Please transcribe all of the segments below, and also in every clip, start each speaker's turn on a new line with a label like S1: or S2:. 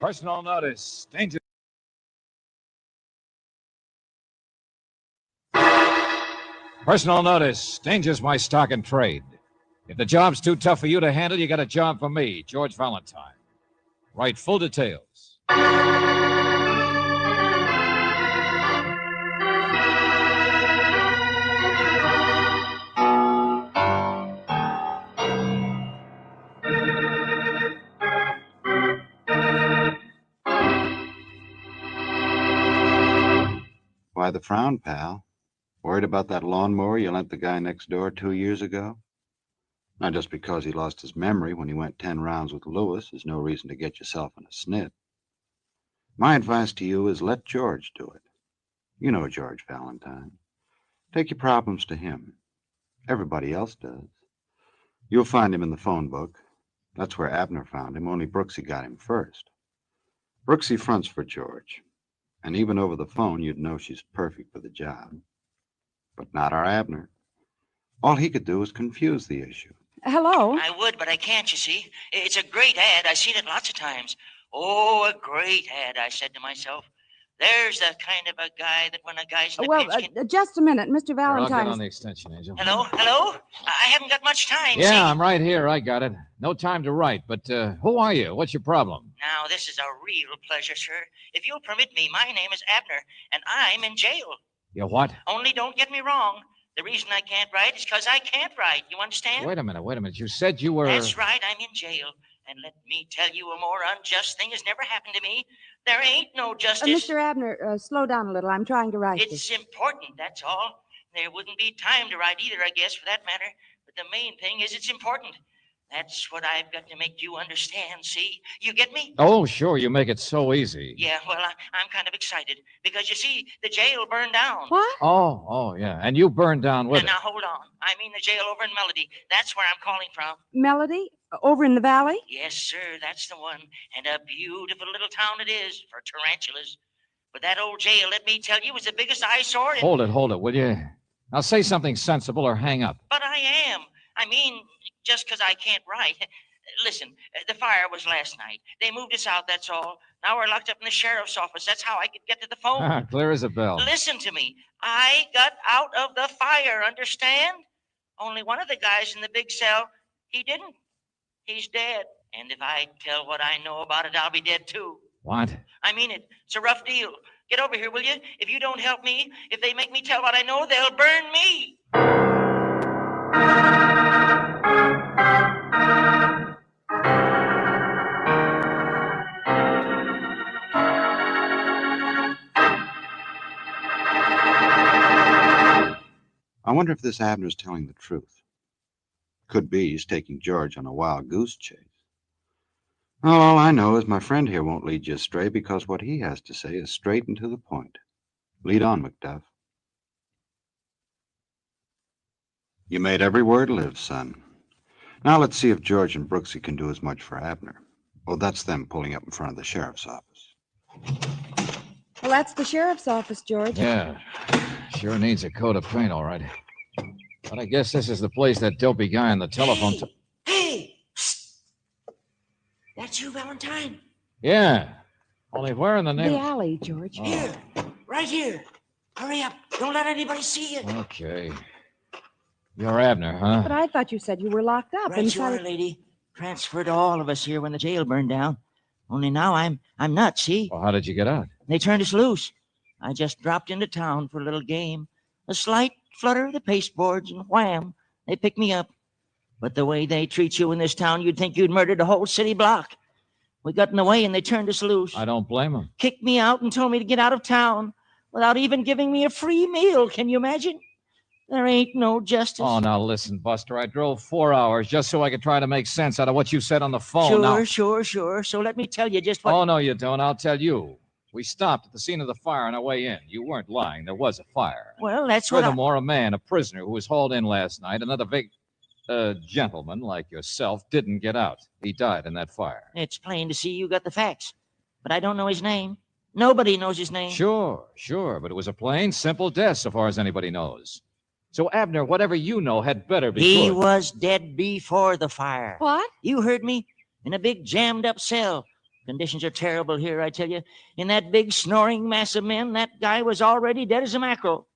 S1: Personal notice. Danger. Personal notice. Danger's my stock and trade. If the job's too tough for you to handle, you got a job for me, George Valentine. Write full details.
S2: Why the frown, pal? Worried about that lawnmower you lent the guy next door 2 years ago? Not just because he lost his memory when he went 10 rounds with Lewis is no reason to get yourself in a snit. My advice to you is let George do it. You know George Valentine. Take your problems to him. Everybody else does. You'll find him in the phone book. That's where Abner found him, only Brooksy got him first. Brooksy fronts for George. And even over the phone, you'd know she's perfect for the job. But not our Abner. All he could do was confuse the issue.
S3: Hello?
S4: I would, but I can't, you see. It's a great ad. I've seen it lots of times. Oh, a great ad, I said to myself. There's the kind of a guy that when a guy's in a pinch can...
S3: Just a minute, Mr.
S1: I'll
S3: Valentine.
S1: get on the extension, Angel.
S4: Hello? I haven't got much time, see?
S1: Yeah, I'm right here. I got it. No time to write, but who are you? What's your problem?
S4: Now, this is a real pleasure, sir. If you'll permit me, my name is Abner, and I'm in jail.
S1: You what?
S4: Only don't get me wrong. The reason I can't write is because I can't write. You understand?
S1: Wait a minute. You said you were...
S4: That's right, I'm in jail. And let me tell you, a more unjust thing has never happened to me. There ain't no justice.
S3: Mr. Abner, slow down a little. I'm trying to write this.
S4: It's important, that's all. There wouldn't be time to write either, I guess, for that matter. But the main thing is it's important. That's what I've got to make you understand, see? You get me?
S1: Oh, sure. You make it so easy.
S4: Yeah, well, I'm kind of excited. Because, you see, the jail burned down.
S3: What?
S1: Oh, yeah. And you burned down with
S4: And
S1: it.
S4: now, hold on. I mean the jail over in Melody. That's where I'm calling from.
S3: Melody? Over in the valley?
S4: Yes, sir, that's the one. And a beautiful little town it is for tarantulas. But that old jail, let me tell you, was the biggest eyesore in...
S1: Hold it, will you? Now say something sensible or hang up.
S4: But I am. I mean, just because I can't write. Listen, the fire was last night. They moved us out, that's all. Now we're locked up in the sheriff's office. That's how I could get to the phone.
S1: Clear as a bell.
S4: Listen to me. I got out of the fire, understand? Only one of the guys in the big cell, he didn't. He's dead. And if I tell what I know about it, I'll be dead too.
S1: What?
S4: I mean it. It's a rough deal. Get over here, will you? If you don't help me, if they make me tell what I know, they'll burn me.
S2: I wonder if this Abner's telling the truth. Could be he's taking George on a wild goose chase. Well, all I know is my friend here won't lead you astray because what he has to say is straight and to the point. Lead on, Macduff. You made every word live, son. Now let's see if George and Brooksy can do as much for Abner. Oh, that's them pulling up in front of the sheriff's office.
S3: Well, that's the sheriff's office, George.
S1: Yeah. Sure needs a coat of paint, all right. But I guess this is the place that dopey guy on the telephone...
S4: Hey! Psst. That's you, Valentine?
S1: Yeah. Only where in the name...
S3: The alley, George.
S1: Oh.
S4: Here. Right here. Hurry up. Don't let anybody see you.
S1: Okay. You're Abner, huh?
S3: But I thought you said you were locked up.
S4: Right you are, lady. Transferred all of us here when the jail burned down. Only now I'm nuts, see?
S1: Well, how did you get out?
S4: They turned us loose. I just dropped into town for a little game. A slight flutter of the pasteboards, and wham, they picked me up. But the way they treat you in this town, you'd think you'd murdered a whole city block. We got in the way, and they turned us loose.
S1: I don't blame them.
S4: Kicked me out and told me to get out of town without even giving me a free meal. Can you imagine? There ain't no justice.
S1: Oh, now listen, Buster. I drove 4 hours just so I could try to make sense out of what you said on the phone.
S4: Sure. So let me tell you just what...
S1: Oh, no, you don't. I'll tell you. We stopped at the scene of the fire on our way in. You weren't lying. There was a fire.
S4: Well, that's what
S1: Furthermore, a man, a prisoner, who was hauled in last night, another big gentleman like yourself, didn't get out. He died in that fire.
S4: It's plain to see you got the facts. But I don't know his name. Nobody knows his name.
S1: Sure. But it was a plain, simple death so far as anybody knows. So, Abner, whatever you know had better be
S4: He
S1: good.
S4: was dead before the fire.
S3: What?
S4: You heard me. In a big jammed-up cell. Conditions are terrible here, I tell you. In that big snoring mass of men, that guy was already dead as a mackerel.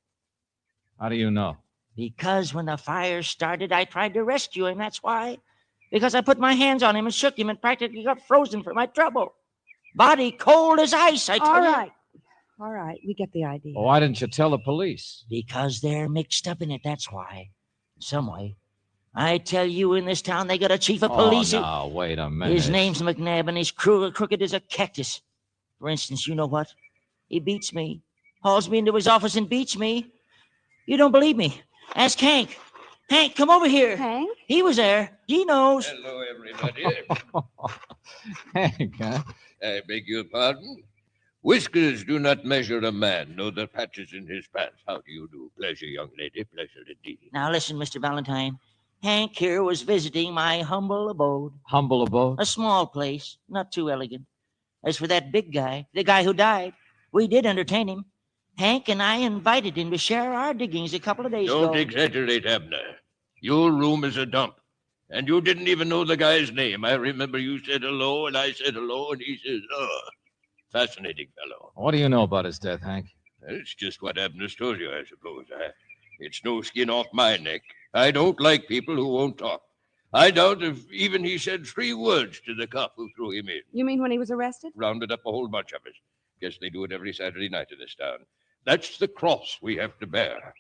S1: How do you know?
S4: Because when the fire started, I tried to rescue him. That's why. Because I put my hands on him and shook him and practically got frozen for my trouble. Body cold as ice, I tell
S3: All
S4: you.
S3: right. All right. We get the idea.
S1: Well, why didn't you tell the police?
S4: Because they're mixed up in it, that's why. Some way. I tell you, in this town, they got a chief of police.
S1: Oh, no, wait a minute.
S4: His name's McNabb, and his crew are crooked as a cactus. For instance, you know what? He beats me. Hauls me into his office and beats me. You don't believe me? Ask Hank. Hank, come over here.
S3: Hank?
S4: He was there. He knows.
S5: Hello, everybody.
S1: Hank, huh?
S5: I beg your pardon. Whiskers do not measure a man, nor the patches in his pants. How do you do? Pleasure, young lady. Pleasure indeed.
S4: Now listen, Mr. Valentine. Hank here was visiting my humble abode.
S1: Humble abode?
S4: A small place, not too elegant. As for that big guy, the guy who died, we did entertain him. Hank and I invited him to share our diggings a couple of days ago.
S5: Don't exaggerate, Abner. Your room is a dump. And you didn't even know the guy's name. I remember you said hello, and I said hello, and he says, oh. Fascinating fellow.
S1: What do you know about his death, Hank?
S5: It's just what Abner's told you, I suppose. It's no skin off my neck. I don't like people who won't talk. I doubt if even he said 3 words to the cop who threw him in.
S3: You mean when he was arrested?
S5: Rounded up a whole bunch of us. Guess they do it every Saturday night in this town. That's the cross we have to bear.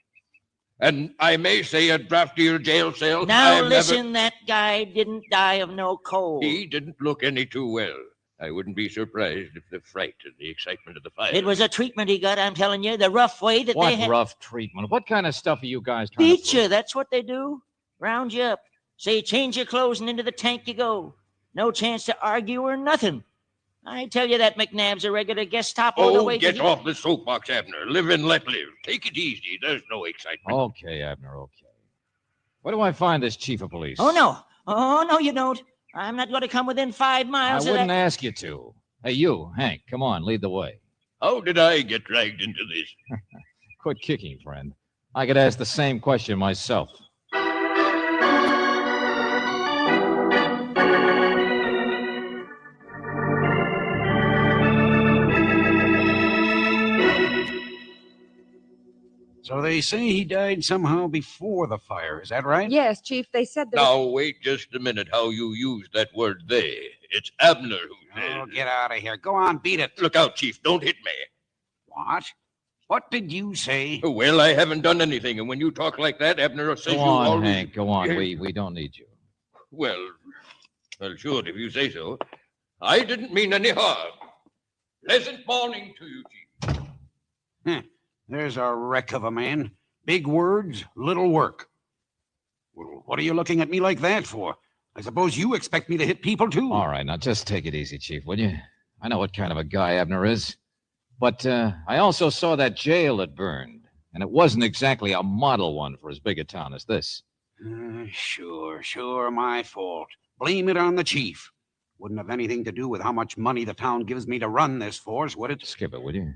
S5: And I may say a draftier jail cell.
S4: Now listen, that guy didn't die of no cold.
S5: He didn't look any too well. I wouldn't be surprised if the fright and the excitement of the fire.
S4: It was a treatment he got, I'm telling you, the rough way that
S1: What
S4: they had.
S1: rough treatment? What kind of stuff are you guys trying to
S4: Beat
S1: prove?
S4: you, that's what they do. Round you up. Say, change your clothes and into the tank you go. No chance to argue or nothing. I tell you that McNabb's a regular Gestapo. the
S5: Oh,
S4: way
S5: get
S4: he-
S5: off the soapbox, Abner. Live and let live. Take it easy. There's no excitement.
S1: Okay, Abner, okay. Where do I find this chief of police?
S4: Oh, no, you don't. I'm not going to come within 5
S1: I
S4: miles of
S1: wouldn't
S4: that.
S1: ask you to. Hey, you, Hank, come on, lead the way.
S5: How did I get dragged into this?
S1: Quit kicking, friend. I could ask the same question myself.
S6: So they say he died somehow before the fire. Is that right?
S3: Yes, Chief. They said that.
S5: Now, wait just a minute how you use that word they. It's Abner who says.
S6: Oh, get out of here. Go on, beat it.
S5: Look out, Chief. Don't hit me.
S6: What? What did you say?
S5: Well, I haven't done anything, and when you talk like that, Abner says
S1: Go
S5: you
S1: on,
S5: always...
S1: Hank, go on. We don't need you.
S5: Well, sure, if you say so. I didn't mean any harm. Pleasant morning to you, Chief.
S6: There's a wreck of a man. Big words, little work. Well, what are you looking at me like that for? I suppose you expect me to hit people, too?
S1: All right, now just take it easy, Chief, will you? I know what kind of a guy Abner is. But I also saw that jail that burned, and it wasn't exactly a model one for as big a town as this.
S6: Sure, my fault. Blame it on the chief. Wouldn't have anything to do with how much money the town gives me to run this force, would it?
S1: Skip it, will you?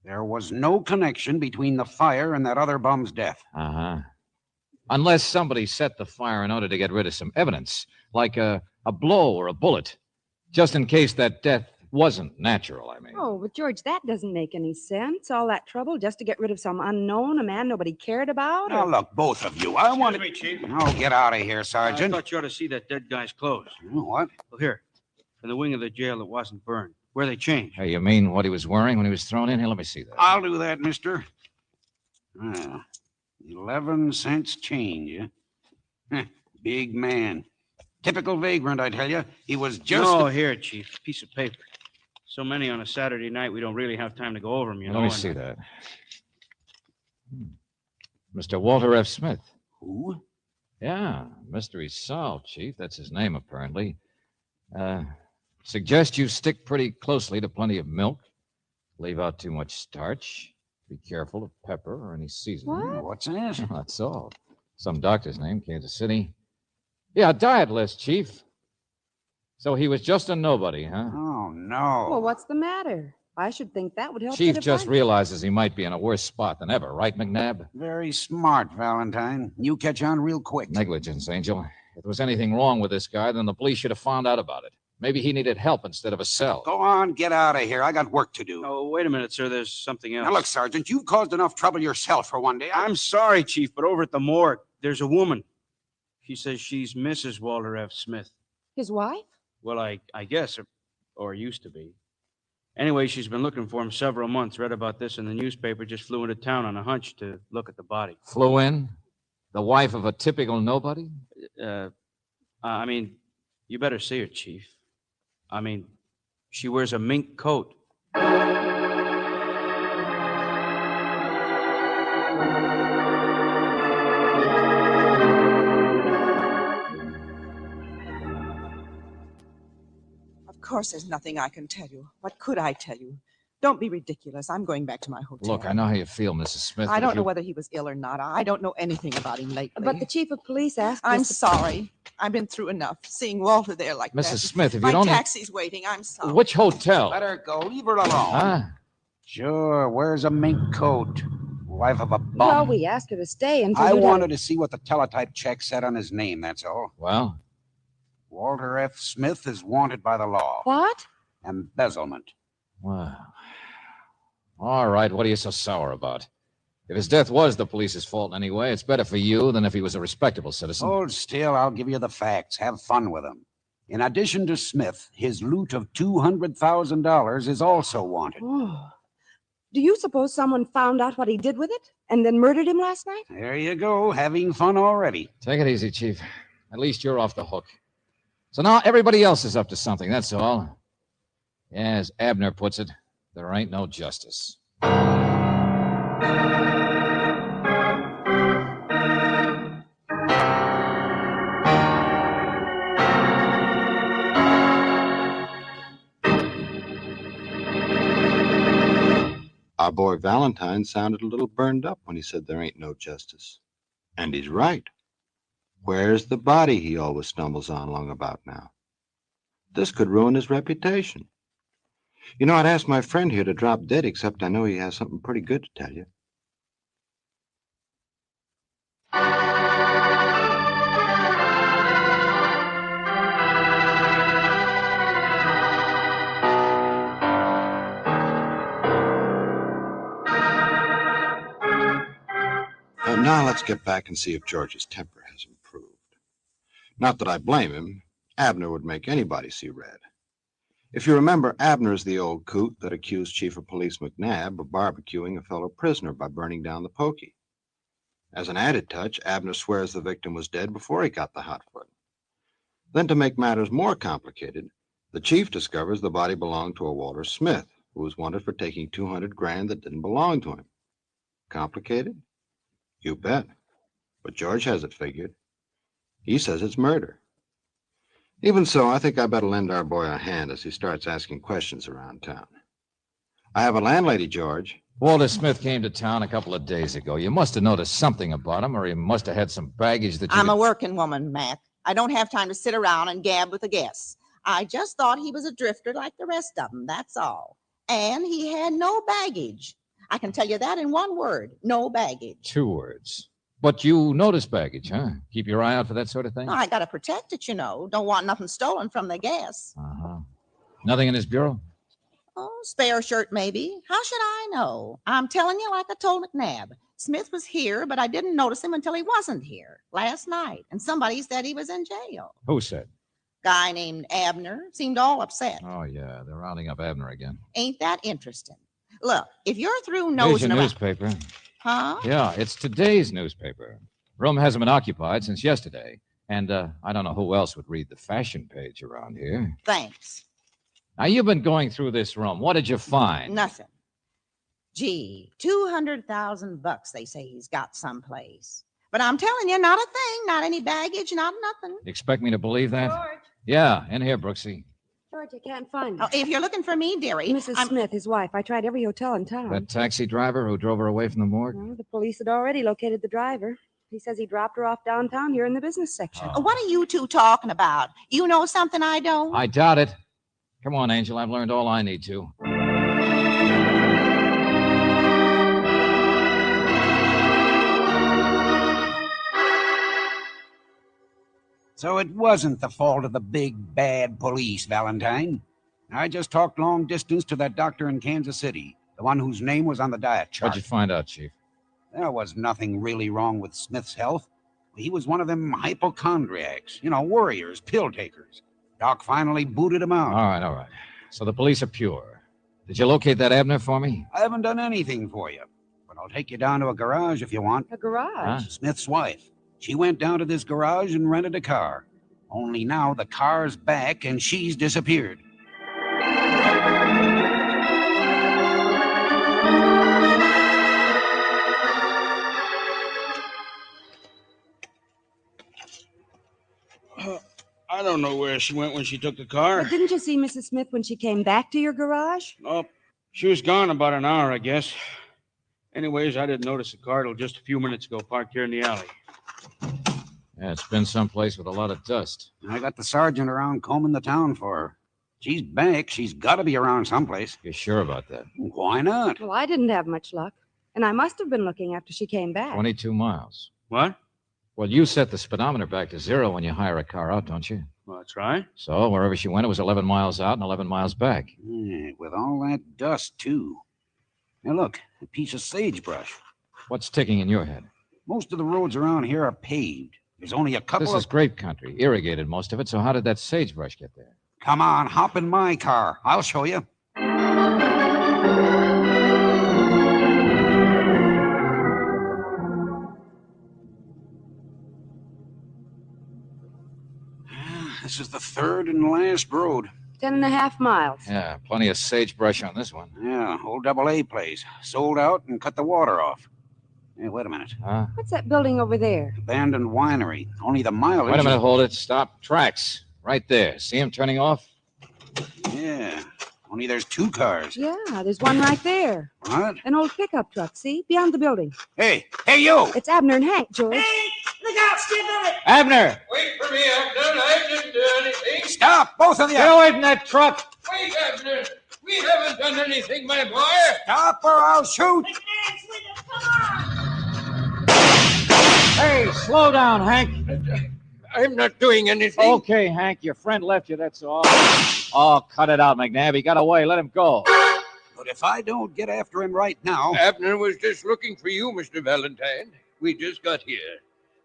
S6: There was no connection between the fire and that other bum's death.
S1: Uh-huh. Unless somebody set the fire in order to get rid of some evidence, like a blow or a bullet, just in case that death wasn't natural, I mean.
S3: Oh, but George, that doesn't make any sense. All that trouble just to get rid of some unknown, a man nobody cared about?
S6: Now, look, both of you, I want to...
S7: Excuse me, Chief.
S6: Oh, get out of here,
S7: I
S6: Sergeant.
S7: thought you ought to see that dead guy's clothes.
S6: What?
S7: Well, here, in the wing of the jail that wasn't burned, where they changed.
S1: Hey, you mean what he was wearing when he was thrown in? Here, let me see that.
S6: I'll do that, mister. 11 cents change, eh? Big man. Typical vagrant, I tell you. He was just...
S7: No, here, Chief, piece of paper. So many on a Saturday night, we don't really have time to go over them, you know.
S1: Let me see that. Mr. Walter F. Smith.
S6: Who?
S1: Yeah, mystery solved, Chief. That's his name, apparently. Suggest you stick pretty closely to plenty of milk. Leave out too much starch. Be careful of pepper or any seasoning.
S3: What?
S6: What's that?
S1: That's all. Some doctor's name, Kansas City. Yeah, diet list, Chief. So he was just a nobody, huh?
S6: Oh, no.
S3: Well, what's the matter? I should think that would help.
S1: Chief
S3: get a
S1: just
S3: fight.
S1: realizes he might be in a worse spot than ever, right, McNabb?
S6: Very smart, Valentine. You catch on real quick.
S1: Negligence, Angel. If there was anything wrong with this guy, then the police should have found out about it. Maybe he needed help instead of a cell.
S6: Go on, get out of here. I got work to do.
S7: Oh, wait a minute, sir. There's something else.
S6: Now, look, Sergeant, you've caused enough trouble yourself for one day.
S7: I'm sorry, Chief, but over at the morgue, there's a woman. She says she's Mrs. Walter F. Smith.
S3: His wife?
S7: Well, I guess, or used to be. Anyway, she's been looking for him several months. Read about this in the newspaper. Just flew into town on a hunch to look at the body.
S1: Flew in? The wife of a typical nobody?
S7: I mean, you better see her, Chief. I mean, she wears a mink coat.
S8: Of course, there's nothing I can tell you. What could I tell you? Don't be ridiculous. I'm going back to my hotel.
S1: Look, I know how you feel, Mrs. Smith.
S8: I don't know whether he was ill or not. I don't know anything about him lately.
S3: But the chief of police asked
S8: I'm
S3: us to-
S8: sorry. I've been through enough. Seeing Walter there like that.
S1: Mrs. Smith, if you
S8: My
S1: don't...
S8: taxi's waiting. I'm sorry.
S1: Which hotel?
S6: Let her go. Leave her alone.
S1: Huh?
S6: Sure, wears a mink coat. Wife of a bum.
S3: Well, we asked her to stay until
S6: I
S3: you
S6: wanted to see what the teletype check said on his name, that's all.
S1: Well?
S6: Walter F. Smith is wanted by the law.
S3: What?
S6: Embezzlement.
S1: Well... All right, what are you so sour about? If his death was the police's fault anyway, it's better for you than if he was a respectable citizen.
S6: Hold still, I'll give you the facts. Have fun with them. In addition to Smith, his loot of $200,000 is also wanted.
S3: Oh. Do you suppose someone found out what he did with it and then murdered him last night?
S6: There you go, having fun already.
S1: Take it easy, Chief. At least you're off the hook. So now everybody else is up to something, that's all. Yeah, as Abner puts it, there ain't no justice.
S2: Our boy Valentine sounded a little burned up when he said there ain't no justice. And he's right. Where's the body he always stumbles on long about now? This could ruin his reputation. You know, I'd ask my friend here to drop dead, except I know he has something pretty good to tell you. Now let's get back and see if George's temper has improved. Not that I blame him. Abner would make anybody see red. If you remember, Abner is the old coot that accused Chief of Police McNabb of barbecuing a fellow prisoner by burning down the pokey. As an added touch, Abner swears the victim was dead before he got the hot foot. Then, to make matters more complicated, the chief discovers the body belonged to a Walter Smith, who was wanted for taking $200,000 that didn't belong to him. Complicated? You bet. But George has it figured. He says it's murder. Even so, I think I better lend our boy a hand as he starts asking questions around town. I have a landlady, George.
S1: Walter Smith came to town a couple of days ago. You must have noticed something about him, or he must have had some baggage that you...
S8: I'm a working woman, Mac. I don't have time to sit around and gab with the guests. I just thought he was a drifter like the rest of them, that's all. And he had no baggage. I can tell you that in one word, no baggage.
S1: 2 words. But you notice baggage, huh? Keep your eye out for that sort of thing?
S8: I got to protect it, you know. Don't want nothing stolen from the guests.
S1: Uh-huh. Nothing in his bureau?
S8: Oh, spare shirt, maybe. How should I know? I'm telling you like I told McNabb. Smith was here, but I didn't notice him until he wasn't here last night. And somebody said he was in jail.
S1: Who said?
S8: Guy named Abner seemed all upset.
S1: Oh, yeah, they're rounding up Abner again.
S8: Ain't that interesting? Look, if you're through
S1: Here's
S8: nosing
S1: your
S8: around...
S1: newspaper.
S8: Huh?
S1: Yeah, it's today's newspaper. Room hasn't been occupied since yesterday. And I don't know who else would read the fashion page around here.
S8: Thanks.
S1: Now, you've been going through this room. What did you find?
S8: Nothing. Gee, $200,000 they say he's got someplace. But I'm telling you, not a thing, not any baggage, not nothing.
S1: You expect me to believe that?
S3: George.
S1: Yeah, in here, Brooksy.
S3: George, I can't find him.
S8: Oh, if you're looking for me, dearie,
S3: Mrs. Smith, his wife. I tried every hotel in town.
S1: That taxi driver who drove her away from the morgue?
S3: Well, the police had already located the driver. He says he dropped her off downtown here in the business section.
S1: Oh.
S8: What are you two talking about? You know something I don't?
S1: I doubt it. Come on, Angel. I've learned all I need to.
S6: So it wasn't the fault of the big, bad police, Valentine. I just talked long distance to that doctor in Kansas City, the one whose name was on the diet chart.
S1: What'd you find out, Chief?
S6: There was nothing really wrong with Smith's health. He was one of them hypochondriacs, warriors, pill takers. Doc finally booted him out.
S1: All right. So the police are pure. Did you locate that Abner for me?
S6: I haven't done anything for you, but I'll take you down to a garage if you want.
S3: A garage?
S1: Huh?
S6: Smith's wife. She went down to this garage and rented a car. Only now the car's back and she's disappeared.
S7: I don't know where she went when she took the car.
S3: But didn't you see Mrs. Smith when she came back to your garage?
S7: Oh, she was gone about an hour, I guess. Anyways, I didn't notice the car till just a few minutes ago, parked here in the alley.
S1: Yeah, it's been someplace with a lot of dust.
S6: I got the sergeant around combing the town for her. She's back. She's got to be around someplace.
S1: You sure about that?
S6: Why not?
S3: Well, I didn't have much luck. And I must have been looking after she came back.
S1: 22 miles.
S7: What?
S1: Well, you set the speedometer back to 0 when you hire a car out, don't you?
S7: Well, that's right.
S1: So wherever she went, it was 11 miles out and 11 miles back.
S6: Yeah, with all that dust, too. Now, look, a piece of sagebrush.
S1: What's ticking in your head?
S6: Most of the roads around here are paved. There's only a couple
S1: This is grape country, irrigated most of it, so how did that sagebrush get there?
S6: Come on, hop in my car. I'll show you. This is the third and last road.
S3: 10.5 miles.
S1: Yeah, plenty of sagebrush on this one.
S6: Yeah, old AA place. Sold out and cut the water off. Hey, wait a minute.
S1: Huh?
S3: What's that building over there?
S6: Abandoned winery. Only the mileage.
S1: Wait a minute, hold it. Stop. Tracks. Right there. See him turning off?
S6: Yeah. Only there's 2 cars.
S3: Yeah, there's one right there.
S6: What?
S3: An old pickup truck, see? Beyond the building.
S6: Hey, you!
S3: It's Abner and Hank, George.
S8: Look out, Skip!
S1: Abner!
S5: Wait for me, Abner. I didn't do anything.
S6: Stop, both of you!
S1: Get away from that truck!
S5: Wait, Abner. We haven't done anything, my boy.
S6: Stop or I'll shoot!
S1: Hey, slow down, Hank.
S5: I'm not doing anything.
S1: Okay, Hank, your friend left you, that's all. Oh, cut it out, McNabb. He got away. Let him go.
S6: But if I don't get after him right now...
S5: Abner was just looking for you, Mr. Valentine. We just got here.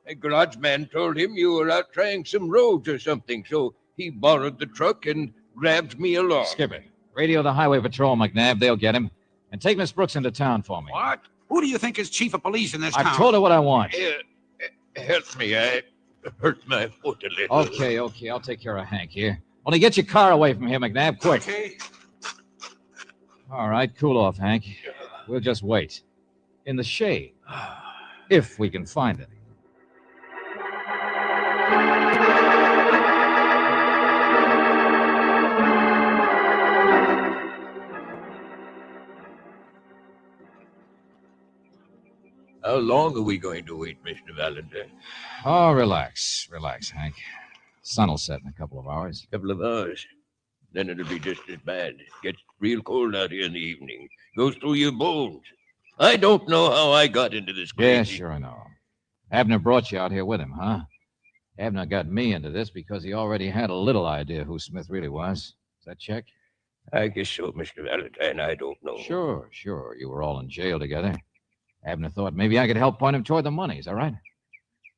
S5: A garage man told him you were out trying some roads or something, so he borrowed the truck and grabbed me along.
S1: Skip it. Radio the highway patrol, McNabb. They'll get him. And take Miss Brooks into town for me.
S6: What? Who do you think is chief of police in this town?
S1: I've told her what I want.
S5: Help me. I hurt my foot a little.
S1: Okay. I'll take care of Hank here. Only get your car away from here, McNabb, quick.
S6: Okay.
S1: All right, cool off, Hank. We'll just wait. In the shade. If we can find it.
S5: How long are we going to wait, Mr. Valentine?
S1: Oh, relax, Hank. Sun will set in a couple of hours.
S5: A couple of hours. Then it'll be just as bad. Gets real cold out here in the evening. Goes through your bones. I don't know how I got into this crazy...
S1: Yeah, sure I know. Abner brought you out here with him, huh? Abner got me into this because he already had a little idea who Smith really was. Is that check?
S5: I guess so, Mr. Valentine. I don't know.
S1: Sure. You were all in jail together. Abner thought maybe I could help point him toward the money. Is that right?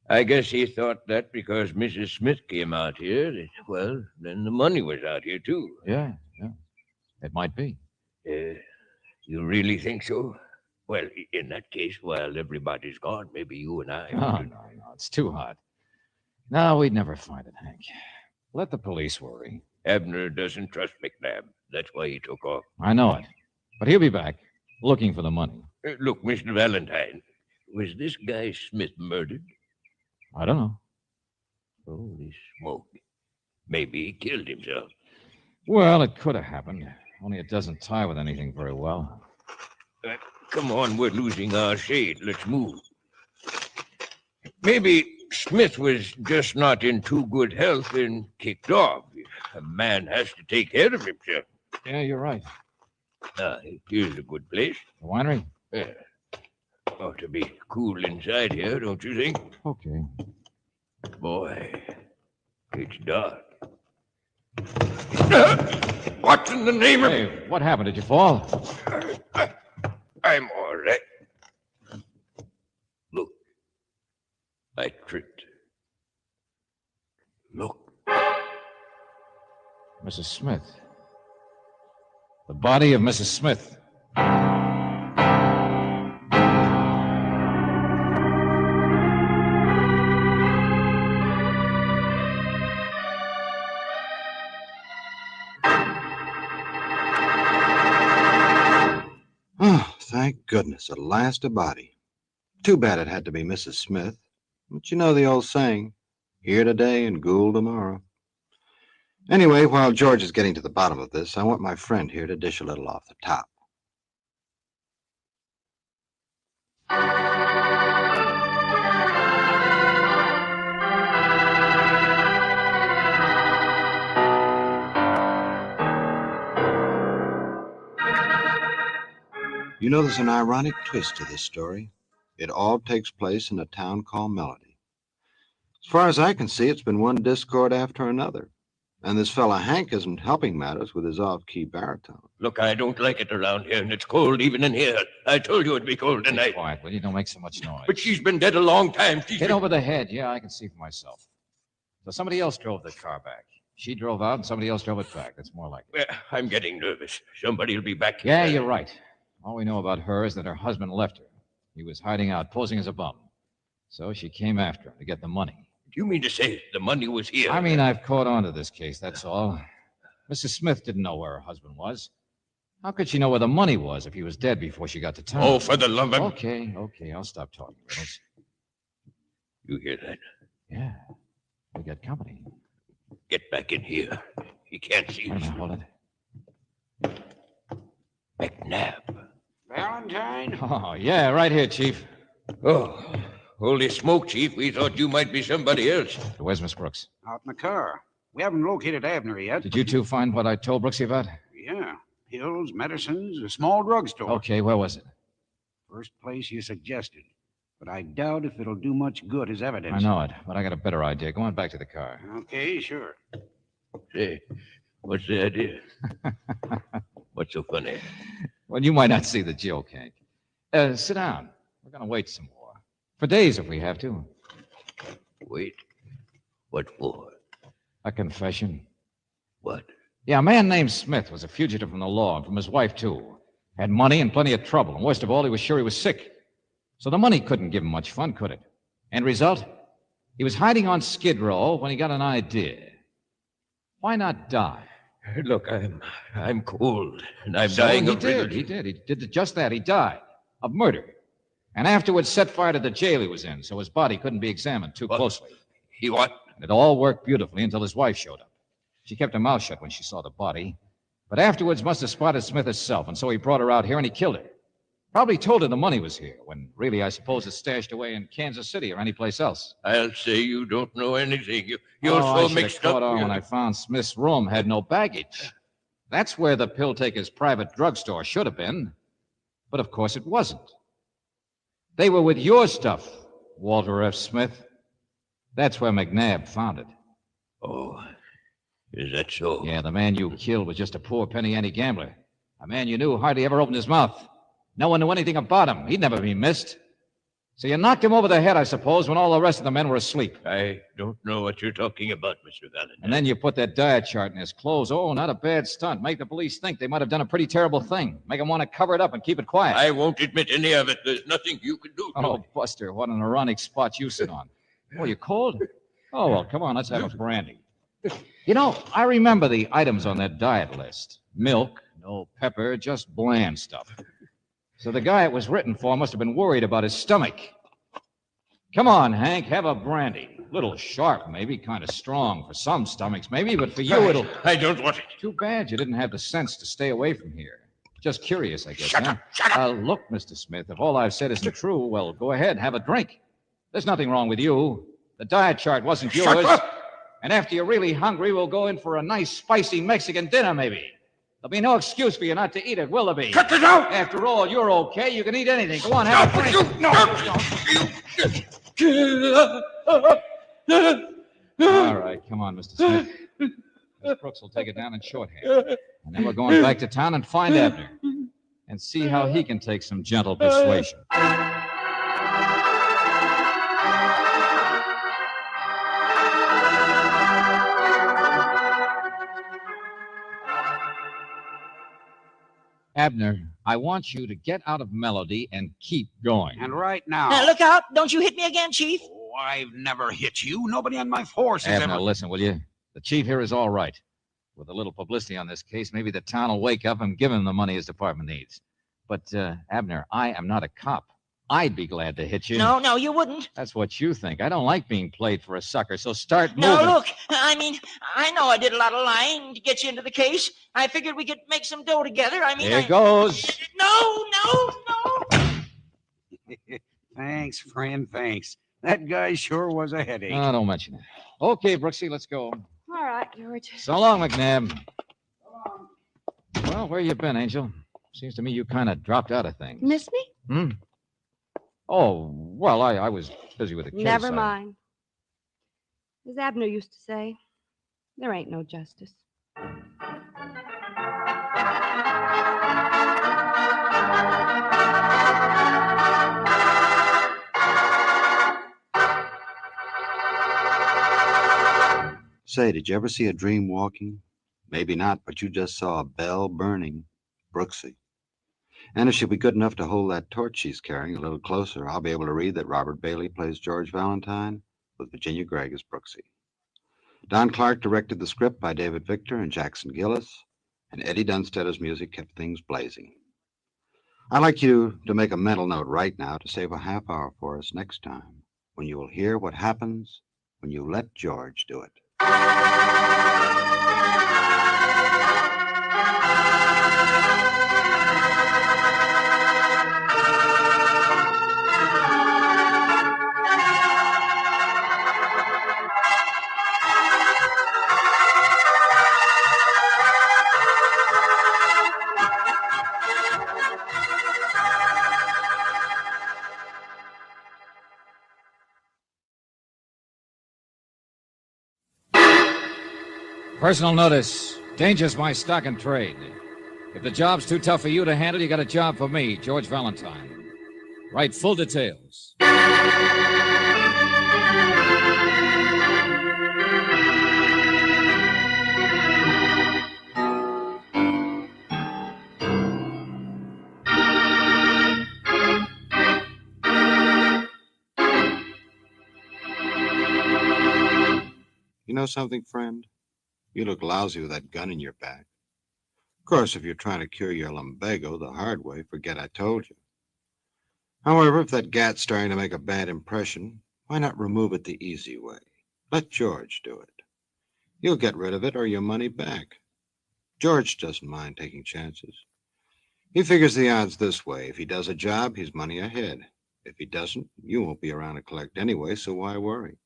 S5: I guess he thought that because Mrs. Smith came out here, that, well, then the money was out here, too.
S1: Yeah. It might be.
S5: You really think so? Well, in that case, while everybody's gone, maybe you and I...
S1: No. It's too hot. No, we'd never find it, Hank. Let the police worry.
S5: Abner doesn't trust McNabb. That's why he took off.
S1: I know it. But he'll be back, looking for the money.
S5: Look, Mr. Valentine, was this guy Smith murdered?
S1: I don't know.
S5: Holy smoke. Maybe he killed himself.
S1: Well, it could have happened. Only it doesn't tie with anything very well.
S5: Come on, we're losing our shade. Let's move. Maybe Smith was just not in too good health and kicked off. A man has to take care of himself.
S1: Yeah, you're right.
S5: Here's a good place.
S1: The winery?
S5: Yeah. Ought to be cool inside here, don't you think?
S1: Okay.
S5: Boy, It's dark. What in the name of...
S1: Hey, what happened? Did you fall?
S5: I'm all right. Look. I tripped. Look.
S1: Mrs. Smith. The body of Mrs. Smith.
S2: Oh, thank goodness, at last a body. Too bad it had to be Mrs. Smith. But you know the old saying, here today and ghoul tomorrow. Anyway, while George is getting to the bottom of this, I want my friend here to dish a little off the top. You know, there's an ironic twist to this story. It all takes place in a town called Melody. As far as I can see, it's been one discord after another. And this fella Hank isn't helping matters with his off-key baritone.
S5: Look, I don't like it around here, and it's cold even in here. I told you it'd be cold
S1: Be
S5: tonight.
S1: quiet, will you? Don't make so much noise.
S5: But she's been dead a long time.
S1: Hit over the head. Yeah, I can see for myself. So somebody else drove the car back. She drove out and somebody else drove it back. That's more like it.
S5: Well, I'm getting nervous. Somebody'll be back here.
S1: Yeah, you're right. All we know about her is that her husband left her. He was hiding out, posing as a bum. So she came after him to get the money.
S5: Do you mean to say the money was here?
S1: I mean, I've caught on to this case, that's all. Mrs. Smith didn't know where her husband was. How could she know where the money was if he was dead before she got to town?
S5: Oh, for the love of...
S1: Okay, I'll stop talking, Reynolds.
S5: You hear that?
S1: Yeah, we got company.
S5: Get back in here. He can't see
S1: Wait a
S5: us.
S1: minute, hold it.
S5: McNabb.
S6: Valentine?
S1: Oh, yeah, right here, Chief.
S5: Oh, holy smoke, Chief. We thought you might be somebody else.
S1: Where's Miss Brooks?
S6: Out in the car. We haven't located Abner yet.
S1: Did you two find what I told Brooksy about?
S6: Yeah. Pills, medicines, a small drugstore.
S1: Okay, where was it?
S6: First place you suggested. But I doubt if it'll do much good as evidence.
S1: I know it, but I got a better idea. Go on back to the car.
S6: Okay, sure.
S5: Say, what's the idea? What's so funny?
S1: Well, you might not see the joke, Hank. Sit down. We're going to wait some more. For days if we have to.
S5: Wait. What for?
S1: A confession.
S5: What?
S1: Yeah, a man named Smith was a fugitive from the law, and from his wife, too. Had money and plenty of trouble, and worst of all, he was sure he was sick. So the money couldn't give him much fun, could it? End result? He was hiding on Skid Row when he got an idea. Why not die?
S5: Look, I'm cold, and I'm dying of...
S1: He did just that. He died of murder. And afterwards set fire to the jail he was in, so his body couldn't be examined too closely.
S5: He what?
S1: And it all worked beautifully until his wife showed up. She kept her mouth shut when she saw the body, but afterwards must have spotted Smith herself, and so he brought her out here and he killed her. Probably told her the money was here, when really I suppose it's stashed away in Kansas City or anyplace else.
S5: I'll say you don't know anything. You're
S1: I
S5: so mixed
S1: caught
S5: up.
S1: on when I found Smith's room had no baggage. That's where the pill-taker's private drugstore should have been. But of course it wasn't. They were with your stuff, Walter F. Smith. That's where McNabb found it.
S5: Oh, is that so?
S1: Yeah, the man you killed was just a poor penny ante gambler. A man you knew hardly ever opened his mouth. No one knew anything about him. He'd never be missed. So you knocked him over the head, I suppose, when all the rest of the men were asleep.
S5: I don't know what you're talking about, Mr. Valentine.
S1: And then you put that diet chart in his clothes. Oh, not a bad stunt. Make the police think they might have done a pretty terrible thing. Make them want to cover it up and keep it quiet.
S5: I won't admit any of it. There's nothing you can do to
S1: Oh,
S5: it.
S1: Buster, what an ironic spot you sit on. Oh, you cold? Oh, well, come on, let's have a brandy. You know, I remember the items on that diet list. Milk, no pepper, just bland stuff. So the guy it was written for must have been worried about his stomach. Come on, Hank, have a brandy. Little sharp, maybe, kind of strong for some stomachs, maybe, but for you it'll...
S5: I don't want it.
S1: Too bad you didn't have the sense to stay away from here. Just curious, I guess.
S5: Shut up, shut up.
S1: Look, Mr. Smith, if all I've said isn't true, well, go ahead, have a drink. There's nothing wrong with you. The diet chart wasn't yours.
S5: Shut up!
S1: And after you're really hungry, we'll go in for a nice, spicy Mexican dinner, maybe. There'll be no excuse for you not to eat it, will there be?
S5: Cut it out!
S1: After all, you're okay. You can eat anything. Go on, have a drink. All right, come on, Mr. Smith. Miss Brooks will take it down in shorthand. And then we're going back to town and find Abner and see how he can take some gentle persuasion. Abner, I want you to get out of melody and keep going.
S6: And right now.
S4: Now, look out. Don't you hit me again, Chief.
S6: Oh, I've never hit you. Nobody on my force has
S1: Abner,
S6: ever.
S1: listen, will you? The chief here is all right. With a little publicity on this case, maybe the town will wake up and give him the money his department needs. But, Abner, I am not a cop. I'd be glad to hit you.
S4: No, you wouldn't.
S1: That's what you think. I don't like being played for a sucker, so start
S4: No,
S1: moving.
S4: look. I mean, I know I did a lot of lying to get you into the case. I figured we could make some dough together. I mean,
S1: Here goes.
S4: No.
S6: Thanks, friend, thanks. That guy sure was a headache.
S1: Oh, don't mention it. Okay, Brooksy, let's go.
S3: All right, George.
S1: So long, McNabb. Well, where you been, Angel? Seems to me you kind of dropped out of things.
S3: Miss me?
S1: Oh, well, I was busy with the case.
S3: Never mind. As Abner used to say, there ain't no justice.
S2: Say, did you ever see a dream walking? Maybe not, but you just saw a bell burning. Brooksy. And if she'll be good enough to hold that torch she's carrying a little closer, I'll be able to read that Robert Bailey plays George Valentine with Virginia Gregg as Brooksy. Don Clark directed the script by David Victor and Jackson Gillis, and Eddie Dunstedter's music kept things blazing. I'd like you to make a mental note right now to save a half hour for us next time, when you will hear what happens when you let George do it.
S1: Personal notice. Danger's my stock and trade. If the job's too tough for you to handle, you got a job for me, George Valentine. Write full details.
S2: You know something, friend? You look lousy with that gun in your back. Of course, if you're trying to cure your lumbago the hard way, forget I told you. However, if that gat's starting to make a bad impression, why not remove it the easy way? Let George do it. You'll get rid of it or your money back. George doesn't mind taking chances. He figures the odds this way. If he does a job, he's money ahead. If he doesn't, you won't be around to collect anyway, so why worry?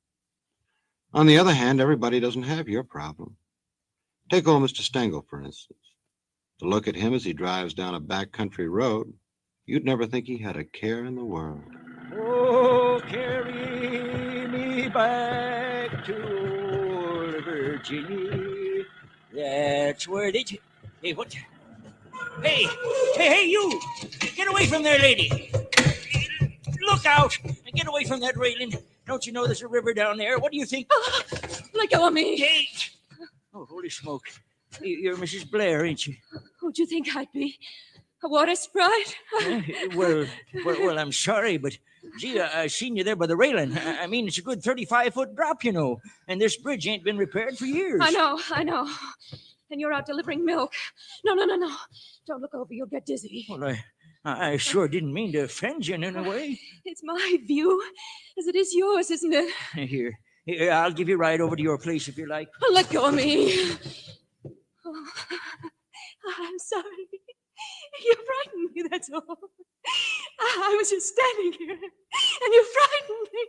S2: On the other hand, everybody doesn't have your problem. Take old Mr. Stengel, for instance. To look at him as he drives down a backcountry road, you'd never think he had a care in the world.
S4: Oh, carry me back to old Virginia. That's where they... Hey, what? Hey, you! Get away from there, lady! Look out! Get away from that railing. Don't you know there's a river down there? What do you think?
S9: Oh, let go of me.
S4: Hey! Oh, holy smoke. You're Mrs. Blair, ain't you?
S9: Who'd you think I'd be? A water sprite?
S4: Well, I'm sorry, but gee, I seen you there by the railing. I mean, it's a good 35-foot drop, you know, and this bridge ain't been repaired for years.
S9: I know. And you're out delivering milk. No. Don't look over. You'll get dizzy.
S4: Well, I sure didn't mean to offend you in any way.
S9: It's my view, as it is yours, isn't it?
S4: Here, I'll give you a ride over to your place if you like.
S9: Let go of me. Oh, I'm sorry. You frightened me, that's all. I was just standing here, and you frightened me.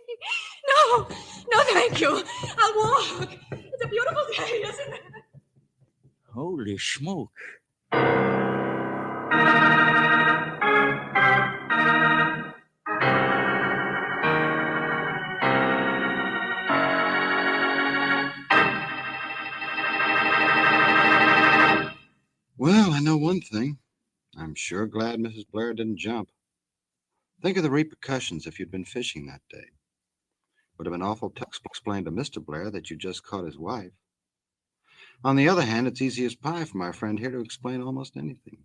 S9: No, thank you. I'll walk. It's a beautiful day, isn't it?
S4: Holy smoke.
S2: Well, I know one thing. I'm sure glad Mrs. Blair didn't jump. Think of the repercussions if you'd been fishing that day. Would have been awful tough to explain to Mr. Blair that you just caught his wife. On the other hand, it's easy as pie for my friend here to explain almost anything.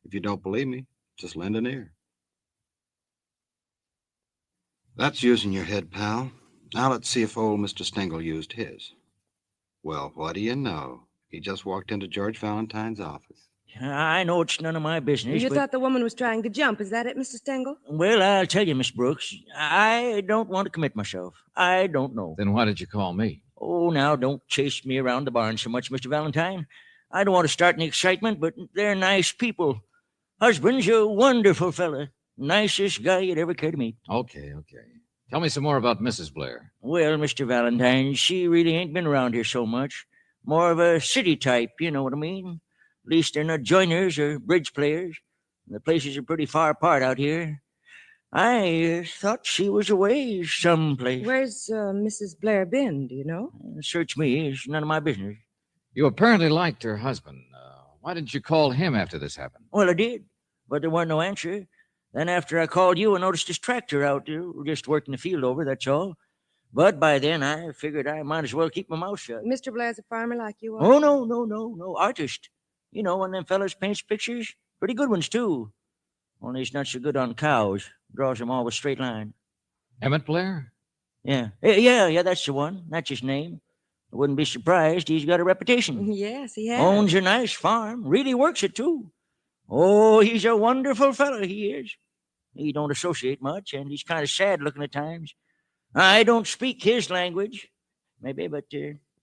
S2: If you don't believe me, just lend an ear. That's using your head, pal. Now let's see if old Mr. Stengel used his. Well, what do you know? He just walked into George Valentine's office.
S4: I know it's none of my business,
S3: You
S4: but...
S3: thought the woman was trying to jump. Is that it, Mr. Stengel?
S4: Well, I'll tell you, Miss Brooks, I don't want to commit myself. I don't know.
S1: Then why did you call me?
S4: Oh, now, don't chase me around the barn so much, Mr. Valentine. I don't want to start any excitement, but they're nice people. Husband's a wonderful fella. Nicest guy you'd ever care to meet.
S1: Okay. Tell me some more about Mrs. Blair.
S4: Well, Mr. Valentine, she really ain't been around here so much. More of a city type, you know what I mean? At least they're not joiners or bridge players. The places are pretty far apart out here. I thought she was away someplace.
S3: Where's Mrs. Blair been, do you know?
S4: Search me. It's none of my business.
S1: You apparently liked her husband. Why didn't you call him after this happened?
S4: Well, I did, but there wasn't no answer. Then after I called you, I noticed his tractor out there. We're just working the field over, that's all. But by then, I figured I might as well keep my mouth shut.
S3: Mr. Blair's a farmer like you are?
S4: Oh, no. Artist. You know, one of them fellas paints pictures. Pretty good ones, too. Only he's not so good on cows. Draws them all with straight line.
S1: Emmett Blair?
S4: Yeah, that's the one. That's his name. I wouldn't be surprised. He's got a reputation.
S3: Yes, he has.
S4: Owns a nice farm. Really works it, too. Oh, he's a wonderful fellow, he is. He don't associate much, and he's kind of sad looking at times. I don't speak his language, maybe, but,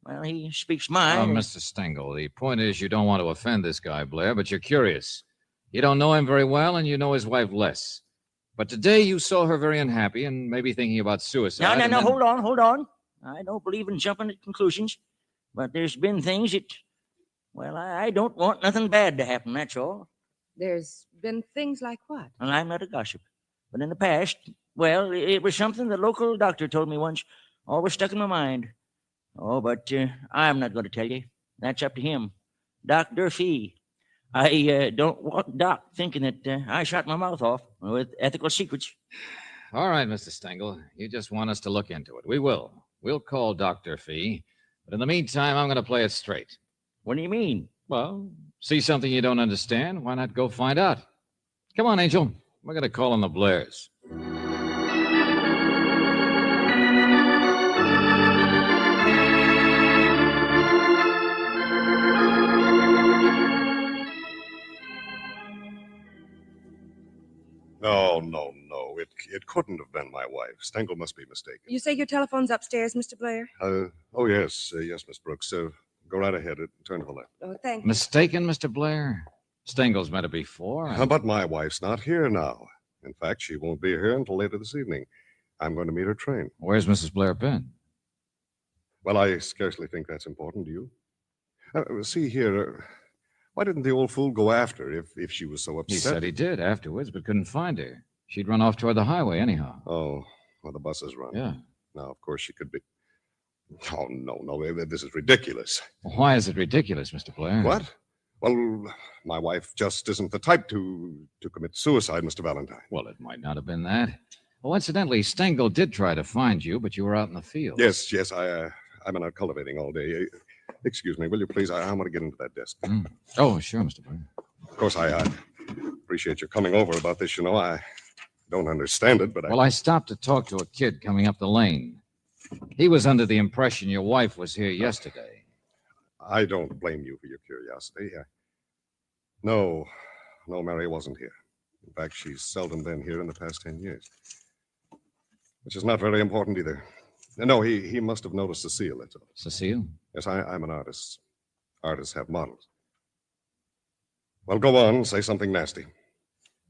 S4: well, he speaks mine.
S1: Mr. Stengel, the point is you don't want to offend this guy, Blair, but you're curious. You don't know him very well, and you know his wife less. But today you saw her very unhappy and maybe thinking about suicide.
S4: No, hold on. I don't believe in jumping at conclusions, but there's been things that, well, I don't want nothing bad to happen, that's all.
S3: There's been things like what?
S4: And I'm not a gossip. But in the past, well, it was something the local doctor told me once. Always stuck in my mind. Oh, but I'm not going to tell you. That's up to him. Dr. Fee. I don't want Doc thinking that I shot my mouth off with ethical secrets.
S1: All right, Mr. Stengel. You just want us to look into it. We will. We'll call Dr. Fee. But in the meantime, I'm going to play it straight.
S4: What do you mean?
S1: Well, see something you don't understand? Why not go find out? Come on, Angel. We're going to call on the Blairs.
S10: No. It couldn't have been my wife. Stengel must be mistaken.
S3: You say your telephone's upstairs, Mr. Blair?
S10: Oh, yes, Miss Brooks. Go right ahead. Turn to the left.
S3: Oh, thank you.
S1: Mistaken, Mr. Blair? Stengel's met her before.
S10: But my wife's not here now. In fact, she won't be here until later this evening. I'm going to meet her train.
S1: Where's Mrs. Blair been?
S10: Well, I scarcely think that's important to you. See here, why didn't the old fool go after her if she was so upset?
S1: He said he did afterwards, but couldn't find her. She'd run off toward the highway anyhow.
S10: Oh, well, the buses run.
S1: Yeah.
S10: Now, of course, she could be... Oh, no, this is ridiculous.
S1: Why is it ridiculous, Mr. Blair?
S10: What? Well, my wife just isn't the type to commit suicide, Mr. Valentine.
S1: Well, it might not have been that. Oh, incidentally, Stengel did try to find you, but you were out in the field.
S10: Yes, I've been out cultivating all day. Excuse me, will you please? I want to get into that desk.
S1: Oh, sure, Mr. Blair.
S10: Of course, I appreciate your coming over about this. You know, I don't understand it, but
S1: Well, I stopped to talk to a kid coming up the lane. He was under the impression your wife was here yesterday.
S10: I don't blame you for your curiosity. No, Mary wasn't here. In fact, she's seldom been here in the past 10 years. Which is not very important either. No, he must have noticed Cecile, that's all.
S1: Cecile?
S10: Yes, I'm an artist. Artists have models. Well, go on, say something nasty.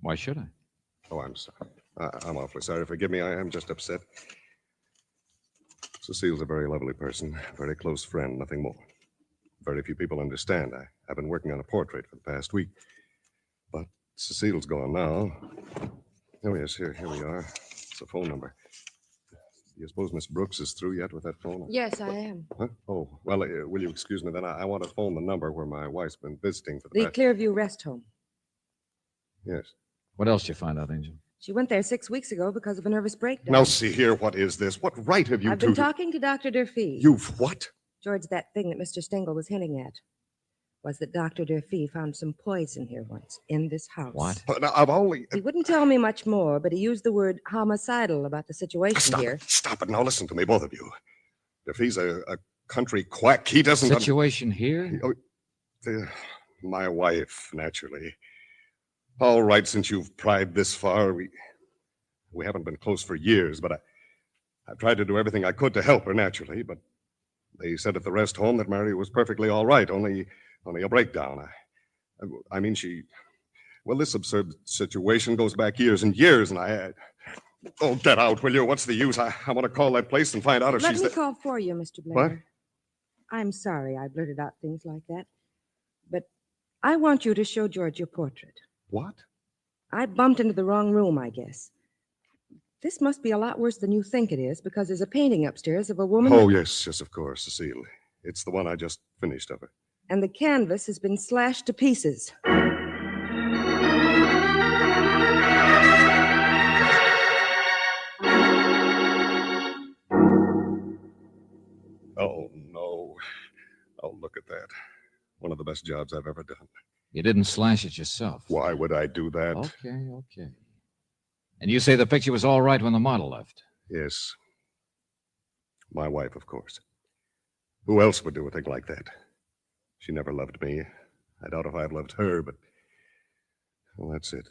S1: Why should I?
S10: Oh, I'm sorry. I'm awfully sorry. Forgive me, I'm just upset. Cecile's a very lovely person, a very close friend, nothing more. Very few people understand. I've been working on a portrait for the past week. But Cecile's gone now. Oh, yes, here we are. It's a phone number. Do you suppose Miss Brooks is through yet with that phone?
S3: Yes, I am.
S10: Huh? Oh, well, will you excuse me then? I want to phone the number where my wife's been visiting for the
S3: The
S10: past...
S3: Clearview Rest Home.
S10: Yes.
S1: What else did you find out, Angel?
S3: She went there 6 weeks ago because of a nervous breakdown.
S10: Now, see here, what is this? What right have you
S3: I've
S10: two
S3: been
S10: to...
S3: talking to Dr. Durfee.
S10: You've what?
S3: George, that thing that Mr. Stengel was hinting at was that Dr. Durfee found some poison here once in this house.
S1: What?
S10: But now, I've only...
S3: He wouldn't tell me much more, but he used the word homicidal about the situation
S10: Stop
S3: here.
S10: it. Stop it. Now, listen to me, both of you. If he's a country quack, he doesn't...
S1: Situation here?
S10: My wife, naturally. All right, since you've pried this far, we haven't been close for years, but I've tried to do everything I could to help her, naturally, but they said at the rest home that Mary was perfectly all right, only a breakdown. I mean, well, this absurd situation goes back years and years, and oh, get out, will you? What's the use? I want to call that place and find out if
S3: Let
S10: she's
S3: me
S10: there.
S3: call for you, Mr. Blair.
S10: What?
S3: I'm sorry I blurted out things like that, but I want you to show George your portrait.
S10: What?
S3: I bumped into the wrong room, I guess. This must be a lot worse than you think it is, because there's a painting upstairs of a woman...
S10: Oh, yes, of course, Cecile. It's the one I just finished of her.
S3: And the canvas has been slashed to pieces.
S10: Oh, no. Oh, look at that. One of the best jobs I've ever done.
S1: You didn't slash it yourself.
S10: Why would I do that?
S1: Okay. And you say the picture was all right when the model left?
S10: Yes. My wife, of course. Who else would do a thing like that? She never loved me. I doubt if I've loved her, but... Well, that's it.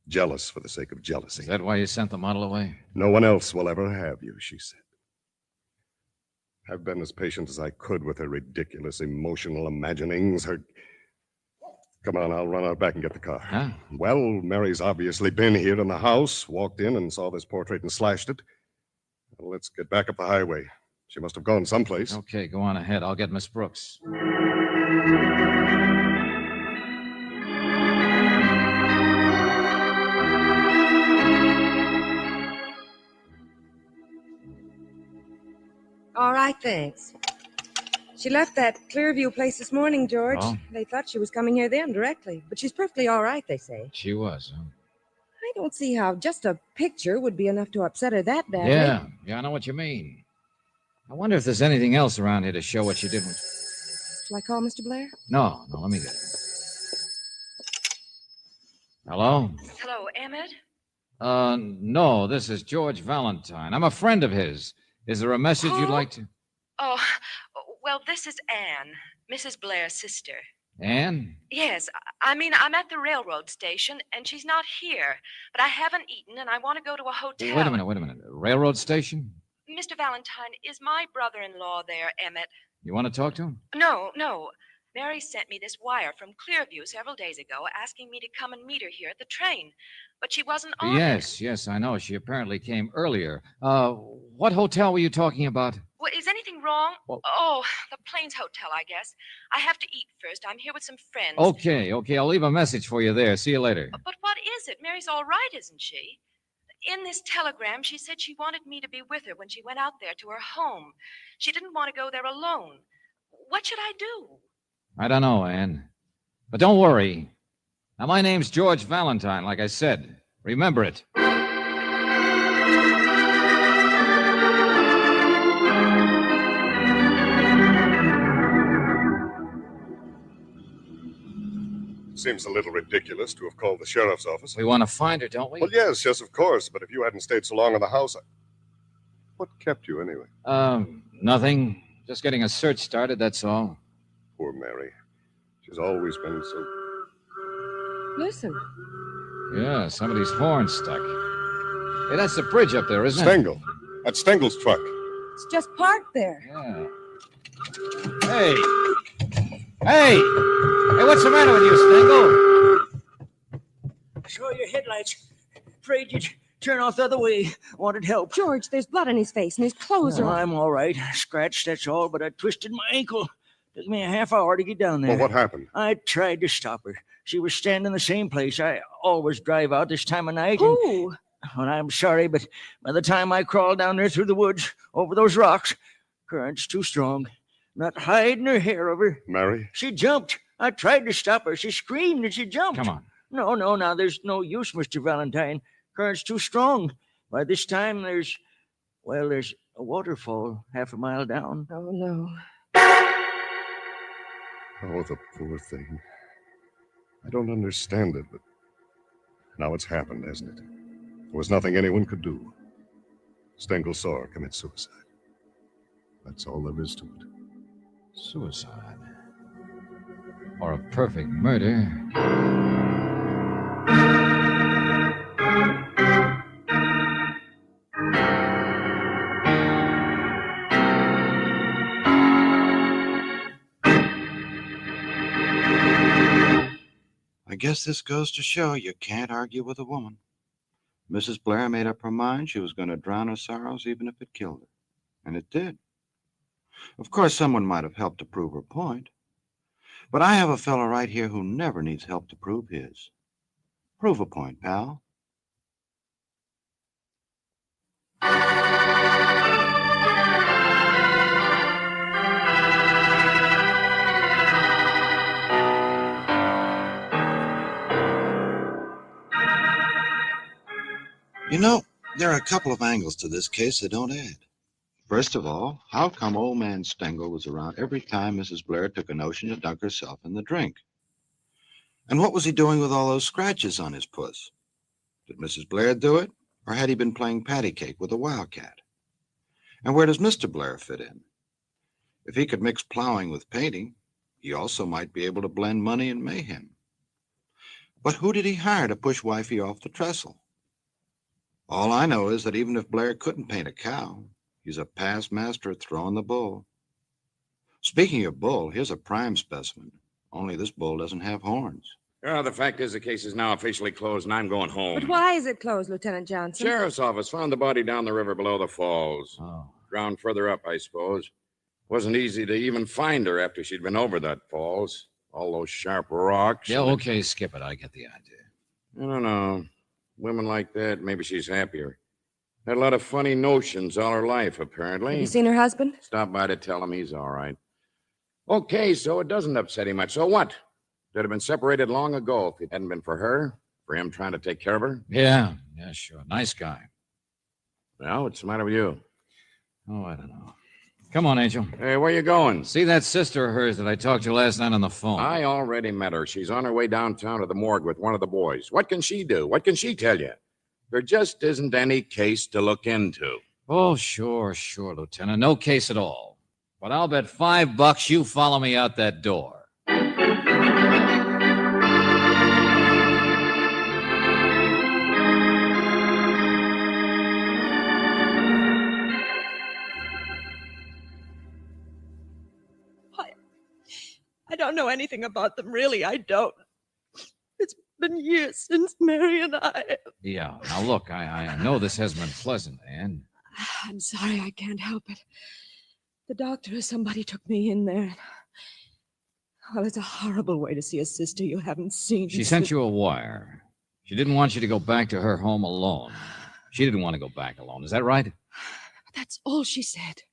S10: Jealous for the sake of jealousy.
S1: Is that why you sent the model away?
S10: No one else will ever have you, she said. I've been as patient as I could with her ridiculous emotional imaginings, her... Come on, I'll run out back and get the car.
S1: Huh?
S10: Well, Mary's obviously been here in the house, walked in and saw this portrait and slashed it. Well, let's get back up the highway. She must have gone someplace.
S1: Okay, go on ahead. I'll get Miss Brooks.
S3: All right, thanks. She left that Clearview place this morning, George.
S1: Oh?
S3: They thought she was coming here then directly, but she's perfectly all right, they say.
S1: She was, huh?
S3: I don't see how just a picture would be enough to upset her that badly.
S1: Yeah, I know what you mean. I wonder if there's anything else around here to show what she did when...
S3: Shall I call Mr. Blair?
S1: No, let me get it. Hello?
S9: Hello, Emmett?
S1: No, this is George Valentine. I'm a friend of his. Is there a message you'd like to...
S9: Oh, well, this is Anne, Mrs. Blair's sister.
S1: Anne?
S9: Yes, I mean, I'm at the railroad station, and she's not here. But I haven't eaten, and I want to go to a hotel.
S1: Wait a minute. Railroad station?
S9: Mr. Valentine, is my brother-in-law there, Emmett?
S1: You want to talk to him?
S9: No. Mary sent me this wire from Clearview several days ago asking me to come and meet her here at the train. But she wasn't on it.
S1: Yes, I know. She apparently came earlier. What hotel were you talking about?
S9: Well, is anything wrong?
S1: Well-
S9: Oh, the Plains Hotel, I guess. I have to eat first. I'm here with some friends.
S1: Okay. I'll leave a message for you there. See you later.
S9: But what is it? Mary's all right, isn't she? In this telegram, she said she wanted me to be with her when she went out there to her home. She didn't want to go there alone. What should I do?
S1: I don't know, Anne. But don't worry. Now, my name's George Valentine, like I said. Remember it.
S10: Seems a little ridiculous to have called the sheriff's office.
S1: We want to find her, don't we?
S10: Well, yes, of course. But if you hadn't stayed so long in the house, what kept you anyway?
S1: Nothing. Just getting a search started, that's all.
S10: Poor Mary. She's always been so...
S3: Listen.
S1: Yeah, somebody's horn stuck. Hey, that's the bridge up there, isn't it?
S10: Stengel. That's Stengel's truck.
S3: It's just parked there.
S1: Yeah. Hey, what's the matter with you, Stengel?
S4: Saw your headlights. Afraid you'd turn off the other way. Wanted help.
S3: George, there's blood on his face and his clothes are on.
S4: I'm all right. Scratched, that's all, but I twisted my ankle. Took me a half hour to get down there.
S10: Well, what happened?
S4: I tried to stop her. She was standing in the same place. I always drive out this time of night.
S3: Who?
S4: Well, I'm sorry, but by the time I crawled down there through the woods, over those rocks, current's too strong. Not hide nor hair of her.
S10: Mary?
S4: She jumped. I tried to stop her. She screamed and she jumped.
S1: Come on.
S4: No, now there's no use, Mr. Valentine. Current's too strong. By this time, there's a waterfall half a mile down.
S3: Oh, no.
S10: Oh, the poor thing. I don't understand it, but now it's happened, hasn't it? There was nothing anyone could do. Stengel saw her commit suicide. That's all there is to it.
S1: Suicide. Or a perfect murder.
S2: I guess this goes to show you can't argue with a woman. Mrs. Blair made up her mind she was going to drown her sorrows even if it killed her. And it did. Of course, someone might have helped to prove her point. But I have a fellow right here who never needs help to prove his. Prove a point, pal. You know, there are a couple of angles to this case that don't add. First of all, how come old man Stengel was around every time Mrs. Blair took a notion to dunk herself in the drink? And what was he doing with all those scratches on his puss? Did Mrs. Blair do it, or had he been playing patty cake with a wildcat? And where does Mr. Blair fit in? If he could mix plowing with painting, he also might be able to blend money and mayhem. But who did he hire to push wifey off the trestle? All I know is that even if Blair couldn't paint a cow, he's a past master at throwing the bull. Speaking of bull, here's a prime specimen, only this bull doesn't have horns.
S6: Well, the fact is the case is now officially closed, and I'm going home.
S3: But why is it closed, Lieutenant Johnson?
S6: Sheriff's office found the body down the river below the falls.
S1: Oh.
S6: Ground further up, I suppose. Wasn't easy to even find her after she'd been over that falls. All those sharp rocks.
S1: Yeah, okay, skip it. I get the idea.
S6: I don't know. Women like that, maybe she's happier. Had a lot of funny notions all her life, apparently.
S3: Have you seen her husband?
S6: Stopped by to tell him he's all right. Okay, so it doesn't upset him much. So what? They'd have been separated long ago if it hadn't been for her, for him trying to take care of her.
S1: Yeah, sure. Nice guy.
S6: Well, what's the matter with you?
S1: Oh, I don't know. Come on, Angel.
S6: Hey, where you going?
S1: See that sister of hers that I talked to last night on the phone?
S6: I already met her. She's on her way downtown to the morgue with one of the boys. What can she do? What can she tell you? There just isn't any case to look into.
S1: Oh, sure, Lieutenant. No case at all. But I'll bet $5 you follow me out that door.
S9: I don't know anything about them, really. I don't. It's been years since Mary and I.
S1: Yeah. Now, look, I know this hasn't been pleasant, Anne.
S9: I'm sorry, I can't help it. The doctor or somebody took me in there. Well, it's a horrible way to see a sister you haven't seen.
S1: She sent you a wire. She didn't want you to go back to her home alone. She didn't want to go back alone. Is that right?
S9: That's all she said.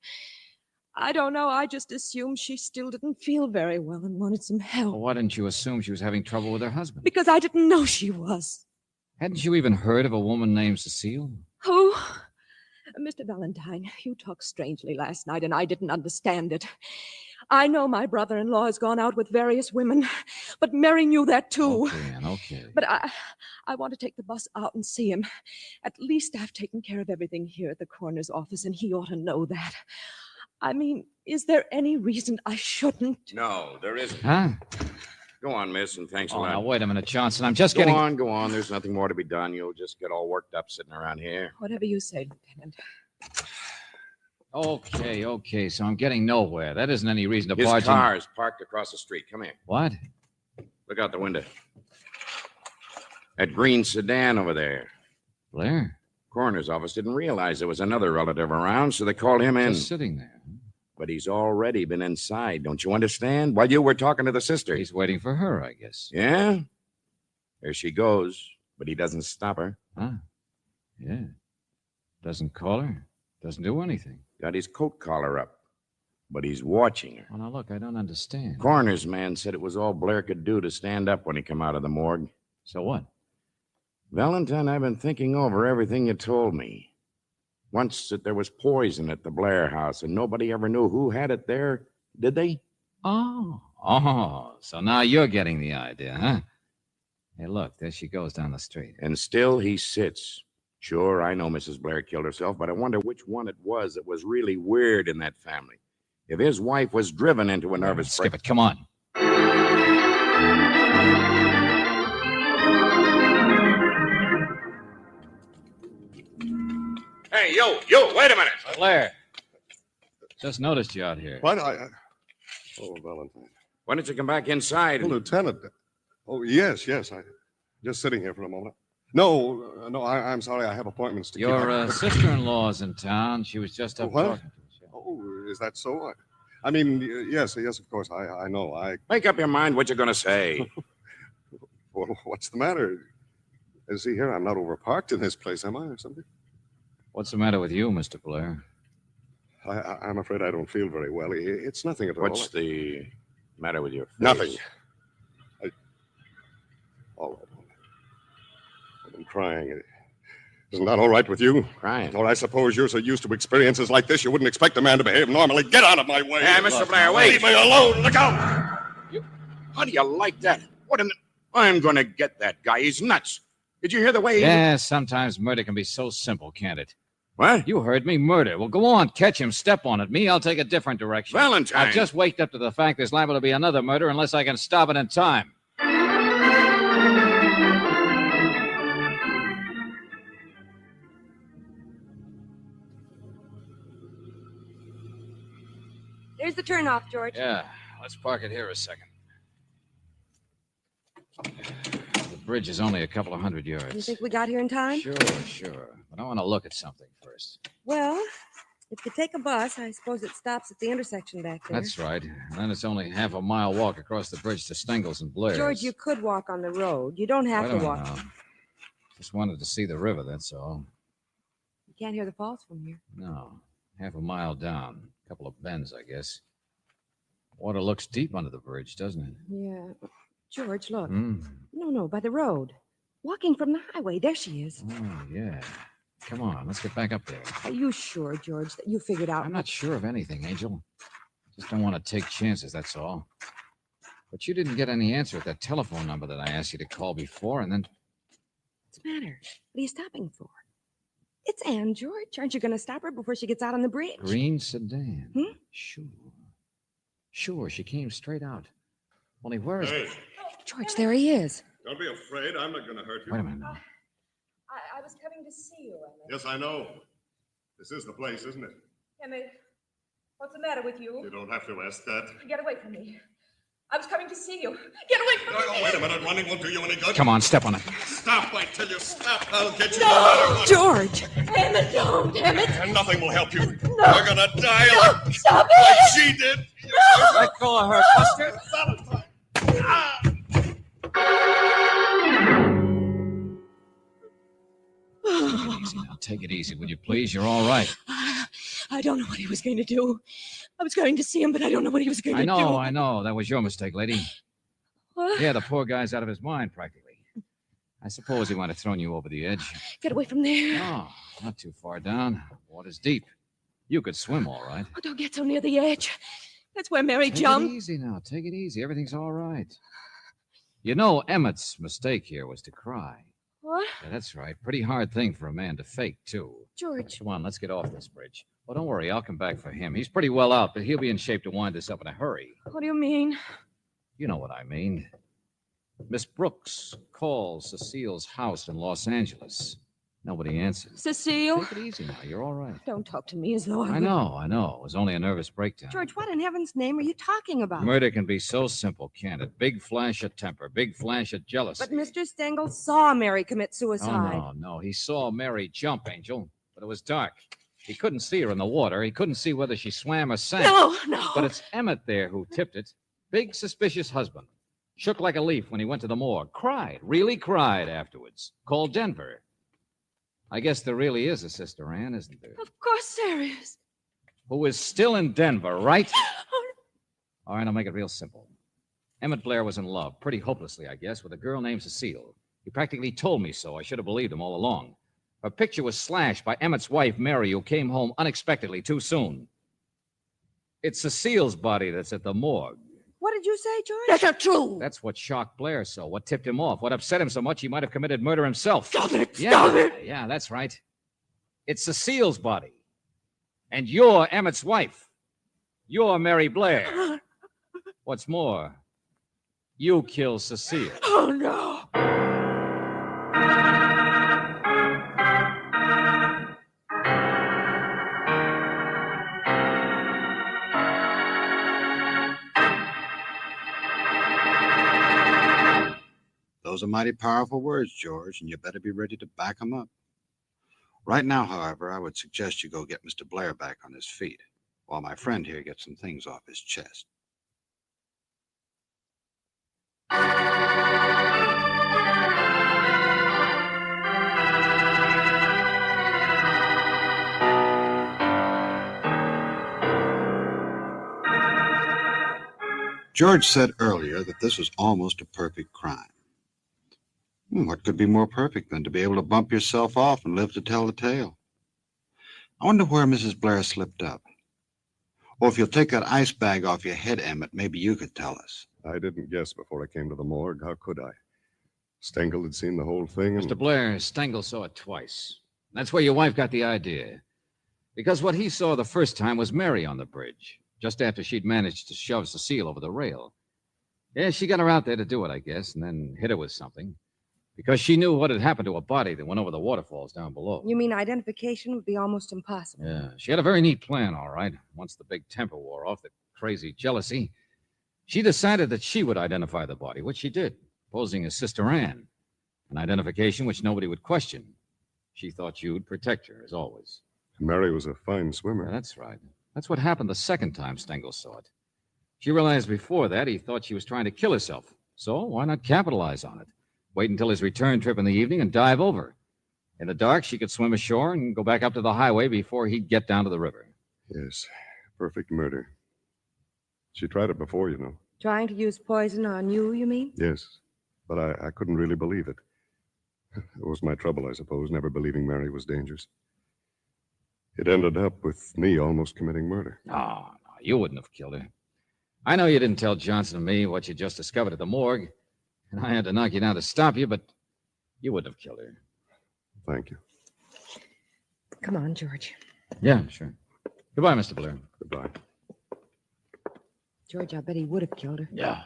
S9: I don't know. I just assumed she still didn't feel very well and wanted some help.
S1: Well, why didn't you assume she was having trouble with her husband?
S9: Because I didn't know she was.
S1: Hadn't you even heard of a woman named Cecile?
S9: Who? Mr. Valentine, you talked strangely last night, and I didn't understand it. I know my brother-in-law has gone out with various women, but Mary knew that too.
S1: Okay, Anne, okay.
S9: But I want to take the bus out and see him. At least I've taken care of everything here at the coroner's office, and he ought to know that. I mean, is there any reason I shouldn't?
S6: No, there isn't.
S1: Huh?
S6: Go on, miss, and thanks a
S1: Oh,
S6: lot.
S1: now, wait a minute, Johnson. I'm just
S6: Go
S1: getting...
S6: on. There's nothing more to be done. You'll just get all worked up sitting around here.
S9: Whatever you say, Lieutenant.
S1: Okay. So I'm getting nowhere. That isn't any reason to
S6: His
S1: barge in.
S6: car is parked across the street. Come here.
S1: What?
S6: Look out the window. That green sedan over there.
S1: Blair?
S6: Coroner's office didn't realize there was another relative around, so they called him in.
S1: Just sitting there.
S6: But he's already been inside. Don't you understand? While you were talking to the sister.
S1: He's waiting for her, I guess.
S6: Yeah? There she goes. But he doesn't stop her.
S1: Huh? Yeah. Doesn't call her. Doesn't do anything.
S6: Got his coat collar up, but he's watching her.
S1: Well, now, look, I don't understand.
S6: Coroner's man said it was all Blair could do to stand up when he come out of the morgue.
S1: So what?
S6: Valentine, I've been thinking over everything you told me. Once that there was poison at the Blair house, and nobody ever knew who had it there, did they?
S1: Oh, so now you're getting the idea, huh? Hey, look, there she goes down the street.
S6: And still he sits. Sure, I know Mrs. Blair killed herself, but I wonder which one it was that was really weird in that family. If his wife was driven into a nervous
S1: Skip it, come on.
S6: Hey, you, wait a minute.
S1: Blair. Just noticed you out here.
S10: What? Oh, Valentine.
S6: Why don't you come back inside?
S10: Oh, Lieutenant. Oh, yes. I just sitting here for a moment. No, I'm sorry. I have appointments to keep.
S1: Your sister-in-law's in town. She was just up
S10: What?
S1: talking to us.
S10: Oh, is that so? I mean, yes, of course. I know.
S6: Make up your mind what you're going to say.
S10: Well, what's the matter? See here, I'm not overparked in this place, am I, or something?
S1: What's the matter with you, Mr. Blair?
S10: I'm afraid I don't feel very well. It's nothing at all.
S6: What's the matter with your face?
S10: Nothing. All right. I've been crying. Isn't that all right with you?
S6: Crying?
S10: Or I suppose you're so used to experiences like this, you wouldn't expect a man to behave normally. Get out of my way.
S6: Hey, Mr. Blair, wait.
S10: Leave me alone. Look out.
S6: How do you like that? What in the... I'm going to get that guy. He's nuts. Did you hear the way he...
S1: Yeah, sometimes murder can be so simple, can't it?
S6: What?
S1: You heard me, murder. Well, go on, catch him, step on it. Me, I'll take a different direction.
S6: Valentine.
S1: I've just waked up to the fact there's liable to be another murder unless I can stop it in time.
S3: There's the turnoff, George.
S1: Yeah, let's park it here a second. The bridge is only a couple of 100 yards.
S3: You think we got here in time?
S1: Sure. But I want to look at something first.
S3: Well, if you take a bus, I suppose it stops at the intersection back there.
S1: That's right. And then it's only half a mile walk across the bridge to Stengel's and Blair's.
S3: George, you could walk on the road. You don't have
S1: I
S3: to
S1: don't
S3: walk.
S1: know. Just wanted to see the river, that's all.
S3: You can't hear the falls from here.
S1: No, half a mile down. A couple of bends, I guess. Water looks deep under the bridge, doesn't it?
S3: Yeah. George, look.
S1: Mm.
S3: No, by the road. Walking from the highway. There she is.
S1: Oh, yeah. Come on, let's get back up there.
S3: Are you sure, George, that you figured out?
S1: I'm not sure of anything, Angel. Just don't want to take chances, that's all. But you didn't get any answer at that telephone number that I asked you to call before, and then...
S3: What's the matter? What are you stopping for? It's Anne, George. Aren't you going to stop her before she gets out on the bridge?
S1: Green sedan.
S3: Hmm?
S1: Sure, she came straight out. Only where is...
S10: Hey,
S3: George, there he is.
S10: don't be afraid. I'm not going to hurt you.
S1: Wait a minute now.
S3: I was coming to see you, Emmett.
S10: Yes, I know. This is the place, isn't it?
S9: Emmett, what's the matter with you?
S10: You don't have to ask that.
S9: Get away from me. I was coming to see you. Get away from me.
S10: Oh, wait a minute. Running won't do you any good.
S1: Come on, step on it.
S10: Stop. I tell you, stop. I'll get you
S9: No!
S10: no matter what.
S3: George!
S9: Emmett, don't, Emmett.
S10: And nothing will help you.
S9: No.
S10: You're going to die
S9: No, stop
S10: like
S9: it.
S10: she did.
S1: Let go of her, Buster.
S10: Valentine.
S1: Take it easy now. Take it easy, will you please? You're all right.
S9: I don't know what he was going to do. I was going to see him, but I don't know what he was going to do.
S1: I know. That was your mistake, lady.
S9: What?
S1: Yeah, the poor guy's out of his mind, practically. I suppose he might have thrown you over the edge.
S9: Get away from there.
S1: Oh, not too far down. Water's deep. You could swim, all right.
S9: Oh, don't get so near the edge. That's where Mary
S1: Take it
S9: jumped.
S1: easy now. Take it easy. Everything's all right. You know, Emmett's mistake here was to cry.
S9: What?
S1: Yeah, that's right. Pretty hard thing for a man to fake, too.
S3: George.
S1: Come on, let's get off this bridge. Oh, don't worry. I'll come back for him. He's pretty well out, but he'll be in shape to wind this up in a hurry.
S9: What do you mean?
S1: You know what I mean. Miss Brooks calls Cecile's house in Los Angeles. Nobody answers.
S9: Cecile?
S1: Take it easy now. You're all right.
S9: Don't talk to me as though
S1: I know. It was only a nervous breakdown.
S3: George, what in heaven's name are you talking about?
S1: Murder can be so simple, can't it? Big flash of temper, big flash of jealousy.
S3: But Mr. Stengel saw Mary commit
S1: Oh,
S3: suicide.
S1: no. He saw Mary jump, Angel, but it was dark. He couldn't see her in the water. He couldn't see whether she swam or sank.
S9: No.
S1: But it's Emmett there who tipped it. Big, suspicious husband. Shook like a leaf when he went to the morgue. Cried, really cried afterwards. Called Denver. I guess there really is a Sister Ann, isn't there?
S9: Of course there is.
S1: Who is still in Denver, right?
S9: Oh,
S1: All right, I'll make it real simple. Emmett Blair was in love, pretty hopelessly, I guess, with a girl named Cecile. He practically told me so. I should have believed him all along. Her picture was slashed by Emmett's wife, Mary, who came home unexpectedly too soon. It's Cecile's body that's at the morgue.
S3: What did you say, George?
S8: That's not true.
S1: That's what shocked Blair so, what tipped him off, what upset him so much he might have committed murder himself.
S8: Stop it.
S1: Yeah,
S8: Stop it.
S1: yeah, that's right. It's Cecile's body. And you're Emmett's wife. You're Mary Blair. What's more, you killed Cecile.
S8: Oh, no.
S2: Those are mighty powerful words, George, and you better be ready to back them up. Right now, however, I would suggest you go get Mr. Blair back on his feet, while my friend here gets some things off his chest. George said earlier that this was almost a perfect crime. What could be more perfect than to be able to bump yourself off and live to tell the tale? I wonder where Mrs. Blair slipped up. Or if you'll take that ice bag off your head, Emmett, maybe you could tell us.
S10: I didn't guess before I came to the morgue. How could I? Stengel had seen the whole thing. And...
S1: Mr. Blair, Stengel saw it twice. That's where your wife got the idea. Because what he saw the first time was Mary on the bridge, just after she'd managed to shove Cecile over the rail. Yeah, she got her out there to do it, I guess, and then hit her with something. Because she knew what had happened to a body that went over the waterfalls down below.
S3: You mean identification would be almost impossible?
S1: Yeah, she had a very neat plan, all right. Once the big temper wore off, the crazy jealousy, she decided that she would identify the body, which she did, posing as Sister Ann, an identification which nobody would question. She thought you'd protect her, as always.
S10: Mary was a fine swimmer.
S1: Yeah, that's right. That's what happened the second time Stengel saw it. She realized before that he thought she was trying to kill herself. So why not capitalize on it? Wait until his return trip in the evening and dive over. In the dark, she could swim ashore and go back up to the highway before he'd get down to the river.
S10: Yes, perfect murder. She tried it before, you know.
S3: Trying to use poison on you mean?
S10: Yes, but I couldn't really believe it. It was my trouble, I suppose, never believing Mary was dangerous. It ended up with me almost committing murder.
S1: No, you wouldn't have killed her. I know you didn't tell Johnson and me what you just discovered at the morgue, and I had to knock you down to stop you, but you wouldn't have killed her.
S10: Thank you.
S3: Come on, George.
S1: Yeah, sure. Goodbye, Mr. Blair.
S10: Goodbye.
S3: George, I bet he would have killed her.
S1: Yeah.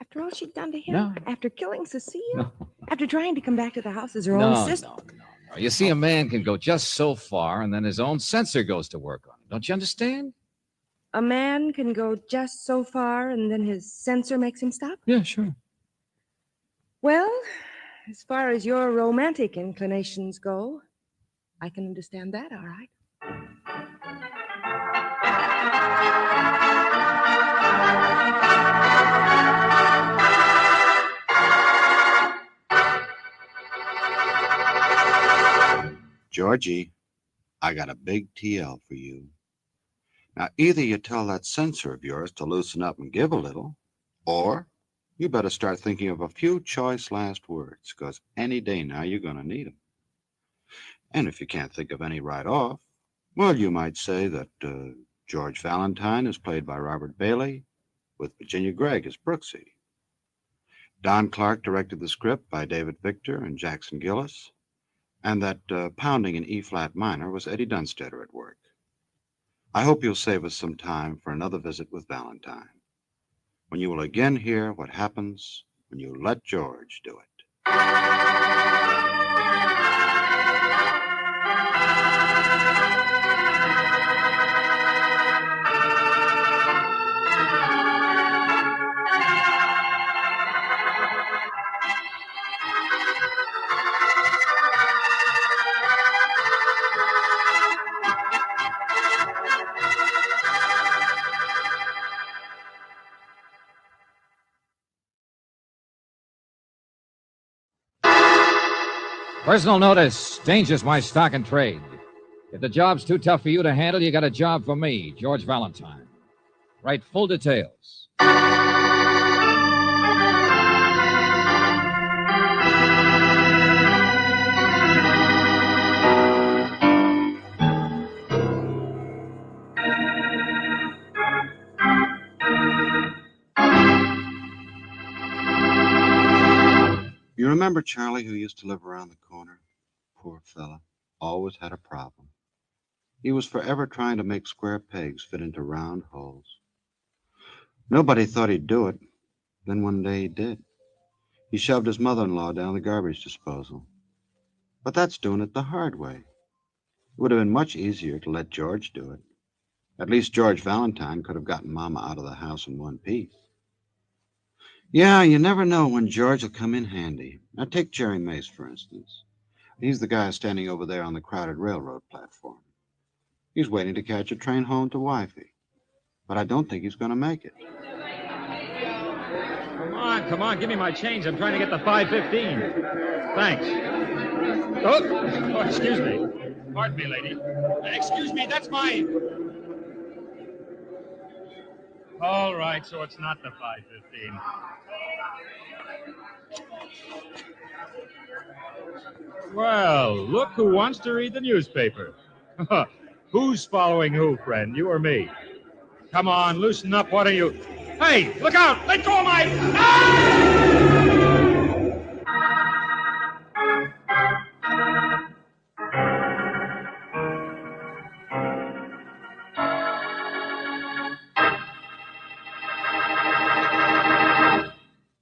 S3: After all she'd done to him?
S1: No.
S3: After killing Cecile?
S1: No.
S3: After trying to come back to the house as her
S1: No,
S3: own sister?
S1: no. You see, a man can go just so far, and then his own censor goes to work on it. Don't you understand?
S3: A man can go just so far, and then his censor makes him stop?
S1: Yeah, sure.
S3: Well, as far as your romantic inclinations go, I can understand that, all right.
S2: Georgie, I got a big TL for you. Now, either you tell that censor of yours to loosen up and give a little, or you better start thinking of a few choice last words, because any day now you're going to need them. And if you can't think of any right off, well, you might say that George Valentine is played by Robert Bailey, with Virginia Gregg as Brooksy. Don Clark directed the script by David Victor and Jackson Gillis, and that pounding in E-flat minor was Eddie Dunstetter at work. I hope you'll save us some time for another visit with Valentine, when you will again hear what happens when you let George do it.
S1: Personal notice. Danger's my stock and trade. If the job's too tough for you to handle, you got a job for me, George Valentine. Write full details.
S2: You remember Charlie, who used to live around the corner? Poor fella. Always had a problem. He was forever trying to make square pegs fit into round holes. Nobody thought he'd do it. Then one day he did. He shoved his mother-in-law down the garbage disposal. But that's doing it the hard way. It would have been much easier to let George do it. At least George Valentine could have gotten Mama out of the house in one piece. Yeah, you never know when George will come in handy. Now take Jerry Mace, for instance. He's the guy standing over there on the crowded railroad platform. He's waiting to catch a train home to wifey. But I don't think he's going to make it.
S1: Come on, give me my change. I'm trying to get the 5:15. Thanks. Oh, excuse me. Pardon me, lady. Excuse me, that's mine. All right, so it's not the 5:15. Well, look who wants to read the newspaper. Who's following who, friend, you or me? Come on, loosen up, what are you... Hey, look out! Let go of my...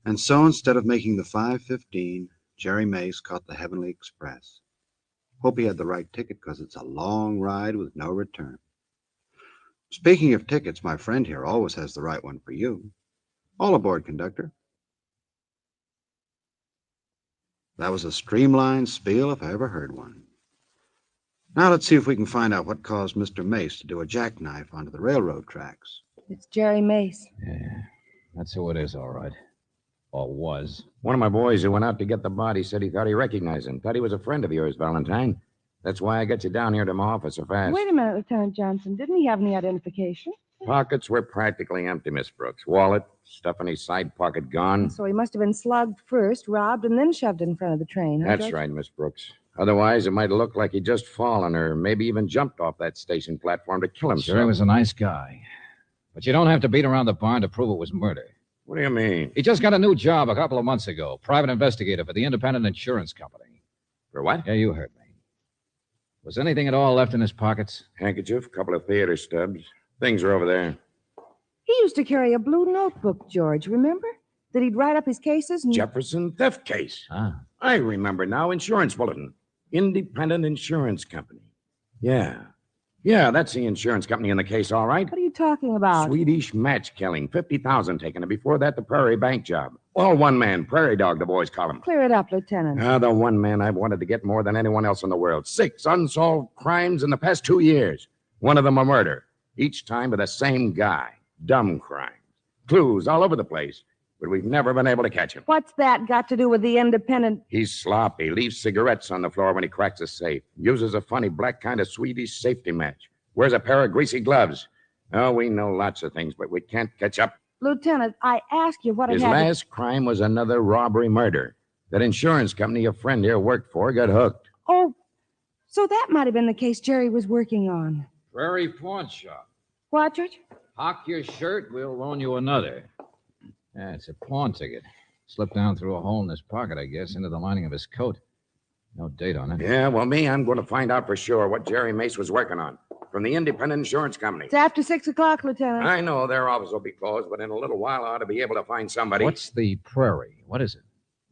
S2: And so instead of making the 5:15, Jerry Mace caught the Heavenly Express. Hope he had the right ticket, because it's a long ride with no return. Speaking of tickets, my friend here always has the right one for you. All aboard, conductor. That was a streamlined spiel if I ever heard one. Now let's see if we can find out what caused Mr. Mace to do a jackknife onto the railroad tracks.
S3: It's Jerry Mace.
S1: Yeah, that's who it is, all right. Or was.
S6: One of my boys who went out to get the body said he thought he recognized him. Thought he was a friend of yours, Valentine. That's why I got you down here to my office so fast.
S3: Wait a minute, Lieutenant Johnson. Didn't he have any identification?
S6: Pockets were practically empty, Miss Brooks. Wallet, stuff in his side pocket gone.
S3: So he must have been slugged first, robbed, and then shoved in front of the train. Huh,
S6: That's
S3: George?
S6: right, Miss Brooks. Otherwise, it might have looked like he'd just fallen or maybe even jumped off that station platform to kill himself.
S1: Sure, he was a nice guy. But you don't have to beat around the barn to prove it was murder.
S6: What do you mean?
S1: He just got a new job a couple of months ago. Private investigator for the Independent Insurance Company.
S6: For what?
S1: Yeah, you heard me. Was anything at all left in his pockets?
S6: Handkerchief, couple of theater stubs. Things are over there.
S3: He used to carry a blue notebook, George, remember? That he'd write up his cases and...
S6: Jefferson theft case.
S1: Ah.
S6: I remember now. Insurance bulletin. Independent Insurance Company. Yeah, that's the insurance company in the case, all right.
S3: What are you talking about?
S6: Swedish match killing. 50,000 taken. And before that, the Prairie Bank job. All one man. Prairie dog, the boys call him.
S3: Clear it up, Lieutenant.
S6: The one man I've wanted to get more than anyone else in the world. 6 unsolved crimes in the past 2 years. One of them a murder. Each time by the same guy. Dumb crimes. Clues all over the place. But we've never been able to catch him.
S3: What's that got to do with the Independent?
S6: He's sloppy. Leaves cigarettes on the floor when he cracks a safe. Uses a funny black kind of Swedish safety match. Wears a pair of greasy gloves. Oh, we know lots of things, but we can't catch up.
S3: Lieutenant, I asked you what
S6: His
S3: had
S6: last crime was another robbery murder. That insurance company a friend here worked for got hooked.
S3: Oh, so that might have been the case Jerry was working on.
S1: Prairie Pawn Shop.
S3: What, George?
S1: Hock your shirt, we'll loan you another. Yeah, it's a pawn ticket. Slipped down through a hole in his pocket, I guess, into the lining of his coat. No date on it.
S6: Yeah, well, I'm going to find out for sure what Jerry Mace was working on. From the Independent Insurance Company.
S3: It's after 6 o'clock, Lieutenant.
S6: I know their office will be closed, but in a little while I ought to be able to find somebody.
S1: What's the Prairie? What is it?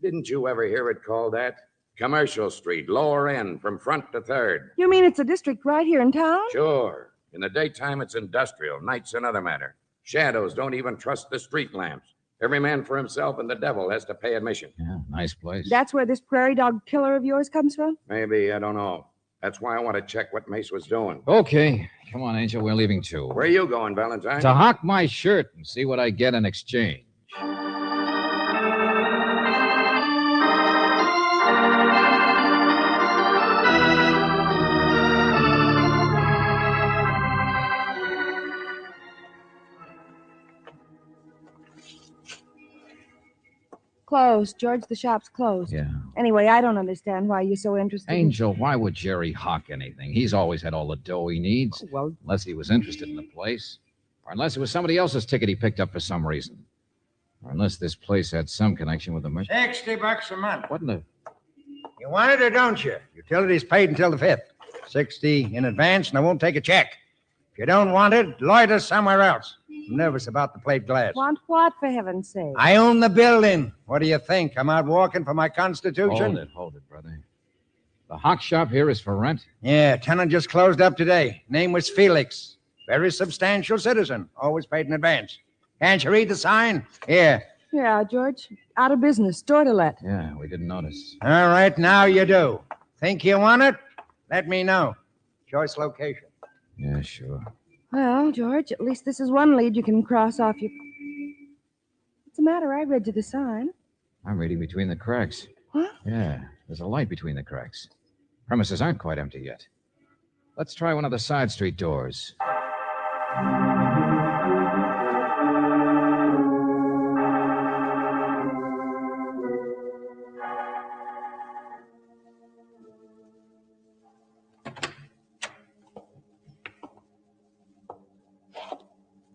S6: Didn't you ever hear it called that? Commercial Street, lower end, from front to third.
S3: You mean it's a district right here in town?
S6: Sure. In the daytime, it's industrial. Night's another matter. Shadows don't even trust the street lamps. Every man for himself, and the devil has to pay admission.
S1: Yeah, nice place.
S3: That's where this prairie dog killer of yours comes from?
S6: Maybe, I don't know. That's why I want to check what Mace was doing.
S1: Okay. Come on, Angel, we're leaving too.
S6: Where are you going, Valentine?
S1: To hock my shirt and see what I get in exchange.
S3: closed, George. The shop's closed.
S1: Yeah.
S3: Anyway, I don't understand why you're so interested.
S1: Angel, why would Jerry hawk anything? He's always had all the dough he needs.
S3: Well,
S1: Unless he was interested in the place. Or unless it was somebody else's ticket he picked up for some reason. Or unless this place had some connection with the merchant.
S11: $60 a month.
S1: What in the...
S11: You want it or don't you? Utilities paid until the 5th. 60 in advance, and I won't take a check. If you don't want it, loiter somewhere else. I'm nervous about the plate glass.
S3: want what, for heaven's sake?
S11: I own the building. What do you think? I'm out walking for my constitution?
S1: Hold it, brother. The hawk shop here is for rent?
S11: Yeah, tenant just closed up today. Name was Felix. Very substantial citizen. Always paid in advance. Can't you read the sign? Here.
S3: Yeah, George. Out of business. Store to let.
S1: Yeah, we didn't notice.
S11: All right, now you do. Think you want it? Let me know. Choice location.
S1: Yeah, sure.
S3: Well, George, at least this is one lead you can cross off your... What's the matter? I read you the sign.
S1: I'm reading between the cracks.
S3: What?
S1: Yeah, there's a light between the cracks. Premises aren't quite empty yet. Let's try one of the side street doors.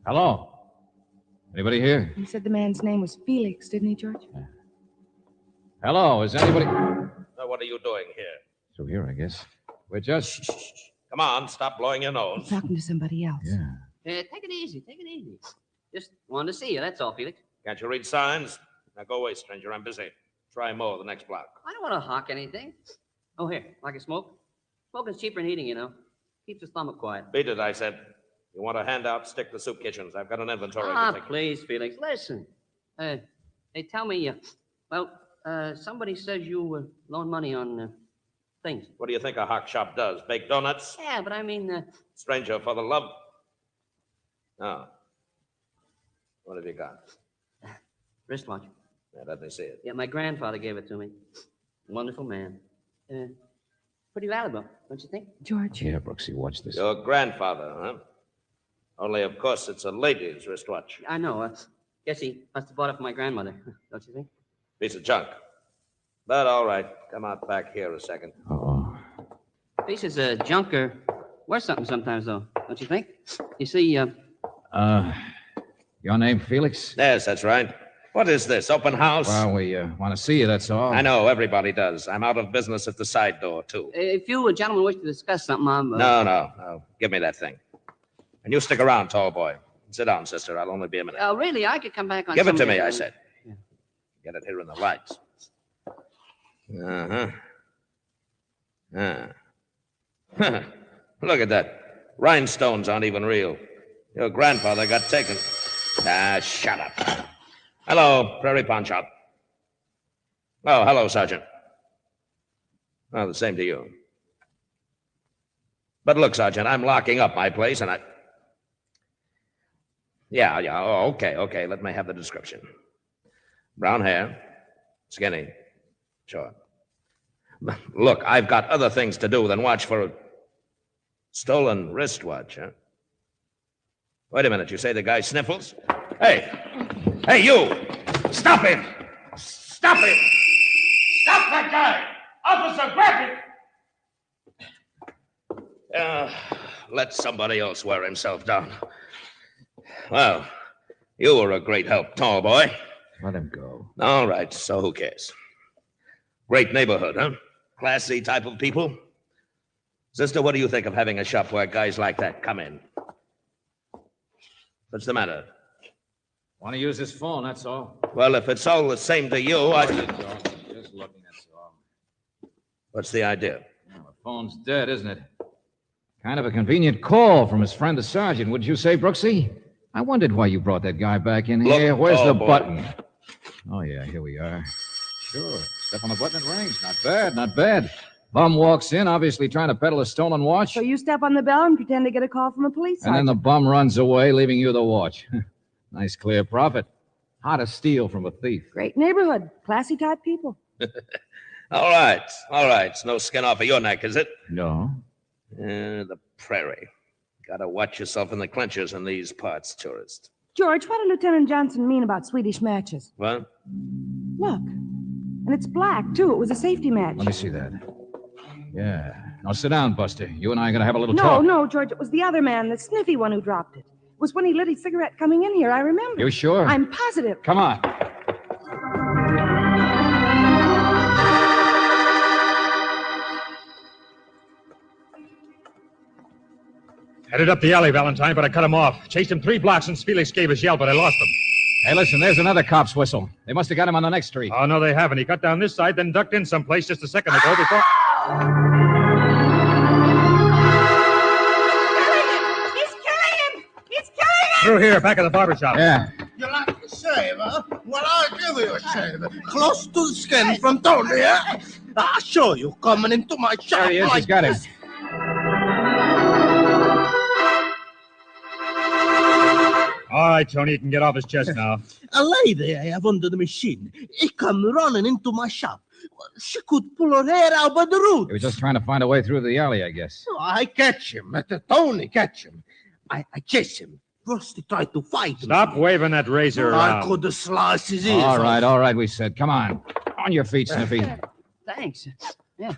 S1: Hello? Anybody here?
S3: You said the man's name was Felix, didn't he, George?
S1: Hello, is anybody...
S12: What are you doing here?
S1: Through here, I guess. We're just...
S12: Come on, stop blowing your nose.
S3: He's talking to somebody else.
S1: Yeah.
S13: Take it easy. Take it easy. Just wanted to see you, that's all, Felix.
S12: Can't you read signs? Now go away, stranger. I'm busy. Try more the next block.
S13: I don't want to hawk anything. Oh, here, like a smoke? Smoking's cheaper than heating, you know. Keeps the stomach quiet.
S12: Beat it, I said. You want a handout, stick to soup kitchens. I've got an inventory
S13: Ah,
S12: to take.
S13: please, Felix, listen. They tell me, somebody says you loan money on things.
S12: What do you think a hawk shop does? Bake donuts?
S13: Yeah, but I mean...
S12: Stranger, for the love... Oh. What have you got?
S13: Wristwatch.
S12: Yeah, let me see it.
S13: Yeah, my grandfather gave it to me. Wonderful man. Pretty valuable, don't you think?
S3: George.
S1: Yeah, Brooksy, watch this.
S12: Your grandfather, huh? Only, of course, it's a lady's wristwatch.
S13: I know. Guess he must have bought it for my grandmother, don't you think?
S12: Piece of junk. But all right, come out back here a second.
S1: Uh-oh.
S13: Pieces of junk are worth something sometimes, though, don't you think? You see,
S1: Your name, Felix?
S12: Yes, that's right. What is this, open house?
S1: Well, we want to see you, that's all.
S12: I know, everybody does. I'm out of business at the side door, too.
S13: if you gentlemen wish to discuss something, I'm...
S12: No. Give me that thing. And you stick around, tall boy. Sit down, sister. I'll only be a minute.
S13: Really, I could come back on
S12: Give it to
S13: Sunday.
S12: me, I said. Yeah. Get it here in the lights. Look at that. Rhinestones aren't even real. Your grandfather got taken. Shut up. Hello, Prairie Pawn Shop. Oh, hello, Sergeant. Oh, the same to you. But look, Sergeant, I'm locking up my place, and I... Yeah, oh, okay. Let me have the description. Brown hair, skinny, short. Look, I've got other things to do than watch for a stolen wristwatch, huh? Wait a minute, you say the guy sniffles? Hey, you! Stop him! Stop him! Stop that guy! Officer, grab him! Let somebody else wear himself down. Well, you were a great help, tall boy.
S1: Let him go.
S12: All right, so who cares? Great neighborhood, huh? Classy type of people. Sister, what do you think of having a shop where guys like that come in? What's the matter?
S1: Want to use his phone, that's all.
S12: Well, if it's all the same to you,
S1: Just looking, that's all.
S12: What's the idea?
S1: Well, the phone's dead, isn't it? Kind of a convenient call from his friend, the sergeant, wouldn't you say, Brooksy? I wondered why you brought that guy back in here. Where's the button? Oh, yeah, here we are. Sure. Step on the button, it rings. Not bad. Bum walks in, obviously trying to peddle a stolen watch.
S3: So you step on the bell and pretend to get a call from a police
S1: And then the bum runs away, leaving you the watch. Nice clear profit. How to steal from a thief.
S3: Great neighborhood. Classy type people.
S12: All right. It's no skin off of your neck, is it?
S1: No.
S12: The prairie. Gotta watch yourself in the clinchers in these parts, tourist.
S3: George, what did Lieutenant Johnson mean about Swedish matches?
S12: What?
S3: Look, And it's black, too. It was a safety match.
S1: Let me see that. Yeah. Now sit down, Buster. You and I are going to have a little
S3: No,
S1: talk.
S3: no, George. It was the other man, the sniffy one who dropped it. It was when he lit his cigarette coming in here. I remember.
S1: You sure?
S3: I'm positive.
S1: Come on.
S14: Headed up the alley, Valentine, but I cut him off. Chased him 3 blocks since Felix gave his yell, but I lost him.
S1: Hey, listen, there's another cop's whistle. They must have got him on the next street.
S14: Oh, no, they haven't. He cut down this side, then ducked in someplace just a second ago before...
S9: He's killing him! He's killing him!
S14: Through here, back of the barber shop.
S1: Yeah.
S15: You like to shave, huh? Well, I'll give you a shave. Close to the skin from Tony, huh? I'll show you coming into my shop.
S1: There he is.
S15: like
S1: He's got him.
S15: this.
S14: All right, Tony, you can get off his chest now.
S15: A lady I have under the machine. He come running into my shop. She could pull her hair out by the root.
S1: He was just trying to find a way through the alley, I guess.
S15: I catch him. Tony catch him. I chase him. First he tried to fight me.
S14: Stop waving that razor
S15: I
S14: around.
S15: could have sliced his ears
S1: All
S15: off.
S1: right, we said. Come on. On your feet, Sniffy.
S13: Thanks. Yeah,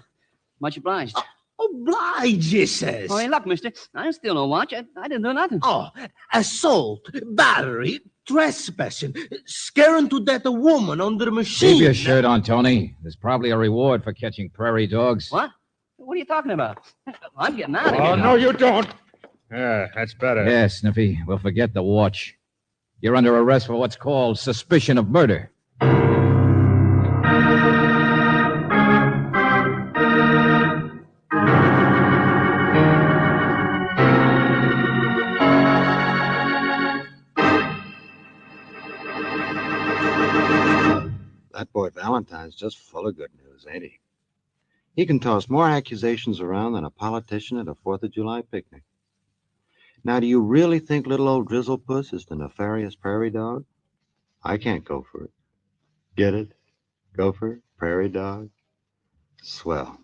S13: much obliged.
S15: Oblige, he says.
S13: Oh, hey, look, mister. I still no watch. I didn't do nothing.
S15: Oh, assault, battery, trespassing, scaring to death a woman under the machine.
S1: Keep your shirt on, Tony. There's probably a reward for catching prairie dogs.
S13: What? What are you talking about? I'm getting out of here.
S14: Oh, no, you don't. Yeah, that's better.
S1: Yeah, Sniffy. We'll forget the watch. You're under arrest for what's called suspicion of murder.
S2: That boy Valentine's just full of good news, ain't he? He can toss more accusations around than a politician at a 4th of July picnic. Now, do you really think little old Drizzlepuss is the nefarious prairie dog? I can't go for it. Get it? Gopher? Prairie dog? Swell.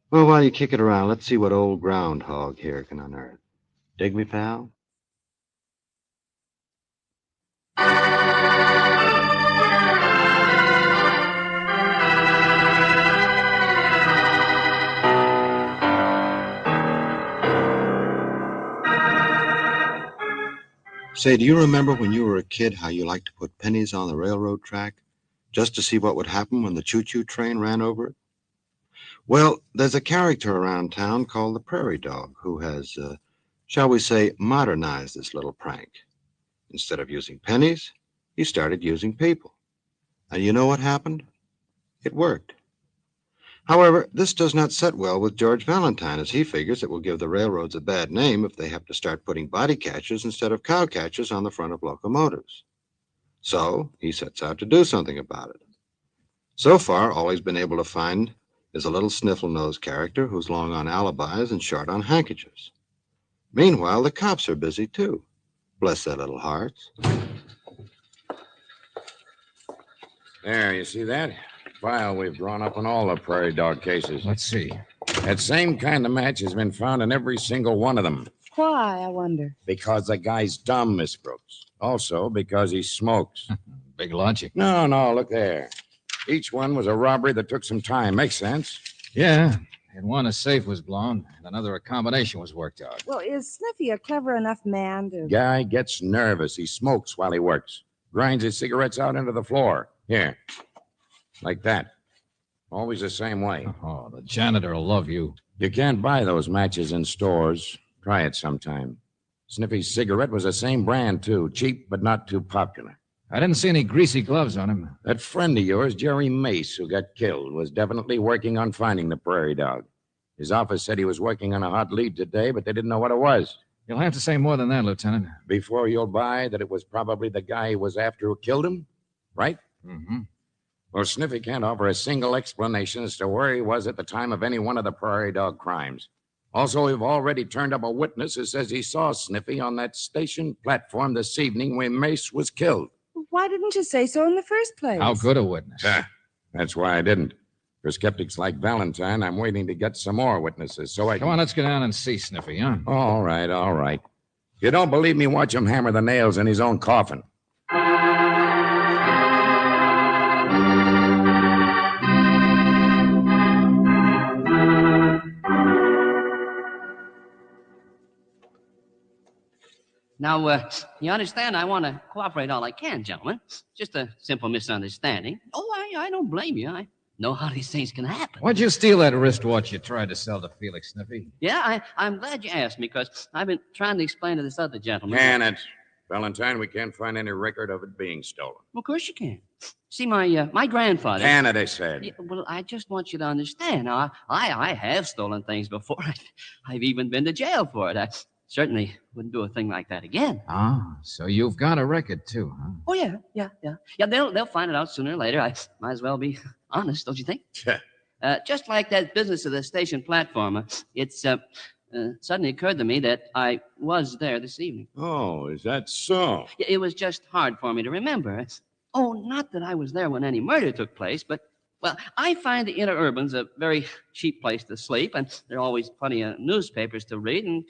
S2: Well, while you kick it around, let's see what old groundhog here can unearth. Dig me, pal? Say, do you remember when you were a kid how you liked to put pennies on the railroad track just to see what would happen when the choo-choo train ran over it? Well, there's a character around town called the Prairie Dog who has, shall we say, modernized this little prank. Instead of using pennies, he started using people. And you know what happened? It worked. However, this does not set well with George Valentine, as he figures it will give the railroads a bad name if they have to start putting body catchers instead of cow catchers on the front of locomotives. So he sets out to do something about it. So far, all he's been able to find is a little sniffle-nosed character who's long on alibis and short on handkerchiefs. Meanwhile, the cops are busy, too. Bless their little hearts.
S6: There, you see that? File we've drawn up on all the prairie dog cases.
S1: Let's see.
S6: That same kind of match has been found in every single one of them.
S3: Why, I wonder?
S6: Because the guy's dumb, Miss Brooks. Also because he smokes.
S1: Big logic.
S6: No, look there. Each one was a robbery that took some time. Makes sense.
S1: Yeah. In one, a safe was blown, and another, a combination was worked out.
S3: Well, is Sniffy a clever enough man to...
S6: Guy gets nervous. He smokes while he works. Grinds his cigarettes out into the floor. Here. Like that. Always the same way.
S1: Oh, the janitor will love you.
S6: You can't buy those matches in stores. Try it sometime. Sniffy's cigarette was the same brand, too. Cheap, but not too popular.
S1: I didn't see any greasy gloves on him.
S6: That friend of yours, Jerry Mace, who got killed, was definitely working on finding the prairie dog. His office said he was working on a hot lead today, but they didn't know what it was.
S1: You'll have to say more than that, Lieutenant.
S6: Before you'll buy that it was probably the guy he was after who killed him, right?
S1: Mm-hmm.
S6: Well, Sniffy can't offer a single explanation as to where he was at the time of any one of the prairie dog crimes. Also, we've already turned up a witness who says he saw Sniffy on that station platform this evening when Mace was killed.
S3: Why didn't you say so in the first place?
S1: How good a witness?
S6: That's why I didn't. For skeptics like Valentine, I'm waiting to get some more witnesses so I
S1: Come on, let's go down and see Sniffy, huh?
S6: All right. If you don't believe me, watch him hammer the nails in his own coffin.
S13: Now, you understand I want to cooperate all I can, gentlemen. Just a simple misunderstanding. Oh, I don't blame you. I know how these things can happen.
S1: Why'd you steal that wristwatch you tried to sell to Felix, Sniffy?
S13: Yeah, I'm glad you asked me, because I've been trying to explain to this other gentleman.
S6: Can it? Valentine, we can't find any record of it being stolen.
S13: Well, of course you can. See, my grandfather...
S6: Can it, I said.
S13: Yeah, well, I just want you to understand. Now, I have stolen things before. I've even been to jail for it. I certainly wouldn't do a thing like that again.
S1: Ah, so you've got a record, too, huh?
S13: Oh, yeah. Yeah, they'll find it out sooner or later. I might as well be honest, don't you think?
S6: Yeah.
S13: Just like that business of the station platform, it's suddenly occurred to me that I was there this evening.
S6: Oh, is that so?
S13: Yeah, it was just hard for me to remember. Oh, not that I was there when any murder took place, but, well, I find the interurbans a very cheap place to sleep, and there are always plenty of newspapers to read, and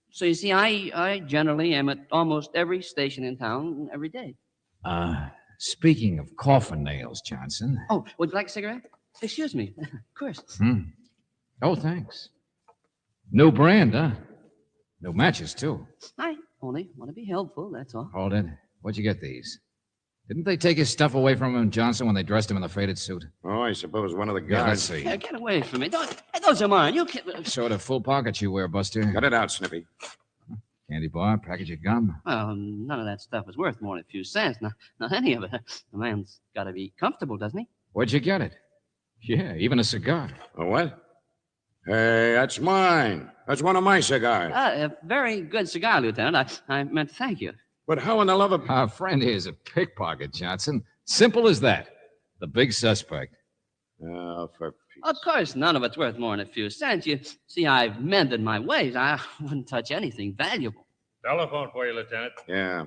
S13: so you see, I generally am at almost every station in town every day.
S1: Speaking of coffin nails, Johnson.
S13: Oh, would you like a cigarette? Excuse me. Of course.
S1: Oh, thanks. New brand, huh? New matches, too.
S13: I only want to be helpful, that's all.
S1: Hold it. Where'd you get these? Didn't they take his stuff away from him, Johnson, when they dressed him in the faded suit?
S6: Oh, I suppose one of the
S1: Yeah,
S6: guards...
S1: let's see.
S13: Yeah, get away from me. Those are mine. You can't...
S1: Sort of full pockets you wear, Buster.
S6: Cut it out, Snippy.
S1: Candy bar, package of gum.
S13: Well, none of that stuff is worth more than a few cents. Not any of it. The man's got to be comfortable, doesn't he?
S1: Where'd you get it? Yeah, even a cigar.
S6: A what? Hey, that's mine. That's one of my cigars.
S13: A very good cigar, Lieutenant. I meant to thank you.
S6: But how in the love of...
S1: Our friend here is a pickpocket, Johnson. Simple as that. The big suspect.
S6: Oh, for...
S13: Of course, none of it's worth more than a few cents. You see, I've mended my ways. I wouldn't touch anything valuable.
S14: Telephone for you, Lieutenant.
S6: Yeah.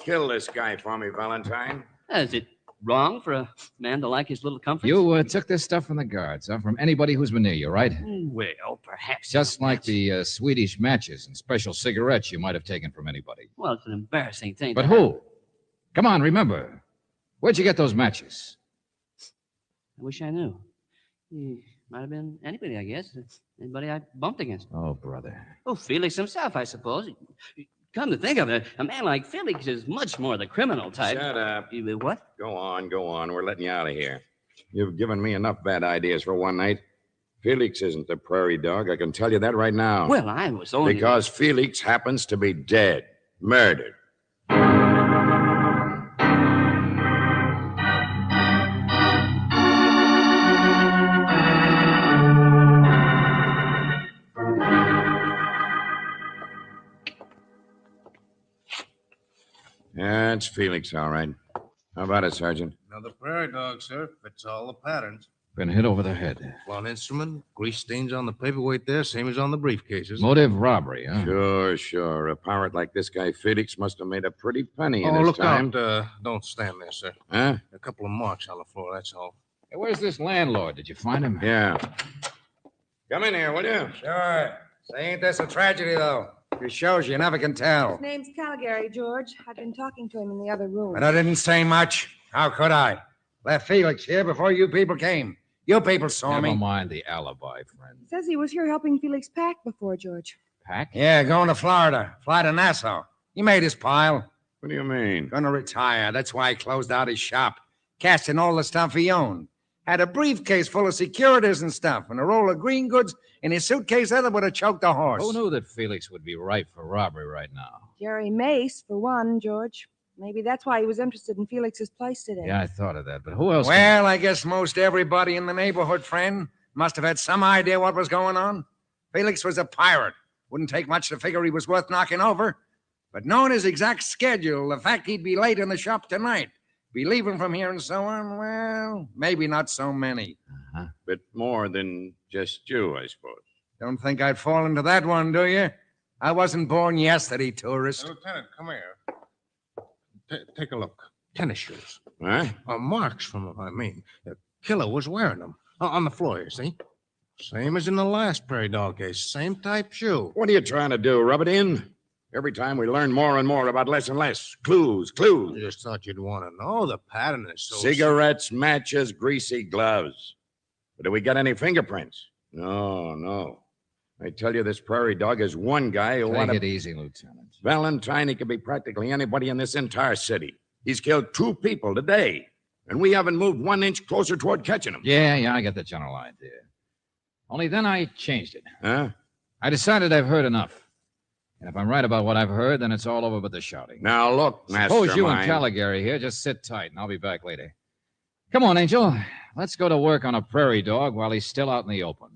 S6: Kill this guy for me, Valentine.
S13: Is it wrong for a man to like his little comforts?
S1: You took this stuff from the guards, huh? From anybody who's been near you, right?
S13: Well, perhaps.
S1: Just like the Swedish matches and special cigarettes you might have taken from anybody.
S13: Well, it's an embarrassing thing.
S1: But who? Come on, remember. Where'd you get those matches?
S13: I wish I knew. Might have been anybody, I guess. Anybody I bumped against.
S1: Oh, brother.
S13: Oh, Felix himself, I suppose. Come to think of it, a man like Felix is much more the criminal type.
S6: Shut up.
S13: What?
S6: Go on. We're letting you out of here. You've given me enough bad ideas for one night. Felix isn't the prairie dog. I can tell you that right now.
S13: Well, I was only...
S6: Because Felix happens to be dead. Murdered. That's Felix, all right. How about it, Sergeant?
S15: Another prairie dog, sir. Fits all the patterns.
S1: Been hit over the head.
S15: Blunt instrument, grease stains on the paperweight there, same as on the briefcases.
S1: Motive robbery, huh?
S6: Sure. A pirate like this guy Felix must have made a pretty penny in
S15: Oh,
S6: his
S15: look
S6: time.
S15: out. Don't stand there, sir.
S6: Huh?
S15: A couple of marks on the floor, that's all.
S1: Hey, where's this landlord? Did you find him?
S6: Yeah. Come in here, will you?
S11: Sure. Say, ain't this a tragedy, though? It shows you never can tell.
S3: His name's Calgary, George. I've been talking to him in the other room.
S11: But I didn't say much. How could I? Left Felix here before you people came. You people saw me.
S1: Never mind the alibi, friend.
S3: He says he was here helping Felix pack before, George.
S1: Pack?
S11: Yeah, going to Florida. Fly to Nassau. He made his pile.
S6: What do you mean?
S11: Gonna retire. That's why he closed out his shop. Cashed in all the stuff he owned. Had a briefcase full of securities and stuff, and a roll of green goods in his suitcase that would have choked a horse.
S1: Who knew that Felix would be ripe for robbery right now?
S3: Jerry Mace, for one, George. Maybe that's why he was interested in Felix's place today.
S1: Yeah, I thought of that, but who else?
S11: Well, I guess most everybody in the neighborhood, friend, must have had some idea what was going on. Felix was a pirate. Wouldn't take much to figure he was worth knocking over. But knowing his exact schedule, the fact he'd be late in the shop tonight, be leaving from here and so on, well, maybe not so many.
S6: Bit more than just you, I suppose.
S11: Don't think I'd fall into that one, do you? I wasn't born yesterday, tourist.
S15: Lieutenant, come here. Take a look. Tennis shoes.
S6: Huh?
S15: Marks from them, I mean. The killer was wearing them. On the floor, you see? Same as in the last prairie dog case. Same type shoe.
S6: What are you trying to do? Rub it in? Every time we learn more and more about less and less. Clues.
S15: I just thought you'd want to know. The pattern is so...
S6: Cigarettes, matches, greasy gloves. But do we got any fingerprints? No. I tell you, this prairie dog is one guy who
S1: Take it easy, Lieutenant.
S6: Valentine, he could be practically anybody in this entire city. He's killed 2 people today, and we haven't moved 1 inch closer toward catching him.
S1: Yeah, I get the general idea. Only then I changed it.
S6: Huh?
S1: I decided I've heard enough. And if I'm right about what I've heard, then it's all over but the shouting.
S6: Now, look,
S1: Suppose you and
S6: Mastermind.
S1: Caligari here just sit tight, and I'll be back later. Come on, Angel. Let's go to work on a prairie dog while he's still out in the open.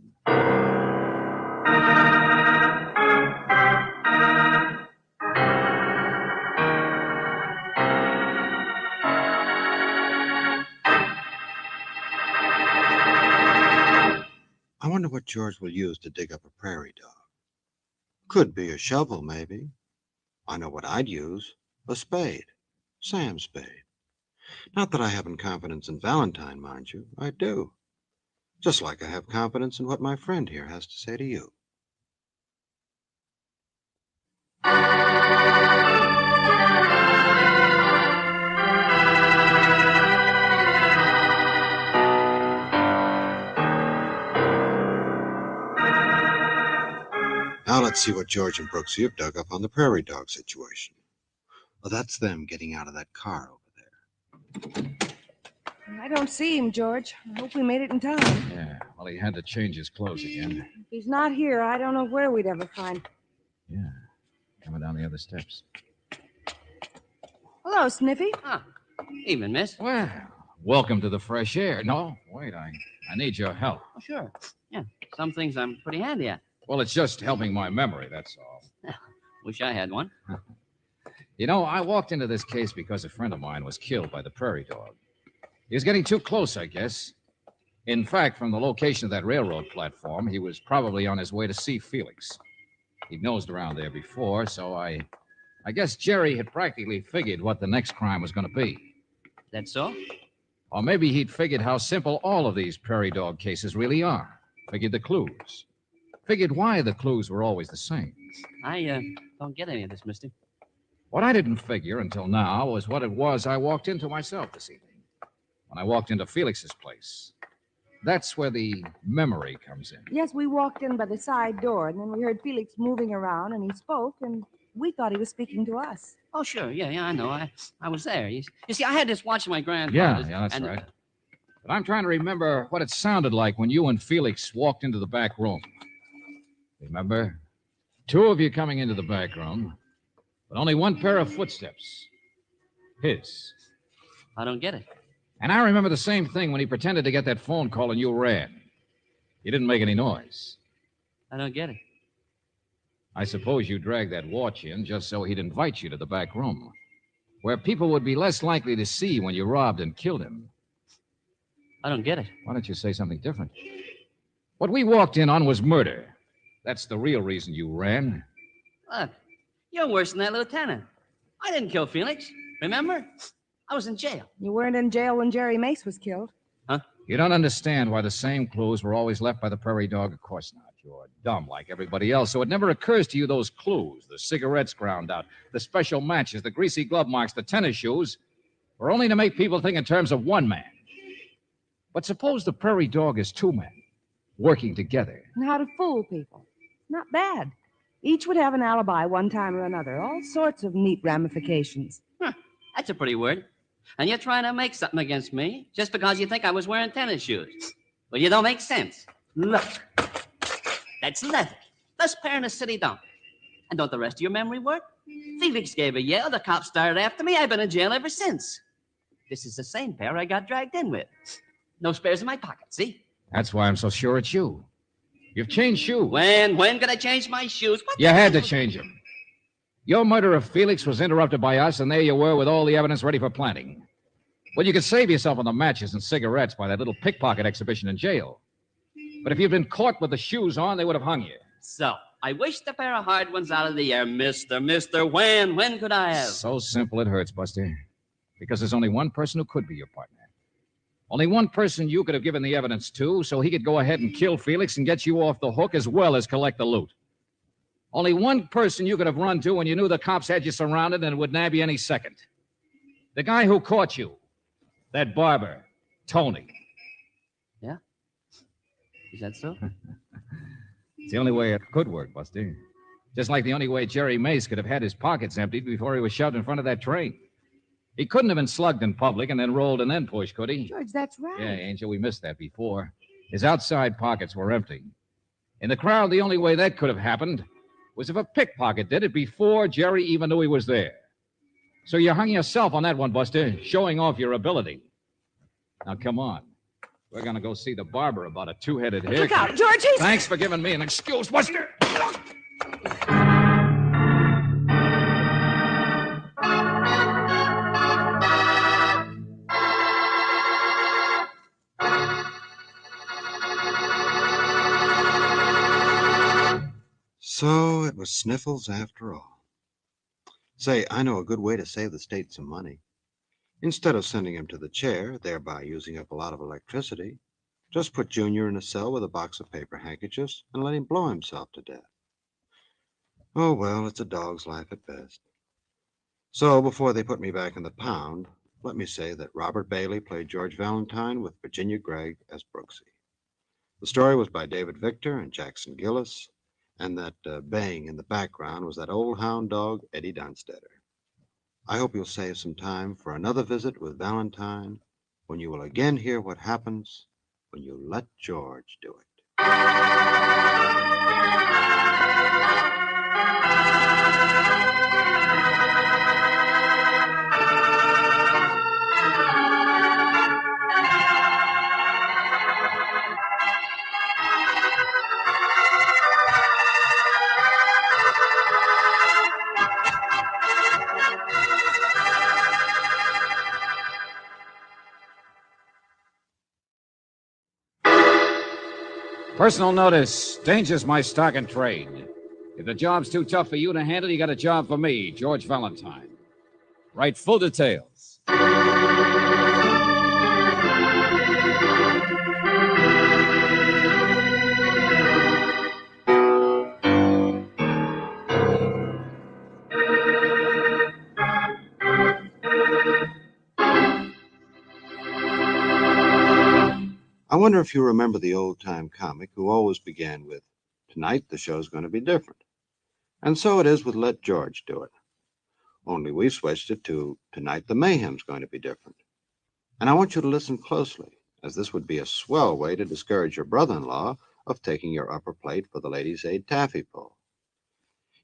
S2: I wonder what George will use to dig up a prairie dog. Could be a shovel, maybe. I know what I'd use. A spade. Sam's spade. Not that I haven't confidence in Valentine, mind you. I do. Just like I have confidence in what my friend here has to say to you. Now let's see what George and Brooksy have dug up on the prairie dog situation. Well, that's them getting out of that car over there.
S3: I don't see him, George. I hope we made it in time.
S1: Yeah, well, he had to change his clothes again.
S3: If he's not here, I don't know where we'd ever find him.
S1: Yeah, coming down the other steps.
S3: Hello, Sniffy.
S13: Evening, miss.
S1: Well, welcome to the fresh air. No, wait, I need your help.
S13: Oh, sure. Yeah, some things I'm pretty handy at.
S1: Well, it's just helping my memory, that's all.
S13: Wish I had one.
S1: You know, I walked into this case because a friend of mine was killed by the prairie dog. He was getting too close, I guess. In fact, from the location of that railroad platform, he was probably on his way to see Felix. He'd nosed around there before, so I guess Jerry had practically figured what the next crime was going to be.
S13: That so?
S1: Or maybe he'd figured how simple all of these prairie dog cases really are. Figured the clues. Figured why the clues were always the same.
S13: I don't get any of this, mister.
S1: What I didn't figure until now was what it was I walked into myself this evening. When I walked into Felix's place. That's where the memory comes in.
S3: Yes, we walked in by the side door, and then we heard Felix moving around, and he spoke, and we thought he was speaking to us.
S13: Oh, sure. Yeah, I know. I was there. You see, I had this watch of my grandfather's.
S1: Yeah, that's
S13: and,
S1: right. But I'm trying to remember what it sounded like when you and Felix walked into the back room. Remember? 2 of you coming into the back room, but only 1 pair of footsteps. His.
S13: I don't get it.
S1: And I remember the same thing when he pretended to get that phone call and you ran. You didn't make any noise.
S13: I don't get it.
S1: I suppose you dragged that watch in just so he'd invite you to the back room, where people would be less likely to see when you robbed and killed him.
S13: I don't get it.
S1: Why don't you say something different? What we walked in on was murder. That's the real reason you ran.
S13: Look, you're worse than that lieutenant. I didn't kill Felix. Remember? I was in jail.
S3: You weren't in jail when Jerry Mace was killed.
S13: Huh?
S1: You don't understand why the same clues were always left by the prairie dog. Of course not. You're dumb like everybody else, so it never occurs to you those clues, the cigarettes ground out, the special matches, the greasy glove marks, the tennis shoes, were only to make people think in terms of 1 man. But suppose the prairie dog is 2 men working together.
S3: And how to fool people. Not bad. Each would have an alibi one time or another. All sorts of neat ramifications.
S13: That's a pretty word. And you're trying to make something against me just because you think I was wearing tennis shoes. Well, you don't make sense. Look. That's leather. Best pair in the city dump. And don't the rest of your memory work? Felix gave a yell. The cops started after me. I've been in jail ever since. This is the same pair I got dragged in with. No spares in my pocket, see?
S1: That's why I'm so sure it's you. You've changed shoes.
S13: When could I change my shoes? What
S1: You had to change them. Your murder of Felix was interrupted by us, and there you were with all the evidence ready for planting. Well, you could save yourself on the matches and cigarettes by that little pickpocket exhibition in jail. But if you'd been caught with the shoes on, they would have hung you.
S13: So, I wished a pair of hard ones out of the air, mister. When could I have?
S1: So simple it hurts, Buster. Because there's only 1 person who could be your partner. Only 1 person you could have given the evidence to, so he could go ahead and kill Felix and get you off the hook as well as collect the loot. Only 1 person you could have run to when you knew the cops had you surrounded and would nab you any second. The guy who caught you. That barber, Tony.
S13: Yeah? Is that so?
S1: It's the only way it could work, Buster. Just like the only way Jerry Mace could have had his pockets emptied before he was shoved in front of that train. He couldn't have been slugged in public and then rolled and then pushed, could he?
S3: George, that's right.
S1: Yeah, Angel, we missed that before. His outside pockets were empty. In the crowd, the only way that could have happened was if a pickpocket did it before Jerry even knew he was there. So you hung yourself on that one, Buster, showing off your ability. Now, come on. We're going to go see the barber about a two-headed haircut.
S3: Look out, George! He's...
S1: Thanks for giving me an excuse, Buster.
S2: So it was Sniffles after all. Say, I know a good way to save the state some money. Instead of sending him to the chair, thereby using up a lot of electricity, just put Junior in a cell with a box of paper handkerchiefs and let him blow himself to death. Oh, well, it's a dog's life at best. So before they put me back in the pound, let me say that Robert Bailey played George Valentine with Virginia Gregg as Brooksy. The story was by David Victor and Jackson Gillis, and that baying in the background was that old hound dog, Eddie Dunstetter. I hope you'll save some time for another visit with Valentine, when you will again hear what happens when you let George do it.
S1: Personal notice. Danger's my stock and trade. If the job's too tough for you to handle, you got a job for me, George Valentine. Write full details.
S2: I wonder if you remember the old-time comic who always began with, "Tonight the show's going to be different." And so it is with Let George Do It. Only we switched it to, "Tonight the mayhem's going to be different." And I want you to listen closely, as this would be a swell way to discourage your brother-in-law of taking your upper plate for the Ladies' Aid taffy pull.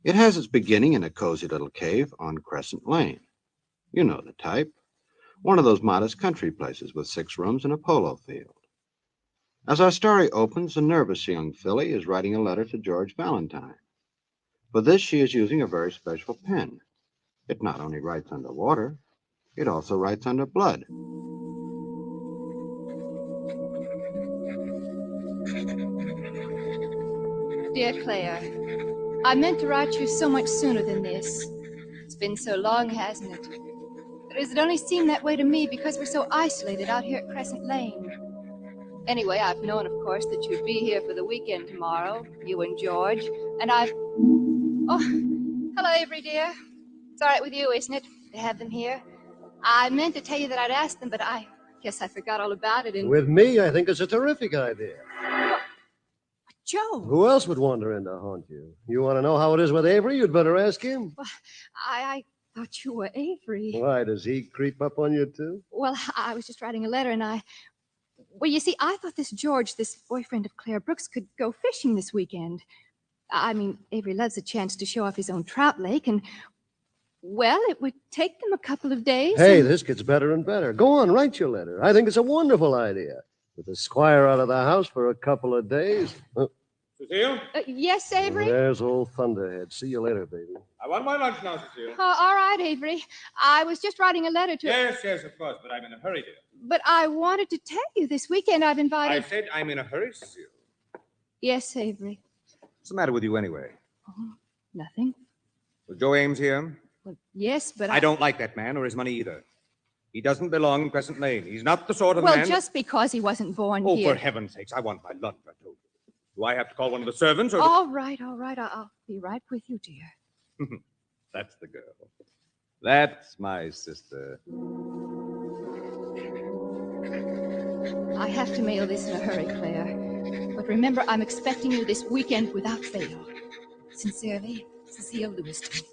S2: It has its beginning in a cozy little cave on Crescent Lane. You know the type. One of those modest country places with 6 rooms and a polo field. As our story opens, a nervous young filly is writing a letter to George Valentine. For this, she is using a very special pen. It not only writes under water, it also writes under blood.
S9: Dear Claire, I meant to write you so much sooner than this. It's been so long, hasn't it? But it only seemed that way to me because we're so isolated out here at Crescent Lane. Anyway, I've known, of course, that you'd be here for the weekend tomorrow, you and George, and I've... Oh, hello, Avery, dear. It's all right with you, isn't it, to have them here? I meant to tell you that I'd asked them, but I guess I forgot all about it. And...
S16: With me, I think it's a terrific idea.
S9: Joe!
S16: Who else would wander in to haunt you? You want to know how it is with Avery? You'd better ask him.
S9: Well, I thought you were Avery.
S16: Why, does he creep up on you, too?
S9: Well, I was just writing a letter, and Well, you see, I thought this George, this boyfriend of Claire Brooks, could go fishing this weekend. I mean, Avery loves a chance to show off his own trout lake, and, well, it would take them a couple of days.
S16: Hey, this gets better and better. Go on, write your letter. I think it's a wonderful idea. With the squire out of the house for a couple of days.
S14: Cecile?
S9: Yes, Avery?
S16: There's old Thunderhead. See you later, baby.
S14: I want my lunch now, Cecile.
S9: All right, Avery. I was just writing a letter to...
S14: Yes, of course, but I'm in a hurry, dear.
S9: But I wanted to tell you this weekend I've invited...
S14: I said I'm in a hurry, Cecile.
S9: Yes, Avery.
S14: What's the matter with you anyway?
S9: Oh, nothing.
S14: Was Joe Ames here?
S9: Well, yes, but
S14: I don't like that man or his money either. He doesn't belong in Crescent Lane. He's not the sort of man...
S9: Well, just because he wasn't born
S14: Oh,
S9: here...
S14: for heaven's sakes, I want my lunch, I told you. Do I have to call one of the servants or...
S9: All right. I'll be right with you, dear.
S14: That's the girl. That's my sister.
S9: I have to mail this in a hurry, Claire. But But remember, I'm expecting you this weekend without fail. Sincerely, Cecile Lewiston.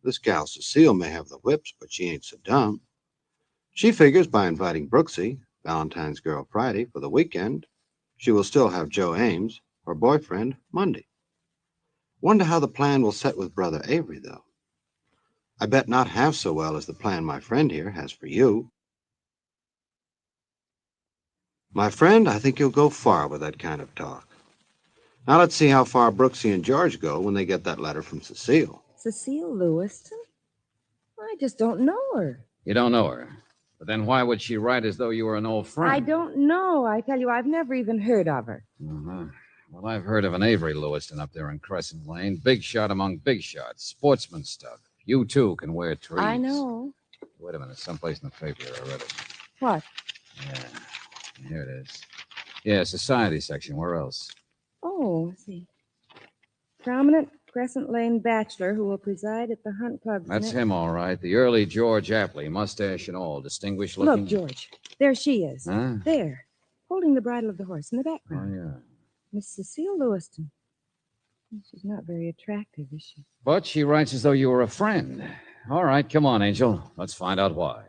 S2: This gal Cecile may have the whips, but she ain't so dumb. She figures by inviting Brooksy, Valentine's girl Friday, for the weekend, she will still have Joe Ames, her boyfriend, Monday. Wonder how the plan will set with Brother Avery, though. I bet not half so well as the plan my friend here has for you. My friend, I think you'll go far with that kind of talk. Now let's see how far Brooksy and George go when they get that letter from Cecile.
S3: Cecile Lewiston? I just don't know her.
S1: You don't know her. But then why would she write as though you were an old friend?
S3: I don't know. I tell you, I've never even heard of her.
S1: Uh-huh. Well, I've heard of an Avery Lewiston up there in Crescent Lane. Big shot among big shots. Sportsman stuff. You, too, can wear trees.
S3: I know.
S1: Wait a minute. Someplace in the paper here. I read it.
S3: What?
S1: Yeah. Here it is. Yeah, society section. Where else?
S3: Oh, let's see. Prominent Crescent Lane bachelor who will preside at the Hunt Club.
S1: That's him, all right. The early George Apley, mustache and all, distinguished looking.
S3: Look, George. There she is.
S1: Huh?
S3: There. Holding the bridle of the horse in the background.
S1: Oh, yeah.
S3: Miss Cecile Lewiston. She's not very attractive, is she?
S1: But she writes as though you were a friend. All right, come on, Angel. Let's find out why.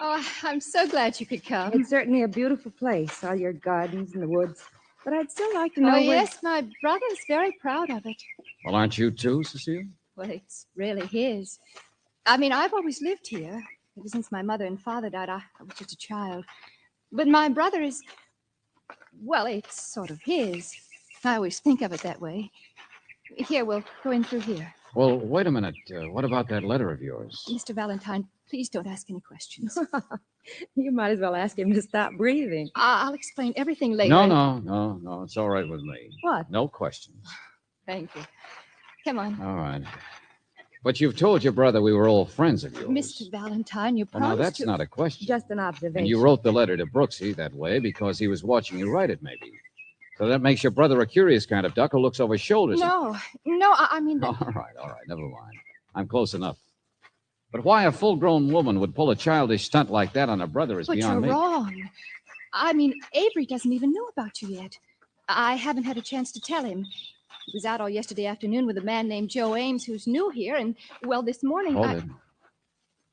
S9: Oh, I'm so glad you could come.
S3: It's certainly a beautiful place, all your gardens and the woods. But I'd still like to know
S9: Oh,
S3: where...
S9: yes, my brother's very proud of it.
S1: Well, aren't you too, Cecile?
S9: Well, it's really his. I mean, I've always lived here. Ever since my mother and father died, I was just a child. But my brother is... Well, it's sort of his. I always think of it that way. Here, we'll go in through here.
S1: Well, wait a minute. What about that letter of yours?
S9: Mr. Valentine, please don't ask any questions.
S3: You might as well ask him to stop breathing.
S9: I'll explain everything later.
S1: No. It's all right with me.
S3: What?
S1: No questions.
S9: Thank you. Come on.
S1: All right. But you've told your brother we were all friends of yours.
S9: Mr. Valentine, you
S1: Well,
S9: promised
S1: now, that's
S9: to...
S1: not a question.
S3: Just an observation.
S1: And you wrote the letter to Brooksy that way because he was watching you write it, maybe. So that makes your brother a curious kind of duck who looks over his shoulders.
S9: No, I mean...
S1: All right. Never mind. I'm close enough. But why a full-grown woman would pull a childish stunt like that on her brother is
S9: But
S1: beyond
S9: you're
S1: me.
S9: wrong. I mean, Avery doesn't even know about you yet. I haven't had a chance to tell him. He was out all yesterday afternoon with a man named Joe Ames who's new here, and, well, this morning
S1: Hold it.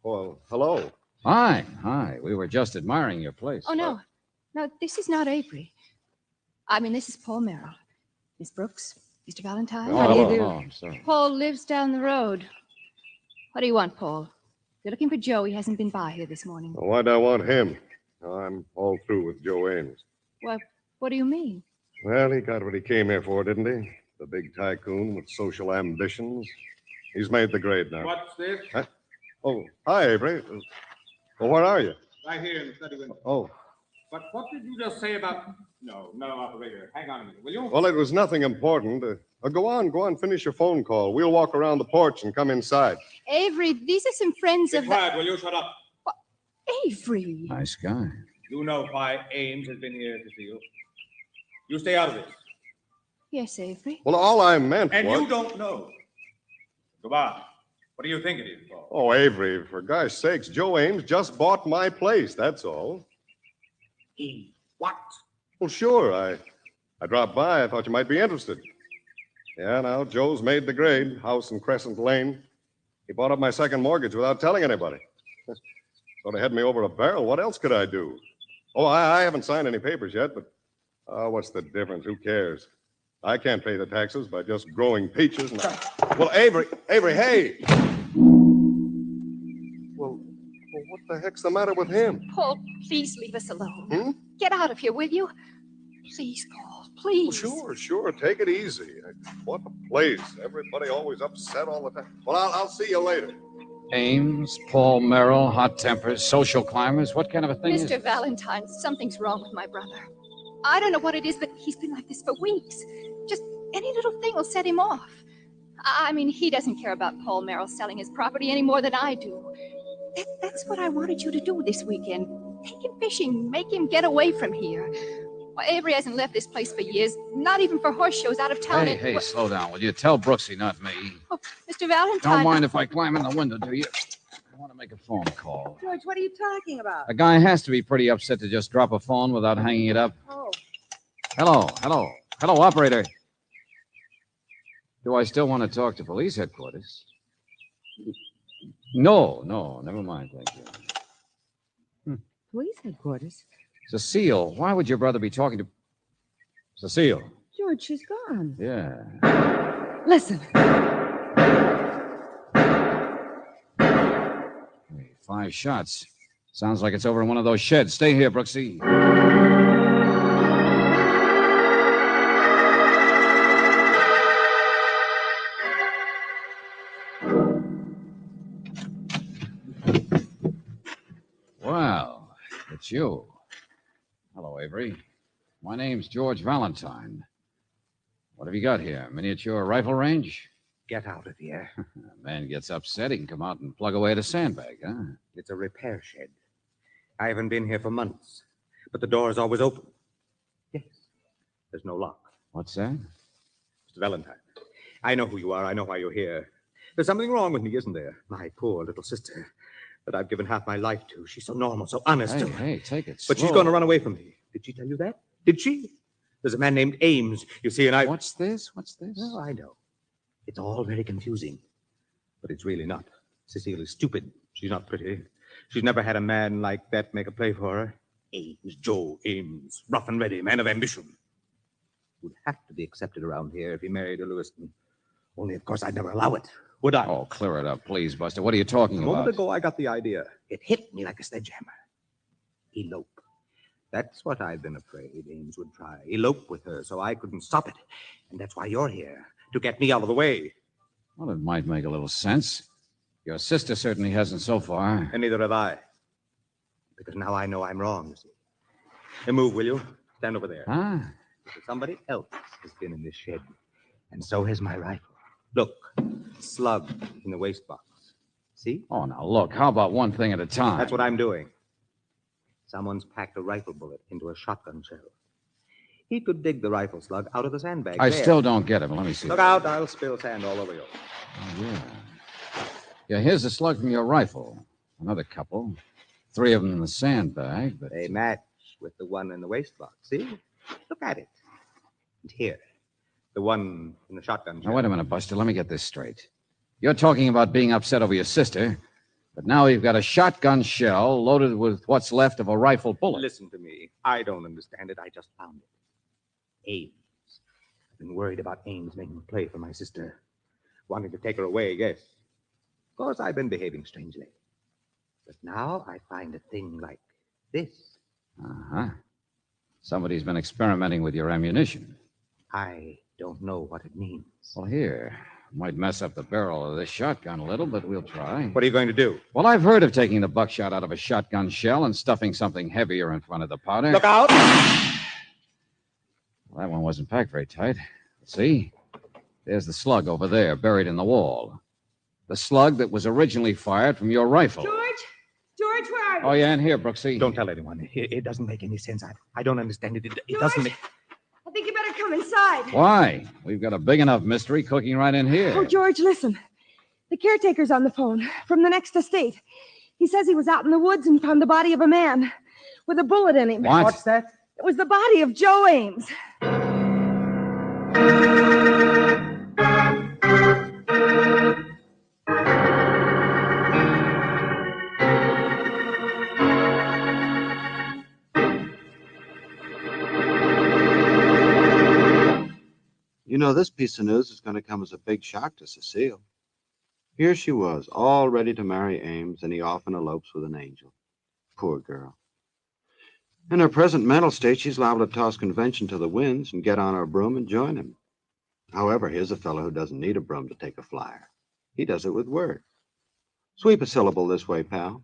S10: Well, hello.
S1: Hi. We were just admiring your place.
S9: Oh, no. No, this is not Avery. I mean, this is Paul Merrill. Miss Brooks, Mr. Valentine.
S1: How do you do? I'm sorry.
S9: Paul lives down the road. What do you want, Paul? You're looking for Joe. He hasn't been by here this morning.
S10: Well, why'd I want him? I'm all through with Joe Ames.
S9: Well, what do you mean?
S10: Well, he got what he came here for, didn't he? The big tycoon with social ambitions. He's made the grade now.
S17: What's this?
S10: Huh? Oh, hi, Avery. Well, where are you?
S17: Right here in the study window.
S10: Oh,
S17: But what did you just say about... No, operator. Hang on a minute, will you?
S10: well, it was nothing important. Go on, finish your phone call. We'll walk around the porch and come inside.
S9: Avery, these are some friends
S17: Be
S9: of...
S17: quiet, will you? Shut up.
S9: Avery.
S1: Nice guy.
S17: You know why Ames has been here to see you. You stay out of this.
S9: Yes, Avery.
S10: Well, all I meant
S17: And
S10: was...
S17: you don't know. Goodbye. What do you think it is, Paul?
S10: Oh, Avery, for gosh sakes, Joe Ames just bought my place, that's all.
S17: What?
S10: Well, sure, I dropped by. I thought you might be interested. Yeah, now, Joe's made the grade, house in Crescent Lane. He bought up my second mortgage without telling anybody. Sort of had me over a barrel. What else could I do? Oh, I haven't signed any papers yet, but what's the difference? Who cares? I can't pay the taxes by just growing peaches. Well, Avery, hey! Well, what the heck's the matter with him?
S9: Paul, please leave us alone.
S10: Hmm?
S9: Get out of here, will you? Please, Paul, please.
S10: Well, sure. Take it easy. What a place. Everybody always upset all the time. Well, I'll see you later.
S1: Ames, Paul Merrill, hot tempers, social climbers. What kind of a thing is
S9: Mr. Valentine, something's wrong with my brother. I don't know what it is, but he's been like this for weeks. Just any little thing will set him off. I mean, he doesn't care about Paul Merrill selling his property any more than I do. That's what I wanted you to do this weekend. Take him fishing, make him get away from here. Well, Avery hasn't left this place for years, not even for horse shows out of town.
S1: Hey, slow down, will you? Tell Brooksy, not me.
S9: Oh, Mr. Valentine.
S1: Don't mind if I climb in the window, do you? I want to make a phone call.
S3: George, what are you talking about?
S1: A guy has to be pretty upset to just drop a phone without hanging it up.
S3: Oh.
S1: Hello, operator. Do I still want to talk to police headquarters? No, never mind, thank you.
S3: Police headquarters?
S1: Cecile, why would your brother be talking to... Cecile.
S3: George, she's gone.
S1: Yeah.
S3: Listen.
S1: Hey, 5 shots. Sounds like it's over in one of those sheds. Stay here, Brooksy. Well, it's you. Hello, Avery. My name's George Valentine. What have you got here? Miniature rifle range?
S18: Get out of here.
S1: A man gets upset, he can come out and plug away at a sandbag, huh?
S18: It's a repair shed. I haven't been here for months, but the door is always open. Yes. There's no lock.
S1: What's that?
S18: Mr. Valentine, I know who you are. I know why you're here. There's something wrong with me, isn't there? My poor little sister that I've given half my life to. She's so normal, so honest.
S1: Hey, take it
S18: But
S1: slow.
S18: she's going to run away from me. Did she tell you that? Did she? There's a man named Ames, you see, and I...
S1: What's this?
S18: Well, I know. It's all very confusing. But it's really not. Cecile is stupid. She's not pretty. She's never had a man like that make a play for her. Ames, Joe Ames, rough and ready, man of ambition. Would have to be accepted around here if he married a Lewiston. Only, of course, I'd never allow it. Would I?
S1: Oh, clear it up, please, Buster. What are you talking
S18: A
S1: about?
S18: moment ago, I got the idea. It hit me like a sledgehammer. Elope. That's what I've been afraid Ames would try. Elope with her so I couldn't stop it. And that's why you're here, to get me out of the way.
S1: Well, it might make a little sense. Your sister certainly hasn't so far.
S18: And neither have I. Because now I know I'm wrong, you see. Hey, move, will you? Stand over there.
S1: Ah.
S18: Because somebody else has been in this shed. And so has my rifle. Look, slug in the waste box. See?
S1: Oh, now look, how about one thing at a time?
S18: That's what I'm doing. Someone's packed a rifle bullet into a shotgun shell. He could dig the rifle slug out of the sandbag.
S1: I
S18: there.
S1: still don't get it. Let me see.
S18: Look out, I'll spill sand all over you.
S1: Oh, yeah. Yeah, here's the slug from your rifle. Another couple. 3 of them in the sandbag, but...
S18: They match with the one in the waste box. See? Look at it. And here, the one in the shotgun shell.
S1: Now, wait a minute, Buster. Let me get this straight. You're talking about being upset over your sister, but now you've got a shotgun shell loaded with what's left of a rifle bullet.
S18: Listen to me. I don't understand it. I just found it. Ames. I've been worried about Ames making a play for my sister. Wanting to take her away, yes. Of course, I've been behaving strangely. But now I find a thing like this.
S1: Uh-huh. Somebody's been experimenting with your ammunition.
S18: I don't know what it means.
S1: Well, here. Might mess up the barrel of this shotgun a little, but we'll try.
S18: What are you going to do?
S1: Well, I've heard of taking the buckshot out of a shotgun shell and stuffing something heavier in front of the powder.
S18: Look out!
S1: Well, that one wasn't packed very tight. See? There's the slug over there, buried in the wall. The slug that was originally fired from your rifle.
S3: George, where are you?
S1: Oh, yeah, and here, Brooksy.
S18: Don't tell anyone. It doesn't make any sense. I don't understand it. It
S3: George?
S18: doesn't make...
S3: I think you better come inside.
S1: Why? We've got a big enough mystery cooking right in here.
S3: Oh, George, listen. The caretaker's on the phone from the next estate. He says he was out in the woods and found the body of a man with a bullet in him.
S1: What?
S18: What's that?
S3: It was the body of Joe Ames.
S2: You know, this piece of news is going to come as a big shock to Cecile. Here she was, all ready to marry Ames, and he often elopes with an angel. Poor girl. In her present mental state, she's liable to toss convention to the winds and get on her broom and join him. However, here's a fellow who doesn't need a broom to take a flyer. He does it with words. Sweep a syllable this way, pal.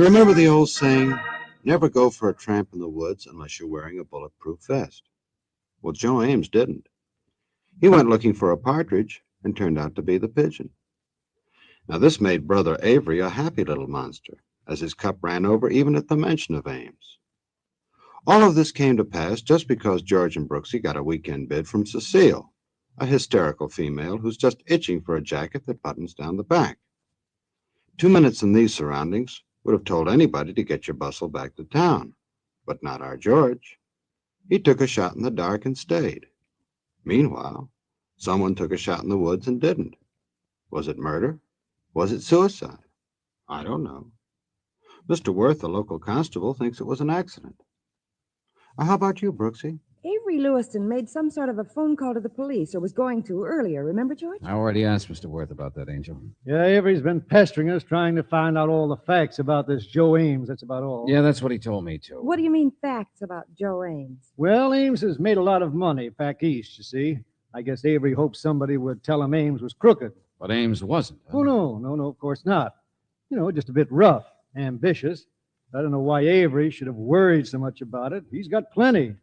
S2: You remember the old saying, never go for a tramp in the woods unless you're wearing a bulletproof vest. Well, Joe Ames didn't. He went looking for a partridge and turned out to be the pigeon. Now, this made Brother Avery a happy little monster, as his cup ran over even at the mention of Ames. All of this came to pass just because George and Brooksy got a weekend bid from Cecile, a hysterical female who's just itching for a jacket that buttons down the back. 2 minutes in these surroundings would have told anybody to get your bustle back to town, but not our George. He took a shot in the dark and stayed. Meanwhile, someone took a shot in the woods and didn't. Was it murder? Was it suicide? I don't know. Mr. Worth, the local constable, thinks it was an accident. How about you, Brooksy?
S3: Avery Lewiston made some sort of a phone call to the police, or was going to earlier. Remember, George?
S1: I already asked Mr. Worth about that, Angel.
S19: Yeah, Avery's been pestering us, trying to find out all the facts about this Joe Ames. That's about all.
S1: Yeah, that's what he told me, too.
S3: What do you mean facts about Joe Ames?
S19: Well, Ames has made a lot of money back east, you see. I guess Avery hoped somebody would tell him Ames was crooked.
S1: But Ames wasn't. Huh?
S19: Oh, no, of course not. You know, just a bit rough, ambitious. I don't know why Avery should have worried so much about it. He's got plenty.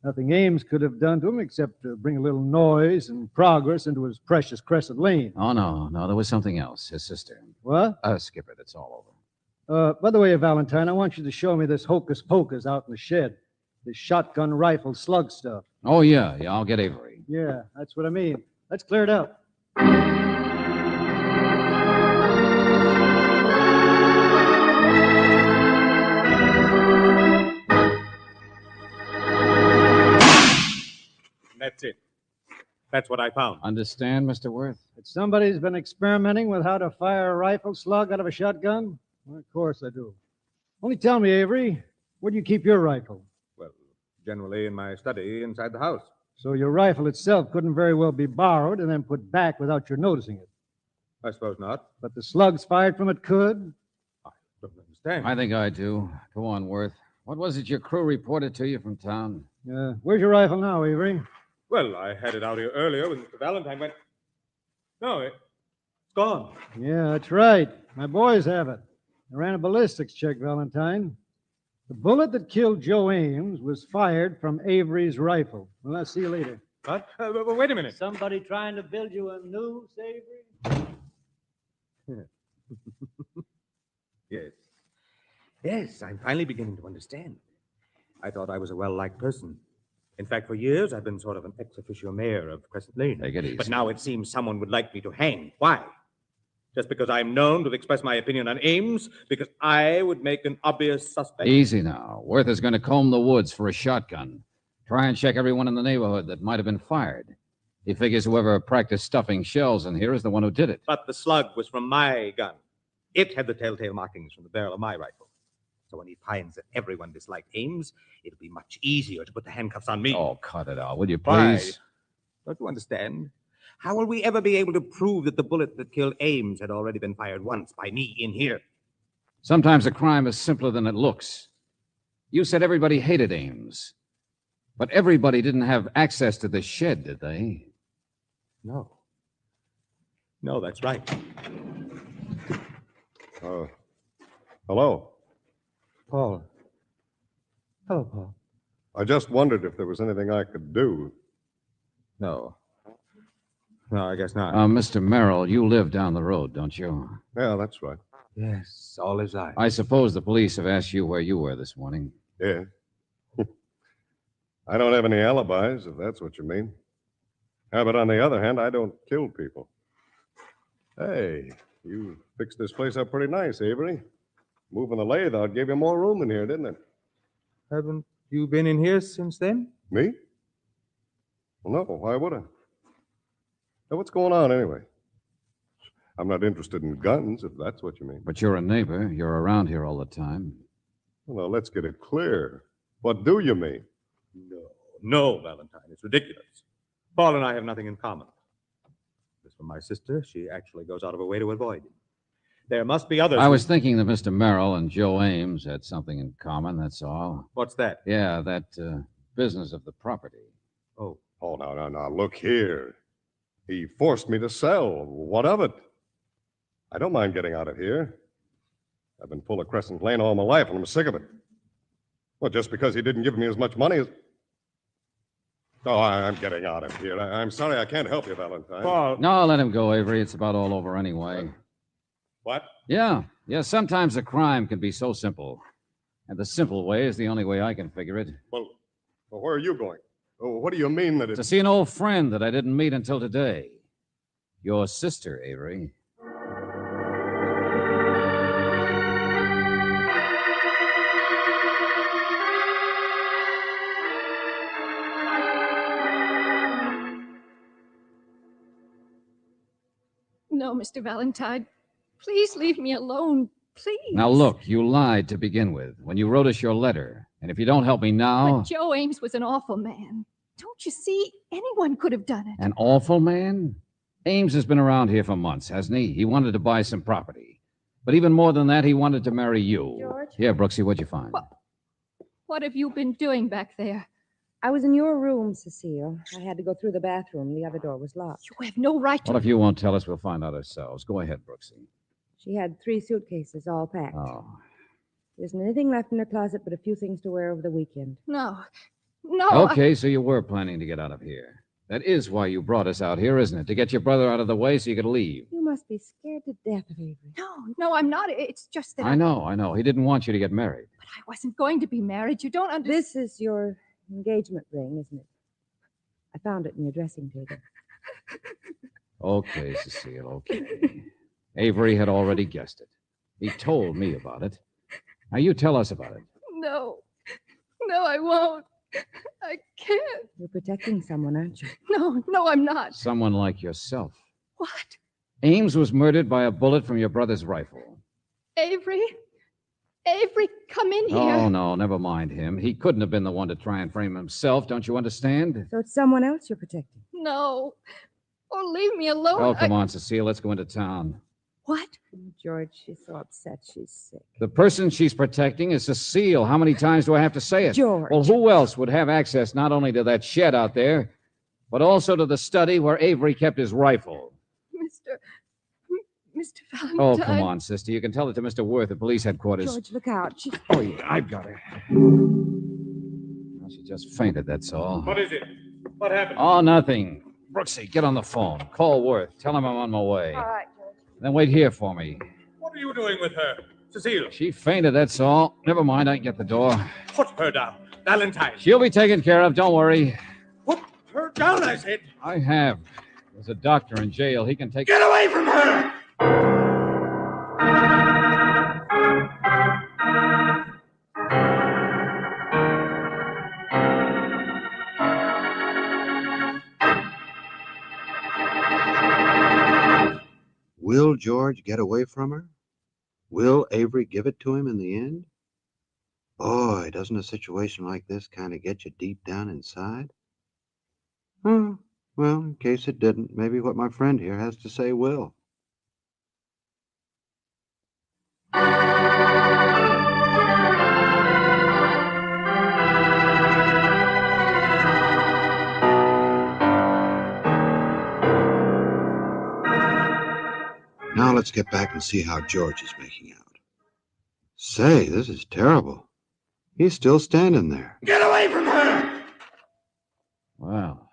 S19: Nothing Ames could have done to him except to bring a little noise and progress into his precious Crescent Lane.
S1: Oh, no, there was something else. His sister.
S19: What?
S1: Skipper, that's all over.
S19: By the way, Valentine, I want you to show me this hocus pocus out in the shed. This shotgun rifle slug stuff.
S1: Oh, yeah, I'll get Avery.
S19: Yeah, that's what I mean. Let's clear it up.
S18: That's it. That's what I found.
S1: Understand, Mr. Worth?
S19: That somebody's been experimenting with how to fire a rifle slug out of a shotgun? Well, of course I do. Only tell me, Avery, where do you keep your rifle?
S18: Well, generally in my study inside the house.
S19: So your rifle itself couldn't very well be borrowed and then put back without your noticing it.
S18: I suppose not.
S19: But the slugs fired from it could?
S18: I don't understand.
S1: I think I do. Go on, Worth. What was it your crew reported to you from town?
S19: Where's your rifle now, Avery?
S18: Well, I had it out here earlier when Mr. Valentine went. No, it's gone.
S19: Yeah, that's right. My boys have it. I ran a ballistics check, Valentine. The bullet that killed Joe Ames was fired from Avery's rifle. Well, I'll see you later.
S18: What? Wait a minute.
S19: Somebody trying to build you a noose, Avery?
S18: Yes. Yes, I'm finally beginning to understand. I thought I was a well-liked person. In fact, for years, I've been sort of an ex officio mayor of Crescent Lane.
S1: Take it easy.
S18: But now it seems someone would like me to hang. Why? Just because I'm known to express my opinion on Ames? Because I would make an obvious suspect?
S1: Easy now. Worth is going to comb the woods for a shotgun. Try and check everyone in the neighborhood that might have been fired. He figures whoever practiced stuffing shells in here is the one who did it.
S18: But the slug was from my gun. It had the telltale markings from the barrel of my rifle. So when he finds that everyone disliked Ames, it'll be much easier to put the handcuffs on me.
S1: Oh, cut it out, will you
S18: Why?
S1: please?
S18: Don't you understand? How will we ever be able to prove that the bullet that killed Ames had already been fired once by me in here?
S1: Sometimes a crime is simpler than it looks. You said everybody hated Ames. But everybody didn't have access to the shed, did they?
S18: No. No, that's right.
S10: Hello.
S19: Paul. Hello, Paul.
S10: I just wondered if there was anything I could do.
S18: No. No, I guess not.
S1: Mr. Merrill, you live down the road, don't you?
S10: Yeah, that's right.
S18: Yes, all is I.
S1: I suppose the police have asked you where you were this morning.
S10: Yeah. I don't have any alibis, if that's what you mean. Yeah, but on the other hand, I don't kill people. Hey, you fixed this place up pretty nice, Avery. Moving the lathe out gave you more room in here, didn't it?
S18: Haven't you been in here since then?
S10: Me? Well, no, why would I? Now, what's going on anyway? I'm not interested in guns, if that's what you mean.
S1: But you're a neighbor. You're around here all the time.
S10: Well, now, let's get it clear. What do you mean?
S18: No, Valentine. It's ridiculous. Paul and I have nothing in common. As for my sister, she actually goes out of her way to avoid him. There must be others.
S1: I was thinking that Mr. Merrill and Joe Ames had something in common, that's all.
S18: What's that?
S1: Yeah, that business of the property.
S10: Oh, now, look here. He forced me to sell. What of it? I don't mind getting out of here. I've been full of Crescent Lane all my life, and I'm sick of it. Well, just because he didn't give me as much money as... Oh, I'm getting out of here. I'm sorry I can't help you, Valentine.
S17: Paul.
S1: No, let him go, Avery. It's about all over anyway.
S10: What?
S1: Yeah, sometimes a crime can be so simple. And the simple way is the only way I can figure it.
S10: Well, where are you going? Oh, what do you mean that
S1: To see an old friend that I didn't meet until today. Your sister, Avery.
S9: No, Mr. Valentine. Please leave me alone. Please.
S1: Now, look, you lied to begin with when you wrote us your letter. And if you don't help me now...
S9: But Joe Ames was an awful man. Don't you see? Anyone could have done it.
S1: An awful man? Ames has been around here for months, hasn't he? He wanted to buy some property. But even more than that, he wanted to marry you.
S3: George?
S1: Yeah, Brooksy, what'd you find?
S9: What have you been doing back there?
S3: I was in your room, Cecile. I had to go through the bathroom. The other door was locked.
S9: You have no right to...
S1: Well, if you won't tell us, we'll find out ourselves. Go ahead, Brooksy.
S3: She had 3 suitcases, all packed.
S1: Oh.
S3: There isn't anything left in her closet but a few things to wear over the weekend.
S9: No. No.
S1: Okay, so you were planning to get out of here. That is why you brought us out here, isn't it? To get your brother out of the way so you could leave.
S3: You must be scared to death of Avery.
S9: No, I'm not. It's just that
S1: I know. He didn't want you to get married.
S9: But I wasn't going to be married. You don't understand.
S3: This is your engagement ring, isn't it? I found it in your dressing table.
S1: Okay, Cecile, okay. Avery had already guessed it. He told me about it. Now you tell us about it.
S9: No, I won't. I can't.
S3: You're protecting someone, aren't you?
S9: No, I'm not.
S1: Someone like yourself.
S9: What?
S1: Ames was murdered by a bullet from your brother's rifle.
S9: Avery, come in here.
S1: Oh, no, never mind him. He couldn't have been the one to try and frame himself, don't you understand?
S3: So it's someone else you're protecting.
S9: No. Oh, leave me alone.
S1: Oh, come on, Cecile, let's go into town.
S9: What?
S3: George, she's so upset she's sick.
S1: The person she's protecting is Cecile. How many times do I have to say it?
S3: George.
S1: Well, who else would have access not only to that shed out there, but also to the study where Avery kept his rifle?
S9: Mr. Valentine.
S1: Oh, come on, sister. You can tell it to Mr. Worth at police headquarters.
S3: George, look out.
S1: Oh, yeah, I've got her. Well, she just fainted, that's all.
S17: What is it? What happened?
S1: Oh, nothing. Brooksy, get on the phone. Call Worth. Tell him I'm on my way.
S3: All right, George.
S1: Then wait here for me.
S17: What are you doing with her? Cecile,
S1: She fainted, that's all. Never mind, I can get the door.
S17: put her down. Valentine.
S1: She'll be taken care of, don't worry.
S17: Put her down, I said.
S1: I have. There's a doctor in jail. He can take...
S17: Get away from her!
S2: Will George get away from her? Will Avery give it to him in the end? Boy, doesn't a situation like this kind of get you deep down inside? Well, in case it didn't, maybe what my friend here has to say will. Now let's get back and see how George is making out. Say, this is terrible. He's still standing there.
S17: Get away from her!
S1: Wow.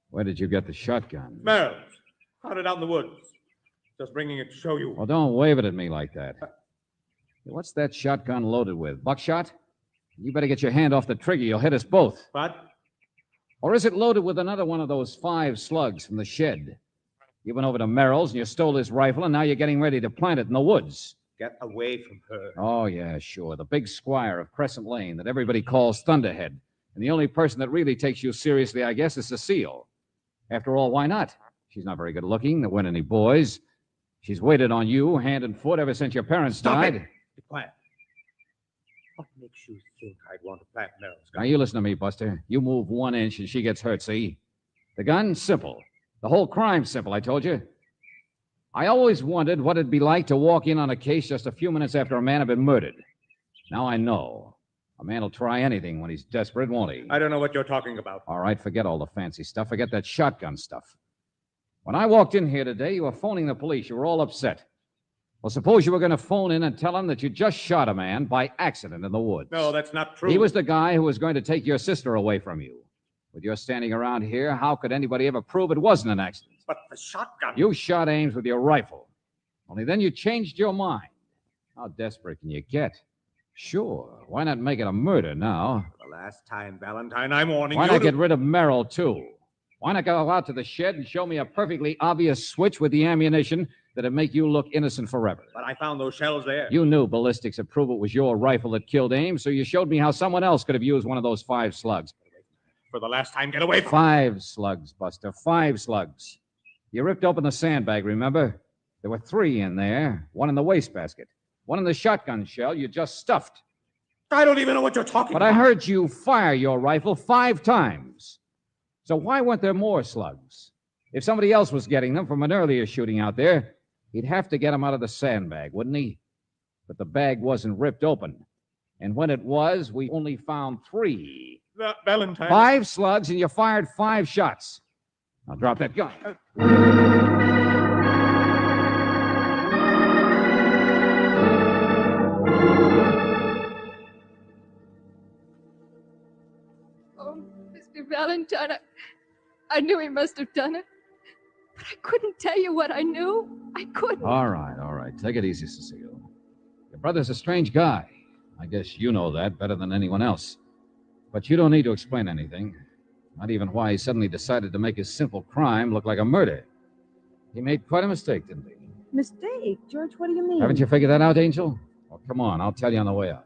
S1: Where did you get the shotgun?
S17: Merrill's. Found it out in the woods. Just bringing it to show you.
S1: Well, don't wave it at me like that. What's that shotgun loaded with? Buckshot? You better get your hand off the trigger. You'll hit us both.
S17: What?
S1: Or is it loaded with another one of those 5 slugs from the shed? You went over to Merrill's and you stole his rifle, and now you're getting ready to plant it in the woods.
S17: Get away from her.
S1: Oh, yeah, sure. The big squire of Crescent Lane that everybody calls Thunderhead. And the only person that really takes you seriously, I guess, is Cecile. After all, why not? She's not very good looking. There weren't any boys. She's waited on you hand and foot ever since your parents died.
S17: Be quiet. What makes you think I'd want to plant Merrill's
S1: Now, you listen to me, Buster. You move 1 inch and she gets hurt, see? The gun? Simple. The whole crime's simple, I told you. I always wondered what it'd be like to walk in on a case just a few minutes after a man had been murdered. Now I know. A man will try anything when he's desperate, won't he?
S17: I don't know what you're talking about.
S1: All right, forget all the fancy stuff. Forget that shotgun stuff. When I walked in here today, you were phoning the police. You were all upset. Well, suppose you were going to phone in and tell him that you just shot a man by accident in the woods.
S17: No, that's not true.
S1: He was the guy who was going to take your sister away from you. With your standing around here, how could anybody ever prove it wasn't an accident?
S17: But the shotgun.
S1: You shot Ames with your rifle. Only then you changed your mind. How desperate can you get? Sure, why not make it a murder now?
S17: For the last time, Valentine, I'm warning
S1: Why
S17: you.
S1: not get rid of Merrill, too? Why not go out to the shed and show me a perfectly obvious switch with the ammunition that'd make you look innocent forever?
S17: But I found those shells there.
S1: You knew ballistics would prove it was your rifle that killed Ames, so you showed me how someone else could have used one of those 5 slugs.
S17: For the last time, get away from
S1: 5 slugs, Buster, 5 slugs. You ripped open the sandbag, remember? There were 3 in there, 1 in the wastebasket, 1 in the shotgun shell you just stuffed.
S17: I don't even know what you're talking
S1: But
S17: about.
S1: I heard you fire your rifle 5 times. So why weren't there more slugs? If somebody else was getting them from an earlier shooting out there, he'd have to get them out of the sandbag, wouldn't he? But the bag wasn't ripped open. And when it was, we only found 3.
S17: Valentine.
S1: 5 slugs, and you fired 5 shots. Now drop that gun.
S9: Oh, Mr. Valentine, I knew he must have done it. But I couldn't tell you what I knew. I couldn't.
S1: All right. Take it easy, Cecile. Your brother's a strange guy. I guess you know that better than anyone else. But you don't need to explain anything. Not even why he suddenly decided to make his simple crime look like a murder. He made quite a mistake, didn't he?
S3: Mistake? George, what do you mean?
S1: Haven't you figured that out, Angel? Well, come on. I'll tell you on the way out.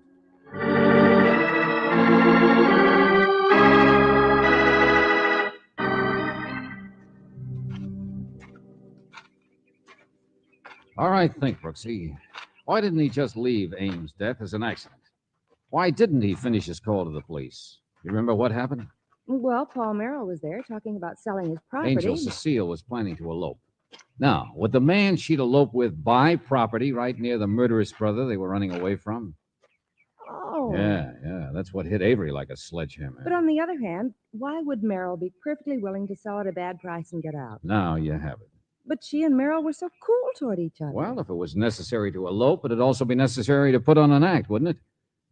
S1: All right, think, Brooksy. Why didn't he just leave Ames' death as an accident? Why didn't he finish his call to the police? You remember what happened?
S3: Well, Paul Merrill was there talking about selling his property.
S1: Angel Cecile was planning to elope. Now, would the man she'd elope with buy property right near the murderous brother they were running away from?
S3: Oh.
S1: Yeah, that's what hit Avery like a sledgehammer.
S3: But on the other hand, why would Merrill be perfectly willing to sell at a bad price and get out?
S1: Now you have it.
S3: But she and Merrill were so cool toward each other.
S1: Well, if it was necessary to elope, it'd also be necessary to put on an act, wouldn't it?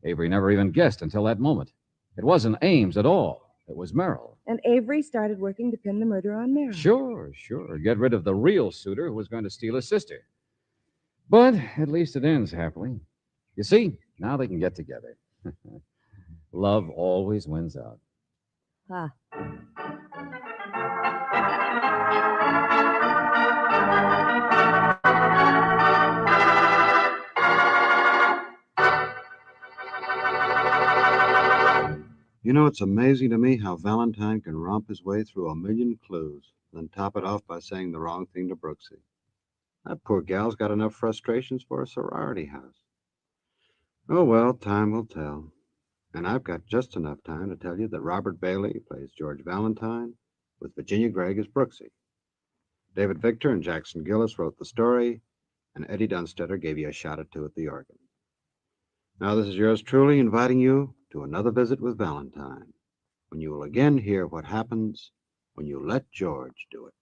S1: Avery never even guessed until that moment. It wasn't Ames at all. It was Merrill.
S3: And Avery started working to pin the murder on Merrill.
S1: Sure. Get rid of the real suitor who was going to steal his sister. But at least it ends happily. You see, now they can get together. Love always wins out.
S3: Ah.
S2: You know, it's amazing to me how Valentine can romp his way through a million clues, then top it off by saying the wrong thing to Brooksy. That poor gal's got enough frustrations for a sorority house. Oh, well, time will tell. And I've got just enough time to tell you that Robert Bailey plays George Valentine with Virginia Gregg as Brooksy. David Victor and Jackson Gillis wrote the story, and Eddie Dunstetter gave you a shot or two at the organ. Now, this is yours truly inviting you to another visit with Valentine, when you will again hear what happens when you let George do it.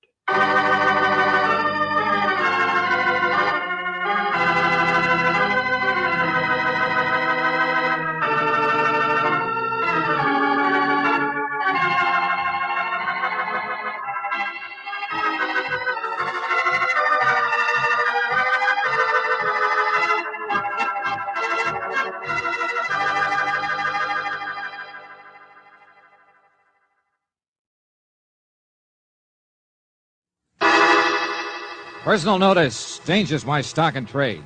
S1: Personal notice. Danger's my stock and trade.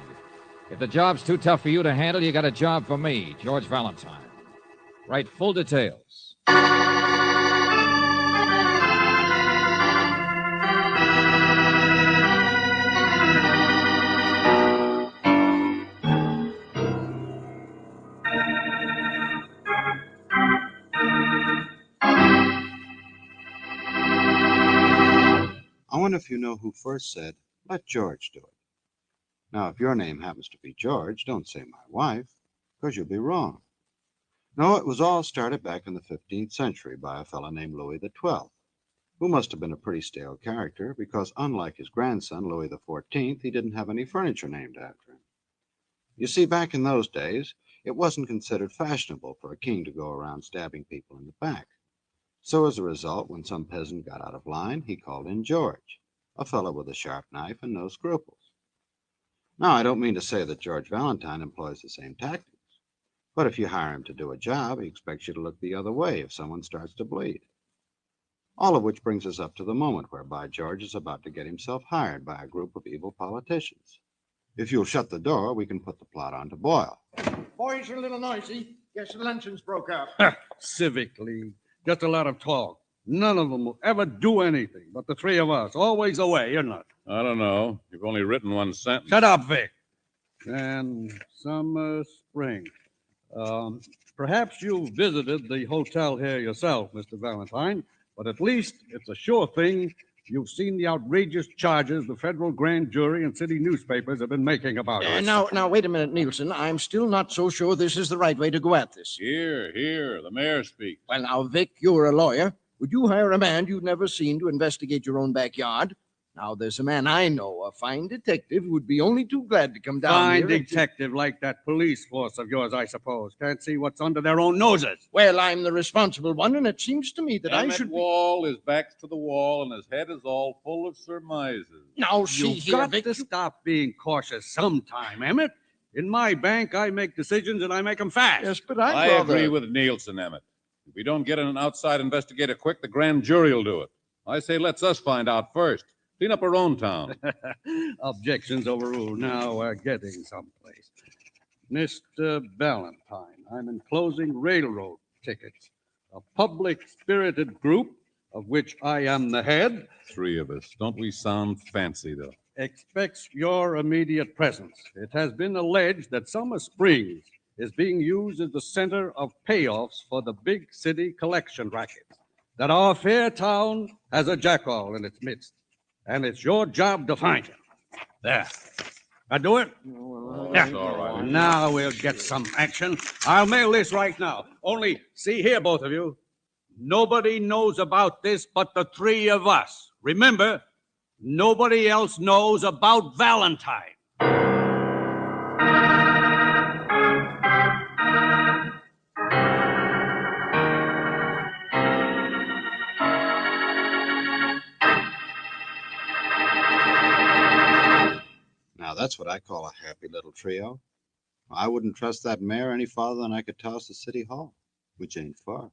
S1: If the job's too tough for you to handle, you got a job for me, George Valentine. Write full details.
S2: I wonder if you know who first said, "Let George do it." Now, if your name happens to be George, don't say my wife, because you'll be wrong. No, it was all started back in the 15th century by a fellow named Louis XII, who must have been a pretty stale character because, unlike his grandson, Louis XIV, he didn't have any furniture named after him. You see, back in those days, it wasn't considered fashionable for a king to go around stabbing people in the back. So as a result, when some peasant got out of line, he called in George, a fellow with a sharp knife and no scruples. Now, I don't mean to say that George Valentine employs the same tactics, but if you hire him to do a job, he expects you to look the other way if someone starts to bleed. All of which brings us up to the moment whereby George is about to get himself hired by a group of evil politicians. If you'll shut the door, we can put the plot on to boil.
S20: Boys are a little noisy. Guess the luncheon's broke up.
S21: Civic League. Just a lot of talk. None of them will ever do anything, but the three of us, always away, you're not.
S22: I don't know. You've only written one sentence.
S21: Shut up, Vic. And Summer Spring. Perhaps you visited the hotel here yourself, Mr. Valentine, but at least it's a sure thing you've seen the outrageous charges the federal grand jury and city newspapers have been making about us.
S20: Now, wait a minute, Nielsen. I'm still not so sure this is the right way to go at this.
S22: Here, the mayor speaks.
S20: Well, now, Vic, you're a lawyer. Would you hire a man you've never seen to investigate your own backyard? Now, there's a man I know, a fine detective, who would be only too glad to come down here.
S21: Fine detective like that police force of yours, I suppose. Can't see what's under their own noses.
S20: Well, I'm the responsible one, and it seems to me that I should...
S22: Wall, his back's to the wall, and his head is all full of surmises.
S20: Now, see
S21: You've
S20: here,
S21: got
S20: Vic,
S21: to stop being cautious sometime, Emmett. In my bank, I make decisions, and I make them fast.
S20: Yes, but
S22: I agree with Nielsen, Emmett. If we don't get an outside investigator quick, the grand jury will do it. I say let's us find out first. Clean up our own town.
S21: Objections overruled. Now we're getting someplace. Mr. Valentine, I'm enclosing railroad tickets. A public-spirited group, of which I am the head.
S22: Three of us. Don't we sound fancy, though?
S21: Expects your immediate presence. It has been alleged that Summer Springs is being used as the center of payoffs for the big city collection racket. That our fair town has a jackal in its midst. And it's your job to find him. There. I do it?
S22: That's all right.
S21: Now we'll get some action. I'll mail this right now. Only, see here, both of you. Nobody knows about this but the three of us. Remember, nobody else knows about Valentine.
S2: Now, that's what I call a happy little trio. I wouldn't trust that mayor any farther than I could toss the city hall, which ain't far.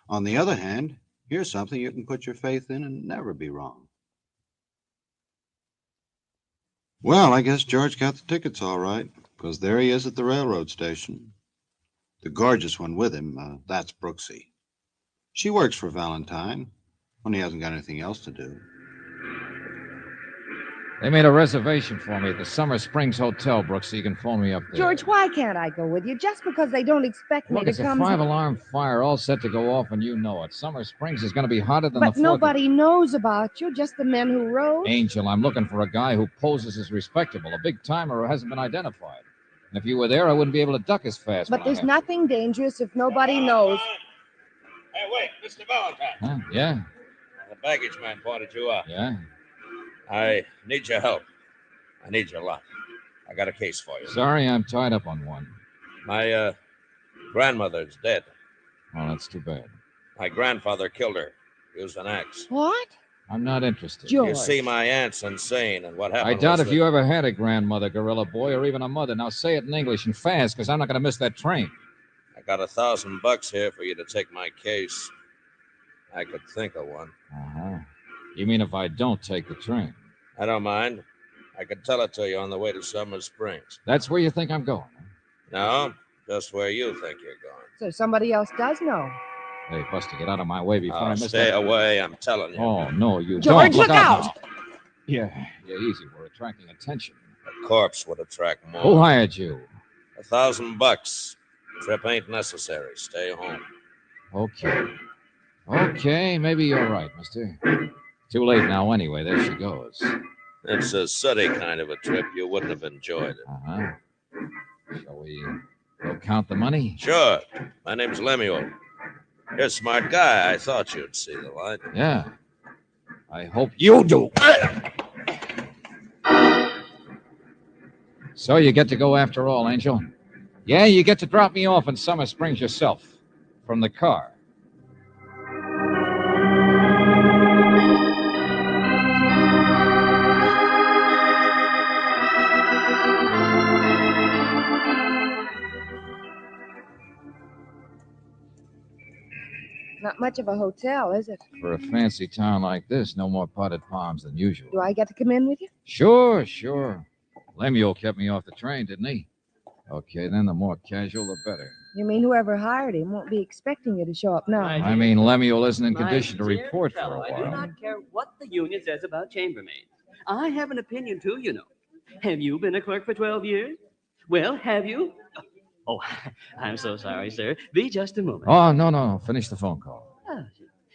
S2: On the other hand, here's something you can put your faith in and never be wrong. Well, I guess George got the tickets all right, because there he is at the railroad station. The gorgeous one with him, that's Brooksy. She works for Valentine when he hasn't got anything else to do.
S1: They made a reservation for me at the Summer Springs Hotel, Brooks, so you can phone me up there.
S3: George, why can't I go with you? Just because they don't expect me
S1: Look,
S3: to
S1: it's
S3: come...
S1: a 5-alarm fire all set to go off, and you know it. Summer Springs is going to be hotter than
S3: But
S1: the 4th.
S3: nobody knows about you, just the men who rode.
S1: Angel, I'm looking for a guy who poses as respectable, a big-timer who hasn't been identified. And if you were there, I wouldn't be able to duck as fast.
S3: But there's nothing dangerous if nobody knows.
S5: Hey, wait, Mr. Valentine.
S1: Huh? Yeah?
S5: The baggage man pointed you out.
S1: Yeah?
S5: I need your help. I need your lot. I got a case for you.
S1: Sorry, I'm tied up on one.
S5: My grandmother's dead.
S1: Oh, that's too bad.
S5: My grandfather killed her. Used an axe.
S3: What?
S1: I'm not interested.
S5: You see, my aunt's insane, and what happened
S1: I doubt
S5: was
S1: if you ever had a grandmother, Gorilla Boy, or even a mother. Now say it in English and fast, because I'm not going to miss that train.
S5: I got $1,000 here for you to take my case. I could think of one.
S1: Uh-huh. You mean if I don't take the train?
S5: I don't mind. I could tell it to you on the way to Summer Springs.
S1: That's where you think I'm going? Huh?
S5: No, just where you think you're going.
S3: So somebody else does know.
S1: Hey, Buster, get out of my way before I miss
S5: Stay
S1: that.
S5: away, I'm telling you.
S1: Oh, no, you
S3: George,
S1: don't.
S3: look out!
S1: Now. Yeah, easy. We're attracting attention.
S5: A corpse would attract more.
S1: Who hired you?
S5: $1,000. Trip ain't necessary. Stay home.
S1: Okay, maybe you're right, mister. Too late now anyway. There she goes.
S5: It's a sooty kind of a trip. You wouldn't have enjoyed it.
S1: Uh-huh. Shall we go count the money?
S5: Sure. My name's Lemuel. You're a smart guy. I thought you'd see the light.
S1: Yeah. I hope you do. So you get to go after all, Angel. Yeah, you get to drop me off in Summer Springs yourself. From the car.
S3: Not much of a hotel, is it?
S1: For a fancy town like this, no more potted palms than usual.
S3: Do I get to come in with you?
S1: Sure. Lemuel kept me off the train, didn't he? Okay, then the more casual, the better.
S3: You mean whoever hired him won't be expecting you to show up now?
S1: I mean, Lemuel isn't in condition to
S13: My dear
S1: report for
S13: fellow,
S1: a
S13: I do
S1: while.
S13: not care what the union says about chambermaids. I have an opinion, too, you know. Have you been a clerk for 12 years? Well, have you? Oh, I'm so sorry, sir. Be just a moment.
S1: Oh, no. Finish the phone call.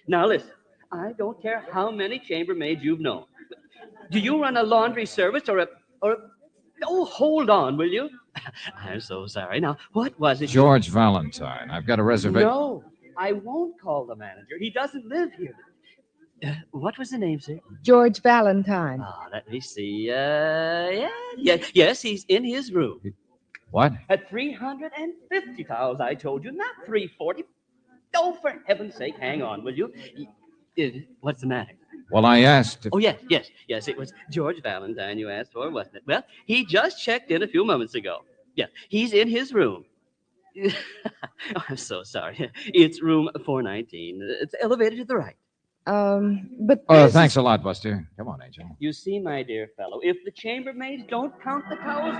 S13: Now, listen. I don't care how many chambermaids you've known. Do you run a laundry service or a... Oh, hold on, will you? I'm so sorry. Now, what was it?
S1: George Valentine. I've got a reservation.
S13: No, I won't call the manager. He doesn't live here. What was the name, sir?
S3: George Valentine.
S13: Let me see. Yes, he's in his room.
S1: What?
S13: At 350,000, I told you, not 340. Oh, for heaven's sake, hang on, will you? What's the matter?
S1: Well, I asked if...
S13: Oh, yes. It was George Valentine you asked for, wasn't it? Well, he just checked in a few moments ago. Yeah, he's in his room. Oh, I'm so sorry. It's room 419. It's the elevator to the right.
S3: But...
S1: Oh, thanks a lot, Buster. Come on, Angel.
S13: You see, my dear fellow, if the chambermaids don't count the towels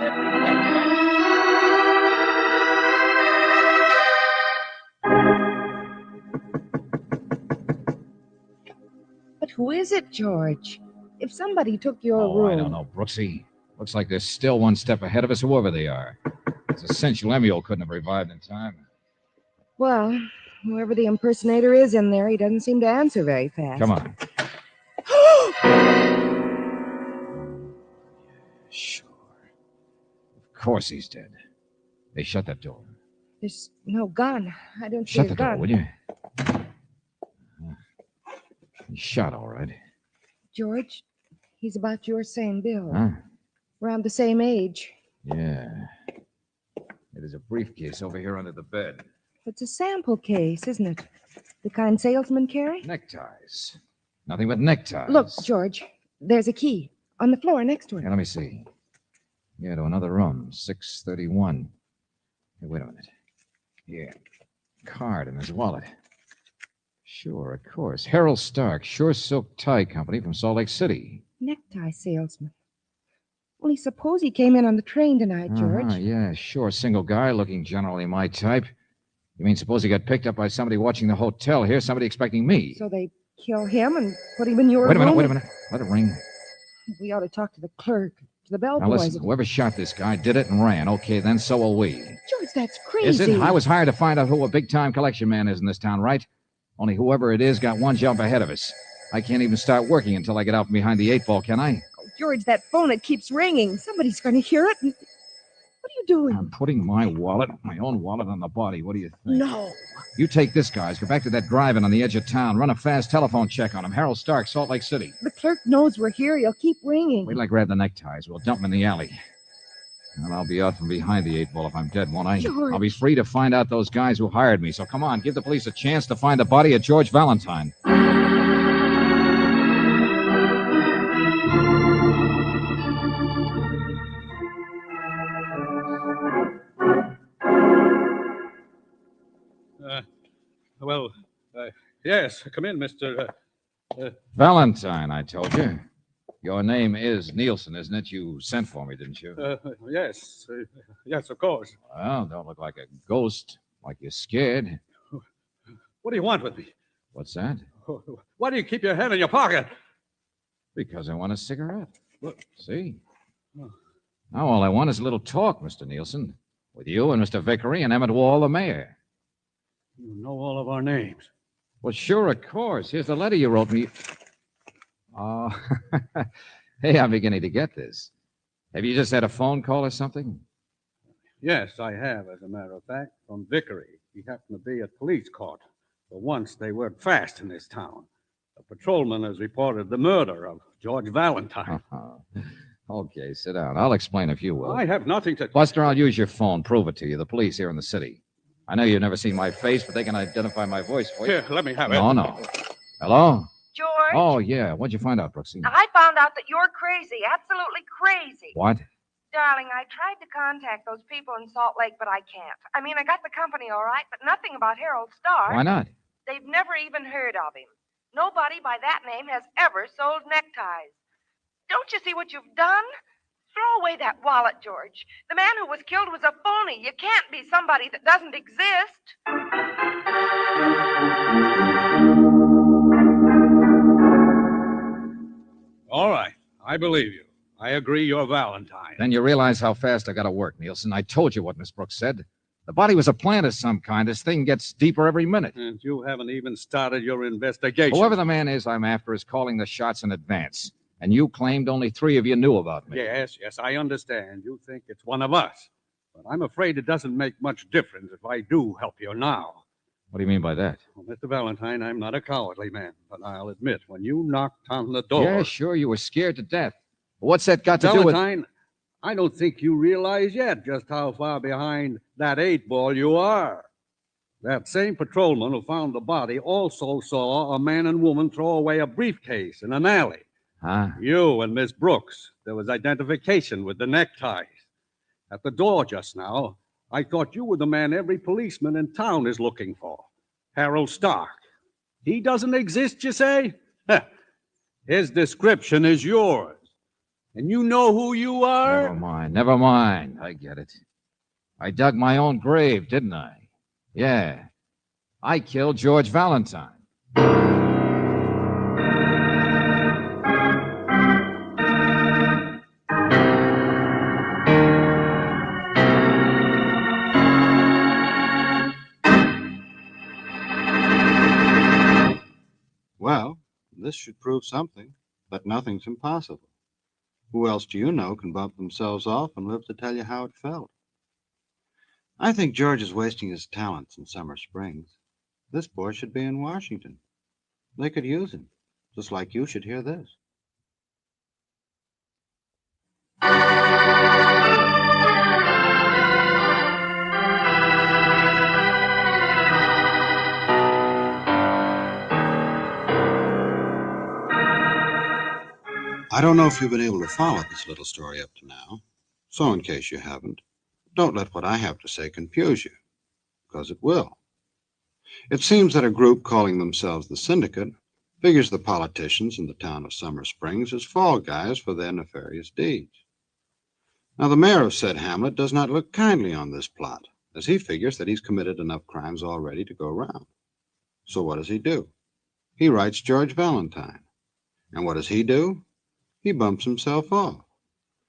S3: But who is it, George? If somebody took your room...
S1: I don't know, Brooksy. Looks like they're still one step ahead of us, whoever they are. It's a cinch Lemuel couldn't have revived in time.
S3: Well, whoever the impersonator is in there, he doesn't seem to answer very fast.
S1: Come on. Sure. Of course he's dead. They shut that door.
S3: There's no gun. I don't see
S1: Shut
S3: a
S1: the door,
S3: gun.
S1: will you? He's shot, all right.
S3: George, he's about your same build.
S1: Huh?
S3: Around the same age.
S1: Yeah. There's a briefcase over here under the bed.
S3: It's a sample case, isn't it? The kind salesmen carry?
S1: Neckties. Nothing but neckties.
S3: Look, George, there's a key on the floor next to it.
S1: Yeah, let me see. Yeah, to another room, 631. Hey, wait a minute. Here. Card in his wallet. Sure, of course. Harold Stark, Sure Silk Tie Company from Salt Lake City.
S3: Necktie salesman. Only suppose he came in on the train tonight, George.
S1: Yeah, sure. Single guy, looking generally my type. You mean suppose he got picked up by somebody watching the hotel here, somebody expecting me?
S3: So they kill him and put him in your
S1: Wait a
S3: room?
S1: minute. Let it ring.
S3: We ought to talk to the clerk, to the
S1: Now
S3: bellboys.
S1: listen, whoever shot this guy did it and ran. Okay, then so will we.
S3: George, that's crazy.
S1: Is it? I was hired to find out who a big-time collection man is in this town, right? Only whoever it is got one jump ahead of us. I can't even start working until I get out from behind the 8 ball, can I?
S3: Oh, George, that phone, it keeps ringing. Somebody's going to hear it. What are you doing?
S1: I'm putting my own wallet on the body. What do you think?
S3: No.
S1: You take this, guys. Go back to that drive-in on the edge of town. Run a fast telephone check on him. Harold Stark, Salt Lake City.
S3: The clerk knows we're here. He'll keep ringing.
S1: Wait till I grab the neckties. We'll dump them in the alley. And I'll be out from behind the 8 ball if I'm dead, won't I?
S3: George.
S1: I'll be free to find out those guys who hired me. So come on, give the police a chance to find the body of George Valentine.
S21: Yes, come in, Mr.
S1: Valentine, I told you. Your name is Nielsen, isn't it? You sent for me, didn't you?
S21: Yes, yes, of course.
S1: Well, don't look like a ghost, like you're scared.
S21: What do you want with me?
S1: What's that?
S21: Why do you keep your hand in your pocket?
S1: Because I want a cigarette.
S21: Look.
S1: See?
S21: Oh.
S1: Now all I want is a little talk, Mr. Nielsen. With you and Mr. Vickery and Emmett Wall, the mayor.
S21: You know all of our names.
S1: Well, sure, of course. Here's the letter you wrote me. Oh, hey, I'm beginning to get this. Have you just had a phone call or something?
S21: Yes, I have, as a matter of fact, from Vickery. He happened to be at police court. For once, they work fast in this town. A patrolman has reported the murder of George Valentine.
S1: Okay, sit down. I'll explain if you will.
S21: I have nothing to...
S1: Buster, I'll use your phone. Prove it to you. The police here in the city. I know you've never seen my face, but they can identify my voice for you.
S21: Here, let me have it.
S1: No. Hello?
S3: George?
S1: Oh, yeah. What'd you find out, Brooksy?
S3: I found out that you're crazy, absolutely crazy.
S1: What?
S3: Darling, I tried to contact those people in Salt Lake, but I can't. I mean, I got the company all right, but nothing about Harold Stark.
S1: Why not?
S3: They've never even heard of him. Nobody by that name has ever sold neckties. Don't you see what you've done? Throw away that wallet, George. The man who was killed was a phony. You can't be somebody that doesn't exist.
S21: All right. I believe you. I agree you're Valentine.
S1: Then you realize how fast I got to work, Nielsen. I told you what Miss Brooks said. The body was a plant of some kind. This thing gets deeper every minute.
S21: And you haven't even started your investigation.
S1: Whoever the man is I'm after is calling the shots in advance. And you claimed only 3 of you knew about me.
S21: Yes, I understand. You think it's one of us. But I'm afraid it doesn't make much difference if I do help you now.
S1: What do you mean by that?
S21: Well, Mr. Valentine, I'm not a cowardly man, but I'll admit, when you knocked on the door...
S1: Yeah, sure, you were scared to death. What's that got to do with...
S21: Valentine, I don't think you realize yet just how far behind that 8-ball you are. That same patrolman who found the body also saw a man and woman throw away a briefcase in an alley.
S1: Huh?
S21: You and Miss Brooks. There was identification with the neckties. At the door just now, I thought you were the man every policeman in town is looking for. Harold Stark. He doesn't exist, you say? His description is yours. And you know who you are?
S1: Never mind. I get it. I dug my own grave, didn't I? Yeah. I killed George Valentine.
S2: Well, this should prove something, but nothing's impossible. Who else do you know can bump themselves off and live to tell you how it felt? I think George is wasting his talents in Summer Springs. This boy should be in Washington. They could use him, just like you should hear this. I don't know if you've been able to follow this little story up to now, so in case you haven't, don't let what I have to say confuse you, because it will. It seems that a group calling themselves the Syndicate figures the politicians in the town of Summer Springs as fall guys for their nefarious deeds. Now, the mayor of said hamlet does not look kindly on this plot, as he figures that he's committed enough crimes already to go round. So what does he do? He writes George Valentine. And what does he do? He bumps himself off,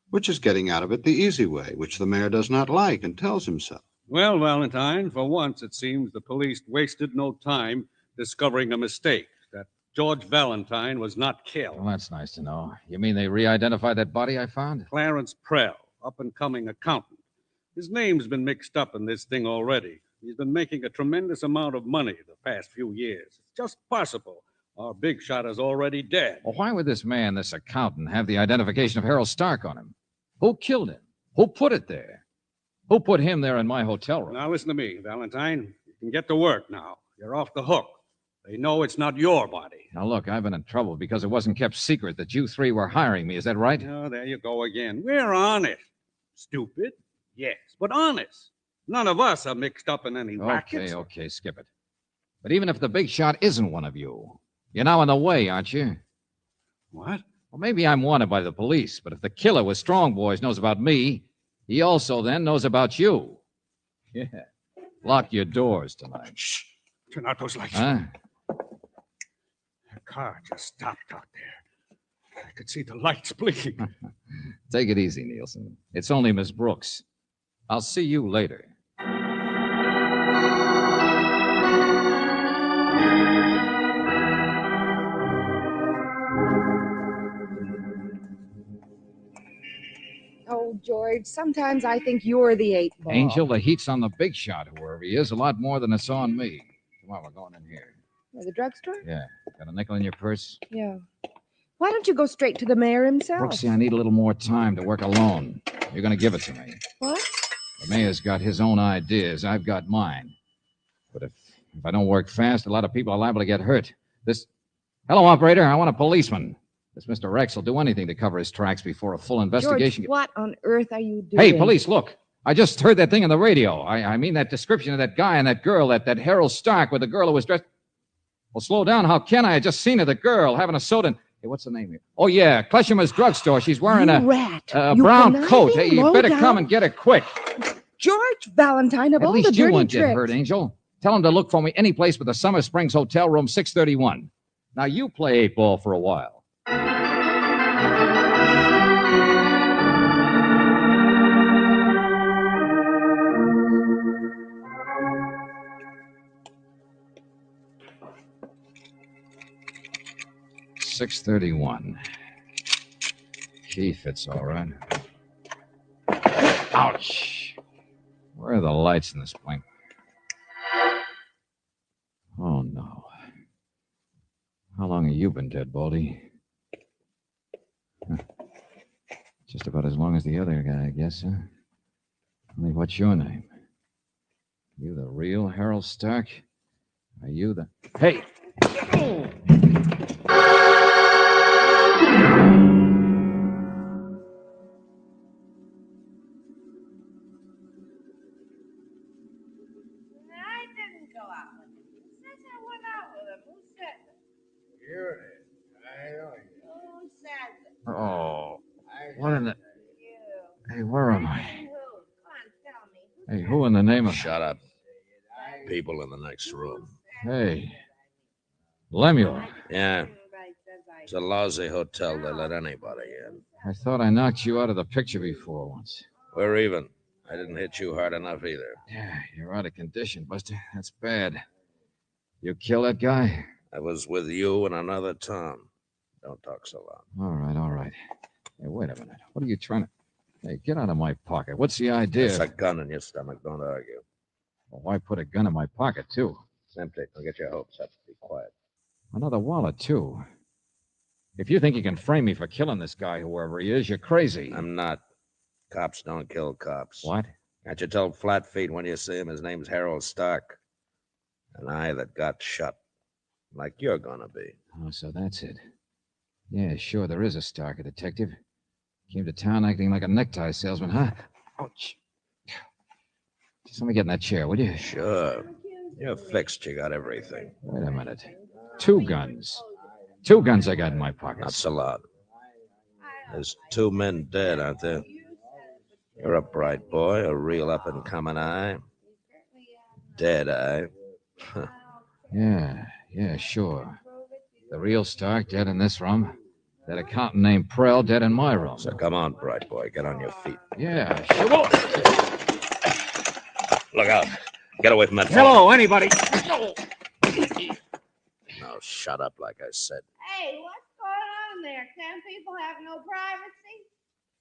S2: which is getting out of it the easy way, which the mayor does not like and tells himself.
S21: Well, Valentine, for once it seems the police wasted no time discovering a mistake, that George Valentine was not killed.
S1: Well, that's nice to know. You mean they re-identified that body I found?
S21: Clarence Prell, up-and-coming accountant. His name's been mixed up in this thing already. He's been making a tremendous amount of money the past few years. It's just possible our big shot is already dead.
S1: Well, why would this man, this accountant, have the identification of Harold Stark on him? Who killed him? Who put it there? Who put him there in my hotel room?
S21: Now, listen to me, Valentine. You can get to work now. You're off the hook. They know it's not your body.
S1: Now, look, I've been in trouble because it wasn't kept secret that you 3 were hiring me. Is that right?
S21: Oh, there you go again. We're honest. Stupid? Yes, but honest. None of us are mixed up in any rackets.
S1: Okay, skip it. But even if the big shot isn't one of you, you're now in the way, aren't you?
S21: What?
S1: Well, maybe I'm wanted by the police, but if the killer with Strong Boys knows about me, he also then knows about you. Yeah. Lock your doors tonight.
S21: Shh. Turn out those lights.
S1: Huh?
S21: The car just stopped out there. I could see the lights blinking.
S1: Take it easy, Nielsen. It's only Miss Brooks. I'll see you later.
S3: Oh, George, sometimes I think you're the 8-ball.
S1: Angel, the heat's on the big shot, whoever he is, a lot more than it's on me. Come on, we're going in here.
S3: The drugstore?
S1: Yeah. Got a nickel in your purse?
S3: Yeah. Why don't you go straight to the mayor himself?
S1: Brooksy, I need a little more time to work alone. You're going to give it to me.
S3: What?
S1: The mayor's got his own ideas. I've got mine. But if I don't work fast, a lot of people are liable to get hurt. Hello, operator. I want a policeman. This Mr. Rex will do anything to cover his tracks before a full investigation.
S3: George, what on earth are you doing?
S1: Hey, police, look. I just heard that thing on the radio. I mean that description of that guy and that girl, that Harold Stark with the girl who was dressed... Well, slow down. How can I? I just seen her, the girl, having a soda. Hey, what's the name here? Oh, yeah, Kleshimer's drugstore. She's wearing a brown coat. Hey, you better come and get her quick.
S3: George Valentine of
S1: At
S3: all the
S1: least you
S3: dirty
S1: won't get
S3: tricks.
S1: hurt, Angel. Tell him to look for me any place but the Summer Springs Hotel, room 631. Now, you play 8-ball for a while. $631. Key fits all right. Ouch. Where are the lights in this plane? Oh, no. How long have you been dead, Baldy? Huh. Just about as long as the other guy, I guess, huh? Only what's your name? You the real Harold Stark? Are you the... Hey! Oh, what in the... Hey, where am I? Hey, who in the name of...
S12: Shut up. People in the next room.
S1: Hey, Lemuel.
S12: Yeah. It's a lousy hotel. They let anybody in.
S1: I thought I knocked you out of the picture before once.
S12: We're even. I didn't hit you hard enough either.
S1: Yeah, you're out of condition, Buster. That's bad. You kill that guy?
S12: I was with you and another Tom. Don't talk so loud.
S1: All right. Hey, wait a minute. What are you trying to... Hey, get out of my pocket. What's the idea?
S12: There's a gun in your stomach. Don't argue.
S1: Well, why put a gun in my pocket, too?
S12: It's empty. Don't get your hopes up. Be quiet.
S1: Another wallet, too. If you think you can frame me for killing this guy, whoever he is, you're crazy.
S12: I'm not. Cops don't kill cops.
S1: What?
S12: Got you told flat feet when you see him. His name's Harold Stark. An eye that got shut. Like you're gonna be.
S1: Oh, so that's it. Yeah, sure, there is a Stark, a detective. Came to town acting like a necktie salesman, huh? Ouch. Just let me get in that chair, will you?
S12: Sure. You're fixed. You got everything.
S1: Wait a minute. 2 guns. 2 guns I got in my pocket.
S12: Not so loud. There's 2 men dead, aren't there? You're a bright boy, a real up-and-coming eye. Dead eye.
S1: Yeah, sure. The real Stark dead in this room. That accountant named Prell dead in my room.
S12: So come on, bright boy. Get on your feet.
S1: Yeah, sure.
S12: Look out. Get away from that phone.
S1: Hello, anybody?
S12: Now shut up, like I said.
S4: Hey, what's going on there? Can people have no privacy?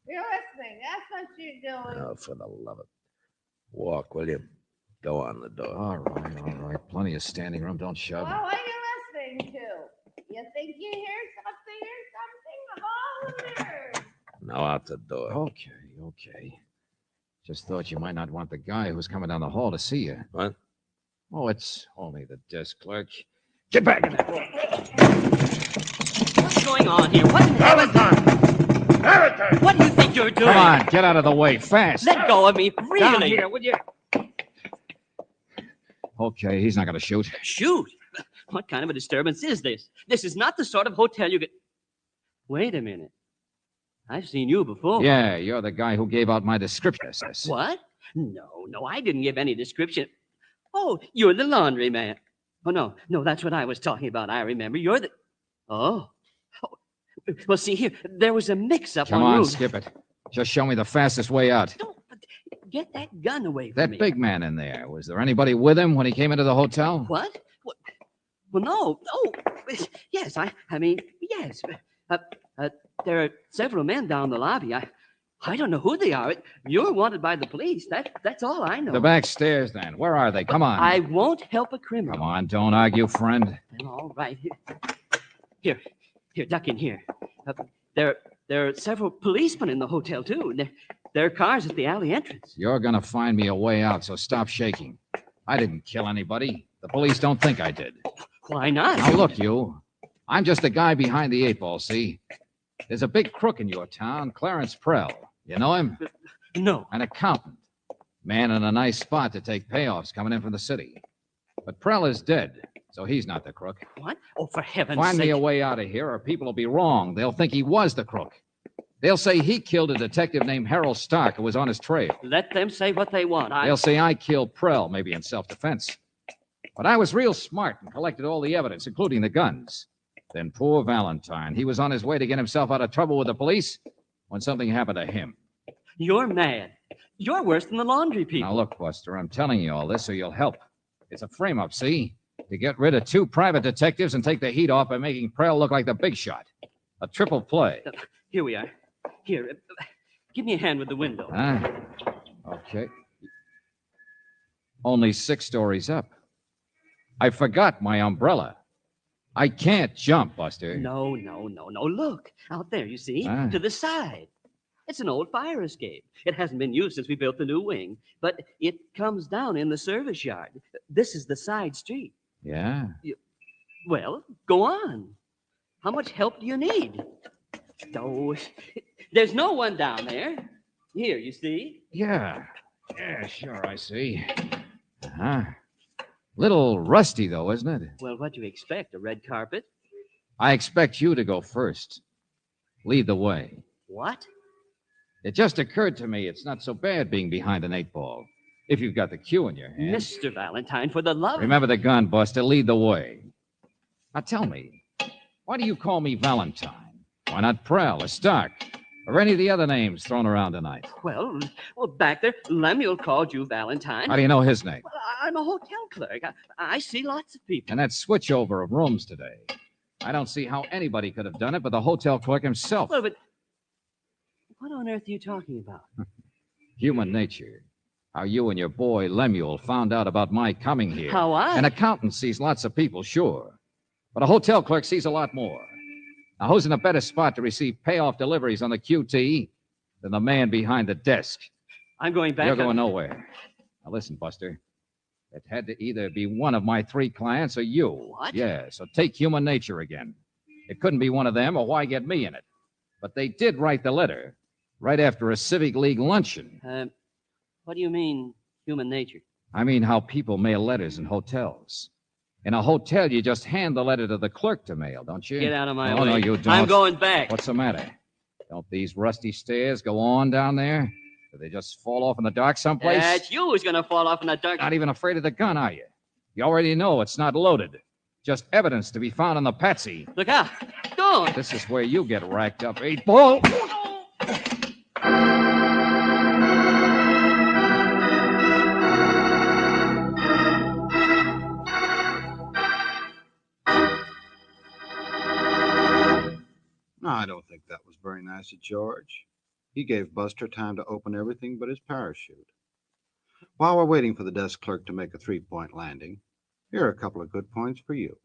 S4: You're listening. That's what you're doing.
S12: Oh, for the love of... Walk, will you? Go on the door.
S1: All right. Plenty of standing room. Don't shove.
S4: Well, what are you listening to? You think you hear something or something? Of all the nerves.
S12: Now out the door.
S1: Okay. Just thought you might not want the guy who's coming down the hall to see you.
S12: What?
S1: Oh, it's only the desk clerk. Get back in there.
S13: What's going on here? What in hell is
S1: Valentine!
S13: What do you think you're doing?
S1: Come on, get out of the way, fast.
S13: Let go of me, really.
S1: Down here, would you? Okay, he's not going to shoot.
S13: Shoot? What kind of a disturbance is this? This is not the sort of hotel you get... Wait a minute. I've seen you before.
S1: Yeah, you're the guy who gave out my description.
S13: What? No, I didn't give any description. Oh, you're the laundry man. Oh, no, that's what I was talking about. I remember. You're the... Oh. Well, see here, there was a mix-up
S1: Come on,
S13: route.
S1: skip it. Just show me the fastest way out.
S13: Get that gun away from
S1: That
S13: me.
S1: big man in there, was there anybody with him when he came into the hotel?
S13: What? Well, no. Yes, I mean, yes. There are several men down the lobby. I don't know who they are. You're wanted by the police. That's all I know.
S1: The back stairs, then. Where are they? Come on.
S13: I won't help a criminal.
S1: Come on, don't argue, friend.
S13: All right. Here, duck in here. There are several policemen in the hotel, too. There are cars at the alley entrance.
S1: You're going to find me a way out, so stop shaking. I didn't kill anybody. The police don't think I did.
S13: Why not?
S1: Now, look, you. I'm just the guy behind the 8-ball, see? There's a big crook in your town, Clarence Prell. You know him?
S13: No.
S1: An accountant. Man in a nice spot to take payoffs coming in from the city. But Prell is dead, so he's not the crook.
S13: What? Oh, for heaven's
S1: Find
S13: sake.
S1: me a way out of here, or people will be wrong. They'll think he was the crook. They'll say he killed a detective named Harold Stark who was on his trail.
S13: Let them say what they want.
S1: They'll say I killed Prell, maybe in self-defense. But I was real smart and collected all the evidence, including the guns. Then poor Valentine, he was on his way to get himself out of trouble with the police when something happened to him.
S13: You're mad. You're worse than the laundry people.
S1: Now, look, Buster, I'm telling you all this so you'll help. It's a frame-up, see? To get rid of 2 private detectives and take the heat off by making Prell look like the big shot. A triple play.
S13: Here we are. Here, give me a hand with the window.
S1: Okay. Only 6 stories up. I forgot my umbrella. I can't jump, Buster.
S13: No. Look, out there, you see? To the side. It's an old fire escape. It hasn't been used since we built the new wing, but it comes down in the service yard. This is the side street.
S1: Yeah?
S13: Well, go on. How much help do you need? Oh, there's no one down there. Here, you see?
S1: Yeah, sure, I see. Little rusty, though, isn't it?
S13: Well, what do you expect? A red carpet?
S1: I expect you to go first. Lead the way.
S13: What?
S1: It just occurred to me it's not so bad being behind an 8-ball, if you've got the cue in your hand.
S13: Mr. Valentine, for the love...
S1: Remember the gun, Buster. Lead the way. Now tell me, why do you call me Valentine? Why not Prell or Stark? Or any of the other names thrown around tonight?
S13: Well, back there, Lemuel called you Valentine.
S1: How do you know his name?
S13: Well, I'm a hotel clerk. I see lots of people.
S1: And that switchover of rooms today. I don't see how anybody could have done it but the hotel clerk himself.
S13: Well, but what on earth are you talking about?
S1: Human nature. How you and your boy Lemuel found out about my coming here.
S13: How I?
S1: An accountant sees lots of people, sure. But a hotel clerk sees a lot more. Now, who's in a better spot to receive payoff deliveries on the QT than the man behind the desk?
S13: I'm going back.
S1: You're going nowhere. Now, listen, Buster. It had to either be one of my 3 clients or you.
S13: What?
S1: Yeah, so take human nature again. It couldn't be one of them, or why get me in it? But they did write the letter right after a Civic League luncheon.
S13: What do you mean, human nature?
S1: I mean how people mail letters in hotels. In a hotel, you just hand the letter to the clerk to mail, don't you?
S13: Get out of my
S1: way. No, you don't.
S13: I'm going back.
S1: What's the matter? Don't these rusty stairs go on down there? Do they just fall off in the dark someplace?
S13: That's you who's going to fall off in the dark.
S1: Not even afraid of the gun, are you? You already know it's not loaded. Just evidence to be found on the patsy.
S13: Look out. Don't.
S1: This is where you get racked up, 8-ball.
S2: No, I don't think that was very nice of George. He gave Buster time to open everything but his parachute. While we're waiting for the desk clerk to make a 3-point landing, here are a couple of good points for you.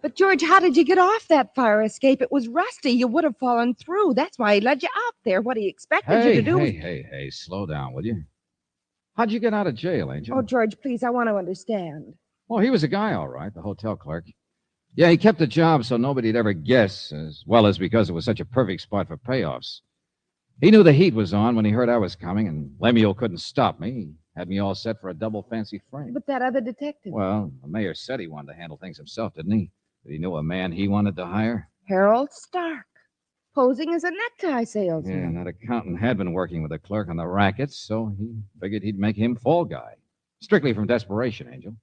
S3: But, George, how did you get off that fire escape? It was rusty. You would have fallen through. That's why he led you out there. What he expected you to do.
S1: Hey, slow down, will you? How'd you get out of jail, Angel?
S3: Oh, George, please, I want to understand.
S1: Well, he was a guy, all right, the hotel clerk. Yeah, he kept the job so nobody'd ever guess, as well as because it was such a perfect spot for payoffs. He knew the heat was on when he heard I was coming, and Lemuel couldn't stop me. He had me all set for a double fancy frame.
S3: But that other detective.
S1: Well, the mayor said he wanted to handle things himself, didn't he? That he knew a man he wanted to hire.
S3: Harold Stark, posing as a necktie salesman.
S1: Yeah, and that accountant had been working with the clerk on the rackets, so he figured he'd make him fall guy. Strictly from desperation, Angel.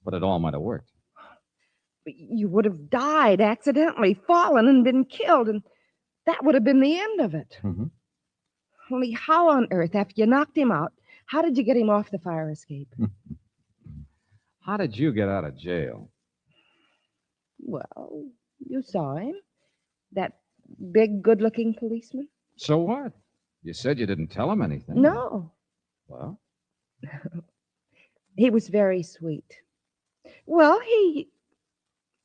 S1: But it all might have worked.
S3: You would have died accidentally, fallen and been killed, and that would have been the end of it.
S1: Mm-hmm.
S3: Only how on earth, after you knocked him out, how did you get him off the fire escape?
S1: How did you get out of jail?
S3: Well, you saw him. That big, good-looking policeman.
S1: So what? You said you didn't tell him anything.
S7: No.
S1: Well?
S7: He was very sweet. Well,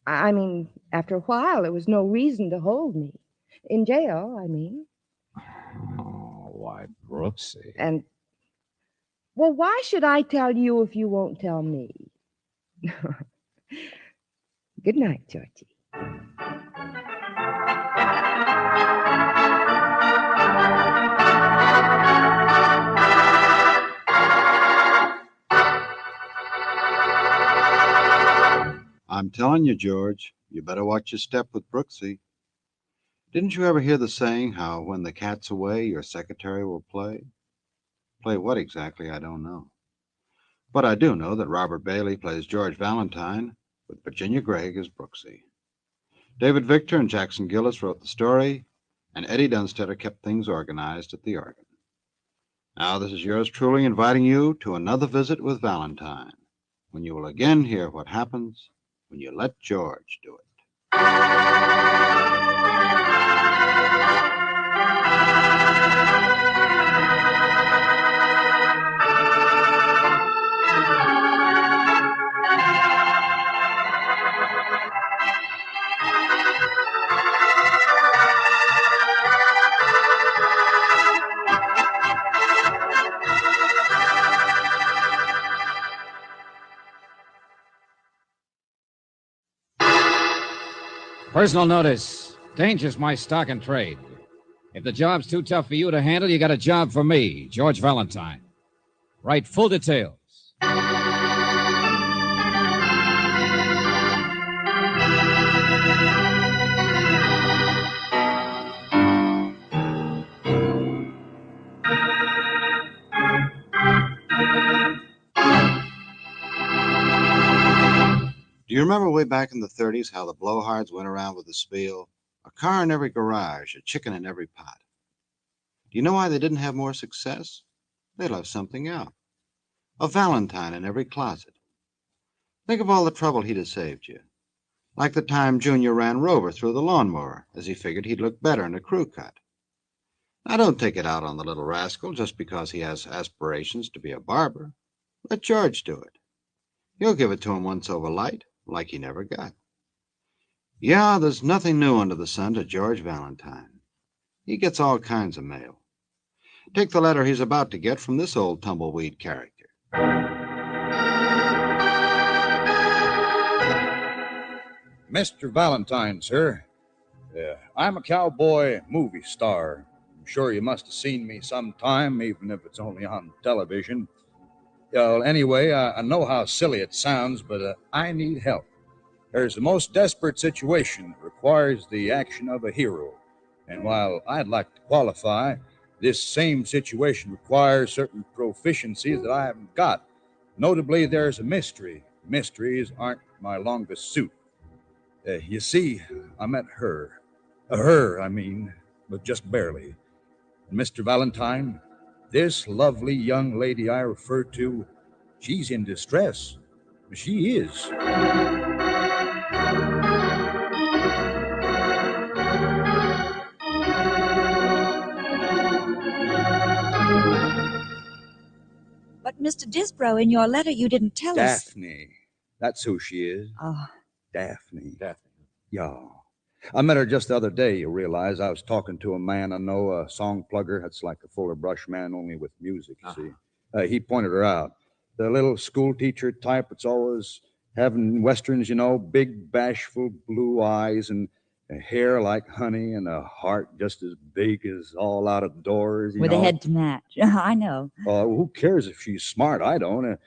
S7: I mean, after a while, there was no reason to hold me. In jail, I mean.
S1: Oh, why, Brooksy.
S7: And, well, why should I tell you if you won't tell me? Good night, Georgie.
S2: I'm telling you, George, you better watch your step with Brooksy. Didn't you ever hear the saying how when the cat's away, your secretary will play? Play what exactly, I don't know. But I do know that Robert Bailey plays George Valentine with Virginia Gregg as Brooksy. David Victor and Jackson Gillis wrote the story, and Eddie Dunstetter kept things organized at the organ. Now this is yours truly inviting you to another visit with Valentine, when you will again hear what happens when you let George do it.
S1: Personal notice. Danger's my stock and trade. If the job's too tough for you to handle, you got a job for me, George Valentine. Write full details.
S2: Do you remember way back in the 30s how the blowhards went around with the spiel? A car in every garage, a chicken in every pot. Do you know why they didn't have more success? They left something out. A Valentine in every closet. Think of all the trouble he'd have saved you. Like the time Junior ran Rover through the lawnmower, as he figured he'd look better in a crew cut. Now don't take it out on the little rascal just because he has aspirations to be a barber. Let George do it. He'll give it to him once over light, like he never got. Yeah, there's nothing new under the sun to George Valentine. He gets all kinds of mail. Take the letter he's about to get from this old tumbleweed character.
S8: Mr. Valentine, sir. I'm a cowboy movie star. I'm sure you must have seen me sometime, even if it's only on television. Well, anyway, I know how silly it sounds, but I need help. There's a most desperate situation that requires the action of a hero. And while I'd like to qualify, this same situation requires certain proficiencies that I haven't got. Notably, there's a mystery. Mysteries aren't my longest suit. You see, I met her. But just barely. And Mr. Valentine, this lovely young lady I refer to, she's in distress. She is.
S23: But, Mr. Disbrow, in your letter, you didn't tell us.
S8: Daphne. That's who she is.
S23: Oh.
S8: Daphne. Yeah. I met her just the other day, you realize. I was talking to a man I know, a song plugger. That's like a Fuller Brush man, only with music, you see. He pointed her out. The little school teacher type that's always having westerns, you know, big, bashful blue eyes and hair like honey and a heart just as big as all out of doors.
S23: With a head to match. I know.
S8: Who cares if she's smart? I don't.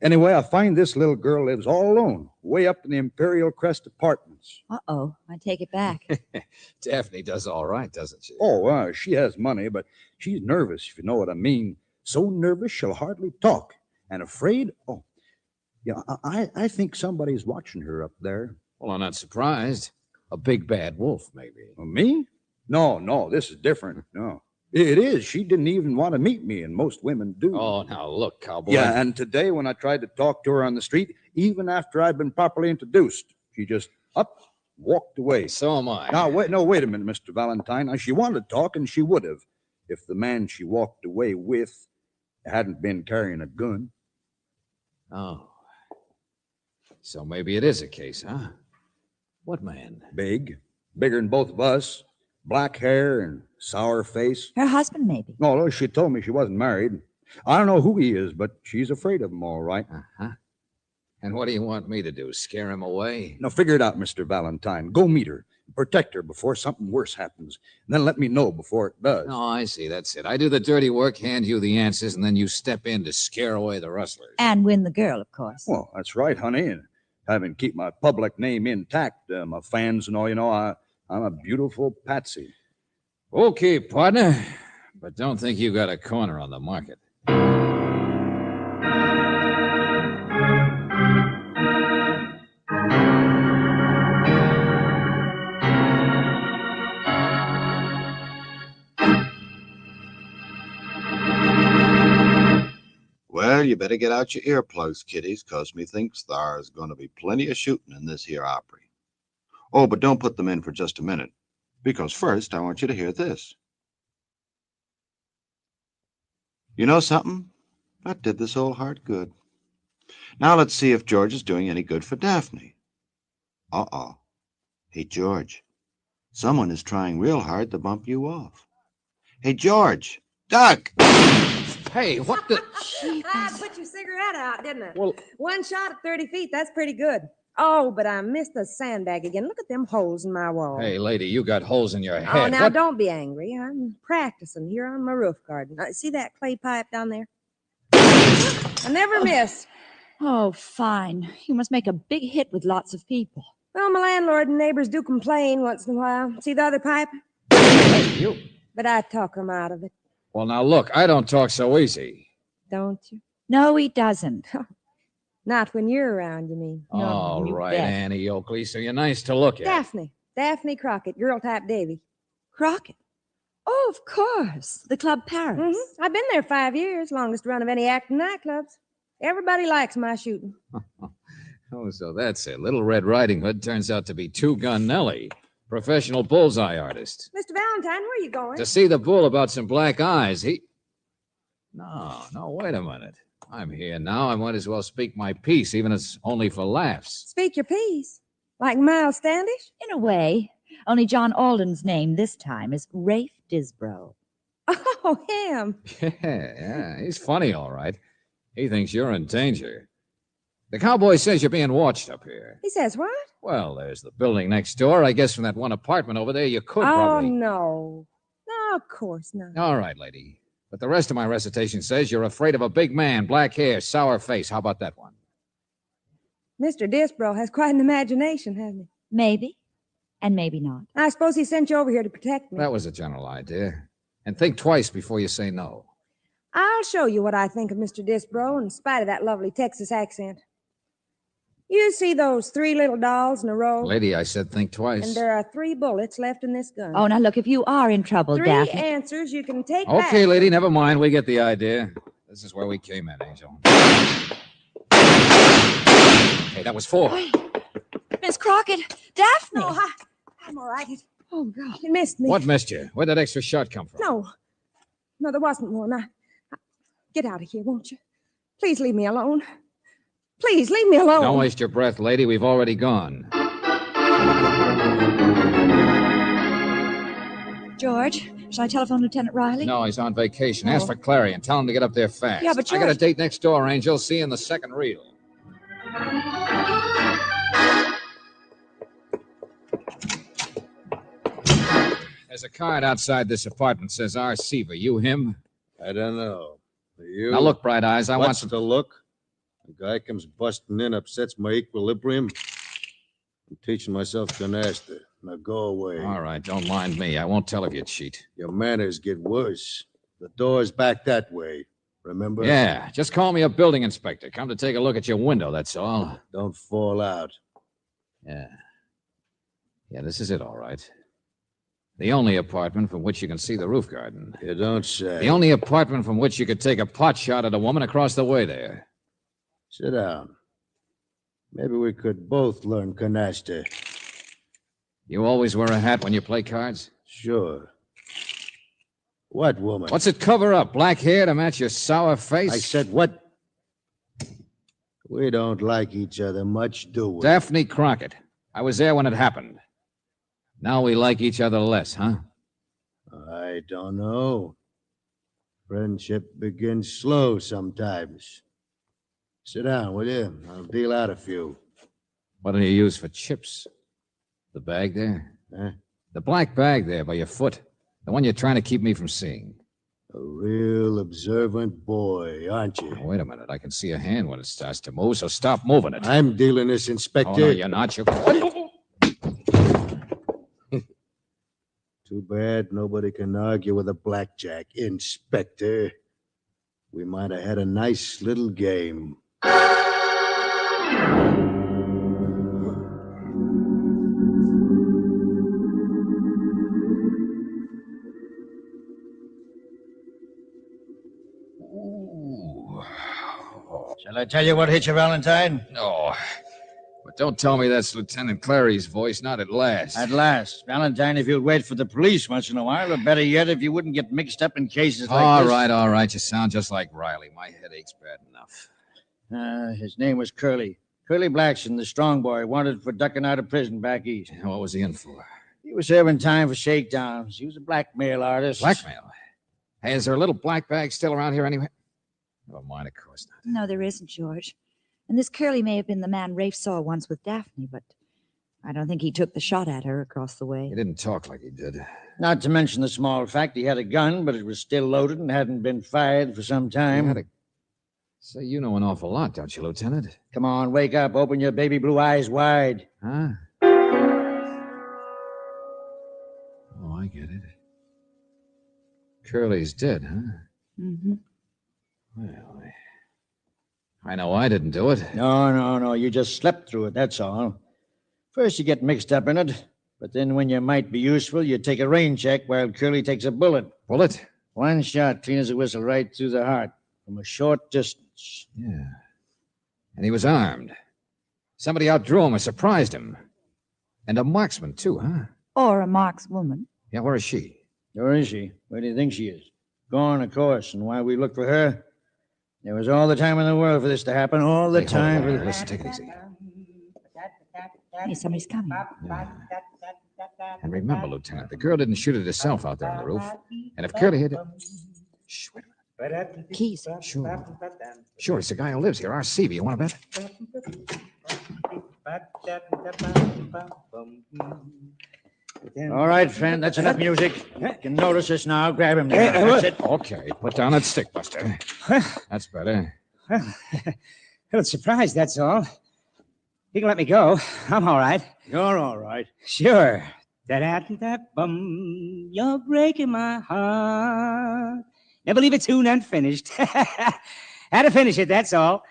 S8: Anyway, I find this little girl lives all alone, way up in the Imperial Crest Apartments.
S23: Uh-oh, I take it back.
S1: Daphne does all right, doesn't she?
S8: Oh, she has money, but she's nervous, if you know what I mean. So nervous she'll hardly talk. And afraid, I think somebody's watching her up there.
S1: Well, I'm not surprised. A big bad wolf, maybe.
S8: Me? No, this is different. No. It is. She didn't even want to meet me, and most women do.
S1: Oh, now look, cowboy.
S8: Yeah, and today when I tried to talk to her on the street, even after I'd been properly introduced, she just walked away.
S1: So am I.
S8: Now, wait a minute, Mr. Valentine. Now, she wanted to talk, and she would have if the man she walked away with hadn't been carrying a gun.
S1: Oh. So maybe it is a case, huh? What man?
S8: Big. Bigger than both of us. Black hair and sour face.
S23: Her husband, maybe.
S8: No, she told me she wasn't married. I don't know who he is, but she's afraid of him, all right.
S1: Uh-huh. And what do you want me to do? Scare him away?
S8: Now, figure it out, Mr. Valentine. Go meet her. Protect her before something worse happens. And then let me know before it does.
S1: Oh, I see. That's it. I do the dirty work, hand you the answers, and then you step in to scare away the rustlers.
S23: And win the girl, of course.
S8: Well, that's right, honey. And having keep my public name intact, my fans and all, I'm a beautiful patsy.
S1: Okay, partner. But don't think you got a corner on the market.
S2: Well, you better get out your earplugs, kiddies, 'cause methinks there's going to be plenty of shooting in this here Opry. Oh, but don't put them in for just a minute, because first I want you to hear this. You know something? That did this old heart good. Now let's see if George is doing any good for Daphne. Uh-oh. Hey, George, someone is trying real hard to bump you off. Hey, George, duck!
S1: Hey, what the...
S6: I put your cigarette out, didn't I?
S1: Well...
S6: One shot at 30 feet, that's pretty good. Oh, but I missed the sandbag again. Look at them holes in my wall.
S1: Hey, lady, you got holes in your head.
S6: Oh, now
S1: What-
S6: don't be angry. I'm practicing here on my roof garden. See that clay pipe down there? I never miss.
S23: Oh, fine. You must make a big hit with lots of people.
S6: Well, my landlord and neighbors do complain once in a while. See the other pipe?
S1: Hey, you...
S6: But I talk them out of it,
S1: Well, now, look, I don't talk so easy.
S6: don't you?
S23: No, he doesn't.
S6: Not when you're around, you mean?
S1: All
S23: you
S1: right,
S23: bet.
S1: Annie Oakley, so you're nice to look at.
S6: Daphne Crockett, girl type Davy.
S23: Crockett? Oh, of course. The Club Paris.
S6: I've been there 5 years, longest run of any acting nightclubs. Everybody likes my shooting.
S1: Oh, so that's it. Little Red Riding Hood turns out to be Two-Gun Nellie, professional bullseye artist.
S6: Mr. Valentine, where are you going?
S1: To see the bull about some black eyes, No, wait a minute. I'm here now. I might as well speak my piece, even if it's only for laughs.
S6: Speak your piece. Like Miles Standish?
S23: In a way. Only John Alden's name this time is Rafe Disbrow.
S6: Oh, him.
S1: Yeah, he's funny, all right. He thinks you're in danger. The cowboy says you're being watched up here.
S6: He says what?
S1: Well, there's the building next door. I guess from that one apartment over there, you could
S6: Oh,
S1: probably...
S6: no. No, of course not.
S1: All right, lady. But the rest of my recitation says you're afraid of a big man, black hair, sour face. How about that one?
S6: Mr. Disbrow has quite an imagination, hasn't he?
S23: Maybe. And maybe not.
S6: I suppose he sent you over here to protect me.
S1: That was a general idea. And think twice before you say no.
S6: I'll show you what I think of Mr. Disbrow in spite of that lovely Texas accent. You see those 3 little dolls in a row?
S1: Lady, I said think twice.
S6: And there are 3 bullets left in this gun.
S23: Oh, now look, if you are in trouble,
S6: 3
S23: Daphne.
S6: answers you can take back.
S1: Okay, lady, never mind. We get the idea. This is where we came in, Angel. Hey, that was 4.
S23: Miss Crockett, Daphne.
S6: No, I'm all right. Oh, God. It missed me.
S1: What missed you? Where'd that extra shot come from?
S6: No, there wasn't one. Get out of here, won't you? Please leave me alone. Please, leave me alone.
S1: Don't waste your breath, lady. We've already gone.
S23: George, shall I telephone Lieutenant Riley?
S1: No, he's on vacation. Ask for Clary and tell him to get up there fast.
S23: Yeah, but
S1: I got a
S23: George-
S1: date next door, Angel. See you in the second reel. There's a card outside this apartment. Says R. Seaver. You him?
S16: I don't know. You?
S1: Now look, Bright Eyes, I want
S16: What's
S1: some...
S16: to look? A guy comes busting in, upsets my equilibrium. I'm teaching myself canasta. Now go away.
S1: All right, don't mind me. I won't tell if you cheat.
S16: Your manners get worse. The door's back that way. Remember?
S1: Yeah, just call me a building inspector. Come to take a look at your window, that's all.
S16: Don't fall out.
S1: Yeah. Yeah, this is it, all right. The only apartment from which you can see the roof garden.
S16: You don't say.
S1: The only apartment from which you could take a pot shot at a woman across the way there.
S16: Sit down. Maybe we could both learn canasta.
S1: You always wear a hat when you play cards?
S16: Sure. What woman?
S1: What's it cover up? Black hair to match your sour face?
S16: I said what? We don't like each other much, do we?
S1: Daphne Crockett. I was there when it happened. Now we like each other less, huh?
S16: I don't know. Friendship begins slow sometimes. Sit down, will you? I'll deal out a few.
S1: What do you use for chips? The bag there?
S16: Huh?
S1: The black bag there by your foot. The one you're trying to keep me from seeing.
S16: A real observant boy, aren't you?
S1: Now, wait a minute. I can see a hand when it starts to move, so stop moving it.
S16: I'm dealing this, Inspector.
S1: Oh, no, you're not. You're...
S16: Too bad nobody can argue with a blackjack, Inspector. We might have had a nice little game.
S11: Shall I tell you what hit you, Valentine?
S1: No. But don't tell me that's Lieutenant Clary's voice, not at last.
S11: At last. Valentine, if you'd wait for the police once in a while, or better yet, if you wouldn't get mixed up in cases like this.
S1: All right. You sound just like Riley. My headache's bad enough.
S11: His name was Curly. Curly Blackson, the strong boy, wanted for ducking out of prison back east.
S1: What was he in for?
S11: He was serving time for shakedowns. He was a blackmail artist.
S1: Blackmail? Hey, is there a little black bag still around here anyway? Never mind, of course not.
S23: No, there isn't, George. And this Curly may have been the man Rafe saw once with Daphne, but I don't think he took the shot at her across the way.
S1: He didn't talk like he did.
S11: Not to mention the small fact he had a gun, but it was still loaded and hadn't been fired for some time.
S1: Say, you know an awful lot, don't you, Lieutenant?
S11: Come on, wake up. Open your baby blue eyes wide.
S1: Huh? Oh, I get it. Curly's dead, huh?
S23: Mm-hmm.
S1: Well, I know I didn't do it.
S11: No. You just slept through it, that's all. First you get mixed up in it, but then when you might be useful, you take a rain check while Curly takes a bullet.
S1: Bullet?
S11: One shot, clean as a whistle, right through the heart, from a short distance.
S1: Yeah. And he was armed. Somebody outdrew him or surprised him. And a marksman, too, huh?
S23: Or a markswoman.
S1: Yeah, where is she?
S11: Where is she? Where do you think she is? Gone, of course. And while we look for her, there was all the time in the world for this to happen. All the time.
S1: Listen, take it easy.
S23: Hey, somebody's coming.
S1: Yeah. And remember, Lieutenant, the girl didn't shoot it herself out there on the roof. And if Curly hit it... Shh, wait a minute.
S23: Keys.
S1: Sure, it's the guy who lives here, our Seavey. You want to bet?
S11: All right, friend, that's enough music. You can notice this now. Grab him there. That's it.
S1: Okay, put down that stick, Buster. That's better.
S14: Well, a little surprised, that's all. You can let me go. I'm all right.
S11: You're all right.
S14: Sure. Da-da-da-bum, you're breaking my heart. Never leave a tune unfinished. Had to finish it, that's all.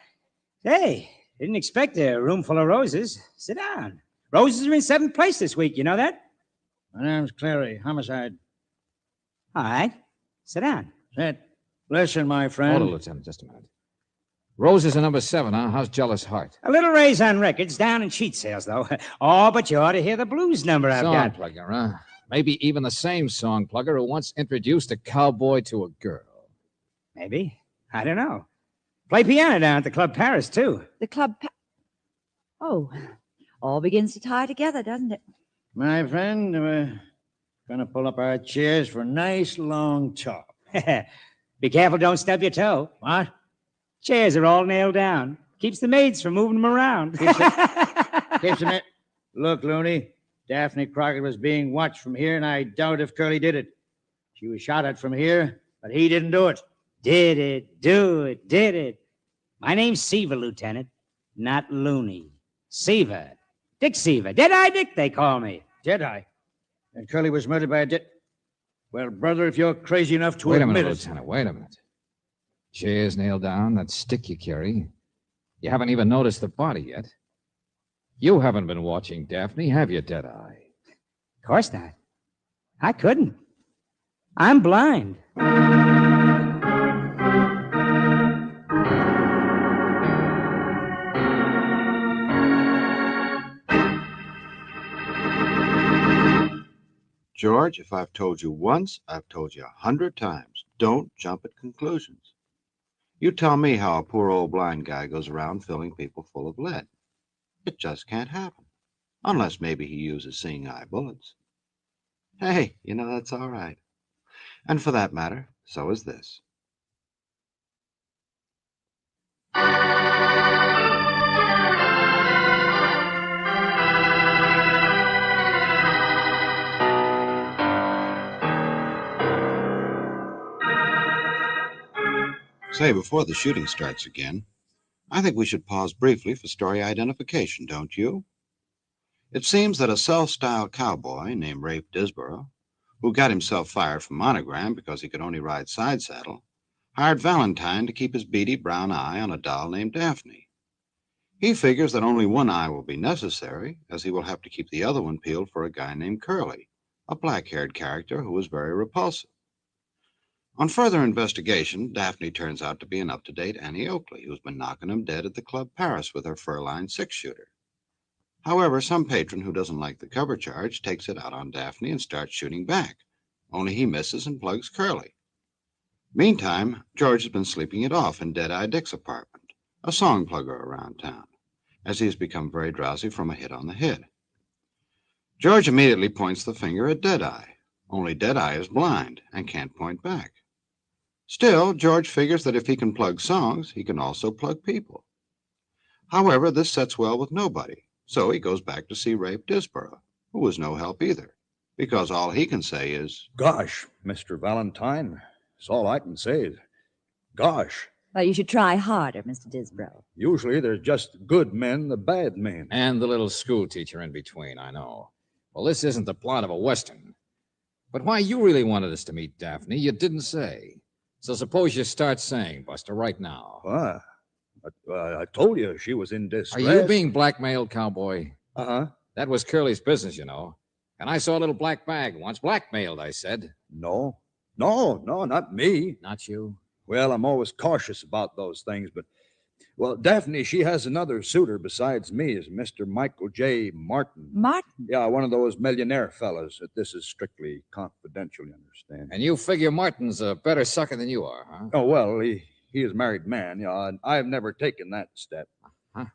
S14: Hey, didn't expect a room full of roses. Sit down. Roses are in 7th place this week, you know that?
S11: My name's Clary, homicide.
S14: All right. Sit down.
S11: Sit. Listen, my friend.
S1: Hold it, Lieutenant, just a minute. Roses are number 7, huh? How's Jealous Heart?
S14: A little raise on records, down in sheet sales, though. Oh, but you ought to hear the blues number I've
S1: Song
S14: got.
S1: plugger, huh? Maybe even the same song plugger who once introduced a cowboy to a girl.
S14: Maybe. I don't know. Play piano down at the Club Paris, too.
S23: The Club Oh, all begins to tie together, doesn't it?
S11: My friend, we're going to pull up our chairs for a nice long talk.
S14: Be careful, don't stub your toe.
S11: What?
S14: Chairs are all nailed down. Keeps the maids from moving them around.
S11: Keeps them in. Look, Looney, Daphne Crockett was being watched from here, and I doubt if Curly did it. She was shot at from here, but he didn't do it.
S14: Did it. My name's Seaver, Lieutenant, not Looney. Seaver. Dick Seaver. Dead-Eye Dick, they call me.
S11: Dead-Eye? And Curly was murdered by a Well, brother, if you're crazy enough to
S1: Wait a
S11: admit
S1: minute,
S11: it...
S1: Lieutenant, wait a minute. Chairs nailed down, that stick you carry. You haven't even noticed the body yet. You haven't been watching Daphne, have you, Dead-Eye?
S14: Of course not. I couldn't. I'm blind.
S2: George, if I've told you once, I've told you 100 times. Don't jump at conclusions. You tell me how a poor old blind guy goes around filling people full of lead. It just can't happen. Unless maybe he uses seeing eye bullets. Hey, that's all right. And for that matter, so is this. Say, before the shooting starts again, I think we should pause briefly for story identification, don't you? It seems that a self-styled cowboy named Rafe Disborough, who got himself fired from Monogram because he could only ride side saddle, hired Valentine to keep his beady brown eye on a doll named Daphne. He figures that only one eye will be necessary, as he will have to keep the other one peeled for a guy named Curly, a black-haired character who was very repulsive. On further investigation, Daphne turns out to be an up-to-date Annie Oakley, who's been knocking him dead at the Club Paris with her fur-lined six-shooter. However, some patron who doesn't like the cover charge takes it out on Daphne and starts shooting back, only he misses and plugs Curly. Meantime, George has been sleeping it off in Dead-Eye Dick's apartment, a song plugger around town, as he has become very drowsy from a hit on the head. George immediately points the finger at Dead-Eye, only Dead-Eye is blind and can't point back. Still, George figures that if he can plug songs, he can also plug people. However, this sets well with nobody, so he goes back to see Rafe Disborough, who was no help either, because all he can say is,
S8: "Gosh, Mr. Valentine, that's all I can say is, gosh."
S23: Well, you should try harder, Mr. Disbrow.
S8: Usually there's just good men, the bad men.
S1: And the little school teacher in between, I know. Well, this isn't the plot of a Western. But why you really wanted us to meet Daphne, you didn't say. So suppose you start saying, Buster, right now.
S8: I told you she was in distress.
S1: Are you being blackmailed, cowboy?
S8: Uh-huh.
S1: That was Curly's business, you know. And I saw a little black bag once. Blackmailed, I said.
S8: No, not me.
S1: Not you?
S8: Well, I'm always cautious about those things, but... Well, Daphne, she has another suitor besides me, is Mr. Michael J. Martin.
S23: Martin?
S8: Yeah, one of those millionaire fellas. This is strictly confidential, you understand.
S1: And you figure Martin's a better sucker than you are, huh?
S8: Oh, well, he is a married man, and I've never taken that step.
S1: Huh?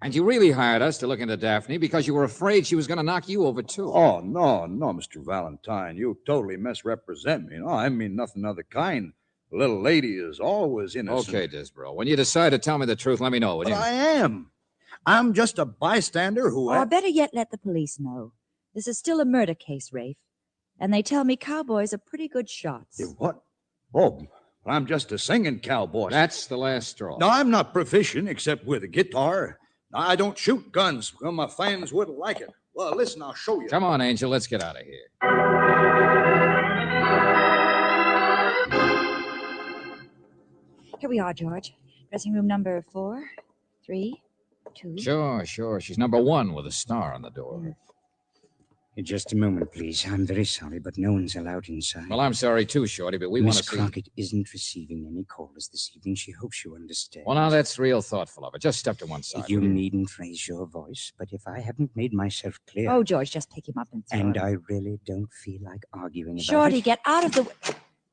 S1: And you really hired us to look into Daphne because you were afraid she was going to knock you over, too.
S8: Oh, no, Mr. Valentine. You totally misrepresent me. No, I mean nothing of the kind. The little lady is always innocent.
S1: Okay, Disbrow. When you decide to tell me the truth, let me know, will you?
S8: But I am. I'm just a bystander who...
S23: Or better yet, let the police know. This is still a murder case, Rafe. And they tell me cowboys are pretty good shots.
S8: What? Oh, I'm just a singing cowboy.
S1: That's the last straw.
S8: No, I'm not proficient except with a guitar. I don't shoot guns. Well, my fans wouldn't like it. Well, listen, I'll show you.
S1: Come on, Angel. Let's get out of here.
S23: Here we are, George. Dressing room number 4, 3, 2.
S1: Sure. She's number 1 with a star on the door.
S14: In just a moment, please. I'm very sorry, but no one's allowed inside.
S1: Well, I'm sorry too, Shorty, but we want to
S14: Miss
S1: see...
S14: Crockett isn't receiving any callers this evening. She hopes you understand.
S1: Well, now that's real thoughtful of her. Just step to one side.
S14: You needn't raise your voice, but if I haven't made myself clear...
S23: Oh, George, just pick him up and throw him.
S14: And I really don't feel like arguing about
S23: Shorty,
S14: it.
S23: get out of the way.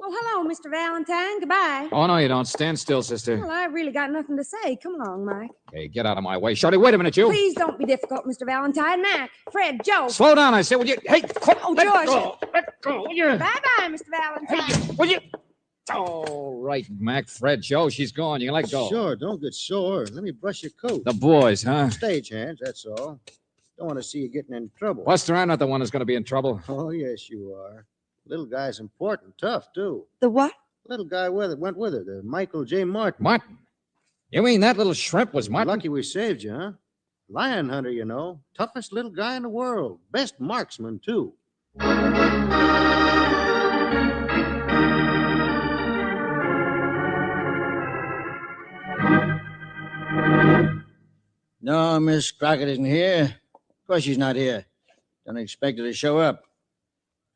S6: Well, hello, Mr. Valentine. Goodbye.
S1: Oh, no, you don't. Stand still, sister.
S6: Well, I really got nothing to say. Come along, Mike.
S1: Hey, get out of my way. Shorty, wait a minute, you.
S6: Please don't be difficult, Mr. Valentine. Mac, Fred, Joe.
S1: Slow down, I said. Will you... Hey,
S6: Oh,
S1: let
S6: George.
S1: go. Let go, will you?
S6: Bye-bye, Mr. Valentine.
S1: Will you... All right, Mac, Fred, Joe, she's gone. You can let go.
S16: Sure, don't get sore. Let me brush your coat.
S1: The boys, huh?
S16: Stagehands, that's all. Don't want to see you getting in trouble.
S1: Buster, I'm not the one who's going to be in trouble.
S16: Oh, yes, you are. Little guy's important, tough, too.
S23: The what?
S16: Little guy went with her, the Michael J. Martin.
S1: Martin? You mean that little shrimp was Martin?
S16: Lucky we saved you, huh? Lion hunter, you know. Toughest little guy in the world. Best marksman, too.
S11: No, Miss Crockett isn't here. Of course she's not here. Don't expect her to show up.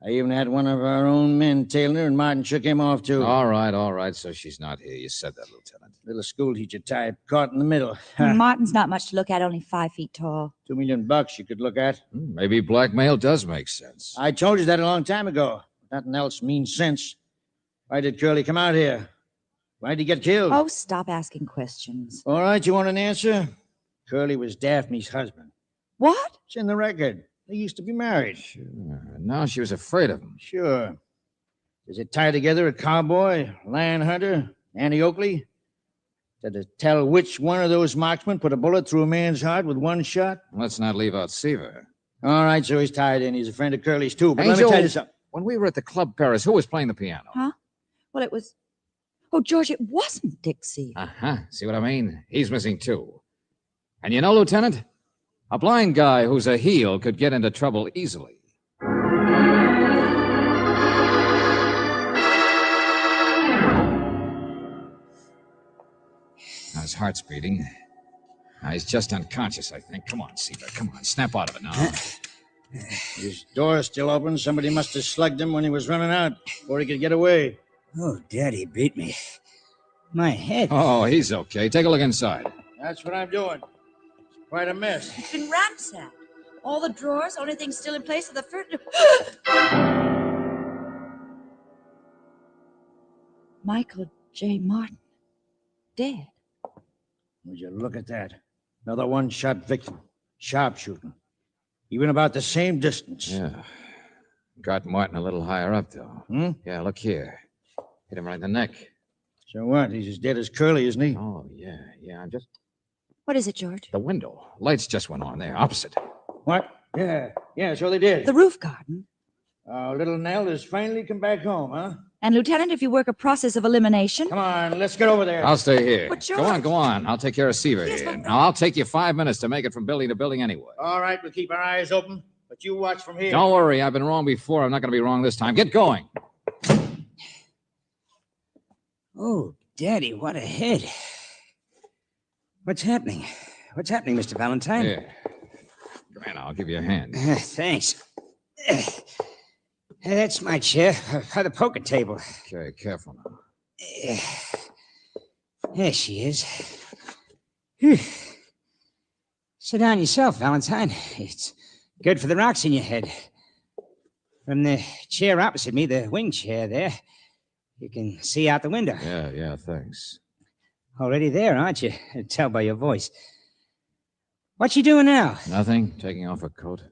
S11: I even had one of our own men tailing her, and Martin shook him off, too.
S1: All right. So she's not here. You said that, Lieutenant.
S11: Little schoolteacher type, caught in the middle.
S23: Martin's not much to look at, only 5 feet tall.
S11: $2 million you could look at.
S1: Maybe blackmail does make sense.
S11: I told you that a long time ago. Nothing else means sense. Why did Curly come out here? Why did he get killed?
S23: Oh, stop asking questions.
S11: All right, you want an answer? Curly was Daphne's husband.
S23: What?
S11: It's in the record. They used to be married.
S1: Sure. Now she was afraid of him.
S11: Sure. Does it tie together a cowboy, lion hunter, Annie Oakley? Does it tell which one of those marksmen put a bullet through a man's heart with one shot?
S1: Let's not leave out Seaver.
S11: All right, so he's tied in. He's a friend of Curly's, too. But
S1: Angel,
S11: let me tell you something.
S1: When we were at the Club Paris, who was playing the piano?
S23: Huh? Well, it was... Oh, George, it wasn't Dick Seaver.
S1: Uh-huh. See what I mean? He's missing, too. And you know, Lieutenant, a blind guy who's a heel could get into trouble easily. Now his heart's beating. Now he's just unconscious, I think. Come on, Seaver. Come on. Snap out of it now.
S11: His door's still open. Somebody must have slugged him when he was running out before he could get away.
S14: Oh, Daddy beat me. My head.
S1: Oh, he's okay. Take a look inside.
S11: That's what I'm doing. It's quite a mess.
S23: It's been ransacked. All the drawers, only thing still in place are the furniture. Michael J. Martin. Dead.
S11: Would you look at that? Another one-shot victim. Sharpshooting. Even about the same distance.
S1: Yeah. Got Martin a little higher up, though. Yeah, look here. Hit him right in the neck.
S11: So what? He's as dead as Curly, isn't he?
S1: Oh, yeah. I'm just...
S23: What is it, George?
S1: The window. Lights just went on there, opposite.
S11: What? Yeah, so they did.
S23: The roof garden.
S11: Little Nell has finally come back home, huh?
S23: And, Lieutenant, if you work a process of elimination...
S11: Come on, let's get over there.
S1: I'll stay here.
S23: But George...
S1: Go on. I'll take care of Seaver here. Now, I'll take you 5 minutes to make it from building to building anyway.
S11: All right, we'll keep our eyes open, but you watch from here.
S1: Don't worry. I've been wrong before. I'm not going to be wrong this time. Get going.
S14: Oh, Daddy, what a head. What's happening? What's happening, Mr. Valentine?
S1: Here. Come here now. I'll give you a hand.
S14: Thanks. That's my chair by the poker table.
S1: Okay, careful now.
S14: There she is. Whew. Sit down yourself, Valentine. It's good for the rocks in your head. From the chair opposite me, the wing chair there, you can see out the window.
S1: Yeah, thanks.
S14: Already there, aren't you? I tell by your voice. What you doing now?
S1: Nothing. Taking off a coat.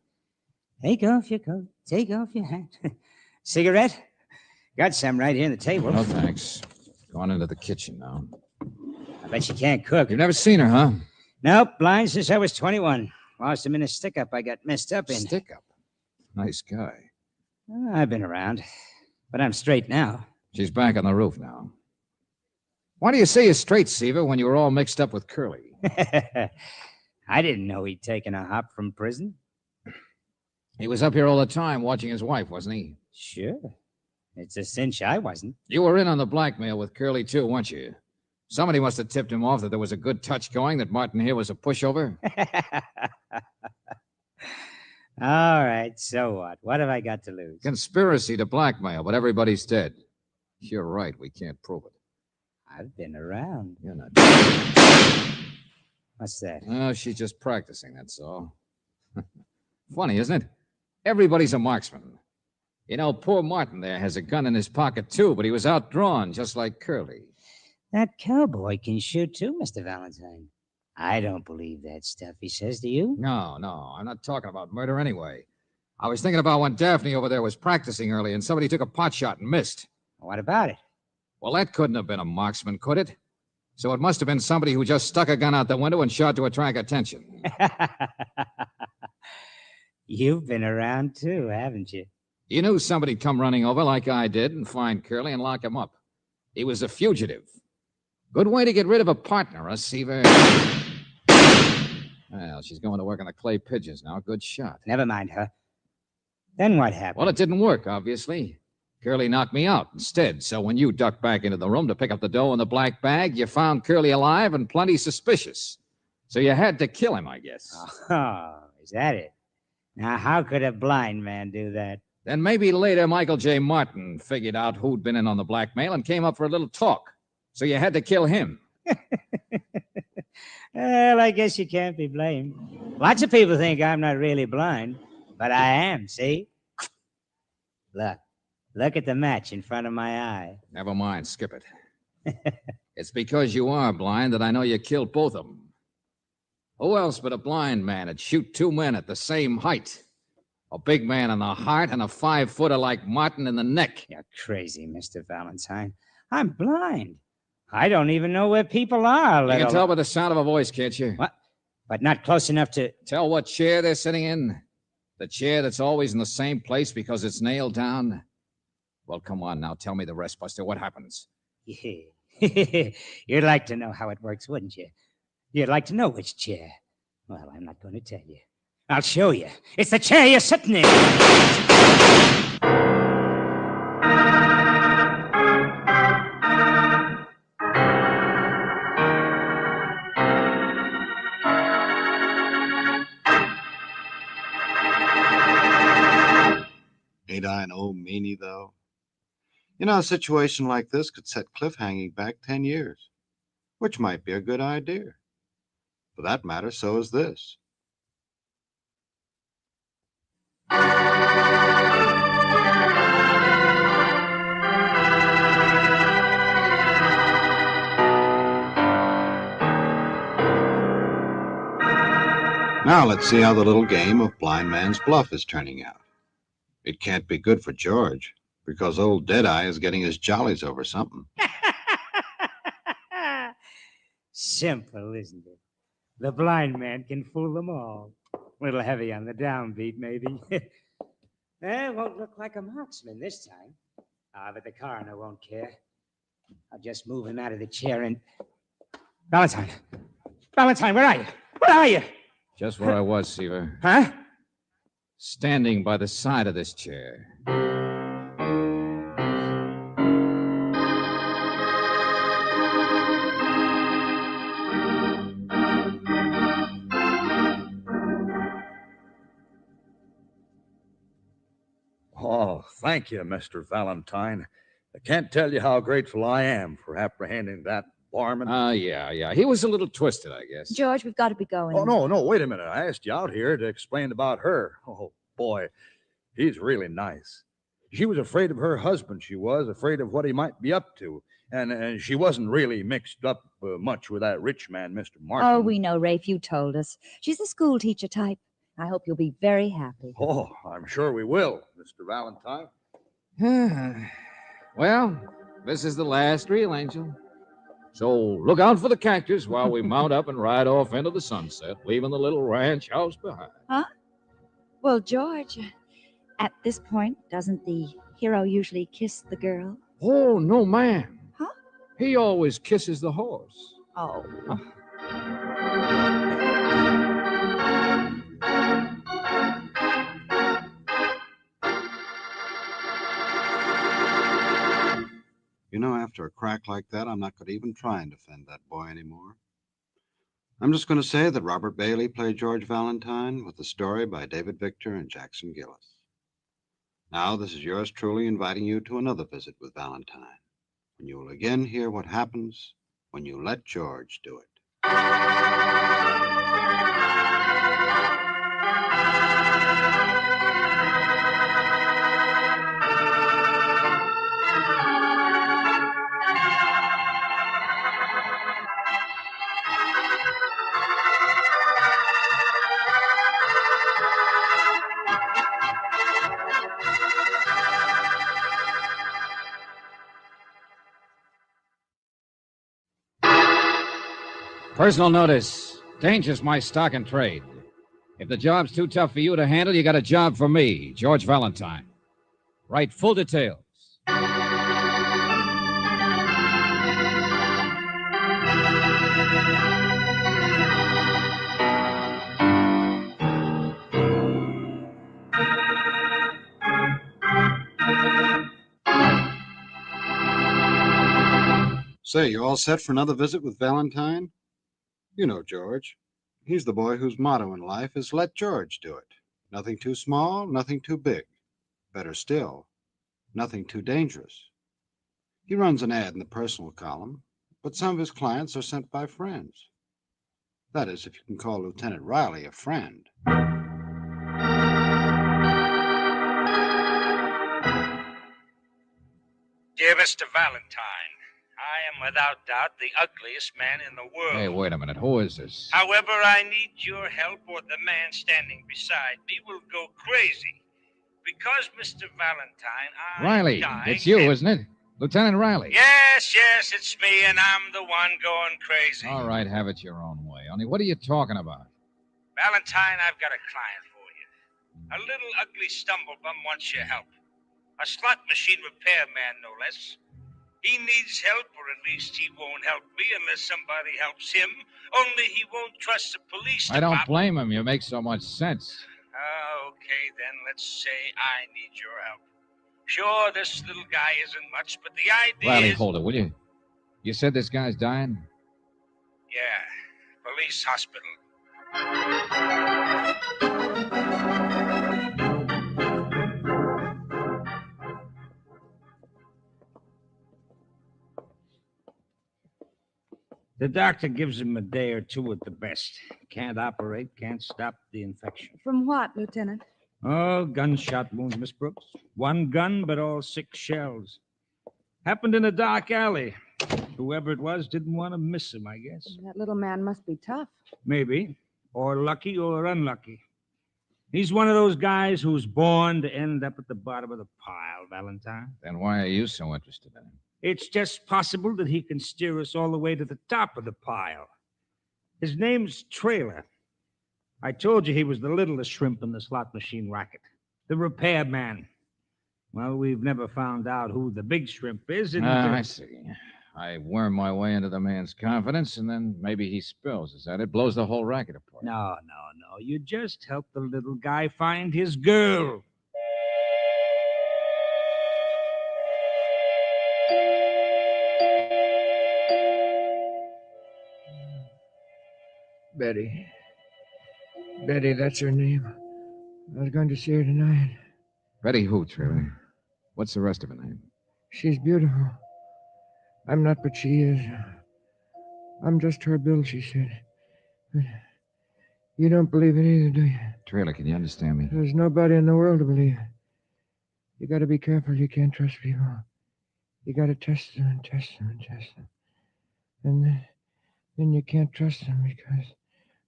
S14: Take off your coat. Take off your hat. Cigarette? Got some right here on the table.
S1: No, thanks. Go on into the kitchen now.
S14: I bet you can't cook.
S1: You've never seen her, huh?
S14: Nope, blind since I was 21. Lost him in a stick-up I got messed up in.
S1: Stick-up? Nice guy.
S14: I've been around, but I'm straight now.
S1: She's back on the roof now. Why do you say you're straight, Seaver, when you were all mixed up with Curly?
S14: I didn't know he'd taken a hop from prison.
S1: He was up here all the time watching his wife, wasn't he?
S14: Sure. It's a cinch I wasn't.
S1: You were in on the blackmail with Curly, too, weren't you? Somebody must have tipped him off that there was a good touch going, that Martin here was a pushover.
S14: All right, so what? What have I got to lose?
S1: Conspiracy to blackmail, but everybody's dead. You're right, we can't prove it.
S14: I've been around.
S1: You're not.
S14: What's that?
S1: Oh, she's just practicing, that's all. Funny, isn't it? Everybody's a marksman. You know, poor Martin there has a gun in his pocket, too, but he was outdrawn, just like Curly.
S14: That cowboy can shoot, too, Mr. Valentine. I don't believe that stuff he says, do you?
S1: No, I'm not talking about murder anyway. I was thinking about when Daphne over there was practicing early and somebody took a pot shot and missed.
S14: What about it?
S1: Well, that couldn't have been a marksman, could it? So it must have been somebody who just stuck a gun out the window and shot to attract attention.
S14: You've been around, too, haven't you?
S1: You knew somebody'd come running over like I did and find Curly and lock him up. He was a fugitive. Good way to get rid of a partner, huh, Seaver? Well, she's going to work on the clay pigeons now. Good shot.
S14: Never mind her. Then what happened?
S1: Well, it didn't work, obviously. Curly knocked me out instead, so when you ducked back into the room to pick up the dough in the black bag, you found Curly alive and plenty suspicious. So you had to kill him, I guess.
S14: Oh, is that it? Now, how could a blind man do that?
S1: Then maybe later Michael J. Martin figured out who'd been in on the blackmail and came up for a little talk. So you had to kill him.
S14: Well, I guess you can't be blamed. Lots of people think I'm not really blind, but I am, see? Look at the match in front of my eye.
S1: Never mind, skip it. It's because you are blind that I know you killed both of them. Who else but a blind man would shoot two men at the same height? A big man in the heart and a 5-footer like Martin in the neck.
S14: You're crazy, Mr. Valentine. I'm blind. I don't even know where people are.
S1: You can tell by the sound of a voice, can't you?
S14: What? But not close enough to...
S1: Tell what chair they're sitting in? The chair that's always in the same place because it's nailed down? Well, come on now. Tell me the rest, Buster. What happens?
S14: You'd like to know how it works, wouldn't you? You'd like to know which chair. Well, I'm not going to tell you. I'll show you. It's the chair you're sitting in.
S2: Ain't I an old meanie, though? You know, a situation like this could set Cliff hanging back 10 years, which might be a good idea. For that matter, so is this. Now let's see how the little game of blind man's bluff is turning out. It can't be good for George, because old Deadeye is getting his jollies over something.
S14: Simple, isn't it? The blind man can fool them all. A little heavy on the downbeat, maybe. It won't look like a marksman this time. But the coroner won't care. I'll just move him out of the chair and... Valentine! Valentine, where are you? Where are you?
S1: Just where I was, Seaver.
S14: Huh?
S1: Standing by the side of this chair.
S8: Oh, thank you, Mr. Valentine. I can't tell you how grateful I am for apprehending that barman.
S1: Yeah. He was a little twisted, I guess.
S23: George, we've got to be going.
S8: Oh, no, wait a minute. I asked you out here to explain about her. Oh, boy, he's really nice. She was afraid of her husband, she was, afraid of what he might be up to. And she wasn't really mixed up much with that rich man, Mr. Martin.
S23: Oh, we know, Rafe. You told us. She's a school teacher type. I hope you'll be very happy.
S8: Oh, I'm sure we will, Mr. Valentine.
S1: Well, this is the last reel, Angel. So look out for the cactus while we mount up and ride off into the sunset, leaving the little ranch house behind.
S23: Huh? Well, George, at this point, doesn't the hero usually kiss the girl?
S1: Oh, no, ma'am.
S23: Huh?
S1: He always kisses the horse.
S23: Oh.
S2: You know, after a crack like that, I'm not going to even try and defend that boy anymore. I'm just going to say that Robert Bailey played George Valentine with the story by David Victor and Jackson Gillis. Now, this is yours truly inviting you to another visit with Valentine, when you will again hear what happens when you let George do it.
S1: Personal notice. Danger's my stock and trade. If the job's too tough for you to handle, you got a job for me, George Valentine. Write full details.
S2: Say, you all set for another visit with Valentine? You know George. He's the boy whose motto in life is let George do it. Nothing too small, nothing too big. Better still, nothing too dangerous. He runs an ad in the personal column, but some of his clients are sent by friends. That is, if you can call Lieutenant Riley a friend.
S15: Dear Mr. Valentine, I am without doubt the ugliest man in the world.
S1: Hey, wait a minute. Who is this?
S15: However, I need your help or the man standing beside me will go crazy. Because, Mr. Valentine, I'm
S1: Riley.
S15: dying.
S1: It's you, isn't it? Lieutenant Riley.
S15: Yes, it's me, and I'm the one going crazy.
S1: All right, have it your own way. Only what are you talking about?
S15: Valentine, I've got a client for you. A little ugly stumblebum wants your help. A slot machine repairman, no less. He needs help, or at least he won't help me unless somebody helps him. Only he won't trust the police
S1: I
S15: department.
S1: don't blame him. You make so much sense.
S15: Okay, then let's say I need your help. Sure, this little guy isn't much, but the idea
S1: Riley,
S15: is...
S1: hold it, will you? You said this guy's dying?
S15: Yeah, police hospital.
S11: The doctor gives him a day or two at the best. Can't operate, can't stop the infection.
S6: From what, Lieutenant?
S11: Oh, gunshot wounds, Miss Brooks. One gun, but all 6 shells. Happened in a dark alley. Whoever it was didn't want to miss him, I guess.
S6: That little man must be tough.
S11: Maybe. Or lucky or unlucky. He's one of those guys who's born to end up at the bottom of the pile, Valentine.
S1: Then why are you so interested in him?
S11: It's just possible that he can steer us all the way to the top of the pile. His name's Trailer. I told you he was the littlest shrimp in the slot machine racket. The repairman. Well, we've never found out who the big shrimp is.
S1: I see. I worm my way into the man's confidence, and then maybe he spills. Is that it? Blows the whole racket apart.
S11: No. You just help the little guy find his girl.
S20: Betty. Betty, that's her name. I was going to see her tonight.
S1: Betty who, Trailer? What's the rest of her name?
S20: She's beautiful. I'm not, but she is. I'm just her Bill, she said. But you don't believe it either, do you?
S1: Trailer, can you understand me?
S20: There's nobody in the world to believe it. You got to be careful. You can't trust people. You got to test them and test them and test them. And then you can't trust them because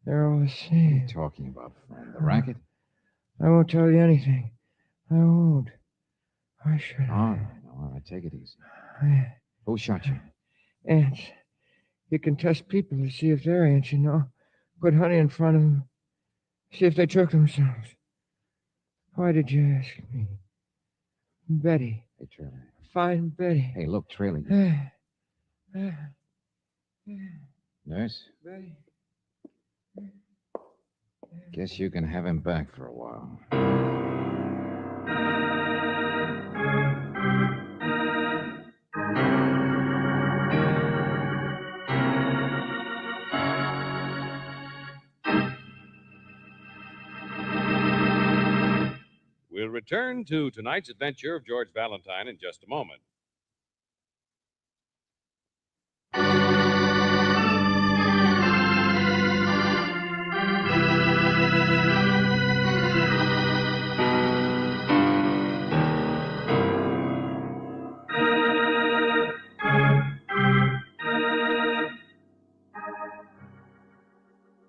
S20: they're all the same.
S1: What are you talking about, friend? The racket?
S20: I won't tell you anything. I won't. Why should I?
S1: All right, take it easy.
S20: I...
S1: Who shot you?
S20: Ants. You can test people to see if they're ants, you know. Put honey in front of them. See if they choke themselves. Why did you ask me? Betty.
S1: Hey, Trailer.
S20: Fine Betty.
S1: Hey, look, Trailer. Nurse?
S20: Betty.
S1: Guess you can have him back for a while.
S22: We'll return to tonight's adventure of George Valentine in just a moment.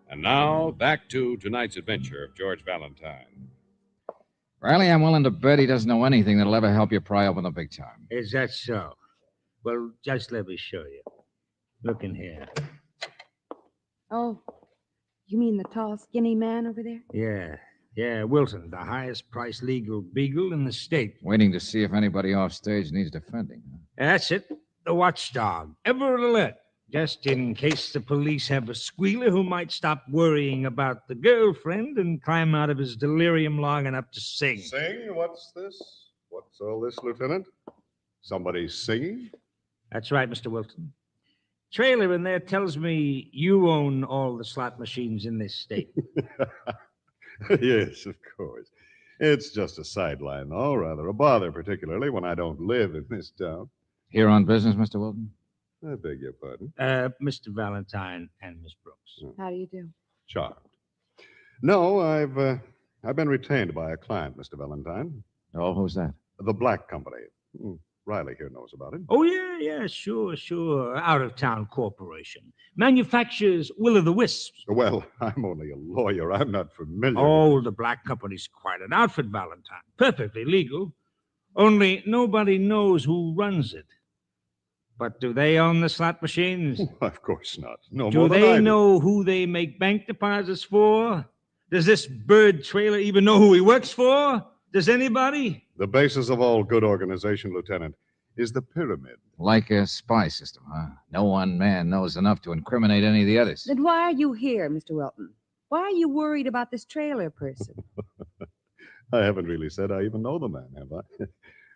S22: And now, back to tonight's adventure of George Valentine.
S1: Riley, I'm willing to bet he doesn't know anything that'll ever help you pry open the big time.
S11: Is that so? Well, just let me show you. Look in here.
S6: Oh, you mean the tall, skinny man over there?
S11: Yeah, Wilson, the highest priced legal beagle in the state.
S1: Waiting to see if anybody off stage needs defending. Huh?
S11: That's it. The watchdog. Ever alert. Just in case the police have a squealer who might stop worrying about the girlfriend and climb out of his delirium long enough to sing.
S10: Sing? What's this? What's all this, Lieutenant? Somebody singing?
S11: That's right, Mr. Wilson. Trailer in there tells me you own all the slot machines in this state.
S10: Yes, of course. It's just a sideline, though, rather a bother, particularly when I don't live in this town.
S1: Here on business, Mr. Wilton?
S10: I beg your pardon.
S11: Mr. Valentine and Miss Brooks.
S7: How do you do?
S10: Charmed. No, I've been retained by a client, Mr. Valentine.
S1: Oh, who's that?
S10: The Black Company. Riley here knows about it.
S11: Oh, yeah, sure. Out-of-town corporation. Manufactures will-o'-the-wisps.
S10: Well, I'm only a lawyer. I'm not familiar.
S11: Oh, the Black Company's quite an outfit, Valentine. Perfectly legal. Only nobody knows who runs it. But do they own the slot machines?
S10: Of course not. No
S11: Do
S10: more than I
S11: they
S10: do.
S11: know who they make bank deposits for? Does this bird trailer even know who he works for? Does anybody?
S10: The basis of all good organization, Lieutenant, is the pyramid.
S1: Like a spy system, huh? No one man knows enough to incriminate any of the others.
S7: Then why are you here, Mr. Wilton? Why are you worried about this trailer person?
S10: I haven't really said I even know the man, have I?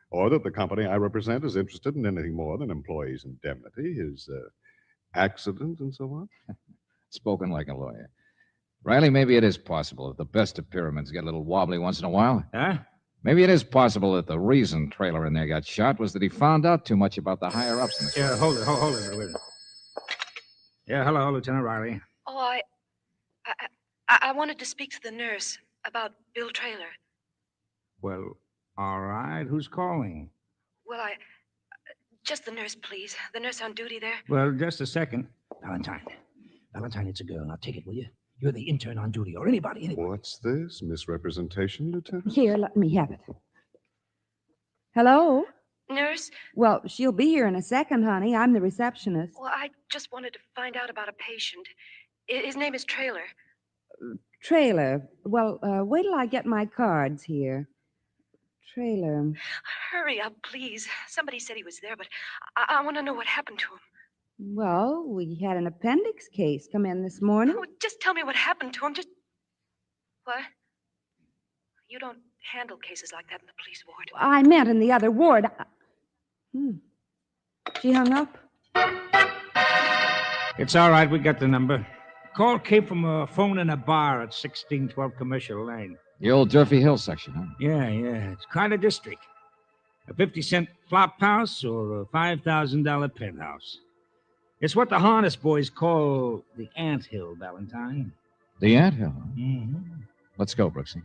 S10: Or that the company I represent is interested in anything more than employees' indemnity, his accident, and so on.
S1: Spoken like a lawyer. Riley, maybe it is possible that the best of pyramids get a little wobbly once in a while.
S11: Huh?
S1: Maybe it is possible that the reason trailer in there got shot was that he found out too much about the higher-ups in the
S11: Yeah, hold it a minute. Yeah, hello, Lieutenant Riley.
S3: Oh, I wanted to speak to the nurse about Bill Traylor.
S11: Well, all right. Who's calling?
S3: Well, just the nurse, please. The nurse on duty there.
S11: Well, just a second. Valentine, it's a girl. Now take it, will you? You're the intern on duty, or anybody.
S10: What's this? Misrepresentation, Lieutenant?
S7: Here, let me have it. Hello?
S3: Nurse?
S7: Well, she'll be here in a second, honey. I'm the receptionist.
S3: Well, I just wanted to find out about a patient. His name is Traylor.
S7: Trailer. Well, wait till I get my cards here. Trailer.
S3: Hurry up, please. Somebody said he was there, but I want to know what happened to him.
S7: Well, we had an appendix case come in this morning.
S3: Oh, just tell me what happened to him. What? You don't handle cases like that in the police ward.
S7: I meant in the other ward. She hung up.
S11: It's all right. We got the number. Call came from a phone in a bar at 1612 Commercial Lane.
S1: The old Durfee Hill section, huh?
S11: Yeah. It's quite a district. A 50-cent flop house or a $5,000 penthouse. It's what the harness boys call the anthill, Valentine.
S1: The anthill, huh?
S11: Mm-hmm.
S1: Let's go, Brooksy.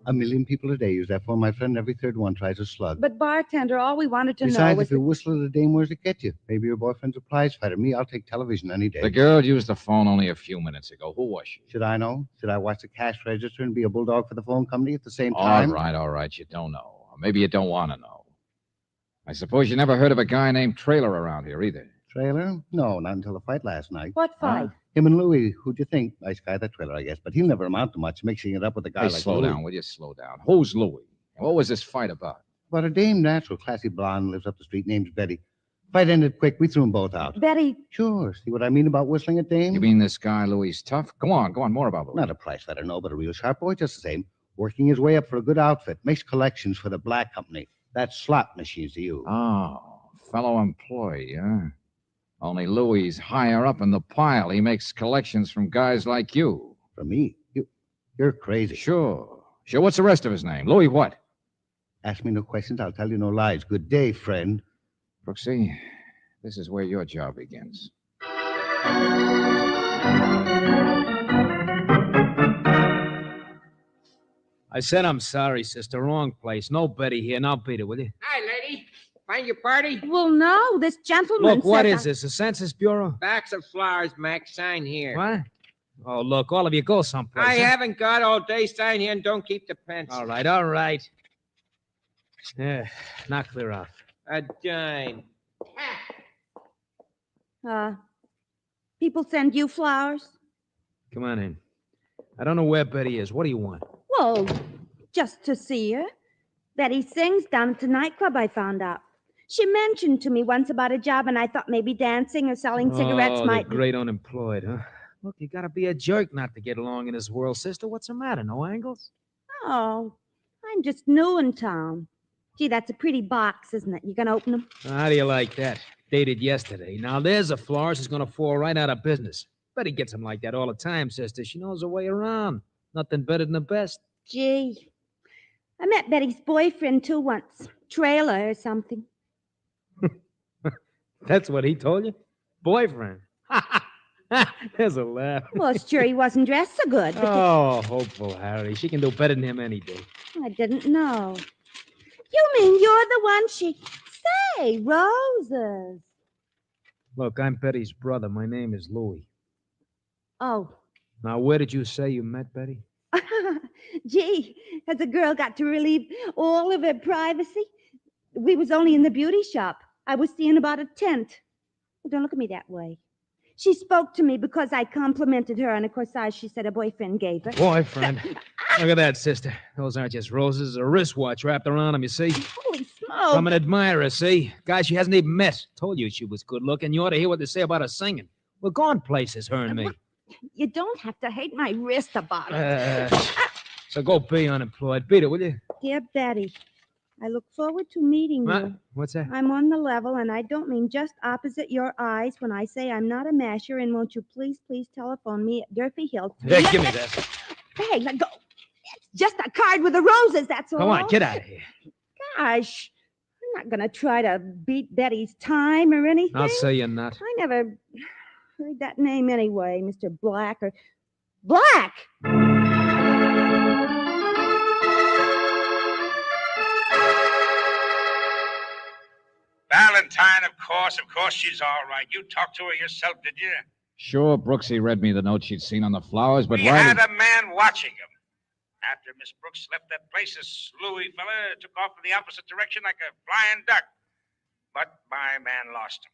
S16: A million people a day use that phone, my friend. Every third one tries a slug.
S7: But, bartender, all we wanted to know
S16: Besides,
S7: was
S16: if you whistle at a dame, where's it get you? Maybe your boyfriend's a prize fighter. Me, I'll take television any day.
S1: The girl used the phone only a few minutes ago. Who was she?
S16: Should I know? Should I watch the cash register and be a bulldog for the phone company at the same
S1: All
S16: time?
S1: right. You don't know. Or maybe you don't want to know. I suppose you never heard of a guy named Traylor around here either.
S16: Trailer? No, not until the fight last night.
S7: What fight?
S16: Him and Louie. Who'd you think? Nice guy, that Trailer, I guess. But he'll never amount to much, mixing it up with a guy
S1: Hey,
S16: like
S1: slow
S16: Louie.
S1: down, will you? Slow down. Who's Louie? And what was this fight about?
S16: But a dame, natural, classy blonde, lives up the street, name's Betty. Fight ended quick. We threw them both out.
S7: Betty.
S16: Sure. See what I mean about whistling at dame?
S1: You mean this guy, Louie's tough? Go on, more about Louie.
S16: Not a price fighter, no, but a real sharp boy, just the same. Working his way up for a good outfit. Makes collections for the Black Company. That's slot machines to you.
S1: Oh, fellow employee, huh? Only Louie's higher up in the pile. He makes collections from guys like you.
S16: From me? You're crazy.
S1: Sure. What's the rest of his name? Louie what?
S16: Ask me no questions, I'll tell you no lies. Good day, friend.
S1: Brooksy, this is where your job begins.
S17: I said I'm sorry, sister. Wrong place. No Betty here. Now beat it, will you?
S18: Hi, lady. Find your party?
S7: Well, no, this gentleman
S17: Look, what
S7: said
S17: is this? The Census Bureau?
S18: Backs of flowers, Max. Sign here.
S17: What? Oh, look, all of you go someplace.
S18: I
S17: huh?
S18: haven't got all day. Sign here and don't keep the pence.
S17: All right. Yeah, not clear off.
S18: A dime.
S7: People send you flowers?
S17: Come on in. I don't know where Betty is. What do you want?
S7: Well, just to see her. Betty sings down at the nightclub, I found out. She mentioned to me once about a job, and I thought maybe dancing or selling cigarettes
S17: Oh,
S7: might
S17: the great unemployed, huh? Look, you gotta be a jerk not to get along in this world, sister. What's the matter? No angles?
S7: Oh, I'm just new in town. Gee, that's a pretty box, isn't it? You gonna open them?
S17: How do you like that? Dated yesterday. Now, there's a florist who's going to fall right out of business. Betty gets him like that all the time, sister. She knows her way around. Nothing better than the best.
S7: Gee, I met Betty's boyfriend, too, once. Trailer or something.
S17: That's what he told you? Boyfriend. There's a laugh.
S7: Well, sure he wasn't dressed so good. But
S17: Oh, hopeful Harry. She can do better than him any day.
S7: I didn't know. You mean you're the one she... Say, roses.
S17: Look, I'm Betty's brother. My name is Louis.
S7: Oh.
S17: Now, where did you say you met Betty?
S7: Gee, has a girl got to relieve all of her privacy? We was only in the beauty shop. I was seeing about a tent. Well, don't look at me that way. She spoke to me because I complimented her on a corsage she said her boyfriend gave her.
S17: Boyfriend? Look at that, sister. Those aren't just roses. A wristwatch wrapped around him, you see?
S7: Holy smoke.
S17: From an admirer, see? Guy she hasn't even met. Told you she was good looking. You ought to hear what they say about her singing. We're gone places, her and me.
S7: You don't have to hate my wrist about it.
S17: So go be unemployed. Beat it, will you?
S7: Dear Betty, I look forward to meeting
S17: What?
S7: you.
S17: What's that?
S7: I'm on the level, and I don't mean just opposite your eyes when I say I'm not a masher, and won't you please telephone me at Durfee Hill?
S17: Hey, give me that.
S7: Hey, let go. It's just a card with the roses, that's all.
S17: Come on, get out of here.
S7: Gosh, I'm not going to try to beat Betty's time or anything.
S17: I'll say you're not.
S7: I never heard that name anyway, Mr. Black or... Black!
S15: Valentine, of course she's all right. You talked to her yourself, did you?
S1: Sure, Brooksy read me the note she'd seen on the flowers, but
S15: We
S1: Riley...
S15: had a man watching him. After Miss Brooks left that place, this Louis fella took off in the opposite direction like a flying duck. But my man lost him.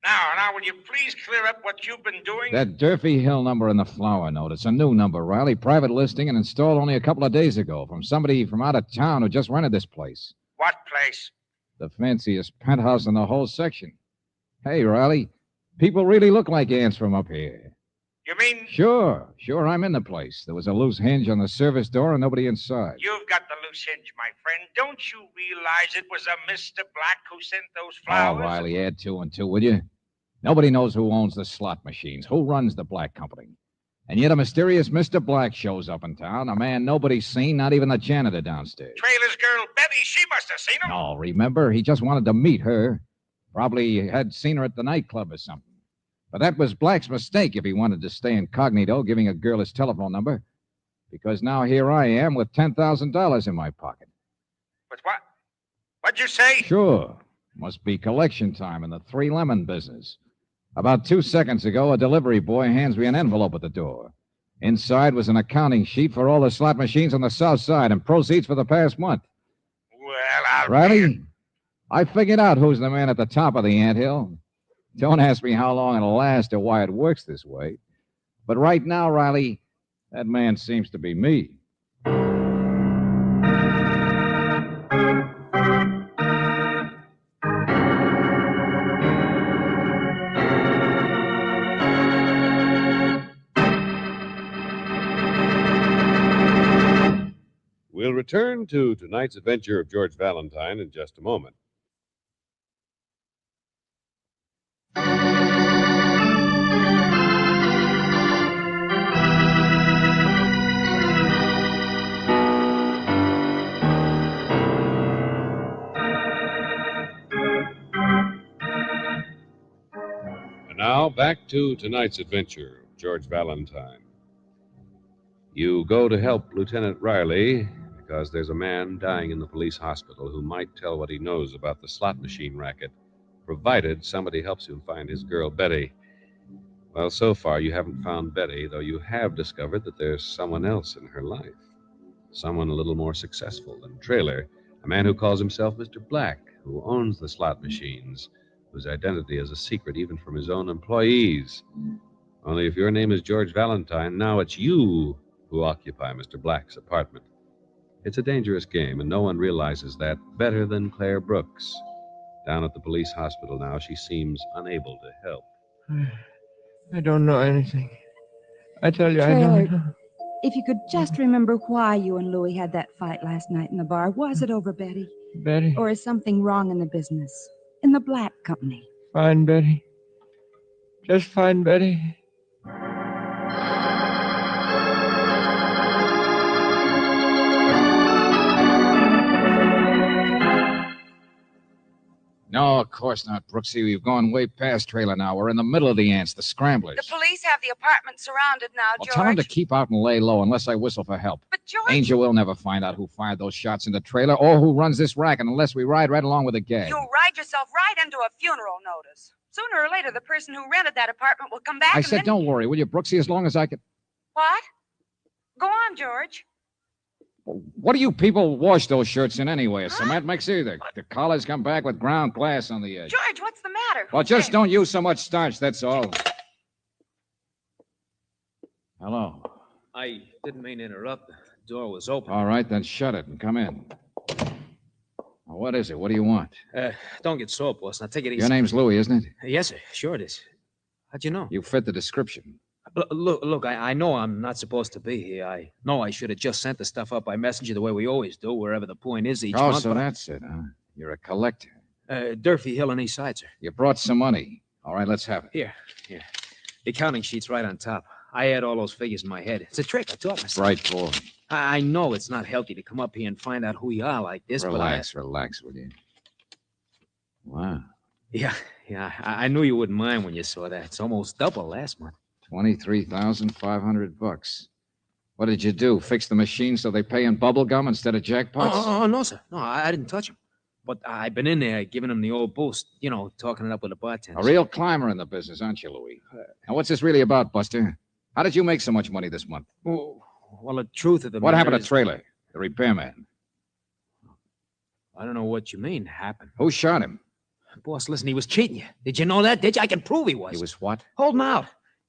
S15: Now, will you please clear up what you've been doing?
S1: That Durfee Hill number in the flower note. It's a new number, Riley. Private listing and installed only a couple of days ago from somebody from out of town who just rented this place.
S15: What place?
S1: The fanciest penthouse in the whole section. Hey, Riley, people really look like ants from up here.
S15: You mean...
S1: Sure, I'm in the place. There was a loose hinge on the service door and nobody inside.
S15: You've got the loose hinge, my friend. Don't you realize it was a Mr. Black who sent those
S1: Oh,
S15: flowers?
S1: Riley, add 2 and 2, will you? Nobody knows who owns the slot machines, who runs the Black Company. And yet a mysterious Mr. Black shows up in town, a man nobody's seen, not even the janitor downstairs.
S15: Trailer's girl, Betty, she must have seen him.
S1: No, remember, he just wanted to meet her. Probably had seen her at the nightclub or something. But that was Black's mistake if he wanted to stay incognito, giving a girl his telephone number. Because now here I am with $10,000 in my pocket.
S15: But what? What'd you say?
S1: Sure. Must be collection time in the 3 Lemon business. About 2 seconds ago, a delivery boy hands me an envelope at the door. Inside was an accounting sheet for all the slot machines on the south side and proceeds for the past month.
S15: Well, I'll...
S1: Riley, I figured out who's the man at the top of the anthill. Don't ask me how long it'll last or why it works this way. But right now, Riley, that man seems to be me.
S5: We'll return to tonight's adventure of George Valentine in just a moment. And now, back to tonight's adventure of George Valentine. You go to help Lieutenant Riley because there's a man dying in the police hospital who might tell what he knows about the slot machine racket, provided somebody helps him find his girl, Betty. Well, so far you haven't found Betty, though you have discovered that there's someone else in her life. Someone a little more successful than Trailer, a man who calls himself Mr. Black, who owns the slot machines, whose identity is a secret even from his own employees. Only if your name is George Valentine, now it's you who occupy Mr. Black's apartment. It's a dangerous game, and no one realizes that better than Claire Brooks. Down at the police hospital now, she seems unable to help.
S20: I don't know anything. I tell you, I
S7: Trailer,
S20: don't know.
S7: if you could just remember why you and Louis had that fight last night in the bar. Was it over Betty?
S20: Betty?
S7: Or is something wrong in the business? In the Black Company?
S20: Find Betty. Just find Betty.
S1: No, of course not, Brooksy. We've gone way past trailer now. We're in the middle of the ants, the scramblers.
S3: The police have the apartment surrounded now,
S1: Well,
S3: George.
S1: tell them to keep out and lay low unless I whistle for help.
S3: But, George...
S1: Angel will never find out who fired those shots in the trailer or who runs this racket unless we ride right along with the gag.
S3: You'll ride yourself right into a funeral notice. Sooner or later, the person who rented that apartment will come back
S1: I said, don't worry, will you, Brooksy, as long as I can...
S3: What? Go on, George.
S1: What do you people wash those shirts in anyway? A cement mixer? The collars come back with ground glass on the edge.
S3: George, what's the matter?
S1: Well, just don't use so much starch, that's all. Hello.
S17: I didn't mean to interrupt. The door was open.
S1: All right, then shut it and come in. Well, what is it? What do you want?
S17: Don't get sore, boss. Now take it easy.
S1: Your name's Louie, isn't it?
S17: Yes, sir. Sure it is. How'd you know?
S1: You fit the description.
S17: Look, I know I'm not supposed to be here. I know I should have just sent the stuff up by messenger the way we always do, wherever the point is each month.
S1: Oh, so that's it, huh? You're a collector.
S17: Durfee Hill and East Side, sir.
S1: You brought some money. All right, let's have it.
S17: Here. The accounting sheet's right on top. I had all those figures in my head. It's a trick, I taught myself.
S1: Right, boy.
S17: I know it's not healthy to come up here and find out who you are like this,
S1: Relax, relax, will you? Wow.
S17: Yeah, I knew you wouldn't mind when you saw that. It's almost double last month.
S1: $23,500. What did you do? Fix the machine so they pay in bubble gum instead of jackpots?
S17: Oh, no, sir. No, I didn't touch them. But I've been in there giving them the old boost, talking it up with the bartender.
S1: A real climber in the business, aren't you, Louie? Now, what's this really about, Buster? How did you make so much money this month?
S17: Well, the truth of the
S1: What
S17: matter
S1: happened to
S17: is-
S1: Trailer, the repairman?
S17: I don't know what you mean, happened.
S1: Who shot him?
S17: Boss, listen, he was cheating you. Did you know that? Did you? I can prove he was.
S1: He was what?
S17: Holding out.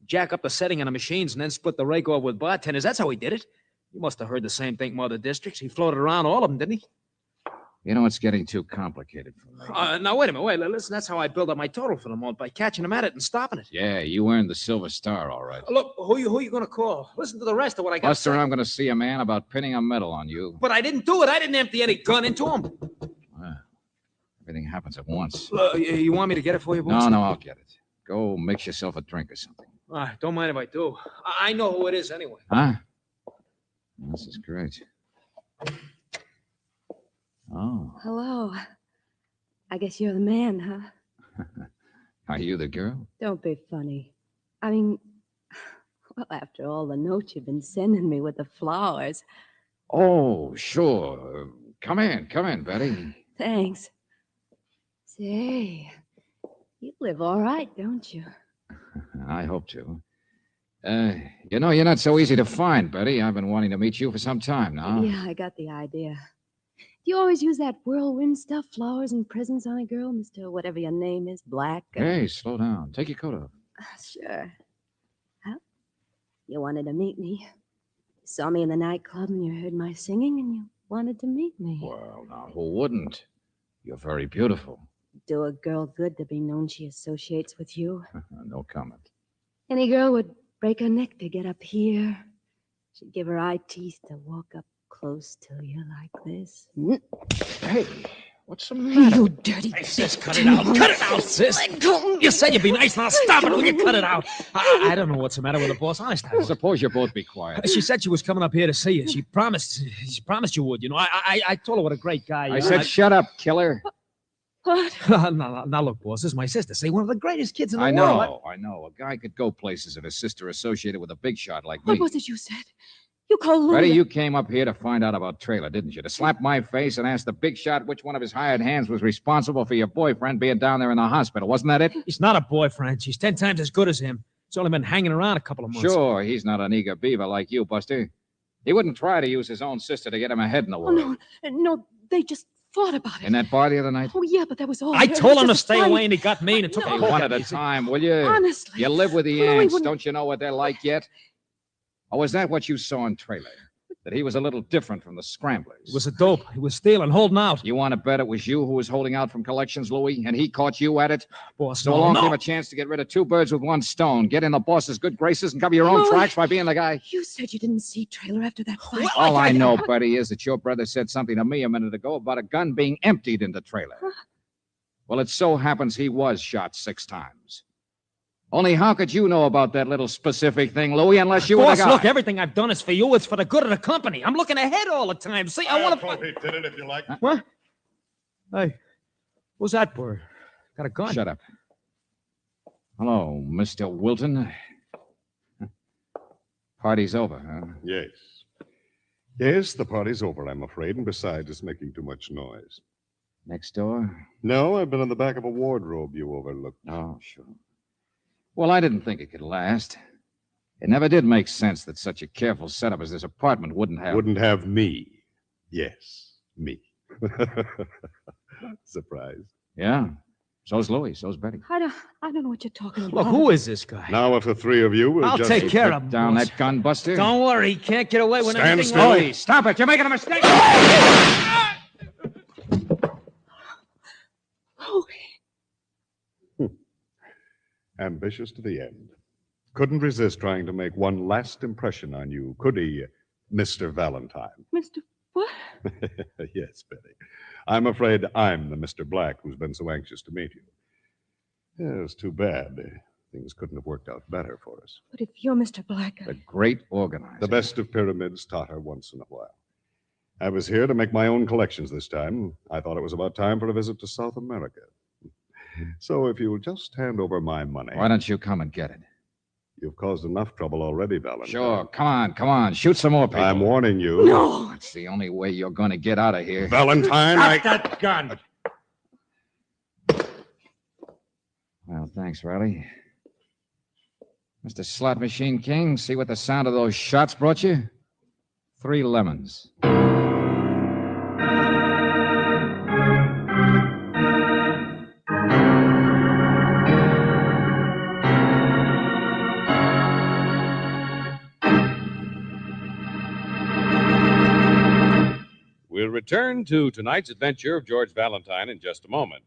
S17: Jack up the setting on the machines and then split the rake off with bartenders. That's how he did it. You must have heard the same thing from other districts. He floated around all of them, didn't he?
S1: You know, it's getting too complicated for me.
S17: Now, wait a minute. Listen, that's how I built up my total for the month, by catching him at it and stopping it.
S1: Yeah, you earned the Silver Star, all right.
S17: Look, who you going to call? Listen to the rest of what I got to
S1: Buster,
S17: say.
S1: I'm going to see a man about pinning a medal on you.
S17: But I didn't do it. I didn't empty any gun into him.
S1: Everything happens at once.
S17: You want me to get it for you, boss?
S1: No, I'll get it. Go mix yourself a drink or something.
S17: Don't mind if I do. I know who it is anyway.
S1: Huh? This is great. Oh,
S9: Hello. I guess you're the man, huh?
S1: are you the girl?
S9: Don't be funny. I mean, well, after all the notes you've been sending me with the flowers.
S1: Oh, sure. Come in, Betty.
S9: Thanks. Say, you live all right, don't you?
S1: I hope to. You know, you're not so easy to find, Betty. I've been wanting to meet you for some time now.
S9: Yeah, I got the idea. Do you always use that whirlwind stuff, flowers and presents on a girl, Mr. Whatever your name is, Black?
S1: Hey, slow down. Take your coat off.
S9: Sure. Well, you wanted to meet me. You saw me in the nightclub and you heard my singing and you wanted to meet me.
S1: Well, now, who wouldn't? You're very beautiful.
S9: Do a girl good to be known she associates with you.
S1: No comment.
S9: Any girl would break her neck to get up here. She'd give her eye teeth to walk up close to you like this.
S1: Hey, what's the matter?
S9: You dirty
S17: Sis, cut it out. Cut it out, sis. You said you'd be nice. Now stop it. Will you cut it out? I don't know what's the matter with the boss. Honest.
S1: Suppose you both be quiet.
S17: She said she was coming up here to see you. She promised you would. I told her what a great guy you are.
S1: I said, shut up, killer.
S9: What?
S17: Now, look, boss, this is my sister. Say, one of the greatest kids in the
S1: I
S17: world.
S1: know. A guy could go places if his sister associated with a big shot like me.
S9: What was it you said? You called Louie.
S1: Betty, you came up here to find out about Trailer, didn't you? To slap my face and ask the big shot which one of his hired hands was responsible for your boyfriend being down there in the hospital. Wasn't that it?
S17: He's not a boyfriend. She's 10 times as good as him. He's only been hanging around a couple of months.
S1: Sure, he's not an eager beaver like you, Buster. He wouldn't try to use his own sister to get him ahead in the world.
S9: No, they just thought about it.
S1: In that bar the other night?
S9: Oh, yeah, but that was all.
S17: I
S9: It
S17: told
S9: was
S17: him to
S9: just
S17: stay
S9: fun.
S17: away, and he got mean and took
S1: Hey,
S17: a
S1: one at a time, will you?
S9: Honestly.
S1: You live with the
S9: Louie
S1: ants.
S9: wouldn't-
S1: Don't you know what they're like yet? Or was that what you saw in Trailer? That he was a little different from the Scramblers?
S17: It was a dope. He was stealing, holding out.
S1: You want to bet it was you who was holding out from collections, Louie, and he caught you at it?
S17: Boss,
S1: So
S17: no,
S1: along
S17: no.
S1: came a chance to get rid of two birds with one stone. Get in the boss's good graces and cover your own
S9: Louie.
S1: tracks by being the guy.
S9: You said you didn't see Trailer after that fight.
S1: All I know, Betty, is that your brother said something to me a minute ago about a gun being emptied in the trailer. Well, it so happens he was shot 6 times. Only how could you know about that little specific thing, Louis, unless you were the
S17: Boss,
S1: guy?
S17: look, everything I've done is for you. It's for the good of the company. I'm looking ahead all the time. See, I want to...
S10: Lieutenant, if you like.
S17: What? Hey, who's that for? Got a gun.
S1: Shut up. Hello, Mr. Wilton. Party's over, huh?
S10: Yes. Yes, the party's over, I'm afraid, and besides, it's making too much noise.
S1: Next door?
S10: No, I've been in the back of a wardrobe you overlooked.
S1: Oh, sure. Well, I didn't think it could last. It never did make sense that such a careful setup as this apartment wouldn't have...
S10: Wouldn't have me. Yes, me. Surprised.
S1: Yeah. So's Louis. So's Betty.
S9: I don't know what you're talking about.
S17: Look, who is this guy?
S10: Now, if the three of you will
S17: I'll
S10: just...
S17: take care of
S1: Put
S17: him,
S1: down
S17: boss.
S1: that gun, Buster.
S17: Don't worry, he can't get away with
S10: Stand
S17: anything.
S10: still.
S1: Louis, stop it. You're making a mistake.
S10: Ambitious to the end. Couldn't resist trying to make one last impression on you, could he, Mr. Valentine?
S9: Mr. What?
S10: Yes, Betty. I'm afraid I'm the Mr. Black who's been so anxious to meet you. Yeah, it's too bad. Things couldn't have worked out better for us.
S9: But if you're Mr. Black...
S1: The great organizer.
S10: The best of pyramids totter once in a while. I was here to make my own collections this time. I thought it was about time for a visit to South America. So if you'll just hand over my money...
S1: Why don't you come and get it?
S10: You've caused enough trouble already, Valentine.
S1: Sure. Come on. Shoot some more people.
S10: I'm warning you.
S9: No!
S1: That's the only way you're going to get out of here.
S10: Valentine,
S17: Stop that gun.
S1: Well, thanks, Riley. Mr. Slot Machine King, see what the sound of those shots brought you? 3 lemons.
S5: We'll return to tonight's adventure of George Valentine in just a moment.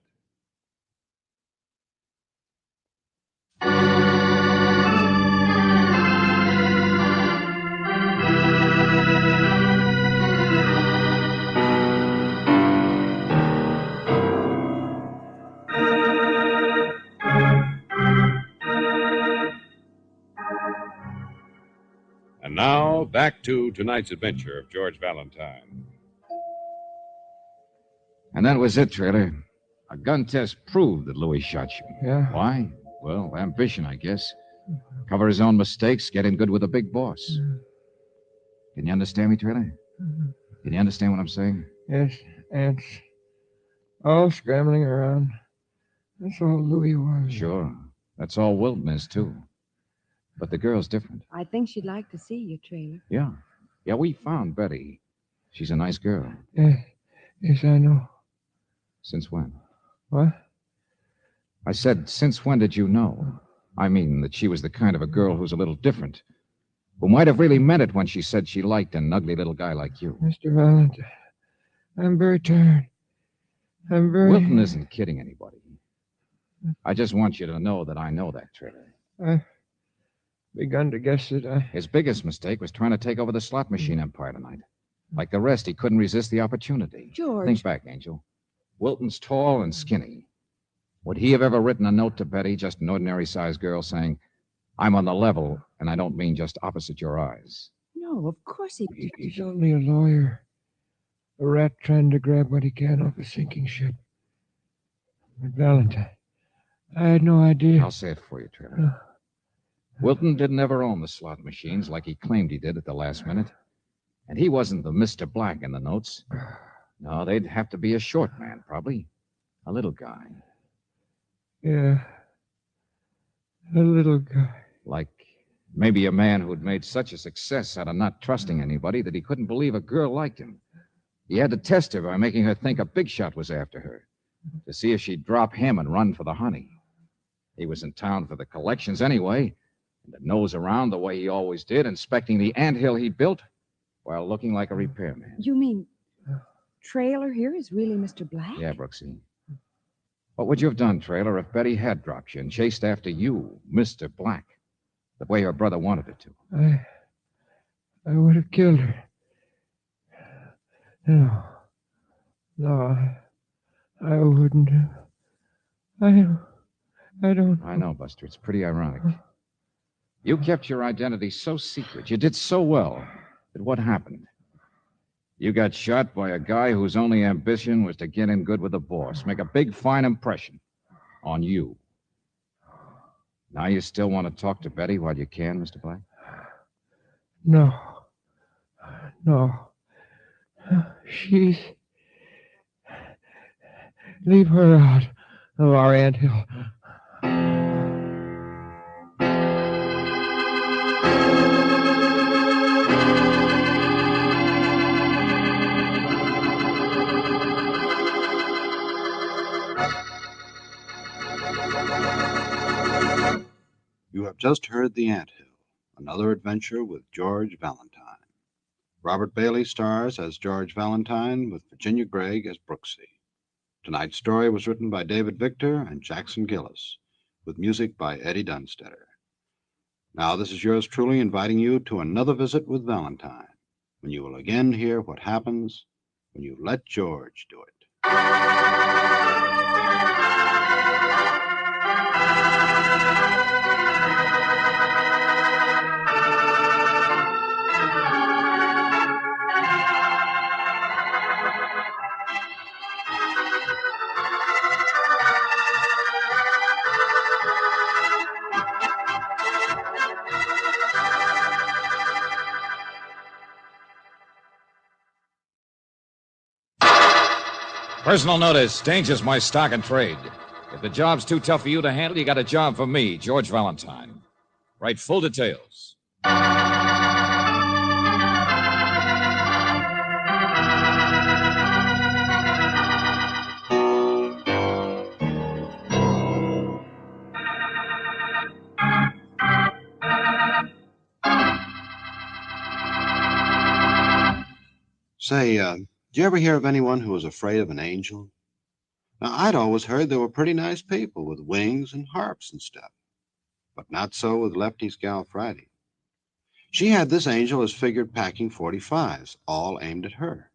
S5: And now, back to tonight's adventure of George Valentine.
S1: And that was it, Trailer. A gun test proved that Louis shot you.
S20: Yeah.
S1: Why? Well, ambition, I guess. Cover his own mistakes, get in good with the big boss. Can you understand me, Trailer? Can you understand what I'm saying?
S20: Yes, ants. All scrambling around. That's all Louis was.
S1: Sure. That's all Wilton is, too. But the girl's different.
S6: I think she'd like to see you, Trailer.
S1: Yeah. Yeah, we found Betty. She's a nice girl.
S20: Yes, I know.
S1: Since when?
S20: What?
S1: I said, since when did you know? I mean, that she was the kind of a girl who's a little different. Who might have really meant it when she said she liked an ugly little guy like you.
S20: Mr. Valentine, I'm very tired. I'm very...
S1: Wilton isn't kidding anybody. I just want you to know that I know that, Trailer.
S20: I've begun to guess that
S1: His biggest mistake was trying to take over the slot machine empire tonight. Like the rest, he couldn't resist the opportunity.
S6: George.
S1: Think back, Angel. Wilton's tall and skinny. Would he have ever written a note to Betty, just an ordinary-sized girl, saying, I'm on the level, and I don't mean just opposite your eyes?
S6: No, of course he...
S20: He's only a lawyer. A rat trying to grab what he can off a sinking ship. But Valentine, I had no idea.
S1: I'll say it for you, Trailer. Wilton didn't ever own the slot machines like he claimed he did at the last minute. And he wasn't the Mr. Black in the notes. No, they'd have to be a short man, probably. A little guy.
S20: Yeah. A little guy.
S1: Like maybe a man who'd made such a success out of not trusting anybody that he couldn't believe a girl liked him. He had to test her by making her think a big shot was after her, to see if she'd drop him and run for the honey. He was in town for the collections anyway, and to nose around the way he always did, inspecting the anthill he built while looking like a repairman.
S6: You mean Trailer here is really Mr. Black?
S1: Yeah, Brooksy. What would you have done, Trailer, if Betty had dropped you and chased after you, Mr. Black, the way her brother wanted her to?
S20: I would have killed her. No, I wouldn't have. I don't.
S1: I know, Buster. It's pretty ironic. You kept your identity so secret. You did so well. But what happened? You got shot by a guy whose only ambition was to get in good with the boss, make a big, fine impression on you. Now you still want to talk to Betty while you can, Mr. Black?
S20: No. No. She's... Leave her out of our anthill.
S2: You have just heard The Anthill, another adventure with George Valentine. Robert Bailey stars as George Valentine with Virginia Gregg as Brooksy. Tonight's story was written by David Victor and Jackson Gillis, with music by Eddie Dunstetter. Now, this is yours truly inviting you to another visit with Valentine, when you will again hear what happens when you let George do it.
S1: Personal notice. Danger's my stock and trade. If the job's too tough for you to handle, you got a job for me, George Valentine. Write full details.
S2: Say, did you ever hear of anyone who was afraid of an angel? Now, I'd always heard they were pretty nice people with wings and harps and stuff. But not so with Lefty's gal Friday. She had this angel as figured packing 45s, all aimed at her.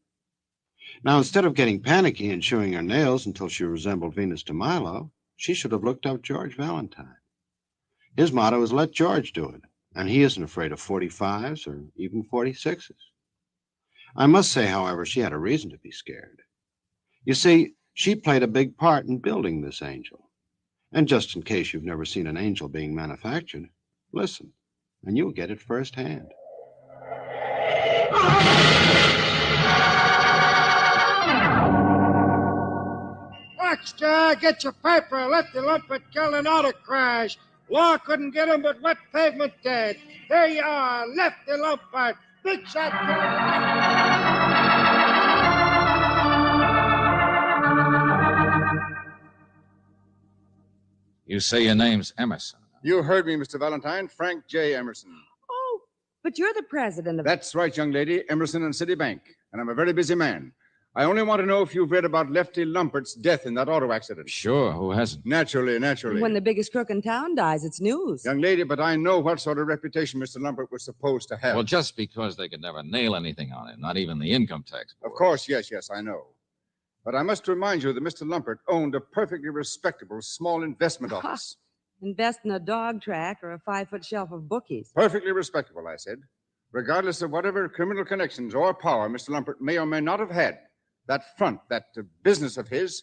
S2: Now, instead of getting panicky and chewing her nails until she resembled Venus de Milo, she should have looked up George Valentine. His motto is let George do it, and he isn't afraid of 45s or even 46s. I must say, however, she had a reason to be scared. You see, she played a big part in building this angel. And just in case you've never seen an angel being manufactured, listen, and you'll get it firsthand.
S4: Extra, get your paper. Let the Lumpet kill an auto crash. Law couldn't get him, but wet pavement dead. There you are, Lefty Lumpet. Big shot.
S1: You say your name's Emerson.
S8: You heard me, Mr. Valentine. Frank J. Emerson.
S6: Oh, but you're the president of...
S8: That's right, young lady. Emerson and Citibank. And I'm a very busy man. I only want to know if you've read about Lefty Lumpert's death in that auto accident.
S1: Sure, who hasn't?
S8: Naturally.
S6: When the biggest crook in town dies, it's news.
S8: Young lady, but I know what sort of reputation Mr. Lumpert was supposed to have.
S1: Well, just because they could never nail anything on him, not even the income tax board.
S8: Of course, yes, I know. But I must remind you that Mr. Lumpert owned a perfectly respectable small investment office.
S6: Invest in a dog track or a 5-foot shelf of bookies.
S8: Perfectly respectable, I said. Regardless of whatever criminal connections or power Mr. Lumpert may or may not have had, that front, that business of his,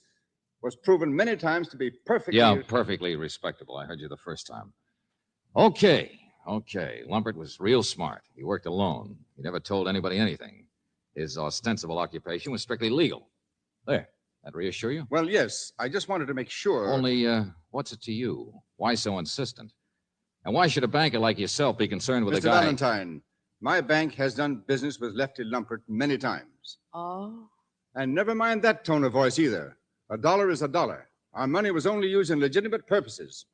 S8: was proven many times to be perfectly...
S1: Yeah, perfectly respectable. I heard you the first time. Okay. Lumpert was real smart. He worked alone. He never told anybody anything. His ostensible occupation was strictly legal. There. That reassure you?
S8: Well, yes. I just wanted to make sure...
S1: Only, what's it to you? Why so insistent? And why should a banker like yourself be concerned with a guy...
S8: Mr. Valentine, my bank has done business with Lefty Lumpert many times.
S6: Oh?
S8: And never mind that tone of voice either. A dollar is a dollar. Our money was only used in legitimate purposes.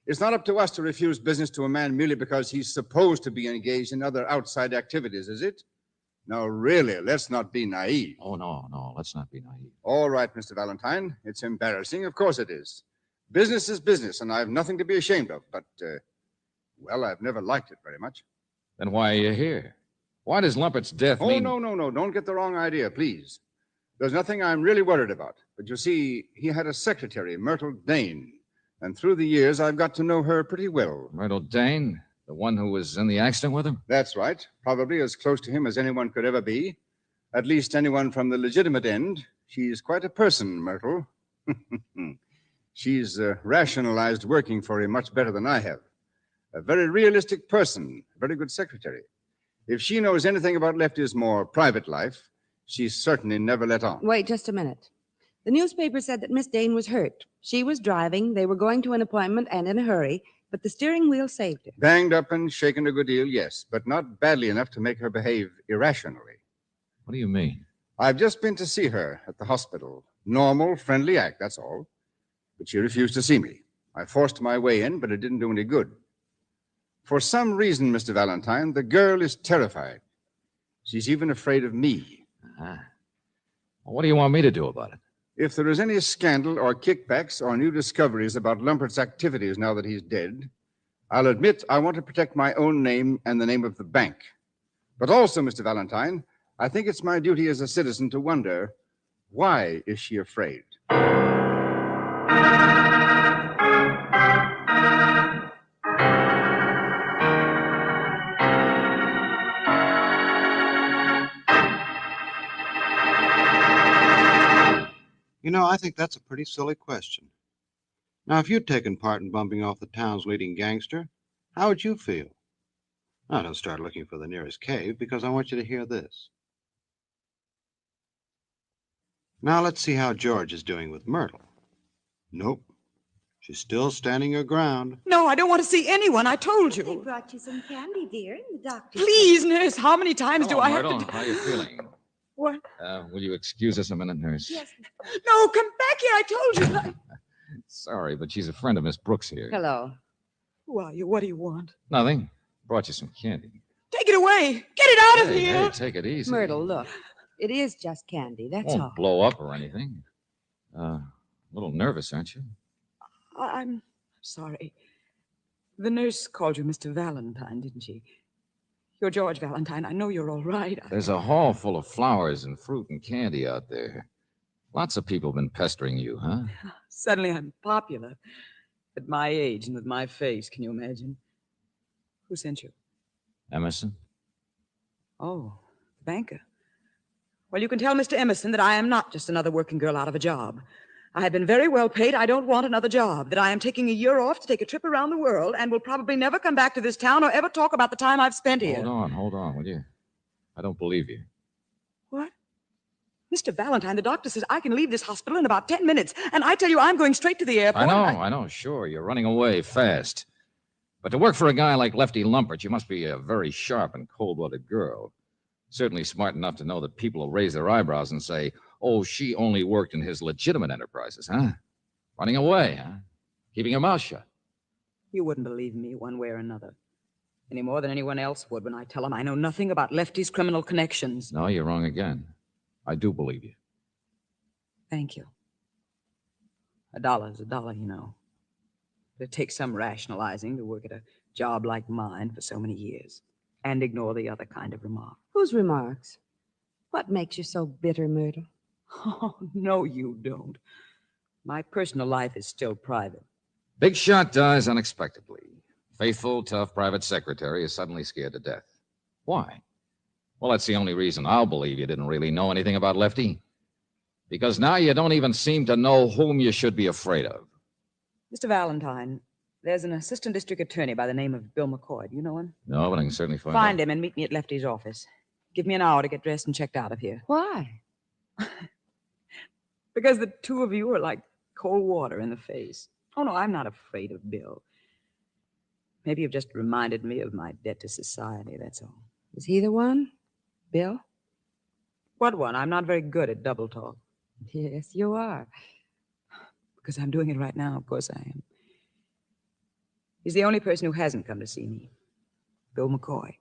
S8: It's not up to us to refuse business to a man merely because he's supposed to be engaged in other outside activities, is it? No, really, let's not be naive.
S1: Oh, no, let's not be naive.
S8: All right, Mr. Valentine. It's embarrassing. Of course it is. Business is business, and I have nothing to be ashamed of. But, well, I've never liked it very much.
S1: Then why are you here? Why does Lumpert's death mean...
S8: Oh, no. Don't get the wrong idea, please. There's nothing I'm really worried about. But you see, he had a secretary, Myrtle Dane. And through the years, I've got to know her pretty well.
S1: Myrtle Dane? The one who was in the accident with him?
S8: That's right. Probably as close to him as anyone could ever be. At least anyone from the legitimate end. She's quite a person, Myrtle. She's rationalized working for him much better than I have. A very realistic person, a very good secretary. If she knows anything about Lefty's more private life, she's certainly never let on.
S12: Wait just a minute. The newspaper said that Miss Dane was hurt. She was driving, they were going to an appointment and in a hurry, but the steering wheel saved her.
S8: Banged up and shaken a good deal, yes, but not badly enough to make her behave irrationally.
S1: What do you mean?
S8: I've just been to see her at the hospital. Normal, friendly act, that's all. But she refused to see me. I forced my way in, but it didn't do any good. For some reason, Mr. Valentine, the girl is terrified. She's even afraid of me.
S1: Well, what do you want me to do about it?
S8: If there is any scandal or kickbacks or new discoveries about Lumpert's activities now that he's dead, I'll admit I want to protect my own name and the name of the bank. But also, Mr. Valentine, I think it's my duty as a citizen to wonder, why is she afraid?
S2: You know, I think that's a pretty silly question. Now, if you'd taken part in bumping off the town's leading gangster, how would you feel? Now, don't start looking for the nearest cave, because I want you to hear this. Now, let's see how George is doing with Myrtle. Nope. She's still standing her ground.
S19: No, I don't want to see anyone. I told you.
S7: They brought you some candy, dear, in the doctor.
S19: Please, nurse, how many times do
S1: Hello,
S19: I have
S1: Myrtle.
S19: to...
S1: How are you feeling?
S19: What?
S1: Will you excuse us a minute, nurse?
S19: Yes. No, come back here. I told you that.
S1: Sorry, but she's a friend of Miss Brooks here.
S19: Hello. Who are you? What do you want?
S1: Nothing. Brought you some candy.
S19: Take it away. Get it out of
S1: Hey,
S19: here.
S1: hey, take it easy.
S12: Myrtle, look. It is just candy, that's
S1: Won't
S12: all.
S1: blow up or anything. A little nervous, aren't you?
S19: I'm sorry. The nurse called you Mr. Valentine, didn't she? You're George Valentine. I know you're all right.
S1: There's a hall full of flowers and fruit and candy out there. Lots of people have been pestering you, huh?
S19: Suddenly I'm popular. At my age and with my face, can you imagine? Who sent you?
S1: Emerson?
S19: Oh, the banker. Well, you can tell Mr. Emerson that I am not just another working girl out of a job. I have been very well paid. I don't want another job. That I am taking a year off to take a trip around the world and will probably never come back to this town or ever talk about the time I've spent here.
S1: Hold on, will you? I don't believe you.
S19: What? Mr. Valentine, the doctor says I can leave this hospital in about 10 minutes. And I tell you, I'm going straight to the airport.
S1: I know, sure. You're running away fast. But to work for a guy like Lefty Lumpert, you must be a very sharp and cold-blooded girl. Certainly smart enough to know that people will raise their eyebrows and say, oh, she only worked in his legitimate enterprises, huh? Running away, huh? Keeping her mouth shut.
S19: You wouldn't believe me one way or another. Any more than anyone else would when I tell him I know nothing about Lefty's criminal connections.
S1: No, you're wrong again. I do believe you.
S19: Thank you. $1 is $1, you know. But it takes some rationalizing to work at a job like mine for so many years and ignore the other kind of remark.
S12: Whose remarks? What makes you so bitter, Myrtle?
S19: Oh, no, you don't. My personal life is still private.
S1: Big shot dies unexpectedly. Faithful, tough private secretary is suddenly scared to death. Why? Well, that's the only reason I'll believe you didn't really know anything about Lefty. Because now you don't even seem to know whom you should be afraid of.
S19: Mr. Valentine, there's an assistant district attorney by the name of Bill McCoy. Do you know him?
S1: No, but I can certainly find out.
S19: Find him and meet me at Lefty's office. Give me an hour to get dressed and checked out of here.
S12: Why?
S19: Because the two of you are like cold water in the face. Oh, no, I'm not afraid of Bill. Maybe you've just reminded me of my debt to society, that's all.
S12: Is he the one? Bill?
S19: What one? I'm not very good at double talk.
S12: Yes, you are.
S19: Because I'm doing it right now, of course I am. He's the only person who hasn't come to see me. Bill McCoy.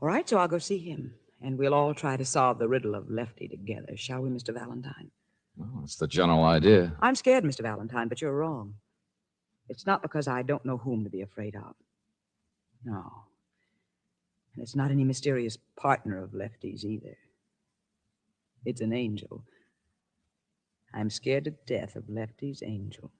S19: All right, so I'll go see him. And we'll all try to solve the riddle of Lefty together, shall we, Mr. Valentine?
S1: Well, that's the general idea.
S19: I'm scared, Mr. Valentine, but you're wrong. It's not because I don't know whom to be afraid of. No. And it's not any mysterious partner of Lefty's either. It's an angel. I'm scared to death of Lefty's angel.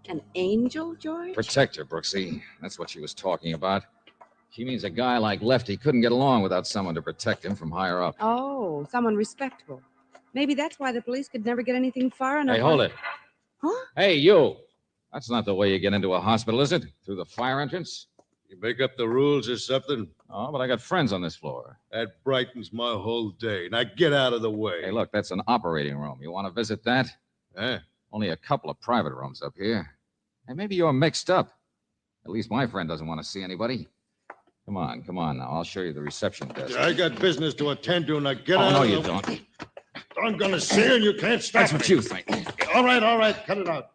S12: An angel, George?
S1: Protector, Brooksy. That's what she was talking about. She means a guy like Lefty couldn't get along without someone to protect him from higher up.
S12: Oh, someone respectable. Maybe that's why the police could never get anything far enough.
S1: Hey, hold it.
S12: Huh?
S1: Hey, you. That's not the way you get into a hospital, is it? Through the fire entrance?
S16: You make up the rules or something?
S1: Oh, but I got friends on this floor.
S16: That brightens my whole day. Now get out of the way.
S1: Hey, look, that's an operating room. You want to visit that? Only a couple of private rooms up here. Hey, maybe you're mixed up. At least my friend doesn't want to see anybody. Come on now. I'll show you the reception desk.
S16: I got business to attend to. Now get out
S1: no,
S16: of
S1: you
S16: the...
S1: don't.
S16: I'm going to see and you can't stop
S1: That's what
S16: me.
S1: you think.
S16: All right. Cut it out.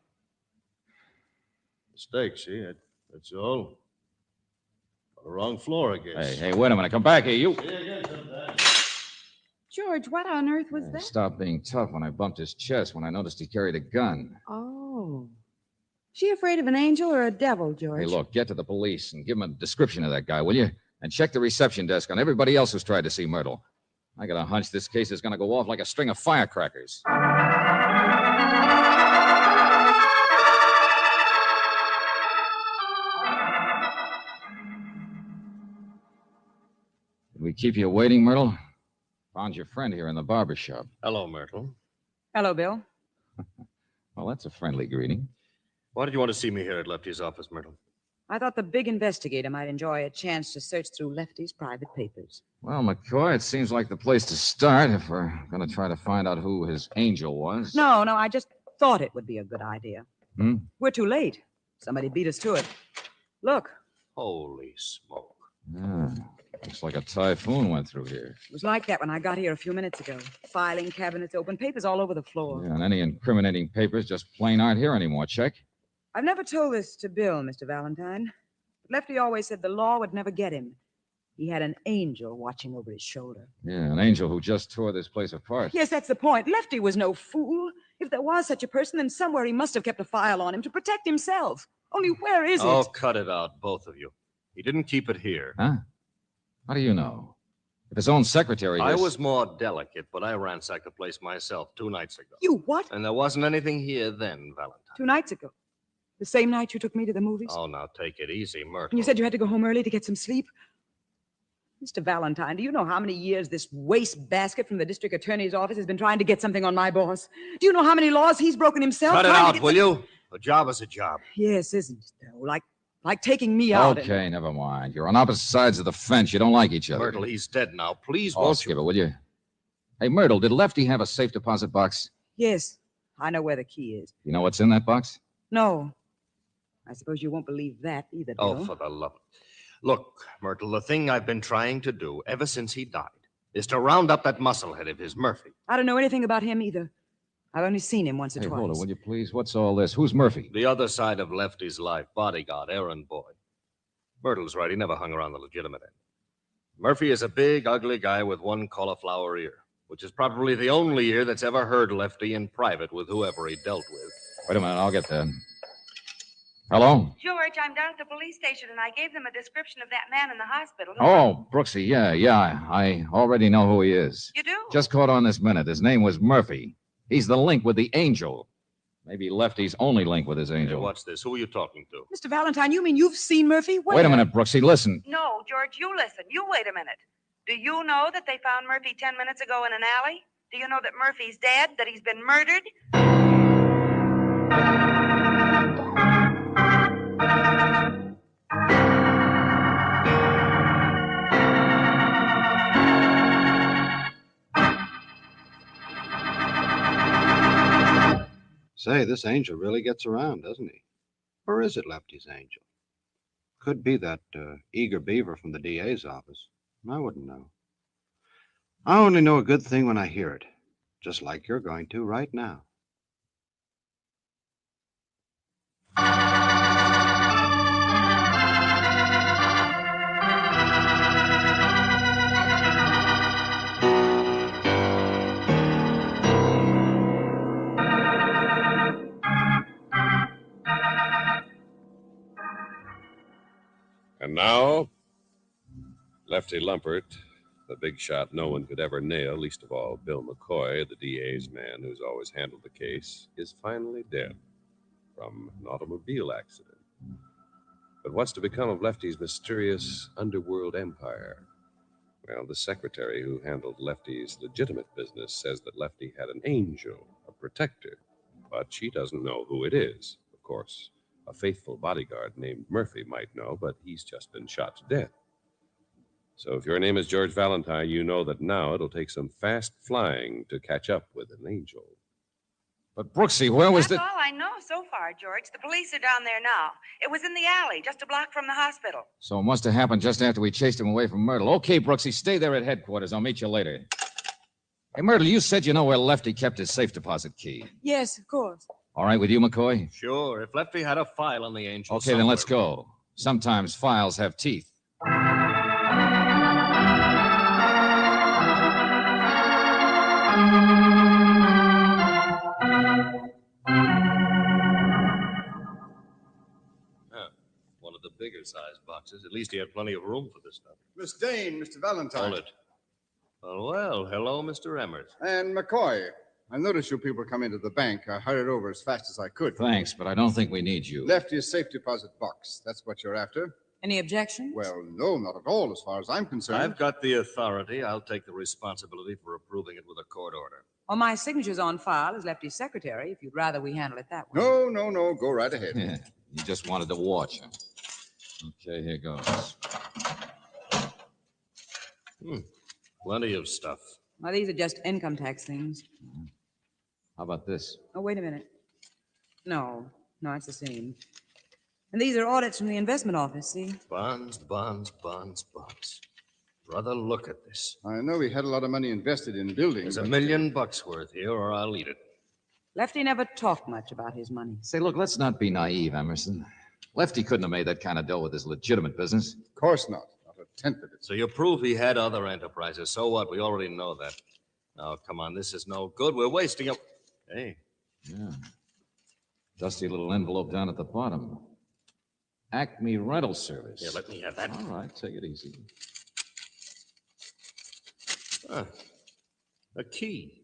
S16: Mistake, see? That's all. On the wrong floor, I guess.
S1: Hey, wait a minute. Come back here, you.
S16: See you again sometime.
S12: George, what on earth was that?
S1: Stop being tough when I bumped his chest when I noticed he carried a gun.
S12: Oh. She afraid of an angel or a devil, George?
S1: Hey, look, get to the police and give them a description of that guy, will you? And check the reception desk on everybody else who's tried to see Myrtle. I got a hunch this case is going to go off like a string of firecrackers. Did we keep you waiting, Myrtle? Found your friend here in the barber shop.
S13: Hello, Myrtle.
S19: Hello, Bill.
S1: Well, that's a friendly greeting.
S13: Why did you want to see me here at Lefty's office, Myrtle?
S19: I thought the big investigator might enjoy a chance to search through Lefty's private papers.
S1: Well, McCoy, it seems like the place to start if we're going to try to find out who his angel was.
S19: No, I just thought it would be a good idea.
S1: Hmm?
S19: We're too late. Somebody beat us to it. Look,
S13: Holy smoke.
S1: Yeah, looks like a typhoon went through here.
S19: it was like that when I got here a few minutes ago. Filing cabinets open, papers all over the floor.
S1: Yeah, and any incriminating papers just plain aren't here anymore. Check.
S19: I've never told this to Bill, Mr. Valentine. But Lefty always said the law would never get him. He had an angel watching over his shoulder.
S1: Yeah, an angel who just tore this place apart.
S19: Yes, that's the point. Lefty was no fool. If there was such a person, then somewhere he must have kept a file on him to protect himself. Only where is
S13: Oh,
S19: it?
S13: cut it out, both of you. He didn't keep it here.
S1: Huh? How do you know? If his own secretary...
S13: I was more delicate, but I ransacked the place myself 2 nights ago.
S19: You what?
S13: And there wasn't anything here then, Valentine.
S19: 2 nights ago. The same night you took me to the movies?
S13: Oh, now take it easy, Myrtle.
S19: And you said you had to go home early to get some sleep? Mr. Valentine, do you know how many years this wastebasket from the district attorney's office has been trying to get something on my boss? Do you know how many laws he's broken himself?
S13: Cut it out, will you? A job is a job.
S19: Yes, isn't it, though? Like taking me out.
S1: Okay, never mind. You're on opposite sides of the fence. You don't like each other.
S13: Myrtle, he's dead now. Please,
S1: Oh,
S13: won't
S1: skip it, will you? Hey, Myrtle, did Lefty have a safe deposit box?
S19: Yes, I know where the key is.
S1: You know what's in that box?
S19: No. I suppose you won't believe that either, Bill.
S13: Oh, for the love. Look, Myrtle, the thing I've been trying to do ever since he died is to round up that musclehead of his, Murphy.
S19: I don't know anything about him either. I've only seen him once or
S1: Hey,
S19: twice.
S1: hold it, will you please? What's all this? Who's Murphy?
S13: The other side of Lefty's life, bodyguard, errand boy. Myrtle's right. He never hung around the legitimate end. Murphy is a big, ugly guy with one cauliflower ear, which is probably the only ear that's ever heard Lefty in private with whoever he dealt with.
S1: Wait a minute, I'll get there. Hello?
S3: George, I'm down at the police station, and I gave them a description of that man in the hospital.
S1: Oh, Brooksy, yeah. I already know who he is.
S3: You do?
S1: Just caught on this minute. His name was Murphy. He's the link with the angel. Maybe Lefty's only link with his angel.
S13: Hey, what's this? Who are you talking to?
S19: Mr. Valentine, you mean you've seen Murphy? Where?
S1: Wait a minute, Brooksy, listen.
S3: No, George, you listen. You wait a minute. Do you know that they found Murphy 10 minutes ago in an alley? Do you know that Murphy's dead, that he's been murdered?
S2: Say, this angel really gets around, doesn't he? Or is it Lefty's angel? Could be that eager beaver from the DA's office. I wouldn't know. I only know a good thing when I hear it, just like you're going to right now.
S5: And now, Lefty Lumpert, the big shot no one could ever nail, least of all Bill McCoy, the DA's man who's always handled the case, is finally dead from an automobile accident. But what's to become of Lefty's mysterious underworld empire? Well, the secretary who handled Lefty's legitimate business says that Lefty had an angel, a protector, but she doesn't know who it is. Of course, a faithful bodyguard named Murphy might know, but he's just been shot to death. So if your name is George Valentine, you know that now it'll take some fast flying to catch up with an angel.
S1: But Brooksy, where was
S12: That's all I know so far, George. The police are down there now. It was in the alley, just a block from the hospital.
S1: So it must have happened just after we chased him away from Myrtle. Okay, Brooksy, stay there at headquarters. I'll meet you later. Hey, Myrtle, you said you know where Lefty kept his safe deposit key.
S19: Yes, of course.
S1: All right with you, McCoy?
S13: Sure, if Lefty had a file on the angel.
S1: Okay, then let's go. Sometimes files have teeth.
S13: One of the bigger sized boxes. At least he had plenty of room for this stuff.
S8: Miss Dane, Mr. Valentine.
S13: Hold it. Well, hello, Mr. Emmers.
S8: And McCoy. I noticed you people come into the bank. I hurried over as fast as I could.
S1: Thanks, but I don't think we need you.
S8: Lefty's safe deposit box. That's what you're after?
S19: Any objections?
S8: Well, no, not at all, as far as I'm concerned.
S13: I've got the authority. I'll take the responsibility for approving it with a court order.
S19: Well, my signature's on file as Lefty's secretary, if you'd rather we handle it that way.
S8: No. Go right ahead.
S1: Yeah, you just wanted to watch, huh? Okay, here goes.
S13: Plenty of stuff.
S19: Well, these are just income tax things.
S1: How about this?
S19: Oh, wait a minute. No, it's the same. And these are audits from the investment office, see?
S13: Bonds. Brother, look at this.
S8: I know he had a lot of money invested in buildings.
S13: There's $1 million worth here, or I'll eat it.
S19: Lefty never talked much about his money.
S1: Say, look, let's not be naive, Emerson. Lefty couldn't have made that kind of dough with his legitimate business.
S8: Of course not. Not a tenth of it.
S13: So you prove he had other enterprises. So what? We already know that. Now, come on, this is no good. We're wasting it. Hey.
S1: Yeah. Dusty little envelope down at the bottom. Acme Rental Service.
S13: Here, let me have that.
S1: All right, take it easy.
S13: A key.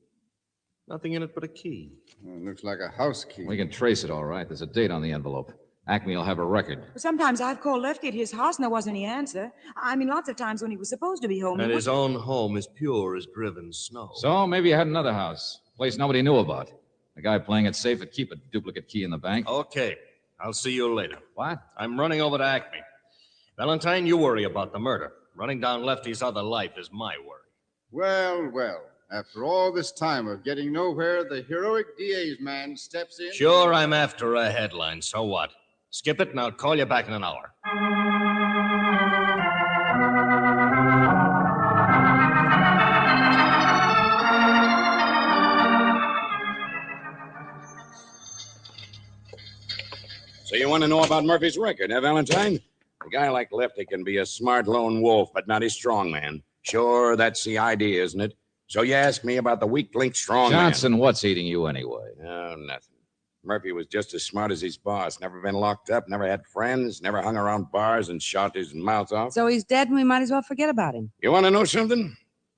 S13: Nothing in it but a key.
S8: It looks like a house key.
S1: We can trace it, all right. There's a date on the envelope. Acme will have a record.
S19: Sometimes I've called Lefty at his house and there wasn't any answer. I mean, lots of times when he was supposed to be home.
S13: And his own home is pure as driven snow.
S1: So maybe you had another house. Place nobody knew about. The guy playing it safe would keep a duplicate key in the bank.
S13: Okay. I'll see you later.
S1: What?
S13: I'm running over to Acme. Valentine, you worry about the murder. Running down Lefty's other life is my worry.
S8: Well. After all this time of getting nowhere, the heroic DA's man steps in.
S13: Sure, I'm after a headline. So what? Skip it and I'll call you back in an hour.
S14: So you want to know about Murphy's record, eh, Valentine? A guy like Lefty can be a smart lone wolf, but not a strong man. Sure, that's the idea, isn't it? So you ask me about the weak link strong
S1: Johnson,
S14: man.
S1: what's eating you anyway?
S14: Oh, nothing. Murphy was just as smart as his boss. Never been locked up, never had friends, never hung around bars and shot his mouth off.
S12: So he's dead and we might as well forget about him.
S14: You want to know something?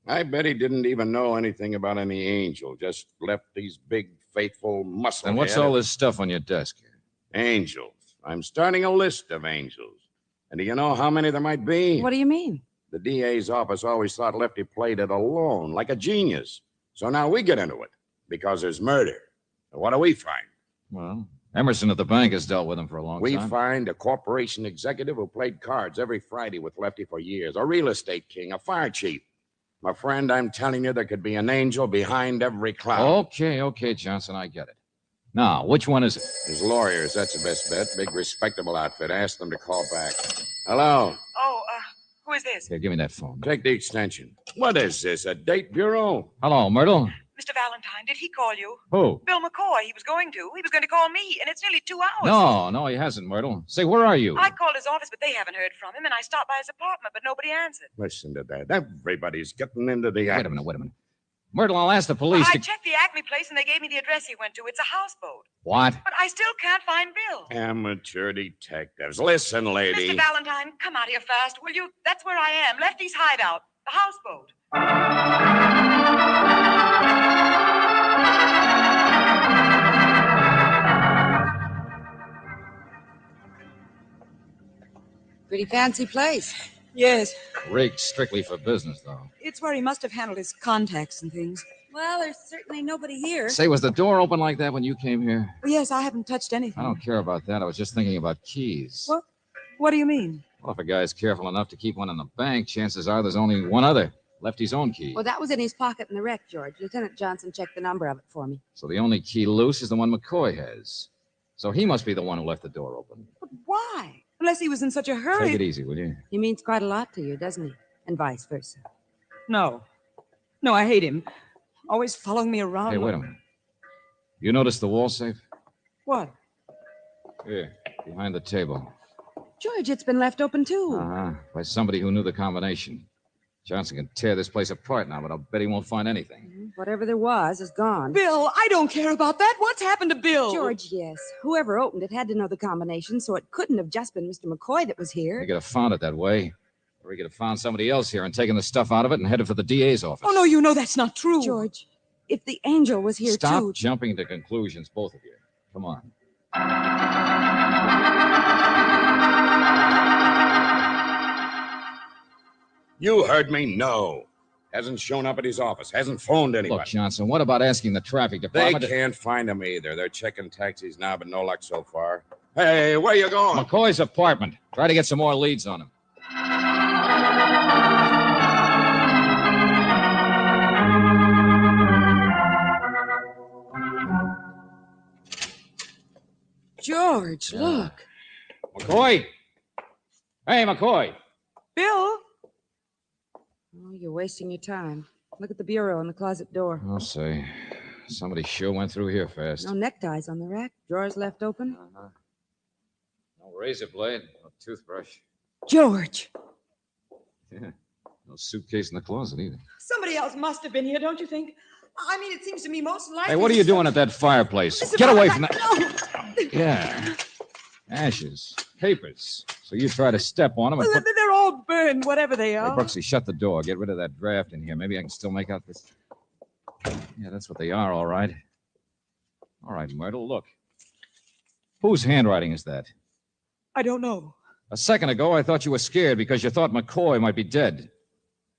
S14: I bet he didn't even know anything about any angel. Just Lefty's big, faithful muscle.
S1: And what's all this stuff on your desk here?
S14: Angels. I'm starting a list of angels. And do you know how many there might be?
S12: What do you mean?
S14: The DA's office always thought Lefty played it alone, like a genius. So now we get into it, because there's murder. What do we find?
S1: Well, Emerson at the bank has dealt with him for a long
S14: We
S1: time.
S14: find a corporation executive who played cards every Friday with Lefty for years, a real estate king, a fire chief. My friend, I'm telling you, there could be an angel behind every cloud.
S1: Okay, Johnson, I get it. Now, which one is it?
S14: His lawyers, that's the best bet. Big, respectable outfit. Ask them to call back. Hello?
S19: Oh, who is this?
S1: Here, give me that phone.
S14: Take the extension. What is this, a date bureau?
S1: Hello, Myrtle.
S19: Mr. Valentine, did he call you?
S1: Who?
S19: Bill McCoy. He was going to call me, and it's nearly 2 hours.
S1: No, he hasn't, Myrtle. Say, where are you?
S19: I called his office, but they haven't heard from him, and I stopped by his apartment, but nobody answered.
S14: Listen to that. Everybody's getting into the act.
S1: Wait a minute. Myrtle, I'll ask the police
S19: I
S1: to...
S19: checked the Acme place and they gave me the address he went to. It's a houseboat.
S1: What?
S19: But I still can't find Bill.
S14: Amateur detectives. Listen, lady.
S19: Mr. Valentine, come out here fast, will you? That's where I am. Lefty's hideout. The houseboat.
S12: Pretty fancy place.
S19: Yes.
S1: Rigged strictly for business, though.
S19: It's where he must have handled his contacts and things.
S12: Well, there's certainly nobody here.
S1: Say, was the door open like that when you came here?
S19: Well, yes, I haven't touched anything.
S1: I don't care about that. I was just thinking about keys.
S19: What do you mean?
S1: Well, if a guy's careful enough to keep one in the bank, chances are there's only one other. Lefty's own key.
S12: Well, that was in his pocket in the wreck, George. Lieutenant Johnson checked the number of it for me.
S1: So the only key loose is the one McCoy has. So he must be the one who left the door open.
S19: But why? Unless he was in such a hurry.
S1: Take it easy, will you?
S12: He means quite a lot to you, doesn't he? And vice versa.
S19: No. No, I hate him. Always following me around.
S1: Hey, wait a minute. You noticed the wall safe?
S19: What?
S1: Here, behind the table.
S12: George, it's been left open, too.
S1: Uh-huh. By somebody who knew the combination. Johnson can tear this place apart now, but I'll bet he won't find anything.
S12: Whatever there was is gone.
S19: Bill, I don't care about that. What's happened to Bill?
S12: George, yes. Whoever opened it had to know the combination, so it couldn't have just been Mr. McCoy that was here.
S1: He could have found it that way. Or he could have found somebody else here and taken the stuff out of it and headed for the DA's office.
S19: Oh, no, you know that's not true.
S12: George, if the angel was here,
S1: Stop
S12: too...
S1: jumping to conclusions, both of you. Come on.
S14: You heard me? No. Hasn't shown up at his office. Hasn't phoned anybody.
S1: Look, Johnson, what about asking the traffic
S14: They
S1: department?
S14: can't find him either. They're checking taxis now, but no luck so far. Hey, where you going?
S1: McCoy's apartment. Try to get some more leads on him.
S12: George, look.
S1: McCoy! Hey, McCoy!
S19: Bill?
S12: Oh, you're wasting your time. Look at the bureau and the closet door.
S1: I'll say. Somebody sure went through here fast.
S12: No neckties on the rack. Drawers left open.
S1: No razor blade, no toothbrush.
S19: George.
S1: Yeah. No suitcase in the closet either.
S19: Somebody else must have been here, don't you think? I mean, it seems to me most likely...
S1: Hey, what are you doing at that fireplace?
S19: Mr.
S1: Get away from
S19: Valentine,
S1: that.
S19: No!
S1: Yeah. Ashes. Papers. So you try to step on them and
S19: Well,
S1: put...
S19: they're all burned, whatever they
S1: Hey,
S19: are.
S1: Brooksy, shut the door. Get rid of that draft in here. Maybe I can still make out this... Yeah, that's what they are, all right. All right, Myrtle, look. Whose handwriting is that?
S19: I don't know.
S1: A second ago, I thought you were scared because you thought McCoy might be dead.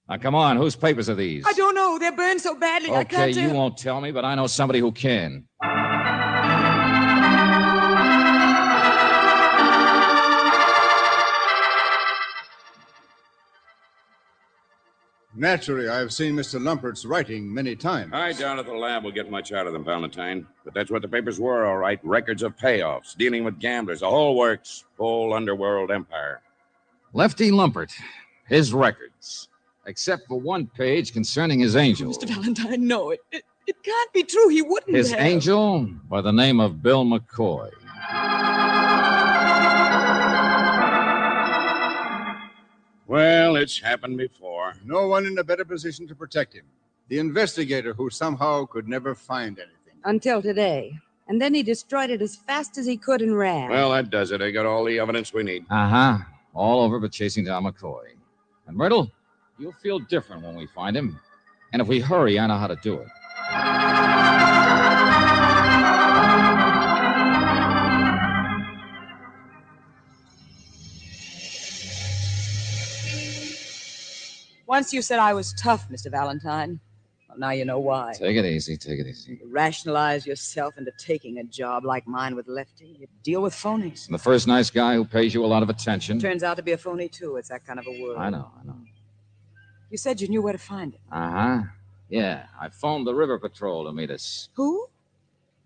S1: Now, come on, whose papers are these?
S19: I don't know. They're burned so badly, I
S1: Okay,
S19: can't
S1: you
S19: tell.
S1: won't tell me, but I know somebody who can.
S8: Naturally, I have seen Mr. Lumpert's writing many times.
S14: I doubt if the lab will get much out of them, Valentine. But that's what the papers were, all right. Records of payoffs, dealing with gamblers, the whole works. Whole underworld empire.
S1: Lefty Lumpert, his records. Except for one page concerning his angel.
S19: Mr. Valentine, no. It can't be true. He wouldn't
S1: His
S19: have.
S1: angel by the name of Bill McCoy.
S14: Well, it's happened before.
S8: No one in a better position to protect him. The investigator who somehow could never find anything.
S12: Until today. And then he destroyed it as fast as he could and ran.
S14: Well, that does it. I got all the evidence we need.
S1: Uh-huh. All over but chasing down McCoy. And Myrtle, you'll feel different when we find him. And if we hurry, I know how to do it.
S19: Once you said I was tough, Mr. Valentine. Well, now you know why.
S1: Take it easy, take it easy.
S19: You rationalize yourself into taking a job like mine with Lefty. You deal with phonies.
S1: And the first nice guy who pays you a lot of attention.
S19: Turns out to be a phony, too. It's that kind of a world.
S1: I know.
S19: You said you knew where to find it.
S1: Uh-huh. Yeah, I phoned the River Patrol to meet us.
S19: Who?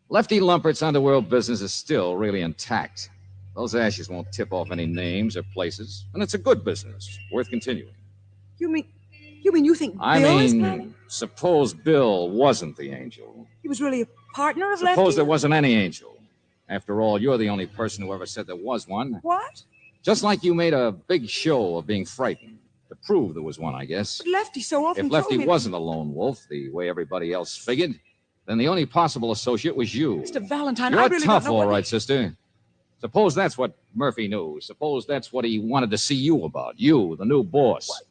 S1: Lefty Lumpert's underworld business is still really intact. Those ashes won't tip off any names or places, and it's a good business, worth continuing.
S19: You mean you think
S1: I
S19: Bill is
S1: mean,
S19: planning?
S1: suppose Bill wasn't the angel.
S19: He was really a partner of Lefty?
S1: Suppose there wasn't any angel. After all, you're the only person who ever said there was one.
S19: What?
S1: Just like you made a big show of being frightened. To prove there was one, I guess.
S19: But Lefty so often
S1: If Lefty
S19: told me...
S1: wasn't a lone wolf, the way everybody else figured, then the only possible associate was you.
S19: Mr. Valentine,
S1: You're
S19: I really
S1: tough,
S19: don't know
S1: all
S19: what...
S1: right, sister. Suppose that's what Murphy knew. Suppose that's what he wanted to see you about. You, the new boss. What?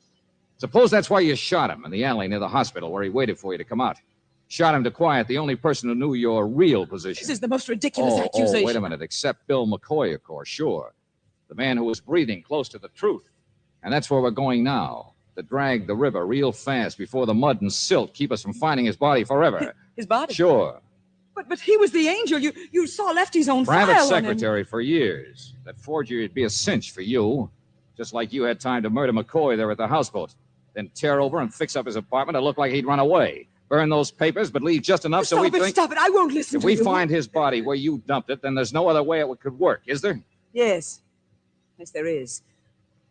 S1: Suppose that's why you shot him in the alley near the hospital where he waited for you to come out. Shot him to quiet the only person who knew your real position.
S19: This is the most ridiculous accusation.
S1: Oh, wait a minute. Except Bill McCoy, of course, sure. The man who was breathing close to the truth. And that's where we're going now. To drag the river real fast before the mud and silt keep us from finding his body forever.
S19: His body?
S1: Sure.
S19: But he was the angel. You saw Lefty's own
S1: Private
S19: file
S1: secretary for years. That forgery would be a cinch for you. Just like you had time to murder McCoy there at the houseboat. Then tear over and fix up his apartment to look like he'd run away. Burn those papers, but leave just enough so we think...
S19: Stop it. I won't listen to you.
S1: If we find his body where you dumped it, then there's no other way it could work, is there?
S19: Yes. Yes, there is.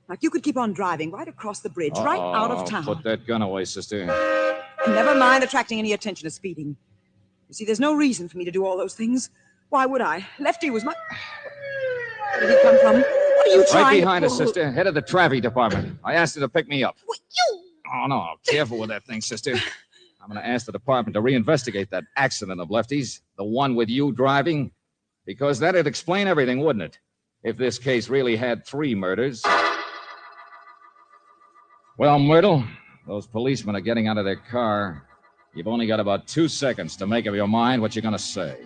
S19: Like you could keep on driving right across the bridge, right out of town.
S1: Put that gun away, sister.
S19: And never mind attracting any attention to speeding. You see, there's no reason for me to do all those things. Why would I? Lefty was my... Where did he come from? What are you trying
S1: Right behind
S19: to
S1: us, sister. Head of the traffic department. I asked her to pick me up.
S19: What, you...
S1: Oh, no. Careful with that thing, sister. I'm going to ask the department to reinvestigate that accident of Lefty's, the one with you driving, because that'd explain everything, wouldn't it? If this case really had 3 murders. Well, Myrtle, those policemen are getting out of their car. You've only got about 2 seconds to make up your mind what you're going to say.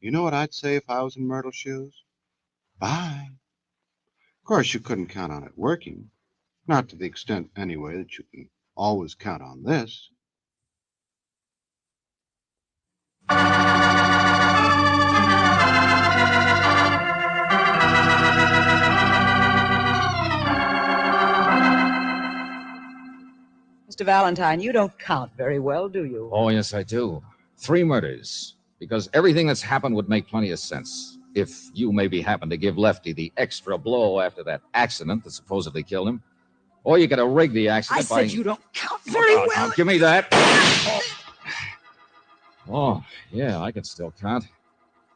S2: You know what I'd say if I was in Myrtle's shoes? Bye. Of course, you couldn't count on it working. Not to the extent, anyway, that you can always count on this.
S19: Mr. Valentine, you don't count very well, do you?
S1: Oh, yes, I do. 3 murders. Because everything that's happened would make plenty of sense. If you maybe happened to give Lefty the extra blow after that accident that supposedly killed him. Or you could have rigged the accident
S19: I said you don't count very well.
S1: Now, give me that. Oh, yeah, I can still count.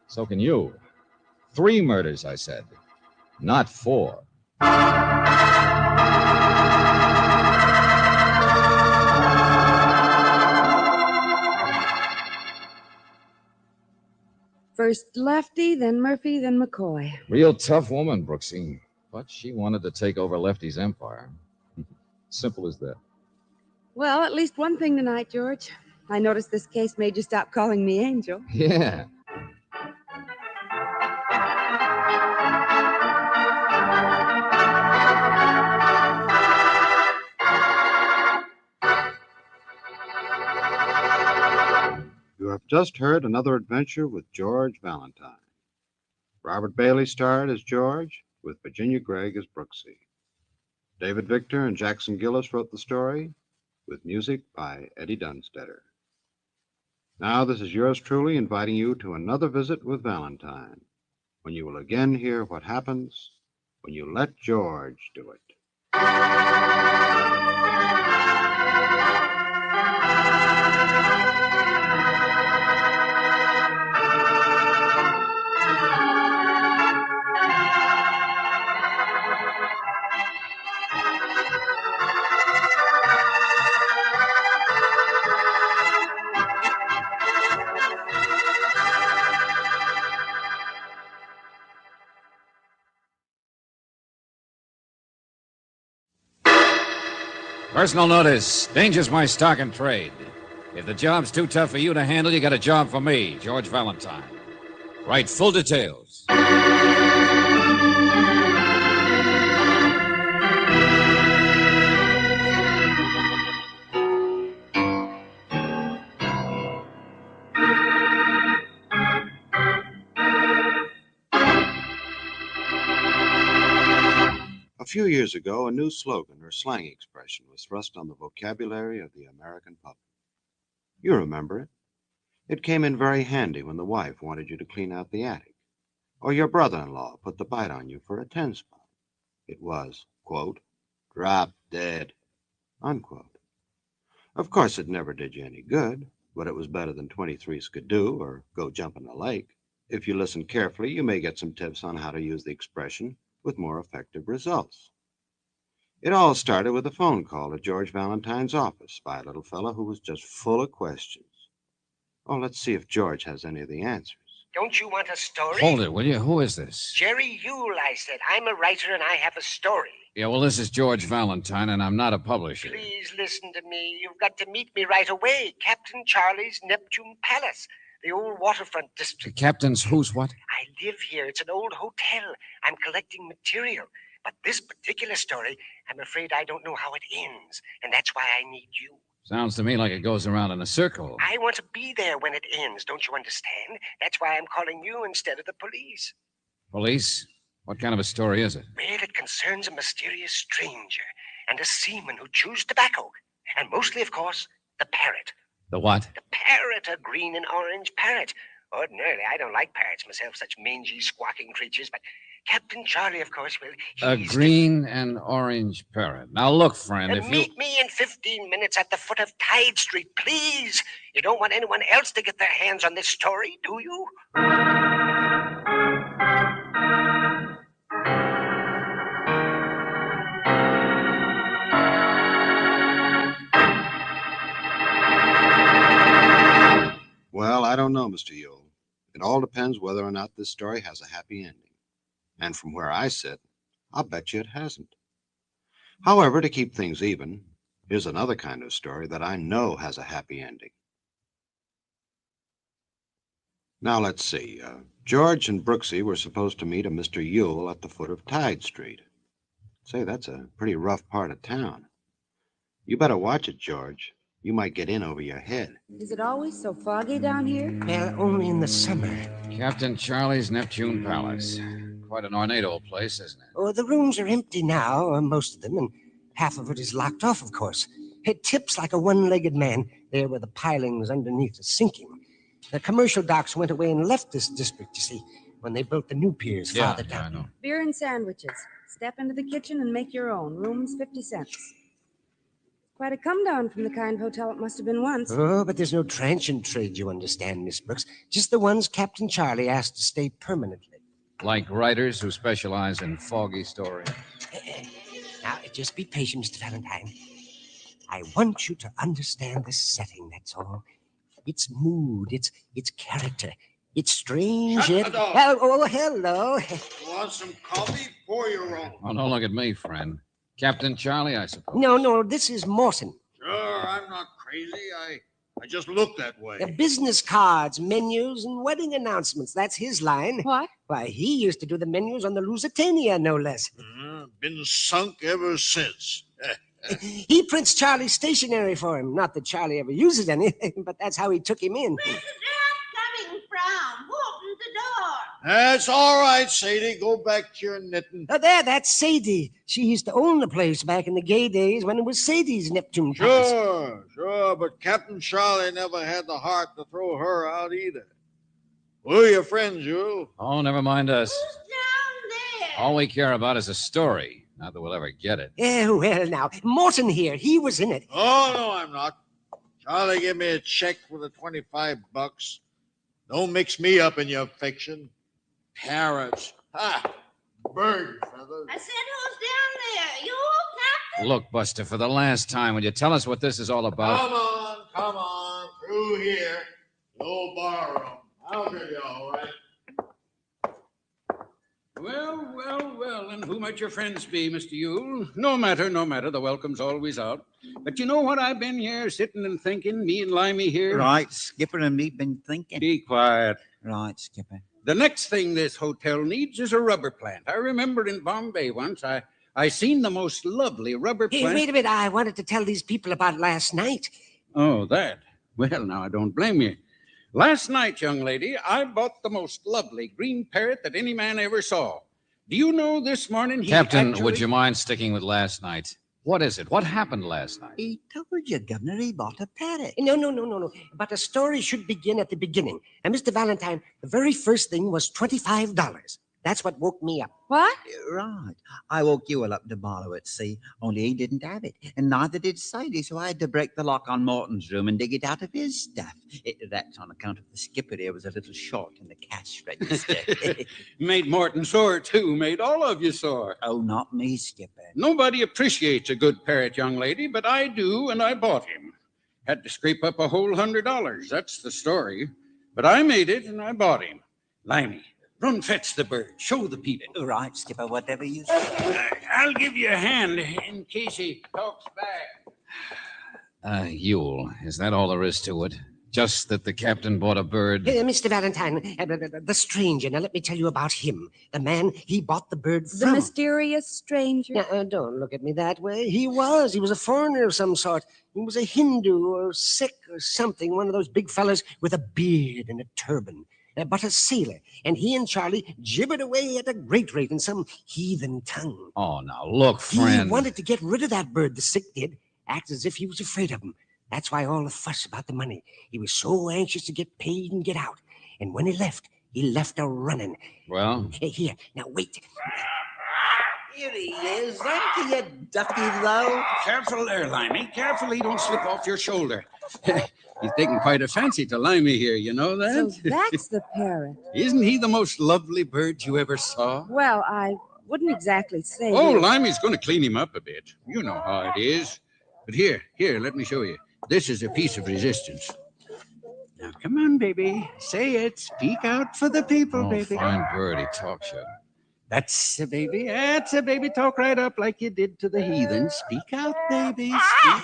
S1: So can you. 3 murders, I said. Not 4.
S6: First Lefty, then Murphy, then McCoy.
S1: Real tough woman, Brooksy. But she wanted to take over Lefty's empire. Simple as that.
S6: Well, at least one thing tonight, George. I noticed this case made you stop calling me Angel.
S1: Yeah.
S2: You have just heard another adventure with George Valentine. Robert Bailey starred as George, with Virginia Gregg as Brooksy. David Victor and Jackson Gillis wrote the story, with music by Eddie Dunstetter. Now, this is yours truly inviting you to another visit with Valentine, when you will again hear what happens when you let George do it.
S1: Personal notice. Danger's my stock and trade. If the job's too tough for you to handle, you got a job for me, George Valentine. Write full details.
S2: A few years ago, a new slogan or slang expression was thrust on the vocabulary of the American public. You remember it. It came in very handy when the wife wanted you to clean out the attic, or your brother-in-law put the bite on you for a 10 spot. It was, quote, drop dead, unquote. Of course, it never did you any good, but it was better than 23 skidoo or go jump in the lake. If you listen carefully, you may get some tips on how to use the expression with more effective results. It all started with a phone call to George Valentine's office by a little fellow who was just full of questions. Oh, let's see if George has any of the answers.
S21: Don't you want a story?
S1: Hold it, will you? Who is this?
S21: Jerry Yule, I said. I'm a writer and I have a story.
S1: Yeah, well, this is George Valentine, and I'm not a publisher.
S21: Please listen to me. You've got to meet me right away. Captain Charlie's Neptune Palace, the old waterfront
S1: The
S21: district.
S1: captain's who's what?
S21: I live here. It's an old hotel. I'm collecting material. But this particular story, I'm afraid I don't know how it ends. And that's why I need you.
S1: Sounds to me like it goes around in a circle.
S21: I want to be there when it ends. Don't you understand? That's why I'm calling you instead of the police.
S1: Police? What kind of a story is it?
S21: Well, it concerns a mysterious stranger and a seaman who chews tobacco. And mostly, of course, the parrot.
S1: The what?
S21: The parrot, a green and orange parrot. Ordinarily, I don't like parrots myself, such mangy, squawking creatures, but Captain Charlie, of course, will.
S1: A green and orange parrot. Now, look, friend, if you...
S21: Meet me in 15 minutes at the foot of Tide Street, please. You don't want anyone else to get their hands on this story, do you?
S2: Well, I don't know, Mr. Yule. It all depends whether or not this story has a happy ending. And from where I sit, I'll bet you it hasn't. However, to keep things even, here's another kind of story that I know has a happy ending. Now, let's see. George and Brooksy were supposed to meet a Mr. Yule at the foot of Tide Street. Say, that's a pretty rough part of town. You better watch it, George. You might get in over your head.
S6: Is it always so foggy down here?
S21: Well, only in the summer.
S1: Captain Charlie's Neptune Palace. Quite an ornate old place, isn't it?
S21: Oh, the rooms are empty now, most of them, and half of it is locked off, of course. It tips like a one-legged man there where the pilings underneath are sinking. The commercial docks went away and left this district, you see, when they built the new piers farther down.
S1: I know.
S6: Beer and sandwiches. Step into the kitchen and make your own. Rooms 50 cents. Quite a come down from the kind of hotel it must have been once.
S21: Oh, but there's no transient trade, you understand, Miss Brooks. Just the ones Captain Charlie asked to stay permanently.
S1: Like writers who specialize in foggy stories.
S21: Now, just be patient, Mr. Valentine. I want you to understand the setting, that's all. Its mood, its character. It's strange.
S4: Shut the door.
S21: Oh, hello.
S4: You want some coffee? Pour your own.
S1: Oh, don't look at me, friend. Captain Charlie, I suppose.
S21: No, this is Mawson.
S4: Sure, I'm not crazy. I just look that way.
S21: Business cards, menus, and wedding announcements. That's his line.
S6: What?
S21: Why, he used to do the menus on the Lusitania, no less.
S4: Been sunk ever since.
S21: He prints Charlie's stationery for him. Not that Charlie ever uses any, but that's how he took him in.
S22: Coming from? Who opened the door?
S4: That's all right, Sadie. Go back to your knitting.
S21: Oh, that's Sadie. She used to own the place back in the gay days when it was Sadie's Neptune Palace.
S4: Sure, but Captain Charlie never had the heart to throw her out either. Who are your friends, Yule?
S1: Oh, never mind us.
S22: Down there.
S1: All we care about is a story. Not that we'll ever get it.
S21: Well, now, Morton here, he was in it.
S4: Oh, no, I'm not. Charlie gave me a check for the $25. Don't mix me up in your fiction. Parrots. Ha! Bird feathers.
S22: I said, who's down there? You, Captain?
S1: Look, Buster, for the last time, will you tell us what this is all about?
S4: Come on. Through here. No bar room. I'll get you all right.
S23: Well, and who might your friends be, Mr. Yule? No matter, the welcome's always out. But you know what I've been here sitting and thinking, me and Limey here?
S24: Right, Skipper and me been thinking.
S23: Be quiet.
S24: Right, Skipper.
S23: The next thing this hotel needs is a rubber plant. I remember in Bombay once, I seen the most lovely rubber
S21: Hey,
S23: plant.
S21: wait a minute. I wanted to tell these people about last night.
S23: Oh, that. Well, now, I don't blame you. Last night, young lady, I bought the most lovely green parrot that any man ever saw. Do you know this morning he
S1: Captain,
S23: actually...
S1: would you mind sticking with last night? What is it? What happened last night?
S24: He told you, Governor, he bought a parrot.
S21: No. But a story should begin at the beginning. And Mr. Valentine, the very first thing was $25. That's what woke me up.
S6: What?
S24: Right. I woke you all up to borrow it, see? Only he didn't have it, and neither did Sadie, so I had to break the lock on Morton's room and dig it out of his stuff. That's on account of the skipper there was a little short in the cash register.
S23: Made Morton sore, too. Made all of you sore.
S24: Oh, not me, Skipper.
S23: Nobody appreciates a good parrot, young lady, but I do, and I bought him. Had to scrape up a whole $100. That's the story. But I made it, and I bought him. Limey, run fetch the bird. Show the people.
S24: Right, Skipper, whatever you say.
S23: I'll give you a hand in case he talks back.
S1: Yule, is that all there is to it? Just that the captain bought a bird?
S21: Mr. Valentine, the stranger. Now, let me tell you about him. The man he bought the bird
S6: The
S21: from.
S6: mysterious stranger?
S21: Now, don't look at me that way. He was a foreigner of some sort. He was a Hindu or Sikh or something, one of those big fellas with a beard and a turban. But a sailor, and he and Charlie gibbered away at a great rate in some heathen tongue.
S1: Oh, now look, friend.
S21: He wanted to get rid of that bird, the Sikh did, act as if he was afraid of him. That's why all the fuss about the money. He was so anxious to get paid and get out. And when he left a running.
S1: Well?
S21: Here, now wait.
S24: Here he is. Empty, you ducky, though.
S23: Careful there, Limey. Careful he don't slip off your shoulder. He's taking quite a fancy to Limey here, you know that?
S6: So that's the parrot.
S23: Isn't he the most lovely bird you ever saw?
S6: Well, I wouldn't exactly say.
S23: Oh, Limey's going to clean him up a bit. You know how it is. But here, let me show you. This is a piece of resistance. Now, come on, baby. Say it. Speak out for the people, baby.
S1: Fine bird. He talks you.
S23: That's a baby. That's a baby. Talk right up like you did to the heathen. Speak out, baby. Speak out.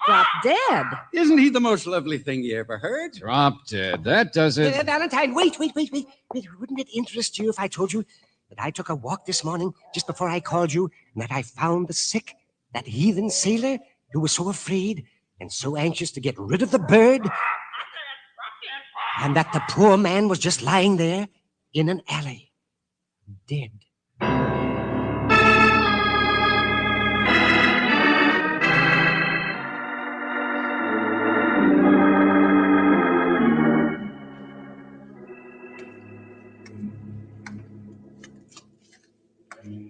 S6: Drop dead.
S23: Isn't he the most lovely thing you ever heard?
S1: Drop dead. That does it.
S21: Valentine, wait. Wouldn't it interest you if I told you that I took a walk this morning just before I called you and that I found the Sikh, that heathen sailor who was so afraid and so anxious to get rid of the bird, and that the poor man was just lying there in an alley, dead.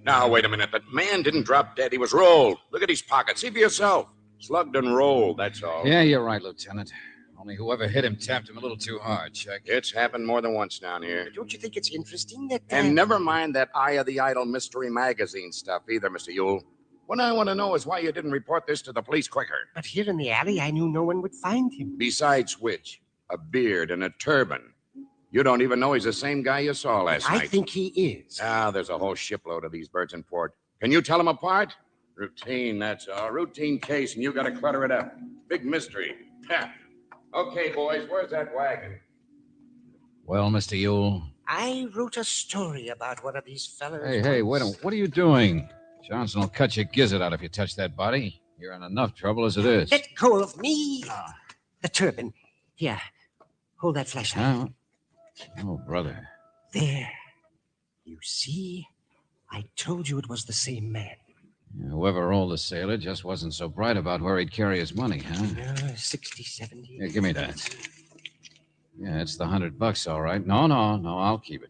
S14: Now, wait a minute. That man didn't drop dead. He was rolled. Look at his pocket. See for yourself. Slugged and rolled, that's all.
S1: Yeah, you're right, Lieutenant. Only whoever hit him tapped him a little too hard, Chuck.
S14: It's happened more than once down here.
S21: Don't you think it's interesting that...
S14: And never mind that Eye of the Idol Mystery Magazine stuff either, Mr. Yule. What I want to know is why you didn't report this to the police quicker.
S21: But here in the alley, I knew no one would find him.
S14: Besides which, a beard and a turban. You don't even know he's the same guy you saw last night.
S21: I think he is.
S14: There's a whole shipload of these birds in port. Can you tell them apart? Routine, that's all. Routine case, and you got to clutter it up. Big mystery. Ha. Okay, boys, where's that wagon?
S1: Well, Mr. Yule.
S21: I wrote a story about one of these fellas.
S1: Hey, wait a minute. What are you doing? Johnson will cut your gizzard out if you touch that body. You're in enough trouble as it is.
S21: Let go of me. The turban. Here, hold that flashlight.
S1: Oh, brother.
S21: There. You see? I told you it was the same man.
S1: Yeah, whoever rolled the sailor just wasn't so bright about where he'd carry his money, huh?
S21: 60, 70.
S1: Here, give me that. Yeah, it's the $100, all right. No, I'll keep it.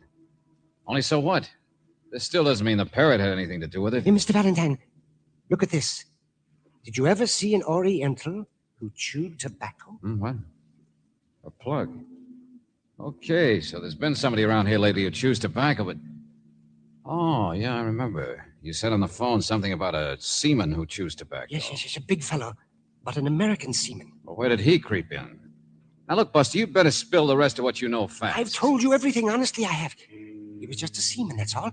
S1: Only so what? This still doesn't mean the parrot had anything to do with it.
S21: Hey, Mr. Valentine, look at this. Did you ever see an Oriental who chewed tobacco?
S1: What? A plug. Okay, so there's been somebody around here lately who chews tobacco, but... Oh, yeah, I remember. You said on the phone something about a seaman who chews tobacco.
S21: Yes, a big fellow, but an American seaman.
S1: Well, where did he creep in? Now, look, Buster, you better spill the rest of what you know fast.
S21: I've told you everything, honestly, I have. He was just a seaman, that's all.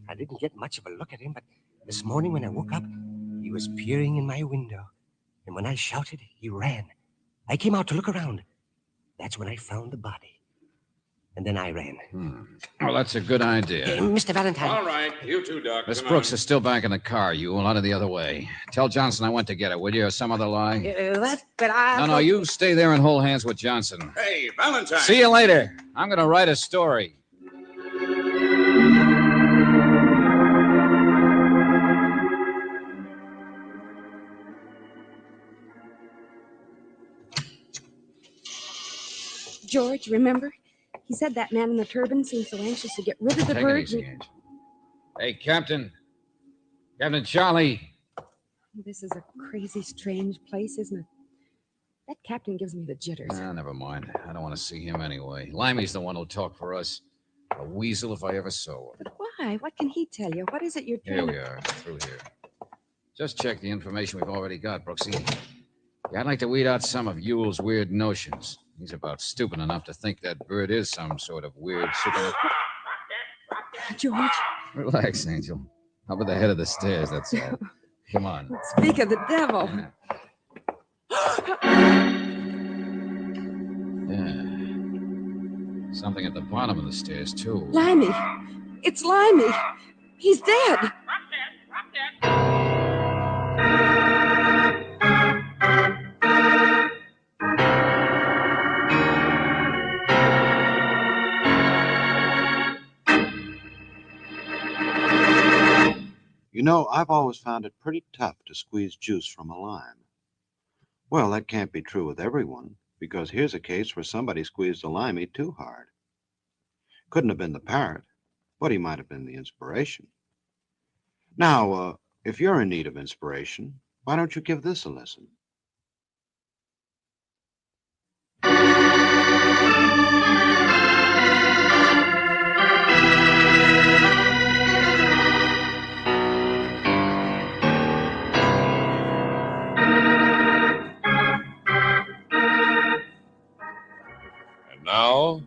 S21: I didn't get much of a look at him, but this morning when I woke up, he was peering in my window. And when I shouted, he ran. I came out to look around. That's when I found the body. And then I ran.
S1: Well, that's a good idea.
S21: Mr. Valentine.
S14: All right, you two, Doc.
S1: Miss
S14: come
S1: Brooks
S14: on.
S1: is still back in the car. You out of the other way. Tell Johnson I went to get her, will you, or some other lie?
S21: What? But I...
S1: No, you stay there and hold hands with Johnson.
S14: Hey, Valentine.
S1: See you later. I'm going to write a story.
S6: George, remember? He said that man in the turban seemed so anxious to get rid of the
S1: Take
S6: bird.
S1: it easy, Angel. Hey, Captain. Captain Charlie.
S6: This is a crazy, strange place, isn't it? That captain gives me the jitters.
S1: Never mind. I don't want to see him anyway. Limey's the one who'll talk for us. A weasel if I ever saw one.
S6: But why? What can he tell you? What is it you're trying
S1: Here we are, through here. Just check the information we've already got, Brooksy. Yeah, I'd like to weed out some of Ewell's weird notions. He's about stupid enough to think that bird is some sort of weird supernatural.
S6: George.
S1: Relax, Angel. Up at the head of the stairs, that's all. Come on.
S6: Speak of the devil.
S1: Yeah. Something at the bottom of the stairs, too.
S6: Limey. It's Limey. He's dead.
S2: You know, I've always found it pretty tough to squeeze juice from a lime. Well, that can't be true with everyone, because here's a case where somebody squeezed a limey too hard. Couldn't have been the parrot, but he might have been the inspiration. Now, if you're in need of inspiration, why don't you give this a listen?
S5: Now,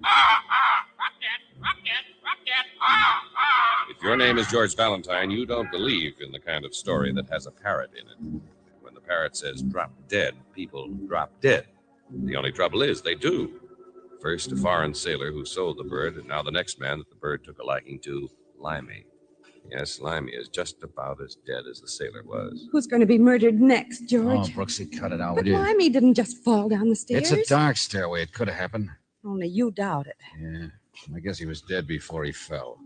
S5: if your name is George Valentine, you don't believe in the kind of story that has a parrot in it. When the parrot says drop dead, people drop dead. The only trouble is they do. First, a foreign sailor who sold the bird, and now the next man that the bird took a liking to, Limey. Yes, Limey is just about as dead as the sailor was.
S6: Who's going to be murdered next, George?
S1: Oh, Brooksy, cut it out,
S6: But
S1: will you?
S6: Limey didn't just fall down the stairs.
S1: It's a dark stairway. It could have happened.
S6: Only you doubt it.
S1: Yeah, I guess he was dead before he fell.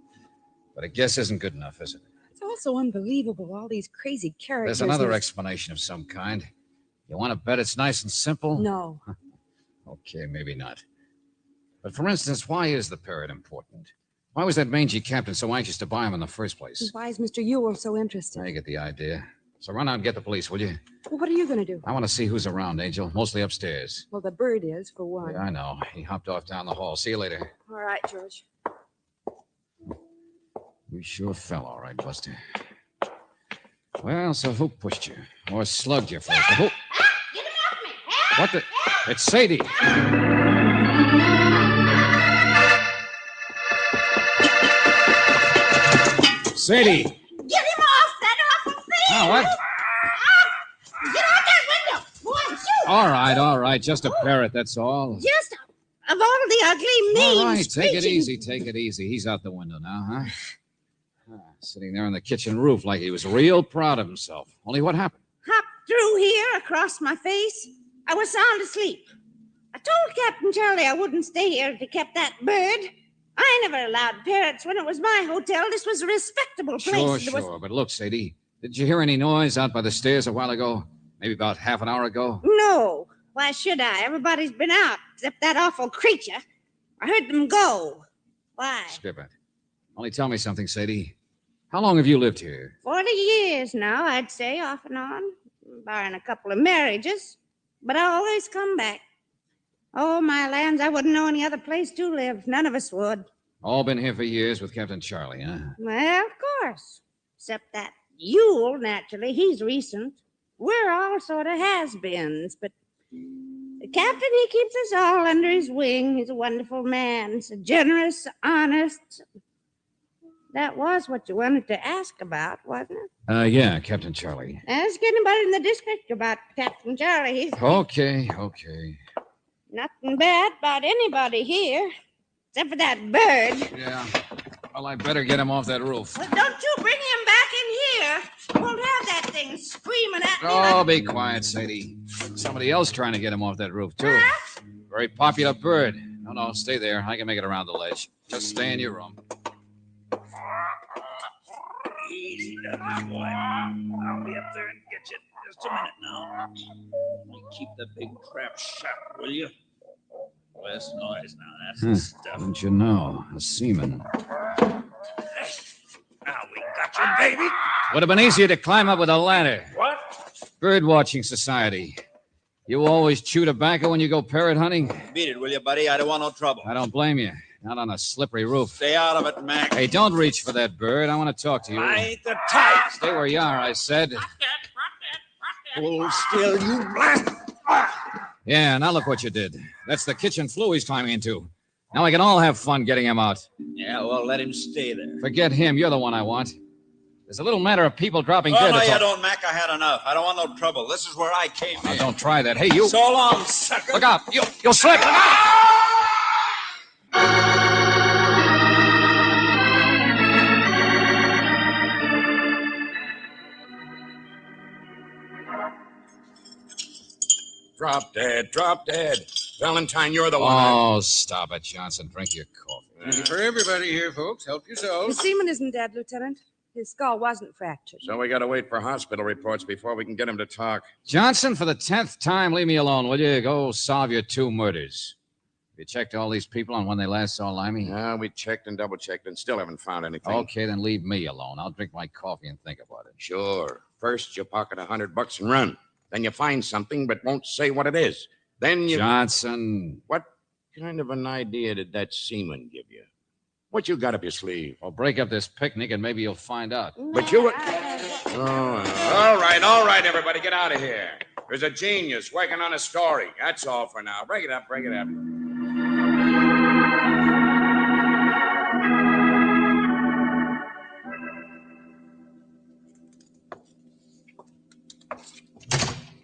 S1: But a guess isn't good enough, is it?
S6: It's also unbelievable, all these crazy characters.
S1: There's another explanation of some kind. You want to bet it's nice and simple?
S6: No.
S1: Okay, maybe not. But for instance, why is the parrot important? Why was that mangy captain so anxious to buy him in the first place?
S6: Why is Mr. Ewell so interested?
S1: I get the idea. So run out and get the police, will you?
S6: Well, what are you going to do?
S1: I want to see who's around, Angel. Mostly upstairs.
S6: Well, the bird is, for one.
S1: Yeah, I know. He hopped off down the hall. See you later.
S6: All right, George.
S1: You sure fell all right, Buster. Well, so who pushed you? Or slugged you first? Who?
S22: Get him off me!
S1: What the? It's Sadie. Sadie!
S22: Get him off that awful thing!
S1: Oh, what?
S22: Get out that window! Boy, shoot!
S1: All right. Just a parrot, that's all.
S22: Just of all the ugly, mean,
S1: All right, take it
S22: screeching-
S1: easy. He's out the window now, huh? Sitting there on the kitchen roof like he was real proud of himself. Only what happened?
S22: Hopped through here across my face. I was sound asleep. I told Captain Charlie I wouldn't stay here if he kept that bird. I never allowed parrots when it was my hotel. This was a respectable place.
S1: Sure. But look, Sadie, did you hear any noise out by the stairs a while ago? Maybe about half an hour ago?
S22: No. Why should I? Everybody's been out, except that awful creature. I heard them go. Why?
S1: Skip it. Only tell me something, Sadie. How long have you lived here?
S22: 40 years now, I'd say, off and on, barring a couple of marriages. But I always come back. Oh, my lands, I wouldn't know any other place to live. None of us would.
S1: All been here for years with Captain Charlie, huh?
S22: Well, of course. Except that Ewell, naturally, he's recent. We're all sort of has-beens, but the captain, he keeps us all under his wing. He's a wonderful man, so generous, honest. That was what you wanted to ask about, wasn't it?
S1: Yeah, Captain Charlie.
S22: Ask anybody in the district about Captain Charlie. He's
S1: Okay.
S22: nothing bad about anybody here, except for that bird.
S1: Yeah. Well, I better get him off that roof.
S22: Well, don't you bring him back in here. Won't have that thing screaming at me.
S1: Oh, be quiet, Sadie. Somebody else trying to get him off that roof, too. Very popular bird. No, stay there. I can make it around the ledge. Just stay in your room.
S23: Easy down, boy. I'll be up there and get you in just a minute now. Keep the big trap shut, will you? Less noise now. That's
S1: Huh.
S23: the stuff.
S1: Don't you know? A seaman.
S23: Now we got you, baby.
S1: Would have been easier to climb up with a ladder.
S23: What?
S1: Bird watching society. You always chew tobacco when you go parrot hunting?
S9: Beat it, will you, buddy? I don't want no trouble.
S1: I don't blame you. Not on a slippery roof.
S9: Stay out of it, Mac.
S1: Hey, don't reach for that bird. I want to talk to you.
S9: I ain't the type.
S1: Stay where you are, I said.
S9: Hold still, you blast.
S1: Yeah, now look what you did. That's the kitchen flue he's climbing into. Now we can all have fun getting him out.
S9: Yeah, well, let him stay there.
S1: Forget him. You're the one I want. There's a little matter of people dropping
S9: Oh,
S1: dead.
S9: no,
S1: that's
S9: you
S1: all.
S9: don't, Mac. I had enough. I don't want no trouble. This is where I came
S1: Now,
S9: in.
S1: don't try that. Hey, you.
S9: So long, sucker.
S1: Look out. You'll slip.
S14: Drop dead, drop dead. Valentine, you're the one.
S1: Oh, stop it, Johnson. Drink your coffee.
S23: Plenty for everybody here, folks. Help
S6: The
S23: yourselves.
S6: seaman isn't dead, Lieutenant. His skull wasn't fractured.
S14: So we gotta wait for hospital reports before we can get him to talk.
S1: Johnson, for the 10th time, leave me alone, will you? Go solve your 2 murders. You checked all these people on when they last saw Limey?
S14: Yeah, we checked and double-checked and still haven't found anything.
S1: Okay, then leave me alone. I'll drink my coffee and think about it.
S14: Sure. First, you pocket $100 and run. Then you find something but won't say what it is. Then you...
S1: Johnson.
S14: What kind of an idea did that seaman give you? What you got up your sleeve?
S1: Well, break up this picnic and maybe you'll find out.
S14: But you were... Oh, all right, everybody, get out of here. There's a genius working on a story. That's all for now. Break it up, break it up.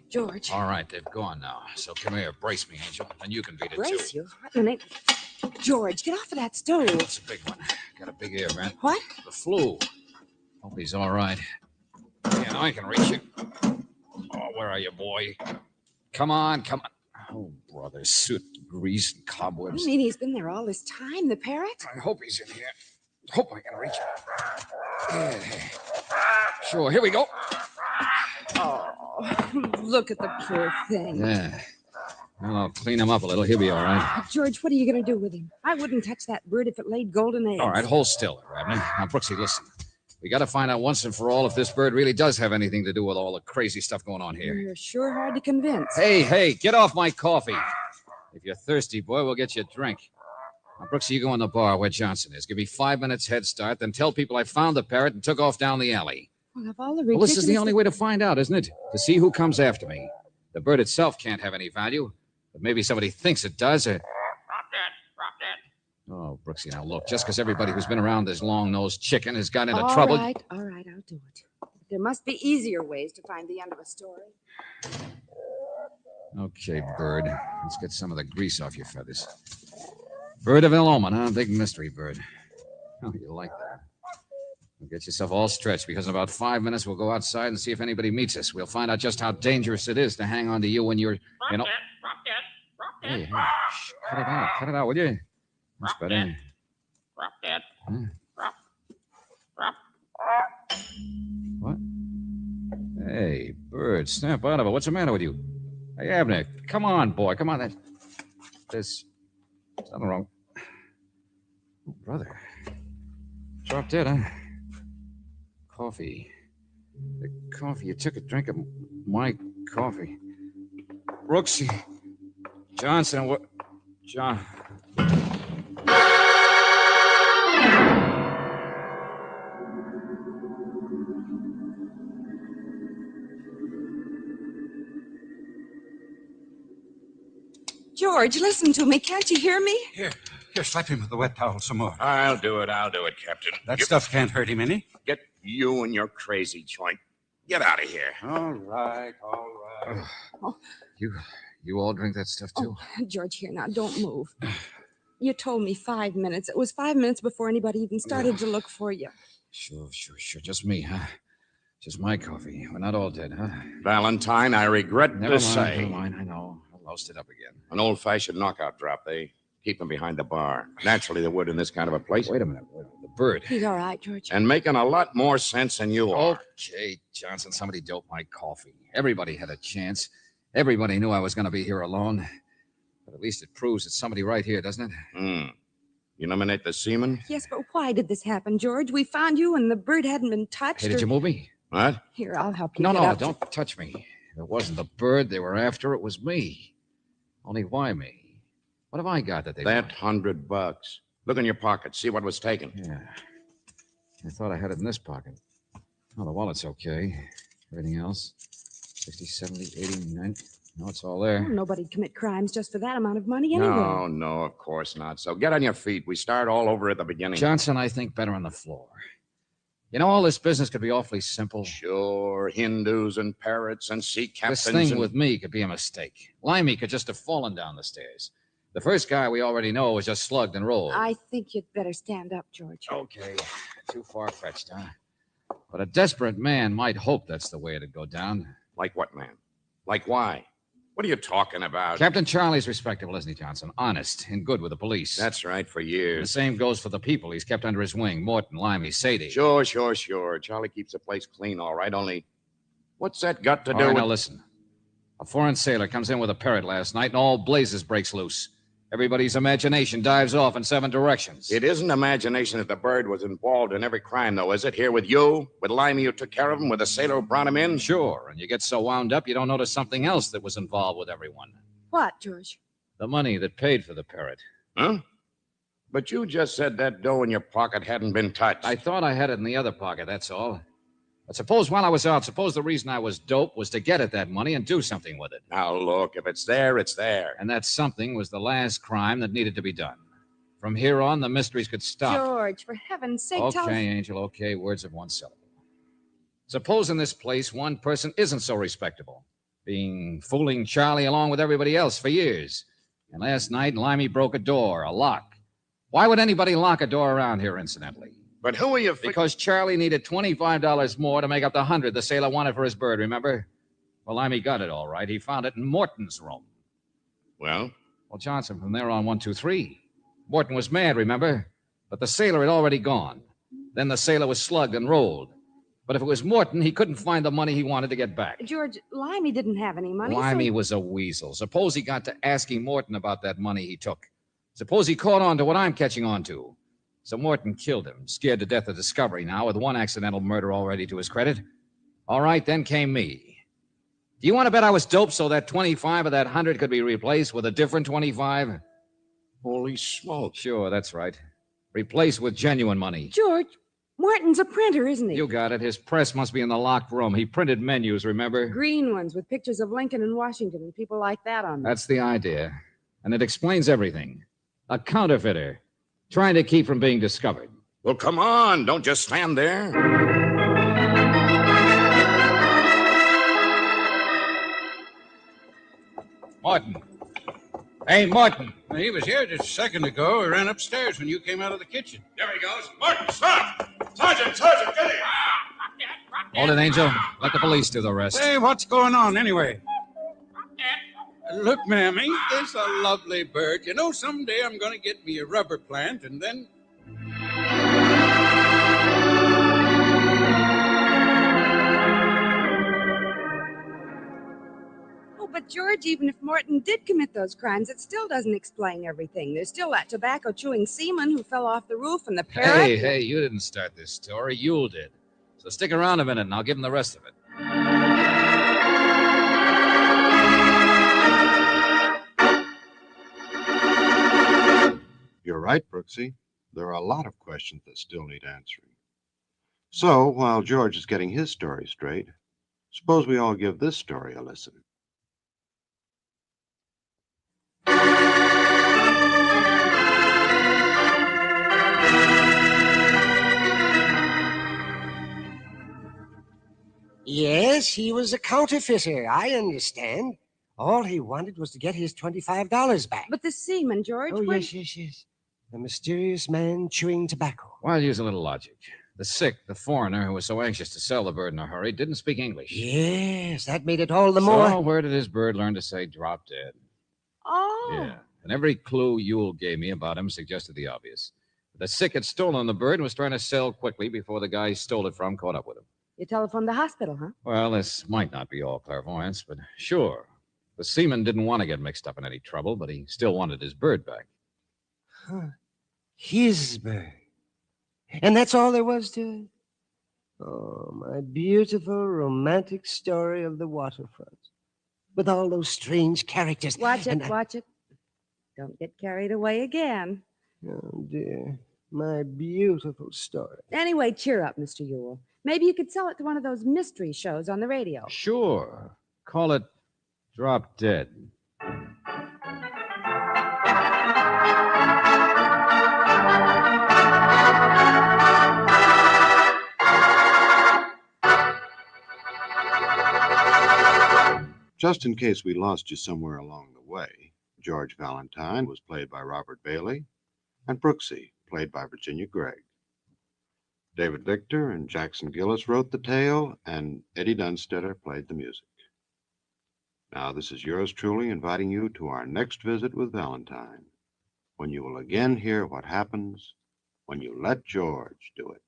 S6: George.
S1: All right, they've gone now. So come here, brace me, Angel, and you can beat it,
S6: Brace
S1: too.
S6: you? What in the name? George, get off of that stove.
S1: It's a big one. Got a big ear, man.
S6: What?
S1: The flu. Hope he's all right. Yeah, now I can reach you. Oh, where are you, boy? Come on, come on. Oh, brother, soot, grease, and
S6: I
S1: cobwebs.
S6: mean, he's been there all this time, the parrot.
S1: I hope he's in here. Hope I can reach him. Yeah. Sure, here we go.
S6: Oh, look at the poor thing.
S1: Yeah. Well, I'll clean him up a little. He'll be all right.
S6: George, what are you going to do with him? I wouldn't touch that bird if it laid golden eggs.
S1: All right, hold still, Abney. Now, Brooksy, listen. We got to find out once and for all if this bird really does have anything to do with all the crazy stuff going on here.
S6: You're sure hard to convince.
S1: Hey, get off my coffee. If you're thirsty, boy, we'll get you a drink. Now, Brooksy, you go in the bar where Johnson is. Give me 5 minutes head start, then tell people I found the parrot and took off down the alley.
S6: Well, of all the
S1: Well, this is the
S6: ridiculous-
S1: only way to find out, isn't it? To see who comes after me. The bird itself can't have any value, but maybe somebody thinks it does. Drop dead. Oh, Brooksy, now look, just because everybody who's been around this long-nosed chicken has got into trouble.
S6: All right, I'll do it. But there must be easier ways to find the end of a story.
S1: Okay, bird. Let's get some of the grease off your feathers. Bird of ill omen, huh? Big mystery bird. Oh, you like that. Well, get yourself all stretched, because in about 5 minutes we'll go outside and see if anybody meets us. We'll find out just how dangerous it is to hang on to you when you're, you know... Hey, shh, cut it out, will you? That's better.
S23: Drop dead.
S1: Huh?
S23: Drop.
S1: What? Hey, bird, snap out of it. What's the matter with you? Hey, Abner, come on, boy. Come on. There's nothing wrong. Oh, brother. Drop dead, huh? Coffee. The coffee. You took a drink of my coffee. Brooksy. Johnson, what? John.
S12: George, listen to me. Can't you hear me?
S23: Here, slap him with the wet towel some more.
S14: I'll do it, Captain.
S23: That stuff can't hurt him any.
S14: Get you and your crazy joint. Get out of here.
S23: All right.
S1: You all drink that stuff, too?
S6: Oh, George, here now, don't move. You told me 5 minutes. It was 5 minutes before anybody even started to look for you.
S1: Sure. Just me, huh? Just my coffee. We're not all dead, huh?
S14: Valentine, I regret to say.
S1: Never mind. I know. I loused it up again.
S14: An old-fashioned knockout drop. They keep them behind the bar. Naturally, they would in this kind of a place.
S1: Wait a minute. The bird.
S6: He's all right, George.
S14: And making a lot more sense than you are.
S1: Okay, Johnson, somebody doped my coffee. Everybody had a chance. Everybody knew I was going to be here alone. But at least it proves it's somebody right here, doesn't it?
S14: You nominate the seaman?
S12: Yes, but why did this happen, George? We found you and the bird hadn't been touched.
S1: Hey, did you move me?
S14: What?
S12: Here, I'll help you.
S1: No,
S12: get
S1: no,
S12: up.
S1: don't touch me. It wasn't the bird they were after. It was me. Only why me? What have I got that they want?
S14: $100. Look in your pocket. See what was taken.
S1: Yeah. I thought I had it in this pocket. Oh, the wallet's okay. Everything else? 60, 70, 80, 90. No, it's all there.
S12: Oh, nobody'd commit crimes just for that amount of money anyway.
S14: No, of course not. So get on your feet. We start all over at the beginning.
S1: Johnson, I think better on the floor. You know, all this business could be awfully simple.
S14: Sure, Hindus and parrots and sea captains.
S1: This thing with me could be a mistake. Limey could just have fallen down the stairs. The first guy we already know was just slugged and rolled.
S12: I think you'd better stand up, George.
S1: Okay. Too far-fetched, huh? But a desperate man might hope that's the way it'd go down.
S14: Like what, man? Like why? What are you talking about?
S1: Captain Charlie's respectable, isn't he, Johnson? Honest and good with the police.
S14: That's right, for
S1: The
S14: years.
S1: same goes for the people he's kept under his wing. Morton, Limey, Sadie.
S14: Sure. Charlie keeps the place clean, all right, only what's that got to
S1: All
S14: do
S1: right,
S14: with...
S1: now listen. A foreign sailor comes in with a parrot last night, and all blazes breaks loose. Everybody's imagination dives off in 7 directions.
S14: It isn't imagination that the bird was involved in every crime, though, is it? Here with you, with Limey who took care of him, with the sailor who brought him in?
S1: Sure, and you get so wound up you don't notice something else that was involved with everyone.
S12: What, George?
S1: The money that paid for the parrot.
S14: Huh? But you just said that dough in your pocket hadn't been touched.
S1: I thought I had it in the other pocket, that's all. But suppose while I was out, suppose the reason I was dope was to get at that money and do something with it.
S14: Now, look, if it's there, it's there.
S1: And that something was the last crime that needed to be done. From here on, the mysteries could stop.
S12: George, for heaven's sake,
S1: Okay,
S12: tell us.
S1: Angel, okay, words of one syllable. Suppose in this place one person isn't so respectable, being fooling Charlie along with everybody else for years. And last night, Limey broke a door, a lock. Why would anybody lock a door around here, incidentally?
S14: But who are you...
S1: Because Charlie needed $25 more to make up the 100 the sailor wanted for his bird, remember? Well, Limey got it all right. He found it in Morton's room.
S14: Well?
S1: Well, Johnson, from there on, 1, 2, 3. Morton was mad, remember? But the sailor had already gone. Then the sailor was slugged and rolled. But if it was Morton, he couldn't find the money he wanted to get back.
S12: George, Limey didn't have any money.
S1: Limey
S12: so...
S1: was a weasel. Suppose he got to asking Morton about that money he took. Suppose he caught on to what I'm catching on to. So Morton killed him, scared to death of discovery now, with one accidental murder already to his credit. All right, then came me. Do you want to bet I was dope so that 25 of that 100 could be replaced with a different 25?
S14: Holy smoke.
S1: Sure, that's right. Replaced with genuine money.
S12: George, Morton's a printer, isn't he?
S1: You got it. His press must be in the locked room. He printed menus, remember?
S12: Green ones with pictures of Lincoln and Washington and people like that on them.
S1: That's the idea. And it explains everything. A counterfeiter. Trying to keep from being discovered.
S14: Well, come on. Don't just stand there.
S1: Morton. Hey, Morton.
S23: He was here just a second ago. He ran upstairs when you came out of the kitchen.
S9: There he goes. Martin, stop! Sergeant, get him!
S1: Hold it, Angel. Let the police do the rest.
S23: Hey, what's going on anyway? Look, ma'am, ain't this a lovely bird? You know, someday I'm going to get me a rubber plant and then...
S12: Oh, but George, even if Morton did commit those crimes, it still doesn't explain everything. There's still that tobacco-chewing seaman who fell off the roof and the parrot.
S1: Hey, you didn't start this story. Yule did. So stick around a minute and I'll give him the rest of it.
S2: You're right, Brooksy. There are a lot of questions that still need answering. So, while George is getting his story straight, suppose we all give this story a listen.
S21: Yes, he was a counterfeiter, I understand. All he wanted was to get his $25 back.
S12: But the seaman, George...
S21: Oh, yes. The mysterious man chewing tobacco.
S1: Well, use a little logic. The sick, the foreigner who was so anxious to sell the bird in a hurry, didn't speak English.
S21: Yes, that made it all the more...
S1: So where did his bird learn to say drop dead?
S12: Oh.
S1: Yeah, and every clue Yule gave me about him suggested the obvious. The sick had stolen the bird and was trying to sell quickly before the guy he stole it from caught up with him.
S12: You telephoned the hospital, huh?
S1: Well, this might not be all clairvoyance, but sure. The seaman didn't want to get mixed up in any trouble, but he still wanted his bird back.
S21: Huh. His bird. And that's all there was to it? Oh, my beautiful romantic story of the waterfront. With all those strange characters.
S12: Watch it,
S21: And
S12: watch it. Don't get carried away again.
S21: Oh, dear. My beautiful story.
S12: Anyway, cheer up, Mr. Ewell. Maybe you could sell it to one of those mystery shows on the radio.
S1: Sure. Call it Drop Dead.
S2: Just in case we lost you somewhere along the way, George Valentine was played by Robert Bailey, and Brooksy, played by Virginia Gregg. David Victor and Jackson Gillis wrote the tale, and Eddie Dunstetter played the music. Now, this is yours truly inviting you to our next visit with Valentine, when you will again hear what happens when you let George do it.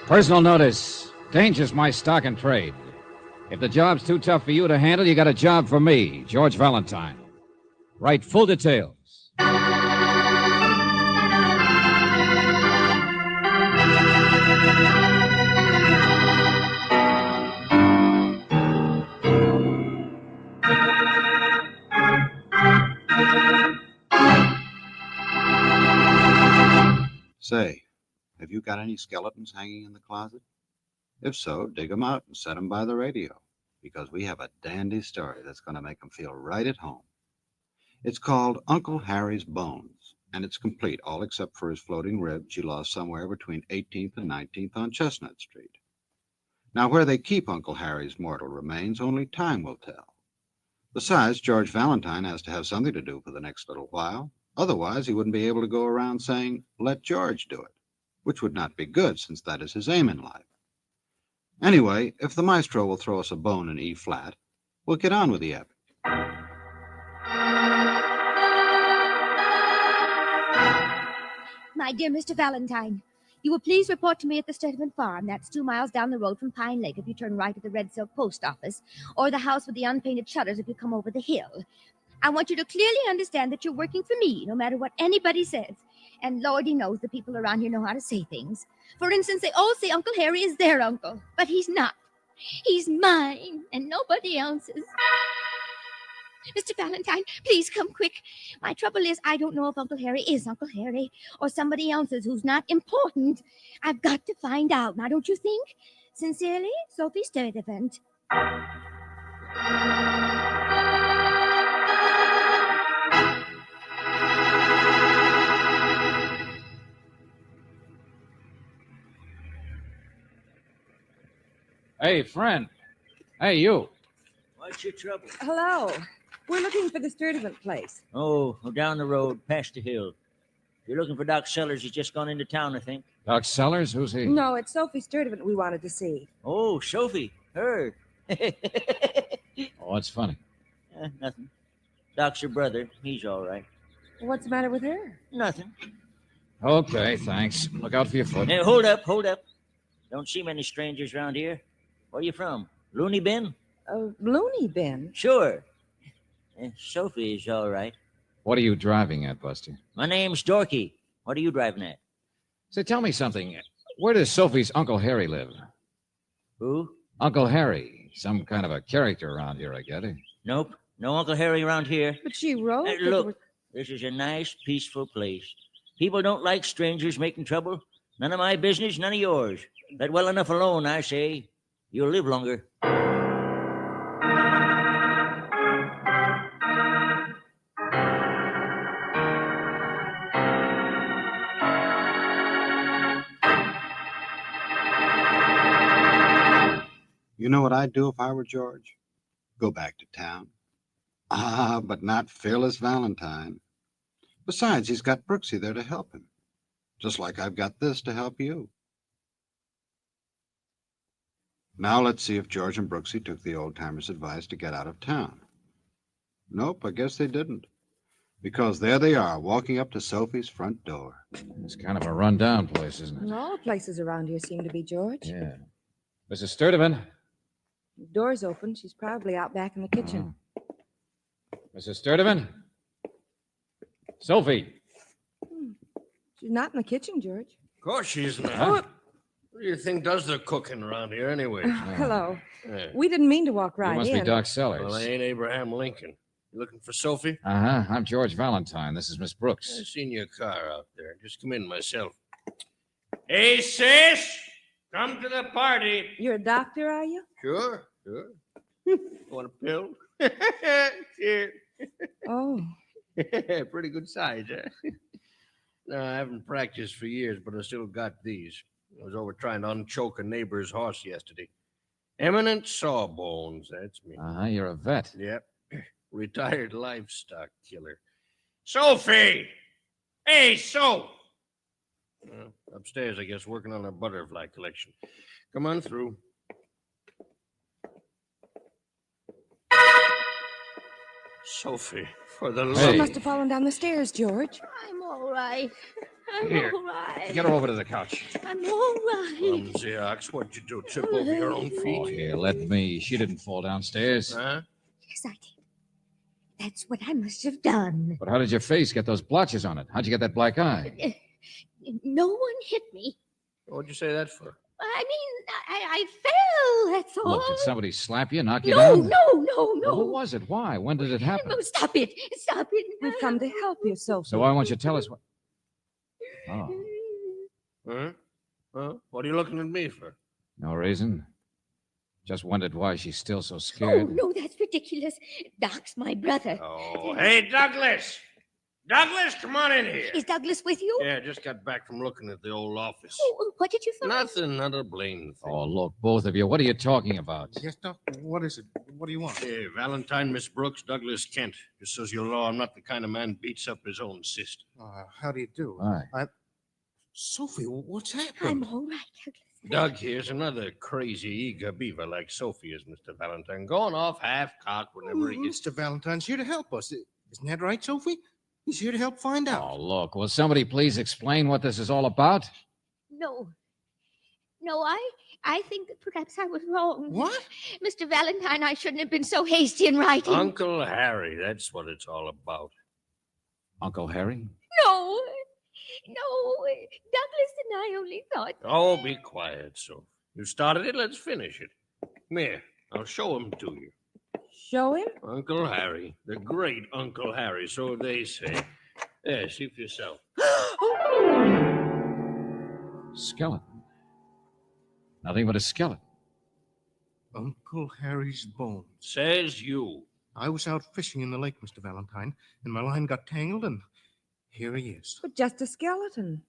S1: Personal notice. Danger's my stock and trade. If the job's too tough for you to handle, you got a job for me, George Valentine. Write full details.
S2: Say, have you got any skeletons hanging in the closet? If so, dig them out and set them by the radio, because we have a dandy story that's going to make them feel right at home. It's called Uncle Harry's Bones, and it's complete, all except for his floating ribs he lost somewhere between 18th and 19th on Chestnut Street. Now, where they keep Uncle Harry's mortal remains, only time will tell. Besides, George Valentine has to have something to do for the next little while. Otherwise, he wouldn't be able to go around saying, "Let George do it," which would not be good, since that is his aim in life. Anyway, if the maestro will throw us a bone in E-flat, we'll get on with the epic.
S10: My dear Mr. Valentine, you will please report to me at the Stedman Farm. That's 2 miles down the road from Pine Lake if you turn right at the Red Silk Post Office, or the house with the unpainted shutters if you come over the hill. I want you to clearly understand that you're working for me, no matter what anybody says. And Lordy knows the people around here know how to say things. For instance, they all say Uncle Harry is their uncle, but he's not. He's mine, and nobody else's. Mr. Valentine, please come quick. My trouble is I don't know if Uncle Harry is Uncle Harry or somebody else's who's not important. I've got to find out. Now, don't you think? Sincerely, Sophie Sturdivant.
S1: Hey, friend. Hey, you.
S11: What's your trouble?
S12: Hello. We're looking for the Sturdivant place.
S11: Oh, down the road, past the hill. If you're looking for Doc Sellers, he's just gone into town, I think.
S1: Doc Sellers? Who's he?
S12: No, it's Sophie Sturdivant we wanted to see.
S11: Oh, Sophie. Her.
S1: Oh, what's funny?
S11: Nothing. Doc's her brother. He's all right.
S12: What's the matter with her?
S11: Nothing.
S1: Okay, thanks. Look out for your foot.
S11: Hey, hold up. Don't see many strangers around here. Where you from? Looney Bin?
S12: Looney Bin?
S11: Sure. Sophie is all right.
S1: What are you driving at, Buster?
S11: My name's Dorky. What are you driving at?
S1: Say, tell me something. Where does Sophie's Uncle Harry live?
S11: Who?
S1: Uncle Harry. Some kind of a character around here, I get it.
S11: Nope. No Uncle Harry around here.
S12: But she wrote...
S11: Look, this is a nice, peaceful place. People don't like strangers making trouble. None of my business, none of yours. Let well enough alone, I say. You'll live longer.
S2: You know what I'd do if I were George? Go back to town. Ah, but not Fearless Valentine. Besides, he's got Brooksy there to help him. Just like I've got this to help you. Now let's see if George and Brooksy took the old-timer's advice to get out of town. Nope, I guess they didn't. Because there they are, walking up to Sophie's front door.
S1: It's kind of a run-down place, isn't it?
S6: All places around here seem to be, George.
S1: Yeah. Mrs. Sturdivant?
S6: The door's open. She's probably out back in the kitchen.
S1: Mrs. Sturdivant? Sophie?
S6: She's not in the kitchen, George.
S15: Of course she's not.
S1: Huh?
S15: What do you think does the cooking around here anyway?
S6: Hello.
S15: Yeah.
S6: We didn't mean to walk right
S1: You must
S6: in.
S1: be Doc Sellers.
S15: Well, I ain't Abraham Lincoln. You looking for Sophie?
S1: Uh-huh. I'm George Valentine. This is Miss Brooks.
S15: I seen your car out there. Just come in myself. Hey, sis! Come to the party.
S6: You're a doctor, are you?
S15: Sure. Want a pill? Here.
S6: Oh.
S15: Pretty good size, huh? No, I haven't practiced for years, but I still got these. I was over trying to unchoke a neighbor's horse yesterday. Eminent Sawbones, that's me.
S1: Uh-huh. You're a vet.
S15: Yep. Retired livestock killer. Sophie! Hey, Soph! Upstairs, I guess, working on a butterfly collection. Come on through. Sophie, for the love...
S6: She must have fallen down the stairs, George.
S10: I'm all right. I'm
S1: Here.
S10: all right.
S1: Get her over to the couch.
S10: I'm all right.
S15: Clumsy ox, what'd you do? Trip over your own feet?
S1: Oh, here, let me. She didn't fall downstairs.
S15: Huh?
S10: Yes, I did. That's what I must have done.
S1: But how did your face get those blotches on it? How'd you get that black eye?
S10: No one hit me.
S15: What'd you say that for?
S10: I mean, I fell, that's all.
S1: Look, did somebody slap you, knock you
S10: No,
S1: down?
S10: no.
S1: Well, who was it? Why? When did it happen?
S10: No, stop it. Stop it.
S6: We've come to help you, Sophie.
S1: So why won't you tell us what... Oh,
S15: Huh? Huh? What are you looking at me for?
S1: no reason. Just wondered why she's still so
S10: Oh,
S1: scared.
S10: no, that's ridiculous. Doc's my brother.
S15: Oh, hey, Douglas! Douglas, come on in here.
S10: Is Douglas with you?
S15: Yeah, just got back from looking at the old office.
S10: Oh, what did you find?
S15: Nothing, not a blame thing.
S1: Oh, look, both of you. What are you talking about?
S9: Yes, Doctor. What is it? What do you want?
S15: Hey, Valentine, Miss Brooks, Douglas Kent. Just so you'll know, I'm not the kind of man beats up his own sister.
S9: How do you do?
S1: Hi.
S9: Sophie, what's happened?
S10: I'm all right, Douglas.
S15: Doug here's another crazy, eager beaver like Sophie is, Mr. Valentine. Going off half-cocked whenever he gets...
S9: Mr. Valentine's here to help us. Isn't that right, Sophie? He's here to help find out.
S1: Oh, look, will somebody please explain what this is all about?
S10: No, I think that perhaps I was wrong.
S9: What?
S10: Mr. Valentine, I shouldn't have been so hasty in writing.
S15: Uncle Harry, that's what it's all about.
S1: Uncle Harry?
S10: No, Douglas and I only thought...
S15: Oh, be quiet, Sophie. You started it, let's finish it. Come here, I'll show him to you.
S6: Show him?
S15: Uncle Harry, the great Uncle Harry, so they say. There, see for yourself.
S1: Skeleton. Nothing but a skeleton.
S9: Uncle Harry's bone.
S15: Says you.
S9: I was out fishing in the lake, Mr. Valentine, and my line got tangled, and here he is.
S6: But just a skeleton.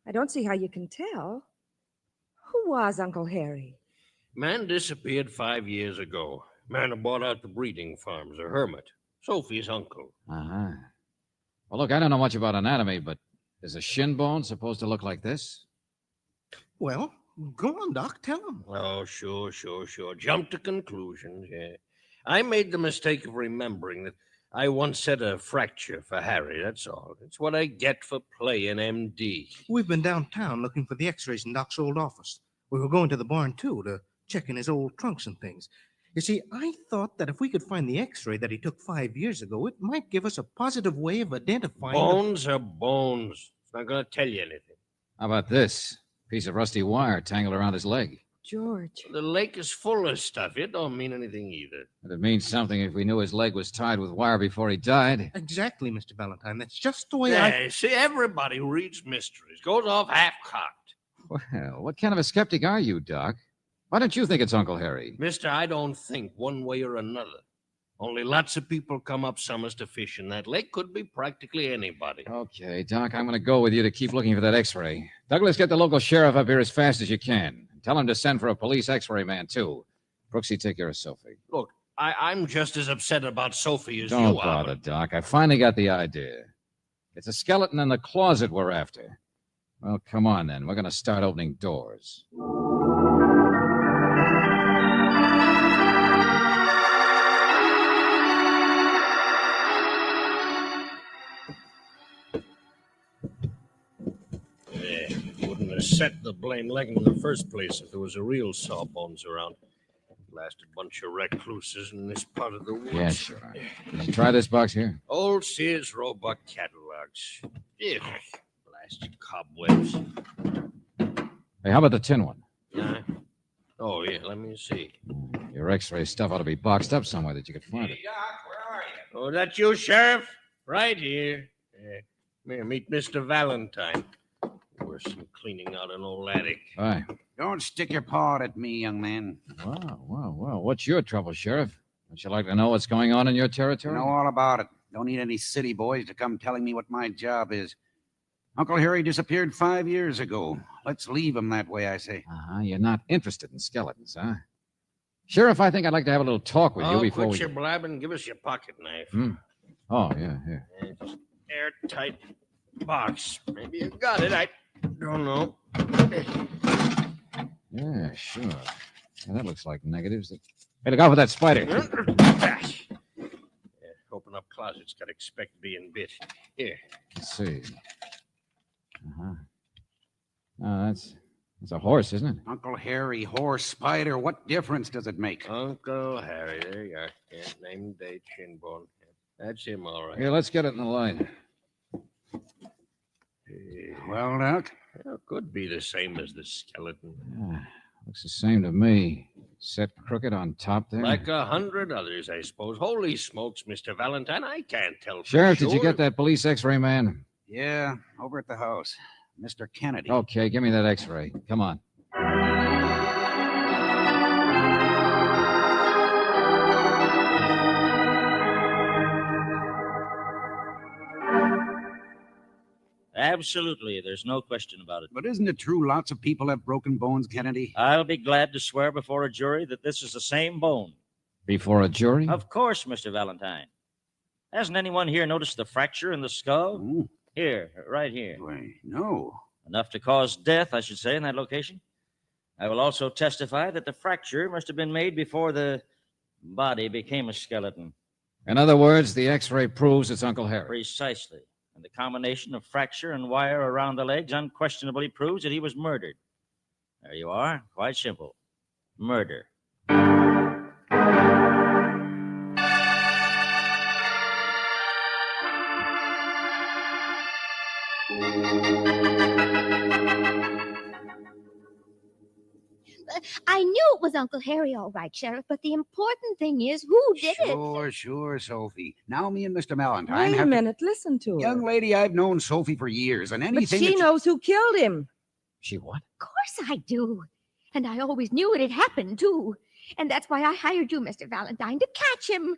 S6: I don't see how you can tell. Who was Uncle Harry?
S15: Man disappeared 5 years ago. Man who bought out the breeding farms, a hermit. Sophie's uncle.
S1: Uh-huh. Well, look, I don't know much about anatomy, but is a shin bone supposed to look like this?
S9: Well, go on, Doc. Tell him.
S15: Oh, sure. Jump to conclusions, yeah. I made the mistake of remembering that I once said a fracture for Harry, that's all. It's what I get for playing MD.
S9: We've been downtown looking for the x-rays in Doc's old office. We were going to the barn, too, to check in his old trunks and things. You see, I thought that if we could find the x-ray that he took 5 years ago, it might give us a positive way of identifying...
S15: Bones are bones. It's not going to tell you anything.
S1: How about this? Piece of rusty wire tangled around his leg.
S6: George.
S15: The lake is full of stuff. It don't mean anything either.
S1: But it means something if we knew his leg was tied with wire before he died.
S9: Exactly, Mr. Valentine. That's just the way
S15: Yeah, see, everybody who reads mysteries goes off half-cocked.
S1: Well, what kind of a skeptic are you, Doc? Why don't you think it's Uncle Harry?
S15: Mister, I don't think one way or another. Only lots of people come up summers to fish in that lake. Could be practically anybody.
S1: Okay, Doc, I'm going to go with you to keep looking for that x-ray. Douglas, get the local sheriff up here as fast as you can. Tell him to send for a police x-ray man, too. Brooksy, take care of Sophie.
S15: Look, I'm just as upset about Sophie as
S1: Don't
S15: you are.
S1: bother, Doc. I finally got the idea. It's a skeleton in the closet we're after. Well, come on, then. We're going to start opening doors.
S15: Wouldn't have set the blame leg in the first place if there was a real Sawbones around. Blasted bunch of recluses in this part of the woods.
S1: Yeah, sure. Can you try this box here?
S15: Old Sears Roebuck catalogs. Ugh, blasted cobwebs.
S1: Hey, how about the tin one?
S15: Yeah. Oh, yeah, let me see.
S1: Your x-ray stuff ought to be boxed up somewhere that you could find it.
S15: Oh, that you, Sheriff? Right here. Here, meet Mr. Valentine. Worse than cleaning out an old attic.
S1: Hi.
S14: Don't stick your paw at me, young man.
S1: Wow. What's your trouble, Sheriff? Would you like to know what's going on in your
S14: I
S1: territory?
S14: know all about it. Don't need any city boys to come telling me what my job is. Uncle Harry disappeared 5 years ago. Let's leave him that way, I say.
S1: You're not interested in skeletons, huh? Sheriff, I think I'd like to have a little talk with you before
S15: quit
S1: we...
S15: your blabbing. Give us your pocket knife.
S1: Oh, yeah, here.
S15: Just airtight box. Maybe you got it. I don't know.
S1: Yeah, sure. Yeah, that looks like negatives. Hey, look out for that spider.
S15: Open up closets. Got to expect being bit. Here.
S1: Let's see. That's a horse, isn't it?
S14: Uncle Harry, horse, spider, what difference does it make?
S15: Uncle Harry. There you are. Yeah, name, date, shin bone. That's him, all right.
S1: Here, let's get it in the light.
S14: Well, Doc?
S15: Well, could be the same as the skeleton.
S1: Yeah, looks the same to me. Set crooked on top there.
S15: Like 100 others, I suppose. Holy smokes, Mr. Valentine, I can't tell for
S1: Sheriff,
S15: sure.
S1: did you get that police x-ray man?
S14: Yeah, over at the house. Mr. Kennedy.
S1: Okay, give me that x-ray. Come on.
S11: Absolutely. There's no question about it.
S14: But isn't it true lots of people have broken bones, Kennedy?
S11: I'll be glad to swear before a jury that this is the same bone.
S1: Before a jury?
S11: Of course, Mr. Valentine. Hasn't anyone here noticed the fracture in the skull?
S14: Ooh.
S11: Here, right here.
S14: Why, no.
S11: Enough to cause death, I should say, in that location. I will also testify that the fracture must have been made before the body became a skeleton.
S1: In other words, the x-ray proves it's Uncle Harry.
S11: Precisely. And the combination of fracture and wire around the legs unquestionably proves that he was murdered. There you are. Quite simple. Murder.
S10: I knew it was Uncle Harry, all right, Sheriff, but the important thing is who did it.
S14: Sure, Sophie. Now me and Mr. Valentine
S19: Wait a
S14: have
S19: minute, listen to her.
S14: Young lady, I've known Sophie for years, and
S19: But
S14: anything
S19: she
S14: that
S19: knows who killed him.
S1: She what?
S10: Of course I do. And I always knew it had happened, too. And that's why I hired you, Mr. Valentine, to catch him.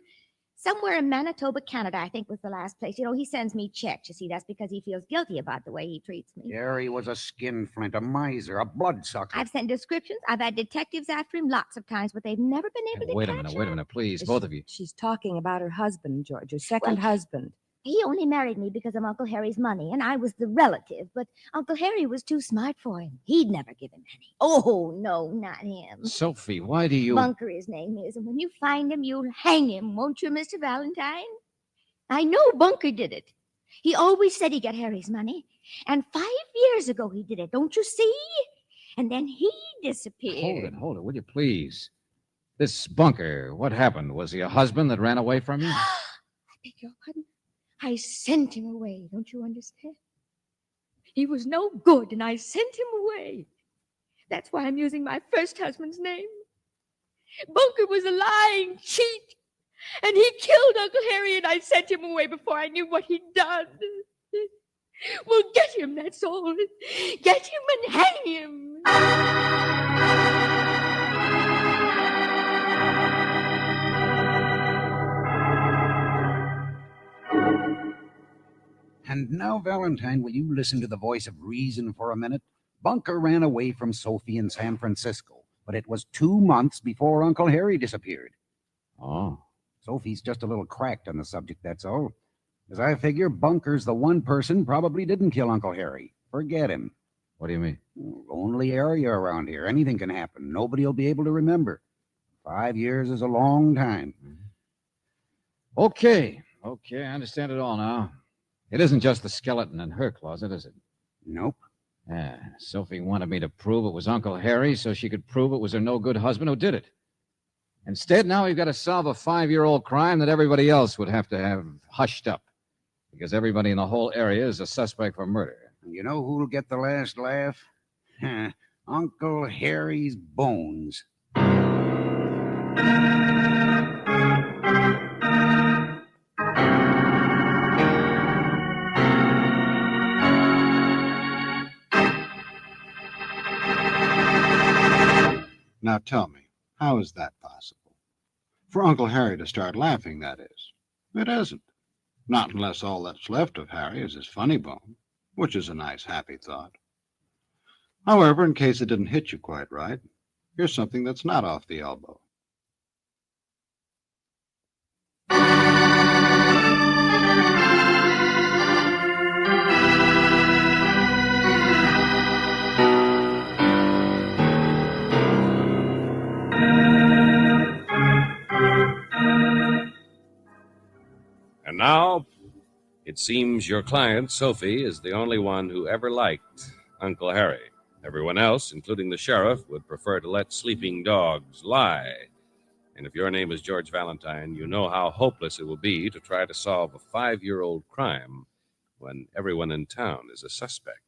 S10: Somewhere in Manitoba, Canada, I think was the last place. You know, he sends me checks. You see, that's because he feels guilty about the way he treats me.
S14: Harry was a skinflint, a miser, a bloodsucker.
S10: I've sent descriptions. I've had detectives after him lots of times, but they've never been able to
S1: Wait a
S10: catch
S1: minute, please, both of you.
S19: She's talking about her husband, George, her second husband.
S10: He only married me because of Uncle Harry's money, and I was the relative, but Uncle Harry was too smart for him. He'd never give him any. Oh, no, not him.
S1: Sophie, why do you...
S10: Bunker, his name is, and when you find him, you'll hang him, won't you, Mr. Valentine? I know Bunker did it. He always said he got Harry's money, and 5 years ago he did it, don't you see? And then he disappeared.
S1: Hold it, will you please? This Bunker, what happened? Was he a husband that ran away from you?
S10: I beg your pardon? I sent him away, don't you understand? He was no good, and I sent him away. That's why I'm using my first husband's name. Bunker was a lying cheat, and he killed Uncle Harry, and I sent him away before I knew what he'd done. Well, get him, that's all. Get him and hang him.
S14: And now, Valentine, will you listen to the voice of reason for a minute? Bunker ran away from Sophie in San Francisco, but it was 2 months before Uncle Harry disappeared.
S1: Oh.
S7: Sophie's just a little cracked on the subject, that's all. As I figure, Bunker's the one person probably didn't kill Uncle Harry. Forget him.
S1: What do you mean?
S7: Lonely area around here. Anything can happen. Nobody will be able to remember. 5 years is a long time.
S1: Okay, I understand it all now. It isn't just the skeleton in her closet, is it?
S7: Nope.
S1: Yeah, Sophie wanted me to prove it was Uncle Harry so she could prove it was her no-good husband who did it. Instead, now we've got to solve a 5-year-old crime that everybody else would have to have hushed up, because everybody in the whole area is a suspect for murder.
S7: You know who'll get the last laugh? Uncle Harry's bones.
S2: Now tell me, how is that possible? For Uncle Harry to start laughing, that is. It isn't. Not unless all that's left of Harry is his funny bone, which is a nice, happy thought. However, in case it didn't hit you quite right, here's something that's not off the elbow.
S5: And now, it seems your client, Sophie, is the only one who ever liked Uncle Harry. Everyone else, including the sheriff, would prefer to let sleeping dogs lie. And if your name is George Valentine, you know how hopeless it will be to try to solve a 5-year-old crime when everyone in town is a suspect.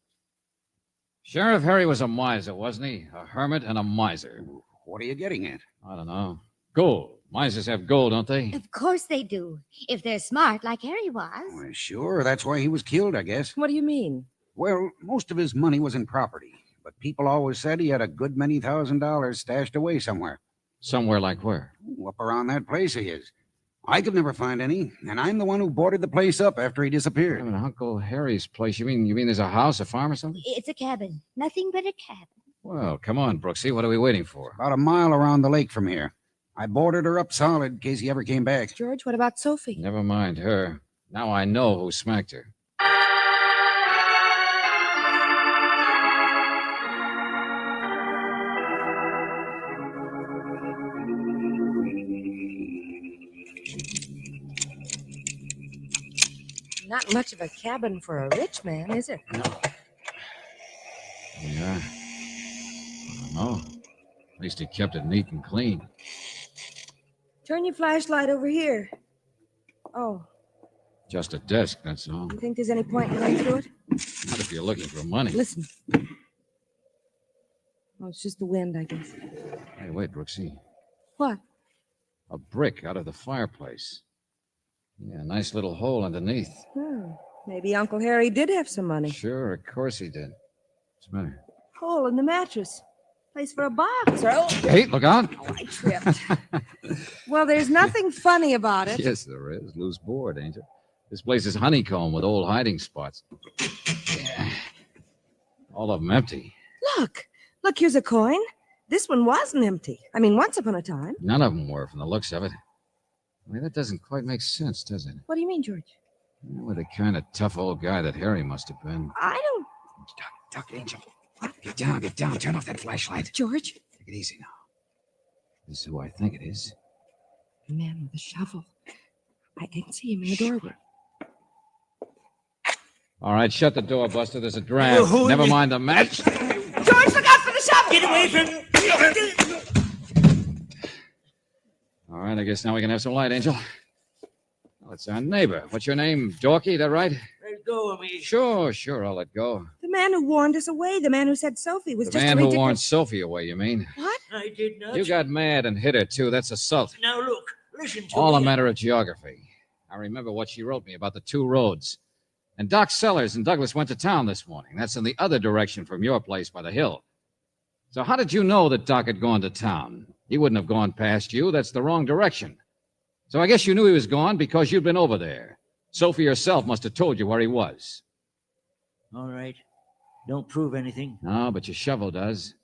S1: Sheriff Harry was a miser, wasn't he? A hermit and a miser.
S7: What are you getting at?
S1: I don't know. Gold. Misers have gold, don't they?
S10: Of course they do. If they're smart, like Harry was.
S7: Well, sure, that's why he was killed, I guess.
S19: What do you mean?
S7: Well, most of his money was in property, but people always said he had a good many $1,000s stashed away somewhere.
S1: Somewhere like where?
S7: Up around that place he is. I could never find any, and I'm the one who boarded the place up after he disappeared.
S1: I mean, Uncle Harry's place. You mean there's a house, a farm or something?
S10: It's a cabin. Nothing but a cabin.
S1: Well, come on, Brooksy. What are we waiting for?
S7: About a mile around the lake from here. I boarded her up solid in case he ever came back.
S19: George, what about Sophie?
S1: Never mind her. Now I know who smacked her.
S19: Not much of a cabin for a rich man, is it?
S1: No. Yeah. I don't know. At least he kept it neat and clean.
S19: Turn your flashlight over here. Oh,
S1: Just a desk, that's all.
S19: you think there's any point in going through it?
S1: Not if you're looking for money.
S19: Listen. Oh, it's just the wind, I guess.
S1: Hey, wait, Brooksy.
S19: What?
S1: A brick out of the fireplace. Yeah, a nice little hole underneath.
S19: Maybe Uncle Harry did have some money.
S1: Sure, of course he did. What's the matter?
S19: Hole in the mattress. Place for a box. Oh,
S1: Hey, look out.
S19: I tripped. Well, there's nothing funny about it.
S1: Yes, there is. Loose board, Angel. This place is honeycomb with old hiding spots. Yeah. All of them empty.
S19: Look, here's a coin. This one wasn't empty. I mean, once upon a time.
S1: None of them were from the looks of it. I mean, that doesn't quite make sense, does it?
S19: What do you mean, George?
S1: With the kind of tough old guy that Harry must have been.
S19: I don't...
S24: Duck, Angel. Get down. Turn off that flashlight.
S19: George?
S1: Take it easy now. This is who I think it is.
S19: The man with the shovel. I can see him in the doorway.
S1: All right, shut the door, Buster. There's a draft. Never mind the match.
S19: George, look out for the shovel!
S11: Get away from...
S1: All right, I guess now we can have some light, Angel. Oh, it's our neighbor. What's your name? Dorky, that right?
S11: Let go of me.
S1: Sure, I'll let go.
S19: The man who warned us away. The man who said Sophie was
S1: The
S19: just
S1: man
S19: a
S1: who
S19: ridiculous...
S1: warned Sophie away, you mean?
S19: What?
S11: I did not.
S1: You got mad and hit her, too. That's assault.
S11: Now look, listen to
S1: All
S11: me.
S1: a matter of geography. I remember what she wrote me about the two roads. And Doc Sellers and Douglas went to town this morning. That's in the other direction from your place by the hill. So how did you know that Doc had gone to town? He wouldn't have gone past you. That's the wrong direction. So I guess you knew he was gone because you'd been over there. Sophie herself must have told you where he was.
S11: All right. Don't prove anything.
S1: No, but your shovel does.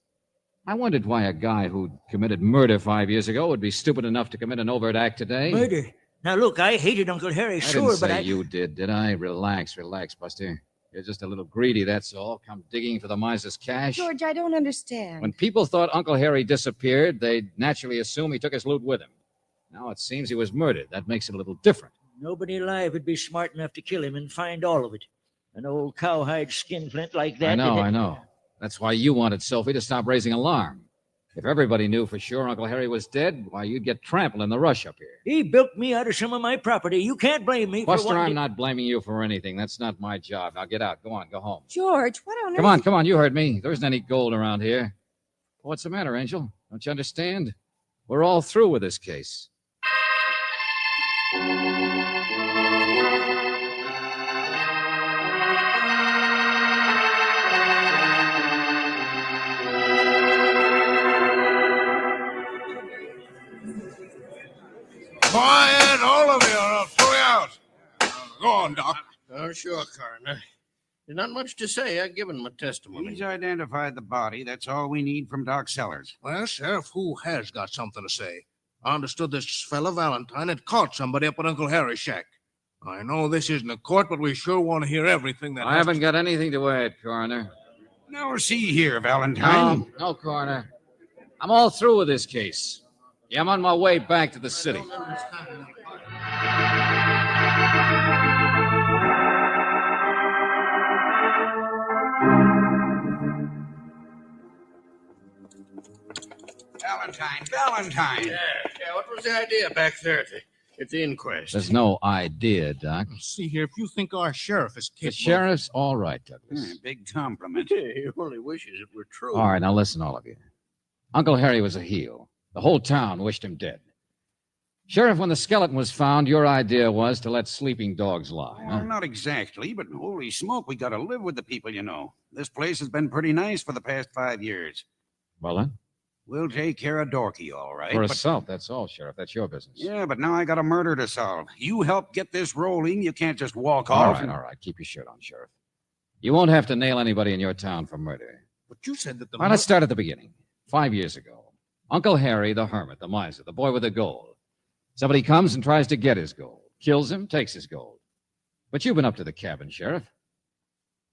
S1: I wondered why a guy who committed murder 5 years ago would be stupid enough to commit an overt act today.
S11: Murder. Now, look, I hated Uncle Harry,
S1: I
S11: sure,
S1: didn't
S11: but
S1: say
S11: I...
S1: you did I? Relax, Buster. You're just a little greedy, that's all. Come digging for the miser's cash.
S6: George, I don't understand.
S1: When people thought Uncle Harry disappeared, they'd naturally assume he took his loot with him. Now it seems he was murdered. That makes it a little different.
S11: Nobody alive would be smart enough to kill him and find all of it. An old cowhide skinflint like that...
S1: I know. That's why you wanted Sophie to stop raising alarm. If everybody knew for sure Uncle Harry was dead, why, you'd get trampled in the rush up here.
S11: He bilked me out of some of my property. You can't blame me
S1: Buster,
S11: for wanting
S1: I'm not blaming you for anything. That's not my job. Now get out. Go on, go home.
S6: George, what on earth?
S1: Come on. You heard me. There isn't any gold around here. What's the matter, Angel? Don't you understand? We're all through with this case.
S8: Quiet, all of you, or I'll throw you out. Go on, Doc.
S15: Oh, sure, Coroner. There's not much to say. I've given my testimony.
S7: He's identified the body. That's all we need from Doc Sellers.
S9: Well, Sheriff, who has got something to say? I understood this fella Valentine had caught somebody up at Uncle Harry's shack. I know this isn't a court, but we sure want to hear everything that
S1: I haven't got anything to add, Coroner.
S7: Now, see here, Valentine.
S1: No, Coroner. I'm all through with this case. Yeah, I'm on my way back to the city.
S7: Valentine.
S15: Yeah, what was the idea back there at the inquest?
S1: There's no idea, Doc.
S9: See here, if you think our sheriff is capable...
S1: The sheriff's all right, Douglas.
S7: Big compliment.
S15: He only wishes it were true.
S1: All right, now listen, all of you. Uncle Harry was a heel. The whole town wished him dead. Sheriff, when the skeleton was found, your idea was to let sleeping dogs lie, huh?
S7: Well, not exactly, but holy smoke, we gotta live with the people, you know. This place has been pretty nice for the past 5 years.
S1: Well, then?
S7: We'll take care of Dorky, all right.
S1: For
S7: but-
S1: assault, that's all, Sheriff. That's your business.
S7: Yeah, but now I got a murder to solve. You help get this rolling. You can't just walk
S1: All
S7: off.
S1: right. Keep your shirt on, Sheriff. You won't have to nail anybody in your town for murder.
S9: But you said that the...
S1: All right, let's start at the beginning. 5 years ago, Uncle Harry, the hermit, the miser, the boy with the gold. Somebody comes and tries to get his gold. Kills him, takes his gold. But you've been up to the cabin, Sheriff.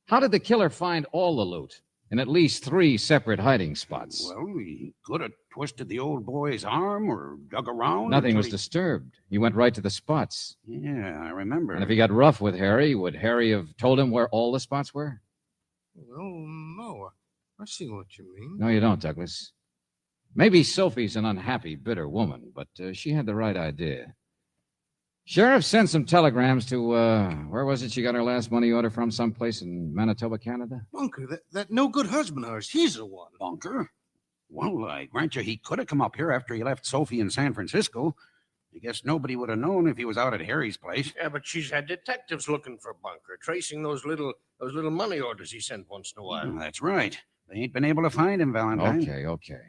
S1: How did the killer find all the loot in at least 3 separate hiding spots?
S7: Well, he could have twisted the old boy's arm or dug around.
S1: Nothing
S7: until
S1: was
S7: he-
S1: disturbed. He went right to the spots.
S7: Yeah, I remember.
S1: And if he got rough with Harry, would Harry have told him where all the spots were?
S9: Oh, no. I see what you mean.
S1: No, you don't, Douglas. Maybe Sophie's an unhappy, bitter woman, but she had the right idea. Sheriff sent some telegrams to, where was it she got her last money order from? Someplace in Manitoba, Canada?
S9: Bunker, that no-good husband of hers, he's the one.
S7: Bunker? Well, I grant you he could have come up here after he left Sophie in San Francisco. I guess nobody would have known if he was out at Harry's place.
S15: Yeah, but she's had detectives looking for Bunker, tracing those little money orders he sent once in a while.
S7: Well, that's right. They ain't been able to find him, Valentine.
S1: Okay.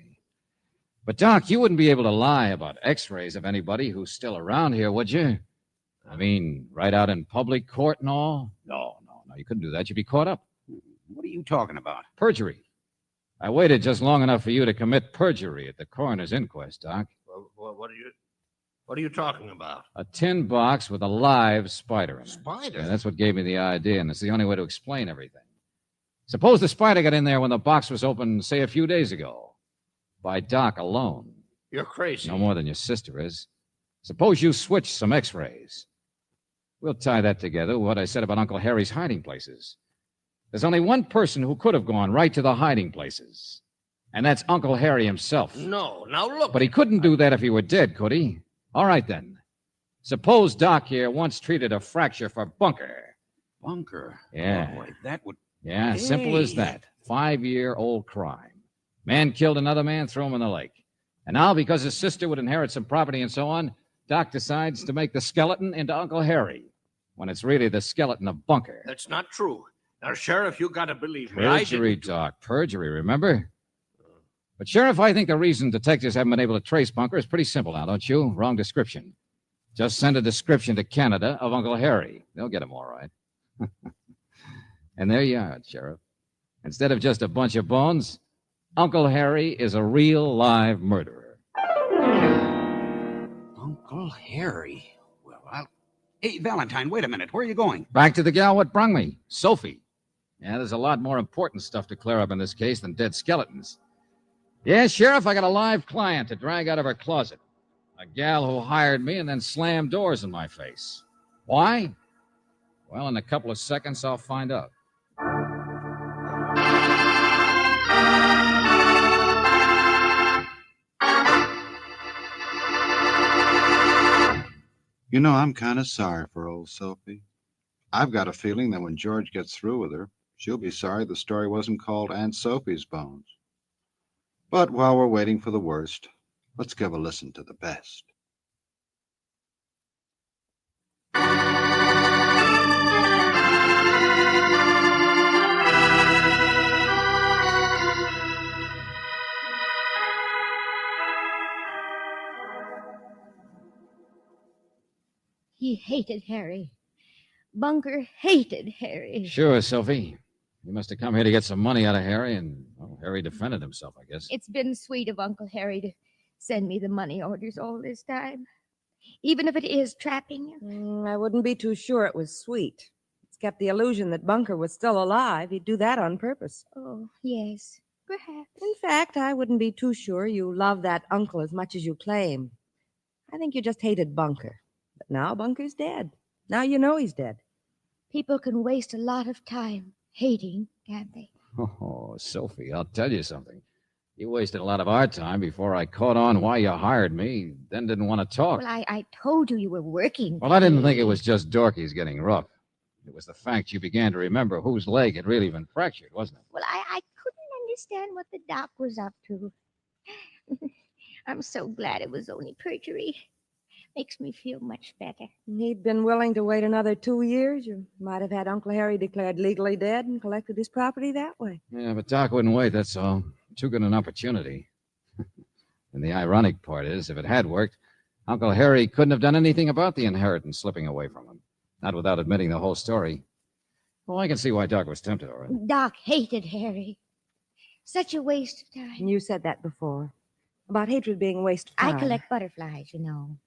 S1: But, Doc, you wouldn't be able to lie about x-rays of anybody who's still around here, would you? I mean, right out in public court and all? No, you couldn't do that. You'd be caught up.
S7: What are you talking about?
S1: Perjury. I waited just long enough for you to commit perjury at the coroner's inquest, Doc.
S15: Well, what are you talking about?
S1: A tin box with a live spider in it.
S9: Spider?
S1: Yeah, that's what gave me the idea, and it's the only way to explain everything. Suppose the spider got in there when the box was opened, say, a few days ago. By Doc alone.
S15: You're crazy.
S1: No more than your sister is. Suppose you switch some x-rays. We'll tie that together with what I said about Uncle Harry's hiding places. There's only one person who could have gone right to the hiding places, and that's Uncle Harry himself.
S15: No, now look.
S1: But he couldn't do that if he were dead, could he? All right, then. Suppose Doc here once treated a fracture for Bunker.
S7: Bunker?
S1: Yeah.
S7: Oh, boy, that would...
S1: Yeah, simple as that. 5-year-old crime. Man killed another man, threw him in the lake. And now, because his sister would inherit some property and so on, Doc decides to make the skeleton into Uncle Harry, when it's really the skeleton of Bunker.
S15: That's not true. Now, Sheriff, you got to believe me.
S1: Perjury, Doc. Perjury, remember? But, Sheriff, I think the reason detectives haven't been able to trace Bunker is pretty simple now, don't you? Wrong description. Just send a description to Canada of Uncle Harry. They'll get him all right. And there you are, Sheriff. Instead of just a bunch of bones, Uncle Harry is a real live murderer.
S7: Uncle Harry. Well, I'll... Hey, Valentine, wait a minute. Where are you going?
S1: Back to the gal what brung me, Sophie. Yeah, there's a lot more important stuff to clear up in this case than dead skeletons. Yeah, Sheriff, I got a live client to drag out of her closet. A gal who hired me and then slammed doors in my face. Why? Well, in a couple of seconds, I'll find out.
S2: You know, I'm kind of sorry for old Sophie. I've got a feeling that when George gets through with her, she'll be sorry the story wasn't called Aunt Sophie's Bones. But while we're waiting for the worst, let's give a listen to the best.
S10: He hated Harry. Bunker hated Harry.
S1: Sure, Sophie. You must have come here to get some money out of Harry, and, well, Harry defended himself, I guess.
S10: It's been sweet of Uncle Harry to send me the money orders all this time. Even if it is trapping you.
S19: I wouldn't be too sure it was sweet. It's kept the illusion that Bunker was still alive. He'd do that on purpose.
S10: Oh, yes, perhaps.
S19: In fact, I wouldn't be too sure you love that uncle as much as you claim. I think you just hated Bunker. But now Bunker's dead. Now you know he's dead.
S10: People can waste a lot of time hating, can't they?
S1: Oh, Sophie, I'll tell you something. You wasted a lot of our time before I caught on why you hired me, then didn't want to talk.
S10: Well, I told you were working.
S1: Well, I didn't think it was just Dorky's getting rough. It was the fact you began to remember whose leg had really been fractured, wasn't it?
S10: Well, I couldn't understand what the doc was up to. I'm so glad it was only perjury. Makes me feel much better.
S19: He'd been willing to wait another 2 years. You might have had Uncle Harry declared legally dead and collected his property that way.
S1: Yeah, but Doc wouldn't wait, that's all. Too good an opportunity. And the ironic part is, if it had worked, Uncle Harry couldn't have done anything about the inheritance slipping away from him. Not without admitting the whole story. Well, I can see why Doc was tempted, all right.
S10: Doc hated Harry. Such a waste of time.
S19: You said that before. About hatred being a waste of time.
S10: I collect butterflies, you know.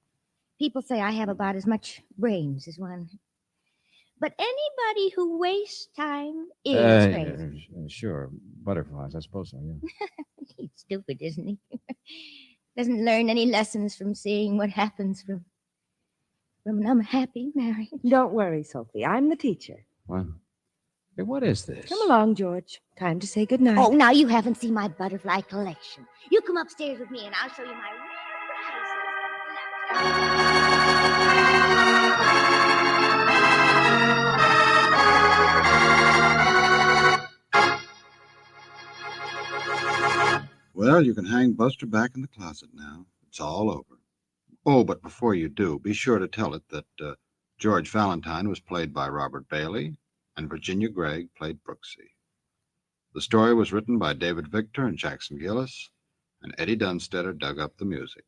S10: People say I have about as much brains as one. But anybody who wastes time is crazy.
S1: Sure, butterflies, I suppose so, yeah.
S10: He's stupid, isn't he? Doesn't learn any lessons from seeing what happens from an unhappy marriage.
S19: Don't worry, Sophie. I'm the teacher.
S1: What? Hey, what is this?
S19: Come along, George. Time to say goodnight.
S10: Oh, now you haven't seen my butterfly collection. You come upstairs with me and I'll show you my rare prizes.
S2: Well, you can hang Buster back in the closet now. It's all over. Oh, but before you do, be sure to tell it that George Valentine was played by Robert Bailey and Virginia Gregg played Brooksy. The story was written by David Victor and Jackson Gillis, and Eddie Dunstetter dug up the music.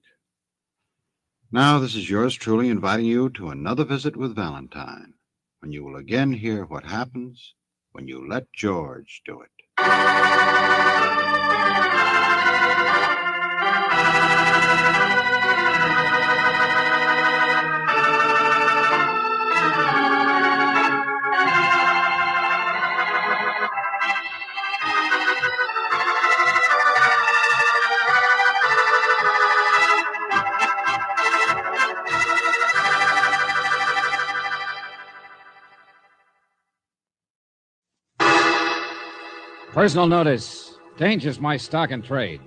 S2: Now, this is yours truly inviting you to another visit with Valentine, when you will again hear what happens when you let George do it.
S1: Personal notice. Danger's my stock and trade.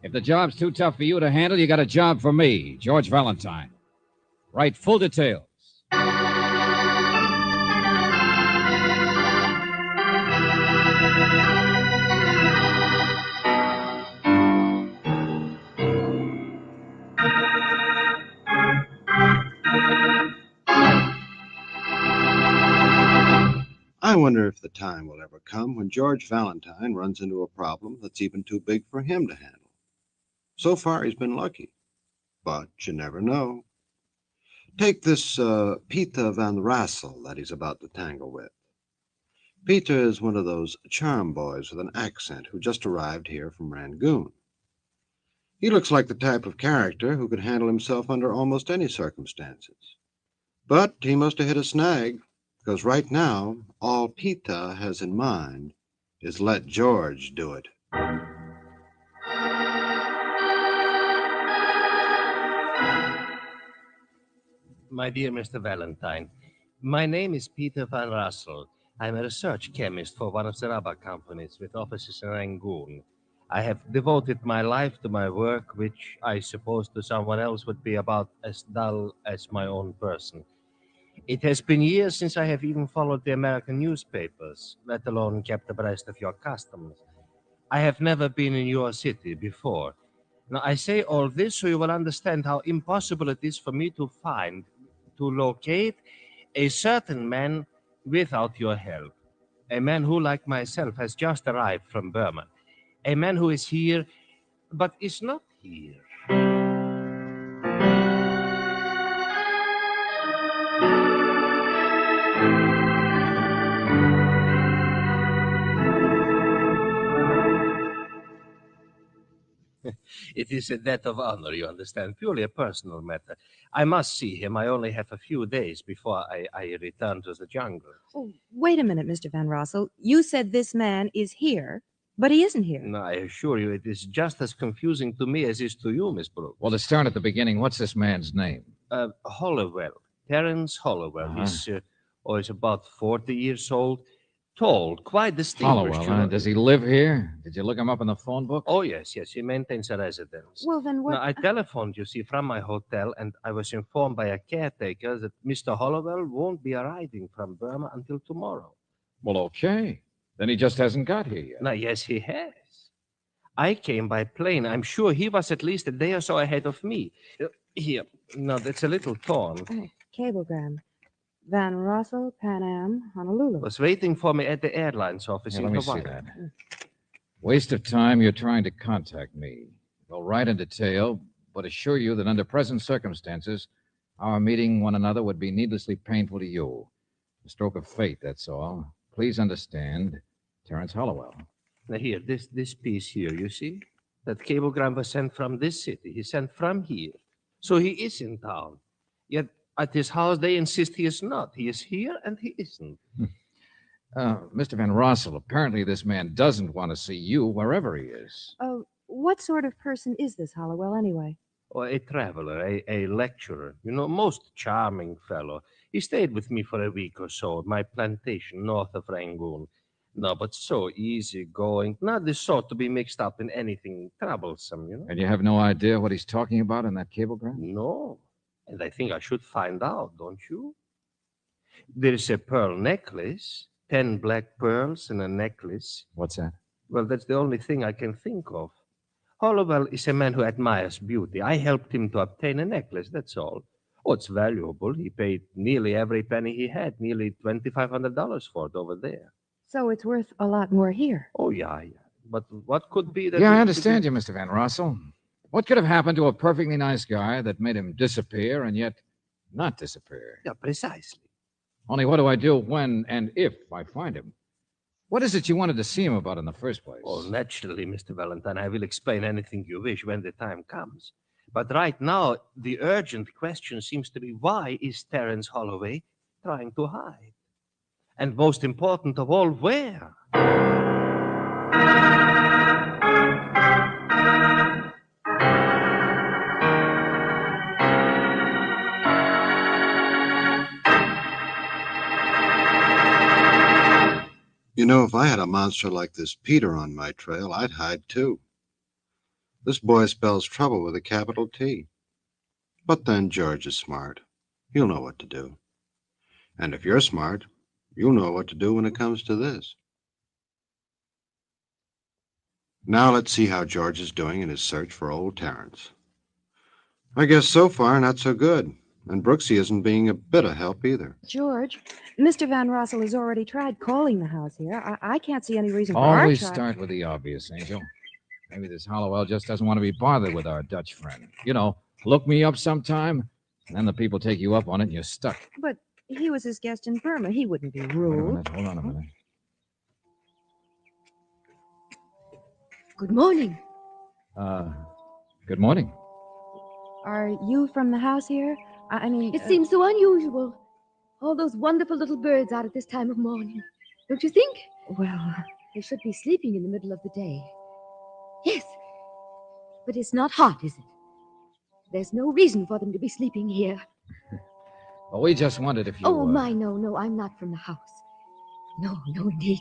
S1: If the job's too tough for you to handle, you got a job for me, George Valentine. Write full details.
S2: I wonder if the time will ever come when George Valentine runs into a problem that's even too big for him to handle. So far, he's been lucky, but you never know. Take this Pita Van Rassel that he's about to tangle with. Peter is one of those charm boys with an accent who just arrived here from Rangoon. He looks like the type of character who could handle himself under almost any circumstances. But he must have hit a snag, because right now, all Peter has in mind is let George do it.
S16: My dear Mr. Valentine, my name is Peter Van Russell. I'm a research chemist for one of the rubber companies with offices in Rangoon. I have devoted my life to my work, which I suppose to someone else would be about as dull as my own person. It has been years since I have even followed the American newspapers, let alone kept abreast of your customs. I have never been in your city before. Now, I say all this so you will understand how impossible it is for me to locate a certain man without your help. A man who, like myself, has just arrived from Burma. A man who is here, but is not here. It is a debt of honor, you understand, purely a personal matter. I must see him. I only have a few days before I return to the jungle.
S17: Oh, wait a minute, Mr. Van Rossel. You said this man is here, but he isn't here.
S16: No, I assure you, it is just as confusing to me as it is to you, Miss Brooks.
S1: Well, to start at the beginning, what's this man's name?
S16: Hollowell. Terence Hollowell. He's about 40 years old. Tall, quite distinguished.
S1: Hollowell, does he live here? Did you look him up in the phone book?
S16: Oh, yes. He maintains a residence.
S17: Well, then what...
S16: Now, I telephoned, you see, from my hotel, and I was informed by a caretaker that Mr. Hollowell won't be arriving from Burma until tomorrow.
S1: Well, okay. Then he just hasn't got here yet.
S16: Now, yes, he has. I came by plane. I'm sure he was at least a day or so ahead of me. Here. No, that's a little torn.
S17: Cablegram. Van Rossel, Pan Am, Honolulu.
S16: Was waiting for me at the airlines office in
S1: Let me
S16: Hawaii.
S1: see that. Waste of time. You're trying to contact me. I'll write in detail, but assure you that under present circumstances, our meeting one another would be needlessly painful to you. A stroke of fate, that's all. Please understand, Terence Hollowell.
S16: Now here, this piece here, you see? That cablegram was sent from this city. He sent from here. So he is in town. Yet at his house, they insist he is not. He is here and he isn't.
S1: Mr. Van Rossel, apparently this man doesn't want to see you wherever he is.
S17: What sort of person is this Hollowell, anyway?
S16: Or a traveler, a lecturer. You know, most charming fellow. He stayed with me for a week or so at my plantation north of Rangoon. No, but so easygoing. Not the sort to be mixed up in anything troublesome, you know.
S1: And you have no idea what he's talking about in that cablegram?
S16: No. And I think I should find out, don't you? There's a pearl necklace, 10 black pearls in a necklace.
S1: What's that?
S16: Well, that's the only thing I can think of. Hollowell is a man who admires beauty. I helped him to obtain a necklace, that's all. Oh, it's valuable. He paid nearly every penny he had, nearly $2,500 for it over there.
S17: So it's worth a lot more here.
S16: Oh, yeah. But what could be that...
S1: Yeah, I understand you, Mr. Van Rossel. What could have happened to a perfectly nice guy that made him disappear and yet not disappear?
S16: Yeah, precisely.
S1: Only what do I do when and if I find him? What is it you wanted to see him about in the first place?
S16: Oh, naturally, Mr. Valentine. I will explain anything you wish when the time comes. But right now, the urgent question seems to be, why is Terence Holloway trying to hide? And most important of all, where?
S2: You know, if I had a monster like this Peter on my trail, I'd hide too. This boy spells trouble with a capital T. But then George is smart. He'll know what to do. And if you're smart, you'll know what to do when it comes to this. Now let's see how George is doing in his search for old Terence. I guess so far not so good. And Brooksy isn't being a bit of help either.
S17: George, Mr. Van Rossel has already tried calling the house here. I can't see any reason for our
S1: Always
S17: try-
S1: start with the obvious, Angel. Maybe this Hollowell just doesn't want to be bothered with our Dutch friend. You know, look me up sometime, and then the people take you up on it and you're stuck.
S17: But he was his guest in Burma. He wouldn't be
S1: Wait a
S17: rude.
S1: minute, hold on a minute.
S10: Good morning.
S1: Good morning.
S17: Are you from the house here? I mean...
S10: It seems so unusual. All those wonderful little birds out at this time of morning. Don't you think?
S17: Well...
S10: They should be sleeping in the middle of the day. Yes. But it's not hot, is it? There's no reason for them to be sleeping here.
S1: Well, we just wondered if you...
S10: Oh, no, I'm not from the house. No, indeed.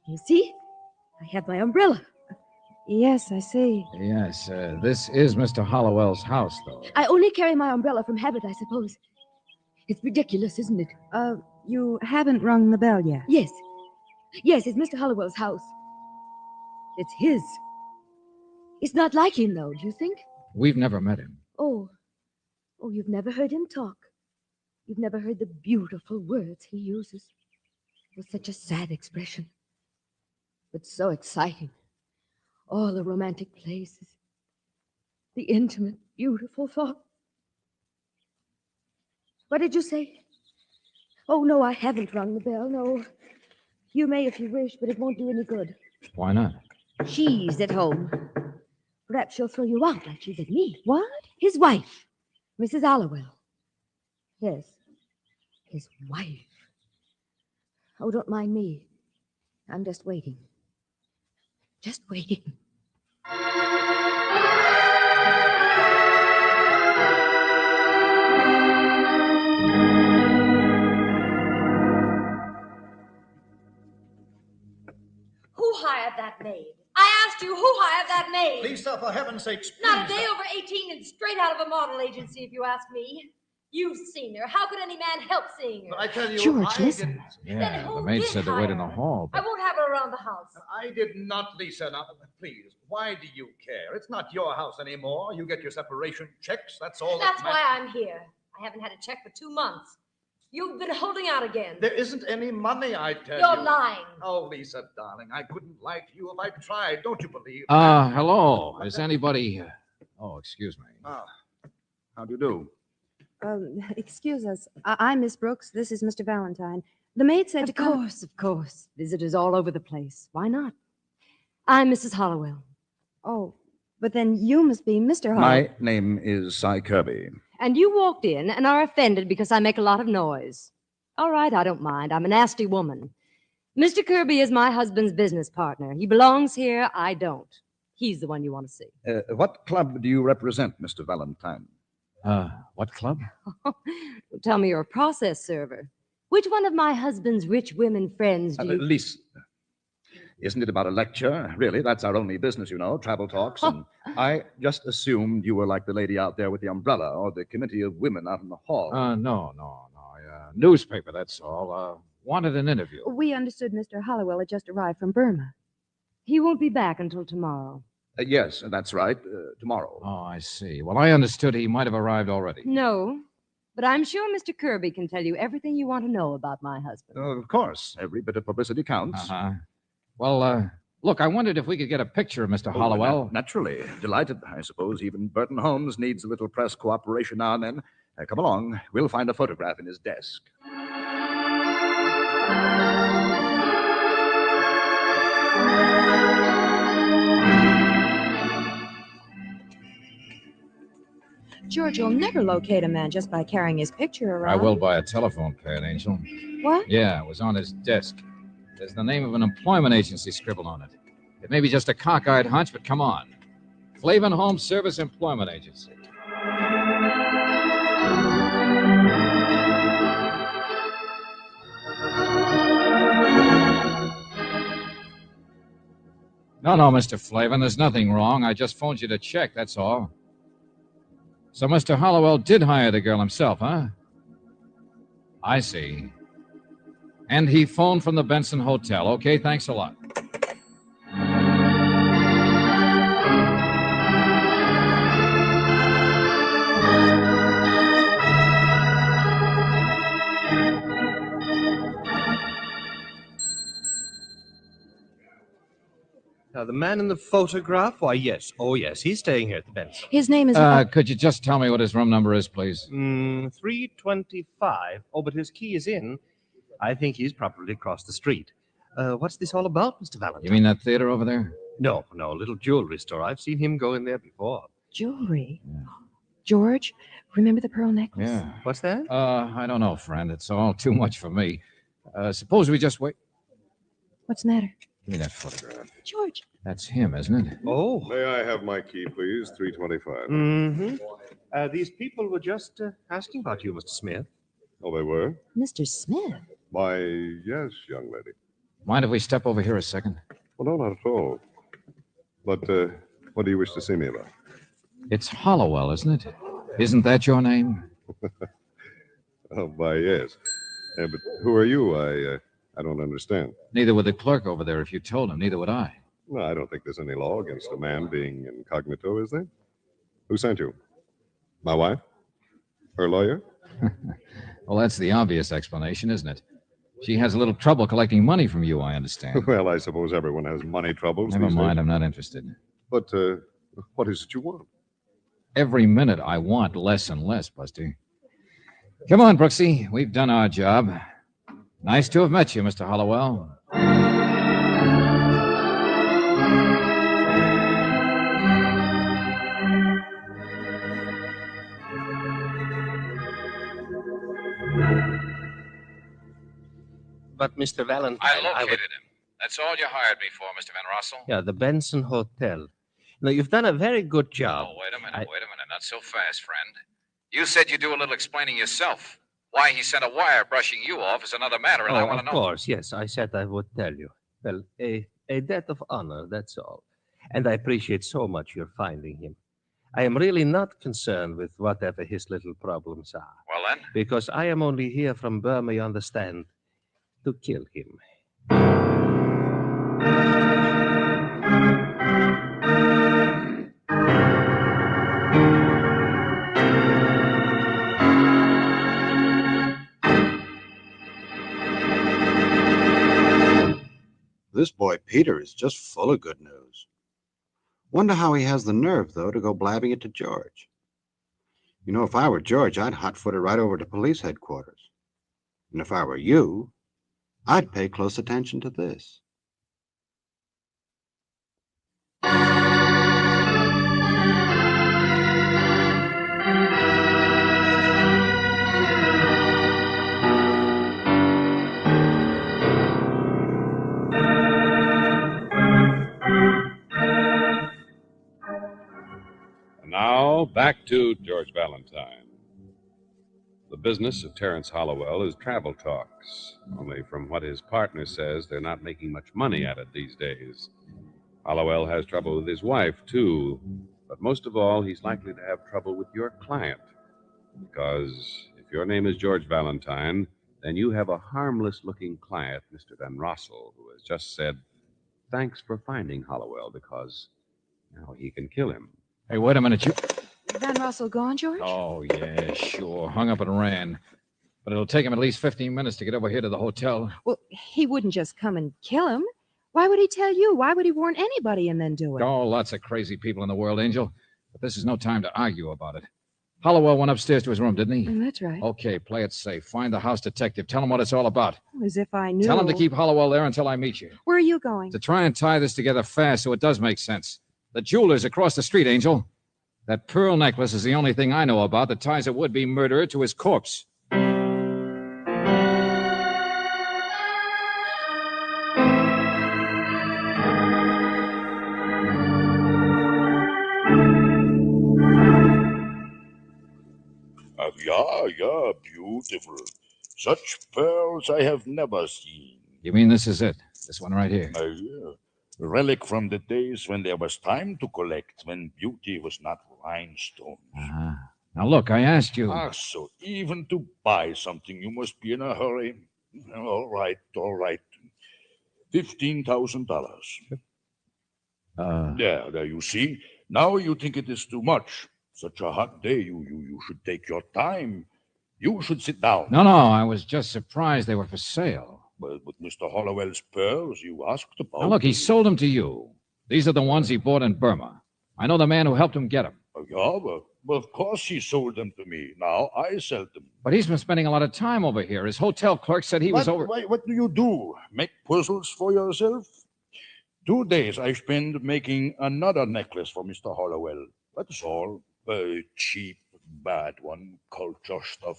S10: You see? I have my umbrella.
S17: Yes, I see.
S1: Yes, this is Mr. Hollowell's house, though.
S10: I only carry my umbrella from habit, I suppose. It's ridiculous, isn't it?
S17: You haven't rung the bell yet.
S10: Yes, it's Mr. Hollowell's house. It's his. It's not like him, though, do you think?
S1: We've never met him.
S10: Oh, you've never heard him talk. You've never heard the beautiful words he uses. With such a sad expression. But so exciting. All the romantic places. The intimate, beautiful thought. What did you say? Oh, no, I haven't rung the bell, no. You may if you wish, but it won't do any good.
S1: Why not?
S10: She's at home. Perhaps she'll throw you out like she did me.
S17: What?
S10: His wife, Mrs. Hollowell. Yes, his wife. Oh, don't mind me. I'm just waiting. Just waiting.
S3: Who hired that maid? I asked you, who hired that maid?
S8: Lisa, for heaven's sakes,
S3: Not a
S8: please.
S3: day over 18 and straight out of a model agency, if you ask me. You've seen her. How could any man help seeing her?
S8: But I tell you,
S17: George, listen.
S1: Yeah,
S3: who
S1: the maid
S3: did
S1: said to wait in the
S3: hire her?
S1: hall.
S3: I won't have her around the house.
S8: I did not, Lisa. Now, please, why do you care? It's not your house anymore. You get your separation checks. That's all.
S3: That's why I'm here. I haven't had a check for 2 months. You've been holding out again.
S8: There isn't any money, I tell
S3: You're
S8: you.
S3: lying.
S8: Oh, Lisa, darling, I couldn't lie to you if I tried. Don't you believe?
S1: Hello. Is anybody... Oh, excuse me.
S8: How do you do?
S17: Excuse us. I'm Miss Brooks. This is Mr. Valentine. The maid said
S22: Of
S17: to come...
S22: course. Visitors all over the place. Why not? I'm Mrs. Hollowell.
S17: Oh, but then you must be Mr. Hollowell.
S8: My name is Cy Kirby.
S22: And you walked in and are offended because I make a lot of noise. All right, I don't mind. I'm a nasty woman. Mr. Kirby is my husband's business partner. He belongs here. I don't. He's the one you want to see.
S8: What club do you represent, Mr. Valentine?
S1: What club?
S22: Tell me you're a process server. Which one of my husband's rich women friends do you...
S8: Lisa. Isn't it about a lecture? Really, that's our only business, you know, travel talks. And I just assumed you were like the lady out there with the umbrella or the committee of women out in the hall.
S1: No. Newspaper, that's all. Wanted an interview.
S17: We understood Mr. Hollowell had just arrived from Burma.
S22: He won't be back until tomorrow.
S8: Yes, that's right. Tomorrow.
S1: Oh, I see. Well, I understood he might have arrived already.
S22: No, but I'm sure Mr. Kirby can tell you everything you want to know about my husband.
S8: Of course. Every bit of publicity counts.
S1: Well, look, I wondered if we could get a picture of Mr. Hollowell.
S8: Naturally. Delighted. I suppose even Burton Holmes needs a little press cooperation now and then. Come along. We'll find a photograph in his desk.
S17: George, you'll never locate a man just by carrying his picture around.
S1: I will by a telephone pad, Angel.
S17: What?
S1: Yeah, it was on his desk. There's the name of an employment agency scribbled on it. It may be just a cockeyed hunch, but come on. Flavin Home Service Employment Agency. No, Mr. Flavin, there's nothing wrong. I just phoned you to check, that's all. So Mr. Hollowell did hire the girl himself, huh? I see. And he phoned from the Benson Hotel. Okay, thanks a lot.
S16: Now, the man in the photograph? Why, yes. Oh, yes. He's staying here at the Benson.
S17: His name is...
S1: Could you just tell me what his room number is, please?
S16: 325. Oh, but his key is in. I think he's probably across the street. What's this all about, Mr. Valentine?
S1: You mean that theater over there?
S16: No, no, a little jewelry store. I've seen him go in there before.
S17: Jewelry? George, remember the pearl necklace?
S1: Yeah.
S16: What's that?
S1: I don't know, friend. It's all too much for me. Suppose we just wait.
S17: What's the matter?
S1: Give me that photograph.
S17: George.
S1: That's him, isn't it?
S16: Oh.
S4: May I have my key, please? 325.
S16: Mm-hmm. These people were just asking about you, Mr. Smith.
S4: Oh, they were?
S17: Mr. Smith?
S4: Why, yes, young lady.
S1: Mind if we step over here a second?
S4: Well, no, not at all. But what do you wish to see me about?
S1: It's Hollowell, isn't it? Isn't that your name?
S4: Oh, why, yes. But who are you? I don't understand.
S1: Neither would the clerk over there if you told him. Neither would I.
S4: No, I don't think there's any law against a man being incognito, is there? Who sent you? My wife? Her lawyer?
S1: Well, that's the obvious explanation, isn't it? She has a little trouble collecting money from you, I understand.
S4: Well, I suppose everyone has money troubles.
S1: Never
S4: these
S1: mind,
S4: days.
S1: I'm not interested.
S4: But what is it you want?
S1: Every minute I want less and less, Buster. Come on, Brooksy. We've done our job. Nice to have met you, Mr. Hollowell.
S16: But, Mr. Valentine,
S1: I located him. That's all you hired me for, Mr. Van Rossel.
S16: Yeah, the Benson Hotel. Now, you've done a very good job.
S1: Oh, wait a minute. Not so fast, friend. You said you'd do a little explaining yourself. Why he sent a wire brushing you off is another matter, and I want to know.
S16: Of course, yes. I said I would tell you. Well, a debt of honor, that's all. And I appreciate so much your finding him. I am really not concerned with whatever his little problems are.
S1: Well, then?
S16: Because I am only here from Burma, you understand, to kill him.
S2: This boy Peter is just full of good news. Wonder how he has the nerve, though, to go blabbing it to George. You know, if I were George, I'd hot-foot it right over to police headquarters. And if I were you, I'd pay close attention to this.
S5: Now, back to George Valentine. The business of Terrence Hollowell is travel talks, only from what his partner says, they're not making much money at it these days. Hollowell has trouble with his wife, too, but most of all, he's likely to have trouble with your client, because if your name is George Valentine, then you have a harmless-looking client, Mr. Van Rossel, who has just said, thanks for finding Hollowell, because now he can kill him.
S1: Hey, wait a minute, you...
S17: Van Rossel gone, George?
S1: Oh, yeah, sure. Hung up and ran. But it'll take him at least 15 minutes to get over here to the hotel.
S17: Well, he wouldn't just come and kill him. Why would he tell you? Why would he warn anybody and then do it?
S1: Oh, lots of crazy people in the world, Angel. But this is no time to argue about it. Hollowell went upstairs to his room, didn't he?
S17: That's right.
S1: Okay, play it safe. Find the house detective. Tell him what it's all about.
S17: As if I knew.
S1: Tell him to keep Hollowell there until I meet you.
S17: Where are you going?
S1: To try and tie this together fast so it does make sense. The jeweler's across the street, Angel. That pearl necklace is the only thing I know about that ties a would-be murderer to his corpse.
S13: Yeah, beautiful. Such pearls I have never seen.
S1: You mean this is it? This one right here?
S13: Yeah. Relic from the days when there was time to collect, when beauty was not rhinestone.
S1: Uh-huh. Now, look, I asked you.
S13: Ah, so even to buy something, you must be in a hurry. All right. $15,000. There, you see. Now you think it is too much. Such a hot day, you should take your time. You should sit down.
S1: No, I was just surprised they were for sale.
S13: But with Mr. Hollowell's pearls, you asked about.
S1: Now, look, he sold them to you. These are the ones he bought in Burma. I know the man who helped him get them.
S13: Yeah, well, of course he sold them to me. Now I sell them.
S1: But he's been spending a lot of time over here. His hotel clerk said he was over...
S13: What do you do? Make puzzles for yourself? 2 days I spend making another necklace for Mr. Hollowell. That's all. A cheap, bad one, culture stuff,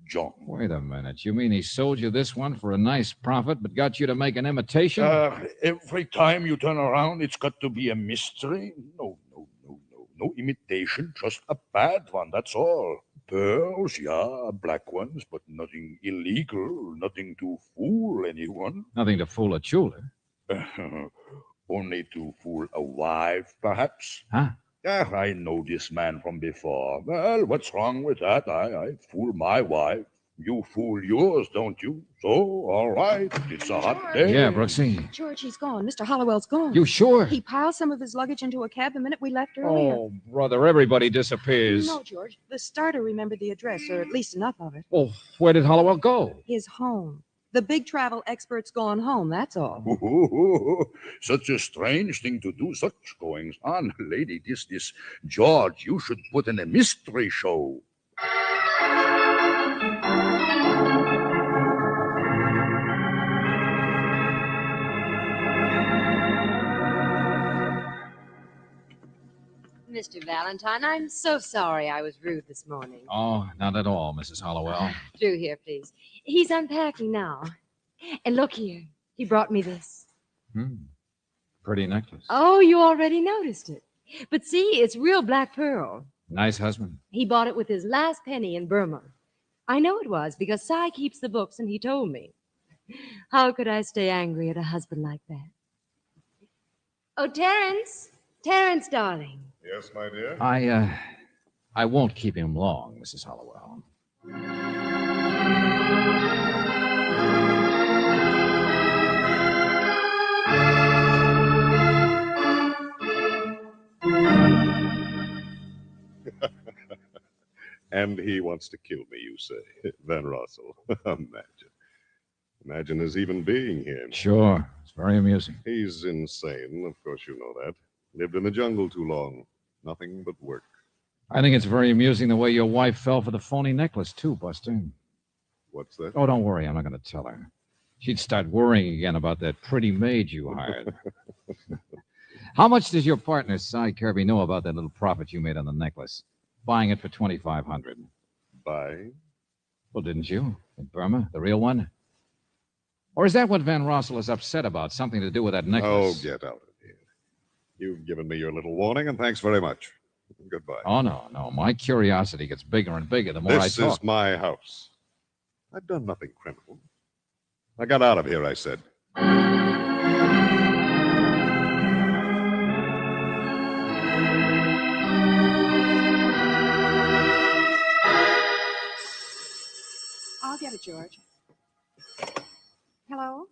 S13: junk.
S1: Wait a minute. You mean he sold you this one for a nice profit, but got you to make an imitation?
S13: Every time you turn around, it's got to be a mystery. No imitation, just a bad one, that's all. Pearls, yeah, black ones, but nothing illegal, nothing to fool anyone.
S1: Nothing to fool a jeweler.
S13: Only to fool a wife, perhaps.
S1: Huh?
S13: I know this man from before. Well, what's wrong with that? I fool my wife. You fool yours, don't you? So, all right, it's a hot day.
S1: Yeah, Brooksy.
S17: George, he's gone. Mr. Hollowell's gone.
S1: You sure?
S17: He piled some of his luggage into a cab the minute we left earlier.
S1: Oh, brother, everybody disappears.
S17: No, George. The starter remembered the address, or at least enough of it.
S1: Well, where did Hollowell go?
S17: His home. The big travel expert's gone home, that's all.
S13: Such a strange thing to do, such goings on. Lady, this, George, you should put in a mystery show.
S18: Mr. Valentine, I'm so sorry I was rude this morning.
S1: Oh, not at all, Mrs. Hollowell.
S18: Through here, please. He's unpacking now. And look here, he brought me this.
S1: Pretty necklace.
S18: Oh, you already noticed it. But see, it's real black pearl.
S1: Nice husband.
S18: He bought it with his last penny in Burma. I know it was because Cy keeps the books and he told me. How could I stay angry at a husband like that? Oh, Terrence. Terrence, darling.
S4: Yes, my dear?
S1: I won't keep him long, Mrs. Hollowell.
S4: And he wants to kill me, you say. Van Rossel. Imagine his even being here.
S1: Sure. It's very amusing.
S4: He's insane. Of course you know that. Lived in the jungle too long. Nothing but work.
S1: I think it's very amusing the way your wife fell for the phony necklace, too, Buster.
S4: What's that?
S1: Oh, don't worry. I'm not going to tell her. She'd start worrying again about that pretty maid you hired. How much does your partner, Cy Kirby, know about that little profit you made on the necklace? Buying it for $2,500.
S4: Buy?
S1: Well, didn't you? In Burma? The real one? Or is that what Van Rossel is upset about? Something to do with that necklace?
S4: Oh, get out of here. You've given me your little warning, and thanks very much. Goodbye.
S1: Oh, no. My curiosity gets bigger and bigger the more I talk.
S4: This is my house. I've done nothing criminal. I got out of here, I said.
S17: I'll get it, George. Hello?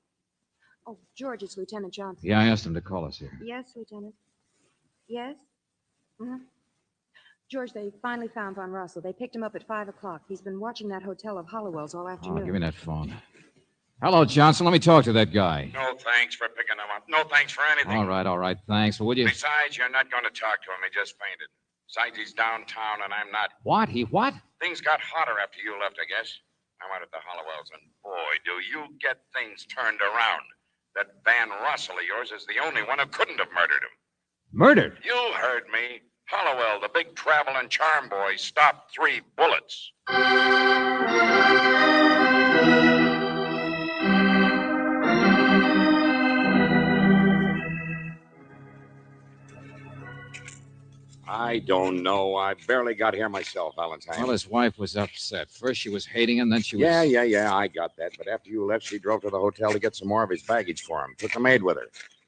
S17: Oh, George, it's Lieutenant Johnson.
S1: Yeah, I asked him to call us here.
S17: Yes, Lieutenant. Yes? Uh-huh. George, they finally found Von Russell. They picked him up at 5 o'clock. He's been watching that hotel of Hollowell's all afternoon.
S1: Oh, give me that phone. Hello, Johnson. Let me talk to that guy.
S14: No thanks for picking him up. No thanks for anything.
S1: All right. Thanks. Well, would you...
S14: Besides, you're not going to talk to him. He just fainted. Besides, he's downtown, and I'm not.
S1: What? He what?
S14: Things got hotter after you left, I guess. I went at the Hollowells, and boy, do you get things turned around. That Van Russell of yours is the only one who couldn't have murdered him.
S1: Murdered?
S14: You heard me. Hollowell, the big travel and charm boy, stopped 3 bullets. I don't know. I barely got here myself, Valentine.
S1: Well, his wife was upset. First she was hating him, then she was...
S14: Yeah, I got that. But after you left, she drove to the hotel to get some more of his baggage for him. Took the maid with her.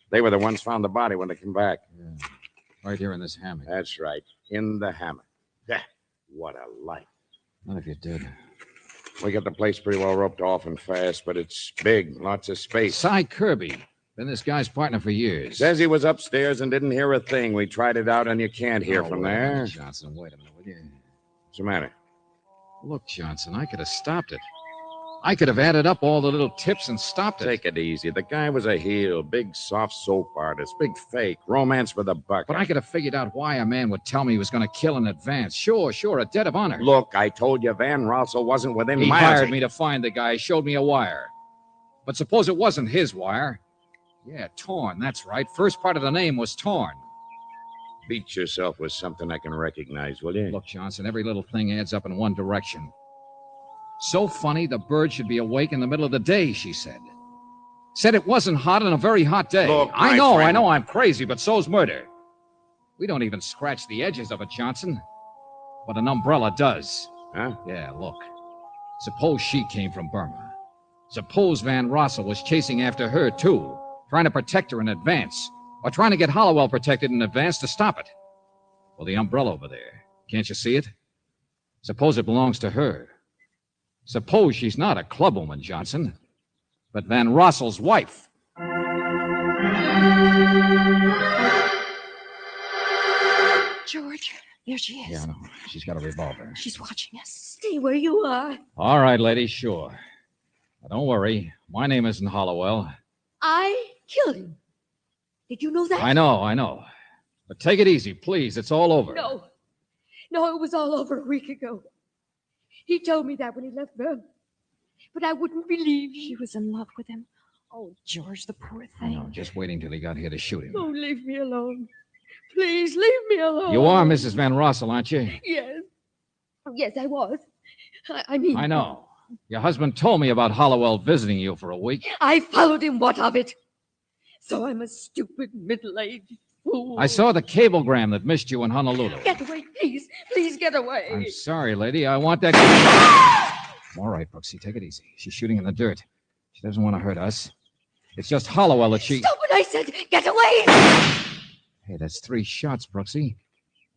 S14: They were the ones found the body when they came back.
S1: Yeah. Right here in this hammock.
S14: That's right. In the hammock. Yeah. What a life.
S1: Not if you did.
S14: We got the place pretty well roped off and fast, but it's big. Lots of space.
S1: Cy Kirby. Been this guy's partner for years.
S14: Says he was upstairs and didn't hear a thing. We tried it out, and you can't hear from
S1: wait a
S14: there.
S1: minute, Johnson, wait a minute, will you?
S14: What's the matter?
S1: Look, Johnson, I could have stopped it. I could have added up all the little tips and stopped it.
S14: Take it easy. The guy was a heel, big soft soap artist, big fake, romance with a buck.
S1: But I could have figured out why a man would tell me he was going to kill in advance. Sure, a debt of honor.
S14: Look, I told you Van Rossel wasn't within
S1: He
S14: miles.
S1: hired me to find the guy, showed me a wire. But suppose it wasn't his wire. Yeah, Torn, that's right. First part of the name was Torn.
S14: Beat yourself with something I can recognize, will you?
S1: Look, Johnson, every little thing adds up in one direction. So funny the bird should be awake in the middle of the day, she said. Said it wasn't hot on a very hot day.
S14: Look,
S1: I
S14: my
S1: know
S14: friend.
S1: I'm crazy, but so's murder. We don't even scratch the edges of it, Johnson. But an umbrella does.
S14: Huh?
S1: Yeah, look. Suppose she came from Burma. Suppose Van Rossel was chasing after her, too, trying to protect her in advance, or trying to get Hollowell protected in advance to stop it. Well, the umbrella over there, can't you see it? Suppose it belongs to her. Suppose she's not a clubwoman, Johnson, but Van Rossel's wife.
S17: George, there she is.
S1: Yeah, I know. She's got a revolver.
S17: She's watching us.
S3: Stay where you are.
S1: All right, lady, sure. Now, don't worry. My name isn't Hollowell.
S3: I killed him. Did you know that?
S1: I know. But take it easy, please. It's all over.
S3: No. No, it was all over a week ago. He told me that when he left Burma. But I wouldn't believe you.
S17: She was in love with him. Oh, George, the poor thing.
S1: No, just waiting till he got here to shoot him.
S3: Oh, leave me alone. Please, leave me alone.
S1: You are Mrs. Van Rossel, aren't you?
S3: Yes. Yes, I was. I mean...
S1: I know. Your husband told me about Hollowell visiting you for a week.
S3: I followed him. What of it? So I'm a stupid, middle-aged fool.
S1: I saw the cablegram that missed you in Honolulu.
S3: Get away, please. Please get away.
S1: I'm sorry, lady. I want that... All right, Brooksy, take it easy. She's shooting in the dirt. She doesn't want to hurt us. It's just Hollowell that she...
S3: Stop it, I said. Get away.
S1: Hey, that's 3 shots, Brooksy.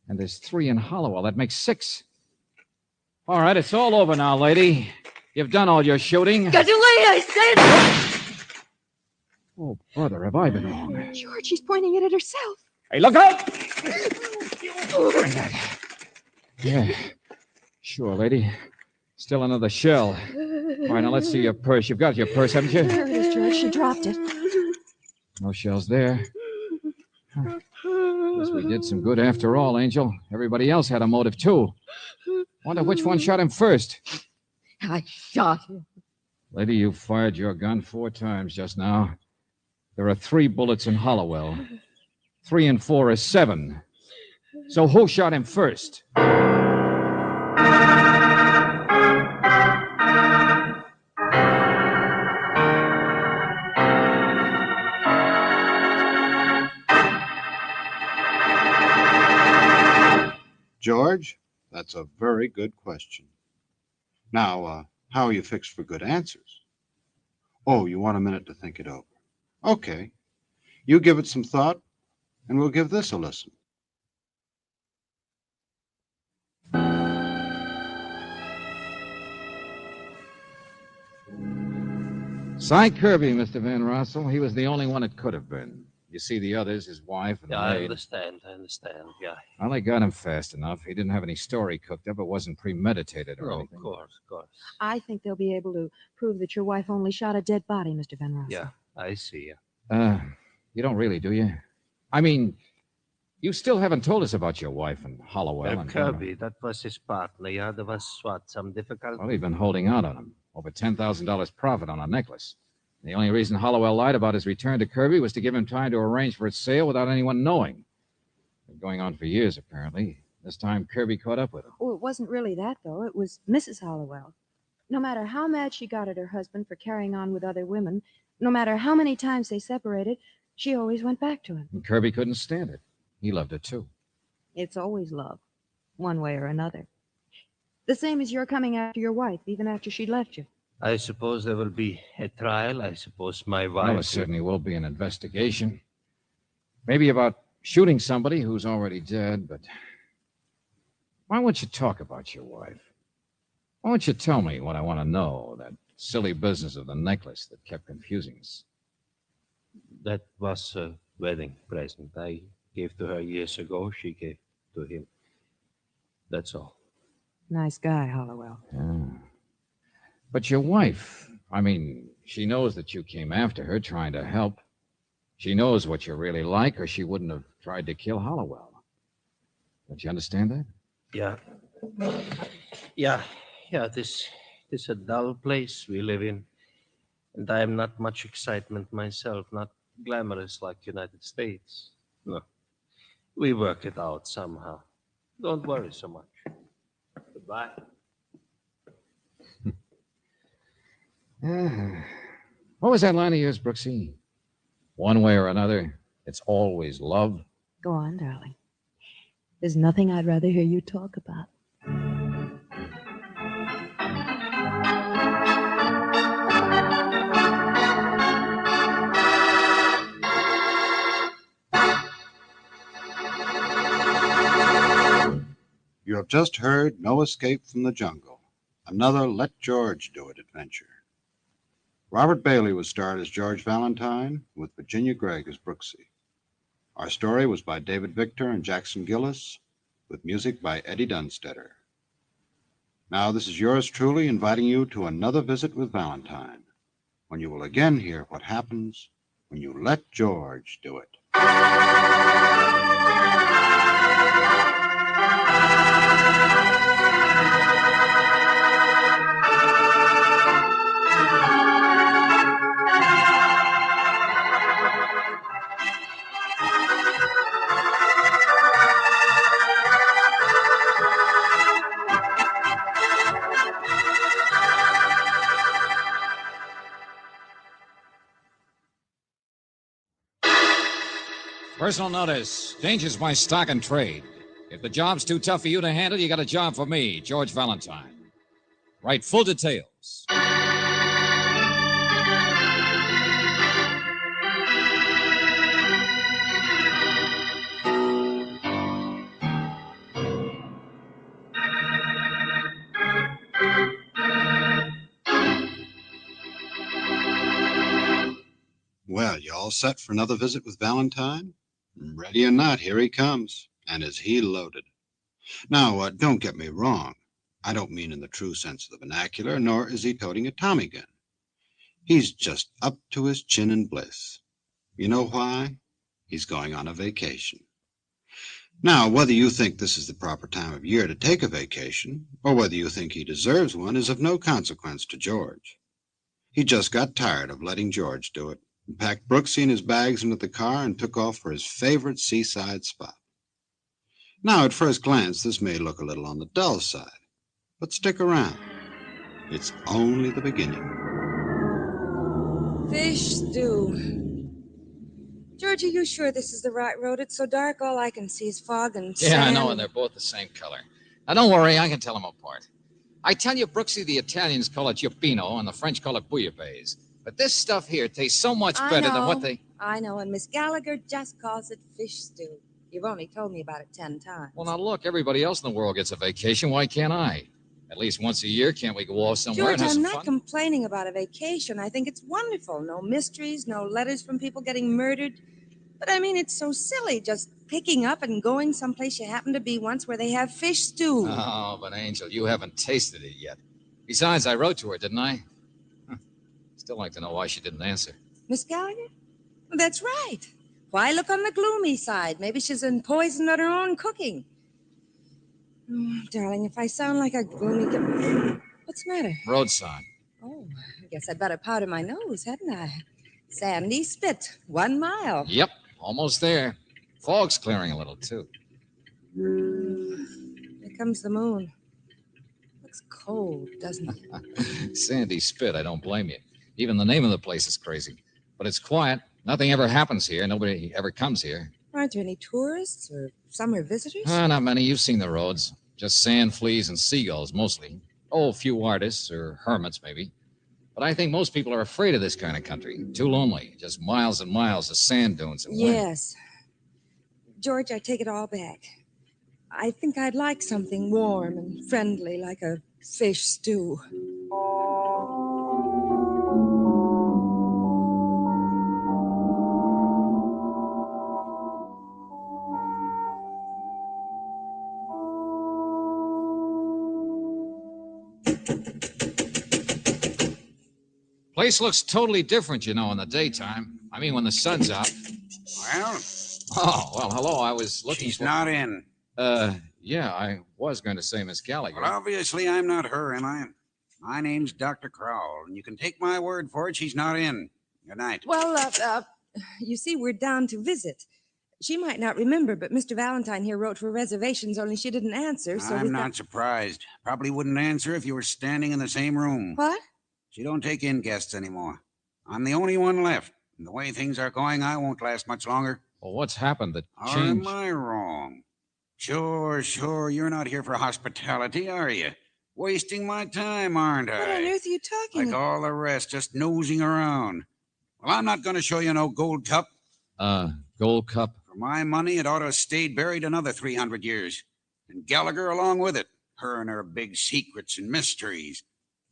S1: And there's 3 in Hollowell. That makes 6. All right, it's all over now, lady. You've done all your shooting.
S3: Get away, I said.
S1: Oh, brother, have I been wrong?
S17: George, she's pointing it at herself.
S1: Hey, look out! Yeah, sure, lady. Still another shell. All right, now let's see your purse. You've got your purse, haven't you?
S17: There it is, George. She dropped it.
S1: No shells there. Huh. Guess we did some good after all, Angel. Everybody else had a motive, too. Wonder which one shot him first.
S3: I shot him.
S1: Lady, you fired your gun 4 times just now. There are 3 bullets in Hollowell. 3 and 4 is 7. So who shot him first?
S2: George, that's a very good question. Now, how are you fixed for good answers? Oh, you want a minute to think it over. Okay. You give it some thought, and we'll give this a listen.
S1: Cy Kirby, Mr. Van Rossel. He was the only one it could have been. You see the others, his wife and
S16: Yeah,
S1: the
S16: I
S1: maid.
S16: understand, yeah.
S1: Well, they got him fast enough. He didn't have any story cooked up. It wasn't premeditated or
S16: Oh,
S1: anything.
S16: of course.
S17: I think they'll be able to prove that your wife only shot a dead body, Mr. Van Rossel.
S16: Yeah, I see.
S1: You don't really, do you? I mean, you still haven't told us about your wife and Hollowell. and
S16: Kirby, that was his partner. Yeah, there was some difficulty.
S1: Well, he'd been holding out on him. Over $10,000 profit on a necklace. The only reason Hollowell lied about his return to Kirby was to give him time to arrange for its sale without anyone knowing. Been going on for years, apparently. This time, Kirby caught up with him.
S17: Oh, it wasn't really that, though. It was Mrs. Hollowell. No matter how mad she got at her husband for carrying on with other women, no matter how many times they separated, she always went back to him.
S1: And Kirby couldn't stand it. He loved her, too.
S17: It's always love, one way or another. The same as your coming after your wife, even after she'd left you.
S16: I suppose there will be a trial. I suppose my wife...
S1: Well, there certainly will be an investigation. Maybe about shooting somebody who's already dead, but... Why won't you talk about your wife? Why won't you tell me what I want to know, that silly business of the necklace that kept confusing us?
S16: That was a wedding present I gave to her years ago. She gave to him. That's all.
S17: Nice guy, Hollowell.
S1: Yeah. But your wife, I mean, she knows that you came after her trying to help. She knows what you're really like, or she wouldn't have tried to kill Hollowell. Don't you understand that?
S16: Yeah. This is a dull place we live in. And I have not much excitement myself, not glamorous like United States. No, we work it out somehow. Don't worry so much. Goodbye.
S1: What was that line of yours, Brooksy? One way or another, it's always love.
S17: Go on, darling. There's nothing I'd rather hear you talk about.
S2: You have just heard No Escape from the Jungle, another Let George Do It adventure. Robert Bailey was starred as George Valentine, with Virginia Gregg as Brooksy. Our story was by David Victor and Jackson Gillis, with music by Eddie Dunstetter. Now, this is yours truly inviting you to another visit with Valentine, when you will again hear what happens when you let George do it.
S1: Personal notice. Danger's my stock and trade. If the job's too tough for you to handle, you got a job for me, George Valentine. Write full details.
S2: Well, you all set for another visit with Valentine? Ready or not, here he comes. And is he loaded? Now, don't get me wrong. I don't mean in the true sense of the vernacular, nor is he toting a Tommy gun. He's just up to his chin in bliss. You know why? He's going on a vacation. Now, whether you think this is the proper time of year to take a vacation, or whether you think he deserves one, is of no consequence to George. He just got tired of letting George do it, and packed Brooksy and his bags into the car and took off for his favorite seaside spot. Now, at first glance, this may look a little on the dull side, but stick around. It's only the beginning.
S6: Fish stew. George, are you sure this is the right road? It's so dark, all I can see is fog and sand.
S1: Yeah, I know, and they're both the same color. Now, don't worry, I can tell them apart. I tell you, Brooksy, the Italians call it Giuppino, and the French call it bouillabaisse. But this stuff here tastes so much better than what they...
S6: I know, and Miss Gallagher just calls it fish stew. You've only told me about it 10 times.
S1: Well, now look, everybody else in the world gets a vacation. Why can't I? At least once a year, can't we go off somewhere
S6: George,
S1: and have
S6: I'm
S1: some
S6: not
S1: fun?
S6: complaining about a vacation. I think it's wonderful. No mysteries, no letters from people getting murdered. But I mean, it's so silly just picking up and going someplace you happen to be once where they have fish stew.
S1: Oh, but Angel, you haven't tasted it yet. Besides, I wrote to her, didn't I? Still like to know why she didn't answer.
S6: Miss Gallagher? Well, that's right. Why look on the gloomy side? Maybe she's poisoned on her own cooking. Darling, if I sound like a gloomy... What's the matter?
S1: Road sign.
S6: Oh, I guess I'd better powder my nose, hadn't I? Sandy Spit, 1 mile.
S1: Yep, almost there. Fog's clearing a little, too.
S6: Here comes the moon. Looks cold, doesn't it?
S1: Sandy Spit, I don't blame you. Even the name of the place is crazy. But it's quiet. Nothing ever happens here. Nobody ever comes here.
S6: Aren't there any tourists or summer visitors?
S1: Not many. You've seen the roads. Just sand fleas and seagulls, mostly. Oh, a few artists or hermits, maybe. But I think most people are afraid of this kind of country. Too lonely. Just miles and miles of sand dunes and wind.
S6: Yes. George, I take it all back. I think I'd like something warm and friendly, like a fish stew.
S1: Place looks totally different, you know, in the daytime. I mean, when the sun's out.
S7: Well?
S1: Oh, well, hello. I was looking
S7: She's
S1: for...
S7: not in.
S1: Yeah, I was going to say Miss Gallagher.
S7: Well, obviously I'm not her, am I? My name's Dr. Crowell, and you can take my word for it, she's not in. Good night.
S6: Well, You see, we're down to visit. She might not remember, but Mr. Valentine here wrote for reservations, only she didn't answer, so we
S7: I'm
S6: thought...
S7: not surprised. Probably wouldn't answer if you were standing in the same room.
S6: What?
S7: She don't take in guests anymore. I'm the only one left. And the way things are going, I won't last much longer.
S1: Well, what's happened that
S7: Or
S1: changed?
S7: am I wrong? Sure. You're not here for hospitality, are you? Wasting my time, aren't I?
S6: What on earth are you talking
S7: Like all the rest, just nosing around. Well, I'm not going to show you no gold cup.
S1: Gold cup?
S7: For my money, it ought to have stayed buried another 300 years. And Gallagher along with it. Her and her big secrets and mysteries.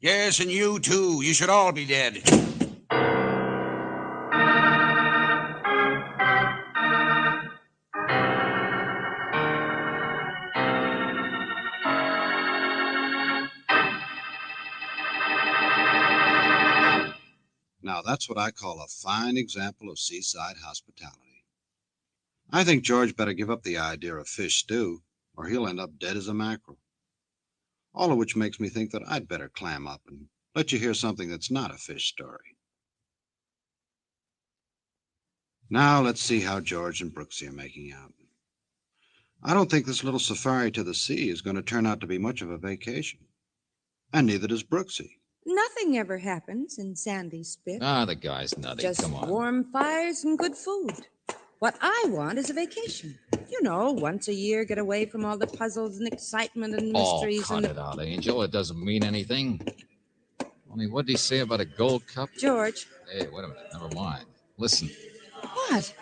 S7: Yes, and you too. You should all be dead.
S2: Now, that's what I call a fine example of seaside hospitality. I think George better give up the idea of fish stew, or he'll end up dead as a mackerel. All of which makes me think that I'd better clam up and let you hear something that's not a fish story. Now, let's see how George and Brooksy are making out. I don't think this little safari to the sea is going to turn out to be much of a vacation. And neither does Brooksy.
S6: Nothing ever happens in Sandy Spit.
S1: The guy's nutty.
S6: Just
S1: Come on.
S6: warm fires and good food. What I want is a vacation. You know, once a year, get away from all the puzzles and excitement and mysteries.
S1: Cut it out, Angel. It doesn't mean anything. Only what did he say about a gold cup?
S6: George.
S1: Hey, wait a minute. Never mind. Listen.
S6: What?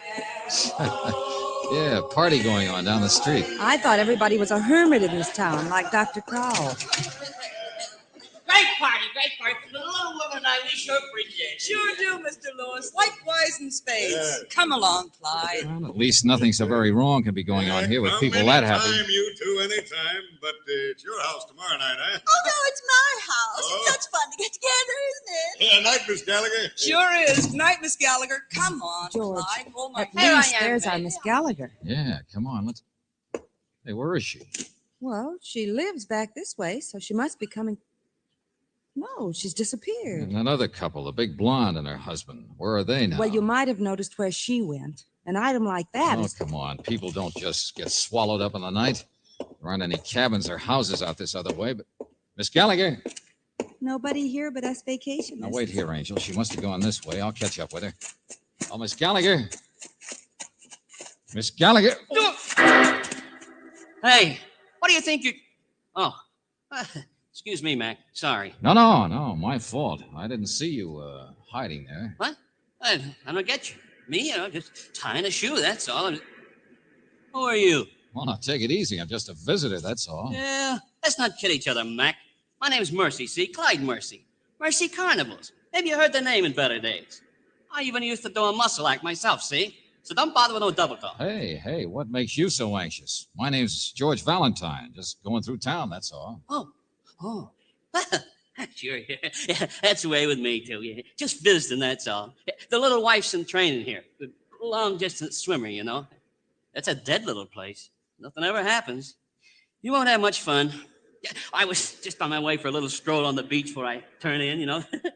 S1: Yeah, party going on down the street.
S6: I thought everybody was a hermit in this town, like Dr. Crowell.
S11: Great party. The little woman and I, we sure appreciate it.
S19: Sure do, Mr. Lewis. Likewise in spades. Yeah. Come along, Clyde.
S1: Well, at least nothing so very wrong can be going on here with people that happy.
S4: Anytime, you two, anytime. But it's your house tomorrow night, eh?
S12: Oh, no, it's my house. It's such fun to get together, isn't it?
S4: Yeah, night, Miss Gallagher.
S19: Sure is. Good night, Miss Gallagher. Come on,
S6: George.
S19: Clyde. Hold my
S6: At least there's our Miss Gallagher.
S1: Yeah, come on. Let's. Hey, where is she?
S6: Well, she lives back this way, so she must be coming. No, she's disappeared.
S1: And that other couple, the big blonde and her husband. Where are they now?
S6: Well, you might have noticed where she went. An item like that is...
S1: come on. People don't just get swallowed up in the night. There aren't any cabins or houses out this other way, but... Miss Gallagher!
S6: Nobody here but us vacationists.
S1: Now, wait here, Angel. She must have gone this way. I'll catch up with her. Oh, Miss Gallagher! Miss Gallagher!
S20: Hey, what do you think you're... Oh, excuse me, Mac. Sorry.
S1: No. My fault. I didn't see you hiding there.
S20: What? I don't get you. Me, just tying a shoe, that's all. Who are you?
S1: Well, now, take it easy. I'm just a visitor, that's all.
S20: Yeah, let's not kid each other, Mac. My name's Mercy, see? Clyde Mercy. Mercy Carnivals. Maybe you heard the name in better days. I even used to do a muscle act myself, see? So don't bother with no double talk.
S1: Hey, what makes you so anxious? My name's George Valentine. Just going through town, that's all.
S20: Oh. Sure, yeah, that's the way with me, too. Yeah. Just visiting, that's all. The little wife's in training here. The long-distance swimmer, you know. That's a dead little place. Nothing ever happens. You won't have much fun. I was just on my way for a little stroll on the beach before I turn in, you know. It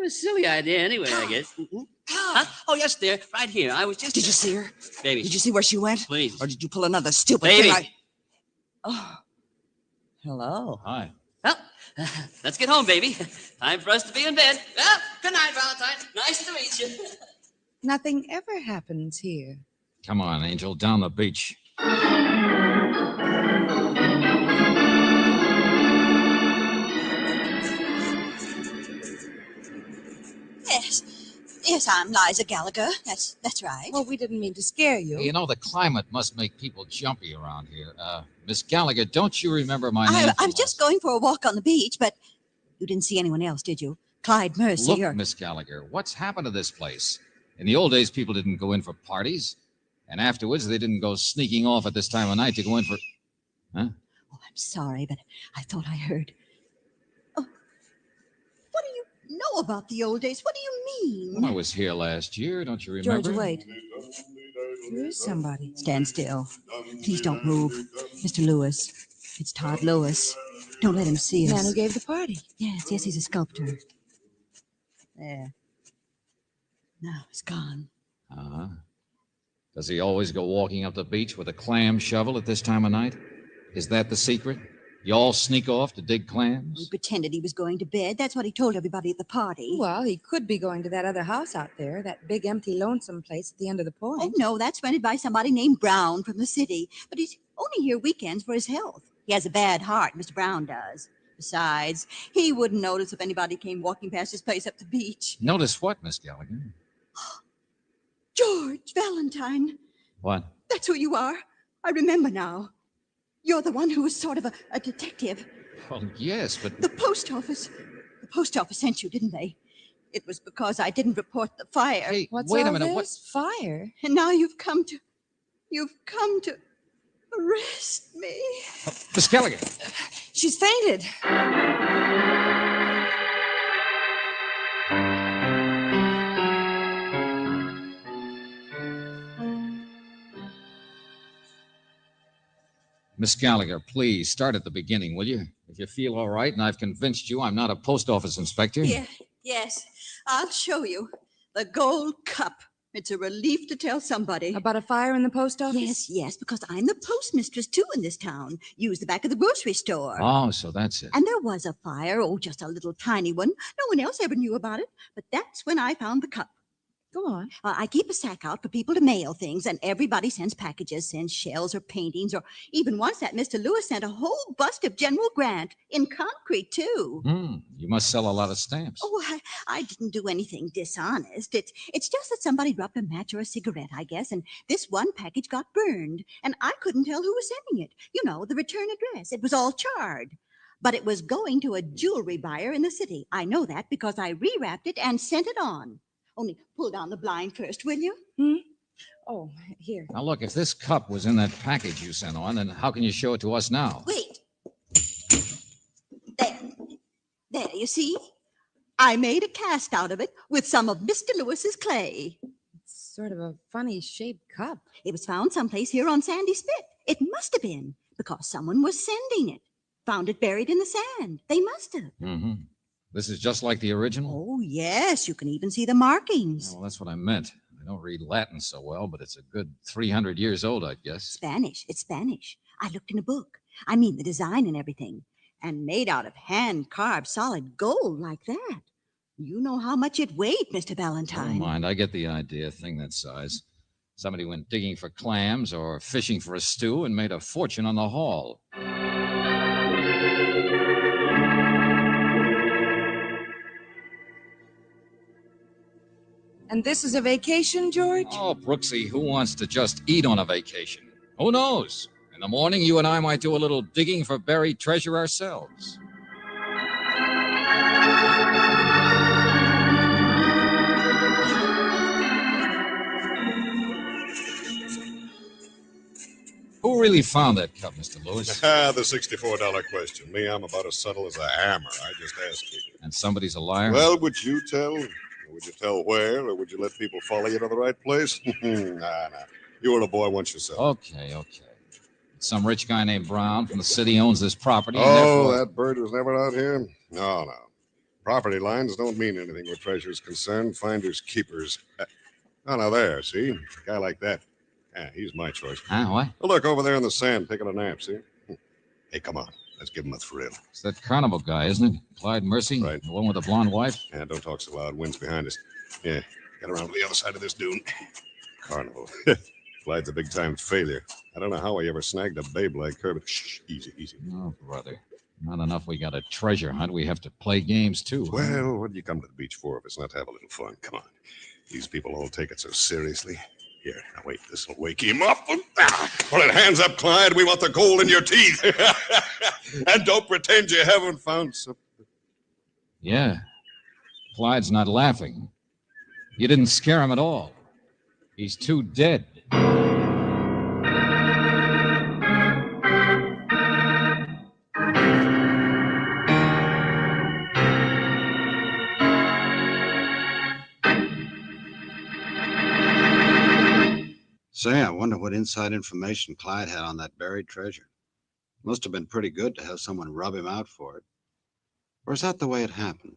S20: was a silly idea anyway, I guess. Mm-hmm. Huh? Oh, yes, there, right here. I was just...
S19: Did you see her?
S20: Baby.
S19: Did you see where she went?
S20: Please.
S19: Or did you pull another stupid
S20: Baby.
S19: thing? Oh. Hello.
S1: Hi.
S20: Well, let's get home, baby. Time for us to be in bed. Well, good night, Valentine. Nice to meet you.
S6: Nothing ever happens here.
S1: Come on, Angel, down the beach.
S12: Yes, I'm Liza Gallagher. That's right.
S6: Well, we didn't mean to scare you.
S1: You know, the climate must make people jumpy around here. Miss Gallagher, don't you remember my name?
S12: I'm just going for a walk on the beach, but you didn't see anyone else, did you? Clyde Mercy
S1: Look, Miss Gallagher, what's happened to this place? In the old days, people didn't go in for parties. And afterwards, they didn't go sneaking off at this time of night to go in for... Huh?
S12: Oh, I'm sorry, but I thought I heard. Oh, what do you know about the old days? What do you mean?
S1: Well, I was here last year, don't you remember?
S6: George, wait. There is somebody.
S12: Stand still. Please don't move. Mr. Lewis. It's Todd Lewis. Don't let him see us.
S6: The man who gave the party.
S12: Yes, he's a sculptor. There. Now it's gone.
S1: Uh-huh. Does he always go walking up the beach with a clam shovel at this time of night? Is that the secret? You all sneak off to dig
S12: He
S1: clams?
S12: pretended he was going to bed. That's what he told everybody at the party.
S19: Well, he could be going to that other house out there, that big, empty, lonesome place at the end of the point.
S12: Oh, no, that's rented by somebody named Brown from the city. But he's only here weekends for his health. He has a bad heart, Mr. Brown does. Besides, he wouldn't notice if anybody came walking past his place up the beach.
S1: Notice what, Miss Gallagher?
S12: George Valentine.
S1: What?
S12: That's who you are. I remember now. You're the one who was sort of a detective.
S1: Well, yes, but...
S12: The post office sent you, didn't they? It was because I didn't report the fire.
S1: Hey, wait a minute. What?
S12: Fire? And now you've come to arrest me.
S1: Miss Gallagher.
S19: She's fainted.
S1: Miss Gallagher, please, start at the beginning, will you? If you feel all right and I've convinced you I'm not a post office inspector.
S12: Yes, I'll show you. The gold cup. It's a relief to tell somebody.
S19: About a fire in the post office?
S12: Yes, because I'm the postmistress, too, in this town. Use the back of the grocery store.
S1: Oh, so that's it.
S12: And there was a fire, just a little tiny one. No one else ever knew about it. But that's when I found the cup.
S19: Go on.
S12: I keep a sack out for people to mail things, and everybody sends packages, sends shells or paintings, or even once that Mr. Lewis sent a whole bust of General Grant in concrete, too.
S1: You must sell a lot of stamps.
S12: Oh, I didn't do anything dishonest. It's just that somebody dropped a match or a cigarette, I guess, and this one package got burned, and I couldn't tell who was sending it. You know, the return address. It was all charred. But it was going to a jewelry buyer in the city. I know that because I rewrapped it and sent it on. Only pull down the blind first, will you?
S19: Oh, here.
S1: Now, look, if this cup was in that package you sent on, then how can you show it to us now?
S12: Wait. There, you see? I made a cast out of it with some of Mr. Lewis's clay.
S19: It's sort of a funny shaped cup.
S12: It was found someplace here on Sandy Spit. It must have been, because someone was sending it. Found it buried in the sand. They must have.
S1: Mm-hmm. This is just like the original?
S12: Oh, yes. You can even see the markings.
S1: Well, that's what I meant. I don't read Latin so well, but it's a good 300 years old, I guess.
S12: Spanish. It's Spanish. I looked in a book. I mean, the design and everything. And made out of hand-carved solid gold like that. You know how much it weighed, Mr. Valentine.
S1: Never mind. I get the idea. A thing that size. Somebody went digging for clams or fishing for a stew and made a fortune on the haul.
S19: And this is a vacation, George?
S1: Oh, Brooksy, who wants to just eat on a vacation? Who knows? In the morning, you and I might do a little digging for buried treasure ourselves. Who really found that cup, Mr. Lewis?
S4: The $64 question. Me, I'm about as subtle as a hammer. I just ask you.
S1: And somebody's a liar?
S4: Well, would you tell? Would you tell where, or would you let people follow you to the right place? Nah. You were a boy once yourself.
S1: Okay. Some rich guy named Brown from the city owns this property.
S4: Oh, that bird was never out here? No. Property lines don't mean anything where treasure is concerned. Finders, keepers. Oh, now there, see? A guy like that. Yeah, he's my choice.
S1: What?
S4: Well, look, over there in the sand, taking a nap, see? Hey, come on. Let's give him a thrill.
S1: It's that carnival guy, isn't it? Clyde Mercy?
S4: Right.
S1: The one with the blonde wife?
S4: Yeah, don't talk so loud. Wind's behind us. Yeah, get around to the other side of this dune. Carnival. Clyde's a big-time failure. I don't know how he ever snagged a babe like her, but shh, easy.
S1: Oh, brother. Not enough we got a treasure hunt. We have to play games, too.
S4: Well, what did you come to the beach for if it's not to have a little fun? Come on. These people all take it so seriously. Here, now wait, this'll wake him up. Put it, hands up, Clyde. We want the gold in your teeth. And don't pretend you haven't found something.
S1: Yeah. Clyde's not laughing. You didn't scare him at all. He's too dead.
S2: Say, I wonder what inside information Clyde had on that buried treasure. Must have been pretty good to have someone rub him out for it. Or is that the way it happened?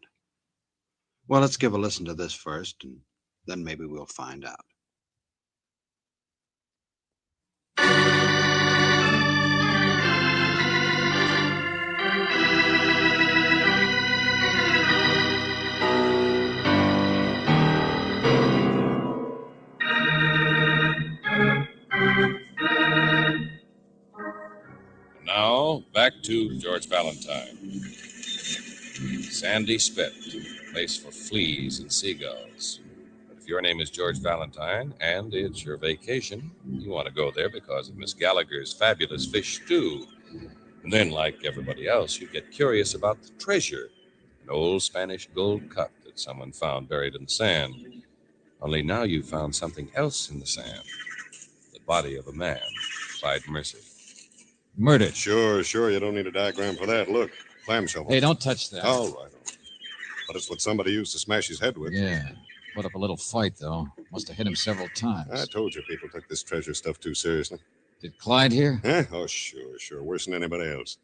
S2: Well, let's give a listen to this first, and then maybe we'll find out.
S5: back to George Valentine. Sandy Spit, place for fleas and seagulls. But if your name is George Valentine and it's your vacation, you want to go there because of Miss Gallagher's fabulous fish stew. And then, like everybody else, you get curious about the treasure, an old Spanish gold cup that someone found buried in the sand. Only now you found something else in the sand. The body of a man, Clyde Mercy.
S1: Murdered.
S4: Sure. You don't need a diagram for that. Look, clam shovel.
S1: Hey, don't touch that.
S4: All right. But it's what somebody used to smash his head with.
S1: Yeah. Put up a little fight, though. Must have hit him several times.
S4: I told you people took this treasure stuff too seriously.
S1: Did Clyde here?
S4: Huh? Oh, sure. Worse than anybody else.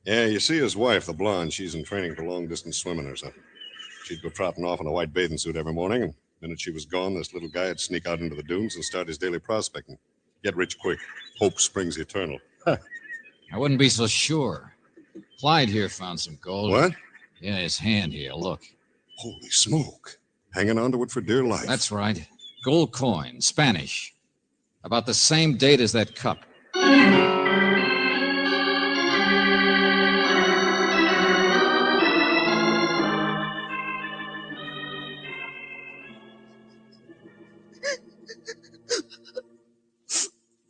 S4: Yeah, you see his wife, the blonde, she's in training for long-distance swimming or something. She'd go trotting off in a white bathing suit every morning, and the minute she was gone, this little guy would sneak out into the dunes and start his daily prospecting. Get rich quick. Hope springs eternal. Huh.
S1: I wouldn't be so sure. Clyde here found some gold.
S4: What?
S1: Yeah, his hand here, look.
S4: Holy smoke. Hanging onto it for dear life.
S1: That's right. Gold coin, Spanish. About the same date as that cup.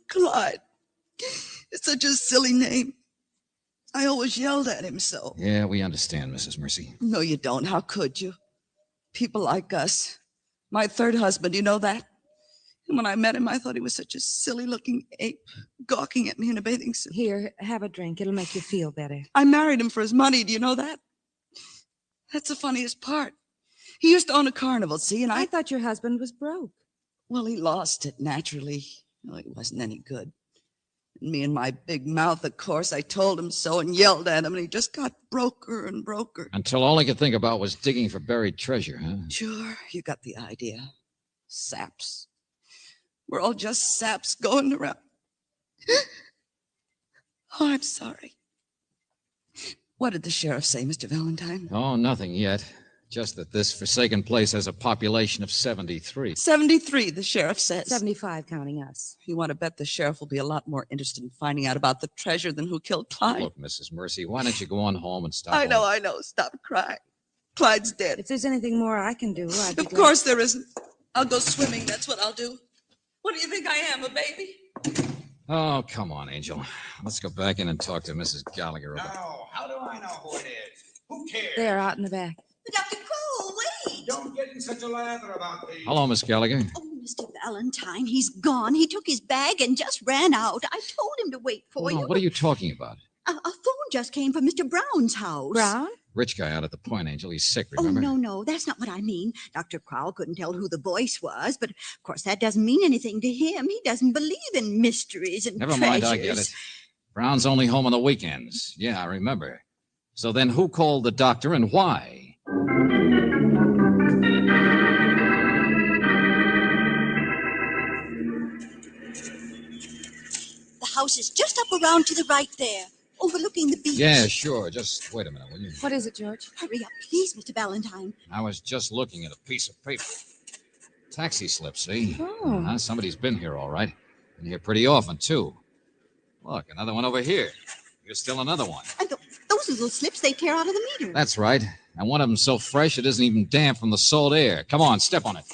S9: Clyde. It's such a silly name. I always yelled at him so.
S1: Yeah, we understand, Mrs. Mercy.
S9: No, you don't. How could you? People like us. My third husband, you know that? And when I met him, I thought he was such a silly-looking ape, gawking at me in a bathing suit.
S17: Here, have a drink. It'll make you feel better.
S9: I married him for his money. Do you know that? That's the funniest part. He used to own a carnival, see, and
S17: I thought your husband was broke.
S9: Well, he lost it, naturally. Well, he wasn't any good. And me and my big mouth, of course, I told him so and yelled at him, and he just got broker and broker.
S1: Until all he could think about was digging for buried treasure, huh?
S9: Sure, you got the idea. Saps. We're all just saps going around. Oh, I'm sorry. What did the sheriff say, Mr. Valentine?
S1: Oh, nothing yet. Just that this forsaken place has a population of 73.
S9: 73, the sheriff says.
S17: 75, counting us.
S9: You want to bet the sheriff will be a lot more interested in finding out about the treasure than who killed Clyde?
S1: Look, Mrs. Mercy, why don't you go on home and stop?
S9: I know. Stop crying. Clyde's dead.
S17: If there's anything more I can do, I'd be
S9: Of course there isn't. I'll go swimming. That's what I'll do. What do you think I am, a baby?
S1: Oh, come on, Angel. Let's go back in and talk to Mrs. Gallagher about...
S7: Now, how do I know who it is? Who cares?
S17: They're out in the back.
S12: Dr. Crowell, wait!
S7: Don't get in such a lather about these.
S1: Hello, Miss Gallagher.
S12: Oh, Mr. Valentine, he's gone. He took his bag and just ran out. I told him to wait for you.
S1: What are you talking about?
S12: A phone just came from Mr. Brown's house.
S17: Brown?
S1: Rich guy out at the point, Angel. He's sick, remember?
S12: Oh, no, that's not what I mean. Dr. Crowell couldn't tell who the voice was, but of course that doesn't mean anything to him. He doesn't believe in mysteries and
S1: Never
S12: treasures.
S1: mind, I get it. Brown's only home on the weekends. Yeah, I remember. So then who called the doctor and why?
S12: The house is just up around to the right there, overlooking the beach.
S1: Yeah, sure. Just wait a minute, will you?
S17: What is it, George?
S12: Hurry up, please, Mr. Valentine.
S1: I was just looking at a piece of paper. Taxi slip, see?
S17: Oh.
S1: Somebody's been here, all right. Been here pretty often, too. Look, another one over here. Here's still another one.
S12: And those little slips they tear out of the meter.
S1: That's right. And one of them's so fresh it isn't even damp from the salt air. Come on, step on it.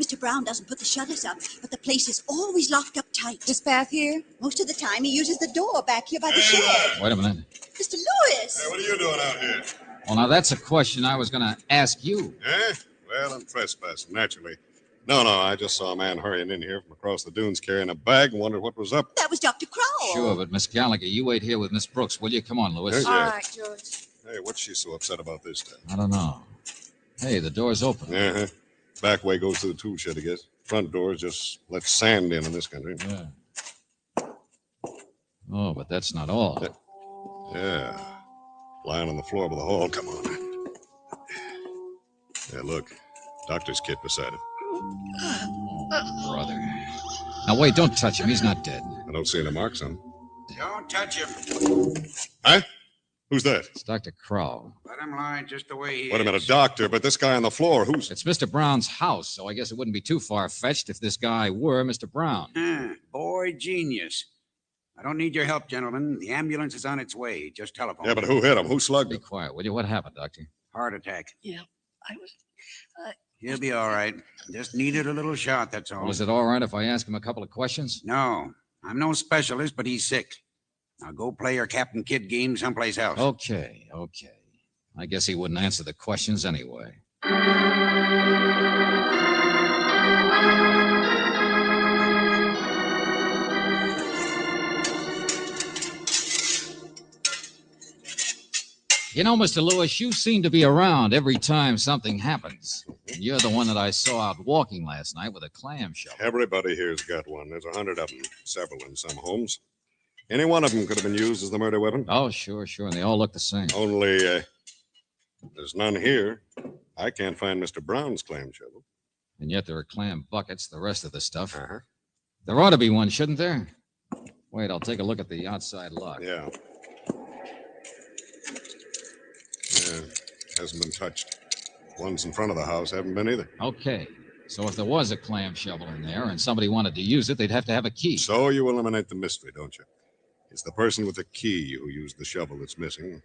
S12: Mr. Brown doesn't put the shutters up, but the place is always locked up tight.
S17: This path here?
S12: Most of the time he uses the door back here by the shed.
S1: Wait a minute.
S12: Mr. Lewis!
S4: Hey, what are you doing out here?
S1: Well, now that's a question I was going to ask you.
S4: Eh? Well, I'm trespassing, naturally. No, I just saw a man hurrying in here from across the dunes carrying a bag and wondered what was up.
S12: That was Dr. Crowell.
S1: Sure, but Miss Gallagher, you wait here with Miss Brooks, will you? Come on, Lewis.
S4: Yeah.
S17: All right, George.
S4: Hey, what's she so upset about this time?
S1: I don't know. Hey, the door's open.
S4: Uh-huh. Back way goes to the tool shed, I guess. Front doors just let sand in this country.
S1: Yeah. Oh, but that's not all.
S4: Yeah. Lying on the floor by the hall. Come on. Yeah, look. Doctor's kit beside it.
S1: Oh, brother. Now, wait, don't touch him. He's not dead.
S4: I don't see any marks on him.
S7: Don't touch him.
S4: Huh? Who's that?
S1: It's Dr. Crow.
S7: Let him lie just the way he is.
S4: Wait a minute, doctor, but this guy on the floor, who's...
S1: It's Mr. Brown's house, so I guess it wouldn't be too far-fetched if this guy were Mr. Brown.
S7: Boy genius. I don't need your help, gentlemen. The ambulance is on its way. Just telephone.
S4: Yeah, but who hit him? Who slugged him?
S1: Be quiet, will you? What happened, Doctor?
S7: Heart attack.
S9: Yeah, I was...
S7: He'll be all right. Just needed a little shot, that's all.
S1: Well, is it all right if I ask him a couple of questions?
S7: No. I'm no specialist, but he's sick. Now go play your Captain Kidd game someplace else.
S1: Okay. I guess he wouldn't answer the questions anyway. You know, Mr. Lewis, you seem to be around every time something happens. And you're the one that I saw out walking last night with a clam shovel.
S4: Everybody here's got one. There's 100 of them, several in some homes. Any one of them could have been used as the murder weapon.
S1: Oh, sure, and they all look the same.
S4: Only, there's none here. I can't find Mr. Brown's clam shovel.
S1: And yet there are clam buckets, the rest of the stuff. There ought to be one, shouldn't there? Wait, I'll take a look at the outside lock.
S4: Yeah, hasn't been touched. Ones in front of the house haven't been either.
S1: Okay, so if there was a clam shovel in there and somebody wanted to use it, they'd have to have a key.
S4: So you eliminate the mystery, don't you? It's the person with the key who used the shovel that's missing.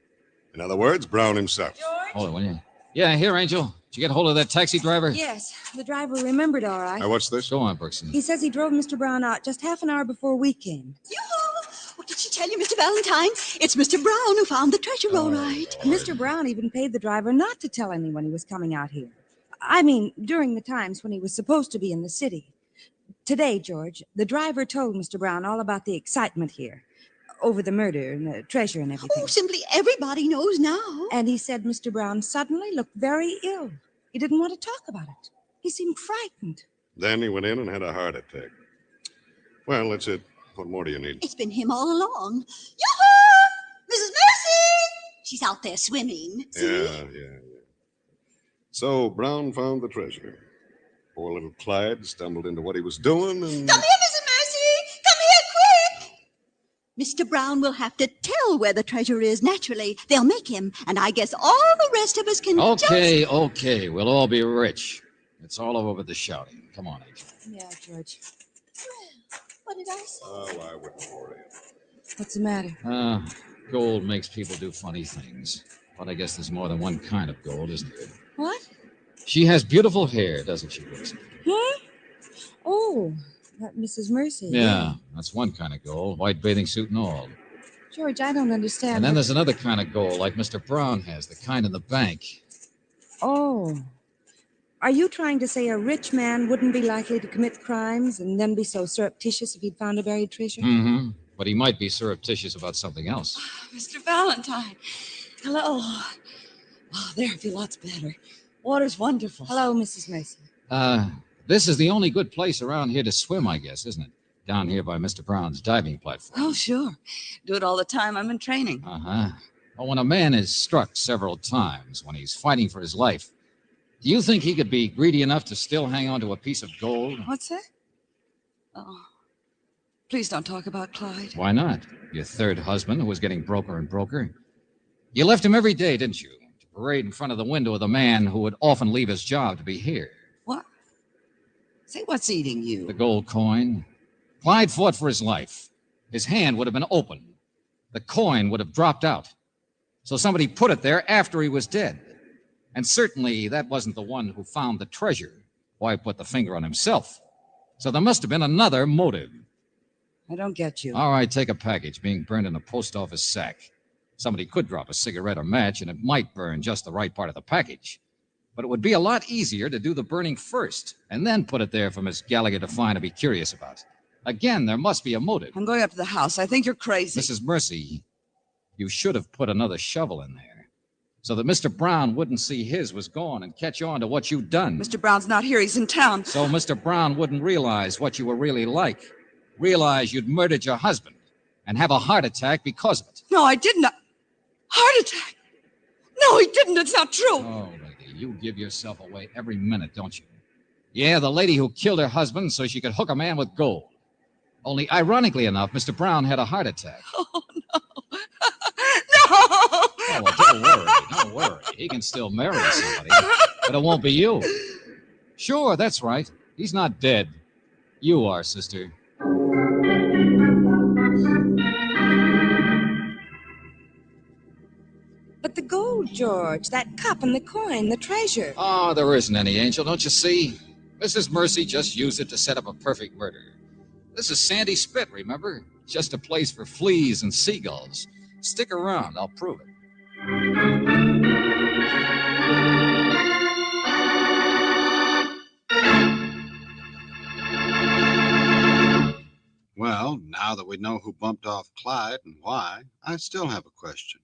S4: In other words, Brown himself.
S1: Hold it, will you? Yeah, here, Angel. Did you get hold of that taxi driver?
S6: Yes, the driver remembered all right.
S4: Now, what's this?
S1: Go on, Brooksy.
S6: He says he drove Mr. Brown out just half an hour before we came.
S12: What did she tell you, Mr. Valentine? It's Mr. Brown who found the treasure, all right.
S6: Mr. Brown even paid the driver not to tell anyone he was coming out here. I mean, during the times when he was supposed to be in the city. Today, George, the driver told Mr. Brown all about the excitement here. Over the murder and the treasure and everything.
S12: Oh, simply everybody knows now.
S6: And he said Mr. Brown suddenly looked very ill. He didn't want to talk about it. He seemed frightened.
S4: Then he went in and had a heart attack. Well, that's it. What more do you need?
S12: It's been him all along. Yoo-hoo! Mrs. Mercy! She's out there swimming. See?
S4: Yeah. So Brown found the treasure. Poor little Clyde stumbled into what he was doing and...
S12: Come here, Mrs. Mercy! Come here, quick! Mr. Brown will have to tell where the treasure is, naturally. They'll make him, and I guess all the rest of us can
S1: Okay. We'll all be rich. It's all over the shouting. Come on, Angel.
S6: Yeah, George.
S12: What did I say?
S4: Oh, I wouldn't worry.
S6: What's the matter?
S1: Gold makes people do funny things. But I guess there's more than one kind of gold, isn't there?
S6: What?
S1: She has beautiful hair, doesn't she, Brooksy?
S6: Huh? Oh, that Mrs. Mercy.
S1: Yeah, that's one kind of gold, white bathing suit and all.
S6: George, I don't understand.
S1: And then there's another kind of gold, like Mr. Brown has, the kind in the bank.
S6: Oh. Are you trying to say a rich man wouldn't be likely to commit crimes and then be so surreptitious if he'd found a buried treasure?
S1: Mm-hmm. But he might be surreptitious about something else.
S9: Mr. Valentine. Hello. Oh, there, I feel lots better. Water's wonderful.
S6: Hello, Mrs. Mercy.
S1: This is the only good place around here to swim, I guess, isn't it? Down here by Mr. Brown's diving platform.
S9: Oh, sure. Do it all the time. I'm in training.
S1: Uh-huh. Well, when a man is struck several times, when he's fighting for his life, do you think he could be greedy enough to still hang on to a piece of gold?
S9: What's that? Oh, please don't talk about Clyde.
S1: Why not? Your third husband, who was getting broker and broker. You left him every day, didn't you? To parade in front of the window of the man who would often leave his job to be here.
S9: What? Say, what's eating you?
S1: The gold coin. Clyde fought for his life. His hand would have been open. The coin would have dropped out. So somebody put it there after he was dead. And certainly that wasn't the one who found the treasure. Why put the finger on himself? So there must have been another motive.
S6: I don't get you.
S1: All right, take a package being burned in a post office sack. Somebody could drop a cigarette or match, and it might burn just the right part of the package. But it would be a lot easier to do the burning first, and then put it there for Miss Gallagher to find and be curious about. Again, there must be a motive.
S9: I'm going up to the house. I think you're crazy.
S1: Mrs. Mercy, you should have put another shovel in there, so that Mr. Brown wouldn't see his was gone and catch on to what you'd done.
S9: Mr. Brown's not here. He's in town.
S1: So Mr. Brown wouldn't realize what you were really like. Realize you'd murdered your husband and have a heart attack because of it.
S9: No, I didn't. Heart attack? No, he didn't. It's not true.
S1: Oh, lady, you give yourself away every minute, don't you? Yeah, the lady who killed her husband so she could hook a man with gold. Only, ironically enough, Mr. Brown had a heart attack.
S9: Oh, no. No!
S1: Oh, well, don't worry. Don't worry. He can still marry somebody, but it won't be you. Sure, that's right. He's not dead. You are, sister.
S6: But the gold, George, that cup and the coin, the treasure.
S1: Oh, there isn't any, Angel, don't you see? Mrs. Mercy just used it to set up a perfect murder. This is Sandy Spit, remember? Just a place for fleas and seagulls. Stick around, I'll prove it.
S2: Well, now that we know who bumped off Clyde and why, I still have a question.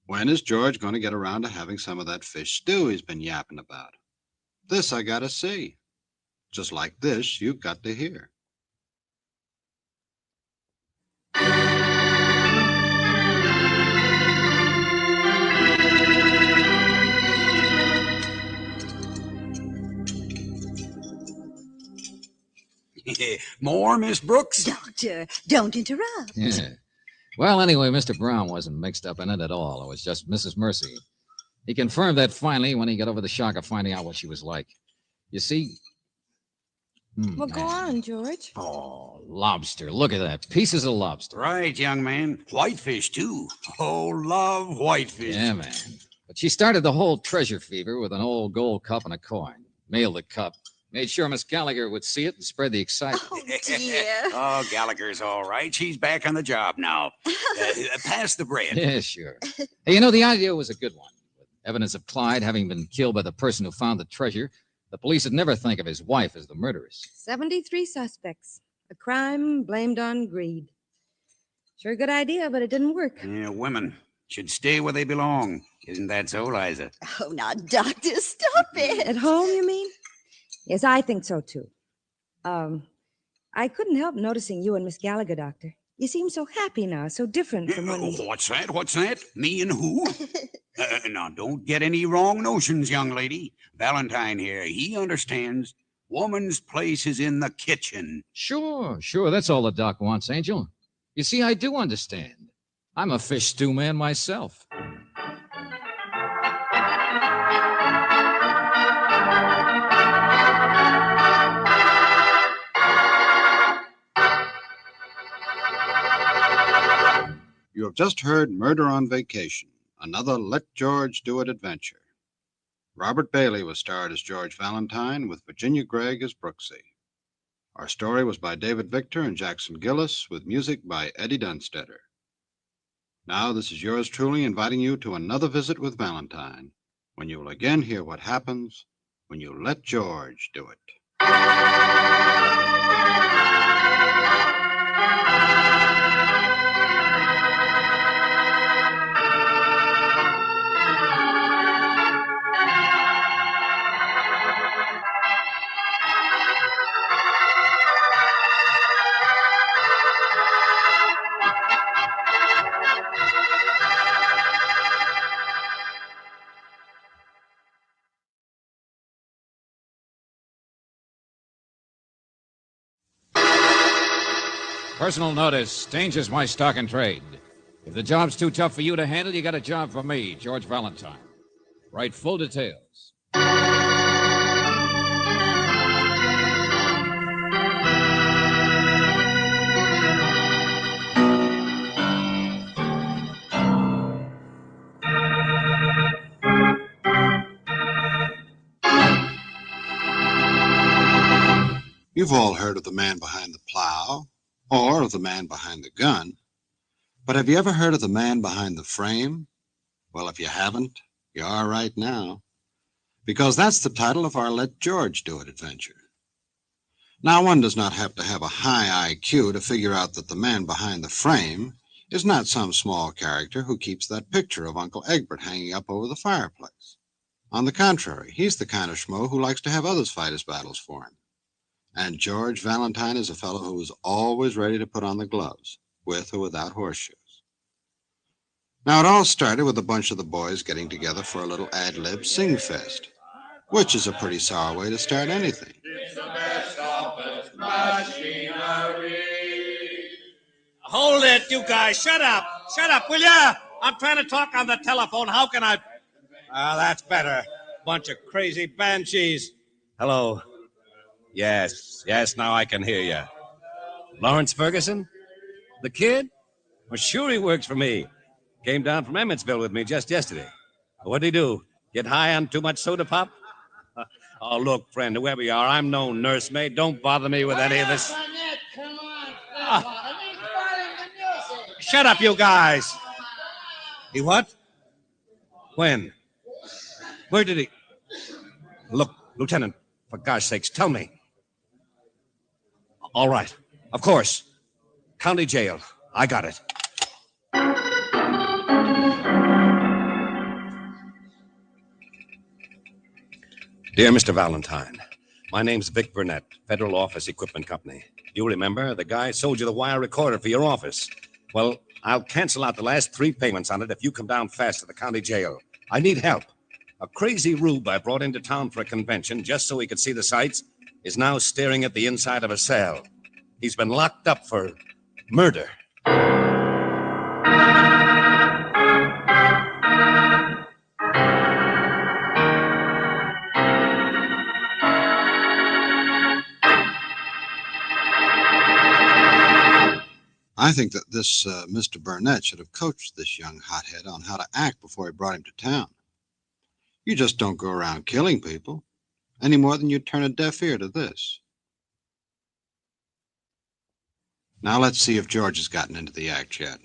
S2: When is George going to get around to having some of that fish stew he's been yapping about? This I gotta see. Just like this, you've got to hear.
S7: More, Miss Brooks?
S12: Doctor, don't interrupt.
S1: Yeah. Well, anyway, Mr. Brown wasn't mixed up in it at all. It was just Mrs. Mercy. He confirmed that finally when he got over the shock of finding out what she was like. You see...
S6: Well, go on, George.
S1: Oh, lobster. Look at that. Pieces of lobster.
S7: Right, young man. Whitefish, too. Oh, love whitefish.
S1: Yeah, man. But she started the whole treasure fever with an old gold cup and a coin. Mailed the cup. Made sure Miss Gallagher would see it and spread the excitement.
S12: Oh, dear.
S7: Oh, Gallagher's all right. She's back on the job now. Pass the bread.
S1: Yeah, sure. Hey, you know, the idea was a good one. With evidence of Clyde having been killed by the person who found the treasure, the police would never think of his wife as the murderess.
S17: 73 suspects. A crime blamed on greed. Sure good idea, but it didn't work.
S7: Yeah, women should stay where they belong. Isn't that so, Liza?
S12: Oh, now, Doctor, stop it.
S17: At home, you mean? Yes, I think so, too. I couldn't help noticing you and Miss Gallagher, Doctor. You seem so happy now, so different from when...
S7: What's that? What's that? Me and who? Now, don't get any wrong notions, young lady. Valentine here, he understands. Woman's place is in the kitchen.
S1: Sure. That's all the doc wants, Angel. You see, I do understand. I'm a fish stew man myself.
S2: You have just heard Murder on Vacation, another Let George Do It adventure. Robert Bailey was starred as George Valentine with Virginia Gregg as Brooksy. Our story was by David Victor and Jackson Gillis with music by Eddie Dunstetter. Now this is yours truly inviting you to another visit with Valentine, when you will again hear what happens when you let George do it.
S1: Personal notice. Danger's my stock and trade. If the job's too tough for you to handle, you got a job for me, George Valentine. Write full details.
S2: You've all heard of the man behind the plow, or of the man behind the gun. But have you ever heard of the man behind the frame? Well, if you haven't, you are right now. Because that's the title of our Let George Do It adventure. Now, one does not have to have a high IQ to figure out that the man behind the frame is not some small character who keeps that picture of Uncle Egbert hanging up over the fireplace. On the contrary, he's the kind of schmo who likes to have others fight his battles for him. And George Valentine is a fellow who is always ready to put on the gloves, with or without horseshoes. Now, it all started with a bunch of the boys getting together for a little ad-lib sing-fest, which is a pretty sour way to start anything.
S15: It's the best office machinery.
S21: Hold it, you guys. Shut up. Shut up, will ya?
S10: I'm trying to talk on the telephone. How can I? Ah, that's better. Bunch of crazy banshees. Hello. Yes, now I can hear you. Lawrence Ferguson? The kid? Well, sure he works for me. Came down from Emmetsville with me just yesterday. What'd he do? Get high on too much soda pop? Oh, look, friend, whoever you are, I'm no nursemaid. Don't bother me with any of this.
S15: Come on,
S10: Shut up, you guys. He what? When? Where did he? Look, Lieutenant, for gosh sakes, tell me. All right, of course. County jail. I got it. Dear Mr. Valentine, my name's Vic Burnett, Federal Office Equipment Company. You remember the guy sold you the wire recorder for your office? Well, I'll cancel out the last 3 payments on it if you come down fast to the county jail. I need help. A crazy rube I brought into town for a convention just so he could see the sights is now staring at the inside of a cell. He's been locked up for murder.
S2: I think that this Mr. Burnett should have coached this young hothead on how to act before he brought him to town. You just don't go around killing people, any more than you turn a deaf ear to this. Now let's see if George has gotten into the act yet.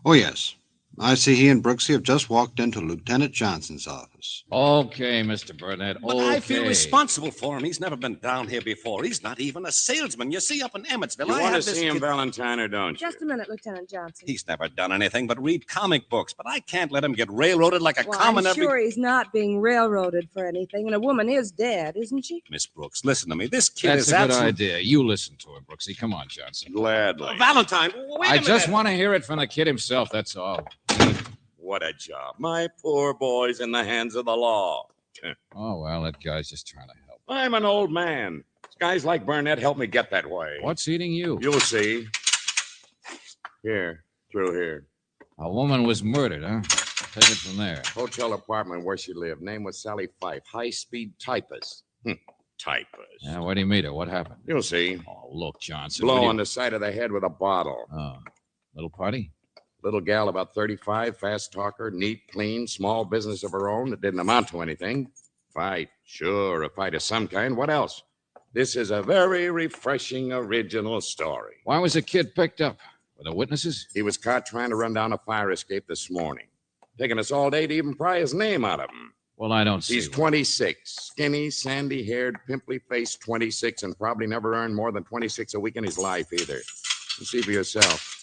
S2: Oh, yes. I see he and Brooksy have just walked into Lieutenant Johnson's office.
S1: Okay, Mr. Burnett.
S10: But I feel responsible for him. He's never been down here before. He's not even a salesman. You see, up in Emmetsville,
S14: You
S10: I
S14: want to
S10: have this
S14: see him,
S10: kid-
S14: Valentine, or don't you?
S17: Just a minute, Lieutenant Johnson.
S10: He's never done anything but read comic books, but I can't let him get railroaded like a
S19: Well,
S10: common
S19: I'm sure he's not being railroaded for anything, and a woman is dead, isn't she?
S10: Miss Brooks, listen to me. This kid
S1: That's
S10: is
S1: a good
S10: absolute-
S1: idea. You listen to him, Brooksy. Come on, Johnson.
S14: Gladly.
S10: Valentine, wait a
S1: I
S10: minute.
S1: just want to hear it from the kid himself, that's all.
S14: What a job. My poor boy's in the hands of the law.
S1: Oh, well, that guy's just trying to help.
S14: I'm an old man. Guys like Burnett help me get that way.
S1: What's eating you?
S14: You'll see. Here, through here.
S1: A woman was murdered, huh? Take it from there.
S14: Hotel apartment where she lived. Name was Sally Fife. High-speed typist. Typist.
S1: Yeah, where'd he meet her? What happened?
S14: You'll see.
S1: Oh, look, Johnson.
S14: Blow
S1: will you-
S14: on the side of the head with a bottle.
S1: Oh, little party?
S14: Little gal about 35, fast talker, neat, clean, small business of her own that didn't amount to anything. Fight. Sure, a fight of some kind. What else? This is a very refreshing, original story.
S1: Why was the kid picked up? Were there witnesses?
S14: He was caught trying to run down a fire escape this morning. Taking us all day to even pry his name out of him.
S1: Well, I don't see.
S14: He's 26. Skinny, sandy-haired, pimply-faced 26, and probably never earned more than 26 a week in his life either. You see for yourself.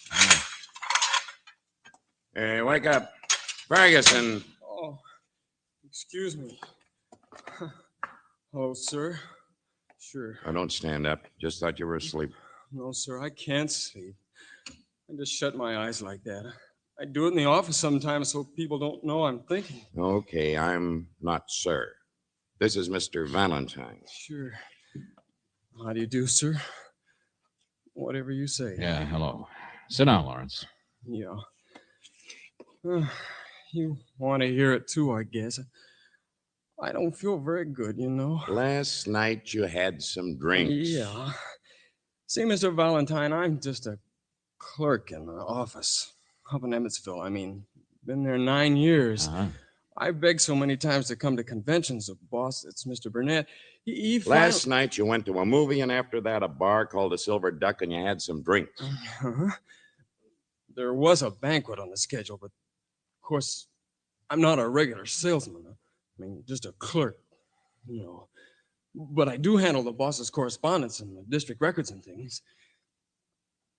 S14: Hey, wake up. Ferguson.
S21: Oh, excuse me. Hello, sir. Sure.
S14: Oh, don't stand up. Just thought you were asleep.
S21: No, sir, I can't sleep. I just shut my eyes like that. I do it in the office sometimes so people don't know I'm thinking.
S14: Okay, I'm not sir. This is Mr. Valentine.
S21: Sure. How do you do, sir? Whatever you say.
S1: Yeah, hello. Sit down, Lawrence.
S21: Yeah. You want to hear it too, I guess. I don't feel very good, you know.
S14: Last night you had some drinks.
S21: Yeah. See, Mr. Valentine, I'm just a clerk in the office up in Emmetsville. I mean, been there 9 years. I begged so many times to come to conventions. The boss, it's Mr. Burnett. He
S14: Last night you went to a movie, and after that a bar called the Silver Duck, and you had some drinks.
S21: There was a banquet on the schedule, but of course, I'm not a regular salesman. I mean, just a clerk, you know. But I do handle the boss's correspondence and the district records and things.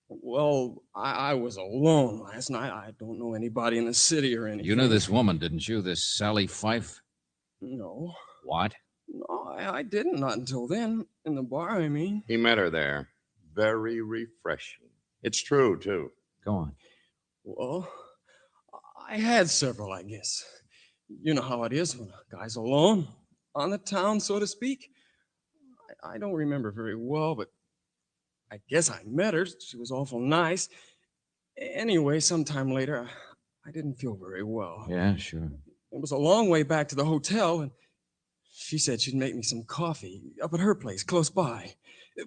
S21: Well, I was alone last night. I don't know anybody in the city or anything.
S1: You knew this woman, didn't you? This Sally Fife?
S21: No.
S1: What?
S21: No, I didn't. Not until then. In the bar, I mean.
S14: He met her there. Very refreshing. It's true, too.
S1: Go on.
S21: Well, I had several, I guess. You know how it is when a guy's alone, on the town, so to speak. I don't remember very well, but I guess I met her. She was awful nice. Anyway, sometime later, I didn't feel very well.
S1: Yeah, sure.
S21: It was a long way back to the hotel, and she said she'd make me some coffee up at her place close by.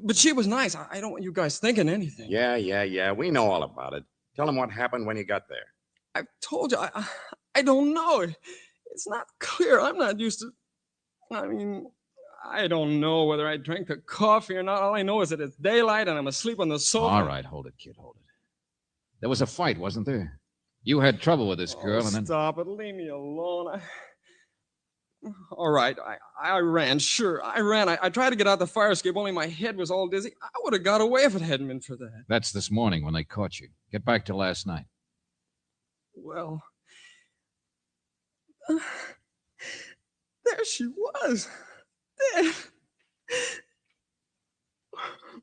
S21: But she was nice. I don't want you guys thinking anything.
S14: Yeah. We know all about it. Tell him what happened when you got there.
S21: I've told you, I don't know. It's not clear. I'm not used to... I mean, I don't know whether I drank the coffee or not. All I know is that it's daylight and I'm asleep on the sofa.
S1: All right, hold it, kid, hold it. There was a fight, wasn't there? You had trouble with this girl, and then...
S21: Stop it. Leave me alone. All right, I ran. Sure, I ran. I tried to get out the fire escape, only my head was all dizzy. I would have got away if it hadn't been for that.
S1: That's this morning when they caught you. Get back to last night.
S21: Well, there she was. Dead.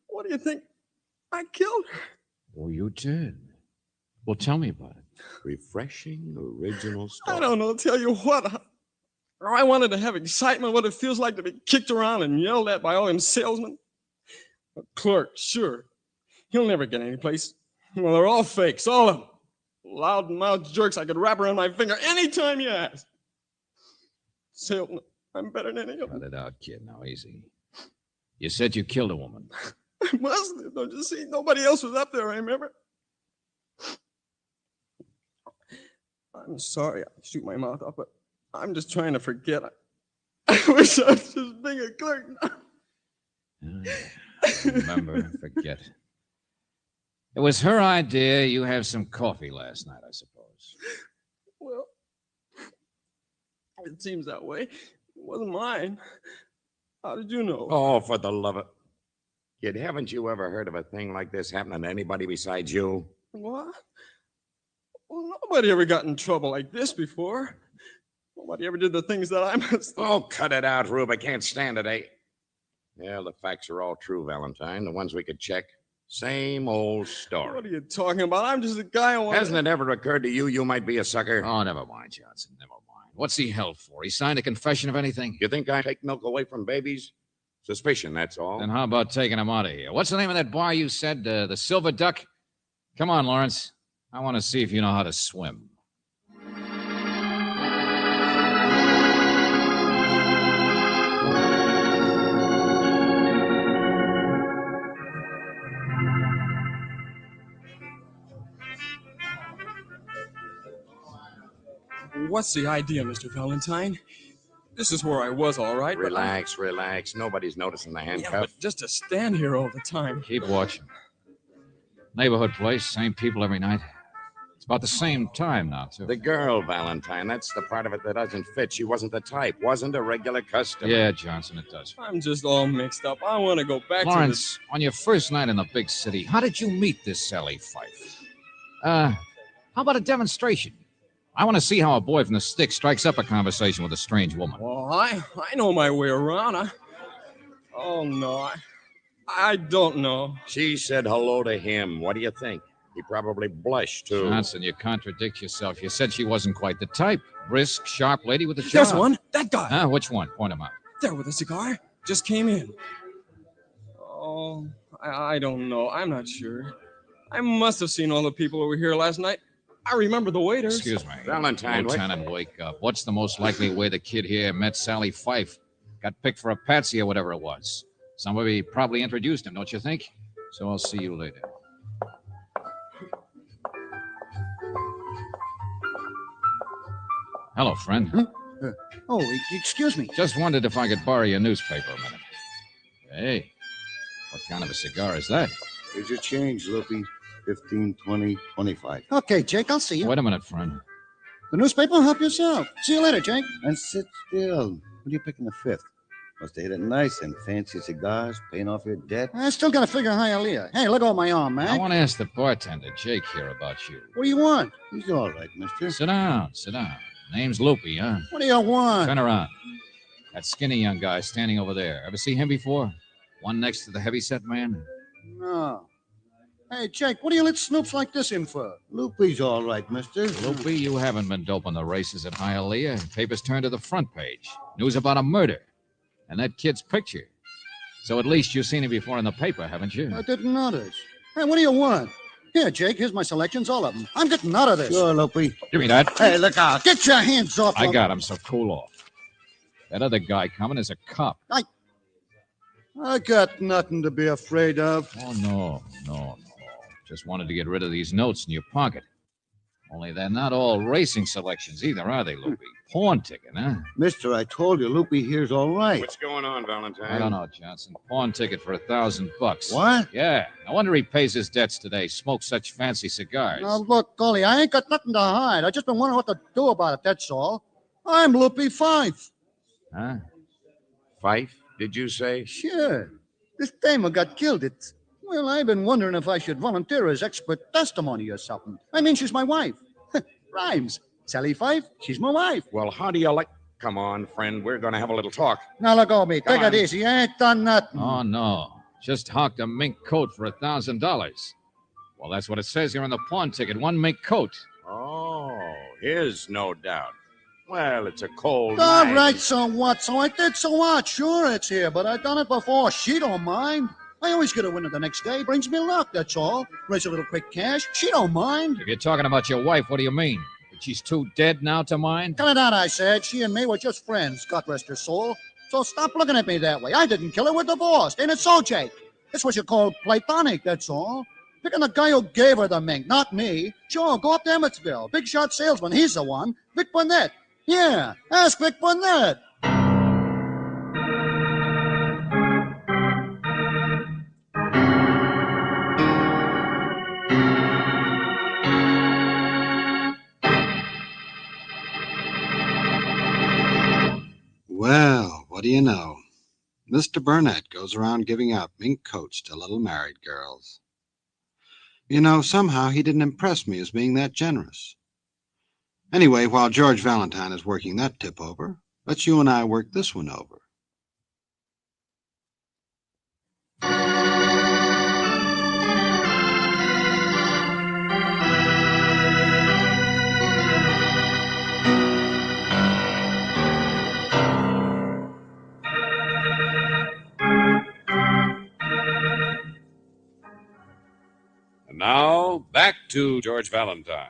S21: What do you think? I killed her.
S1: Oh, you did? Well, tell me about it.
S14: Refreshing, original story.
S21: I don't know, tell you what. I wanted to have excitement, what it feels like to be kicked around and yelled at by all them salesmen. A clerk, sure. He'll never get any place. Well, they're all fakes, all of them. Loud-mouthed jerks I could wrap around my finger anytime you ask. Salesman, I'm better than any of them.
S1: Cut it out, kid. Now, easy. You said you killed a woman.
S21: I must have, don't you see? Nobody else was up there, I remember. I'm sorry I shoot my mouth off, but I'm just trying to forget. I wish I was just being a clerk now.
S1: Remember, forget. It was her idea you have some coffee last night, I suppose.
S21: Well, it seems that way. It wasn't mine. How did you know?
S14: Oh, for the love of... Kid, haven't you ever heard of a thing like this happening to anybody besides you?
S21: What? Well, nobody ever got in trouble like this before. Nobody ever did the things that I must.
S14: Oh, cut it out, Rube. I can't stand it, eh? Yeah, the facts are all true, Valentine. The ones we could check. Same old story.
S21: What are you talking about? I'm just a guy who wants...
S14: Hasn't it ever occurred to you you might be a sucker?
S1: Oh, never mind, Johnson. Never mind. What's he held for? He signed a confession of anything?
S14: You think I take milk away from babies? Suspicion, that's all.
S1: Then how about taking him out of here? What's the name of that bar you said? The Silver Duck? Come on, Lawrence. I want to see if you know how to swim.
S21: What's the idea, Mr. Valentine? This is where I was, all right.
S14: Relax. Nobody's noticing the
S21: Yeah,
S14: handcuff.
S21: but just to stand here all the time.
S1: Keep watching. Neighborhood place, same people every night. It's about the same time now, too.
S14: The girl, Valentine, that's the part of it that doesn't fit. She wasn't the type, wasn't a regular customer.
S1: Yeah, Johnson, it does.
S21: I'm just all mixed up. I want to go back
S1: Lawrence, on your first night in the big city, how did you meet this Sally Fife? How about a demonstration? I want to see how a boy from the stick strikes up a conversation with a strange woman.
S21: Well, I know my way around. Oh, no. I don't know.
S14: She said hello to him. What do you think? He probably blushed, too.
S1: Johnson, you contradict yourself. You said she wasn't quite the type. Brisk, sharp lady with a job.
S21: There's one. That guy.
S1: Huh? Which one? Point him out.
S21: There with a cigar. Just came in. Oh, I don't know. I'm not sure. I must have seen all the people over here last night. I remember the waiters.
S1: Excuse me.
S14: Valentine,
S1: Lieutenant, wake up. What's the most likely way the kid here met Sally Fife? Got picked for a patsy or whatever it was. Somebody probably introduced him, don't you think? So I'll see you later. Hello, friend.
S8: Huh? Excuse me.
S1: Just wondered if I could borrow your newspaper a minute. Hey, what kind of a cigar is that?
S8: Here's your change, Loopy. 15, 20, 25. Okay, Jake, I'll see you.
S1: Wait a minute, friend.
S8: The newspaper? Help yourself. See you later, Jake. And sit still. What are you picking the fifth? Must have hit it nice and fancy cigars, paying off your debt. I still got to figure Hialeah. Hey, look over my arm, man.
S1: I want to ask the bartender, Jake, here about you.
S8: What do you want? He's all right, mister.
S1: Sit down. Name's Loopy, huh?
S8: What do you want?
S1: Turn around. That skinny young guy standing over there. Ever see him before? One next to the heavyset man?
S8: No. Hey, Jake, what do you let snoops like this in for? Loopy's all right, mister.
S1: Loopy, you haven't been doping the races at Hialeah. Papers turned to the front page. News about a murder. And that kid's picture. So at least you've seen him before in the paper, haven't you?
S8: I didn't notice. Hey, what do you want? Here, Jake, here's my selections, all of them. I'm getting out of this.
S2: Sure, Loopy.
S1: Give me that.
S8: Hey, look out. Get your hands off
S1: I
S8: of
S1: got him, so cool off. That other guy coming is a cop.
S8: I got nothing to be afraid of.
S1: Oh, no. Just wanted to get rid of these notes in your pocket. Only they're not all racing selections either, are they, Loopy? Pawn ticket, huh?
S8: Mister, I told you, Loopy here's all right.
S14: What's going on, Valentine?
S1: I don't know, Johnson. Pawn ticket for $1,000.
S8: What?
S1: Yeah. No wonder he pays his debts today. Smokes such fancy cigars.
S8: Now, look, Golly, I ain't got nothing to hide. I just been wondering what to do about it, that's all. I'm Loopy Fife.
S1: Huh?
S14: Fife, did you say?
S8: Sure. This damer got killed. Well, I've been wondering if I should volunteer as expert testimony or something. I mean, she's my wife. Rhymes. Sally Fife, she's my wife.
S14: Well, how do you like... Come on, friend. We're going to have a little talk.
S8: Now, look, Obi,
S14: Come
S8: take
S14: on.
S8: it easy. I ain't done nothing.
S1: Oh, no. Just hawked a mink coat for $1,000. Well, that's what it says here on the pawn ticket. One mink coat.
S14: Oh, his, no doubt. Well, it's a cold
S8: All
S14: night.
S8: right, so what? So I did, so what? Sure, it's here, but I've done it before. She don't mind. I always get a winner the next day. Brings me luck, that's all. Raise a little quick cash. She don't mind.
S1: If you're talking about your wife, what do you mean? That she's too dead now to mind?
S8: Cut it out, I said. She and me were just friends, God rest her soul. So stop looking at me that way. I didn't kill her. We're divorced. Ain't it so, Jake? It's what you call platonic, that's all. Picking the guy who gave her the mink, not me. Sure, go up to Emmetsville. Big shot salesman, he's the one. Vic Burnett. Yeah, ask Vic Burnett.
S2: Well, what do you know? Mr. Burnett goes around giving out mink coats to little married girls. You know, somehow he didn't impress me as being that generous. Anyway, while George Valentine is working that tip over, let's you and I work this one over.
S5: And now, back to George Valentine.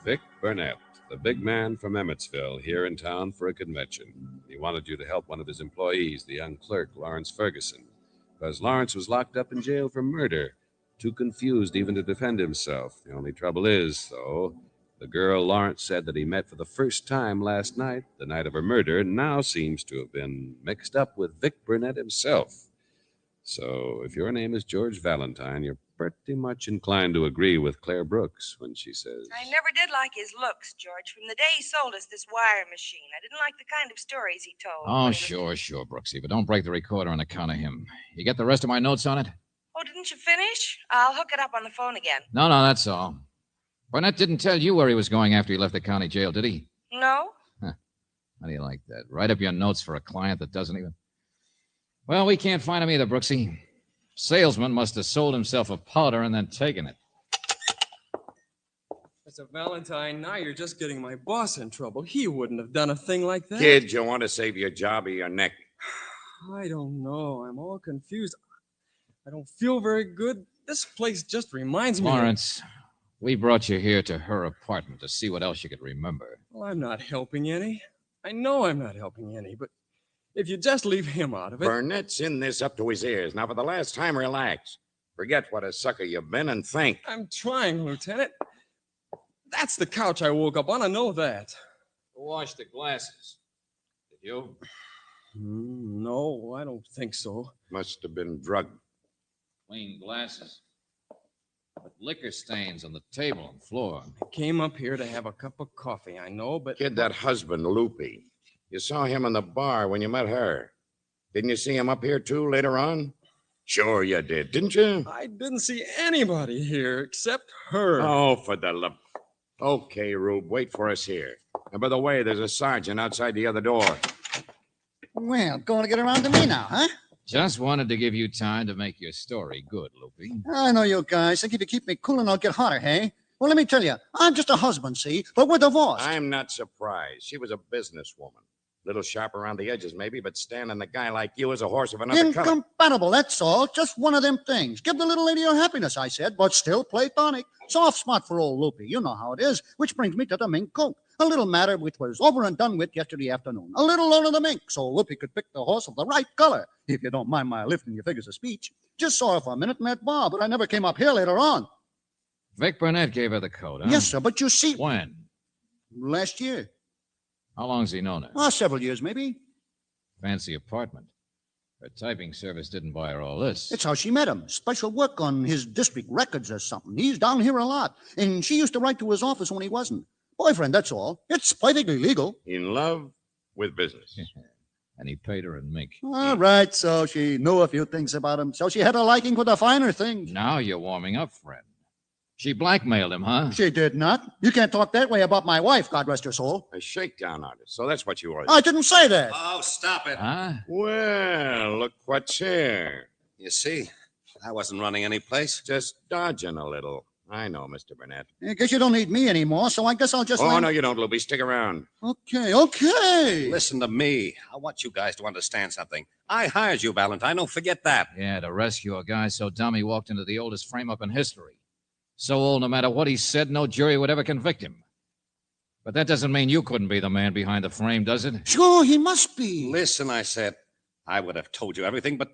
S5: Vic Burnett, the big man from Emmetsville, here in town for a convention. He wanted you to help one of his employees, the young clerk, Lawrence Ferguson, because Lawrence was locked up in jail for murder, too confused even to defend himself. The only trouble is, though, the girl Lawrence said that he met for the first time last night, the night of her murder, now seems to have been mixed up with Vic Burnett himself. So if your name is George Valentine, you're pretty much inclined to agree with Claire Brooks when she says,
S6: I never did like his looks, George. From the day he sold us this wire machine, I didn't like the kind of stories he told.
S1: Oh, sure, Brooksy, but don't break the recorder on account of him. You get the rest of my notes on it?
S6: Oh, didn't you finish? I'll hook it up on the phone again.
S1: No, that's all. Burnett didn't tell you where he was going after he left the county jail, did he?
S6: No?
S1: How do you like that? Write up your notes for a client that doesn't even... Well, we can't find him either, Brooksy. Salesman must have sold himself a powder and then taken it.
S21: Mr. Valentine, now you're just getting my boss in trouble. He wouldn't have done a thing like that.
S14: Kid, you want to save your job or your neck?
S21: I don't know. I'm all confused. I don't feel very good. This place just reminds me
S1: Lawrence, we brought you here to her apartment to see what else you could remember.
S21: Well, I'm not helping any. I know I'm not helping any, but if you just leave him out of it...
S14: Burnett's in this up to his ears. Now, for the last time, relax. Forget what a sucker you've been and think.
S21: I'm trying, Lieutenant. That's the couch I woke up on. I know that.
S1: Wash the glasses. Did you?
S21: No, I don't think so.
S14: Must have been drugged.
S1: Clean glasses. But liquor stains on the table and floor.
S21: I came up here to have a cup of coffee, I know, but...
S14: Kid, that husband, Loopy. You saw him in the bar when you met her. Didn't you see him up here, too, later on? Sure you did, didn't you?
S21: I didn't see anybody here except her.
S14: Oh, for the love... Okay, Rube, wait for us here. And by the way, there's a sergeant outside the other door.
S8: Well, going to get around to me now, huh?
S1: Just wanted to give you time to make your story good, Loopy.
S8: I know you guys think if you keep me cool and I'll get hotter, hey? Well, let me tell you, I'm just a husband, see? But we're divorced.
S14: I'm not surprised. She was a businesswoman. Little sharp around the edges, maybe, but standing a guy like you is a horse of another color.
S8: Incompatible, that's all. Just one of them things. Give the little lady her happiness, I said, but still platonic. Soft spot for old Loopy. You know how it is. Which brings me to the mink coat. A little matter which was over and done with yesterday afternoon. A little loan of the mink, so Loopy could pick the horse of the right color. If you don't mind my lifting your figures of speech. Just saw her for a minute in that bar, but I never came up here later on.
S1: Vic Burnett gave her the coat, huh?
S8: Yes, sir, but you see...
S1: When?
S8: Last year.
S1: How long's he known her?
S8: Oh, several years, maybe.
S1: Fancy apartment. Her typing service didn't buy her all this.
S8: It's how she met him. Special work on his district records or something. He's down here a lot. And she used to write to his office when he wasn't. Boyfriend, that's all. It's perfectly legal.
S14: In love with business.
S1: And he paid her in mink.
S8: All right, so she knew a few things about him. So she had a liking for the finer things.
S1: Now you're warming up, friend. She blackmailed him, huh?
S8: She did not. You can't talk that way about my wife, God rest her soul.
S14: A shakedown artist. So that's what you are.
S8: I didn't say that.
S10: Oh, stop it.
S1: Huh?
S14: Well, look what's here.
S10: You see, I wasn't running any place.
S14: Just dodging a little. I know, Mr. Burnett.
S8: I guess you don't need me anymore, so I guess I'll just...
S14: Oh, no, you don't, Loopy. Stick around.
S8: Okay.
S10: Listen to me. I want you guys to understand something. I hired you, Valentine. Don't forget that.
S1: Yeah, to rescue a guy so dumb he walked into the oldest frame-up in history. So old, no matter what he said, no jury would ever convict him. But that doesn't mean you couldn't be the man behind the frame, does it?
S8: Sure, he must be.
S10: Listen, I said. I would have told you everything, but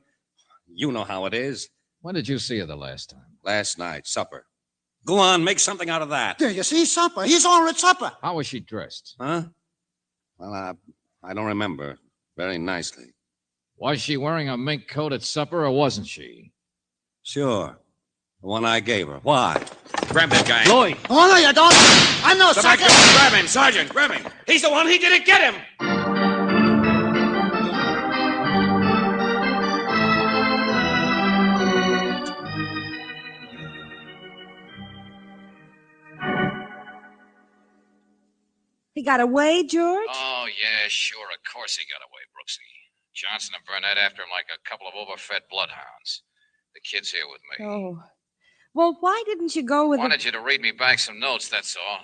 S10: you know how it is.
S1: When did you see her the last time?
S10: Last night, supper. Go on, make something out of that.
S8: There, you see, supper. He's all at supper.
S1: How was she dressed?
S10: Huh? Well, I don't remember. Very nicely.
S1: Was she wearing a mink coat at supper, or wasn't she?
S10: Sure. The one I gave her. Why?
S14: Grab that guy.
S1: Lloyd!
S8: Oh, no, you don't. I'm no
S14: Come back
S8: sucker.
S14: here. Grab him, Sergeant. Grab him. He's the one. He didn't get him.
S6: He got away, George?
S1: Oh, yeah, sure. Of course he got away, Brooksy. Johnson and Burnett after him like a couple of overfed bloodhounds. The kid's here with me.
S6: Oh. Well, why didn't you go with
S1: Wanted you to read me back some notes, that's all.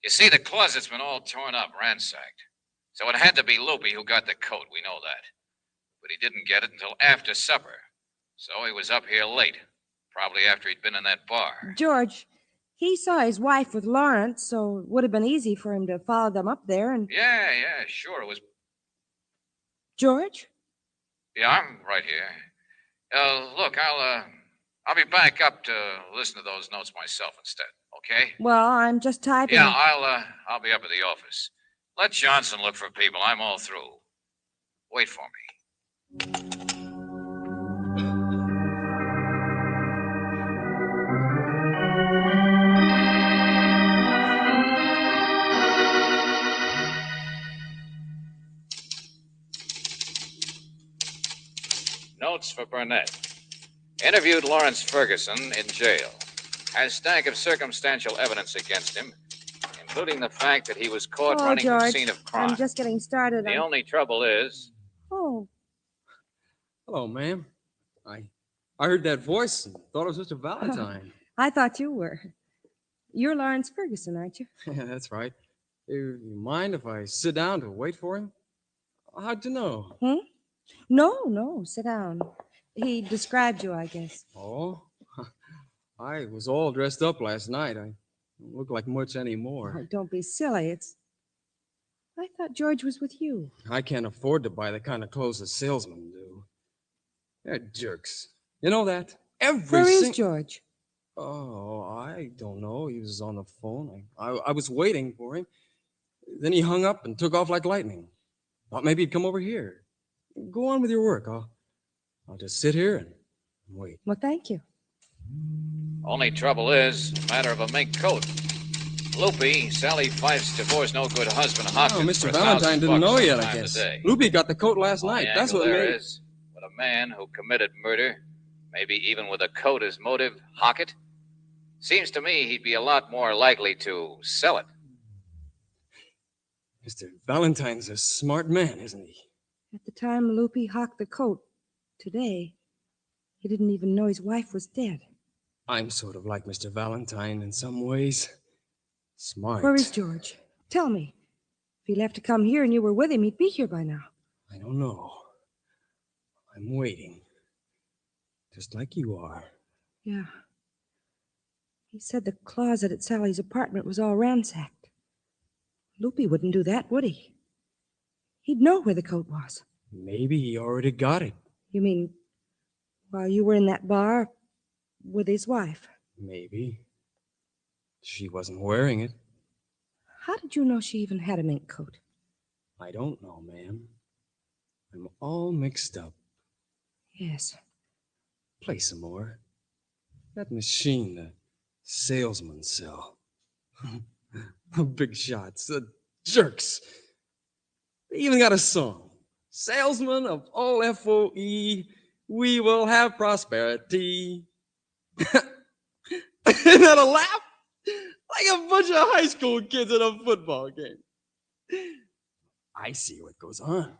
S1: You see, the closet's been all torn up, ransacked. So it had to be Loopy who got the coat, we know that. But he didn't get it until after supper. So he was up here late, probably after he'd been in that bar.
S6: George, he saw his wife with Lawrence, so it would have been easy for him to follow them up there and...
S1: Yeah, sure, it was...
S6: George?
S1: Yeah, I'm right here. Look, I'll be back up to listen to those notes myself instead, okay?
S6: Well, I'm just typing.
S1: Yeah, I'll be up at the office. Let Johnson look for people. I'm all through. Wait for me. Notes for Burnett. Interviewed Lawrence Ferguson in jail. Has stack of circumstantial evidence against him, including the fact that he was caught running
S6: George,
S1: the scene of crime.
S6: I'm just getting started.
S1: The only trouble is...
S6: Oh,
S21: Hello, ma'am. I heard that voice and thought it was Mr. Valentine.
S6: I thought you were. You're Lawrence Ferguson, aren't you?
S21: Yeah, that's right. You mind if I sit down to wait for him? How'd you know?
S6: No, sit down. He described you, I guess.
S21: Oh, I was all dressed up last night. I don't look like much anymore.
S6: Oh, don't be silly. I thought George was with you.
S21: I can't afford to buy the kind of clothes the salesmen do. They're jerks. You know that?
S6: Where is George?
S21: Oh, I don't know. He was on the phone. I was waiting for him. Then he hung up and took off like lightning. Thought maybe he'd come over here. Go on with your work. I'll just sit here and wait.
S6: Well, thank you.
S1: Only trouble is, a matter of a mink coat. Loopy, Sally Fife's divorced no good husband, Hopkins.
S21: Oh, Mr. Valentine didn't know yet, I guess. Loopy got the coat last night. That's what
S1: there
S21: made...
S1: is. But a man who committed murder, maybe even with a coat as motive, hock it, seems to me he'd be a lot more likely to sell it.
S21: Mr. Valentine's a smart man, isn't he?
S6: At the time Loopy hocked the coat, today, he didn't even know his wife was dead.
S21: I'm sort of like Mr. Valentine in some ways. Smart.
S6: Where is George? Tell me.
S19: If he left to come here and you were with him, he'd be here by now.
S21: I don't know. I'm waiting. Just like you are.
S19: Yeah. He said the closet at Sally's apartment was all ransacked. Loopy wouldn't do that, would he? He'd know where the coat was.
S21: Maybe he already got it.
S19: You mean while you were in that bar with his wife?
S21: Maybe. She wasn't wearing it.
S19: How did you know she even had a mink coat?
S21: I don't know, ma'am. I'm all mixed up.
S19: Yes.
S21: Play some more. That machine, the salesman sell. The big shots, the jerks. They even got a song. Salesman of all FOE, we will have prosperity. Isn't that a laugh? Like a bunch of high school kids at a football game. I see what goes on.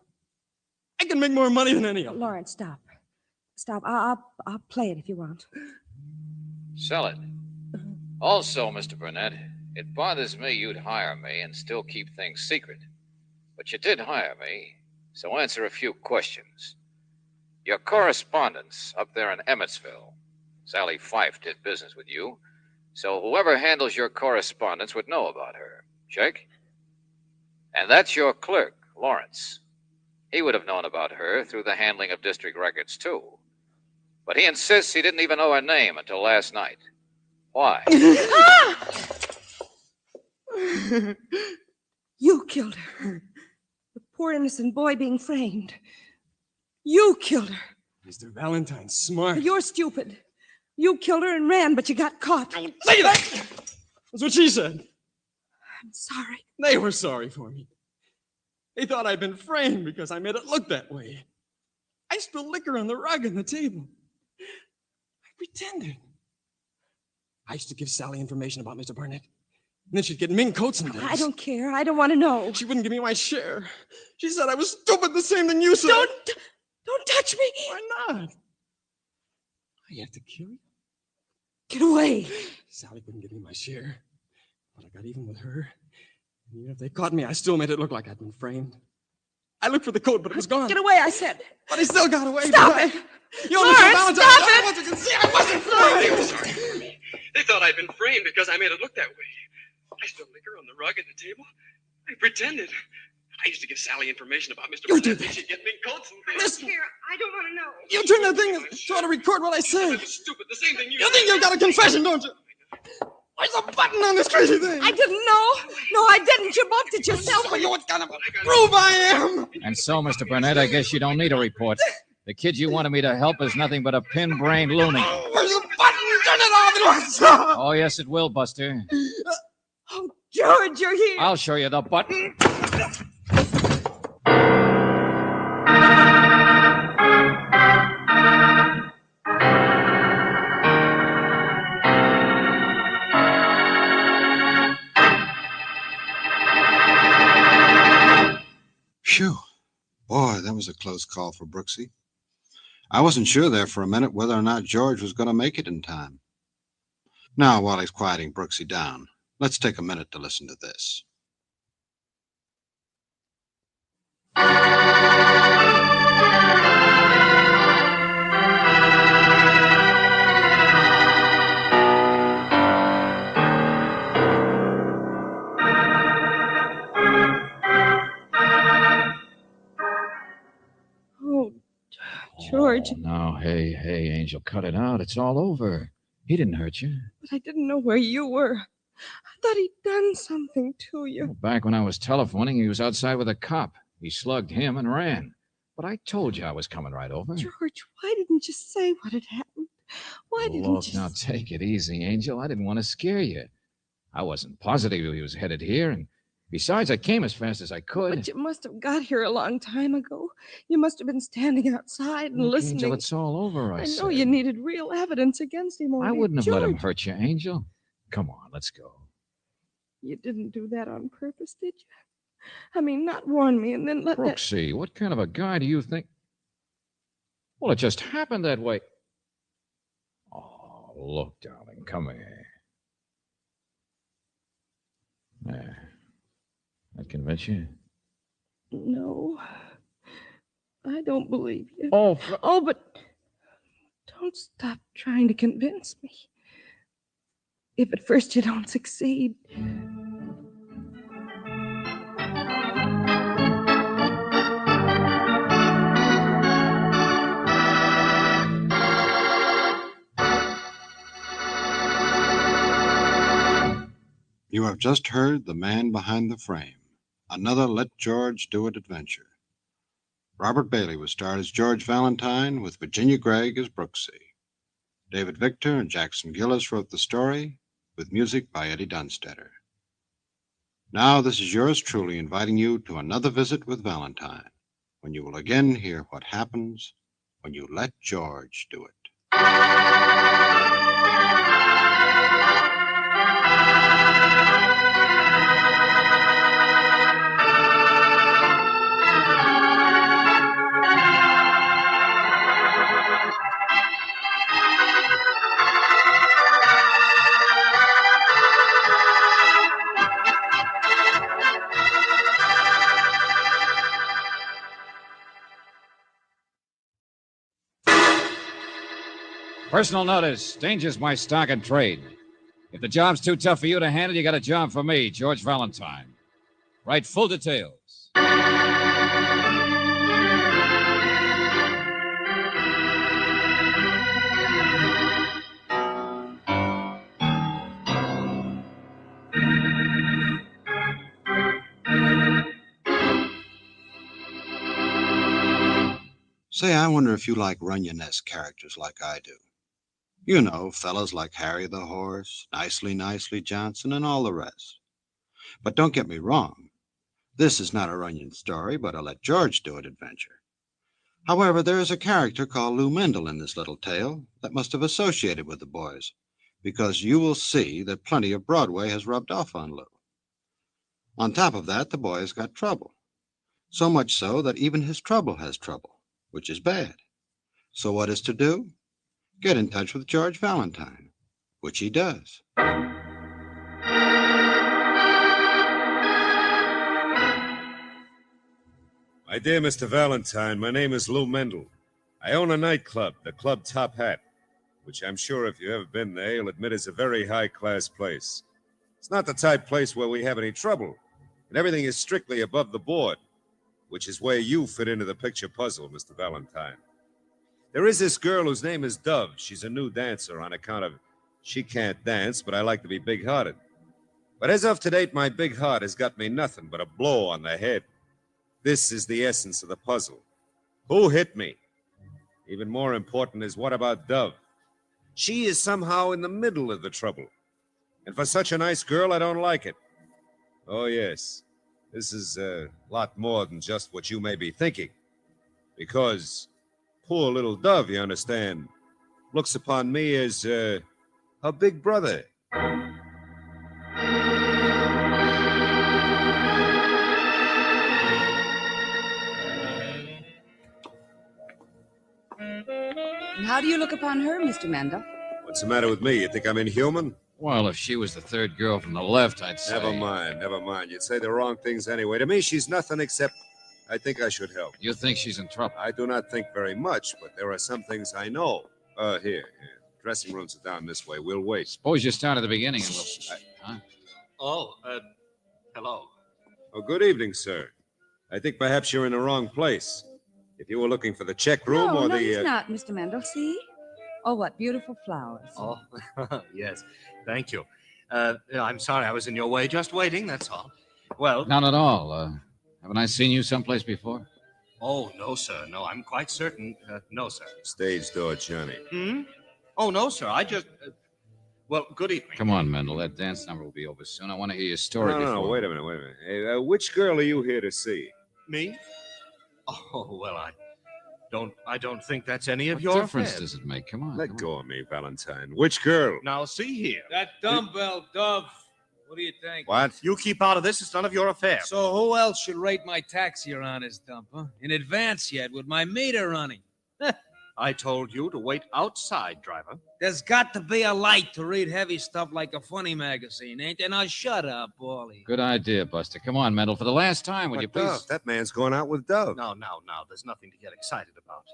S21: I can make more money than any of them.
S19: Lawrence, stop. Stop. I'll play it if you want.
S1: Sell it. Also, Mr. Burnett, it bothers me you'd hire me and still keep things secret. But you did hire me, so answer a few questions. Your correspondence up there in Emmetsville. Sally Fife did business with you, so whoever handles your correspondence would know about her. Check? And that's your clerk, Lawrence. He would have known about her through the handling of district records, too. But he insists he didn't even know her name until last night. Why?
S19: You killed her. The poor innocent boy being framed. You killed her.
S21: Mr. Valentine's smart.
S19: You're stupid. You killed her and ran, but you got caught.
S21: Say that! That's what she said.
S19: I'm sorry.
S21: They were sorry for me. They thought I'd been framed because I made it look that way. I spilled liquor on the rug and the table. I pretended. I used to give Sally information about Mr. Burnett. And then she'd get mink coats and things.
S19: I don't care. I don't want to know.
S21: She wouldn't give me my share. She said I was stupid, the same thing you said.
S19: Don't touch me.
S21: Why not? I have to kill you.
S19: Get away.
S21: Sally wouldn't give me my share. But I got even with her. And even if they caught me, I still made it look like I'd been framed. I looked for the coat, but it was gone.
S19: Get away, I said.
S21: But I still got away.
S19: Stop it.
S21: You
S19: Lawrence,
S21: Mr. Valentine,
S19: stop
S21: I
S19: it.
S21: want you to see I wasn't framed. They were sorry for me. They thought I'd been framed because I made it look that way. I spilled liquor on the rug and the table. I pretended. I used to give Sally information about Mr. Burnett. She'd get mink coats and things.
S19: Listen. Here, I don't want to know.
S21: You turn that thing and try to record what I say.
S19: You said I was
S21: stupid, the same thing you think you've got a confession, don't you? There's a button on this crazy thing.
S19: I didn't know. No, I didn't. You bumped it yourself.
S21: Show you what kind of a prove I am.
S1: And so, Mr. Burnett, I guess you don't need a report. The kid you wanted me to help is nothing but a pin-brained loony.
S21: Where's the button? Turn it off. It won't stop.
S1: Oh, yes, it will, Buster.
S19: Oh, George, you're here.
S1: I'll show you the button.
S2: Phew. Boy, that was a close call for Brooksy. I wasn't sure there for a minute whether or not George was going to make it in time. Now, while he's quieting Brooksy down, let's take a minute to listen to this.
S19: Oh, George.
S1: Oh, no, hey, Angel, cut it out. It's all over. He didn't hurt you.
S19: But I didn't know where you were. I thought he'd done something to you.
S1: Back when I was telephoning, he was outside with a cop. He slugged him and ran. But I told you I was coming right over.
S19: George, why didn't you say what had happened? Why didn't
S1: Look,
S19: you...
S1: now take it easy, Angel. I didn't want to scare you. I wasn't positive he was headed here, and besides, I came as fast as I could.
S19: But you must have got here a long time ago. You must have been standing outside and
S1: Look,
S19: listening.
S1: Angel, it's all over, I
S19: know
S1: said.
S19: you needed real evidence against him.
S1: I
S19: only
S1: wouldn't have let him
S19: George,
S1: hurt you, Angel. Come on, let's go.
S19: You didn't do that on purpose, did you? I mean, not warn me and then let that...
S1: Brooksy, what kind of a guy do you think? Well, it just happened that way. Oh, look, darling, come here. There. That convince you?
S9: No, I don't believe you.
S1: Oh,
S9: Oh, but don't stop trying to convince me. If at first you don't succeed.
S2: You have just heard The Man Behind the Frame, another Let George Do It adventure. Robert Bailey was starred as George Valentine, with Virginia Gregg as Brooksy. David Victor and Jackson Gillis wrote the story, with music by Eddie Dunstetter. Now, this is yours truly inviting you to another visit with Valentine, when you will again hear what happens when you let George do it.
S1: Personal notice. Danger's my stock and trade. If the job's too tough for you to handle, you got a job for me, George Valentine. Write full details.
S2: Say, I wonder if you like Runyon-esque characters like I do. You know, fellas like Harry the Horse, Nicely Johnson, and all the rest. But don't get me wrong. This is not a Runyon story, but a Let George Do It adventure. However, there is a character called Lou Mendel in this little tale that must have associated with the boys, because you will see that plenty of Broadway has rubbed off on Lou. On top of that, the boy has got trouble. So much so that even his trouble has trouble, which is bad. So what is to do? Get in touch with George Valentine, which he does.
S5: My dear Mr. Valentine, my name is Lou Mendel. I own a nightclub, the Club Top Hat, which I'm sure if you've ever been there, you'll admit is a very high-class place. It's not the type place where we have any trouble, and everything is strictly above the board, which is where you fit into the picture puzzle, Mr. Valentine. There is this girl whose name is Dove. She's a new dancer on account of she can't dance, but I like to be big-hearted. But as of to date, my big heart has got me nothing but a blow on the head. This is the essence of the puzzle. Who hit me? Even more important is, what about Dove? She is somehow in the middle of the trouble. And for such a nice girl, I don't like it. Oh, yes. This is a lot more than just what you may be thinking. Because poor little Dove, you understand, looks upon me as her big brother.
S19: And how do you look upon her, Mr. Mendel?
S5: What's the matter with me? You think I'm inhuman?
S1: Well, if she was the third girl from the left, I'd say...
S5: Never mind. You'd say the wrong things anyway. To me, she's nothing except I think I should help.
S1: You think she's in trouble?
S5: I do not think very much, but there are some things I know. Here. Dressing rooms are down this way. We'll wait.
S1: Suppose you start at the beginning and we'll... Huh?
S13: Oh, hello.
S5: Oh, good evening, sir. I think perhaps you're in the wrong place. If you were looking for the check room
S19: No,
S5: or
S19: no,
S5: the...
S19: he's not, Mr. Mendel. See? Oh, what beautiful flowers.
S13: Oh, yes. Thank you. I'm sorry I was in your way. Just waiting, that's all. Well...
S1: Not at all. Haven't I seen you someplace before?
S13: Oh, no, sir. No, I'm quite certain. No, sir.
S5: Stage door, Johnny.
S13: Hmm? Oh, no, sir. I just... well, good evening.
S1: Come on, Mendel. That dance number will be over soon. I want to hear your story before...
S5: No, wait a minute. Hey, which girl are you here to see?
S13: Me? Oh, well, I don't think that's any of
S1: What
S13: your
S1: difference
S13: affair.
S1: does it make? Come on.
S5: Let go of me, Valentine. Which girl?
S13: Now, see here.
S22: That dumbbell, Dove. What do you think?
S5: What?
S13: You keep out of this. It's none of your affair.
S22: So who else should rate my taxi around his dump, huh? In advance yet, with my meter running.
S13: I told you to wait outside, driver.
S22: There's got to be a light to read heavy stuff like a funny magazine, ain't there? Now shut up, Paulie.
S1: Good idea, Buster. Come on, Mendel. For the last time, would you please?
S4: Dove, that man's going out with Dove.
S13: No. There's nothing to get excited about.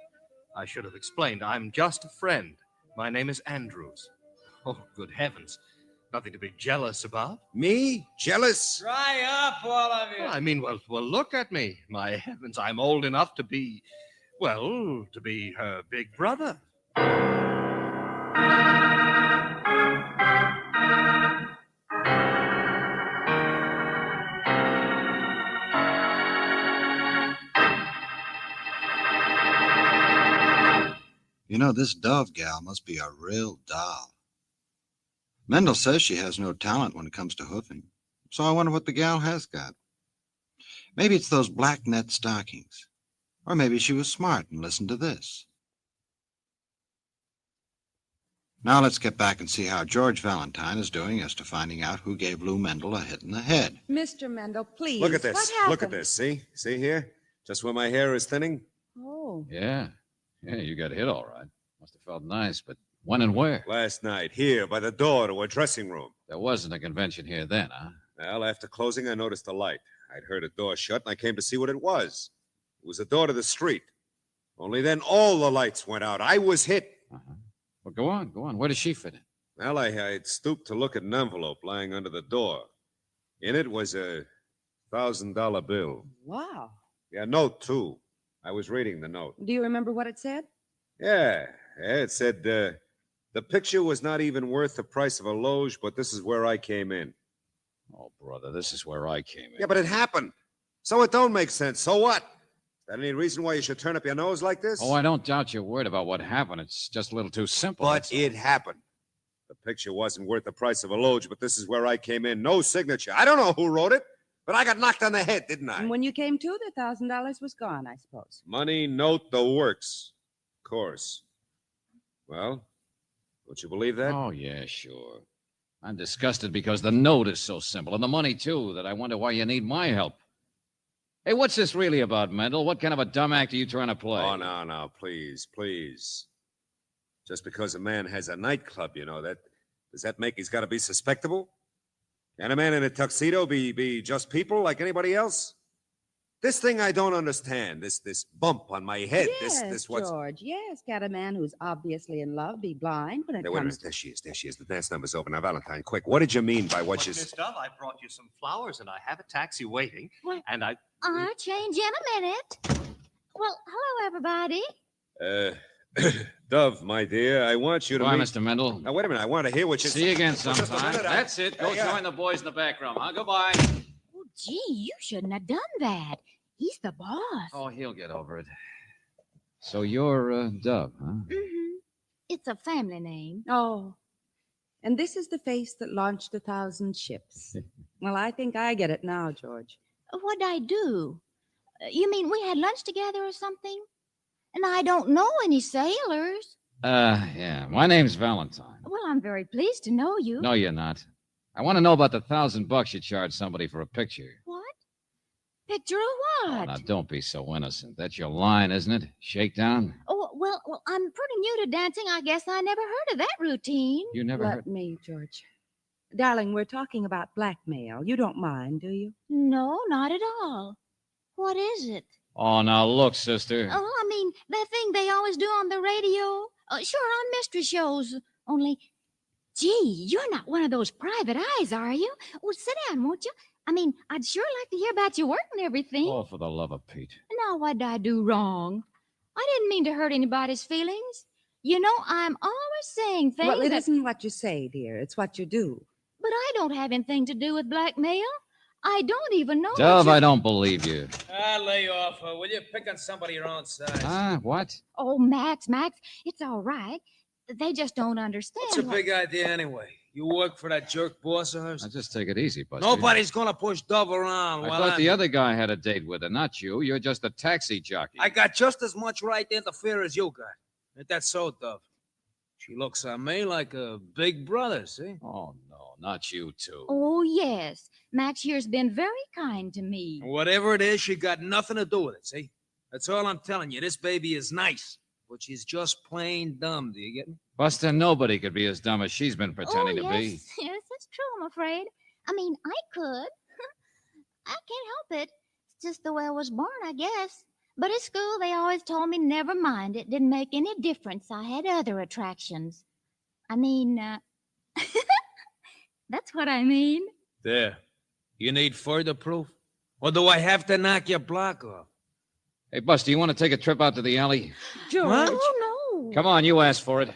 S13: I should have explained. I'm just a friend. My name is Andrews. Oh, good heavens. Nothing to be jealous about.
S4: Me? Jealous?
S22: Dry up, all of you.
S13: I mean, well, look at me. My heavens, I'm old enough to be, well, to be her big brother.
S2: You know, this Dove gal must be a real doll. Mendel says she has no talent when it comes to hoofing, so I wonder what the gal has got. Maybe it's those black net stockings. Or maybe she was smart and listened to this. Now let's get back and see how George Valentine is doing as to finding out who gave Lou Mendel a hit in the head.
S6: Mr. Mendel, please.
S4: Look at this.
S6: What happened?
S4: Look at this. See? See here? Just where my hair is thinning?
S6: Oh.
S1: Yeah, you got hit all right. Must have felt nice, but when and where?
S4: Last night, here, by the door to a dressing room.
S1: There wasn't a convention here then, huh?
S4: Well, after closing, I noticed a light. I'd heard a door shut, and I came to see what it was. It was a door to the street. Only then all the lights went out. I was hit.
S1: Well, go on. Where does she fit in?
S4: Well, I'd stooped to look at an envelope lying under the door. In it was a $1,000 bill.
S6: Wow.
S4: Yeah, note, too. I was reading the note.
S6: Do you remember what it said?
S4: Yeah, it said, the picture was not even worth the price of a loge, but this is where I came in.
S1: Oh, brother, this is where I came in.
S4: Yeah, but it happened. So it don't make sense. So what? Is that any reason why you should turn up your nose like this?
S1: Oh, I don't doubt your word about what happened. It's just a little too simple.
S4: But it happened. The picture wasn't worth the price of a loge, but this is where I came in. No signature. I don't know who wrote it, but I got knocked on the head, didn't I?
S6: And when you came to, the $1,000 was gone, I suppose.
S4: Money, note, the works. Of course. Well, don't you believe that?
S1: Oh, yeah, sure. I'm disgusted because the note is so simple, and the money, too, that I wonder why you need my help. Hey, what's this really about, Mendel? What kind of a dumb act are you trying to play?
S4: Oh, no, please. Just because a man has a nightclub, you know, does that make he's got to be suspectable? Can a man in a tuxedo be just people like anybody else? This thing I don't understand, this bump on my head,
S6: Yes,
S4: this what's...
S6: George, yes. Got a man who's obviously in love be blind when it
S4: Wait a
S6: comes
S4: minute, there she is. The dance number's over. Now, Valentine, quick, what did you mean by what you...
S13: Miss Dove, I brought you some flowers, and I have a taxi waiting.
S3: What?
S13: And I...
S3: I'll change in a minute. Well, hello, everybody.
S4: Dove, my dear, I want you to
S1: Goodbye,
S4: meet...
S1: Mr. Mendel.
S4: Now, wait a minute, I want to hear what you...
S1: See you again
S4: Just a
S1: sometime.
S4: minute,
S1: That's it. Go join the boys in the back room, huh? Goodbye.
S3: Oh, gee, you shouldn't have done that. He's the boss.
S1: Oh, he'll get over it. So you're Dove, huh?
S3: Mm-hmm. It's a family name.
S6: Oh, and this is the face that launched 1,000 ships. Well, I think I get it now, George.
S3: What'd I do? You mean we had lunch together or something? And I don't know any sailors.
S1: Yeah. My name's Valentine.
S3: Well, I'm very pleased to know you.
S1: No, you're not. I want to know about the $1,000 you charged somebody for a picture.
S3: What? Picture of
S1: Oh,
S3: what?
S1: now, don't be so innocent. That's your line, isn't it? Shakedown?
S3: Oh, well, I'm pretty new to dancing. I guess I never heard of that routine.
S1: You never
S6: Let
S1: heard...
S6: me, George. Darling, we're talking about blackmail. You don't mind, do you?
S3: No, not at all. What is it?
S1: Oh, now, look, sister.
S3: Oh, I mean, that thing they always do on the radio. Sure, on mystery shows. Only, gee, you're not one of those private eyes, are you? Well, sit down, won't you? I mean, I'd sure like to hear about your work and everything.
S1: Oh, for the love of Pete.
S3: Now, what did I do wrong? I didn't mean to hurt anybody's feelings. You know, I'm always saying things
S6: Well, it
S3: that...
S6: isn't what you say, dear. It's what you do.
S3: But I don't have anything to do with blackmail. I don't even know.
S1: Dove, I don't believe you.
S22: Lay off, will you? Pick on somebody your own size.
S1: What?
S3: Oh, Max, it's all right. They just don't understand.
S22: What's your big idea anyway? You work for that jerk boss of hers?
S1: Now, just take it easy, Buster.
S22: Nobody's gonna push Dove around.
S1: I
S22: while
S1: thought
S22: I'm...
S1: the other guy had a date with her, not you. You're just a taxi jockey.
S22: I got just as much right to interfere as you got. Ain't that so, Dove? She looks on me like a big brother, see?
S1: Oh, no, not you two.
S3: Oh, yes. Max here's been very kind to me.
S22: Whatever it is, she got nothing to do with it, see? That's all I'm telling you. This baby is nice. but she's just plain dumb. Do you get me?
S1: Buster, nobody could be as dumb as she's been pretending to be.
S3: Yes, that's true, I'm afraid. I mean, I could. I can't help it. It's just the way I was born, I guess. But at school, they always told me never mind. It didn't make any difference. I had other attractions. I mean, that's what I mean.
S22: There. You need further proof? Or do I have to knock your block off?
S1: Hey, Buster, you want to take a trip out to the alley?
S22: George.
S3: Oh, no.
S1: Come on, you asked for it.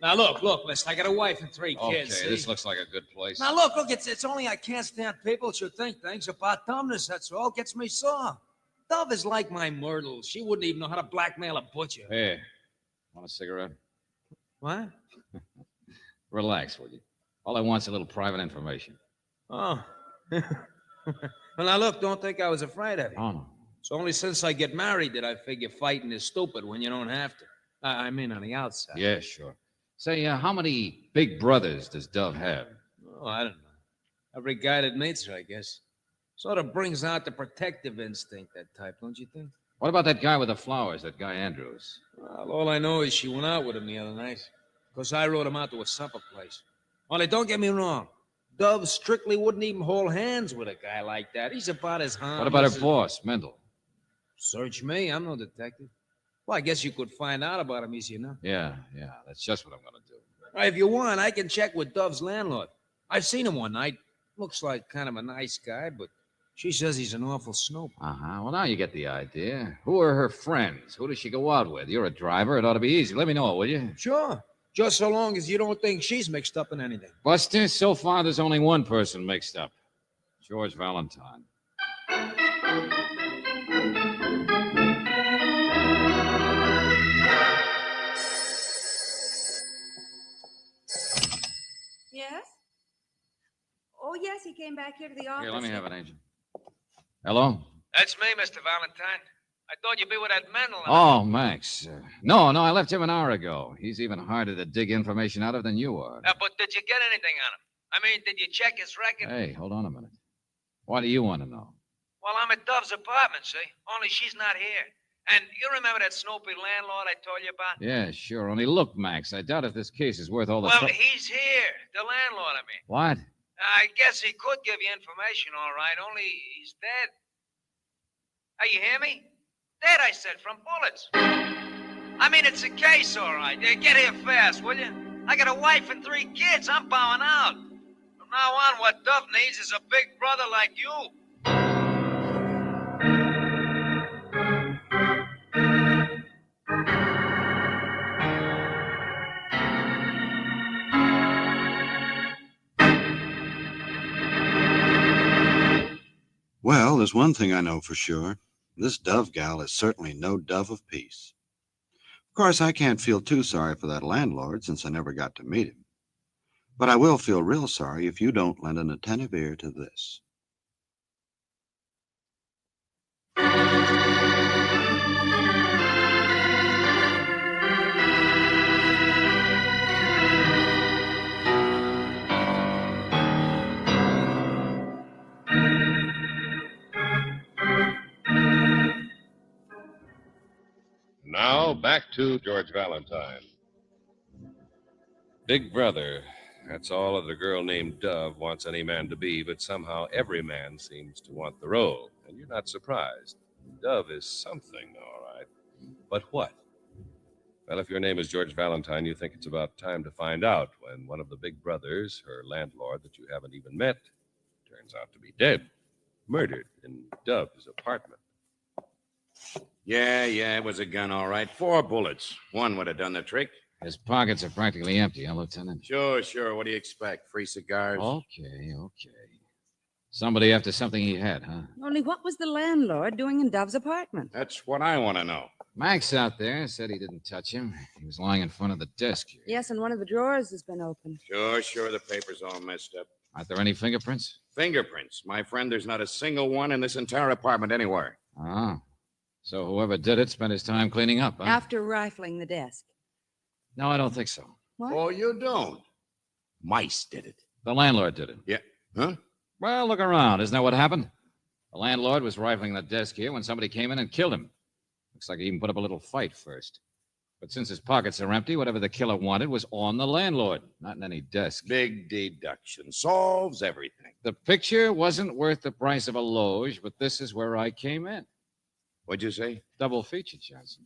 S22: Now, look, mister. I got a wife and 3
S1: Okay,
S22: kids. See?
S1: this looks like a good place.
S22: Now, look, it's only I can't stand people should think things about dumbness, that's all. Gets me sore. Dove is like my Myrtle. She wouldn't even know how to blackmail a butcher.
S1: Hey, want a cigarette?
S22: What?
S1: Relax, will you? All I want's a little private information.
S22: Oh. Well, now, look, don't think I was afraid of you.
S1: Oh, no.
S22: It's only since I get married that I figure fighting is stupid when you don't have to. I mean, on the outside.
S1: Yeah, sure. Say, how many big brothers does Dove have?
S22: Oh, I don't know. Every guy that meets her, I guess. Sort of brings out the protective instinct, that type, don't you think?
S1: What about that guy with the flowers, that guy Andrews?
S22: Well, all I know is she went out with him the other night. Because I rode him out to a supper place. Only don't get me wrong. Dove strictly wouldn't even hold hands with a guy like that. He's about as harmless.
S1: What about her boss, Mendel?
S22: Search me. I'm no detective. Well, I guess you could find out about him easy enough.
S1: Yeah, that's just what I'm going to do.
S22: If you want, I can check with Dove's landlord. I've seen him one night. Looks like kind of a nice guy, but she says he's an awful snoop.
S1: Uh-huh. Well, now you get the idea. Who are her friends? Who does she go out with? You're a driver. It ought to be easy. Let me know, will you?
S22: Sure. Just so long as you don't think she's mixed up in anything.
S1: Buster, so far there's only one person mixed up. George Valentine.
S17: Yes? Oh, yes, he came back here to the office.
S1: Here, let me have it, Angel. Hello?
S22: That's me, Mr. Valentine. I thought you'd be with that Mendel.
S1: Oh, Max. No, I left him an hour ago. He's even harder to dig information out of than you are.
S22: But did you get anything on him? I mean, did you check his record?
S1: Hey, hold on a minute. Why do you want to know?
S22: Well, I'm at Dove's apartment, see? Only she's not here. And you remember that snoopy landlord I told you about?
S1: Yeah, sure. Only look, Max, I doubt if this case is worth all the
S22: Well, he's here. The landlord, I mean.
S1: What?
S22: I guess he could give you information, all right, only he's dead. Hey, you hear me? Dead, I said, from bullets. I mean, it's a case, all right. Get here fast, will you? I got a wife and 3 kids. I'm bowing out. From now on, what Dove needs is a big brother like you.
S2: Well, there's one thing I know for sure. This Dove gal is certainly no dove of peace. Of course, I can't feel too sorry for that landlord since I never got to meet him. But I will feel real sorry if you don't lend an attentive ear to this.
S5: Now, back to George Valentine. Big brother. That's all that a girl named Dove wants any man to be, but somehow every man seems to want the role. And you're not surprised. Dove is something, all right. But what? Well, if your name is George Valentine, you think it's about time to find out when one of the big brothers, her landlord that you haven't even met, turns out to be dead, murdered in Dove's apartment.
S14: Yeah, it was a gun, all right. 4 bullets. One would have done the trick.
S1: His pockets are practically empty, huh, Lieutenant?
S14: Sure. What do you expect? Free cigars?
S1: Okay. Somebody after something he had, huh?
S19: Only what was the landlord doing in Dove's apartment?
S14: That's what I want to know.
S1: Max out there said he didn't touch him. He was lying in front of the desk here.
S19: Yes, and one of the drawers has been opened.
S14: Sure. The paper's all messed up.
S1: Aren't there any fingerprints?
S14: Fingerprints? My friend, there's not a single one in this entire apartment anywhere.
S1: Oh. So whoever did it spent his time cleaning up, huh?
S19: After rifling the desk.
S1: No, I don't think so.
S19: What?
S14: Oh, you don't? Mice did it.
S1: The landlord did it.
S14: Yeah. Huh?
S1: Well, look around. Isn't that what happened? The landlord was rifling the desk here when somebody came in and killed him. Looks like he even put up a little fight first. But since his pockets are empty, whatever the killer wanted was on the landlord, not in any desk.
S14: Big deduction. Solves everything.
S1: The picture wasn't worth the price of a loge, but this is where I came in.
S14: What'd you say?
S1: Double feature, Johnson.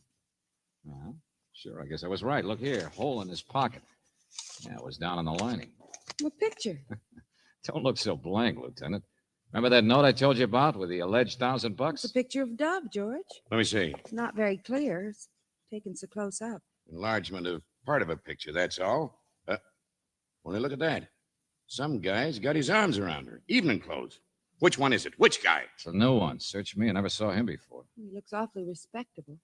S1: Sure, I guess I was right. Look here, hole in his pocket. Yeah, it was down on the lining.
S6: What picture?
S1: Don't look so blank, Lieutenant. Remember that note I told you about with the alleged $1,000?
S6: It's a picture of Dove, George.
S14: Let me see.
S6: It's not very clear. It's taken so close up.
S14: Enlargement of part of a picture, that's all. Only look at that. Some guy's got his arms around her. Evening clothes. Which one is it? Which guy?
S1: It's a new one. Search me. I never saw him before.
S6: He looks awfully respectable.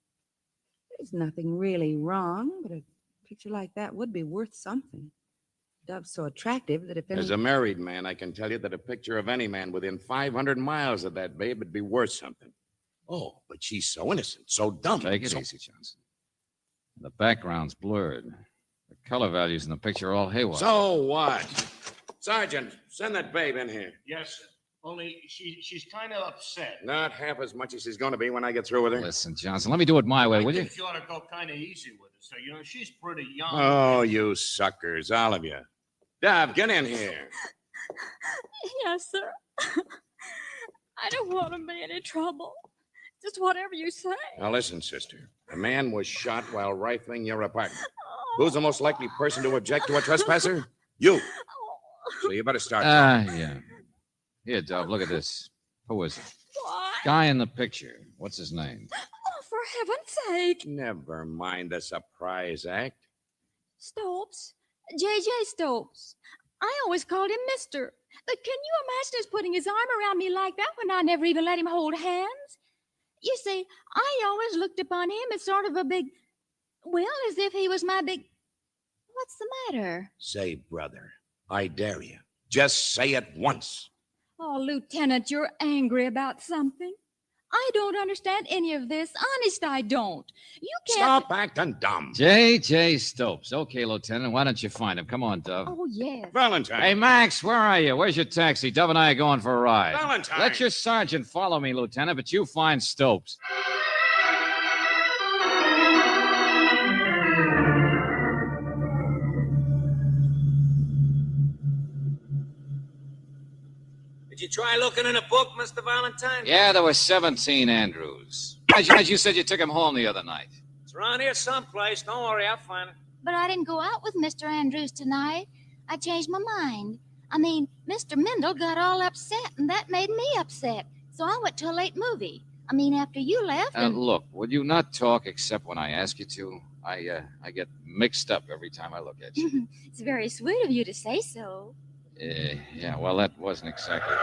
S6: There's nothing really wrong, but a picture like that would be worth something. Dove's so attractive that if any...
S14: As a married man, I can tell you that a picture of any man within 500 miles of that babe would be worth something. Oh, but she's so innocent, so dumb.
S1: Take it easy, Johnson. The background's blurred. The color values in the picture are all haywire.
S14: So what? Sergeant, send that babe in here.
S16: Yes, sir. Only she's kind of upset.
S14: Not half as much as she's going to be when I get through with her.
S1: Listen, Johnson, let me do it my way, will you?
S16: I think you ought to go kind of easy with her, sir. You know, she's pretty young.
S14: Oh, you suckers, all of you. Dove, get in here.
S3: Yes, sir. I don't want to be any trouble. Just whatever you say.
S14: Now listen, sister. A man was shot while rifling your apartment. Who's the most likely person to object to a trespasser? You. So you better start.
S1: Yeah. Here, Dove, look at this. Who is it?
S3: What?
S1: Guy in the picture. What's his name?
S3: Oh, for heaven's sake.
S14: Never mind the surprise act.
S3: Stopes. J.J. Stopes. I always called him Mister. But can you imagine us putting his arm around me like that when I never even let him hold hands? You see, I always looked upon him as sort of a big, well, as if he was my big... What's the matter?
S14: Say, brother, I dare you. Just say it once.
S3: Oh, Lieutenant, you're angry about something. I don't understand any of this. Honest, I don't. You can't...
S14: Stop acting dumb.
S1: J.J. Stopes. Okay, Lieutenant, why don't you find him? Come on, Dove.
S3: Oh, yes.
S14: Valentine.
S1: Hey, Max, where are you? Where's your taxi? Dove and I are going for a ride.
S14: Valentine.
S1: Let your sergeant follow me, Lieutenant, but you find Stopes.
S22: Did you try looking in a book, Mr. Valentine?
S1: Yeah, there were 17 Andrews. As you said you took him home the other night.
S22: It's around here someplace. Don't worry, I'll find it.
S3: But I didn't go out with Mr. Andrews tonight. I changed my mind. I mean, Mr. Mendel got all upset, and that made me upset. So I went to a late movie. I mean, after you left.
S1: Look, would you not talk except when I ask you to? I get mixed up every time I look at you.
S3: It's very sweet of you to say so.
S1: Yeah, well, that wasn't exactly...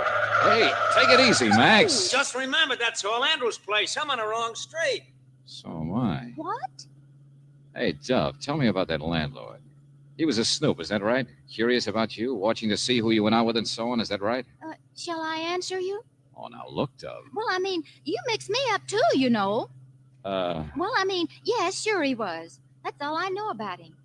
S1: Hey, take it easy, Max.
S22: Just remember, that's all Andrew's place. I'm on the wrong street.
S1: So am I.
S3: What?
S1: Hey, Dove, tell me about that landlord. He was a snoop, is that right? Curious about you, watching to see who you went out with and so on, is that right?
S3: Shall I answer you?
S1: Oh, now look, Dove.
S3: Well, I mean, you mixed me up too, you know. Well, I mean, yes, sure he was. That's all I know about him.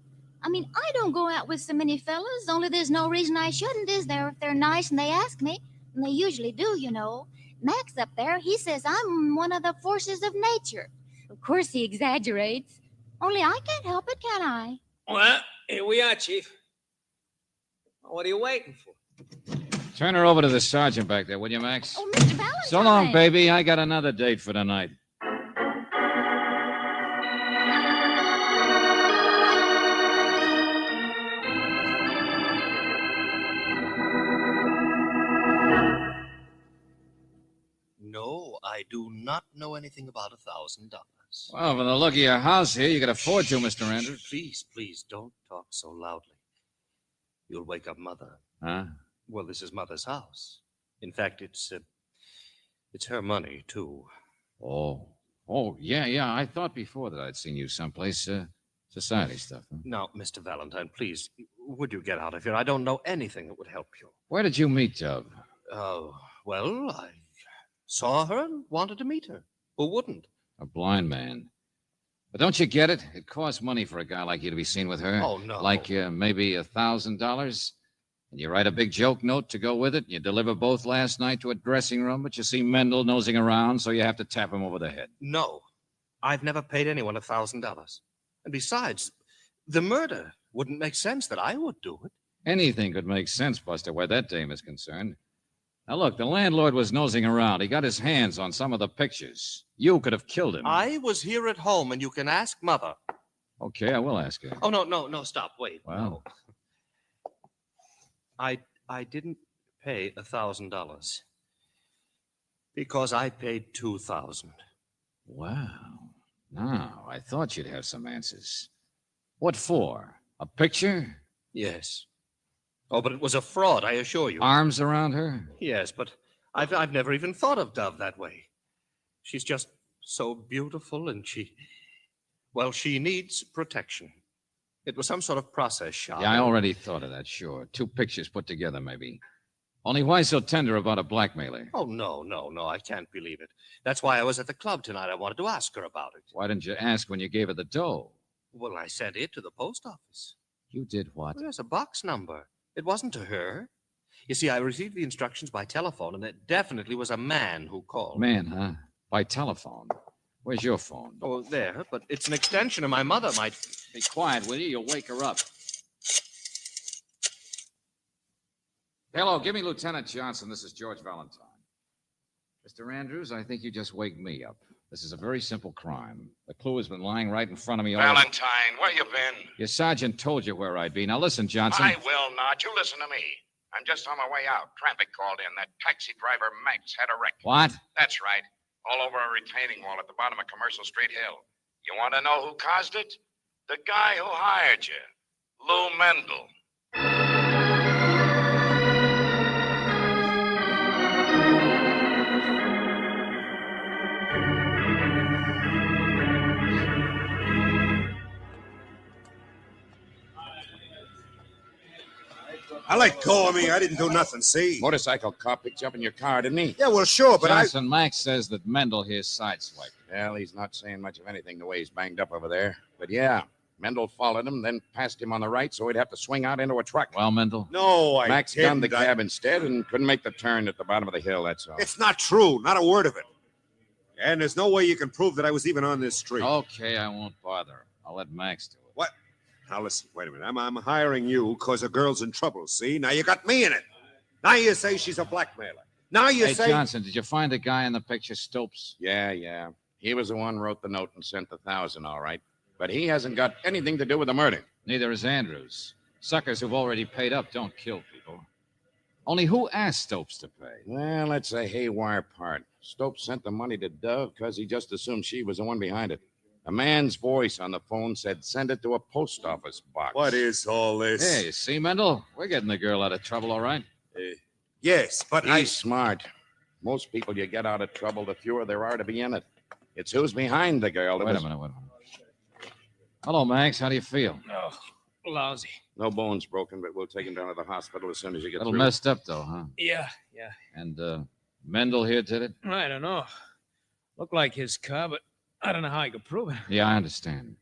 S3: I mean, I don't go out with so many fellas, only there's no reason I shouldn't, is there, if they're nice and they ask me. And they usually do, you know. Max up there, he says I'm one of the forces of nature. Of course he exaggerates. Only I can't help it, can I?
S22: Well, here we are, Chief. What are you waiting for?
S1: Turn her over to the sergeant back there, will you, Max?
S3: Oh, Mr. Valentine.
S1: So long, baby. I got another date for tonight.
S13: No, I do not know anything about $1,000.
S1: Well, from the look of your house here, you could afford to, Mr. Andrews.
S13: Please, don't talk so loudly. You'll wake up Mother.
S1: Huh?
S13: Well, this is Mother's house. In fact, it's her money, too.
S1: Oh, yeah. I thought before that I'd seen you someplace. Society stuff, huh?
S13: Now, Mr. Valentine, please, would you get out of here? I don't know anything that would help you.
S1: Where did you meet Dove?
S13: Well, I saw her and wanted to meet her. Who wouldn't?
S1: A blind man. But don't you get it? It costs money for a guy like you to be seen with her.
S13: Oh, no.
S1: Like maybe $1,000. And you write a big joke note to go with it. You deliver both last night to a dressing room, but you see Mendel nosing around, so you have to tap him over the head.
S13: No, I've never paid anyone $1,000. And besides, the murder wouldn't make sense that I would do it.
S1: Anything could make sense, Buster, where that dame is concerned. Now, look, the landlord was nosing around. He got his hands on some of the pictures. You could have killed him.
S13: I was here at home, and you can ask Mother.
S1: Okay, I will ask her.
S13: Oh, no, stop, wait.
S1: Well,
S13: I didn't pay $1,000 because I paid $2,000.
S1: wow. Now, I thought you'd have some answers. What for? A picture?
S13: Yes. Oh, but it was a fraud, I assure you.
S1: Arms around her?
S13: Yes, but I've never even thought of Dove that way. She's just so beautiful, and she needs protection. It was some sort of process shot.
S1: Yeah, I already thought of that, sure. 2 pictures put together, maybe. Only why so tender about a blackmailer?
S13: Oh, no, I can't believe it. That's why I was at the club tonight. I wanted to ask her about it.
S1: Why didn't you ask when you gave her the dough?
S13: Well, I sent it to the post office.
S1: You did what?
S13: Well, there's a box number. It wasn't to her. You see, I received the instructions by telephone, and it definitely was a man who called.
S1: Man, huh? By telephone. Where's your phone?
S13: Oh, there, but it's an extension, and my mother might...
S1: Be quiet, will you? You'll wake her up. Hello, give me Lieutenant Johnson. This is George Valentine. Mr. Andrews, I think you just waked me up. This is a very simple crime. The clue has been lying right in front of me all...
S14: Valentine, where you been?
S1: Your sergeant told you where I'd be. Now listen, Johnson.
S14: I will not. You listen to me. I'm just on my way out. Traffic called in. That taxi driver, Max, had a wreck.
S1: What?
S14: That's right. All over a retaining wall at the bottom of Commercial Street Hill. You want to know who caused it? The guy who hired you, Lou Mendel.
S10: I let go of me. I didn't do nothing, see?
S14: Motorcycle cop picked you up in your car, didn't he?
S10: Yeah, well, sure, but
S1: Johnson, Max says that Mendel here sideswiped.
S14: Well, he's not saying much of anything the way he's banged up over there. But yeah, Mendel followed him, then passed him on the right, so he'd have to swing out into a truck.
S1: Well, Mendel?
S10: No, I
S14: Max
S10: didn't.
S14: gunned the cab instead and couldn't make the turn at the bottom of the hill, that's all.
S10: It's not true. Not a word of it. And there's no way you can prove that I was even on this street.
S1: Okay, I won't bother. I'll let Max do it.
S10: What? Now, listen, wait a minute. I'm hiring you because a girl's in trouble, see? Now you got me in it. Now you say she's a blackmailer. Now you
S1: Hey,
S10: say...
S1: Johnson, did you find the guy in the picture, Stopes?
S14: Yeah. He was the one who wrote the note and sent the $1,000, all right. But he hasn't got anything to do with the murder.
S1: Neither is Andrews. Suckers who've already paid up don't kill people. Only who asked Stopes to pay?
S14: Well, that's a haywire part. Stopes sent the money to Dove because he just assumed she was the one behind it. A man's voice on the phone said, send it to a post office box.
S10: What is all this?
S1: Hey, see, Mendel? We're getting the girl out of trouble, all right?
S10: Yes, but
S14: He's smart. Most people you get out of trouble, the fewer there are to be in it. It's who's behind the girl.
S1: Wait a minute. Hello, Max. How do you feel?
S16: Oh, lousy.
S14: No bones broken, but we'll take him down to the hospital as soon as you get
S1: A little
S14: through.
S1: messed up, though, huh?
S16: Yeah.
S1: And, Mendel here did it?
S16: I don't know. Looked like his car, but I don't know how I could prove it.
S1: Yeah, I understand.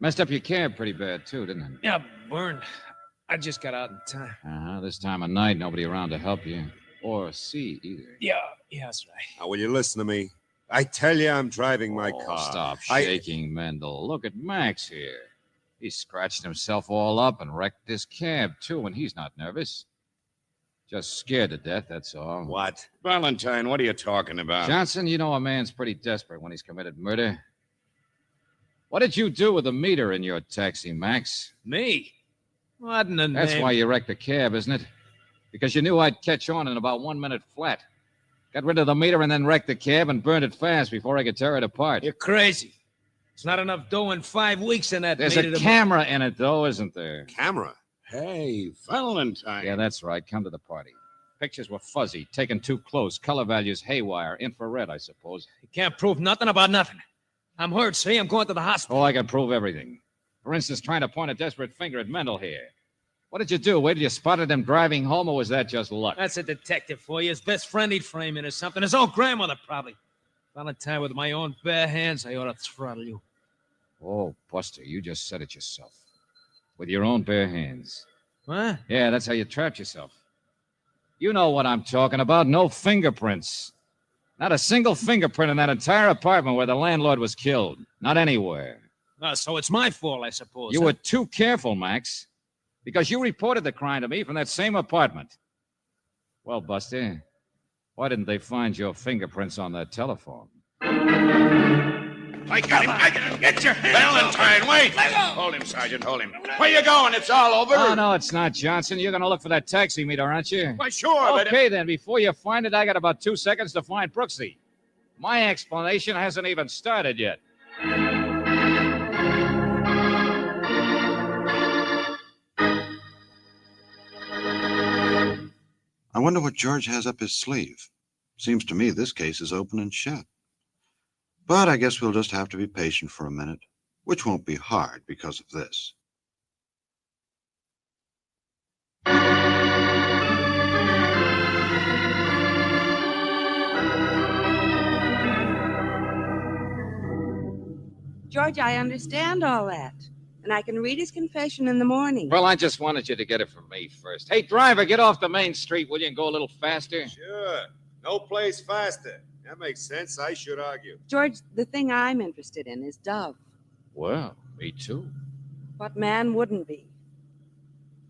S1: Messed up your cab pretty bad, too, didn't it?
S16: Yeah, burned. I just got out in time.
S1: Uh-huh. This time of night, nobody around to help you. Or see, either.
S16: Yeah, that's right.
S10: Now, will you listen to me? I tell you, I'm driving my car.
S1: Stop shaking, Mendel. Look at Max here. He scratched himself all up and wrecked this cab, too, and he's not nervous. Just scared to death, that's all.
S10: What?
S14: Valentine, what are you talking about?
S1: Johnson, you know a man's pretty desperate when he's committed murder. What did you do with the meter in your taxi, Max?
S16: Me? What in the name?
S1: That's why you wrecked the cab, isn't it? Because you knew I'd catch on in about 1 minute flat. Got rid of the meter and then wrecked the cab and burned it fast before I could tear it apart.
S16: You're crazy. It's not enough dough in 5 weeks in that
S1: There's
S16: meter
S1: a camera in it, though, isn't there?
S10: Camera?
S14: Hey, Valentine.
S1: Yeah, that's right. Come to the party. Pictures were fuzzy, taken too close, color values haywire, infrared, I suppose.
S16: You can't prove nothing about nothing. I'm hurt, see? I'm going to the hospital.
S1: Oh, I can prove everything. For instance, trying to point a desperate finger at Mendel here. What did you do? Waited you spotted him driving home, or was that just luck?
S16: That's a detective for you. His best friend he'd frame in or something. His own grandmother, probably. Valentine, with my own bare hands, I ought to throttle you.
S1: Oh, Buster, you just said it yourself. With your own bare hands.
S16: What?
S1: Yeah, that's how you trapped yourself. You know what I'm talking about. No fingerprints. Not a single fingerprint in that entire apartment where the landlord was killed. Not anywhere.
S16: So it's my fault, I suppose.
S1: You
S16: huh?
S1: were too careful, Max. Because you reported the crime to me from that same apartment. Well, Buster, why didn't they find your fingerprints on that telephone?
S14: I got him. I got him. Get your hands Valentine, wait.
S22: Let go.
S14: Hold him, Sergeant. Hold him. Where you going? It's all over.
S1: Oh, no, it's not, Johnson. You're going to look for that taxi meter, aren't you?
S14: Why, sure, but...
S1: Okay, then. Before you find it, I got about 2 seconds to find Brooksy. My explanation hasn't even started yet.
S2: I wonder what George has up his sleeve. Seems to me this case is open and shut. But I guess we'll just have to be patient for a minute, which won't be hard because of this.
S6: George, I understand all that. And I can read his confession in the morning.
S1: Well, I just wanted you to get it from me first. Hey, driver, get off the main street, will you, and go a little faster?
S11: Sure. No place faster. That makes sense. I should argue.
S6: George, the thing I'm interested in is Dove.
S1: Well, me too.
S6: What man wouldn't be?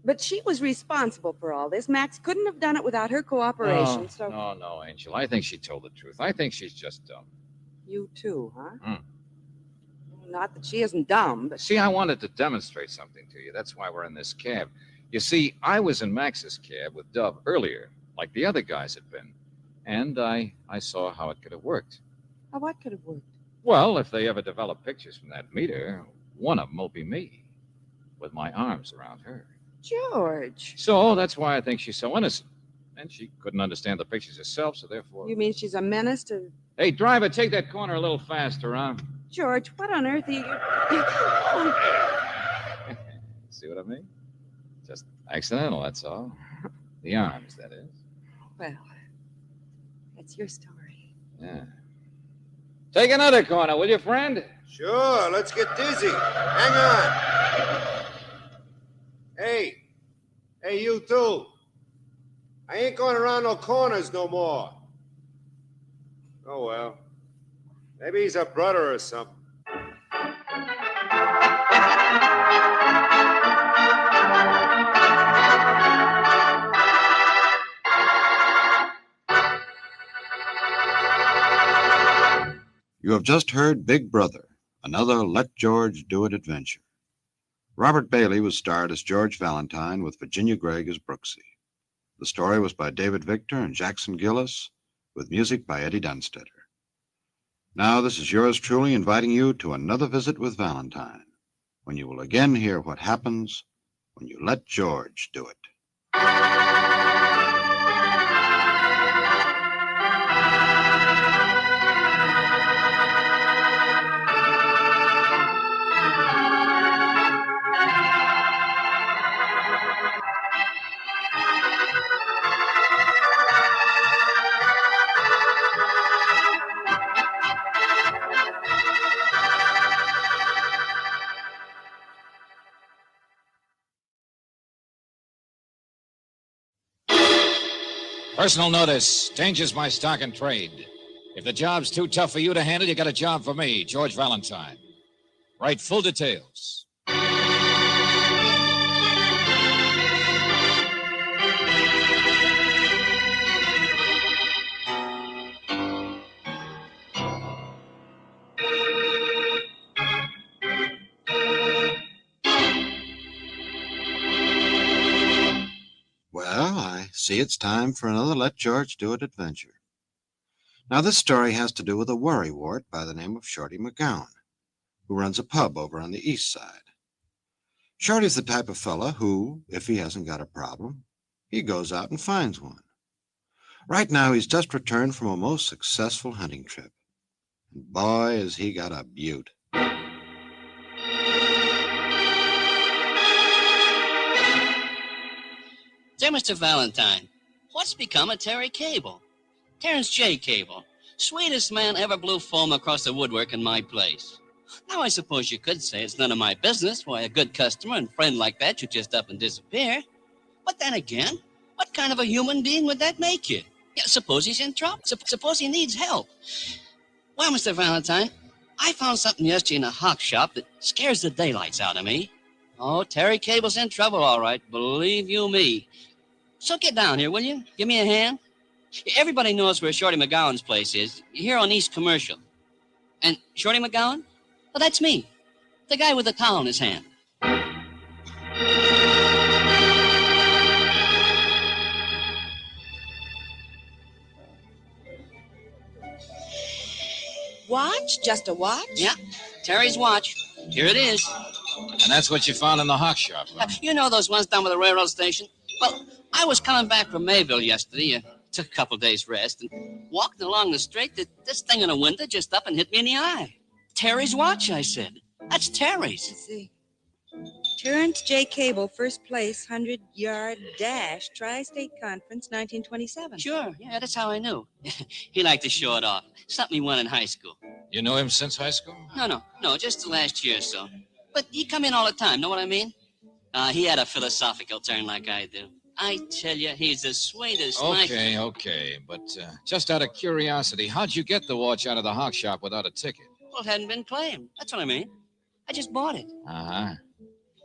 S6: But she was responsible for all this. Max couldn't have done it without her cooperation, so...
S1: No, Angel. I think she told the truth. I think she's just dumb.
S6: You too, huh?
S1: Hmm.
S6: Not that she isn't dumb, but...
S1: See, I wanted to demonstrate something to you. That's why we're in this cab. You see, I was in Max's cab with Dove earlier, like the other guys had been. And I saw how it could have worked.
S6: How what could have worked?
S1: Well, if they ever develop pictures from that meter, one of them will be me, with my arms around her.
S6: George.
S1: So that's why I think she's so innocent. And she couldn't understand the pictures herself, so therefore...
S6: You mean she's a menace to...
S1: Hey, driver, take that corner a little faster, huh?
S6: George, what on earth are you...
S1: See what I mean? Just accidental, that's all. The arms, that is.
S6: Well, that's your story.
S1: Yeah. Take another corner, will you, friend?
S11: Sure, let's get dizzy. Hang on. Hey, you too. I ain't going around no corners no more. Oh, well. Maybe he's a brother or something.
S2: You have just heard Big Brother, another Let George Do It adventure. Robert Bailey was starred as George Valentine with Virginia Gregg as Brooksy. The story was by David Victor and Jackson Gillis, with music by Eddie Dunstetter. Now, this is yours truly inviting you to another visit with Valentine, when you will again hear what happens when you let George do it.
S1: Personal notice. Danger's my stock and trade. If the job's too tough for you to handle, you got a job for me, George Valentine. Write full details.
S2: Well, I see it's time for another Let George Do It adventure. Now, this story has to do with a worrywart by the name of Shorty McGowan, who runs a pub over on the east side. Shorty's the type of fella who, if he hasn't got a problem, he goes out and finds one. Right now, he's just returned from a most successful hunting trip. And boy, has he got a beaut.
S20: Dear Mr. Valentine, what's become of Terry Cable? Terrence J. Cable, sweetest man ever blew foam across the woodwork in my place. Now, I suppose you could say it's none of my business why a good customer and friend like that should just up and disappear. But then again, what kind of a human being would that make you? Yeah, suppose he's in trouble. Suppose he needs help. Well, Mr. Valentine, I found something yesterday in a hock shop that scares the daylights out of me. Oh, Terry Cable's in trouble, all right. Believe you me. So get down here, will you? Give me a hand. Everybody knows where Shorty McGowan's place is. Here on East Commercial. And Shorty McGowan? Well, that's me. The guy with the towel in his hand.
S6: Watch? Just a watch?
S20: Yeah, Terry's watch. Here it is.
S1: And that's what you found in the hock shop, huh?
S20: You know those ones down by the railroad station? Well, I was coming back from Mayville yesterday. Took a couple days' rest and walked along the street. This thing in a window just up and hit me in the eye. Terry's watch, I said. That's Terry's.
S6: Let's see. Terrence J. Cable, first place, 100-yard dash, Tri-State Conference, 1927.
S20: Sure, yeah, that's how I knew. He liked to show it off. Something he won in high school.
S1: You knew him since high school?
S20: No, just the last year or so. But he come in all the time, know what I mean? He had a philosophical turn like I do. I tell you, he's the sweetest.
S1: Okay. But just out of curiosity, how'd you get the watch out of the hock shop without a ticket?
S20: Well, it hadn't been claimed. That's what I mean. I just bought it.
S1: Uh-huh.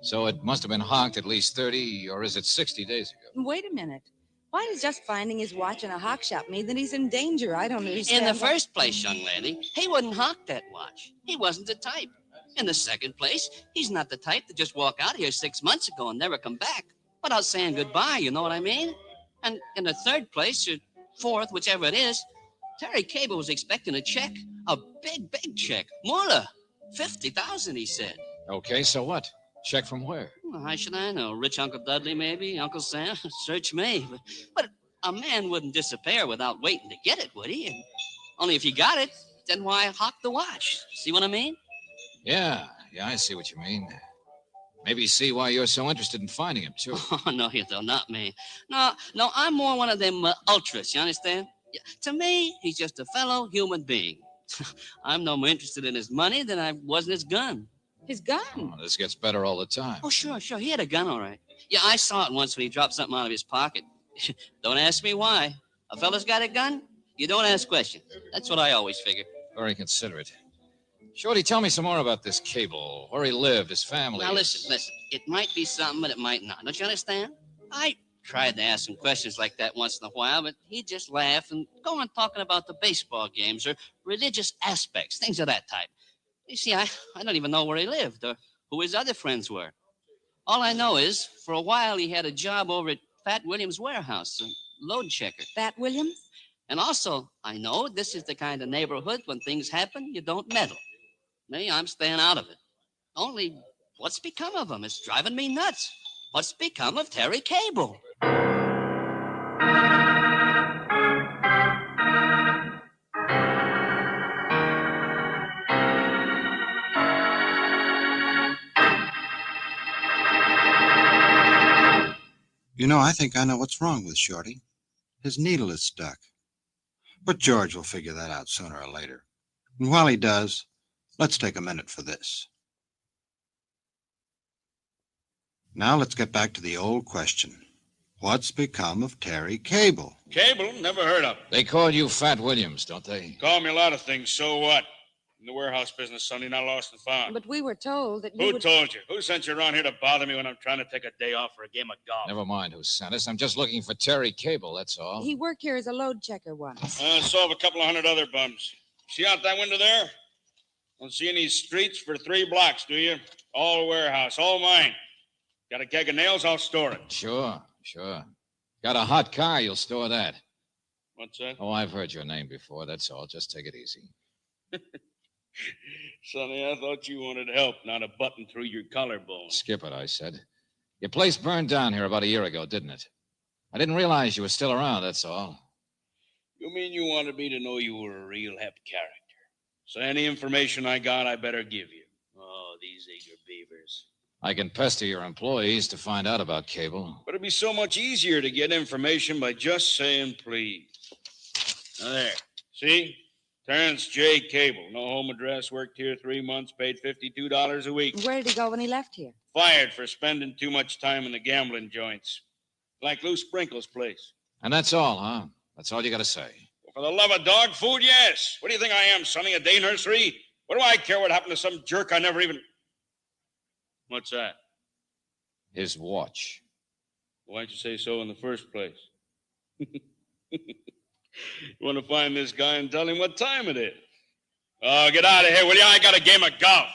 S1: So it must have been hocked at least 30, or is it 60 days ago?
S6: Wait a minute. Why does just finding his watch in a hock shop mean that he's in danger? I don't understand.
S20: In the first place, young lady, he wouldn't hock that watch. He wasn't the type. In the second place, he's not the type to just walk out of here 6 months ago and never come back without saying goodbye, you know what I mean? And in the third place, or fourth, whichever it is, Terry Cable was expecting a check, a big check. More, 50,000, he said.
S1: Okay, so what? Check from where?
S20: Well, how should I know? Rich Uncle Dudley, maybe? Uncle Sam? Search me. But a man wouldn't disappear without waiting to get it, would he? And only if you got it, then why hock the watch? See what I mean?
S1: Yeah, I see what you mean. Maybe see why you're so interested in finding him, too.
S20: Oh, no, you don't. Not me. No, I'm more one of them ultras, you understand? Yeah, to me, he's just a fellow human being. I'm no more interested in his money than I was in his gun.
S6: His gun?
S1: Oh, this gets better all the time.
S20: Oh, sure. He had a gun, all right. Yeah, I saw it once when he dropped something out of his pocket. Don't ask me why. A fella's got a gun, you don't ask questions. That's what I always figure.
S1: Very considerate. Shorty, tell me some more about this Cable, where he lived, his family.
S20: Now, listen. It might be something, but it might not. Don't you understand? I tried to ask him questions like that once in a while, but he'd just laugh and go on talking about the baseball games or religious aspects, things of that type. You see, I don't even know where he lived or who his other friends were. All I know is, for a while, he had a job over at Fat Williams' warehouse, a load checker.
S6: Fat Williams?
S20: And also, I know this is the kind of neighborhood when things happen, you don't meddle. Me, I'm staying out of it. Only, what's become of him? It's driving me nuts. What's become of Terry Cable?
S2: You know, I think I know what's wrong with Shorty. His needle is stuck. But George will figure that out sooner or later. And while he does, let's take a minute for this. Now let's get back to the old question. What's become of Terry Cable?
S12: Cable? Never heard of him.
S1: They call you Fat Williams, don't they?
S12: Call me a lot of things, so what? In the warehouse business, Sonny, not lost and found.
S6: But we were told that you
S12: Who
S6: would...
S12: told you? Who sent you around here to bother me when I'm trying to take a day off for a game of golf?
S1: Never mind who sent us. I'm just looking for Terry Cable, that's all.
S6: He worked here as a load checker once.
S12: Solve a couple of hundred other bums. See out that window there? Don't see any streets for 3 blocks, do you? All warehouse, all mine. Got a keg of nails, I'll store it.
S1: Sure. Got a hot car, you'll store that.
S12: What's that?
S1: Oh, I've heard your name before, that's all. Just take it easy.
S12: Sonny, I thought you wanted help, not a button through your collarbone.
S1: Skip it, I said. Your place burned down here about a year ago, didn't it? I didn't realize you were still around, that's all.
S12: You mean you wanted me to know you were a real hep character? So any information I got, I better give you. Oh, these eager beavers.
S1: I can pester your employees to find out about Cable.
S12: But it'd be so much easier to get information by just saying please. Now there. See? Terrence J. Cable. No home address, worked here 3 months, paid $52 a week.
S6: Where did he go when he left here?
S12: Fired for spending too much time in the gambling joints. Like Lou Sprinkle's place.
S1: And that's all, huh? That's all you got to say.
S12: Well, for the love of dog food, yes. What do you think I am, Sonny, a day nursery? What do I care what happened to some jerk I never even... What's that?
S1: His watch.
S12: Why'd you say so in the first place? You want to find this guy and tell him what time it is? Oh, get out of here, will you? I got a game of golf.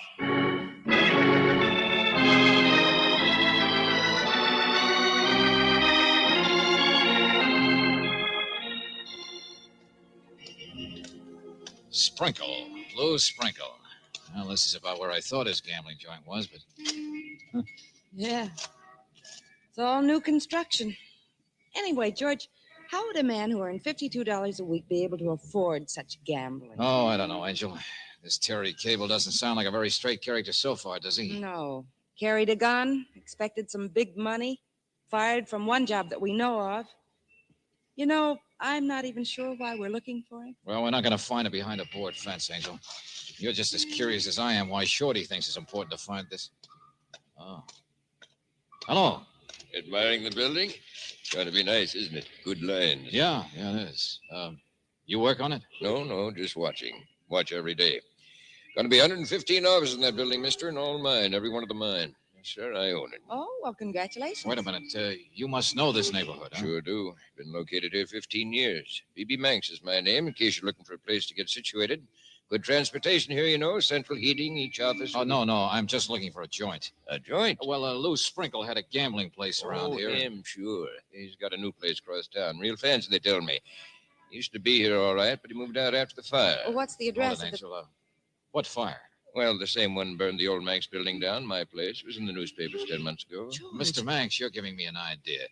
S1: Sprinkle. Blue Sprinkle. Well, this is about where I thought his gambling joint was, but...
S6: Yeah. It's all new construction. Anyway, George, how would a man who earned $52 a week be able to afford such gambling?
S1: Oh, I don't know, Angel. This Terry Cable doesn't sound like a very straight character so far, does he?
S6: No. Carried a gun, expected some big money, fired from one job that we know of. You know, I'm not even sure why we're looking for him.
S1: Well, we're not going to find it behind a board fence, Angel. You're just as curious as I am why Shorty thinks it's important to find this. Oh. Hello.
S7: Admiring the building? Going to be nice, isn't it? Good lines.
S1: Yeah, it is. You work on it?
S7: No, just watching. Watch every day. Going to be 115 offices in that building, mister, and all mine, every one of the mine. Yes, sir, I own it.
S6: Oh, well, congratulations.
S1: Wait a minute. You must know this neighborhood, huh?
S7: Sure do. Been located here 15 years. B.B. Manx is my name, in case you're looking for a place to get situated. Good transportation here, you know. Central heating, each office.
S1: Oh, no. I'm just looking for a joint.
S7: A joint?
S1: Well, Lou Sprinkle had a gambling place around here.
S7: Him, sure. He's got a new place across town. Real fancy, they tell me. He used to be here all right, but he moved out after the fire.
S6: Well, what's the address
S1: Hold it,
S6: of the...
S1: Angel. What fire?
S7: Well, the same one burned the old Manx building down, my place. It was in the newspapers 10 months ago.
S1: Mr. Manx, you're giving me an idea.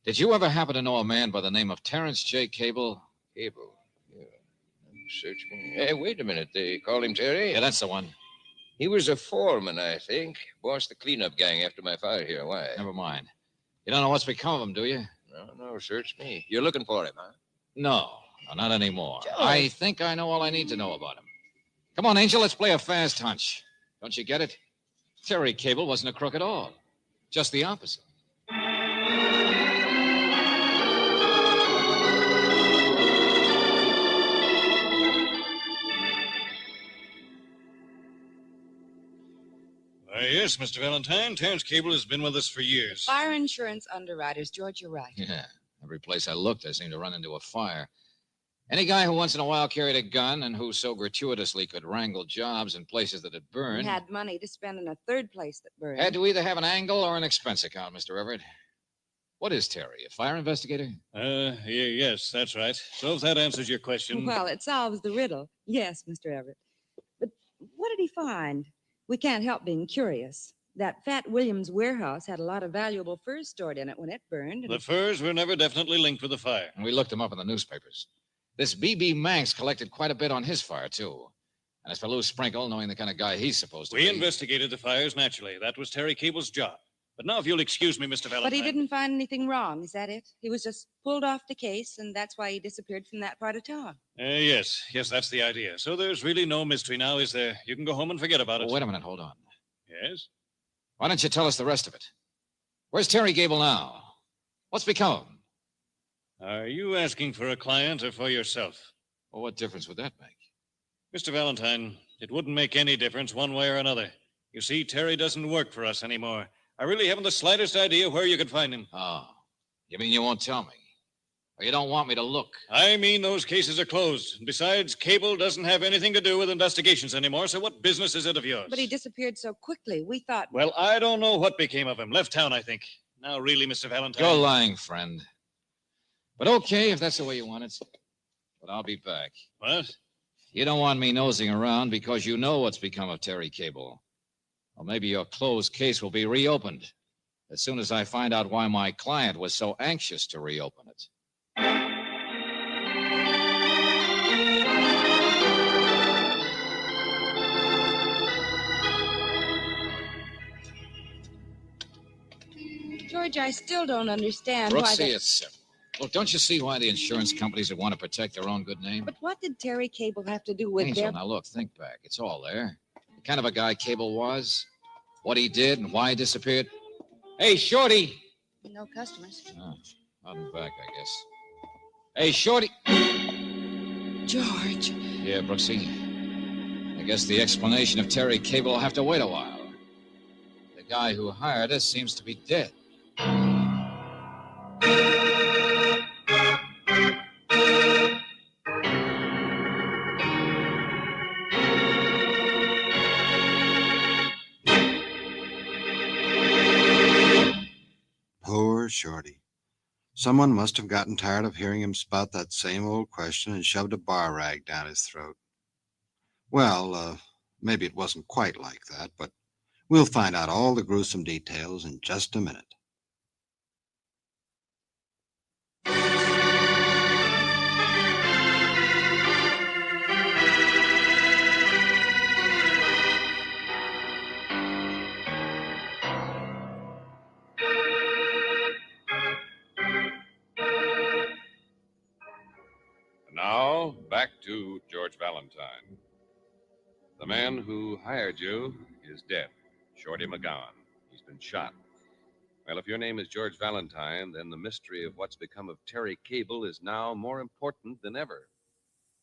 S1: Did you ever happen to know a man by the name of Terrence J. Cable?
S7: Cable? Yeah. Search me. Hey, wait a minute. They call him Terry?
S1: Yeah, that's the one.
S7: He was a foreman, I think. Bossed the cleanup gang after my fire here. Why?
S1: Never mind. You don't know what's become of him, do you?
S7: No, search me. You're looking for him, huh?
S1: No, not anymore.
S6: George.
S1: I think I know all I need to know about him. Come on, Angel, let's play a fast hunch. Don't you get it? Terry Cable wasn't a crook at all. Just the opposite.
S18: Yes, Mr. Valentine. Terrence Cable has been with us for years.
S6: Fire insurance underwriters. George, you're right.
S1: Yeah. Every place I looked, I seemed to run into a fire. Any guy who once in a while carried a gun and who so gratuitously could wrangle jobs in places that had
S6: He
S1: burned
S6: had money to spend in a third place that burned.
S1: had to either have an angle or an expense account, Mr. Everett. What is Terry, a fire investigator?
S18: Yes, that's right. So if that answers your question...
S6: Well, it solves the riddle. Yes, Mr. Everett. But what did he find? We can't help being curious. That Fat Williams warehouse had a lot of valuable furs stored in it when it burned.
S18: The furs were never definitely linked with the fire.
S1: And we looked them up in the newspapers. This B.B. Manx collected quite a bit on his fire, too. And as for Lou Sprinkle, knowing the kind of guy he's supposed to be...
S18: We investigated the fires, naturally. That was Terry Cable's job. But now, if you'll excuse me, Mr. Valentine...
S6: But he didn't find anything wrong, is that it? He was just pulled off the case, and that's why he disappeared from that part of town.
S18: Yes, that's the idea. So there's really no mystery now, is there? You can go home and forget about it.
S1: Wait a minute, hold on.
S18: Yes?
S1: Why don't you tell us the rest of it? Where's Terry Cable now? What's become of him?
S18: Are you asking for a client or for yourself?
S1: Well, what difference would that make?
S18: Mr. Valentine, it wouldn't make any difference one way or another. You see, Terry doesn't work for us anymore. I really haven't the slightest idea where you could find him.
S1: Oh, you mean you won't tell me? Or you don't want me to look?
S18: I mean those cases are closed. And besides, Cable doesn't have anything to do with investigations anymore, so what business is it of yours?
S6: But he disappeared so quickly. We thought...
S18: Well, I don't know what became of him. Left town, I think. Now, really, Mr. Valentine...
S1: You're lying, friend. But okay, if that's the way you want it. But I'll be back.
S18: What?
S1: You don't want me nosing around because you know what's become of Terry Cable. Well, maybe your closed case will be reopened as soon as I find out why my client was so anxious to reopen it.
S6: George, I still don't understand why...
S1: Brooksy, it's simple. Look, don't you see why the insurance companies would want to protect their own good name?
S6: But what did Terry Cable have to do with
S1: Angel,
S6: their...
S1: now look, think back. It's all there. The kind of a guy Cable was, what he did, and why he disappeared. Hey, Shorty,
S6: No customers.
S1: Oh, out and back, I guess. Hey, Shorty.
S9: George.
S1: Yeah, Brooksy. I guess the explanation of Terry Cable will have to wait a while. The guy who hired us seems to be dead.
S2: Poor Shorty. Someone must have gotten tired of hearing him spout that same old question and shoved a bar rag down his throat. Well, maybe it wasn't quite like that, but we'll find out all the gruesome details in just a minute.
S5: Now, back to George Valentine. The man who hired you is dead, Shorty McGowan. He's been shot. Well, if your name is George Valentine, then the mystery of what's become of Terry Cable is now more important than ever.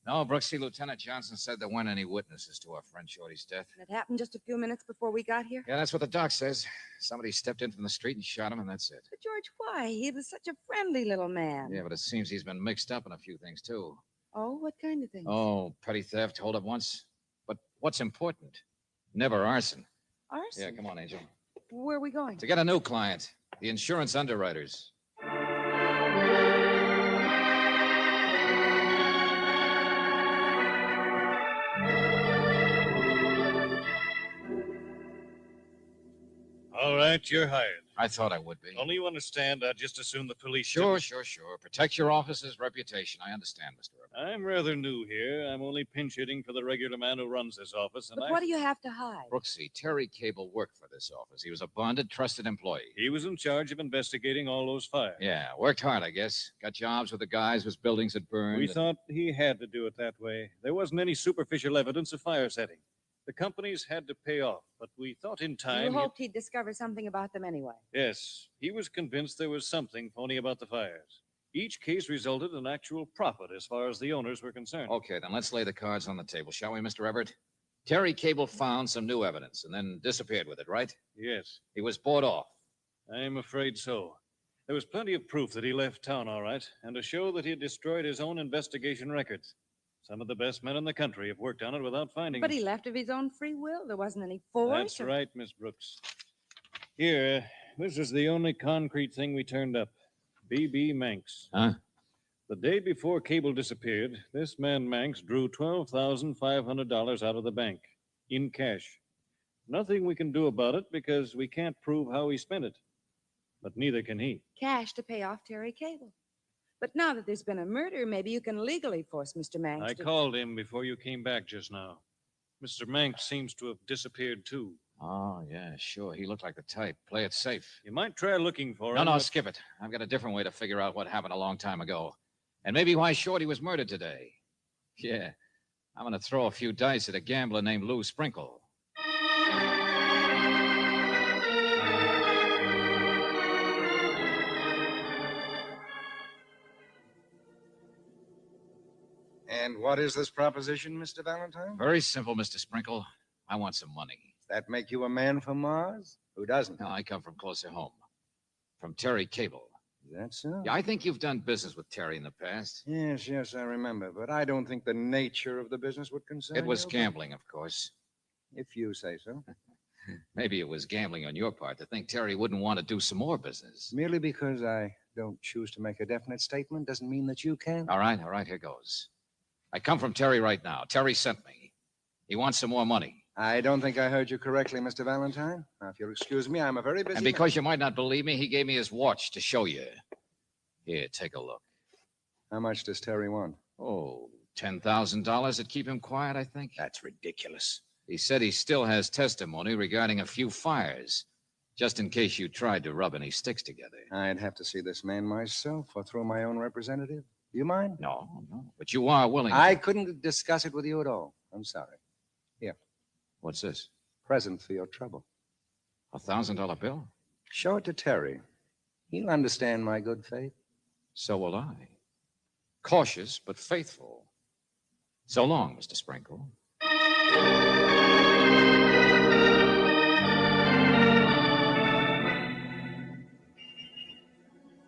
S1: No, Brooksy, Lieutenant Johnson said there weren't any witnesses to our friend Shorty's death.
S6: It happened just a few minutes before we got here.
S1: Yeah, that's what the doc says. Somebody stepped in from the street and shot him, and that's it.
S6: But George, why? He was such a friendly little man.
S1: Yeah, but it seems he's been mixed up in a few things, too.
S6: Oh, what kind of things?
S1: Oh, petty theft, hold up once. But what's important? Never arson.
S6: Arson?
S1: Yeah, come on, Angel.
S6: Where are we going?
S1: To get a new client, the insurance underwriters.
S18: All right, you're hired.
S1: I thought I would be.
S18: Only you understand, I'd just assume the police...
S1: Sure. Protect your office's reputation. I understand, Mr. Evans.
S18: I'm rather new here. I'm only pinch hitting for the regular man who runs this office, and
S6: But what do you have to hide?
S1: Brooksy, Terry Cable worked for this office. He was a bonded, trusted employee.
S18: He was in charge of investigating all those fires.
S1: Yeah, worked hard, I guess. Got jobs with the guys whose buildings had burned.
S18: We thought he had to do it that way. There wasn't any superficial evidence of fire setting. The companies had to pay off, but we thought in time...
S6: You hoped he'd discover something about them anyway.
S18: Yes, he was convinced there was something phony about the fires. Each case resulted in actual profit as far as the owners were concerned.
S1: Okay, then let's lay the cards on the table, shall we, Mr. Everett? Terry Cable found some new evidence and then disappeared with it, right?
S18: Yes.
S1: He was bought off.
S18: I'm afraid so. There was plenty of proof that he left town all right, and to show that he had destroyed his own investigation records. Some of the best men in the country have worked on it without finding
S6: But
S18: it.
S6: he left of his own free will. There wasn't any force.
S18: That's right, Miss Brooks. Here, this is the only concrete thing we turned up. B.B. Manx.
S1: Huh?
S18: The day before Cable disappeared, this man Manx drew $12,500 out of the bank in cash. Nothing we can do about it because we can't prove how he spent it. But neither can he.
S6: Cash to pay off Terry Cable. But now that there's been a murder, maybe you can legally force Mr. Manx
S18: I
S6: to...
S18: called him before you came back just now. Mr. Manx seems to have disappeared, too.
S1: Oh, yeah, sure. He looked like the type. Play it safe.
S18: You might try looking for him.
S1: No,
S18: but-
S1: skip it. I've got a different way to figure out what happened a long time ago. And maybe why Shorty was murdered today. Yeah, I'm going to throw a few dice at a gambler named Lou Sprinkle.
S8: And what is this proposition, Mr. Valentine?
S1: Very simple, Mr. Sprinkle. I want some money.
S8: Does that make you a man from Mars? Who doesn't?
S1: No, I come from closer home. From Terry Cable.
S8: Is that so?
S1: Yeah, I think you've done business with Terry in the past.
S8: Yes, I remember. But I don't think the nature of the business would concern
S1: It was
S8: you.
S1: gambling, of course.
S8: If you say so.
S1: Maybe it was gambling on your part to think Terry wouldn't want to do some more business.
S8: Merely because I don't choose to make a definite statement doesn't mean that you can.
S1: All right, here goes. I come from Terry right now. Terry sent me. He wants some more money.
S8: I don't think I heard you correctly, Mr. Valentine. Now, if you'll excuse me, I'm a very busy
S1: And because you might not believe me, he gave me his watch to show you. Here, take a look.
S8: How much does Terry want?
S1: Oh, $10,000 to keep him quiet, I think.
S8: That's ridiculous.
S1: He said he still has testimony regarding a few fires, just in case you tried to rub any sticks together.
S8: I'd have to see this man myself or through my own representative. Do you mind?
S1: No. But you are willing.
S8: I couldn't discuss it with you at all. I'm sorry. Here.
S1: What's this?
S8: Present for your trouble.
S1: $1,000 bill?
S8: Show it to Terry. He'll understand my good faith.
S1: So will I. Cautious but faithful. So long, Mr. Sprinkle.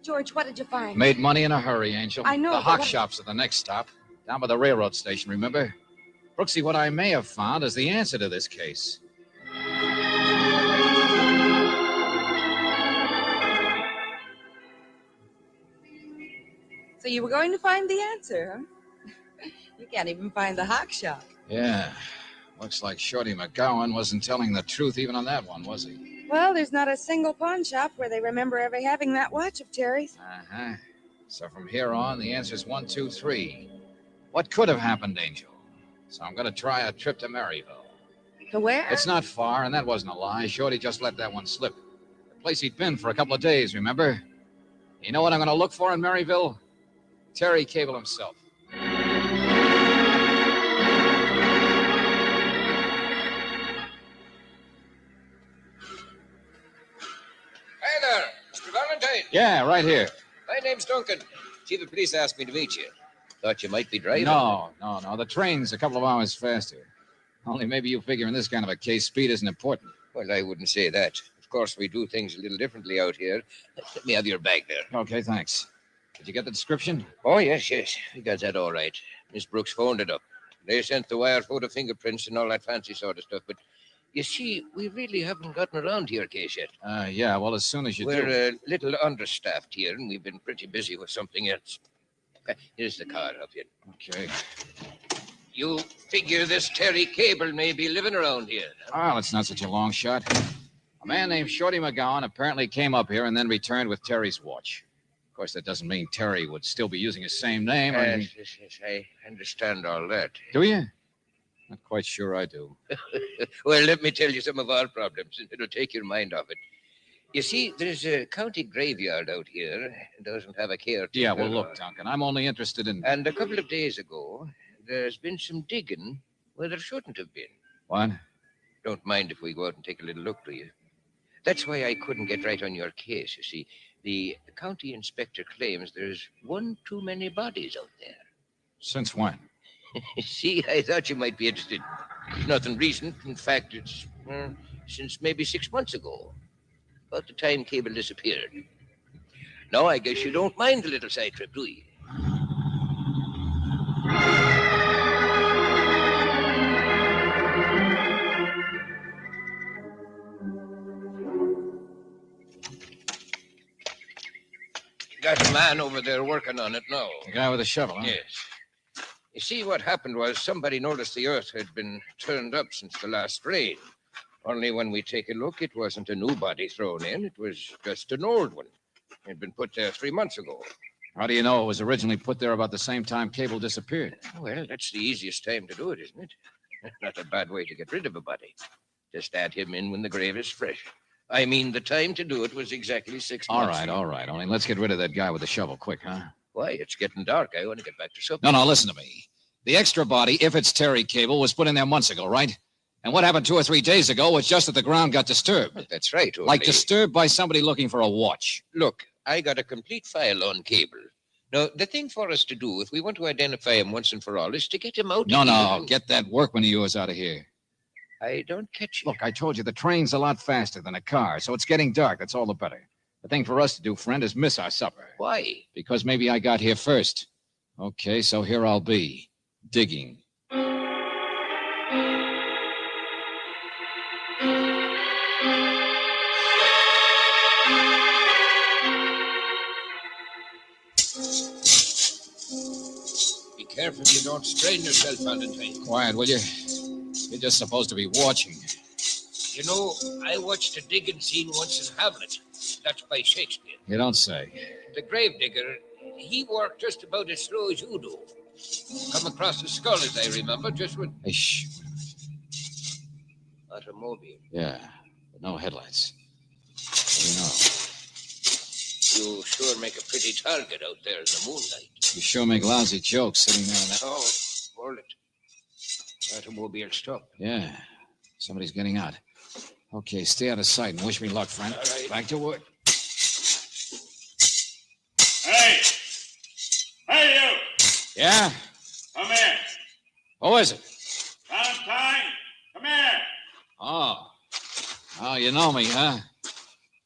S6: George, what did you find?
S1: Made money in a hurry, Angel.
S6: I know,
S1: The
S6: but
S1: hock
S6: what-
S1: shop's at the next stop. Down by the railroad station, remember? Brooksy, what I may have found is the answer to this case.
S6: So you were going to find the answer, huh? You can't even find the hock shop.
S1: Yeah. Looks like Shorty McGowan wasn't telling the truth even on that one, was he?
S6: Well, there's not a single pawn shop where they remember ever having that watch of Terry's.
S1: Uh-huh. So from here on, the answer's 1, 2, 3. What could have happened, Angel? So I'm going to try a trip to Maryville.
S6: To where?
S1: It's not far, and that wasn't a lie. Shorty just let that one slip. The place he'd been for a couple of days, remember? You know what I'm going to look for in Maryville? Terry Cable himself.
S7: Hey there, Mr. Valentine.
S1: Yeah, right here.
S7: My name's Duncan. Chief of Police asked me to meet you. Thought you might be driving.
S1: No. The train's a couple of hours faster. Only maybe you figure in this kind of a case, speed isn't important.
S7: Well, I wouldn't say that. Of course, we do things a little differently out here. Let me have your bag there.
S1: Okay, thanks. Did you get the description?
S7: Oh, yes. We got that all right. Miss Brooks phoned it up. They sent the wire photo fingerprints and all that fancy sort of stuff, but you see, we really haven't gotten around to your case yet.
S1: Yeah, well, as soon as you do.
S7: We're a little understaffed here, and we've been pretty busy with something else. Here's the car up here.
S1: Okay.
S7: You figure this Terry Cable may be living around here.
S1: Well, it's not such a long shot. A man named Shorty McGowan apparently came up here and then returned with Terry's watch. Of course, that doesn't mean Terry would still be using his same name.
S7: Yes, I understand all that.
S1: Do you? Not quite sure I do.
S7: Well, let me tell you some of our problems. It'll take your mind off it. You see, there's a county graveyard out here. It doesn't have a caretaker.
S1: Yeah, well, look, Duncan, I'm only interested in...
S7: And a couple of days ago, there's been some digging where there shouldn't have been.
S1: What?
S7: Don't mind if we go out and take a little look, do you? That's why I couldn't get right on your case, you see. The county inspector claims there's one too many bodies out there.
S1: Since when?
S7: See, I thought you might be interested. Nothing recent. In fact, it's since maybe 6 months ago. About the time Cable disappeared. Now, I guess you don't mind the little side trip, do you? Got a man over there working on it now.
S1: The guy with the shovel, huh?
S7: Yes. You see, what happened was somebody noticed the earth had been turned up since the last rain. Only when we take a look, it wasn't a new body thrown in. It was just an old one. It had been put there 3 months ago.
S1: How do you know it was originally put there about the same time Cable disappeared?
S7: Well, that's the easiest time to do it, isn't it? Not a bad way to get rid of a body. Just add him in when the grave is fresh. I mean, the time to do it was exactly 6 months.
S1: All right. Only let's get rid of that guy with the shovel quick, huh?
S7: Why, it's getting dark. I want to get back to supper.
S1: No, listen to me. The extra body, if it's Terry Cable, was put in there months ago, right? And what happened 2 or 3 days ago was just that the ground got disturbed.
S7: Well, that's right.
S1: Like disturbed by somebody looking for a watch.
S7: Look, I got a complete file on Cable. Now, the thing for us to do, if we want to identify him once and for all, is to get him out.
S1: No. Get that workman of yours out of here.
S7: I don't catch you.
S1: Look, I told you the train's a lot faster than a car, so it's getting dark. That's all the better. The thing for us to do, friend, is miss our supper.
S7: Why?
S1: Because maybe I got here first. Okay, so here I'll be, digging.
S7: Be careful you don't strain yourself, Valentine.
S1: Quiet, will you? You're just supposed to be watching.
S7: You know, I watched a digging scene once in Hamlet. That's by Shakespeare.
S1: You don't say.
S7: The gravedigger, he worked just about as slow as you do. Come across the skull, as I remember, just when...
S1: Hey, shh.
S7: Automobile.
S1: Yeah, but no headlights.
S7: You sure make a pretty target out there in the moonlight.
S1: You sure make lousy jokes sitting there in that...
S7: Oh, hold it. Automobile stop.
S1: Yeah, somebody's getting out. Okay, stay out of sight and wish me luck, friend.
S7: All right.
S1: Back to work. Yeah?
S12: Come here.
S1: Who is it?
S12: Valentine, come here.
S1: Oh. Oh, you know me, huh?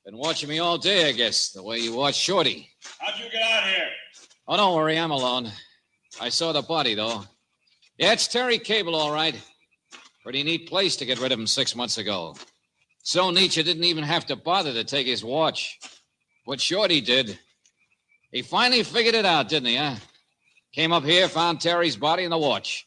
S1: Been watching me all day, I guess, the way you watch Shorty.
S12: How'd you get out here?
S1: Oh, don't worry, I'm alone. I saw the body, though. Yeah, it's Terry Cable, all right. Pretty neat place to get rid of him 6 months ago. So neat you didn't even have to bother to take his watch. What Shorty did, he finally figured it out, didn't he, huh? Came up here, found Terry's body and the watch,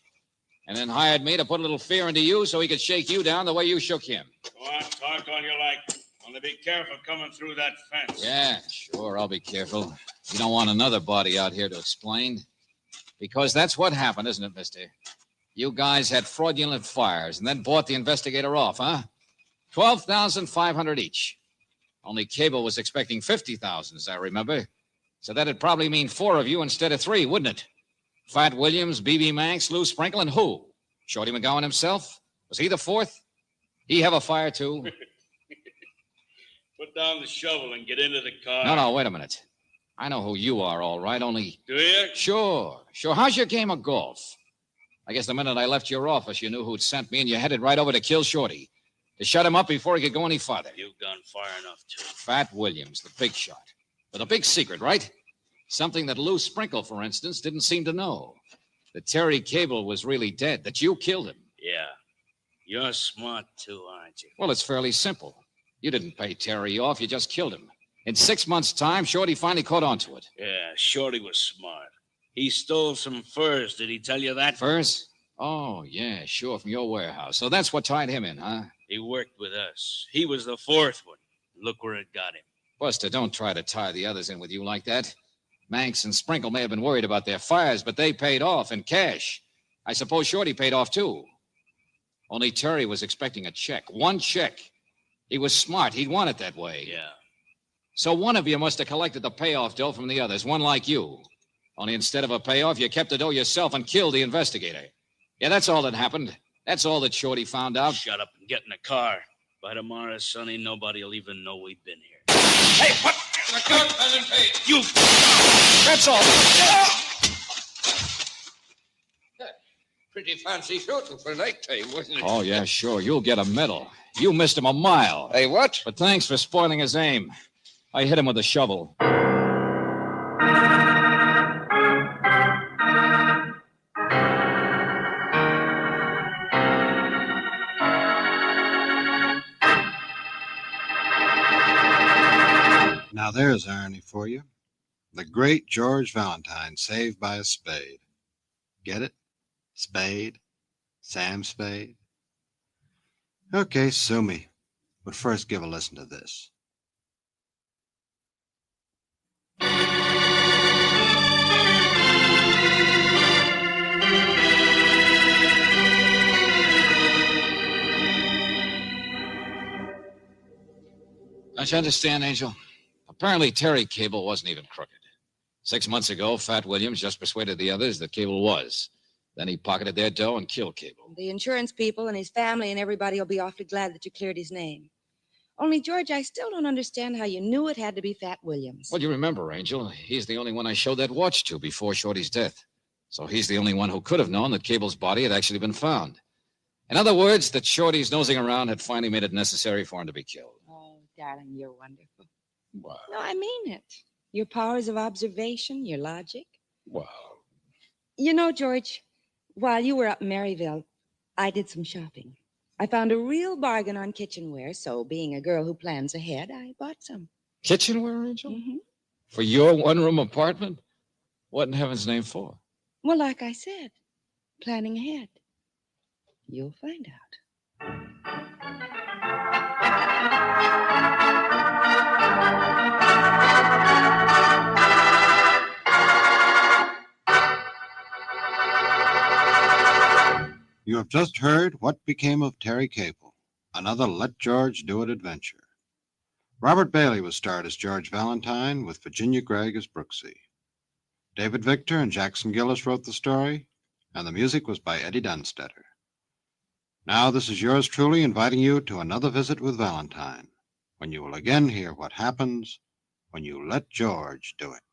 S1: and then hired me to put a little fear into you so he could shake you down the way you shook him.
S12: Go on, talk all you like. Only be careful coming through that fence.
S1: Yeah, sure, I'll be careful. You don't want another body out here to explain. Because that's what happened, isn't it, mister? You guys had fraudulent fires and then bought the investigator off, huh? $12,500 each. Only Cable was expecting $50,000, as I remember. So that'd probably mean 4 of you instead of 3, wouldn't it? Fat Williams, B.B. Manx, Lou Sprinkle, and who? Shorty McGowan himself? Was he the 4th? He have a fire, too?
S12: Put down the shovel and get into the car.
S1: No, wait a minute. I know who you are, all right, only...
S12: Do you?
S1: Sure. How's your game of golf? I guess the minute I left your office, you knew who'd sent me, and you headed right over to kill Shorty. To shut him up before he could go any farther.
S12: You've gone far enough, too.
S1: Fat Williams, the big shot. With a big secret, right? Something that Lou Sprinkle, for instance, didn't seem to know. That Terry Cable was really dead, that you killed him.
S12: Yeah. You're smart, too, aren't you?
S1: Well, it's fairly simple. You didn't pay Terry off, you just killed him. In 6 months' time, Shorty finally caught on to it.
S12: Yeah, Shorty was smart. He stole some furs. Did he tell you that?
S1: Furs? Oh, yeah, sure, from your warehouse. So that's what tied him in, huh?
S12: He worked with us. He was the 4th one. Look where it got him.
S1: Buster, don't try to tie the others in with you like that. Manx and Sprinkle may have been worried about their fires, but they paid off in cash. I suppose Shorty paid off, too. Only Terry was expecting a check. 1 check. He was smart. He'd want it that way.
S12: Yeah.
S1: So one of you must have collected the payoff dough from the others, one like you. Only instead of a payoff, you kept the dough yourself and killed the investigator. Yeah, that's all that happened. That's all that Shorty found out.
S12: Shut up and get in the car. By tomorrow, Sonny, nobody will even know we've been here. Hey, what? The gun hasn't paid. You.
S1: That's all.
S7: Pretty fancy shooting for nighttime, wasn't it?
S1: Oh, yeah, sure. You'll get a medal. You missed him a mile.
S7: Hey, what?
S1: But thanks for spoiling his aim. I hit him with a shovel.
S2: Now there's irony for you. The great George Valentine saved by a spade. Get it? Spade. Sam Spade. Okay, sue me. But first give a listen to this.
S1: Don't you understand, Angel? Apparently Terry Cable wasn't even crooked. 6 months ago, Fat Williams just persuaded the others that Cable was. Then he pocketed their dough and killed Cable.
S6: The insurance people and his family and everybody will be awfully glad that you cleared his name. Only, George, I still don't understand how you knew it had to be Fat Williams.
S1: Well, you remember, Angel, he's the only one I showed that watch to before Shorty's death. So he's the only one who could have known that Cable's body had actually been found. In other words, that Shorty's nosing around had finally made it necessary for him to be killed.
S6: Oh, darling, you're wonderful.
S1: Wow.
S6: No, I mean it. Your powers of observation, your logic.
S1: Wow.
S6: You know, George, while you were up in Maryville, I did some shopping. I found a real bargain on kitchenware, so being a girl who plans ahead, I bought some.
S1: Kitchenware, Angel?
S6: Mm-hmm.
S1: For your one-room apartment? What in heaven's name for?
S6: Well, like I said, planning ahead. You'll find out.
S2: You have just heard What Became of Terry Cable, another Let George Do It adventure. Robert Bailey was starred as George Valentine with Virginia Gregg as Brooksy. David Victor and Jackson Gillis wrote the story, and the music was by Eddie Dunstetter. Now this is yours truly inviting you to another visit with Valentine, when you will again hear what happens when you let George do it.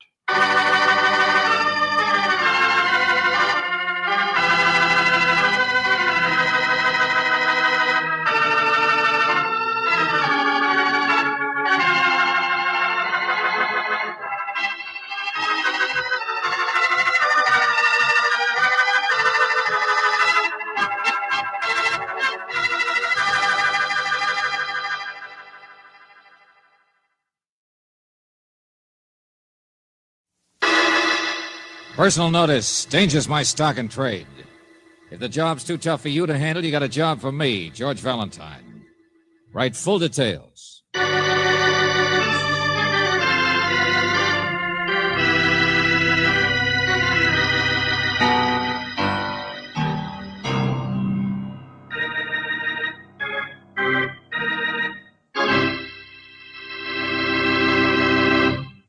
S1: Personal notice. Danger's my stock and trade. If the job's too tough for you to handle, you got a job for me, George Valentine. Write full details.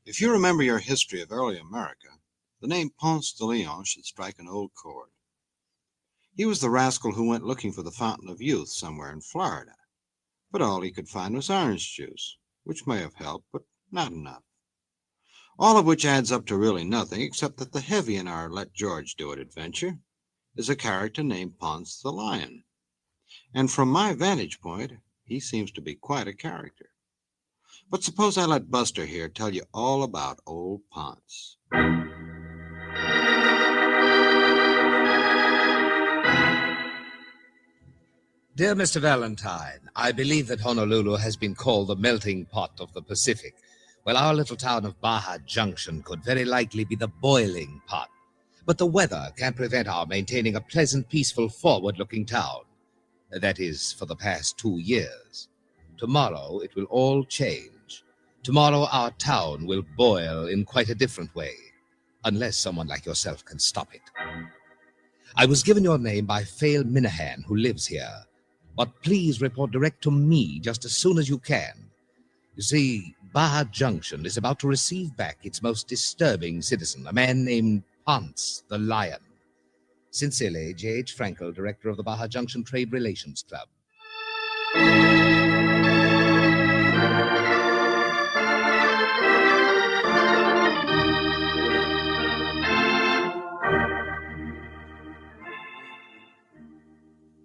S2: If you remember your history of early America, the name Ponce de Leon should strike an old chord. He was the rascal who went looking for the fountain of youth somewhere in Florida, but all he could find was orange juice, which may have helped, but not enough. All of which adds up to really nothing, except that the heavy in our Let George Do It adventure is a character named Ponce the Lion. And from my vantage point, he seems to be quite a character. But suppose I let Buster here tell you all about old Ponce.
S15: Dear Mr. Valentine, I believe that Honolulu has been called the melting pot of the Pacific. Well, our little town of Baja Junction could very likely be the boiling pot. But the weather can't prevent our maintaining a pleasant, peaceful, forward-looking town. That is, for the past 2 years. Tomorrow it will all change. Tomorrow our town will boil in quite a different way, unless someone like yourself can stop it. I was given your name by Phale Minahan, who lives here. But please report direct to me just as soon as you can. You see, Baja Junction is about to receive back its most disturbing citizen, a man named Ponce the Lion. Sincerely, J.H. Frankel, Director of the Baja Junction Trade Relations Club.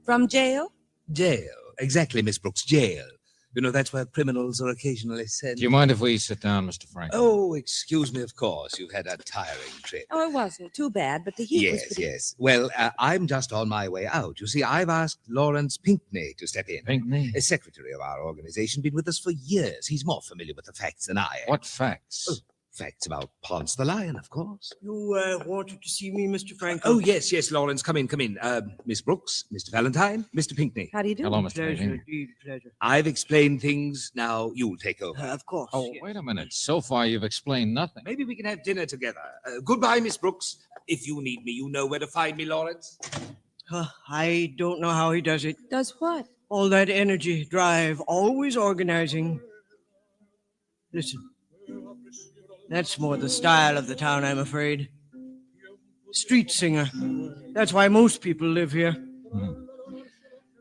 S6: From jail?
S15: Jail. Exactly, Miss Brooks, jail. You know, that's where criminals are occasionally sent.
S1: Do you mind if we sit down, Mr. Frank?
S15: Oh, excuse me, of course. You've had a tiring trip.
S6: Oh, it wasn't too bad, but the heat was pretty...
S15: Yes. Well, I'm just on my way out. You see, I've asked Lawrence Pinckney to step in.
S1: Pinckney?
S15: A secretary of our organization, been with us for years. He's more familiar with the facts than I am.
S1: What facts?
S15: Oh, facts about Ponce the Lion, of course.
S21: You wanted to see me, Mr. Franklin?
S15: Oh, yes, Lawrence. Come in. Miss Brooks, Mr. Valentine, Mr. Pinckney.
S6: How do you do?
S1: Hello, Mr.
S21: Pleasure,
S1: Pinckney.
S21: indeed, pleasure.
S15: I've explained things. Now you'll take over.
S21: Of course.
S1: Oh,
S21: yes.
S1: wait a minute. So far, you've explained nothing.
S15: Maybe we can have dinner together. Goodbye, Miss Brooks. If you need me, you know where to find me, Lawrence.
S21: I don't know how he does it.
S6: Does what?
S21: All that energy, drive, always organizing. Listen. That's more the style of the town, I'm afraid. Street singer. That's why most people live here.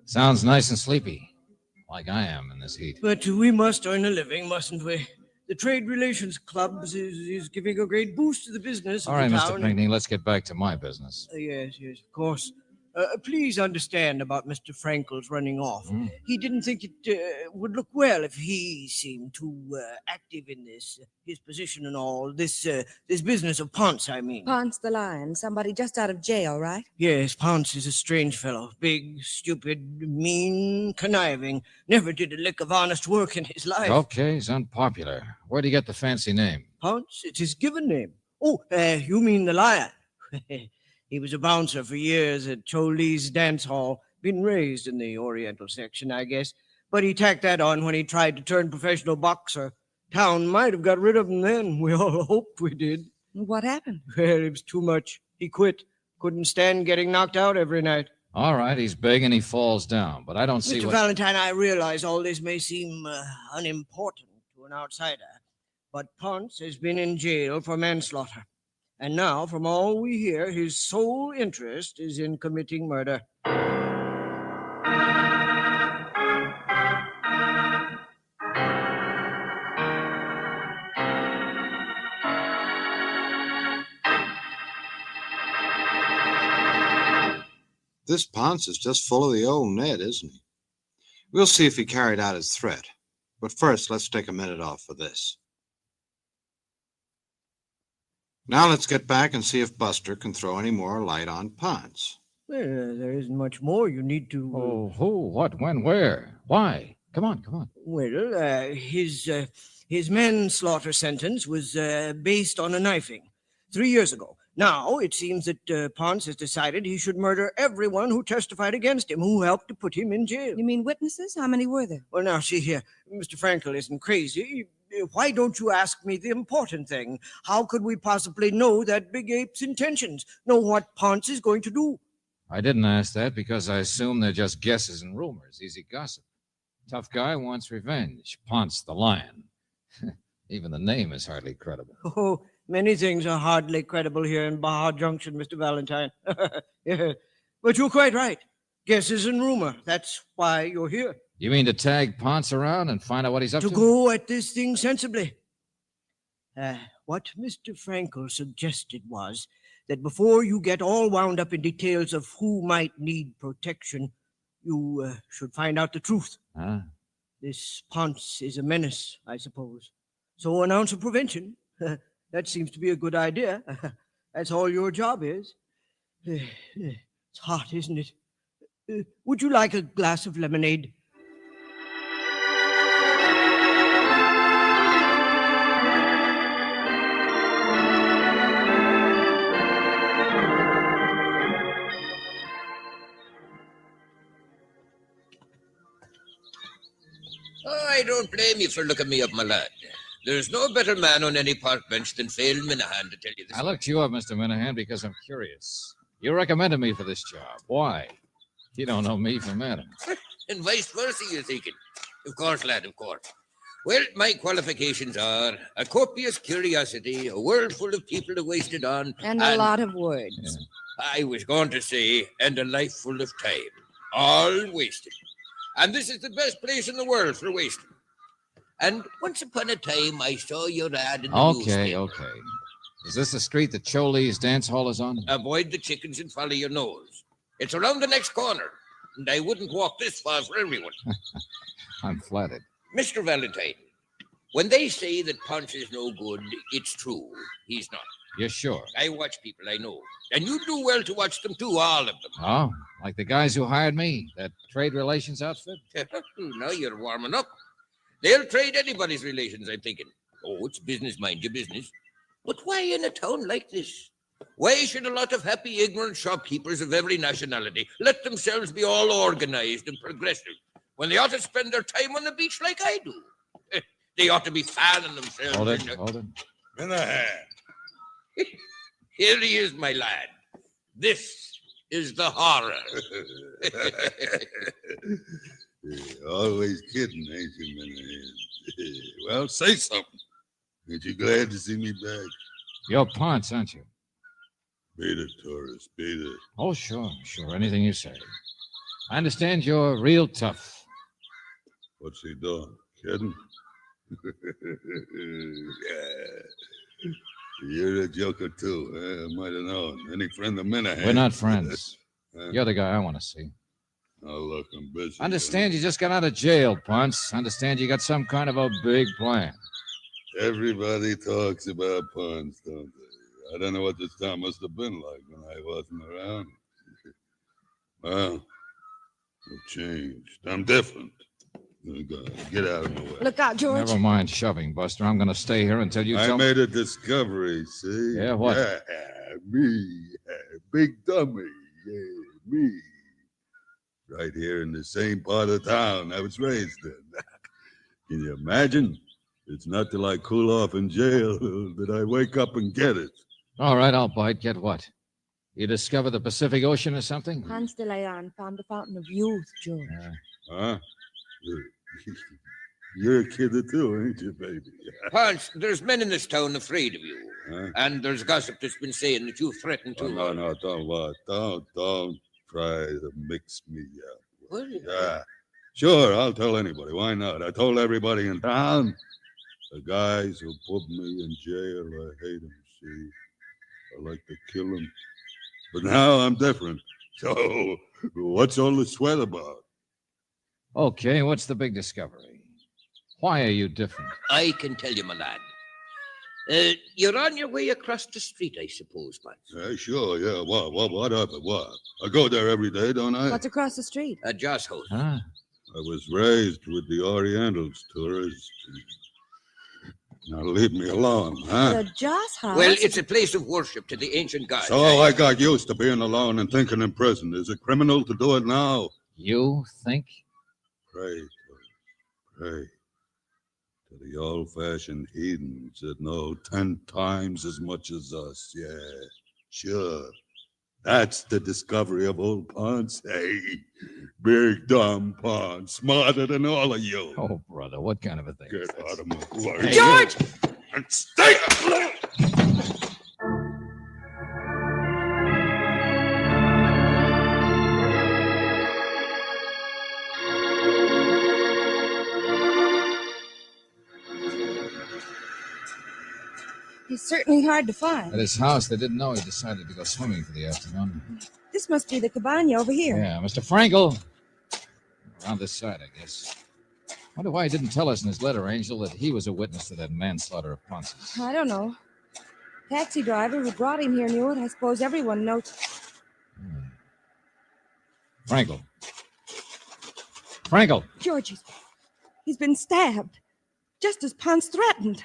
S1: Sounds nice and sleepy, like I am in this heat.
S21: But we must earn a living, mustn't we? The Trade Relations Club is giving a great boost to the business
S1: All
S21: of
S1: right,
S21: the
S1: Mr.
S21: town.
S1: Pinckney, let's get back to my business.
S21: Yes, of course. Please understand about Mr. Frankel's running off. He didn't think it would look well if he seemed too active in this, his position and all. This business of Ponce, I mean.
S6: Ponce the Lion, somebody just out of jail, right?
S21: Yes, Ponce is a strange fellow. Big, stupid, mean, conniving. Never did a lick of honest work in his life.
S1: Okay, he's unpopular. Where'd he get the fancy name?
S21: Ponce? It's his given name. Oh, you mean the Lion? He was a bouncer for years at Choli's dance hall. Been raised in the Oriental section, I guess. But he tacked that on when he tried to turn professional boxer. Town might have got rid of him then. We all hoped we did.
S6: What happened?
S21: Well, it was too much. He quit. Couldn't stand getting knocked out every night.
S1: All right, he's big and he falls down, but I don't see
S21: Mr.
S1: what...
S21: Valentine, I realize all this may seem unimportant to an outsider, but Ponce has been in jail for manslaughter. And now, from all we hear, his sole interest is in committing murder.
S2: This Ponce is just full of the old Ned, isn't he? We'll see if he carried out his threat. But first, let's take a minute off for this. Now let's get back and see if Buster can throw any more light on Ponce.
S21: Well, there isn't much more you need to...
S1: Oh, who, what, when, where, why? Come on.
S21: Well, his manslaughter sentence was based on a knifing. 3 years ago, Now, it seems that Ponce has decided he should murder everyone who testified against him, who helped to put him in jail.
S6: You mean witnesses? How many were there?
S21: Well, now, see here. Mr. Frankel isn't crazy. Why don't you ask me the important thing? How could we possibly know that big ape's intentions? Know what Ponce is going to do?
S1: I didn't ask that because I assume they're just guesses and rumors, easy gossip. Tough guy wants revenge. Ponce the Lion. Even the name is hardly credible.
S21: Oh, many things are hardly credible here in Baja Junction, Mr. Valentine. Yeah. But you're quite right. Guesses and rumor. That's why you're here.
S1: You mean to tag Ponce around and find out what he's up to?
S21: To go at this thing sensibly. What Mr. Frankel suggested was that before you get all wound up in details of who might need protection, you should find out the truth.
S1: Ah.
S21: This Ponce is a menace, I suppose. So an ounce of prevention. That seems to be a good idea. That's all your job is. It's hot, isn't it? Would you like a glass of lemonade?
S7: I don't blame you for looking me up, my lad. There's no better man on any park bench than Phil Minahan, to tell you the
S1: I looked you up, Mr. Minahan, because I'm curious. You recommended me for this job. Why? You don't know me from Adam.
S7: And vice versa, you're thinking. Of course, lad, of course. Well, my qualifications are a copious curiosity, a world full of people to waste it on.
S6: And a lot of words.
S7: I was going to say, and a life full of time. All wasted. And this is the best place in the world for wasting. And once upon a time, I saw your ad in the newspaper.
S1: Okay. Is this the street that Choli's dance hall is on?
S7: Avoid the chickens and follow your nose. It's around the next corner, and I wouldn't walk this far for everyone.
S1: I'm flattered.
S7: Mr. Valentine, when they say that Ponce is no good, it's true. He's not.
S1: You're sure?
S7: I watch people I know. And you do well to watch them too, all of them.
S1: Oh, like the guys who hired me, that trade relations outfit?
S7: Now you're warming up. They'll trade anybody's relations, I'm thinking. Oh, it's business, mind your business. But why in a town like this? Why should a lot of happy, ignorant shopkeepers of every nationality let themselves be all organized and progressive when they ought to spend their time on the beach like I do? They ought to be fanning themselves.
S1: Hold it.
S7: In the hand. Here he is, my lad. This is the horror.
S4: Always kidding, ain't you, Minahan? Well, say something. Ain't you glad to see me back?
S1: You're Ponce, aren't you?
S4: Beat it, tourist, beat it.
S1: Oh, sure. Anything you say. I understand you're real tough.
S4: What's he doing? Kidding? You're a joker, too. I might have known. Any friend of Minahan?
S1: We're not friends. You're the guy I want to see.
S4: Oh, look, I'm busy.
S1: Understand you just got out of jail, Ponce. Understand you got some kind of a big plan.
S4: Everybody talks about Ponce, don't they? I don't know what this town must have been like when I wasn't around. Well, I've changed. I'm different. Get out of my way.
S6: Look out, George.
S1: Never mind shoving, Buster. I'm going to stay here until you tell
S4: I made a discovery, see?
S1: Yeah, what?
S4: Me. Big dummy. Yeah, me. Right here in the same part of town I was raised in. Can you imagine? It's not till I cool off in jail that I wake up and get it.
S1: All right, I'll bite. Get what? You discovered the Pacific Ocean or something?
S6: Hans de Leon found the fountain of youth, George.
S4: Huh? You're a kidder too, ain't you, baby?
S7: Ponce, there's men in this town afraid of you. Huh? And there's gossip that's been saying that you threatened to...
S4: Oh, no, don't try to mix me up.
S7: What?
S4: Yeah. Sure, I'll tell anybody. Why not? I told everybody in town. The guys who put me in jail, I hate them, see? I like to kill them. But now I'm different. So, what's all the sweat about?
S1: Okay, what's the big discovery? Why are you different?
S7: I can tell you, my lad. You're on your way across the street, I suppose, Ponce.
S4: Sure, yeah. What of it? What? I go there every day, don't I?
S6: What's across the street?
S7: At Joss' house.
S1: Huh?
S4: I was raised with the Orientals, tourists. Now leave me alone, huh?
S6: The Joss house?
S7: Well, it's a place of worship to the ancient gods.
S4: So I got used to being alone and thinking in prison. Is it criminal to do it now?
S1: You think?
S4: Pray, pray to the old-fashioned heathens that know 10 times as much as us. Yeah, sure. That's the discovery of old Ponce. Hey, big dumb Ponce, smarter than all of you.
S1: Oh, brother, what kind of a thing?
S4: Get out of my way.
S6: George!
S4: And stay.
S6: He's certainly hard to find.
S1: At his house, they didn't know he decided to go swimming for the afternoon.
S6: This must be the cabana over here.
S1: Yeah, Mr. Frankel. Around this side, I guess. Wonder why he didn't tell us in his letter, Angel, that he was a witness to that manslaughter of Ponce's.
S6: I don't know. Taxi driver who brought him here knew it. I suppose everyone knows.
S1: Frankel. Frankel!
S6: George, he's been stabbed. Just as Ponce threatened.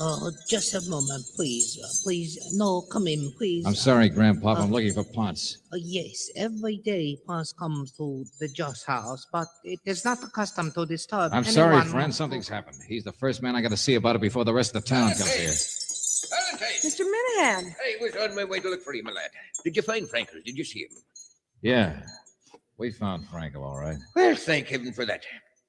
S17: Oh, just a moment, please. Please, no, come in, please.
S1: I'm sorry, Grandpop. I'm looking for Ponce.
S17: Yes, every day Ponce comes to the Joss house, but it is not the custom to disturb
S1: I'm sorry, friend. Something's happened. He's the first man I got to see about it before the rest of the town comes here.
S7: Valentine!
S6: Mr. Minahan!
S7: I was on my way to look for him, my lad. Did you find Frankel? Did you see him?
S1: Yeah. We found Frankel, all right.
S7: Well, thank heaven for that.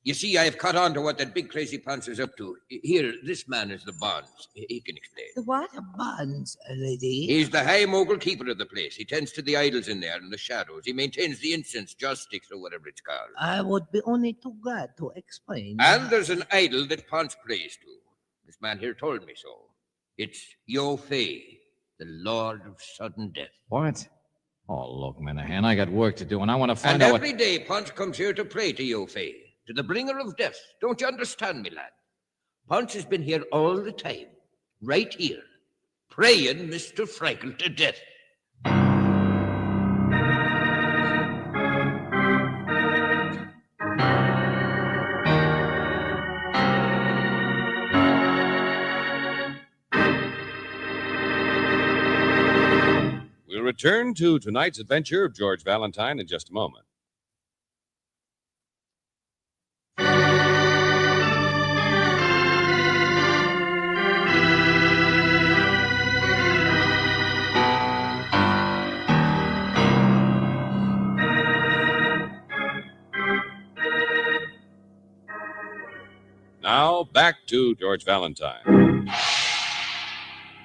S7: You see, I've caught on to what that big crazy Ponce is up to. Here, this man is the Bonds. He can explain.
S6: The what?
S17: The Bonds, lady.
S7: He's the high mogul keeper of the place. He tends to the idols in there and the shadows. He maintains the incense, joss sticks, or whatever it's called.
S17: I would be only too glad to explain.
S7: And there's an idol that Ponce prays to. This man here told me so. It's Yo Fei, the Lord of Sudden Death.
S1: What? Oh, look, Minahan, I got work to do, and I want to find
S7: And
S1: out
S7: every day Ponce comes here to pray to Yo Fei, to the bringer of death. Don't you understand me, lad? Ponce has been here all the time, right here, praying Mr. Frankel to death.
S5: We'll return to tonight's adventure of George Valentine in just a moment. Now, back to George Valentine.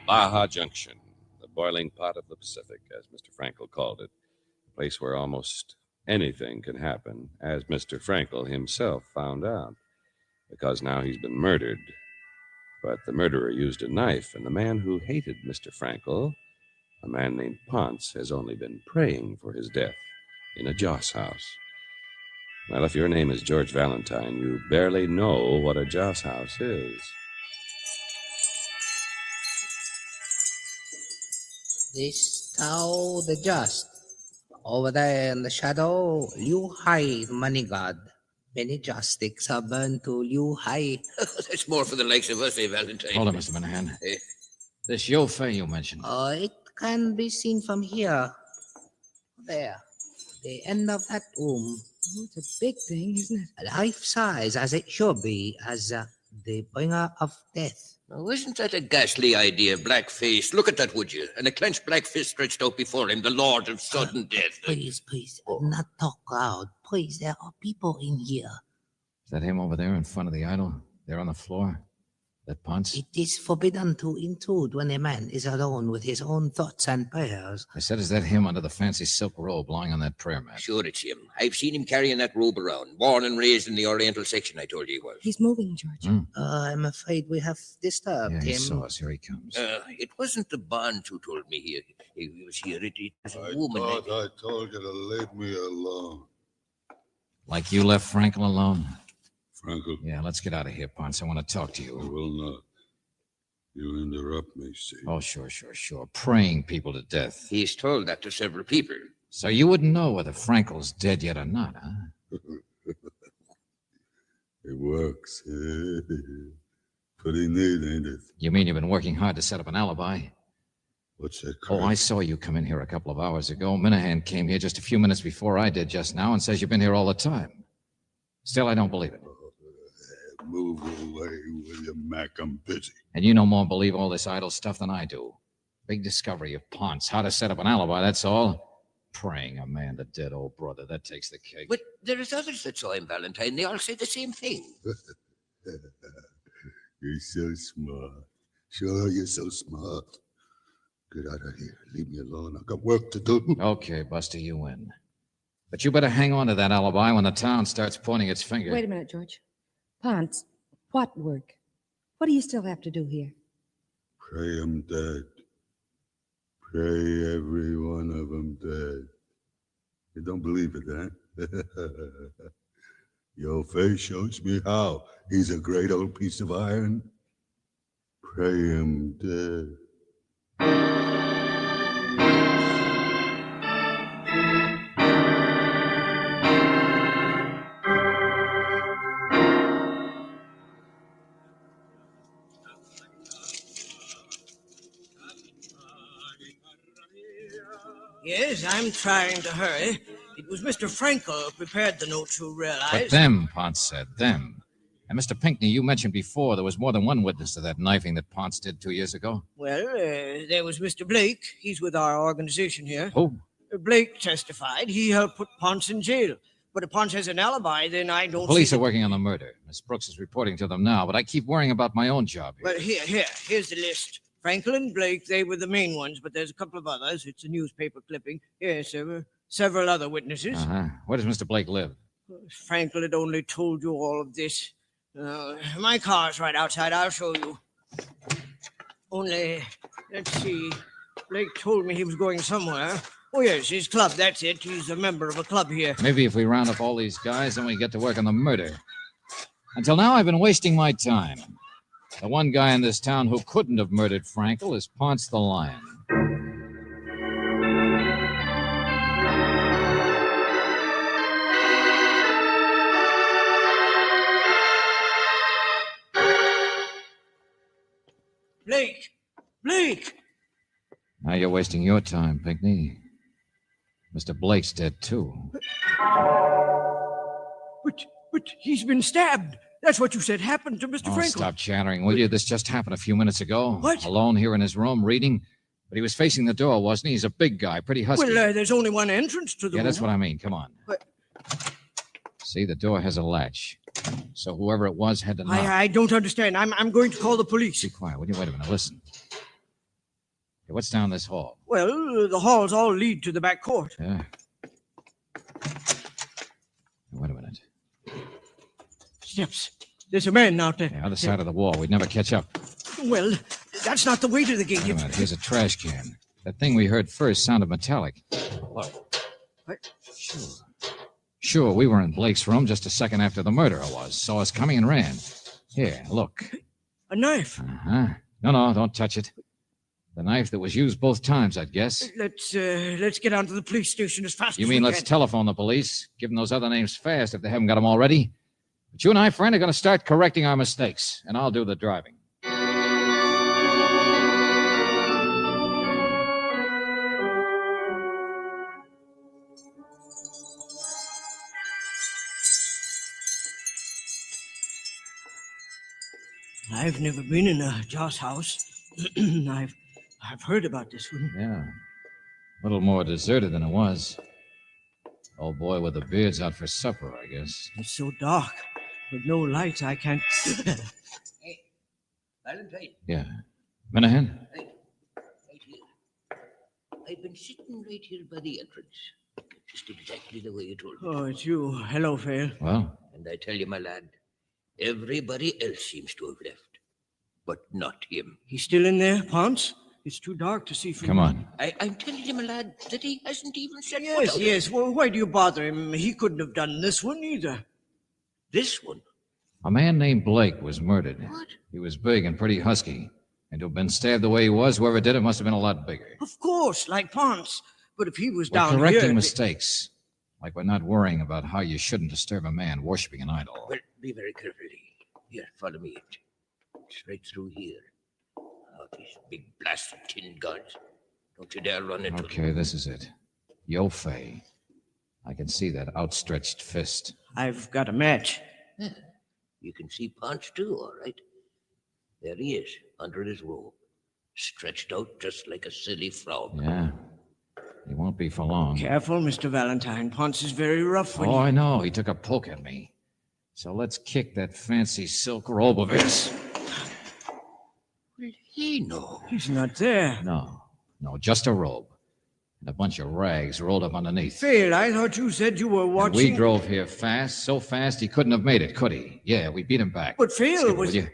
S5: Baja Junction, the boiling pot of the Pacific, as Mr. Frankel called it. A place where almost anything can happen, as Mr. Frankel himself found out. Because now he's been murdered. But the murderer used a knife, and the man who hated Mr. Frankel, a man named Ponce, has only been praying for his death in a Joss house. Well, if your name is George Valentine, you barely know what a Joss house is.
S17: This Tao the Just. Over there in the shadow, Liu Hai, money god. Many joss sticks are burned to Liu Hai.
S7: That's more for the likes of us, eh, Valentine?
S1: Hold on, Mr. Minahan. This Yo Fei you mentioned.
S17: It can be seen from here. There. The end of that room.
S6: Oh, it's a big thing, isn't it?
S17: Life size, as it should be, as the bringer of death.
S7: Now, isn't that a ghastly idea, black face? Look at that, would you? And a clenched black fist stretched out before him, the Lord of Sudden Death.
S17: Please, not talk loud. Please, there are people in here.
S1: Is that him over there in front of the idol? There on the floor? That Ponce?
S17: It is forbidden to intrude when a man is alone with his own thoughts and prayers.
S1: I said, is that him under the fancy silk robe lying on that prayer mat?
S7: Sure, it's him. I've seen him carrying that robe around. Born and raised in the Oriental section, I told you he was.
S6: He's moving, George.
S17: I'm afraid we have disturbed
S1: Yeah,
S17: him.
S1: he saw us. Here he comes.
S7: It wasn't the Bonds who told me he was here. It was a woman.
S4: I thought I told you to leave me alone.
S1: Like you left Frankel alone?
S4: Frankel?
S1: Yeah, let's get out of here, Ponce. I want to talk to you.
S4: I will not. You interrupt me, see?
S1: Oh, sure. Praying people to death.
S7: He's told that to several people.
S1: So you wouldn't know whether Frankel's dead yet or not, huh?
S4: It works. Pretty neat, ain't it?
S1: You mean you've been working hard to set up an alibi?
S4: What's that?
S1: Oh, I saw you come in here a couple of hours ago. Minahan came here just a few minutes before I did just now and says you've been here all the time. Still, I don't believe it.
S4: Move away, will you, Mac? I'm busy.
S1: And you no more believe all this idle stuff than I do. Big discovery of Ponce. How to set up an alibi, that's all. Praying a man to dead old brother, that takes the cake.
S7: But there is others that saw him, Valentine. They all say the same thing.
S4: You're so smart. Sure, you're so smart. Get out of here. Leave me alone. I've got work to do.
S1: Okay, Buster, you win. But you better hang on to that alibi when the town starts pointing its finger.
S6: Wait a minute, George. Ponce, what work? What do you still have to do here?
S4: Pray 'em dead. Pray every one of 'em dead. You don't believe it, huh? Your face shows me how. He's a great old piece of iron. Pray him dead.
S21: Yes, I'm trying to hurry. It was Mr. Frankel who prepared the note, you realize.
S1: But them, Ponce said, them. And Mr. Pinckney, you mentioned before there was more than one witness to that knifing that Ponce did 2 years ago.
S21: Well, there was Mr. Blake. He's with our organization here.
S1: Who?
S21: Blake testified he helped put Ponce in jail. But if Ponce has an alibi, then I don't
S1: Police
S21: see
S1: are working on the murder. Miss Brooks is reporting to them now, but I keep worrying about my own job here.
S21: Well, here's the list. Frankel and Blake, they were the main ones, but there's a couple of others. It's a newspaper clipping. Yes, there were several other witnesses.
S1: Uh-huh. Where does Mr. Blake live?
S21: Frankel had only told you all of this. My car's right outside. I'll show you. Only, let's see. Blake told me he was going somewhere. Oh, yes, his club. That's it. He's a member of a club here.
S1: Maybe if we round up all these guys, then we get to work on the murder. Until now, I've been wasting my time. The one guy in this town who couldn't have murdered Frankel is Ponce the Lion.
S21: Blake! Blake!
S1: Now you're wasting your time, Pinckney. Mr. Blake's dead, too.
S21: But he's been stabbed. That's what you said happened to Mr.
S1: Oh,
S21: Frankel.
S1: stop chattering, will you? This just happened a few minutes ago.
S21: What?
S1: Alone here in his room, reading. But he was facing the door, wasn't he? He's a big guy, pretty husky.
S21: Well, there's only one entrance to the room.
S1: Yeah, that's what I mean. Come on.
S21: But
S1: See, the door has a latch. So whoever it was had to knock.
S21: I don't understand. I'm going to call the police.
S1: Be quiet, will you? Wait a minute. Listen. Okay, what's down this hall?
S21: Well, the halls all lead to the back court.
S1: Yeah. Wait a minute.
S21: Steps. There's a man out there.
S1: The other side of the wall. We'd never catch up.
S21: Well, that's not the way to the gate.
S1: Wait a minute. Here's a trash can. That thing we heard first sounded metallic.
S21: What?
S1: Sure, we were in Blake's room just a second after the murderer was. Saw us coming and ran. Here, look.
S21: A knife.
S1: Uh-huh. No, don't touch it. The knife that was used both times, I'd guess.
S21: Let's get on to the police station as fast
S1: You
S21: as
S1: mean
S21: we
S1: let's
S21: can.
S1: telephone the police? Give them those other names fast if they haven't got them already? But you and I, friend, are going to start correcting our mistakes, and I'll do the driving.
S21: I've never been in a Joss house. I've heard about this one.
S1: Yeah. A little more deserted than it was. Old boy with the beard's out for supper, I guess.
S21: It's so dark. With no lights, I can't...
S7: Hey, Valentine.
S1: Yeah. Minahan?
S7: Right here. I've been sitting right here by the entrance. Just exactly the way you told me.
S21: Oh, it's you. Hello, Phil.
S1: Well?
S7: And I tell you, my lad, everybody else seems to have left. But not him.
S21: He's still in there, Ponce? It's too dark to see from
S1: Come on.
S7: I'm telling you, my lad, that he hasn't even said
S21: Yes. Well, why do you bother him? He couldn't have done this one either.
S7: This one?
S1: A man named Blake was murdered.
S7: What?
S1: He was big and pretty husky. And to have been stabbed the way he was, whoever did it must have been a lot bigger.
S21: Of course, like Ponce. But if he was
S1: We're
S21: down
S1: correcting
S21: here...
S1: mistakes. Like we're not worrying about how you shouldn't disturb a man worshipping an idol.
S3: Well, be very careful. Here, follow me. Straight through here. Out these big blasted tin guns. Don't you dare run into them.
S1: Okay, this is it. Yo Fei. I can see that outstretched fist.
S21: I've got a match.
S3: Yeah. You can see Ponce too, all right. There he is, under his robe. Stretched out just like a silly frog.
S1: Yeah. He won't be for long.
S21: Careful, Mr. Valentine. Ponce is very rough when
S1: I know. He took a poke at me. So let's kick that fancy silk robe of his.
S3: Well, he knows.
S21: He's not there.
S1: No, just a robe. And a bunch of rags rolled up underneath.
S21: Phil, I thought you said you were watching...
S1: And we drove here fast, so fast he couldn't have made it, could he? Yeah, we beat him back.
S21: But Phil
S1: Skipper,
S21: was...
S1: will you?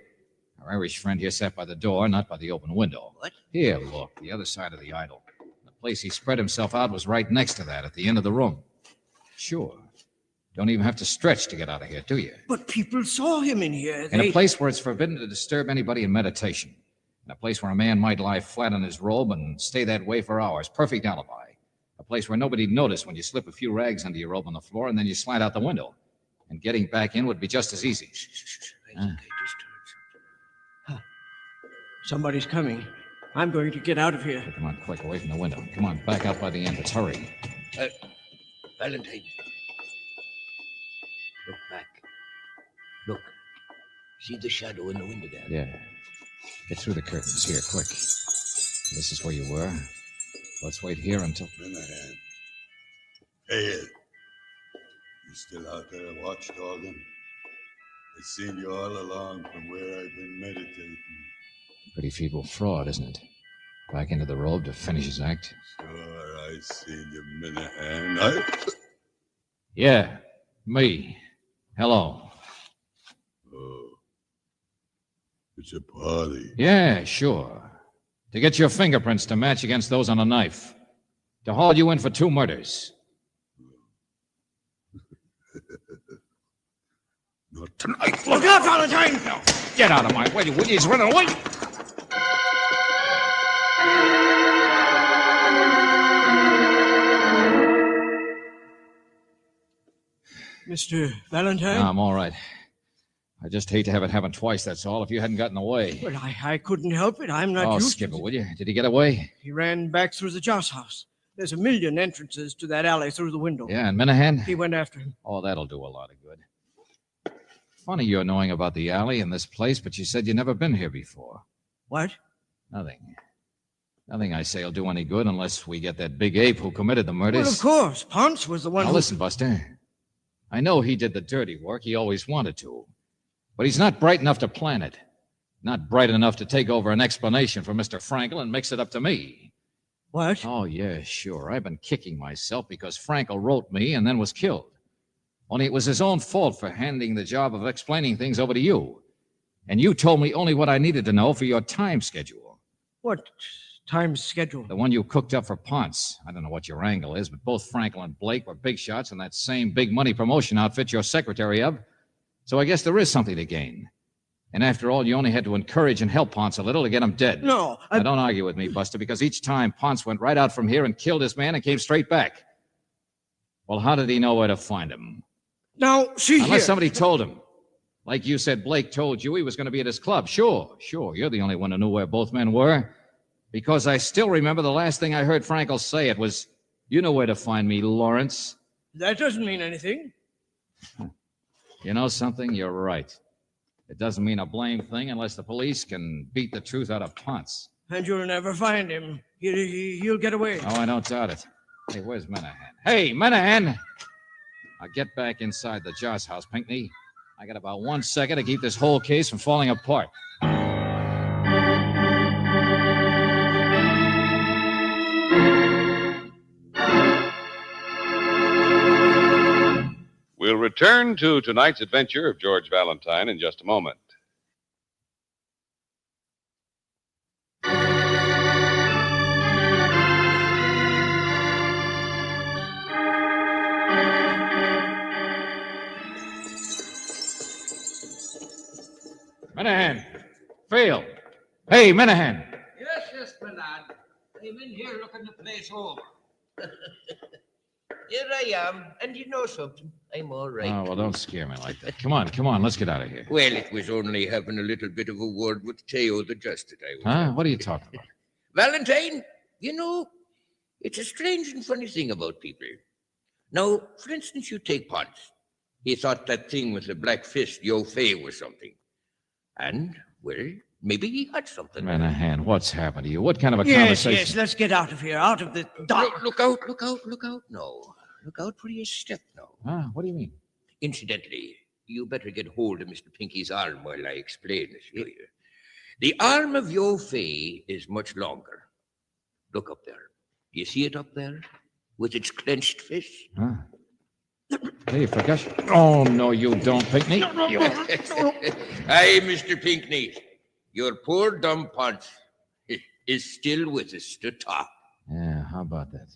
S1: Our Irish friend here sat by the door, not by the open window.
S3: What?
S1: Here, look, the other side of the idol. The place he spread himself out was right next to that, at the end of the room. Sure. Don't even have to stretch to get out of here, do you?
S21: But people saw him in here.
S1: In a place where it's forbidden to disturb anybody in meditation. In a place where a man might lie flat on his robe and stay that way for hours. Perfect alibi. A place where nobody'd notice when you slip a few rags under your robe on the floor and then you slide out the window. And getting back in would be just as easy.
S21: Somebody's coming. I'm going to get out of here.
S1: Come on, quick, away from the window. Come on, back out by the entrance. Hurry.
S3: Valentine. Look back. Look. See the shadow in the window there?
S1: Yeah. Get through the curtains. Here, quick. This is where you were. Let's wait here until...
S4: Minahan. Hey, Ed. You still out there watchdogging? I've seen you all along from where I've been meditating.
S1: Pretty feeble fraud, isn't it? Back into the robe to finish his act.
S4: Sure, I seen you, Minahan.
S1: Yeah, me. Hello.
S4: Oh. It's a party.
S1: Yeah, sure. To get your fingerprints to match against those on a knife. To haul you in for 2 murders.
S4: Not tonight.
S21: Look out, Valentine!
S1: Get out of my way, will you? He's running away.
S21: Mr. Valentine?
S1: I'm all right. I just hate to have it happen twice, that's all, if you hadn't gotten away.
S21: Well, I couldn't help it. I'm not used
S1: skip
S21: to
S1: it, will you? Did he get away?
S21: He ran back through the Joss house. There's a million entrances to that alley through the window.
S1: Yeah, and Minahan?
S21: He went after him.
S1: Oh, that'll do a lot of good. Funny you're knowing about the alley and this place, but you said you'd never been here before.
S21: What?
S1: Nothing. Nothing I say will do any good unless we get that big ape who committed the murders.
S21: Well, of course. Ponce was the one
S1: Now
S21: who...
S1: listen, Buster. I know he did the dirty work. He always wanted to. But he's not bright enough to plan it. Not bright enough to take over an explanation for Mr. Frankel and mix it up to me.
S21: What?
S1: Oh, yeah, sure. I've been kicking myself because Frankel wrote me and then was killed. Only it was his own fault for handing the job of explaining things over to you. And you told me only what I needed to know for your time schedule.
S21: What time schedule?
S1: The one you cooked up for Ponce. I don't know what your angle is, but both Frankel and Blake were big shots in that same big money promotion outfit you're secretary of. So I guess there is something to gain. And after all, you only had to encourage and help Ponce a little to get him dead.
S21: No,
S1: Now, don't argue with me, Buster, because each time Ponce went right out from here and killed his man and came straight back. Well, how did he know where to find him?
S21: Now, see
S1: Unless
S21: here.
S1: somebody told him. Like you said, Blake told you he was going to be at his club. Sure. You're the only one who knew where both men were. Because I still remember the last thing I heard Frankel say. It was, "You know where to find me, Lawrence."
S21: That doesn't mean anything.
S1: You know something? You're right. It doesn't mean a blame thing unless the police can beat the truth out of Ponce.
S21: And you'll never find him. He'll get away.
S1: Oh, I don't doubt it. Hey, where's Minahan? Hey, Minahan! Now get back inside the Joss house, Pinckney. I got about 1 second to keep this whole case from falling apart.
S5: We'll return to tonight's adventure of George Valentine in just a moment.
S1: Minahan! Field! Hey, Minahan.
S22: Yes, Bernard. I'm in here looking the place over. Here I am, and you know something? I'm all right.
S1: Oh, well, don't scare me like that. Come on, let's get out of here.
S7: Well, it was only having a little bit of a word with Teo the Just that I was.
S1: Huh? What are you talking about?
S7: Valentine, you know, it's a strange and funny thing about people. Now, for instance, you take Ponce. He thought that thing with the black fist, Yo Fei, was something. And, well, maybe he had something.
S1: Minahan, what's happened to you? What kind of a
S21: Yes,
S1: conversation?
S21: yes, let's get out of here, out of the dark.
S7: Look out. No. Look out for your step now.
S1: Huh? What do you mean?
S7: Incidentally, you better get hold of Mr. Pinky's arm while I explain this to you. The arm of Yo Fei is much longer. Look up there. Do you see it up there? With its clenched fist?
S1: Huh? Hey, for gosh. Oh, no, you don't, Pinckney.
S7: Aye, Mr. Pinckney. Your poor dumb Ponce is still with us to talk.
S1: Yeah, how about that?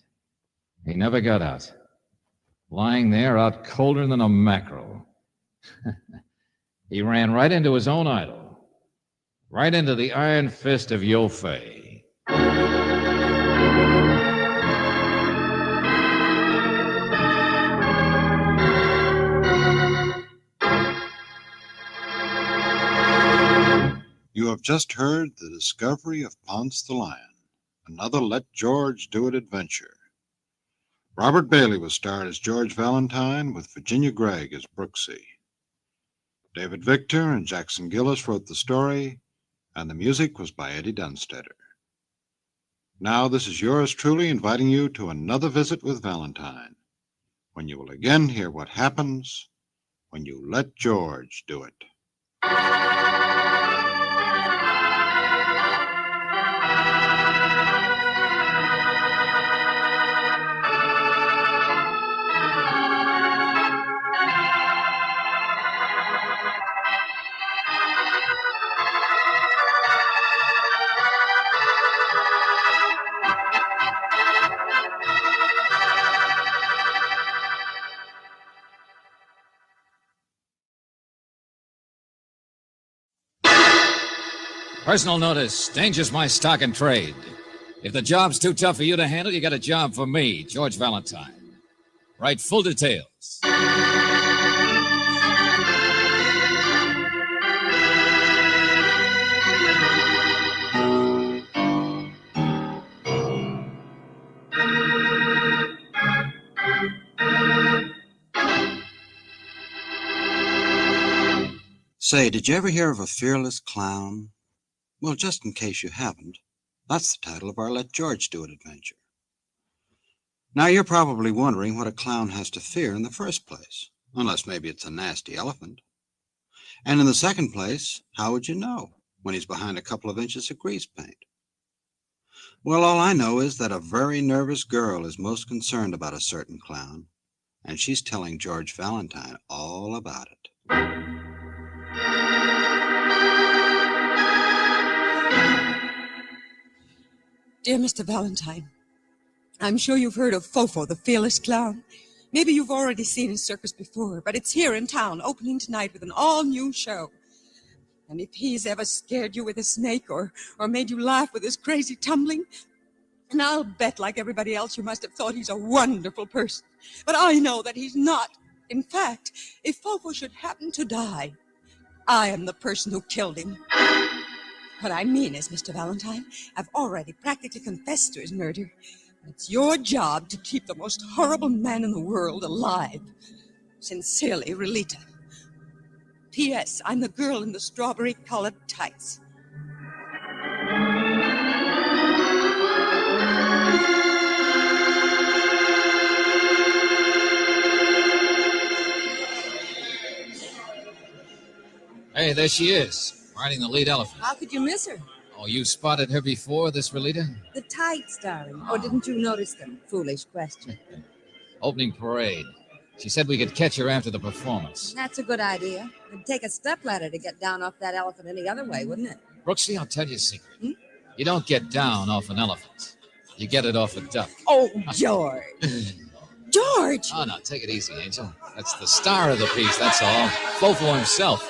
S1: He never got out. Lying there out colder than a mackerel. He ran right into his own idol. Right into the iron fist of Yo Fei.
S2: You have just heard the discovery of Ponce the Lion, another Let George Do It adventure. Robert Bailey was starred as George Valentine, with Virginia Gregg as Brooksy. David Victor and Jackson Gillis wrote the story, and the music was by Eddie Dunstetter. Now this is yours truly inviting you to another visit with Valentine, when you will again hear what happens when you let George do it.
S1: Personal notice. Danger's my stock and trade. If the job's too tough for you to handle, you got a job for me, George Valentine. Write full details.
S2: Say, did you ever hear of a fearless clown? Well, just in case you haven't, that's the title of our Let George Do It adventure. Now, you're probably wondering what a clown has to fear in the first place, unless maybe it's a nasty elephant. And in the second place, how would you know when he's behind a couple of inches of grease paint? Well, all I know is that a very nervous girl is most concerned about a certain clown, and she's telling George Valentine all about it.
S6: Dear Mr. Valentine, I'm sure you've heard of Fofo, the fearless clown. Maybe you've already seen his circus before, but it's here in town, opening tonight with an all-new show. And if he's ever scared you with a snake or made you laugh with his crazy tumbling, and I'll bet, like everybody else, you must have thought he's a wonderful person. But I know that he's not. In fact, if Fofo should happen to die, I am the person who killed him. What I mean is, Mr. Valentine, I've already practically confessed to his murder. It's your job to keep the most horrible man in the world alive. Sincerely, Relita. P.S. I'm the girl in the strawberry-colored tights.
S1: Hey, there she is, riding the lead elephant.
S6: How could you miss her?
S1: Oh, you spotted her before, this Relita?
S6: The tights, darling. Or didn't you notice them? Foolish question.
S1: Opening parade. She said we could catch her after the performance.
S6: That's a good idea. It'd take a stepladder to get down off that elephant any other way, wouldn't it?
S1: Brooksy, I'll tell you a secret. You don't get down off an elephant. You get it off a duck.
S6: Oh, George. George!
S1: Oh, no, take it easy, Angel. That's the star of the piece, that's all. Fofo himself.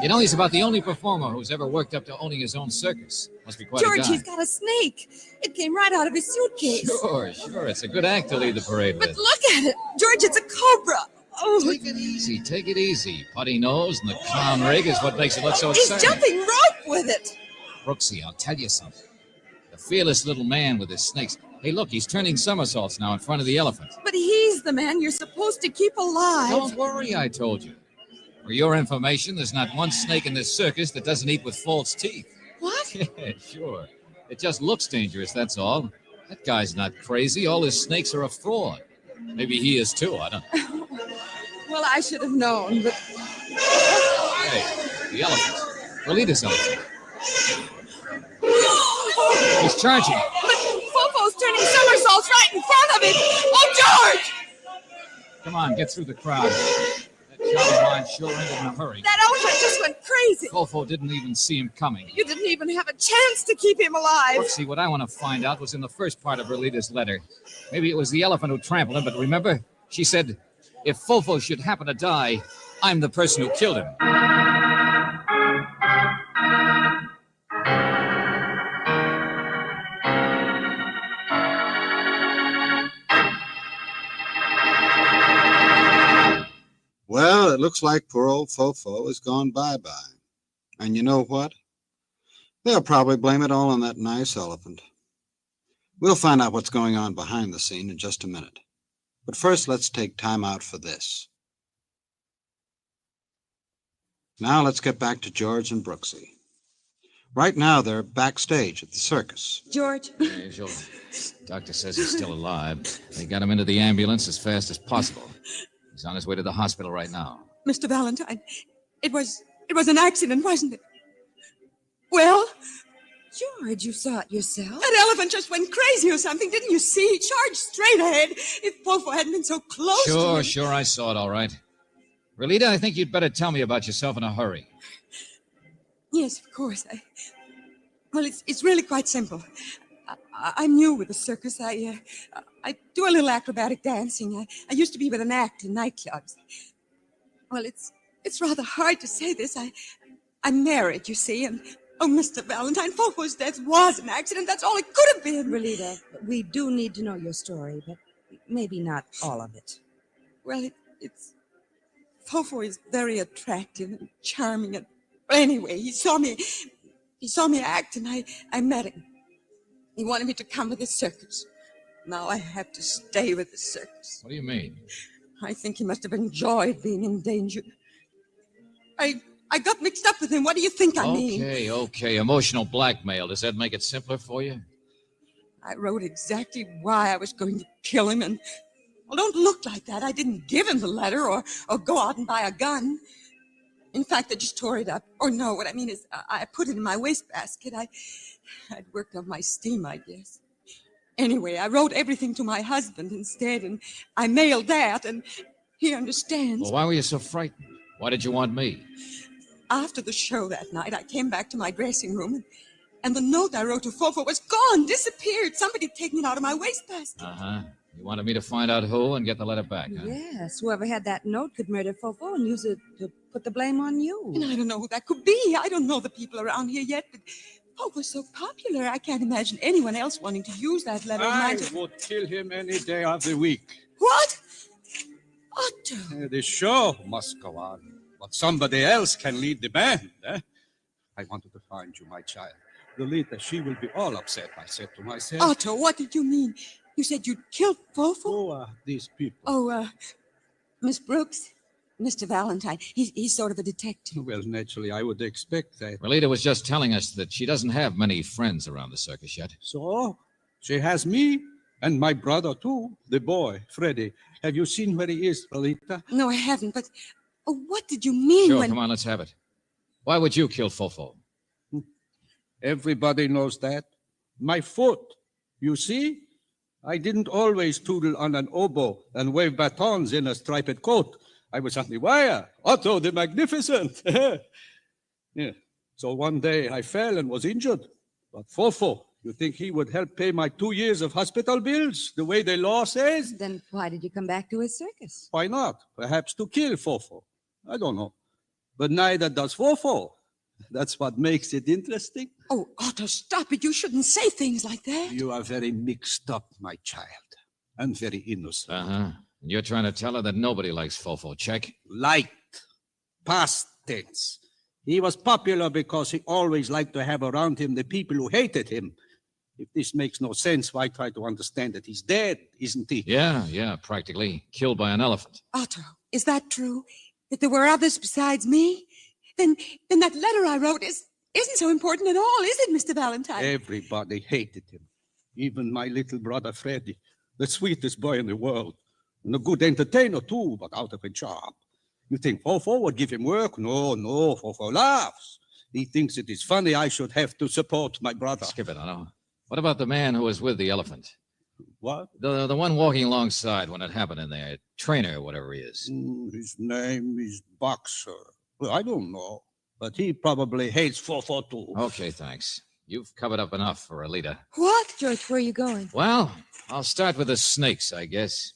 S1: You know, he's about the only performer who's ever worked up to owning his own circus. Must be quite
S6: George,
S1: a guy.
S6: he's got a snake. It came right out of his suitcase.
S1: Sure. It's a good act to lead the parade
S6: But
S1: with.
S6: look at it. George, it's a cobra. Oh.
S1: Take it easy. Putty nose and the clown rig is what makes it look so
S6: He's
S1: exciting.
S6: jumping rope with it.
S1: Brooksy, I'll tell you something. The fearless little man with his snakes. Hey, look, he's turning somersaults now in front of the elephant.
S6: But he's the man you're supposed to keep alive.
S1: Don't worry, I told you. For your information, there's not one snake in this circus that doesn't eat with false teeth.
S6: What?
S1: Yeah, sure. It just looks dangerous, that's all. That guy's not crazy. All his snakes are a fraud. Maybe he is too, I don't know.
S6: Well, I should have known, but...
S1: Hey, the elephant. Lolita's elephant. He's charging.
S6: But Fofo's turning somersaults right in front of him. Oh, George!
S1: Come on, get through the crowd. That job of mine sure ended in a hurry.
S6: That elephant just went crazy.
S1: Fofo didn't even see him coming.
S6: You didn't even have a chance to keep him alive.
S1: Brooksy, what I want to find out was in the first part of Lolita's letter. Maybe it was the elephant who trampled him, but remember? She said, if Fofo should happen to die, I'm the person who killed him.
S2: Well, it looks like poor old Fofo has gone bye-bye. And you know what? They'll probably blame it all on that nice elephant. We'll find out what's going on behind the scene in just a minute. But first, let's take time out for this. Now let's get back to George and Brooksy. Right now, they're backstage at the circus.
S6: George.
S1: Angel, doctor says he's still alive. They got him into the ambulance as fast as possible. He's on his way to the hospital right now.
S6: Mr. Valentine, it was an accident, wasn't it? Well?
S13: George, you saw it yourself.
S6: That elephant just went crazy or something, didn't you see? He charged straight ahead. If Fofo hadn't been so close to him.
S1: Sure, I saw it all right. Relita, I think you'd better tell me about yourself in a hurry.
S6: Yes, of course. Well, it's really quite simple. I'm new with the circus. I do a little acrobatic dancing. I used to be with an act in nightclubs. Well, it's rather hard to say this. I'm married, you see, and oh, Mr. Valentine, Fofo's death was an accident. That's all it could have been.
S13: Relita, we do need to know your story, but maybe not all of it.
S6: Well, it's Fofo is very attractive and charming, and well, anyway, he saw me act, and I met him. He wanted me to come with his circus. Now I have to stay with the circus.
S1: What do you mean?
S6: I think he must have enjoyed being in danger. I got mixed up with him. What do you think I mean?
S1: Okay. Emotional blackmail. Does that make it simpler for you?
S6: I wrote exactly why I was going to kill him, and well, don't look like that. I didn't give him the letter or go out and buy a gun. In fact, I just tore it up. Or no, what I mean is I put it in my wastebasket. I'd worked up my steam, I guess. Anyway, I wrote everything to my husband instead, and I mailed that, and he understands.
S1: Well, why were you so frightened? Why did you want me?
S6: After the show that night, I came back to my dressing room, and the note I wrote to Fofo was gone, disappeared. Somebody had taken it out of my wastebasket.
S1: Uh-huh. You wanted me to find out who and get the letter back, huh?
S13: Yes, whoever had that note could murder Fofo and use it to put the blame on you.
S6: And I don't know who that could be. I don't know the people around here yet, but Fofo's so popular, I can't imagine anyone else wanting to use that letter of mine.
S19: I would kill him any day of the week.
S6: What? Otto.
S19: The show must go on, but somebody else can lead the band. I wanted to find you, my child. Lolita, she will be all upset, I said to myself.
S6: Otto, what did you mean? You said you'd killed Fofo?
S19: Who are these people?
S6: Oh, Miss Brooks, Mr. Valentine. He's sort of a detective.
S19: Well, naturally, I would expect that.
S1: Relita was just telling us that she doesn't have many friends around the circus yet.
S19: So, she has me and my brother, too, the boy, Freddie. Have you seen where he is, Lolita?
S6: No, I haven't, but what did you mean
S1: Sure,
S6: when...
S1: come on, let's have it. Why would you kill Fofo?
S19: Everybody knows that. My foot, you see? I didn't always toodle on an oboe and wave batons in a striped coat. I was on the wire. Otto the Magnificent. Yeah. So one day I fell and was injured. But Fofo, you think he would help pay my 2 years of hospital bills, the way the law says?
S13: Then why did you come back to his circus?
S19: Why not? Perhaps to kill Fofo. I don't know. but neither does Fofo. That's what makes it interesting.
S9: Oh, Otto, stop it. You shouldn't say things like that.
S19: You are very mixed up, my child, and very innocent.
S1: Uh-huh. And you're trying to tell her that nobody likes Fofo, check?
S19: Liked. Past tense. He was popular because he always liked to have around him the people who hated him. If this makes no sense, why try to understand that he's dead, isn't he?
S1: Yeah, practically. Killed by an elephant.
S10: Otto, is that true? That there were others besides me? Then that letter I wrote isn't so important at all, is it, Mr. Valentine?
S19: Everybody hated him. Even my little brother Freddie, the sweetest boy in the world. And a good entertainer, too, but out of a job. You think Fofo would give him work? No, Fofo laughs. He thinks it is funny I should have to support my brother.
S1: Skip it, Otto. What about the man who was with the elephant?
S19: What?
S1: The one walking alongside when it happened in there. Trainer, whatever he is.
S19: His name is Boxer. Well, I don't know. But he probably hates Fofo, too.
S1: Okay, thanks. You've covered up enough for a leader.
S10: What? George, where are you going?
S1: Well, I'll start with the snakes, I guess.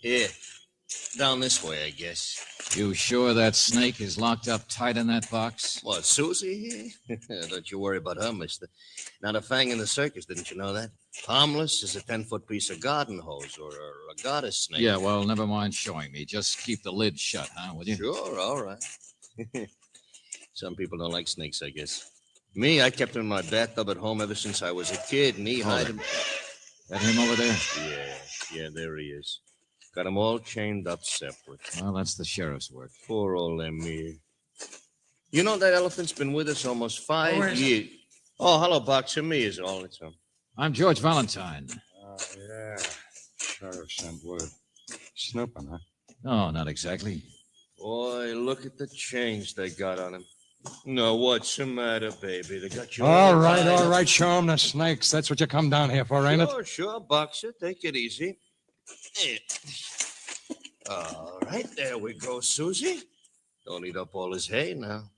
S3: Here. Down this way, I guess.
S1: You sure that snake is locked up tight in that box?
S3: What, Susie here? Don't you worry about her, mister. Not a fang in the circus, didn't you know that? Harmless as a 10-foot piece of garden hose or a goddess snake.
S1: Yeah, well, never mind showing me. Just keep the lid shut, huh, will you?
S3: Sure, all right. Some people don't like snakes, I guess. Me, I kept him in my bathtub at home ever since I was a kid, and he hid him.
S1: That him over there?
S3: Yeah, there he is. Got them all chained up separate.
S1: Well, that's the sheriff's work.
S3: Poor old Emir. You know that elephant's been with us almost 5 years. Oh, hello, Boxer. Me is all. It's
S1: I'm George Valentine.
S4: Oh, yeah. Sheriff sent word. Snooping, huh?
S1: No, not exactly.
S3: Boy, look at the chains they got on him. No, what's the matter, baby? They got you
S16: All
S3: tied up.
S16: right. Show 'em the snakes. That's what you come down here for, ain't it?
S3: Sure, Boxer. Take it easy. There. All right, there we go, Susie. Don't eat up all his hay now.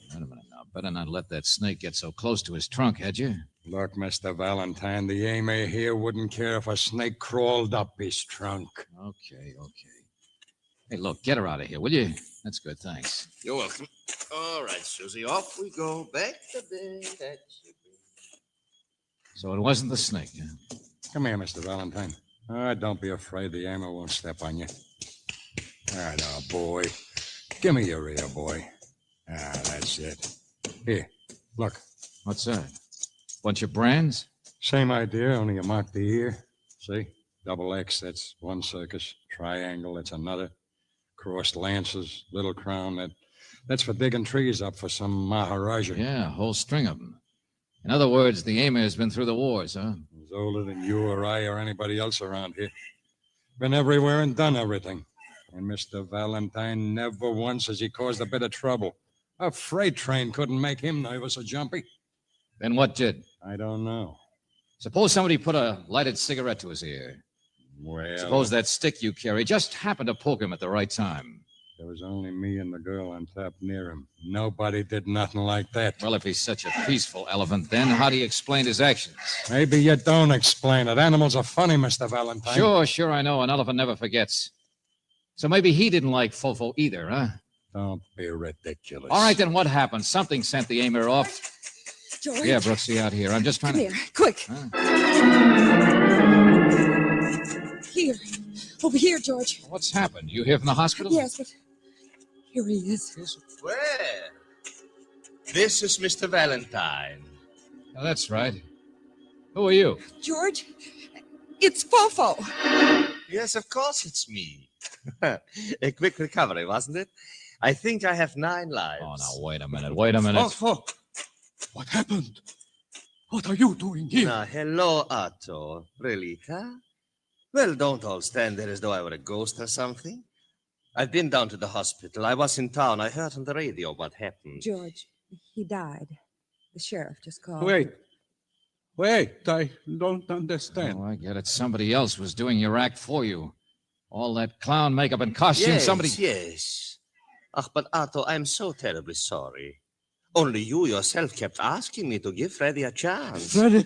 S1: Wait a minute now. Better not let that snake get so close to his trunk, had you?
S16: Look, Mr. Valentine, the Emir here wouldn't care if a snake crawled up his trunk.
S1: Okay. Hey, look, get her out of here, will you? That's good, thanks.
S3: You're welcome. All right, Susie, off we go. Back to bed. That's it.
S1: So it wasn't the snake, huh?
S16: Come here, Mr. Valentine. Don't be afraid. The Emir won't step on you. Now, boy. Give me your ear, boy. That's it. Here, look.
S1: What's that? Bunch of brands?
S16: Same idea, only you mark the ear. See? Double X, that's one circus. Triangle, that's another. Crossed lances, little crown, that's for digging trees up for some Maharaja.
S1: Yeah, a whole string of them. In other words, the Emir's been through the wars, huh?
S16: He's older than you or I or anybody else around here. Been everywhere and done everything. And Mr. Valentine never once has he caused a bit of trouble. A freight train couldn't make him nervous or jumpy.
S1: Then what did?
S16: I don't know.
S1: Suppose somebody put a lighted cigarette to his ear.
S16: Well,
S1: Suppose that stick you carry just happened to poke him at the right time.
S16: there was only me and the girl on top near him. Nobody did nothing like that.
S1: Well, if he's such a peaceful elephant, then how do you explain his actions?
S16: Maybe you don't explain it. Animals are funny, Mr. Valentine.
S1: Sure, I know. An elephant never forgets. So maybe he didn't like Fofo either, huh?
S16: Don't be ridiculous.
S1: All right, then what happened? Something sent the Emir off.
S10: George?
S1: Yeah, Brooksy, out here. I'm just trying
S10: Come
S1: to...
S10: here, quick. Here. Over here, George.
S1: What's happened? You here from the hospital?
S10: Yes, but here he is.
S3: Well, this is Mr. Valentine.
S1: Oh, that's right. Who are you?
S10: George, it's Fofo.
S3: Yes, of course it's me. A quick recovery, wasn't it? I think I have 9 lives.
S1: Oh, now, wait a minute.
S19: Fofo, what happened? What are you doing here?
S3: Now, hello, Otto. Really, huh? Well, don't all stand there as though I were a ghost or something. I've been down to the hospital. I was in town. I heard on the radio what happened.
S13: George, he died. The sheriff just called.
S19: Wait, I don't understand.
S1: Oh, I get it. Somebody else was doing your act for you. All that clown makeup and costume,
S3: Yes,
S1: somebody...
S3: Yes. Ah, but Otto, I'm so terribly sorry. Only you yourself kept asking me to give Freddy a chance.
S19: Freddy.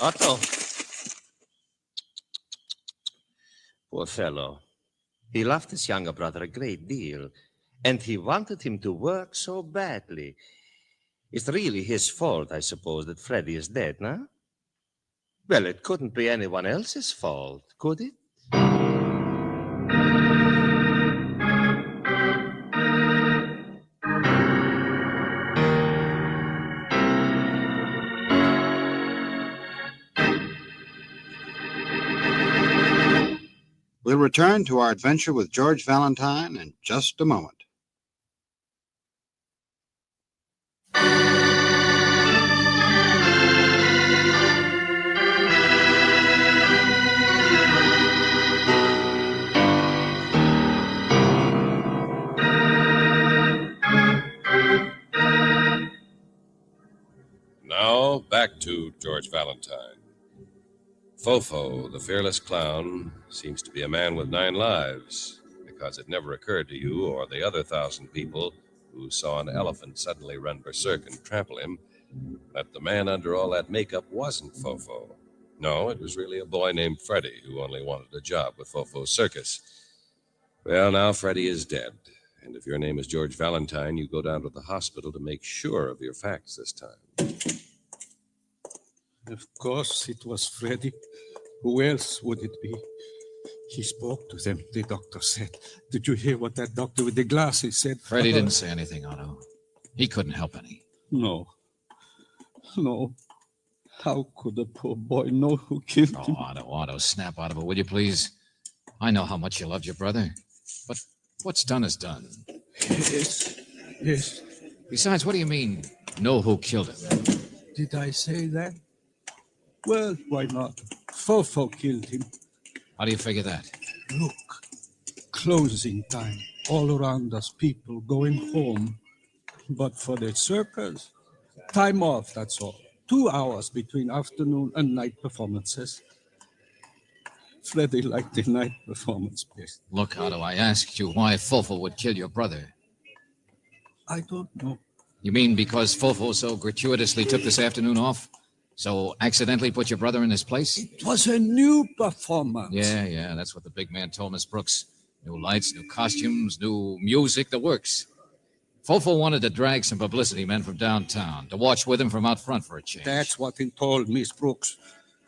S3: Otto. Poor fellow. He loved his younger brother a great deal, and he wanted him to work so badly. It's really his fault, I suppose, that Freddy is dead, no? Well, it couldn't be anyone else's fault, could it?
S2: We'll return to our adventure with George Valentine in just a moment.
S5: Now, back to George Valentine. Fofo, the fearless clown, seems to be a man with 9 lives, because it never occurred to you or the other 1,000 people who saw an elephant suddenly run berserk and trample him that the man under all that makeup wasn't Fofo. No, it was really a boy named Freddy who only wanted a job with Fofo's circus. Well, now Freddy is dead, and if your name is George Valentine, you go down to the hospital to make sure of your facts this time.
S19: Of course, it was Freddy. Who else would it be? He spoke to them, the doctor said. Did you hear what that doctor with the glasses said?
S1: Freddy didn't say anything, Otto. He couldn't help any.
S19: No. No. How could a poor boy know who killed him?
S1: Otto, snap out of it, will you please? I know how much you loved your brother, but what's done is done.
S19: Yes. Yes.
S1: Besides, what do you mean, know who killed him?
S19: Did I say that? Well, why not? Fofo killed him.
S1: How do you figure that?
S19: Look, closing time. All around us, people going home. But for the circus, time off, that's all. 2 hours between afternoon and night performances. Freddy liked the night performance best.
S1: Look, Otto, I asked you why Fofo would kill your brother.
S19: I don't know.
S1: You mean because Fofo so gratuitously took this afternoon off? So accidentally put your brother in his place?
S19: It was a new performance.
S1: Yeah, that's what the big man told Miss Brooks. New lights, new costumes, new music, the works. Fofo wanted to drag some publicity men from downtown to watch with him from out front for a change.
S19: That's what he told Miss Brooks.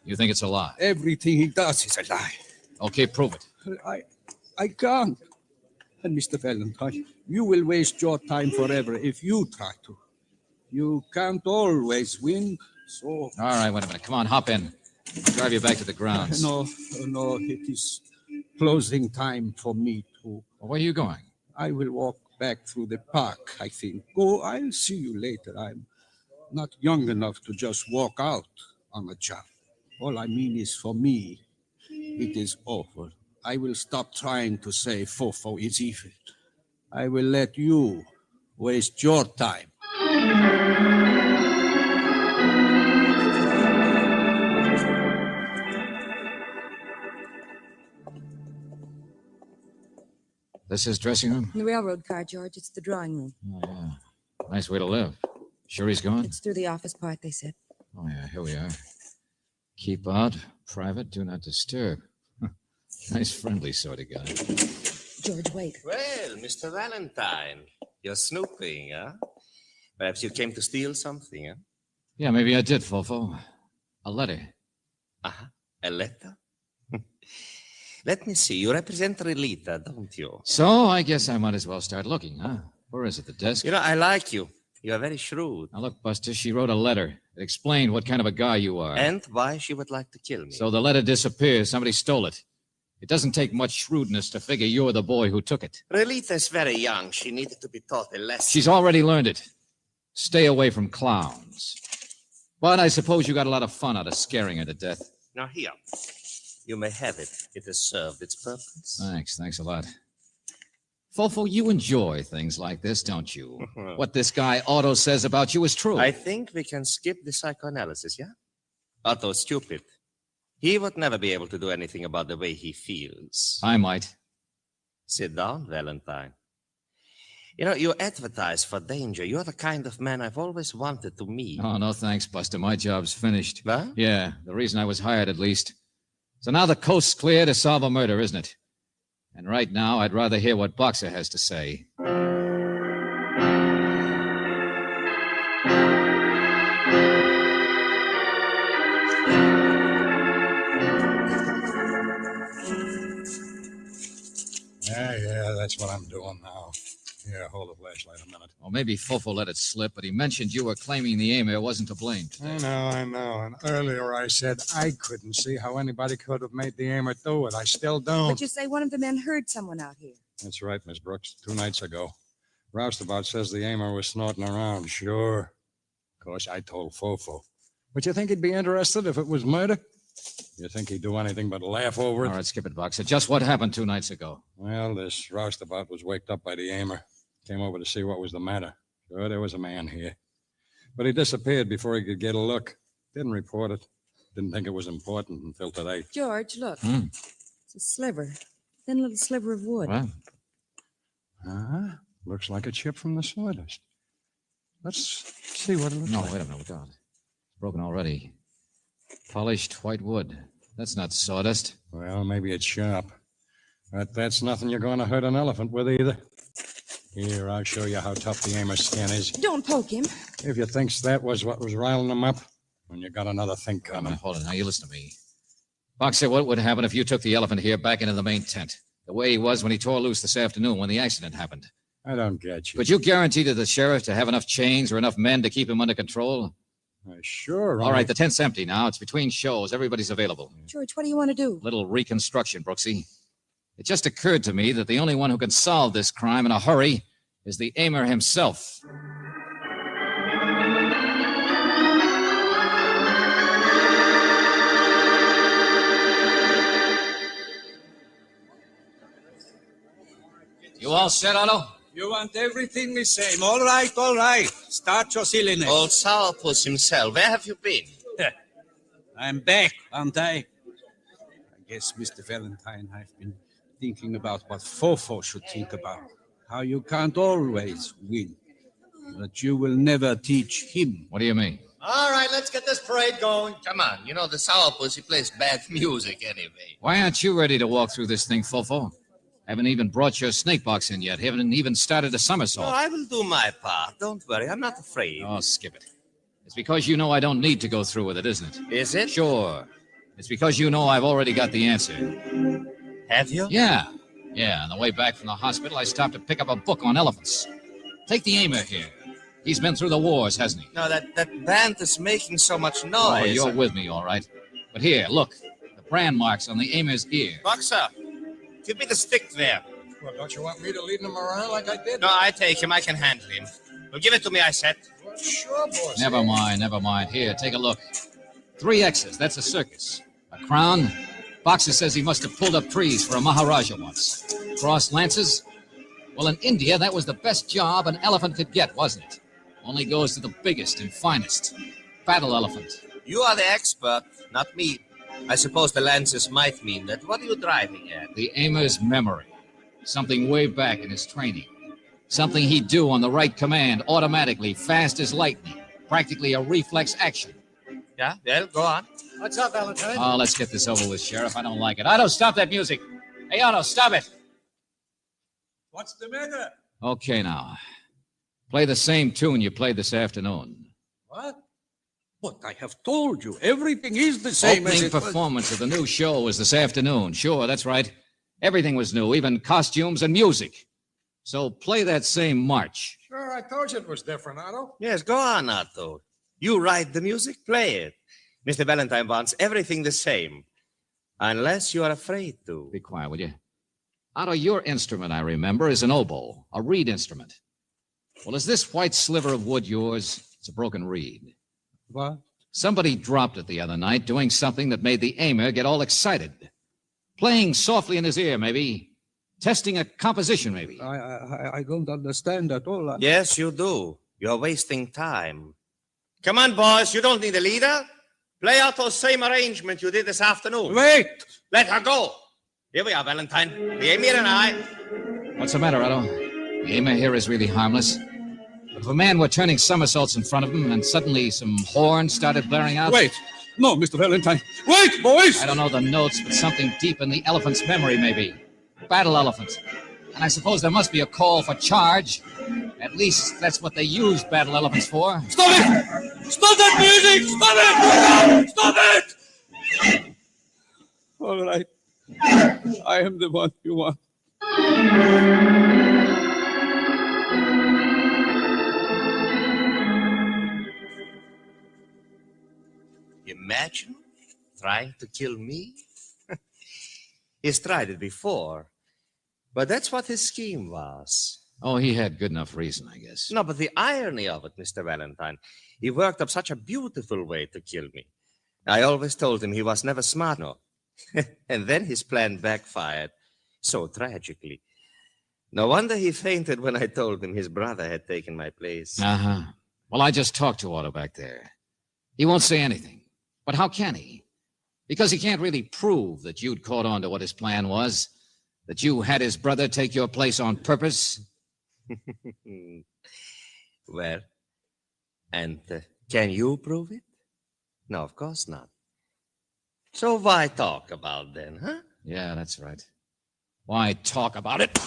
S1: You think it's a lie?
S19: Everything he does is a lie.
S1: Okay, prove it.
S19: I can't. And Mr. Valentine, you will waste your time forever if you try to. You can't always win, so...
S1: All right, wait a minute. Come on, hop in. I'll drive you back to the grounds.
S19: No, it is closing time for me too.
S1: Well, where are you going?
S19: I will walk back through the park, I think. Oh, I'll see you later. I'm not young enough to just walk out on a job. All I mean is for me, it is over. I will stop trying to say Fofo is evil. I will let you waste your time.
S1: This is dressing room?
S6: The railroad car, George. It's the drawing room.
S1: Oh, yeah. Nice way to live. Sure he's gone?
S6: It's through the office part, they said.
S1: Oh, yeah, here we are. Keep out, private, do not disturb. Nice, friendly sort of guy.
S6: George, wait.
S3: Well, Mr. Valentine, you're snooping, huh? Perhaps you came to steal something, huh?
S1: Yeah, maybe I did, Fofo. A letter.
S3: Uh-huh. A letter? Let me see. You represent Relita, don't you?
S1: So I guess I might as well start looking, huh? Where is it, the desk?
S3: You know, I like you. You are very shrewd.
S1: Now look, Buster, she wrote a letter. It explained what kind of a guy you are.
S3: And why she would like to kill me.
S1: So the letter disappears. Somebody stole it. It doesn't take much shrewdness to figure you're the boy who took it.
S3: Relita is very young. She needed to be taught a lesson.
S1: She's already learned it. Stay away from clowns. But I suppose you got a lot of fun out of scaring her to death.
S3: Now here. You may have it. It has served its purpose.
S1: Thanks a lot. Fofo, you enjoy things like this, don't you? What this guy Otto says about you is true.
S3: I think we can skip the psychoanalysis, yeah? Otto's stupid. He would never be able to do anything about the way he feels.
S1: I might.
S3: Sit down, Valentine. You know, you advertise for danger. You're the kind of man I've always wanted to meet.
S1: Oh, no thanks, Buster. My job's finished.
S3: What?
S1: Yeah, the reason I was hired, at least. So now the coast's clear to solve a murder, isn't it? And right now, I'd rather hear what Boxer has to say.
S16: Yeah, that's what I'm doing now. Here, hold the flashlight a minute.
S1: Well, maybe Fofo let it slip, but he mentioned you were claiming the Emir wasn't to blame today.
S16: I know. And earlier I said I couldn't see how anybody could have made the Aimer do it. I still don't.
S6: But you say one of the men heard someone out here.
S16: That's right, Miss Brooks. 2 nights ago. Roustabout says the Aimer was snorting around. Sure. Of course, I told Fofo. But you think he'd be interested if it was murder? You think he'd do anything but laugh over it?
S1: All right, skip it, Boxer. Just what happened 2 nights ago?
S16: Well, this roustabout was waked up by the Aimer. Came over to see what was the matter. Sure, there was a man here. But he disappeared before he could get a look. Didn't report it. Didn't think it was important until today.
S6: George, look. It's a sliver. Thin little sliver of wood.
S1: What?
S16: Looks like a chip from the sawdust. Let's see what it looks like.
S1: No, wait a minute. Look out. It's broken already. Polished white wood. That's not sawdust.
S16: Well, maybe it's sharp. But that's nothing you're going to hurt an elephant with either. Here, I'll show you how tough the Aimer's skin is.
S6: Don't poke him.
S16: If you think that was what was riling him up, when you got another thing coming.
S1: Hold it. Now, you listen to me. Boxer, what would happen if you took the elephant here back into the main tent? The way he was when he tore loose this afternoon when the accident happened.
S16: I don't get you.
S1: Could you guarantee to the sheriff to have enough chains or enough men to keep him under control?
S16: Sure.
S1: All right, the tent's empty now. It's between shows. Everybody's available.
S6: George, what do you want to do?
S1: Little reconstruction, Brooksy. It just occurred to me that the only one who can solve this crime in a hurry is the Aimer himself. You all set, Otto?
S11: You want everything the same. All right, all right. Start your silliness.
S3: Old Sourpuss himself, where have you been?
S11: I'm back, aren't I? I guess, Mr. Valentine, I've been thinking about what Fofo should think about. How you can't always win. But you will never teach him.
S1: What do you mean?
S3: All right, let's get this parade going. Come on, you know the Sourpuss, he plays bad music anyway.
S1: Why aren't you ready to walk through this thing, Fofo? Haven't even brought your snake box in yet. Haven't even started a somersault.
S3: No, I will do my part. Don't worry, I'm not afraid.
S1: Oh, skip it. It's because you know I don't need to go through with it, isn't it?
S3: Is it?
S1: Sure. It's because you know I've already got the answer.
S3: Have you?
S1: Yeah. On the way back from the hospital, I stopped to pick up a book on elephants. Take the Aimer here. He's been through the wars, hasn't he?
S3: No, that band is making so much noise.
S1: Oh, you're with me, all right. But here, look. The brand marks on the Aimer's ear.
S3: Boxer, give me the stick there.
S16: Well, don't you want me to lead him around like I did?
S3: No, I take him. I can handle him. Well, give it to me, I said.
S16: Well, sure, boss.
S1: Never mind. Here, take a look. 3 X's. That's a circus. A crown. Boxer says he must have pulled up trees for a Maharaja once. Crossed lances. Well, in India, that was the best job an elephant could get, wasn't it? Only goes to the biggest and finest. Battle elephant.
S3: You are the expert, not me. I suppose the lances might mean that. What are you driving at?
S1: The Aimer's memory. Something way back in his training. Something he'd do on the right command, automatically, fast as lightning. Practically a reflex action.
S3: Yeah, well, go on.
S11: What's up, Valentine?
S1: Oh, let's get this over with, Sheriff. I don't like it. Otto, stop that music. Hey, Otto, stop it.
S11: What's the matter?
S1: Okay, now. Play the same tune you played this afternoon.
S11: What? What I have told you, everything is the same as
S1: Opening
S11: it was.
S1: performance of the new show was this afternoon. Sure, that's right. Everything was new, even costumes and music. So play that same march.
S16: Sure, I told you it was different, Otto.
S3: Yes, go on, Otto. You write the music, play it. Mr. Valentine wants everything the same. Unless you are afraid to.
S1: Be quiet, will you? Otto, your instrument, I remember, is an oboe, a reed instrument. Well, is this white sliver of wood yours? It's a broken reed.
S11: What?
S1: Somebody dropped it the other night doing something that made the Aimer get all excited. Playing softly in his ear, maybe. Testing a composition, maybe.
S11: I don't understand at all.
S3: Yes, you do. You're wasting time. Come on, boys. You don't need a leader. Play out those same arrangement you did this afternoon.
S11: Wait!
S3: Let her go. Here we are, Valentine. The Emir and I.
S1: What's the matter, Otto? The aimer here is really harmless. But if a man were turning somersaults in front of him and suddenly some horns started blaring out...
S19: Wait! No, Mr. Valentine. Wait, boys!
S1: I don't know the notes, but something deep in the elephant's memory, maybe. Battle elephant. And I suppose there must be a call for charge. At least that's what they use battle elephants for.
S19: Stop it! Stop that music! Stop it! Stop it! All right. I am the one you want.
S3: Imagine trying to kill me? He's tried it before. But that's what his scheme was.
S1: Oh, he had good enough reason, I guess.
S3: No, but the irony of it, Mr. Valentine, he worked up such a beautiful way to kill me. I always told him he was never smart enough. And then his plan backfired so tragically. No wonder he fainted when I told him his brother had taken my place.
S1: Uh-huh. Well, I just talked to Otto back there. He won't say anything. But how can he? Because he can't really prove that you'd caught on to what his plan was, that you had his brother take your place on purpose.
S3: Well, and can you prove it? No, of course not. So why talk about then, huh?
S1: Yeah, that's right. Why talk about it?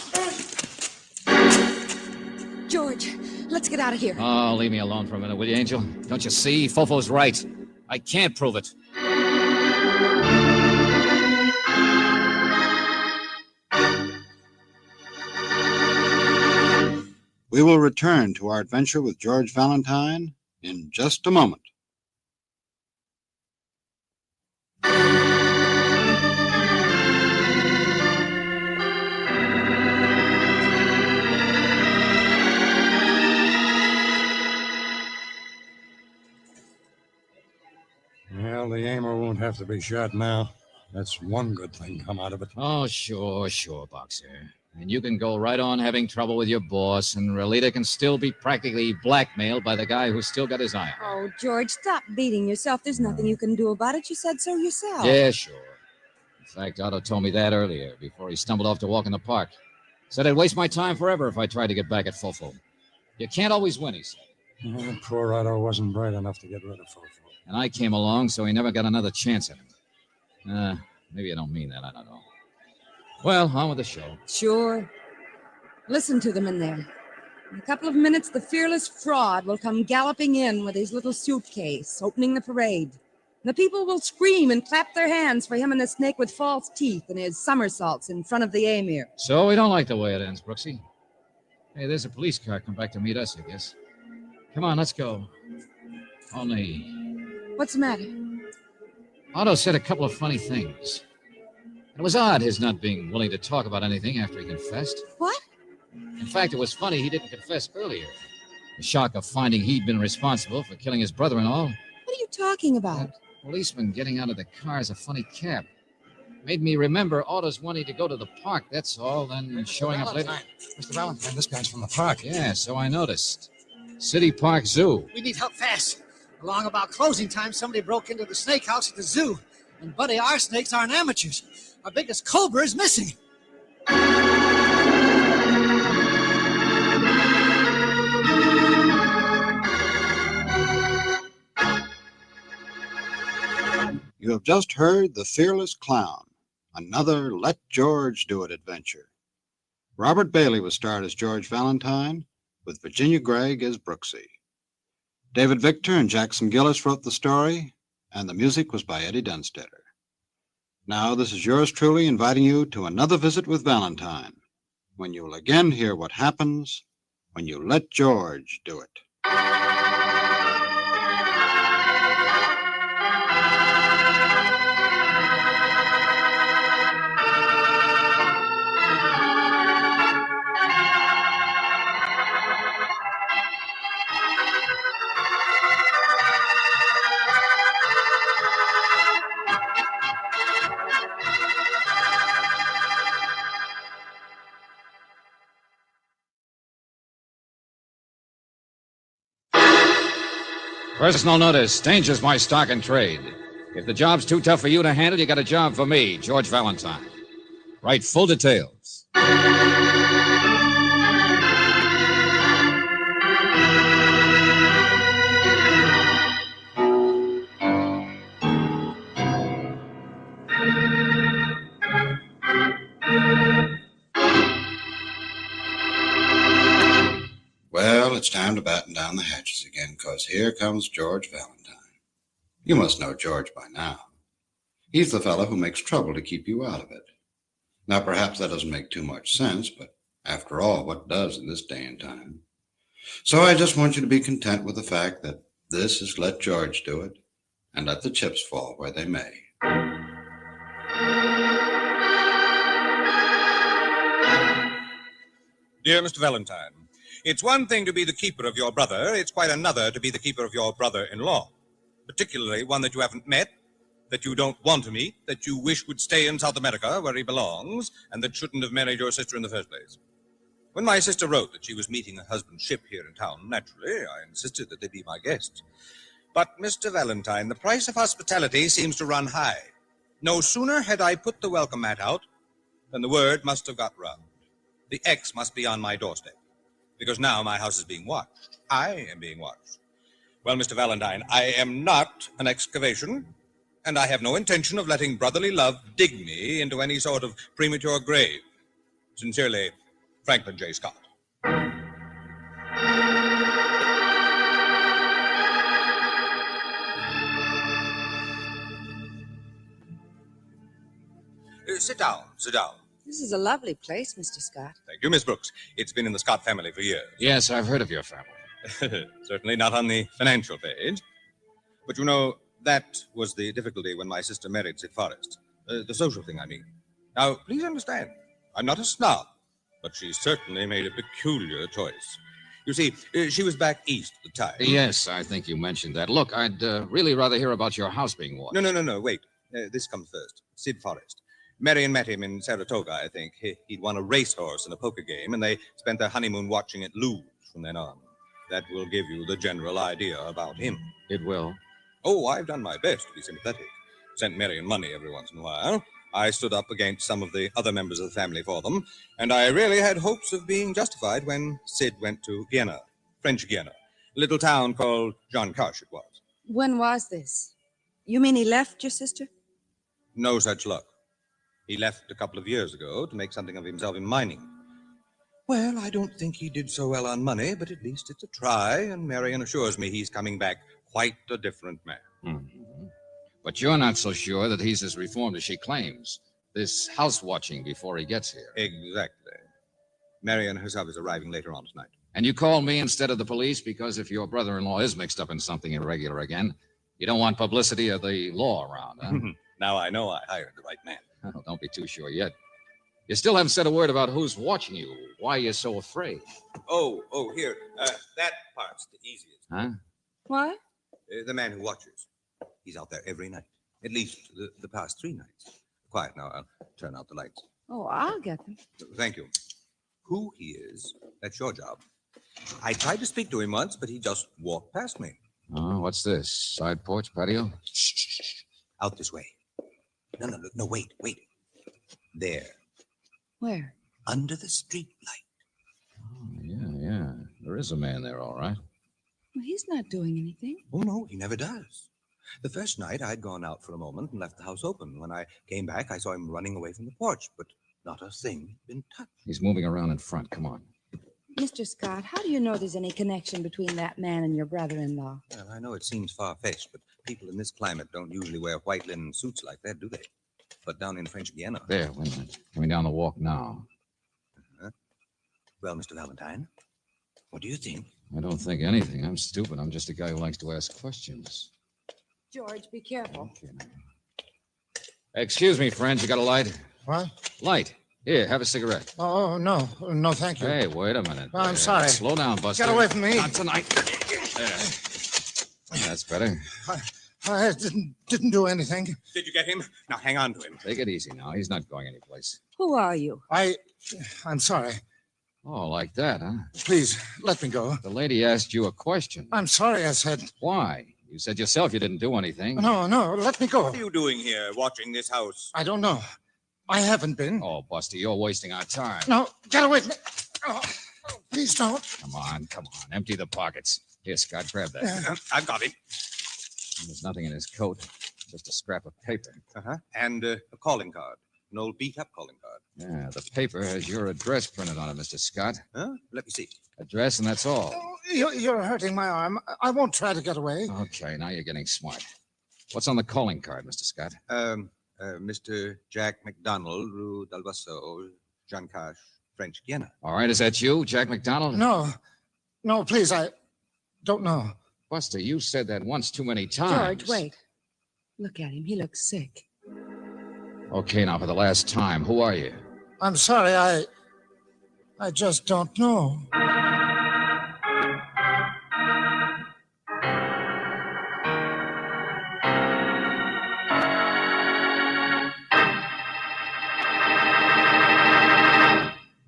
S6: George, let's get out of here.
S1: Oh, leave me alone for a minute, will you, Angel? Don't you see? Fofo's right. I can't prove it.
S2: We will return to our adventure with George Valentine in just a moment.
S16: Well, the aimer won't have to be shot now. That's one good thing come out of it.
S1: Oh, sure, Boxer. And you can go right on having trouble with your boss, and Relita can still be practically blackmailed by the guy who's still got his eye on her.
S6: Oh, George, stop beating yourself. There's nothing you can do about it. You said so yourself.
S1: Yeah, sure. In fact, Otto told me that earlier, before he stumbled off to walk in the park. Said I'd waste my time forever if I tried to get back at Fofo. You can't always win, he said.
S16: Well, poor Otto wasn't bright enough to get rid of Fofo.
S1: And I came along, so he never got another chance at him. Maybe I don't mean that, I don't know. Well, on with the show.
S6: Sure. Listen to them in there. In a couple of minutes, the fearless fraud will come galloping in with his little suitcase, opening the parade. And the people will scream and clap their hands for him and the snake with false teeth and his somersaults in front of the emir.
S1: So we don't like the way it ends, Brooksy. Hey, there's a police car come back to meet us, I guess. Come on, let's go. Only...
S6: What's the matter?
S1: Otto said a couple of funny things. It was odd, his not being willing to talk about anything after he confessed.
S6: What?
S1: In fact, it was funny he didn't confess earlier. The shock of finding he'd been responsible for killing his brother and all.
S6: What are you talking about?
S1: That policeman getting out of the car is a funny cab. Made me remember Otto's wanting to go to the park, that's all, then showing up later.
S14: Mr. Valentine, this guy's from the park.
S1: Yeah, so I noticed. City Park Zoo.
S14: We need help fast. Along about closing time, somebody broke into the snake house at the zoo. And, buddy, our snakes aren't amateurs. Our biggest cobra is missing.
S2: You have just heard The Fearless Clown, another Let George Do It adventure. Robert Bailey was starred as George Valentine, with Virginia Gregg as Brooksy. David Victor and Jackson Gillis wrote the story, and the music was by Eddie Dunstetter. Now, this is yours truly inviting you to another visit with Valentine, when you will again hear what happens when you let George do it.
S1: Personal notice. Danger's my stock and trade. If the job's too tough for you to handle, you got a job for me, George Valentine. Write full details.
S2: it's time to batten down the hatches again, 'cause here comes George Valentine. You must know George by now. He's the fellow who makes trouble to keep you out of it. Now, perhaps that doesn't make too much sense, but after all, what does in this day and time? So I just want you to be content with the fact that this is let George do it, and let the chips fall where they may.
S18: Dear Mr. Valentine, it's one thing to be the keeper of your brother. It's quite another to be the keeper of your brother-in-law, particularly one that you haven't met, that you don't want to meet, that you wish would stay in South America where he belongs, and that shouldn't have married your sister in the first place. When my sister wrote that she was meeting her husband's ship here in town, naturally, I insisted that they be my guests. But, Mr. Valentine, the price of hospitality seems to run high. No sooner had I put the welcome mat out than the word must have got round. The X must be on my doorstep, because now my house is being watched. I am being watched. Well, Mr. Valentine, I am not an excavation, and I have no intention of letting brotherly love dig me into any sort of premature grave. Sincerely, Franklin J. Scott. Sit down, sit down.
S13: This is a lovely place, Mr. Scott.
S18: Thank you, Miss Brooks. It's been in the Scott family for years.
S1: Yes, I've heard of your family.
S18: Certainly not on the financial page. But you know, that was the difficulty when my sister married Sid Forrest. The social thing, I mean. Now, please understand, I'm not a snob, but she certainly made a peculiar choice. You see, she was back east at the time.
S1: Yes, I think you mentioned that. Look, I'd really rather hear about your house being watched.
S18: No, wait. This comes first. Sid Forrest. Marion met him in Saratoga, I think. He'd won a racehorse in a poker game, and they spent their honeymoon watching it lose from then on. That will give you the general idea about him.
S1: It will.
S18: Oh, I've done my best to be sympathetic. Sent Marion money every once in a while. I stood up against some of the other members of the family for them, and I really had hopes of being justified when Sid went to Guiana, French Guiana, a little town called Jean Cache it was.
S13: When was this? You mean he left your sister?
S18: No such luck. He left a couple of years ago to make something of himself in mining. Well, I don't think he did so well on money, but at least it's a try, and Marion assures me he's coming back quite a different man.
S1: Mm-hmm. But you're not so sure that he's as reformed as she claims. This house watching before he gets here.
S18: Exactly. Marion herself is arriving later on tonight.
S1: And you called me instead of the police because if your brother-in-law is mixed up in something irregular again, you don't want publicity of the law around, huh?
S18: Now I know I hired the right man.
S1: Oh, don't be too sure yet. You still haven't said a word about who's watching you, why you're so afraid.
S18: Oh, here. That part's the easiest.
S1: Huh?
S13: What?
S18: The man who watches. He's out there every night. At least the past 3 nights. Quiet now. I'll turn out the lights.
S13: Oh, I'll get them.
S18: Thank you. Who he is, that's your job. I tried to speak to him once, but he just walked past me.
S1: Oh, what's this? Side porch, patio?
S18: Shh. Out this way. No, wait. There.
S13: Where?
S18: Under the street light.
S1: Oh, yeah. There is a man there, all right.
S13: Well, he's not doing anything.
S18: Oh, no, he never does. The first night, I'd gone out for a moment and left the house open. When I came back, I saw him running away from the porch, but not a thing had been touched.
S1: He's moving around in front. Come on.
S13: Mr. Scott, how do you know there's any connection between that man and your brother-in-law?
S18: Well, I know it seems far-fetched, but people in this climate don't usually wear white linen suits like that, do they? But down in French Guiana...
S1: There, wait a minute. Coming down the walk now.
S18: Well, Mr. Valentine, what do you think?
S1: I don't think anything. I'm stupid. I'm just a guy who likes to ask questions.
S13: George, be careful.
S1: Okay, now. Excuse me, friends. You got a light?
S14: What?
S1: Light. Here, have a cigarette.
S14: Oh, no, thank you.
S1: Hey, wait a minute.
S14: Oh, I'm sorry.
S1: Slow down, Buster.
S14: Get away from me.
S1: Not tonight. There. That's better.
S14: I didn't do anything.
S18: Did you get him? Now, hang on to him.
S1: Take it easy now. He's not going anyplace.
S13: Who are you?
S14: I'm sorry.
S1: Oh, like that, huh?
S14: Please, let me go.
S1: The lady asked you a question.
S14: I'm sorry, I said.
S1: Why? You said yourself you didn't do anything.
S14: No, let me go.
S18: What are you doing here, watching this house?
S14: I don't know. I haven't been.
S1: Oh, Buster, you're wasting our time.
S14: No, get away from me. Oh, please don't.
S1: Come on. Empty the pockets. Here, Scott, grab that.
S18: I've got it.
S1: There's nothing in his coat. Just a scrap of paper.
S18: And a calling card. An old beat-up calling card.
S1: Yeah, the paper has your address printed on it, Mr. Scott.
S18: Huh? Let me see.
S1: Address, and that's all.
S14: You're hurting my arm. I won't try to get away.
S1: Okay, now you're getting smart. What's on the calling card, Mr. Scott?
S18: Mr. Jack McDonald, Rue d'Alvasso, Jean Cash, French Guiana.
S1: All right, is that you, Jack McDonald?
S14: No, please, I don't know.
S1: Buster, you said that once too many times.
S13: George, wait. Look at him. He looks sick.
S1: Okay, now for the last time, who are you?
S14: I'm sorry, I just don't know.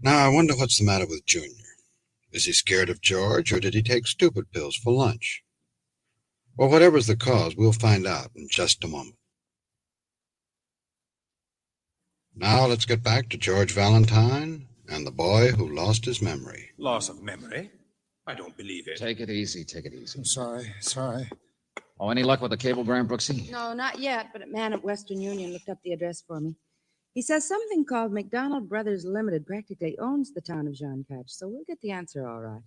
S2: Now, I wonder what's the matter with Junior. Is he scared of George, or did he take stupid pills for lunch? Well, whatever's the cause, we'll find out in just a moment. Now, let's get back to George Valentine and the boy who lost his memory.
S18: Loss of memory? I don't believe it.
S1: Take it easy, take it easy.
S14: I'm sorry.
S1: Oh, any luck with the cablegram, Brooksy?
S6: No, not yet, but a man at Western Union looked up the address for me. He says something called McDonald Brothers Limited practically owns the town of Jean Catch, so we'll get the answer all right.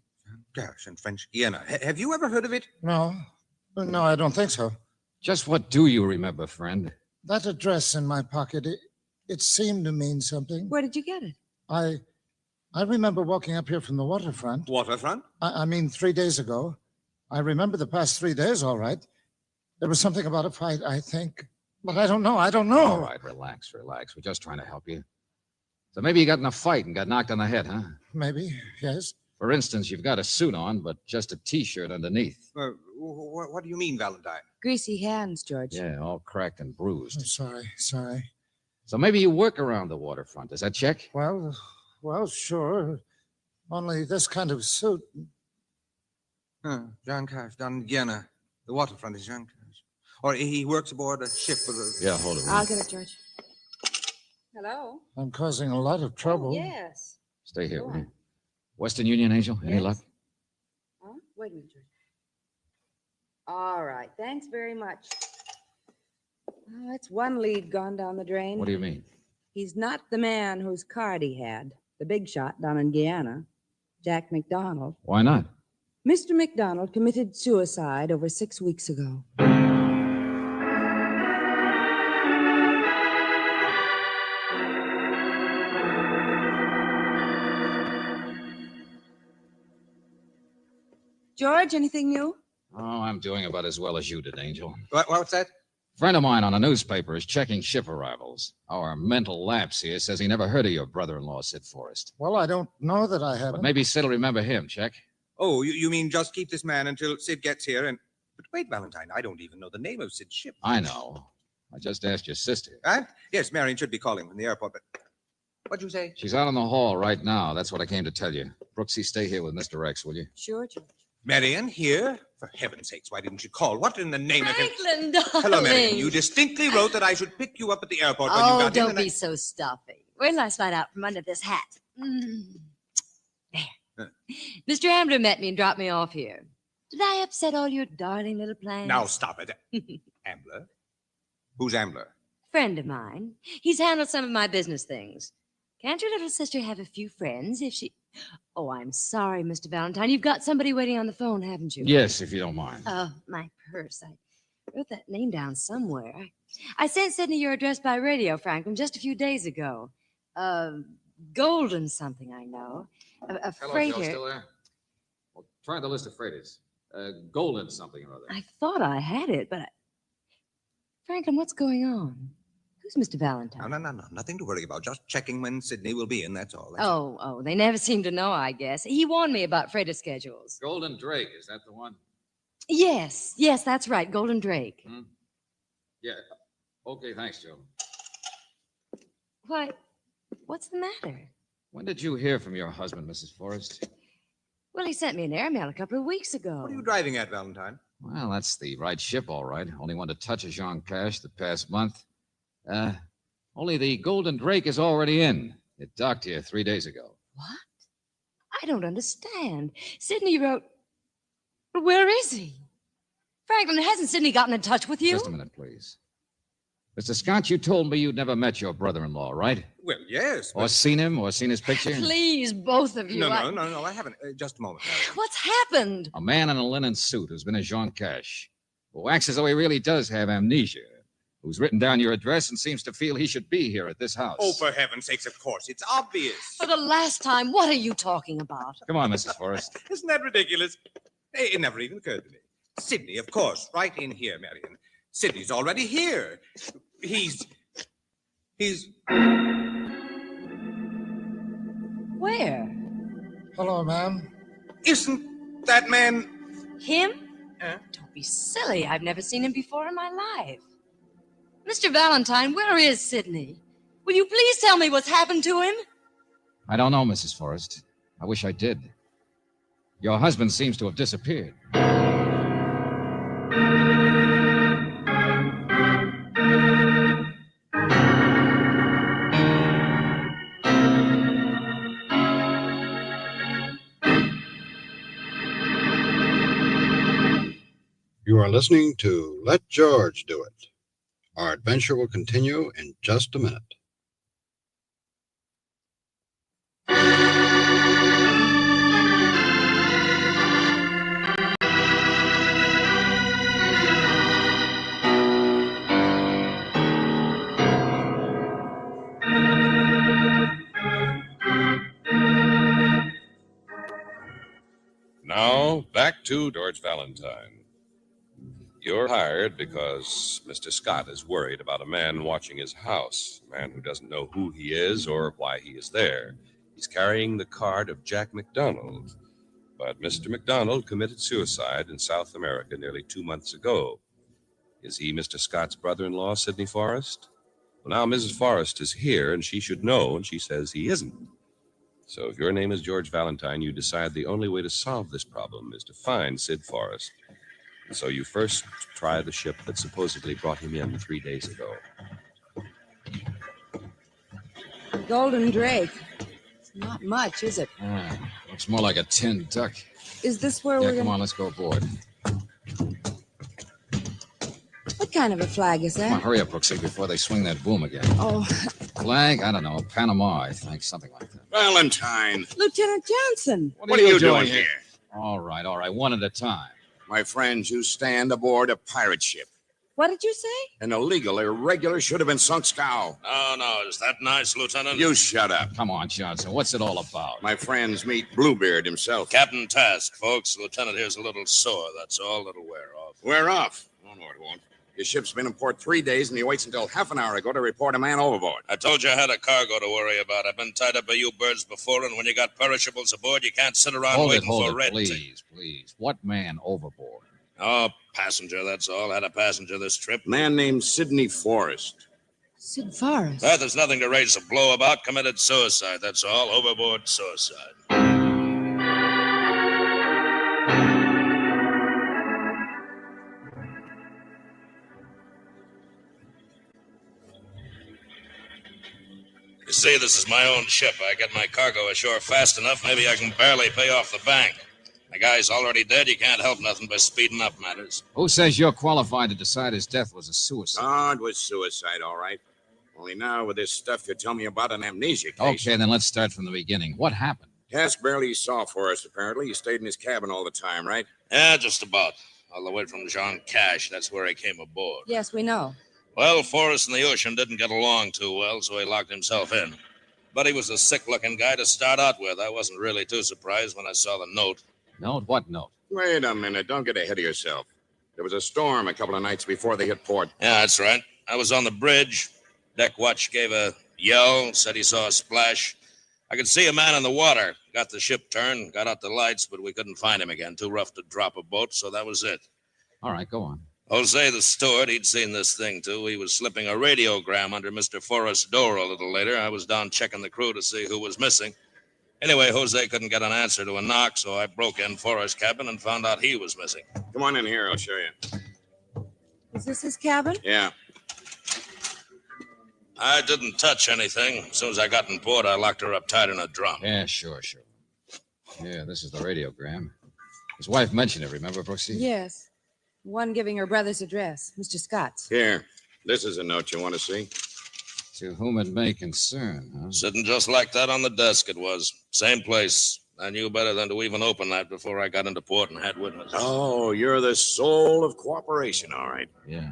S18: Cash and French Guiana. Have you ever heard of it?
S14: No, I don't think so.
S1: Just what do you remember, friend?
S14: That address in my pocket, it seemed to mean something.
S6: Where did you get it?
S14: I remember walking up here from the waterfront.
S18: Waterfront?
S14: I mean, 3 days ago. I remember the past 3 days, all right. There was something about a fight, I think. But I don't know.
S1: All right, relax. We're just trying to help you. So maybe you got in a fight and got knocked on the head, huh?
S14: Maybe, yes.
S1: For instance, you've got a suit on, but just a T-shirt underneath.
S18: What do you mean, Valentine?
S6: Greasy hands, George.
S1: Yeah, all cracked and bruised.
S14: I'm sorry.
S1: So maybe you work around the waterfront. Does that check?
S14: Well, sure. Only this kind of suit.
S18: Jean Cash, down in Guiana. The waterfront is Jean Cash. Or he works aboard a ship with a...
S1: Yeah, hold it.
S6: I'll get it, George. Hello?
S14: I'm causing a lot of trouble.
S6: Yes.
S1: Stay here, will you? Western Union, Angel? Any
S6: Yes.
S1: luck?
S6: Huh? Wait a minute, George. All right. Thanks very much. Oh, that's one lead gone down the drain.
S1: What do you mean?
S6: He's not the man whose card he had, the big shot down in Guyana, Jack McDonald.
S1: Why not?
S6: Mr. McDonald committed suicide over 6 weeks ago. George, anything new?
S1: Oh, I'm doing about as well as you did, Angel.
S18: What's that?
S1: Friend of mine on a newspaper is checking ship arrivals. Our mental lapse here says he never heard of your brother-in-law, Sid Forrest.
S14: Well, I don't know that I haven't.
S1: But maybe Sid'll remember him. Check.
S18: Oh, you mean just keep this man until Sid gets here and... But wait, Valentine, I don't even know the name of Sid's ship.
S1: I know. I just asked your sister.
S18: Huh? Yes, Marion should be calling from the airport, but... What'd you say?
S1: She's out in the hall right now. That's what I came to tell you. Brooksy, stay here with Mr. X, will you?
S6: Sure, George.
S18: Marion, here? For heaven's sakes, why didn't you call? What in the name of...
S8: Franklin, darling.
S18: Hello, Marion. You distinctly wrote that I should pick you up at the airport when you got in.
S8: Don't be so stuffy. Where did I slide out from under this hat? There. Mr. Ambler met me and dropped me off here. Did I upset all your darling little plans?
S18: Now stop it. Ambler? Who's Ambler?
S8: Friend of mine. He's handled some of my business things. Can't your little sister have a few friends if she... Oh, I'm sorry, Mr. Valentine. You've got somebody waiting on the phone, haven't you?
S1: Yes, if you don't mind.
S8: Oh, my purse. I wrote that name down somewhere. I sent Sydney your address by radio, Franklin, just a few days ago. Golden something, I know. A
S1: Hello,
S8: freighter.
S1: Joe, still there? Well, try the list of freighters. Golden something or other.
S8: I thought I had it, but... Franklin, what's going on? Who's Mr. Valentine?
S18: No. Nothing to worry about. Just checking when Sydney will be in, that's all.
S8: Oh, they never seem to know, I guess. He warned me about freighter schedules.
S1: Golden Drake, is that the one?
S8: Yes, that's right. Golden Drake.
S1: Yeah. Okay, thanks, Joe.
S8: Why, what's the matter?
S1: When did you hear from your husband, Mrs. Forrest?
S8: Well, he sent me an airmail a couple of weeks ago.
S18: What are you driving at, Valentine?
S1: Well, that's the right ship, all right. Only one to touch a Jean Cash the past month. Only the Golden Drake is already in. It docked here 3 days ago.
S8: What? I don't understand. Sydney wrote... Where is he? Franklin, hasn't Sydney gotten in touch with you?
S1: Just a minute, please. Mr. Scott, you told me you'd never met your brother-in-law, right?
S18: Well, yes.
S1: Or seen him, or seen his picture?
S8: Please, both of you.
S18: No, I haven't. Just a moment.
S8: What's happened?
S1: A man in a linen suit who's been a Jean Cash, who acts as though he really does have amnesia, who's written down your address and seems to feel he should be here at this house.
S18: Oh, for heaven's sakes, of course. It's obvious.
S8: For the last time, what are you talking about?
S1: Come on, Mrs. Forrest.
S18: Isn't that ridiculous? Hey, it never even occurred to me. Sidney, of course, right in here, Marion. Sidney's already here. He's...
S8: Where?
S18: Hello, ma'am. Isn't that man...
S8: Him?
S18: Huh?
S8: Don't be silly. I've never seen him before in my life. Mr. Valentine, where is Sidney? Will you please tell me what's happened to him?
S1: I don't know, Mrs. Forrest. I wish I did. Your husband seems to have disappeared.
S2: You are listening to Let George Do It. Our adventure will continue in just a minute.
S5: Now, back to George Valentine. You're hired because Mr. Scott is worried about a man watching his house, a man who doesn't know who he is or why he is there. He's carrying the card of Jack McDonald. But Mr. McDonald committed suicide in South America nearly 2 months ago. Is he Mr. Scott's brother-in-law, Sidney Forrest? Well, now Mrs. Forrest is here, and she should know, and she says he isn't. So if your name is George Valentine, you decide the only way to solve this problem is to find Sid Forrest. And so you first try the ship that supposedly brought him in 3 days ago.
S6: Golden Drake. It's not much, is it?
S1: Looks more like a tin duck.
S6: Is this where
S1: Yeah,
S6: we're
S1: come
S6: gonna...
S1: on, let's go aboard.
S6: What kind of a flag is
S1: Come on,
S6: that?
S1: hurry up, Brooksy, before they swing that boom again.
S6: Oh,
S1: Flag? I don't know. Panama, I think. Something like that.
S12: Valentine.
S6: Lieutenant Johnson.
S12: What are you doing here?
S1: All right. One at a time.
S12: My friends, you stand aboard a pirate ship.
S6: What did you say?
S12: An illegal, irregular, should have been sunk scow.
S20: No, is that nice, Lieutenant?
S12: You shut up.
S1: Come on, Johnson. What's it all about?
S12: My friends, meet Bluebeard himself.
S20: Captain Task, folks. Lieutenant here's a little sore, that's all. It'll wear off.
S12: Wear off? Oh, no, it won't. Your ship's been in port 3 days, and he waits until half an hour ago to report a man overboard.
S20: I told you I had a cargo to worry about. I've been tied up by you birds before, and when you got perishables aboard, you can't sit around waiting for red tape.
S1: Please. What man overboard?
S20: Oh, passenger, that's all. Had a passenger this trip.
S12: Man named Sidney Forrest.
S6: Sid Forrest.
S20: There's nothing to raise a blow about. Committed suicide, that's all. Overboard suicide. You see, this is my own ship. I get my cargo ashore fast enough, maybe I can barely pay off the bank. The guy's already dead. You can't help nothing by speeding up matters.
S1: Who says you're qualified to decide his death was a suicide?
S12: Oh, it was suicide, all right. Only now, with this stuff you tell me about an amnesia case.
S1: Okay, then let's start from the beginning. What happened?
S12: Task barely saw Forrest, apparently. He stayed in his cabin all the time, right?
S20: Yeah, just about. All the way from Jean Cash. That's where he came aboard.
S6: Yes, we know.
S20: Well, Forrest and the ocean didn't get along too well, so he locked himself in. But he was a sick-looking guy to start out with. I wasn't really too surprised when I saw the note.
S1: Note? What note?
S12: Wait a minute. Don't get ahead of yourself. There was a storm a couple of nights before they hit port.
S20: Yeah, that's right. I was on the bridge. Deck watch gave a yell, said he saw a splash. I could see a man in the water. Got the ship turned, got out the lights, but we couldn't find him again. Too rough to drop a boat, so that was it.
S1: All right, go on.
S20: Jose, the steward, he'd seen this thing, too. He was slipping a radiogram under Mr. Forrest's door a little later. I was down checking the crew to see who was missing. Anyway, Jose couldn't get an answer to a knock, so I broke in Forrest's cabin and found out he was missing.
S12: Come on in here. I'll show you.
S6: Is this his cabin?
S12: Yeah.
S20: I didn't touch anything. As soon as I got in port, I locked her up tight in a drum.
S1: Yeah, sure. Yeah, this is the radiogram. His wife mentioned it, remember, Brooksy?
S6: Yes. One giving her brother's address, Mr. Scott's.
S12: Here. This is a note you want to see?
S1: To whom it may concern, huh?
S20: Sitting just like that on the desk it was. Same place. I knew better than to even open that before I got into port and had witnesses.
S12: Oh, you're the soul of cooperation, all right.
S1: Yeah.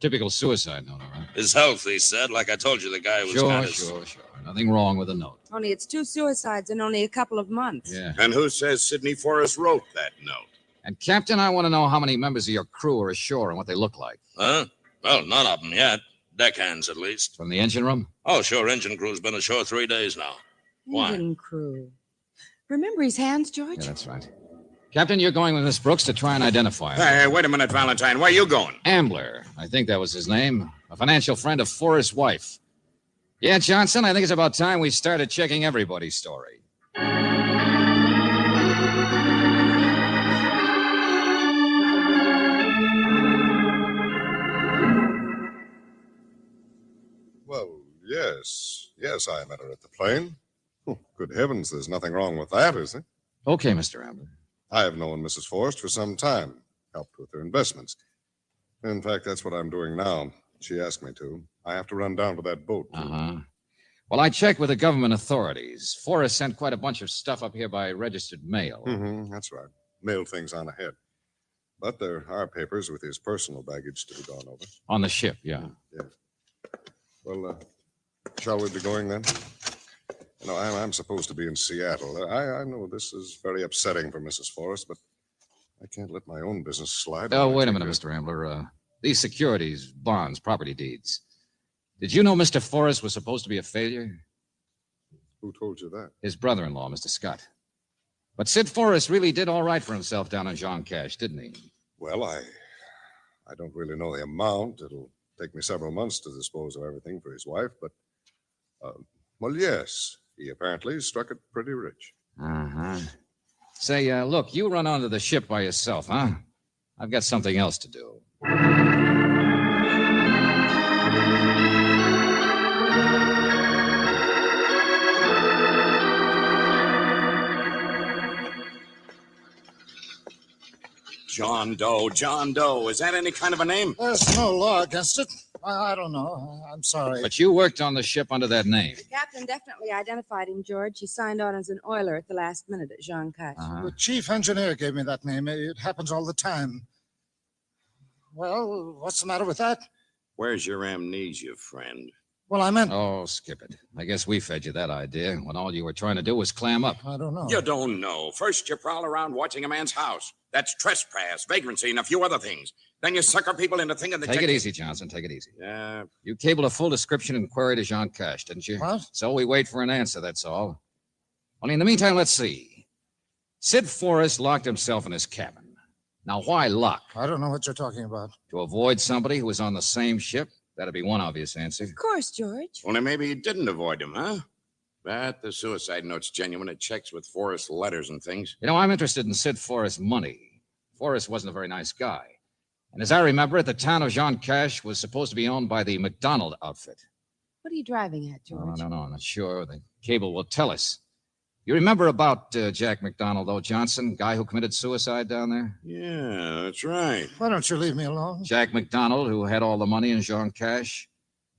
S1: Typical suicide note, all right?
S20: His health, he said. Like I told you, the guy was
S1: Sure,
S20: kind of...
S1: sure. Nothing wrong with the note.
S6: Only it's 2 suicides in only a couple of months.
S1: Yeah.
S12: And who says Sidney Forrest wrote that note?
S1: And, Captain, I want to know how many members of your crew are ashore and what they look like.
S20: Huh? Well, none of them yet. Deckhands, at least.
S1: From the engine room?
S20: Oh, sure. Engine crew's been ashore 3 days now. Why?
S6: Engine crew. Remember his hands, George?
S1: Yeah, that's right. Captain, you're going with Miss Brooks to try and identify him.
S12: Hey, wait a minute, Valentine. Where are you going?
S1: Ambler. I think that was his name. A financial friend of Forrest's wife. Yeah, Johnson, I think it's about time we started checking everybody's story.
S15: Well, yes. Yes, I met her at the plane. Oh, good heavens, there's nothing wrong with that, is there?
S1: Okay, Mr. Ambler.
S15: I have known Mrs. Forrest for some time, helped with her investments. In fact, that's what I'm doing now. She asked me to. I have to run down to that boat.
S1: Uh-huh. Well, I checked with the government authorities. Forrest sent quite a bunch of stuff up here by registered mail.
S15: Mm-hmm, that's right. Mailed things on ahead. But there are papers with his personal baggage to be gone over.
S1: On the ship, yeah.
S15: Yeah. Well, shall we be going then? You know, I'm supposed to be in Seattle. I know this is very upsetting for Mrs. Forrest, but I can't let my own business slide.
S1: Oh, wait a minute, Mr. Ambler. These securities, bonds, property deeds. Did you know Mr. Forrest was supposed to be a failure?
S15: Who told you that?
S1: His brother-in-law, Mr. Scott. But Sid Forrest really did all right for himself down in Jean Cash, didn't he?
S15: Well, I don't really know the amount. It'll take me several months to dispose of everything for his wife, but, well, yes, he apparently struck it pretty rich.
S1: Uh-huh. Say, look, you run onto the ship by yourself, huh? I've got something else to do.
S12: John Doe. John Doe. Is that any kind of a name?
S14: There's no law against it. I don't know. I'm sorry.
S1: But you worked on the ship under that name.
S6: The captain definitely identified him, George. He signed on as an oiler at the last minute at Jean Cash.
S14: The chief engineer gave me that name. It happens all the time. Well, what's the matter with that?
S12: Where's your amnesia, friend?
S14: Well, I meant...
S1: Oh, skip it. I guess we fed you that idea when all you were trying to do was clam up.
S14: I don't know.
S12: You don't know. First, you prowl around watching a man's house. That's trespass, vagrancy, and a few other things. Then you sucker people into thinking that
S1: Take it easy, Johnson. Take it easy.
S12: Yeah.
S1: You cabled a full description and query to Jean Cash, didn't you?
S14: What?
S1: So we wait for an answer, that's all. Only in the meantime, let's see. Sid Forrest locked himself in his cabin. Now, why lock?
S14: I don't know what you're talking about.
S1: To avoid somebody who was on the same ship? That'd be one obvious answer.
S6: Of course, George.
S12: Only maybe he didn't avoid him, huh? But the suicide note's genuine. It checks with Forrest's letters and things.
S1: You know, I'm interested in Sid Forrest's money. Forrest wasn't a very nice guy. And as I remember it, the town of Jean Cash was supposed to be owned by the McDonald outfit.
S6: What are you driving at, George?
S1: Oh, no, I'm not sure. The cable will tell us. You remember about Jack McDonald, though, Johnson? Guy who committed suicide down there?
S12: Yeah, that's right.
S14: Why don't you leave me alone?
S1: Jack McDonald, who had all the money in Jean Cash.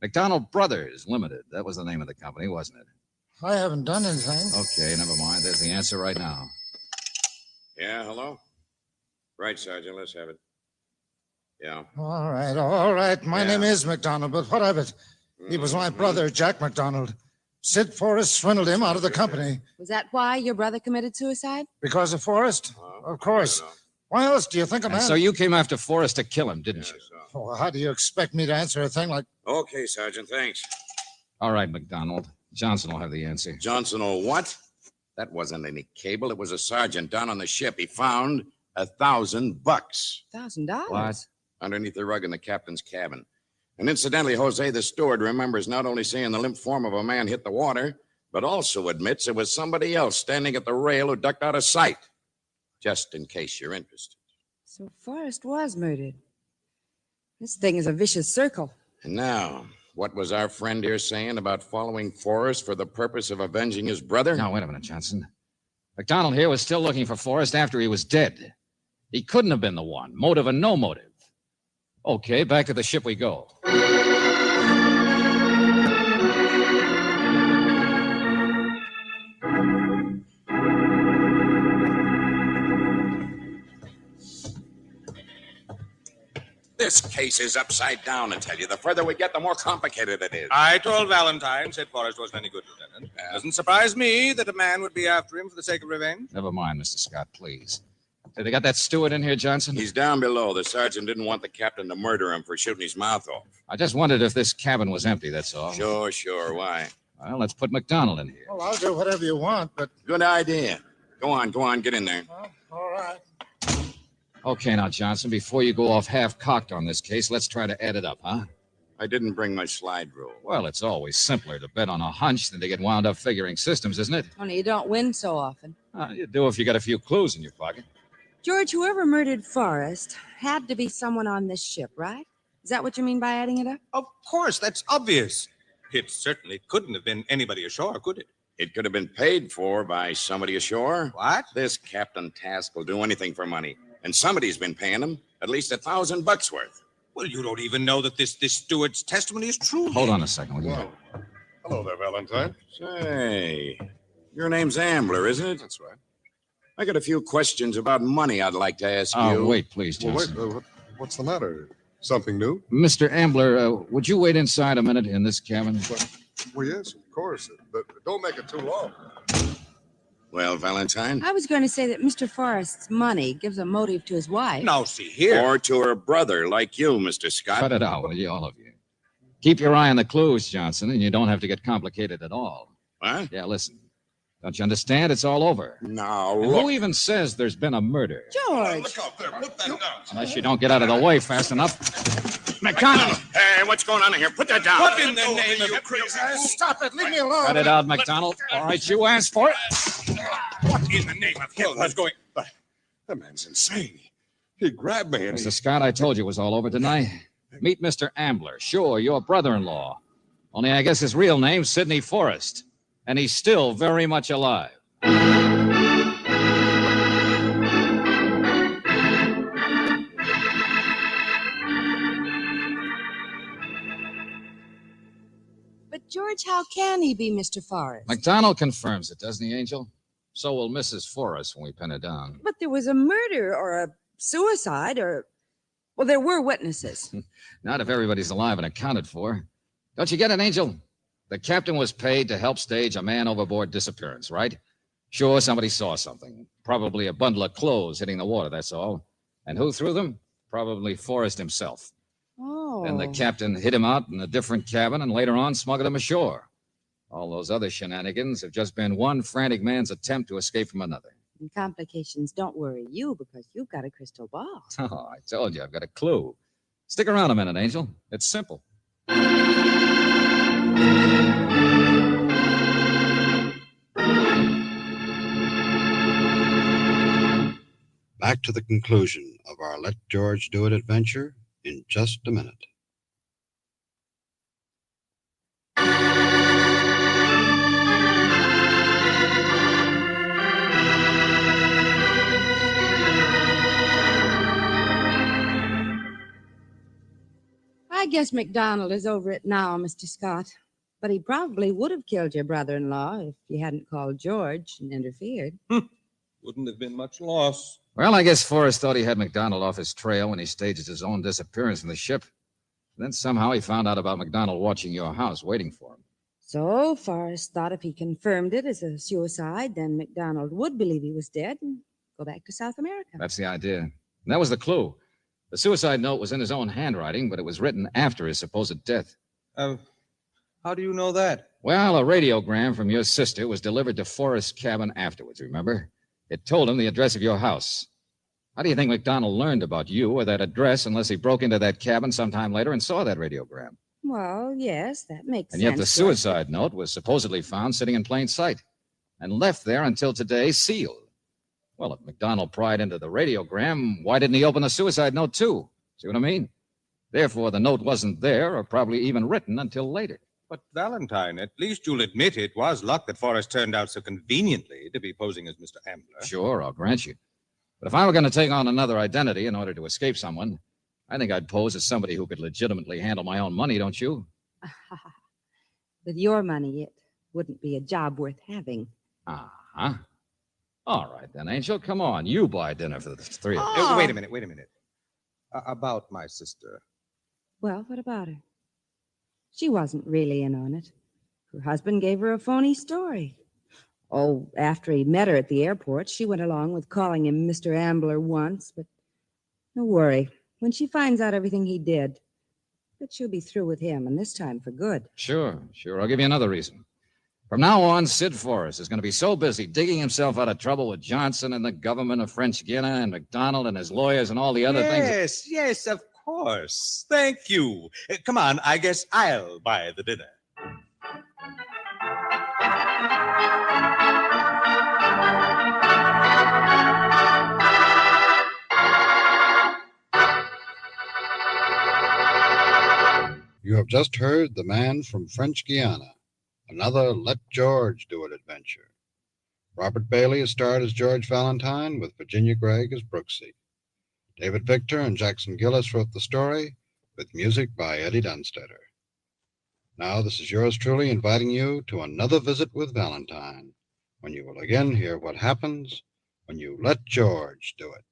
S1: McDonald Brothers Limited. That was the name of the company, wasn't it?
S14: I haven't done anything.
S1: Okay, never mind. There's the answer right now.
S12: Yeah, hello? Right, Sergeant, let's have it. Yeah.
S14: All right. My name is McDonald, but what of it? He was my brother, Jack McDonald. Sid Forrest swindled him out of the company.
S6: Was that why your brother committed suicide?
S14: Because of Forrest? Of course. Why else do you think a
S1: And
S14: man...
S1: so you came after Forrest to kill him, didn't you?
S14: Oh, how do you expect me to answer a thing like...
S12: Okay, Sergeant, thanks.
S1: All right, McDonald. Johnson will have the answer.
S12: Johnson will what? That wasn't any cable. It was a sergeant down on the ship. He found $1,000.
S6: $1,000?
S1: What?
S12: Underneath the rug in the captain's cabin. And incidentally, Jose, the steward, remembers not only seeing the limp form of a man hit the water, but also admits it was somebody else standing at the rail who ducked out of sight. Just in case you're interested.
S6: So Forrest was murdered. This thing is a vicious circle.
S12: And now, what was our friend here saying about following Forrest for the purpose of avenging his brother?
S1: Now, wait a minute, Johnson. McDonald here was still looking for Forrest after he was dead. He couldn't have been the one. Motive or no motive. Okay, back to the ship we go.
S12: This case is upside down, I tell you. The further we get, the more complicated it is.
S18: I told Valentine, said Forrest wasn't any good, Lieutenant. Doesn't surprise me that a man would be after him for the sake of revenge.
S1: Never mind, Mr. Scott, please. Did they got that steward in here, Johnson?
S12: He's down below. The sergeant didn't want the captain to murder him for shooting his mouth off.
S1: I just wondered if this cabin was empty, that's all.
S12: Sure. Why?
S1: Well, let's put McDonald in here.
S17: Well, I'll do whatever you want, but...
S12: Good idea. Go on, get in there.
S17: Well, all right.
S1: Okay, now, Johnson, before you go off half-cocked on this case, let's try to add it up, huh?
S12: I didn't bring my slide rule.
S1: Well, it's always simpler to bet on a hunch than to get wound up figuring systems, isn't it?
S6: Only you don't win so often.
S1: You do if you got a few clues in your pocket.
S6: George, whoever murdered Forrest had to be someone on this ship, right? Is that what you mean by adding it up?
S18: Of course, that's obvious. It certainly couldn't have been anybody ashore, could it?
S12: It could have been paid for by somebody ashore.
S18: What?
S12: This Captain Task will do anything for money. And somebody's been paying him at least $1,000 worth.
S18: Well, you don't even know that this steward's testimony is true.
S1: Hold on a second, will you?
S15: Well, hello there, Valentine.
S12: Say, your name's Ambler, isn't it?
S15: That's right.
S12: I got a few questions about money I'd like to ask you.
S1: Wait, please,
S15: Well,
S1: Johnson.
S15: wait, what's the matter? Something new?
S1: Mr. Ambler, would you wait inside a minute in this cabin?
S15: Well, yes, of course. But don't make it too long.
S12: Well, Valentine?
S6: I was going to say that Mr. Forrest's money gives a motive to his wife.
S18: Now, see here.
S12: Or to her brother, like you, Mr. Scott.
S1: Cut it out, will you, all of you? Keep your eye on the clues, Johnson, and you don't have to get complicated at all.
S12: Huh?
S1: Yeah, listen. Don't you understand? It's all over.
S12: Now,
S1: And
S12: look.
S1: who even says there's been a murder?
S6: George!
S15: Look out there. Put that down.
S1: Unless you don't get out of the way fast enough. McDonald!
S12: Hey, what's going on in here? Put that down.
S18: What in the name of crazy?
S17: Stop it. Leave me alone.
S1: Cut it out, McDonald. All right, you asked for it.
S18: What in the name of hell is going...
S15: That man's insane. He grabbed me and
S1: Mr. Scott, I told you it was all over tonight. Meet Mr. Ambler. Sure, your brother-in-law. Only I guess his real name's Sidney Forrest. And he's still very much alive.
S6: But, George, how can he be Mr. Forrest?
S1: McDonald confirms it, doesn't he, Angel? So will Mrs. Forrest when we pin it down.
S6: But there was a murder or a suicide or... Well, there were witnesses.
S1: Not if everybody's alive and accounted for. Don't you get it, Angel? The captain was paid to help stage a man overboard disappearance, right? Sure, somebody saw something. Probably a bundle of clothes hitting the water, that's all. And who threw them? Probably Forrest himself.
S6: Oh.
S1: Then the captain hid him out in a different cabin and later on smuggled him ashore. All those other shenanigans have just been one frantic man's attempt to escape from another.
S6: And complications don't worry you because you've got a crystal ball.
S1: Oh, I told you, I've got a clue. Stick around a minute, Angel. It's simple.
S2: Back to the conclusion of our Let George Do It adventure in just a minute.
S6: I guess McDonald is over it now, Mr. Scott. But he probably would have killed your brother-in-law if you hadn't called George and interfered.
S18: Wouldn't have been much loss.
S1: Well, I guess Forrest thought he had McDonald off his trail when he staged his own disappearance from the ship. Then somehow he found out about McDonald watching your house, waiting for him.
S6: So Forrest thought if he confirmed it as a suicide, then McDonald would believe he was dead and go back to South America.
S1: That's the idea. And that was the clue. The suicide note was in his own handwriting, but it was written after his supposed death.
S18: How do you know that?
S1: Well, a radiogram from your sister was delivered to Forrest's cabin afterwards, remember? It told him the address of your house. How do you think McDonald learned about you or that address unless he broke into that cabin sometime later and saw that radiogram?
S6: Well, yes, that makes
S1: And
S6: sense.
S1: yet the suicide note was supposedly found sitting in plain sight and left there until today sealed. Well, if McDonald pried into the radiogram, why didn't he open the suicide note too? See what I mean? Therefore, the note wasn't there or probably even written until later.
S18: But, Valentine, at least you'll admit it was luck that Forrest turned out so conveniently to be posing as Mr. Ambler.
S1: Sure, I'll grant you. But if I were going to take on another identity in order to escape someone, I think I'd pose as somebody who could legitimately handle my own money, don't you?
S6: With your money, it wouldn't be a job worth having.
S1: Uh-huh. All right, then, Angel. Come on. You buy dinner for the three of us.
S18: Wait a minute. About my sister.
S6: Well, what about her? She wasn't really in on it. Her husband gave her a phony story. Oh, after he met her at the airport, she went along with calling him Mr. Ambler once, but don't worry. When she finds out everything he did, but she'll be through with him, and this time for good.
S1: Sure. I'll give you another reason. From now on, Sid Forrest is going to be so busy digging himself out of trouble with Johnson and the government of French Guiana and McDonald and his lawyers and all the other things.
S18: Yes, of course. Thank you. Come on, I guess I'll buy the dinner.
S2: You have just heard The Man from French Guiana, another Let George Do It adventure. Robert Bailey is starred as George Valentine, with Virginia Gregg as Brooksy. David Victor and Jackson Gillis wrote the story, with music by Eddie Dunstetter. Now, this is yours truly inviting you to another visit with Valentine, when you will again hear what happens when you let George do it.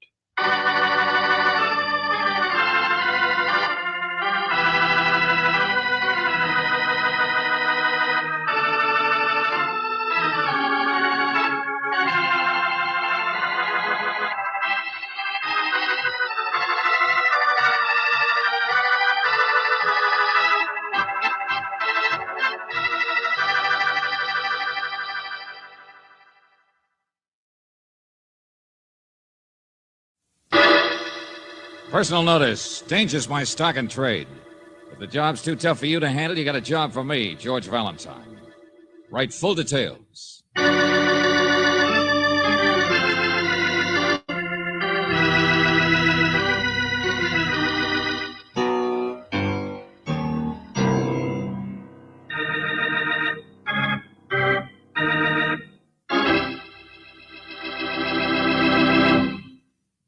S1: Personal notice. Danger's my stock and trade. If the job's too tough for you to handle, you got a job for me, George Valentine. Write full details.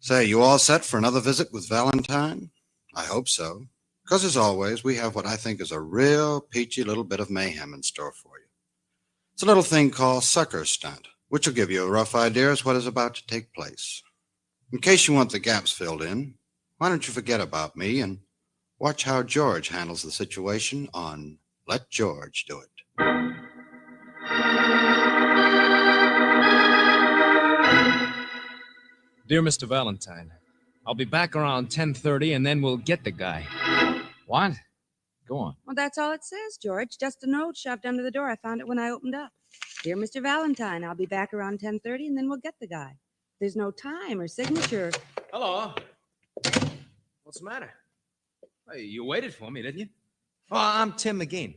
S2: Say, you all set for another visit with Valentine? I hope so. Because as always, we have what I think is a real peachy little bit of mayhem in store for you. It's a little thing called Sucker Stunt, which will give you a rough idea as what is about to take place. In case you want the gaps filled in, why don't you forget about me and watch how George handles the situation on Let George Do It.
S21: Dear Mr. Valentine, I'll be back around 10:30, and then we'll get the guy.
S1: What? Go on.
S6: Well, that's all it says, George. Just a note shoved under the door. I found it when I opened up. Dear Mr. Valentine, I'll be back around 10:30, and then we'll get the guy. There's no time or signature.
S21: Hello. What's the matter? Hey, you waited for me, didn't you? Oh, I'm Tim McGean.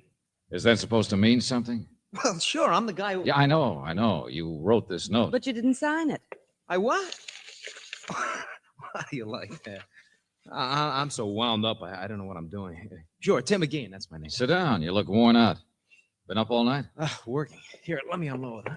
S1: Is that supposed to mean something?
S21: Well, sure, I'm the guy who...
S1: Yeah, I know. You wrote this note.
S6: But you didn't sign it.
S21: I what? Why do you like that? I'm so wound up, I don't know what I'm doing. Sure, Tim McGean, that's my name.
S1: Sit down. You look worn out. Been up all night?
S21: Working. Here, let me unload.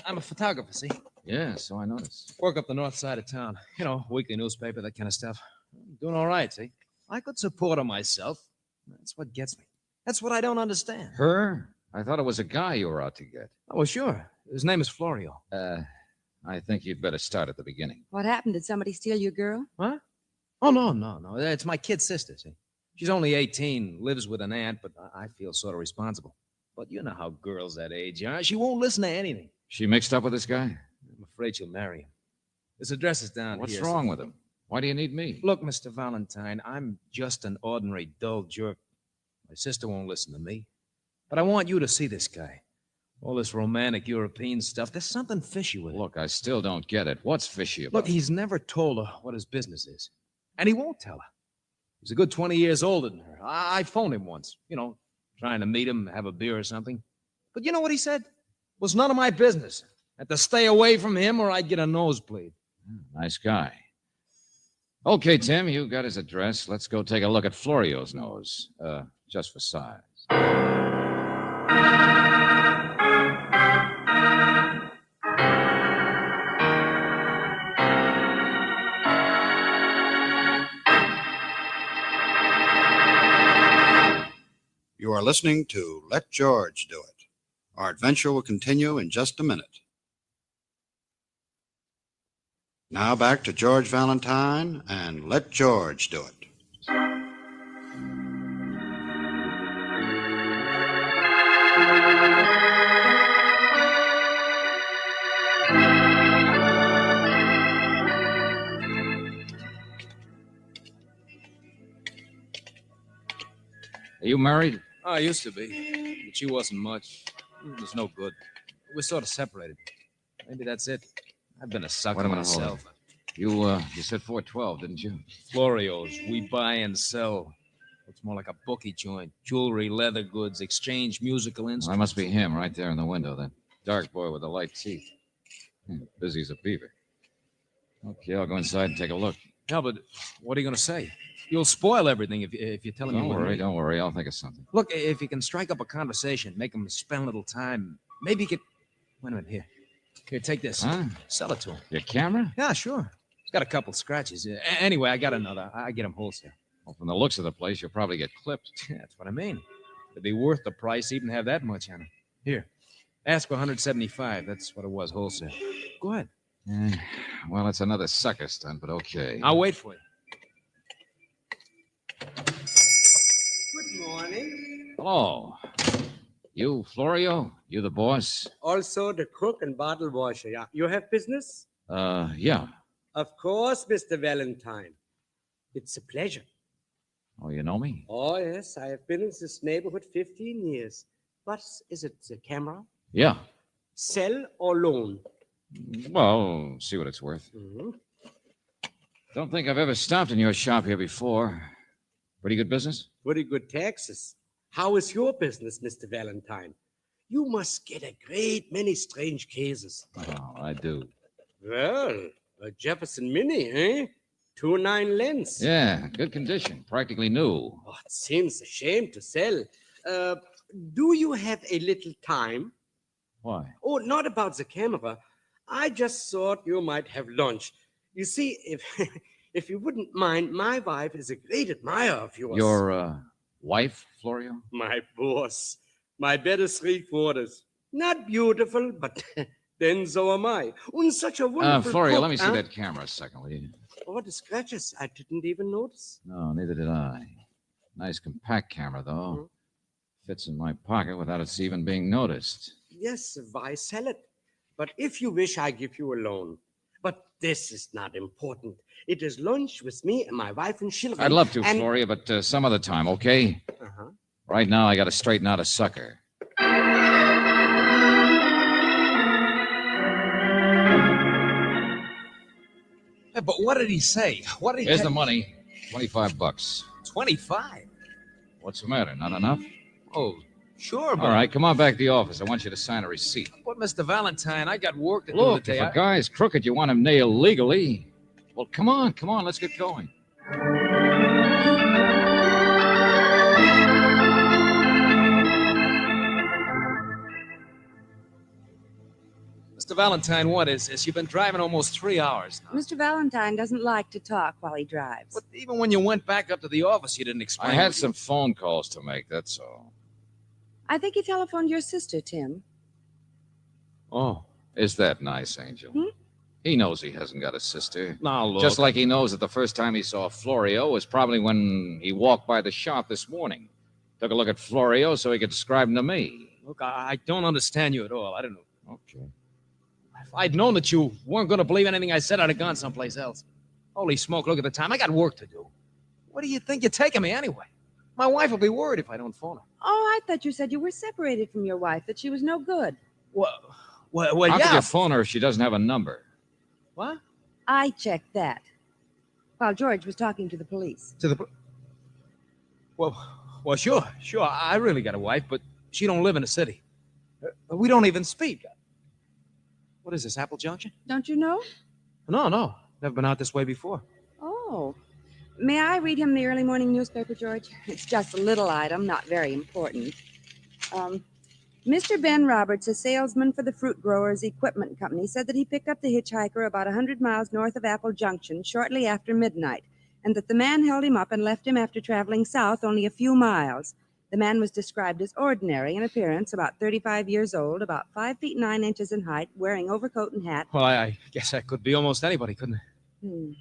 S21: I'm a photographer, see?
S1: Yeah, so I noticed.
S21: Work up the north side of town. You know, weekly newspaper, that kind of stuff. I'm doing all right, see? I could support her myself. That's what gets me. That's what I don't understand.
S1: Her? I thought it was a guy you were out to get.
S21: Oh, well, sure. His name is Florio.
S1: I think you'd better start at the beginning.
S6: What happened? Did somebody steal your girl?
S21: What? Oh, no. It's my kid sister, see? She's only 18, lives with an aunt, but I feel sort of responsible. But you know how girls that age are. She won't listen to anything.
S1: She mixed up with this guy?
S21: I'm afraid she'll marry him. His address is down
S1: What's
S21: here.
S1: wrong with him? Why do you need me?
S21: Look, Mr. Valentine, I'm just an ordinary dull jerk. My sister won't listen to me. But I want you to see this guy. All this romantic European stuff, there's something fishy with it.
S1: Look, I still don't get it. What's fishy about
S21: Look, he's never told her what his business is. And he won't tell her. He's a good 20 years older than her. I phoned him once, trying to meet him, have a beer or something. But you know what he said? It was none of my business. I had to stay away from him or I'd get a nosebleed.
S1: Nice guy. Okay, Tim, you got his address. Let's go take a look at Florio's nose, just for size.
S2: You are listening to Let George Do It. Our adventure will continue in just a minute. Now back to George Valentine and Let George Do It.
S1: Are you married?
S21: Oh, I used to be, but she wasn't much. It was no good. We sort of separated. Maybe that's it. I've been a sucker
S1: Wait a minute, hold
S21: myself.
S1: You said 412, didn't you?
S21: Florio's. We buy and sell. Looks more like a bookie joint. Jewelry, leather goods, exchange, musical
S1: Well,
S21: instruments.
S1: that must be him right there in the window, that dark boy with the light teeth. Busy as a beaver. Okay, I'll go inside and take a look.
S21: Yeah, but what are you going to say? You'll spoil everything if you're telling me.
S1: Don't worry. I'll think of something.
S21: Look, if you can strike up a conversation, make him spend a little time, maybe you could... Wait a minute, here. Here, take this.
S1: Huh?
S21: Sell it to him.
S1: Your camera?
S21: Yeah, sure. It's got a couple scratches. Anyway, I got another. I get him wholesale.
S1: Well, from the looks of the place, you'll probably get clipped.
S21: Yeah, that's what I mean. It'd be worth the price even to have that much on it. Here, ask for 175. That's what it was, wholesale. Go ahead.
S1: Well, it's another sucker stunt, but okay.
S21: I'll wait for you.
S7: Good morning.
S1: Hello. You, Florio? You the boss?
S7: Also the cook and bottle washer. Yeah. You have business?
S1: Yeah.
S7: Of course, Mr. Valentine. It's a pleasure.
S1: Oh, you know me?
S7: Oh, yes. I have been in this neighborhood 15 years. What is it, the camera?
S1: Yeah.
S7: Sell or loan?
S1: Well, see what it's worth.
S7: Mm-hmm.
S1: Don't think I've ever stopped in your shop here before. Pretty good business?
S7: Pretty good taxes. How is your business, Mr. Valentine? You must get a great many strange cases.
S1: Oh, I do.
S7: Well, a Jefferson Mini, eh? 2.9 lens.
S1: Yeah, good condition. Practically new.
S7: Oh, it seems a shame to sell. Do you have a little time?
S1: Why?
S7: Oh, not about the camera. I just thought you might have lunch. You see, if you wouldn't mind, my wife is a great admirer of yours.
S1: Your, wife, Florio?
S7: My boss. My better 3/4. Not beautiful, but then so am I. And such a wonderful
S1: Florio,
S7: cook,
S1: let me see
S7: huh?
S1: that camera a second, will you?
S7: Oh, the scratches. I didn't even notice.
S1: No, neither did I. Nice compact camera, though. Fits in my pocket without its even being noticed.
S7: Yes, why sell it? But if you wish, I give you a loan. But this is not important. It is lunch with me and my wife and children.
S1: I'd love to,
S7: and...
S1: Florio, but some other time, okay?
S7: Uh-huh.
S1: Right now, I got to straighten out a sucker.
S21: Yeah, but what did he say? What did he
S1: Here's the money. $25.
S21: 25?
S1: What's the matter? Not enough?
S21: Oh, sure, but...
S1: All right, come on back to the office. I want you to sign a receipt.
S21: But, Mr. Valentine, I got work to do
S1: Look,
S21: today.
S1: if a guy's crooked, you want him nailed legally. Well, come on, let's get going.
S21: Mr. Valentine, what is this? You've been driving almost 3 hours now.
S6: Mr. Valentine doesn't like to talk while he drives.
S21: But even when you went back up to the office, you didn't explain.
S1: I had some phone calls to make, that's all.
S6: I think he telephoned your sister, Tim.
S1: Oh, is that nice, Angel? He knows he hasn't got a sister.
S21: Now, look.
S1: Just like he knows that the first time he saw Florio was probably when he walked by the shop this morning. Took a look at Florio so he could describe him to me.
S21: Look, I don't understand you at all. I don't know.
S1: Okay.
S21: If I'd known that you weren't going to believe anything I said, I'd have gone someplace else. Holy smoke, look at the time. I got work to do. What do you think you're taking me anyway? My wife will be worried if I don't phone her.
S6: Oh, I thought you said you were separated from your wife, that she was no good.
S21: Well,
S1: How
S21: yeah.
S1: could you phone her if she doesn't have a number?
S21: What?
S6: I checked that while George was talking to the police.
S21: Well, sure. I really got a wife, but she don't live in the city. We don't even speak. What is this, Apple Junction?
S6: Don't you know?
S21: No. Never been out this way before.
S6: Oh. May I read him the early morning newspaper, George? It's just a little item, not very important. Mr. Ben Roberts, a salesman for the Fruit Growers Equipment Company, said that he picked up the hitchhiker about 100 miles north of Apple Junction shortly after midnight, and that the man held him up and left him after traveling south only a few miles.
S13: The man was described as ordinary in appearance, about 35 years old, about 5 feet 9 inches in height, wearing overcoat and hat.
S21: Well, I guess that could be almost anybody, couldn't it?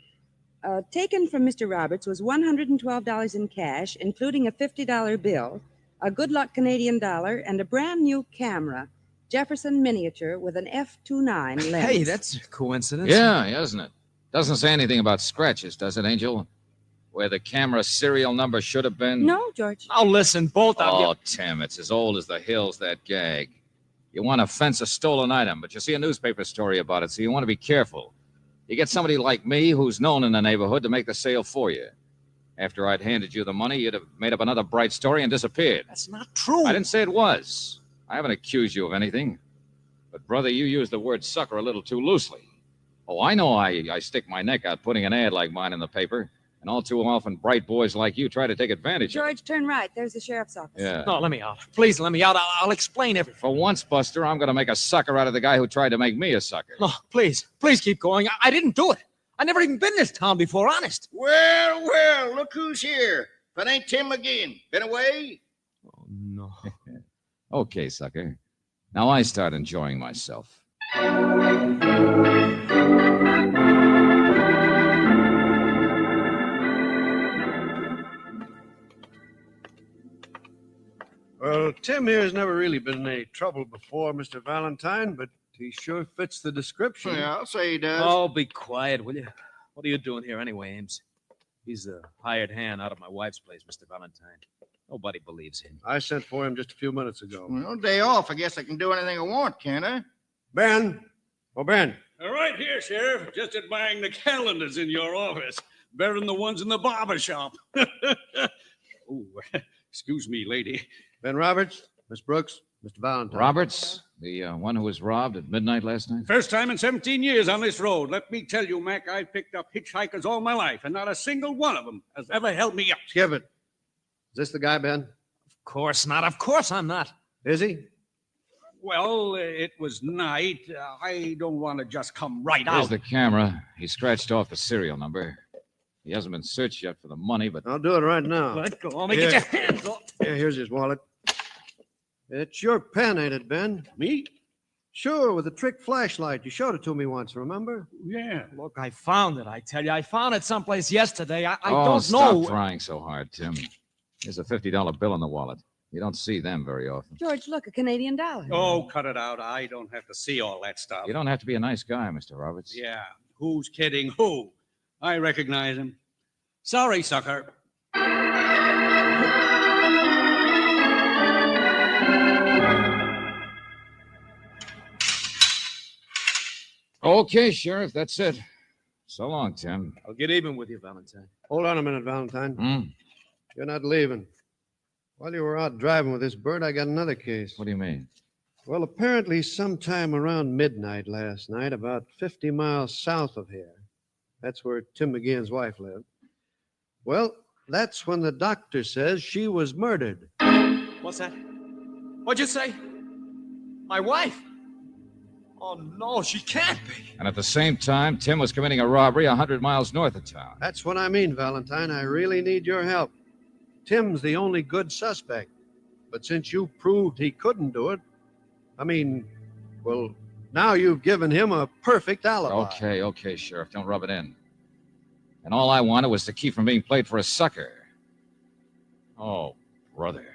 S13: Taken from Mr. Roberts was $112 in cash, including a $50 bill, a good luck Canadian dollar, and a brand new camera, Jefferson miniature with an f2.9 lens.
S21: Hey, that's a coincidence.
S1: Yeah, isn't it? Doesn't say anything about scratches, does it, Angel? Where the camera serial number should have been?
S13: No, George.
S21: Now listen, both of you.
S1: Oh, Tim, it's as old as the hills, that gag. You want to fence a stolen item, but you see a newspaper story about it, so you want to be careful. You get somebody like me who's known in the neighborhood to make the sale for you. After I'd handed you the money, you'd have made up another bright story and disappeared.
S21: That's not true.
S1: I didn't say it was. I haven't accused you of anything. But, brother, you used the word sucker a little too loosely. Oh, I know I stick my neck out putting an ad like mine in the paper, and all too often bright boys like you try to take advantage of it.
S13: George, turn right. There's the sheriff's office.
S1: Yeah.
S21: No, let me out. Please let me out. I'll explain everything.
S1: For once, Buster, I'm going to make a sucker out of the guy who tried to make me a sucker.
S21: No, please keep going. I didn't do it. I never even been in this town before, honest.
S9: Well, look who's here. If it ain't Tim again. Been away?
S21: Oh, no.
S1: Okay, sucker. Now I start enjoying myself.
S22: Well, Tim here's never really been in any trouble before, Mr. Valentine, but he sure fits the description.
S9: Yeah, I'll say he does.
S21: Oh, be quiet, will you? What are you doing here anyway, Ames? He's a hired hand out of my wife's place, Mr. Valentine. Nobody believes him.
S22: I sent for him just a few minutes ago.
S9: Well, day off. I guess I can do anything I want, can't I?
S22: Ben! Oh, Ben.
S11: Right here, Sheriff. Just admiring the calendars in your office. Better than the ones in the barber shop. Oh, excuse me, lady.
S22: Ben Roberts, Miss Brooks, Mr. Valentine.
S1: Roberts, the one who was robbed at midnight last night?
S11: First time in 17 years on this road. Let me tell you, Mac, I've picked up hitchhikers all my life, and not a single one of them has ever held me up.
S22: Skip it. Is this the guy, Ben?
S21: Of course not. Of course I'm not.
S22: Is he?
S11: Well, it was night. I don't want to just come right
S1: There's
S11: out.
S1: the camera. He scratched off the serial number. He hasn't been searched yet for the money, but...
S22: I'll do it right now.
S11: Let go. Let me get your hands off.
S22: Yeah, here's his wallet. It's your pen, ain't it, Ben?
S11: Me?
S22: Sure, with the trick flashlight. You showed it to me once, remember?
S11: Yeah.
S21: Look, I found it, I tell you. I found it someplace yesterday. I
S1: oh,
S21: don't
S1: stop
S21: know.
S1: trying so hard, Tim. There's a $50 bill in the wallet. You don't see them very often.
S13: George, look, a Canadian dollar.
S11: Oh, cut it out. I don't have to see all that stuff.
S1: You don't have to be a nice guy, Mr. Roberts.
S11: Yeah. Who's kidding who? I recognize him. Sorry, sucker.
S1: Okay, Sheriff, that's it. So long, Tim.
S21: I'll get even with you, Valentine.
S22: Hold on a minute, Valentine. You're not leaving. While you were out driving with this bird, I got another case.
S1: What do you mean?
S22: Well, apparently sometime around midnight last night, about 50 miles south of here, that's where Tim McGeehan's wife lived. Well, that's when the doctor says she was murdered.
S21: What's that? What'd you say? My wife? Oh, no, she can't be.
S1: And at the same time, Tim was committing a robbery 100 miles north of town.
S22: That's what I mean, Valentine. I really need your help. Tim's the only good suspect. But since you proved he couldn't do it, well, now you've given him a perfect alibi.
S1: Okay, Sheriff, don't rub it in. And all I wanted was to keep from being played for a sucker. Oh, brother.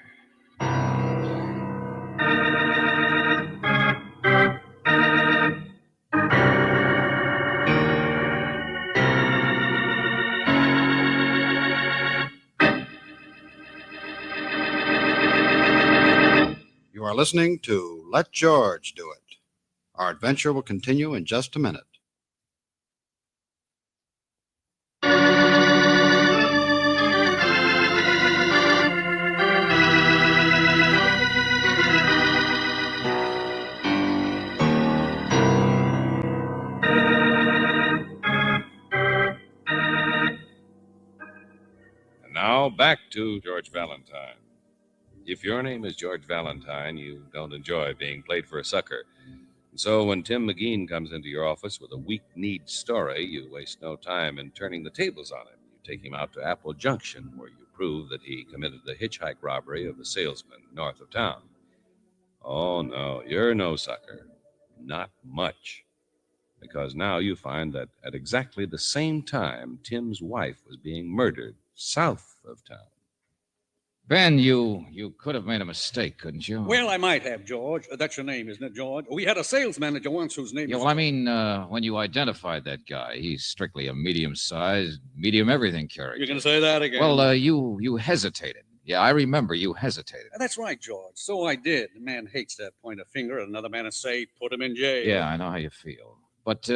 S2: You are listening to Let George Do It. Our adventure will continue in just a minute.
S5: And now back to George Valentine. If your name is George Valentine, you don't enjoy being played for a sucker. And so when Tim McGeehan comes into your office with a weak-kneed story, you waste no time in turning the tables on him. You take him out to Apple Junction, where you prove prove that he committed the hitchhike robbery of the salesman north of town. Oh, no, you're no sucker. Not much. Because now you find that at exactly the same time, Tim's wife was being murdered south of town.
S1: Ben, you could have made a mistake, couldn't you?
S11: Well, I might have, George. That's your name, isn't it, George? We had a sales manager once whose name
S1: Yeah,
S11: was...
S1: well, I mean, when you identified that guy, he's strictly a medium-sized, medium everything character.
S11: You can say that again.
S1: Well, you hesitated. Yeah, I remember you hesitated.
S11: That's right, George. So I did. The man hates that point a finger at another man and say, put him in jail.
S1: Yeah, I know how you feel. But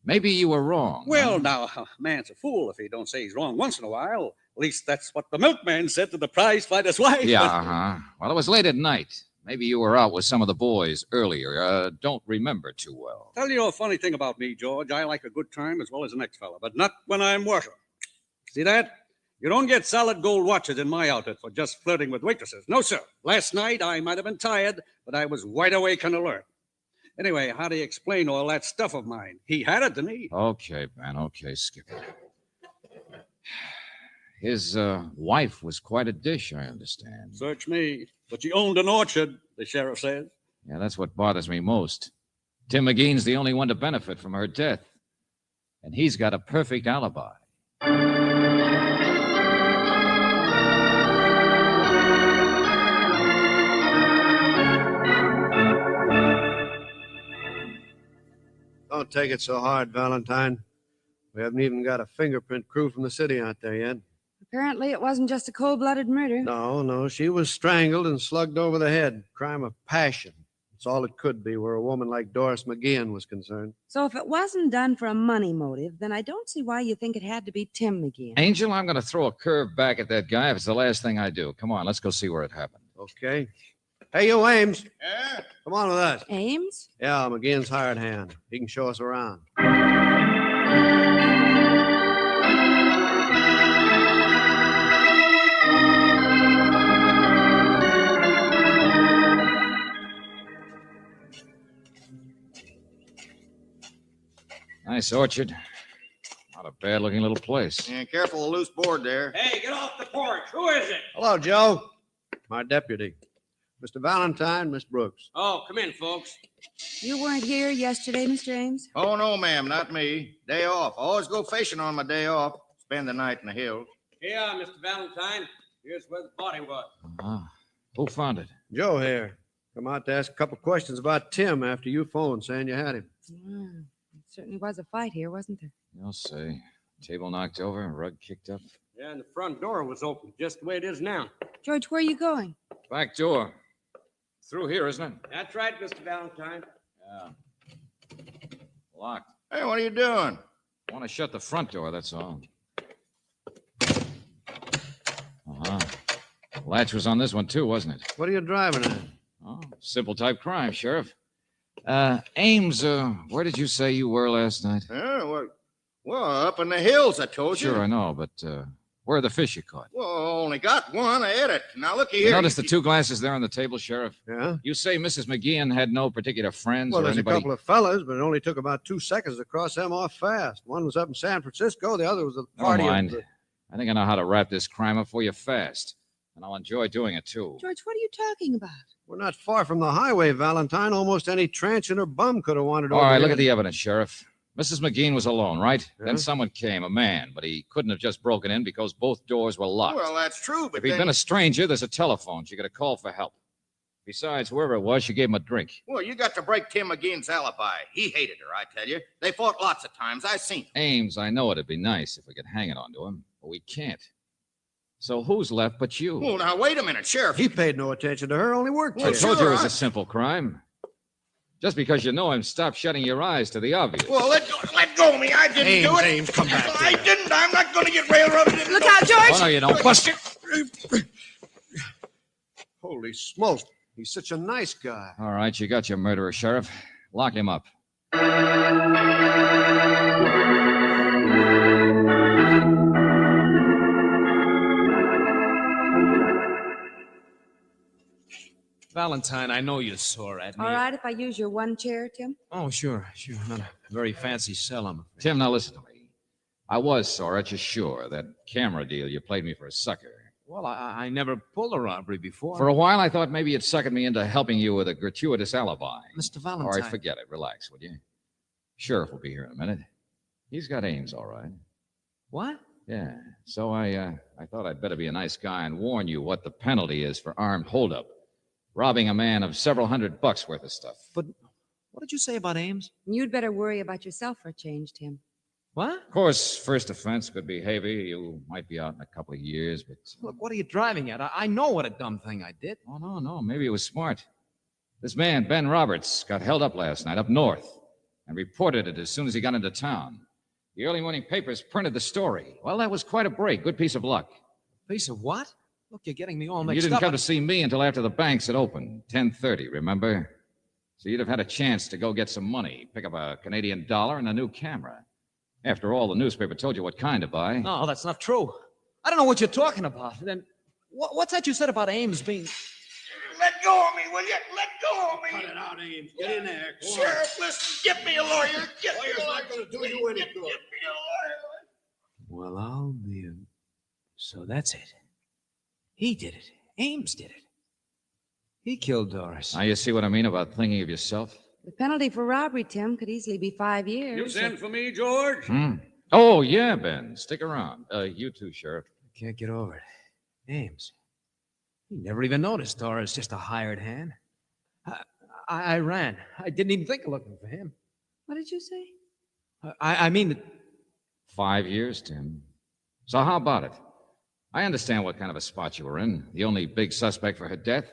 S1: maybe you were wrong.
S11: Well, now, a man's a fool if he don't say he's wrong once in a while. At least that's what the milkman said to the prize-fighter's wife.
S1: Yeah, uh-huh. Well, it was late at night. Maybe you were out with some of the boys earlier. Don't remember too well.
S11: Tell you a funny thing about me, George. I like a good time as well as the next fella, but not when I'm working. See that? You don't get solid gold watches in my outfit for just flirting with waitresses. No, sir. Last night I might have been tired, but I was wide awake and alert. Anyway, how do you explain all that stuff of mine? He had it to me.
S1: Okay, Ben. Okay, skip it. His wife was quite a dish, I understand.
S11: Search me. But she owned an orchard, the sheriff says.
S1: Yeah, that's what bothers me most. Tim McGean's the only one to benefit from her death. And he's got a perfect alibi.
S22: Don't take it so hard, Valentine. We haven't even got a fingerprint crew from the city out there yet.
S13: Apparently, it wasn't just a cold-blooded murder.
S22: No, she was strangled and slugged over the head. Crime of passion. It's all it could be where a woman like Doris McGean was concerned.
S13: So if it wasn't done for a money motive, then I don't see why you think it had to be Tim McGean.
S1: Angel, I'm going to throw a curve back at that guy if it's the last thing I do. Come on, let's go see where it happened.
S22: Okay. Hey, you, Ames.
S9: Yeah?
S22: Come on with us.
S13: Ames?
S22: Yeah, McGean's hired hand. He can show us around.
S1: Nice orchard. Not a bad-looking little place.
S9: Yeah, careful, a loose board there.
S7: Hey, get off the porch. Who is it?
S22: Hello, Joe. My deputy. Mr. Valentine, Miss Brooks.
S7: Oh, come in, folks.
S13: You weren't here yesterday, Mr. Ames?
S9: Oh, no, ma'am, not me. Day off. I always go fishing on my day off. Spend the night in the hills.
S7: Here, Mr. Valentine. Here's where the body was.
S1: Who found it?
S22: Joe here. Come out to ask a couple questions about Tim after you phoned saying you had him.
S13: It certainly was a fight here, wasn't there?
S1: You'll see. Table knocked over, rug kicked up.
S7: Yeah, and the front door was open, just the way it is now.
S13: George, where are you going?
S1: Back door. Through here, isn't it?
S7: That's right, Mr. Valentine.
S1: Yeah. Locked.
S9: Hey, what are you doing?
S1: I want to shut the front door, that's all. Latch was on this one, too, wasn't it?
S22: What are you driving at?
S1: Oh, simple type crime, Sheriff. Ames, where did you say you were last night?
S9: Well, up in the hills, I told you.
S1: Sure, I know, but where are the fish you caught?
S9: Well, I only got one. I ate it. Now, looky
S1: You
S9: here.
S1: notice the two glasses there on the table, Sheriff?
S22: Yeah?
S1: You say Mrs. McGean had no particular friends
S22: Well,
S1: or
S22: there's
S1: anybody?
S22: a couple of fellas, but it only took about 2 seconds to cross them off fast. One was up in San Francisco. The other was a
S1: Never
S22: party.
S1: mind. I think I know how to wrap this crime up for you fast. And I'll enjoy doing it, too.
S13: George, what are you talking about?
S22: We're not far from the highway, Valentine. Almost any transient or bum could have wandered
S1: All
S22: over
S1: right,
S22: here.
S1: look at the evidence, Sheriff. Mrs. McGean was alone, right?
S22: Yeah.
S1: Then someone came, a man, but he couldn't have just broken in because both doors were locked.
S9: Well, that's true, but
S1: If he'd
S9: then...
S1: been a stranger, there's a telephone. She could have called for help. Besides, whoever it was, she gave him a drink.
S9: Well, you got to break Tim McGean's alibi. He hated her, I tell you. They fought lots of times. I seen him.
S1: Ames, I know it'd be nice if we could hang it onto him, but we can't. So who's left but you?
S9: Well, now, wait a minute, Sheriff.
S22: He paid no attention to her, only worked
S1: I
S22: here.
S1: told you it was a simple crime. Just because you know him, stop shutting your eyes to the obvious.
S9: Well, let go of me. I didn't do it.
S22: Ames, come back.
S9: I didn't. I'm not going to get railroaded.
S13: Look out, George!
S1: Oh, no, you don't. Bust it.
S22: Holy smokes. He's such a nice guy.
S1: All right, you got your murderer, Sheriff. Lock him up.
S21: Valentine, I know you're sore at me.
S13: All right, if I use your one chair, Tim?
S21: Oh, sure. Not a very fancy sell, I'm afraid.
S1: Tim, now listen to me. I was sore at you, sure. That camera deal, you played me for a sucker.
S21: Well, I never pulled a robbery before.
S1: For a while, I thought maybe you'd suckered me into helping you with a gratuitous alibi.
S21: Mr.
S1: All
S21: Valentine.
S1: right, forget it. Relax, would you? Sheriff will be here in a minute. He's got Ames, all right.
S21: What?
S1: Yeah. So I thought I'd better be a nice guy and warn you what the penalty is for armed holdup. Robbing a man of several $100 worth of stuff.
S21: But what did you say about Ames?
S13: You'd better worry about yourself for a change, Tim.
S21: What?
S1: Of course, first offense could be heavy. You might be out in a couple of years, but...
S21: Look, what are you driving at? I know what a dumb thing I did.
S1: Oh, no. Maybe it was smart. This man, Ben Roberts, got held up last night up north and reported it as soon as he got into town. The early morning papers printed the story. Well, that was quite a break. Good piece of luck.
S21: Piece of what? Look, you're getting me all
S1: You
S21: mixed
S1: didn't
S21: up.
S1: come to see me until after the banks had opened, 10:30, remember? So you'd have had a chance to go get some money, pick up a Canadian dollar and a new camera. After all, the newspaper told you what kind to buy.
S21: No, that's not true. I don't know what you're talking about. Then what's that you said about Ames being...
S9: Let go of me, will you? Let go of me.
S19: Cut it out, Ames. Get in there. Go on.
S9: Sheriff, listen, get me a lawyer. Get me
S19: Lawyer's
S9: a lawyer.
S19: not gonna do you any
S9: Get
S19: good.
S9: me a lawyer.
S21: Well, I'll be... So that's it. He did it. Ames did it. He killed Doris.
S1: Now you see what I mean about thinking of yourself?
S13: The penalty for robbery, Tim, could easily be 5 years.
S19: You sent for me, George?
S1: Oh, yeah, Ben. Stick around. You too, Sheriff.
S21: I can't get over it. Ames. He never even noticed Doris, just a hired hand. I ran. I didn't even think of looking for him.
S13: What did you say?
S21: I mean...
S1: 5 years, Tim. So how about it? I understand what kind of a spot you were in. The only big suspect for her death.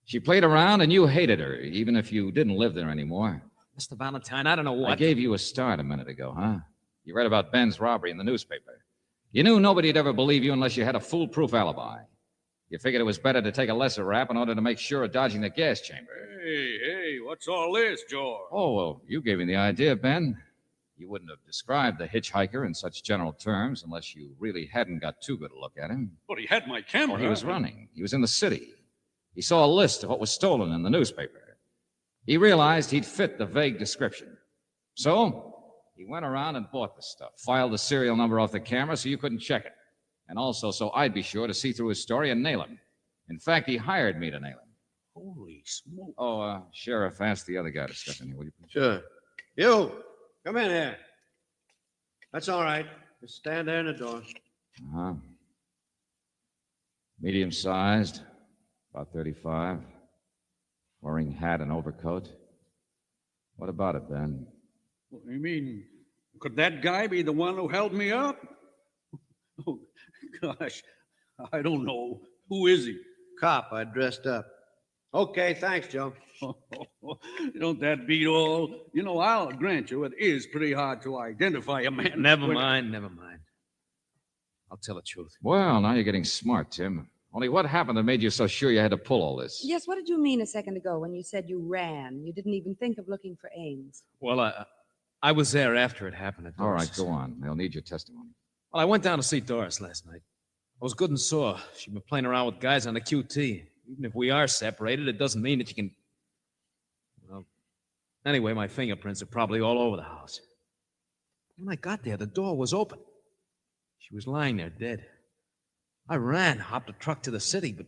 S1: She played around and you hated her, even if you didn't live there anymore.
S21: Mr. Valentine, I don't know what...
S1: I gave you a start a minute ago, huh? You read about Ben's robbery in the newspaper. You knew nobody'd ever believe you unless you had a foolproof alibi. You figured it was better to take a lesser rap in order to make sure of dodging the gas chamber.
S19: Hey, what's all this, George?
S1: Oh, well, you gave me the idea, Ben. You wouldn't have described the hitchhiker in such general terms unless you really hadn't got too good a look at him.
S19: But he had my camera.
S1: Well, he was running. He was in the city. He saw a list of what was stolen in the newspaper. He realized he'd fit the vague description. So he went around and bought the stuff, filed the serial number off the camera so you couldn't check it, and also so I'd be sure to see through his story and nail him. In fact, he hired me to nail him.
S19: Holy smoke.
S1: Oh, Sheriff, ask the other guy to step in here, will you please?
S22: Sure. You, come in here. That's all right. Just stand there in the door.
S1: Uh-huh. Medium-sized, about 35. Wearing hat and overcoat. What about it, Ben?
S19: You mean, could that guy be the one who held me up? Oh, gosh, I don't know. Who is he?
S22: Cop, I dressed up. Okay, thanks, Joe.
S19: Don't that beat all? You know, I'll grant you it is pretty hard to identify a man.
S21: Never
S19: when-
S21: mind. I'll tell the truth.
S1: Well, now you're getting smart, Tim. Only what happened that made you so sure you had to pull all this?
S13: Yes, what did you mean a second ago when you said you ran? You didn't even think of looking for Ames.
S21: Well, I was there after it happened at
S1: All right,
S21: Doris's.
S1: go on. They'll need your testimony.
S21: Well, I went down to see Doris last night. I was good and sore. She'd been playing around with guys on the QT. Even if we are separated, it doesn't mean that you can... Well, anyway, my fingerprints are probably all over the house. When I got there, the door was open. She was lying there dead. I ran, hopped a truck to the city, but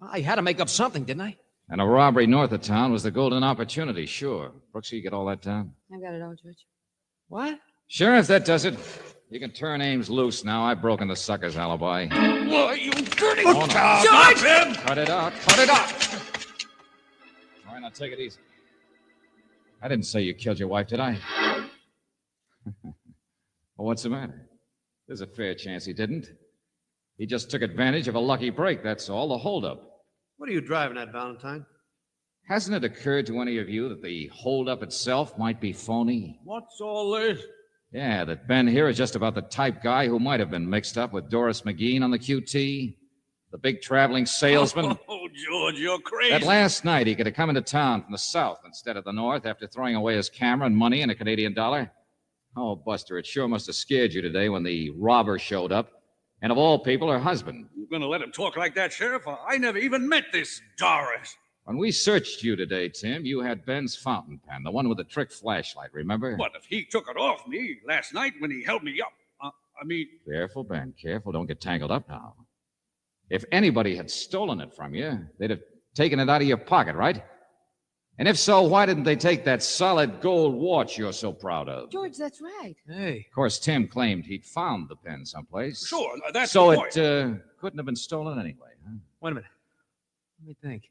S21: I had to make up something, didn't I?
S1: And a robbery north of town was the golden opportunity, sure. Brooksy, you get all that down?
S13: I've got it all, George.
S21: What?
S1: Sheriff, that does it. You can turn Ames loose now. I've broken the sucker's alibi.
S21: Why, you dirty...
S1: Oh, no.
S21: George!
S1: Cut it out. Cut it out. All right, now take it easy. I didn't say you killed your wife, did I? Well, what's the matter? There's a fair chance he didn't. He just took advantage of a lucky break, that's all, the holdup.
S22: What are you driving at, Valentine?
S1: Hasn't it occurred to any of you that the holdup itself might be phony?
S19: What's all this?
S1: Yeah, that Ben here is just about the type guy who might have been mixed up with Doris McGean on the QT, the big traveling salesman.
S19: Oh, George, you're crazy.
S1: That last night he could have come into town from the south instead of the north after throwing away his camera and money and a Canadian dollar. Oh, Buster, it sure must have scared you today when the robber showed up. And of all people, her husband.
S19: You're going to let him talk like that, Sheriff? I never even met this Doris.
S1: When we searched you today, Tim, you had Ben's fountain pen, the one with the trick flashlight, remember?
S19: But if he took it off me last night when he held me up, I mean...
S1: Careful, Ben, careful. Don't get tangled up now. If anybody had stolen it from you, they'd have taken it out of your pocket, right? And if so, why didn't they take that solid gold watch you're so proud of?
S8: George, that's right.
S21: Hey.
S1: Of course, Tim claimed he'd found the pen someplace.
S21: Sure, that's
S1: so
S21: the point.
S1: it couldn't have been stolen anyway, huh?
S21: Wait a minute. Let me think.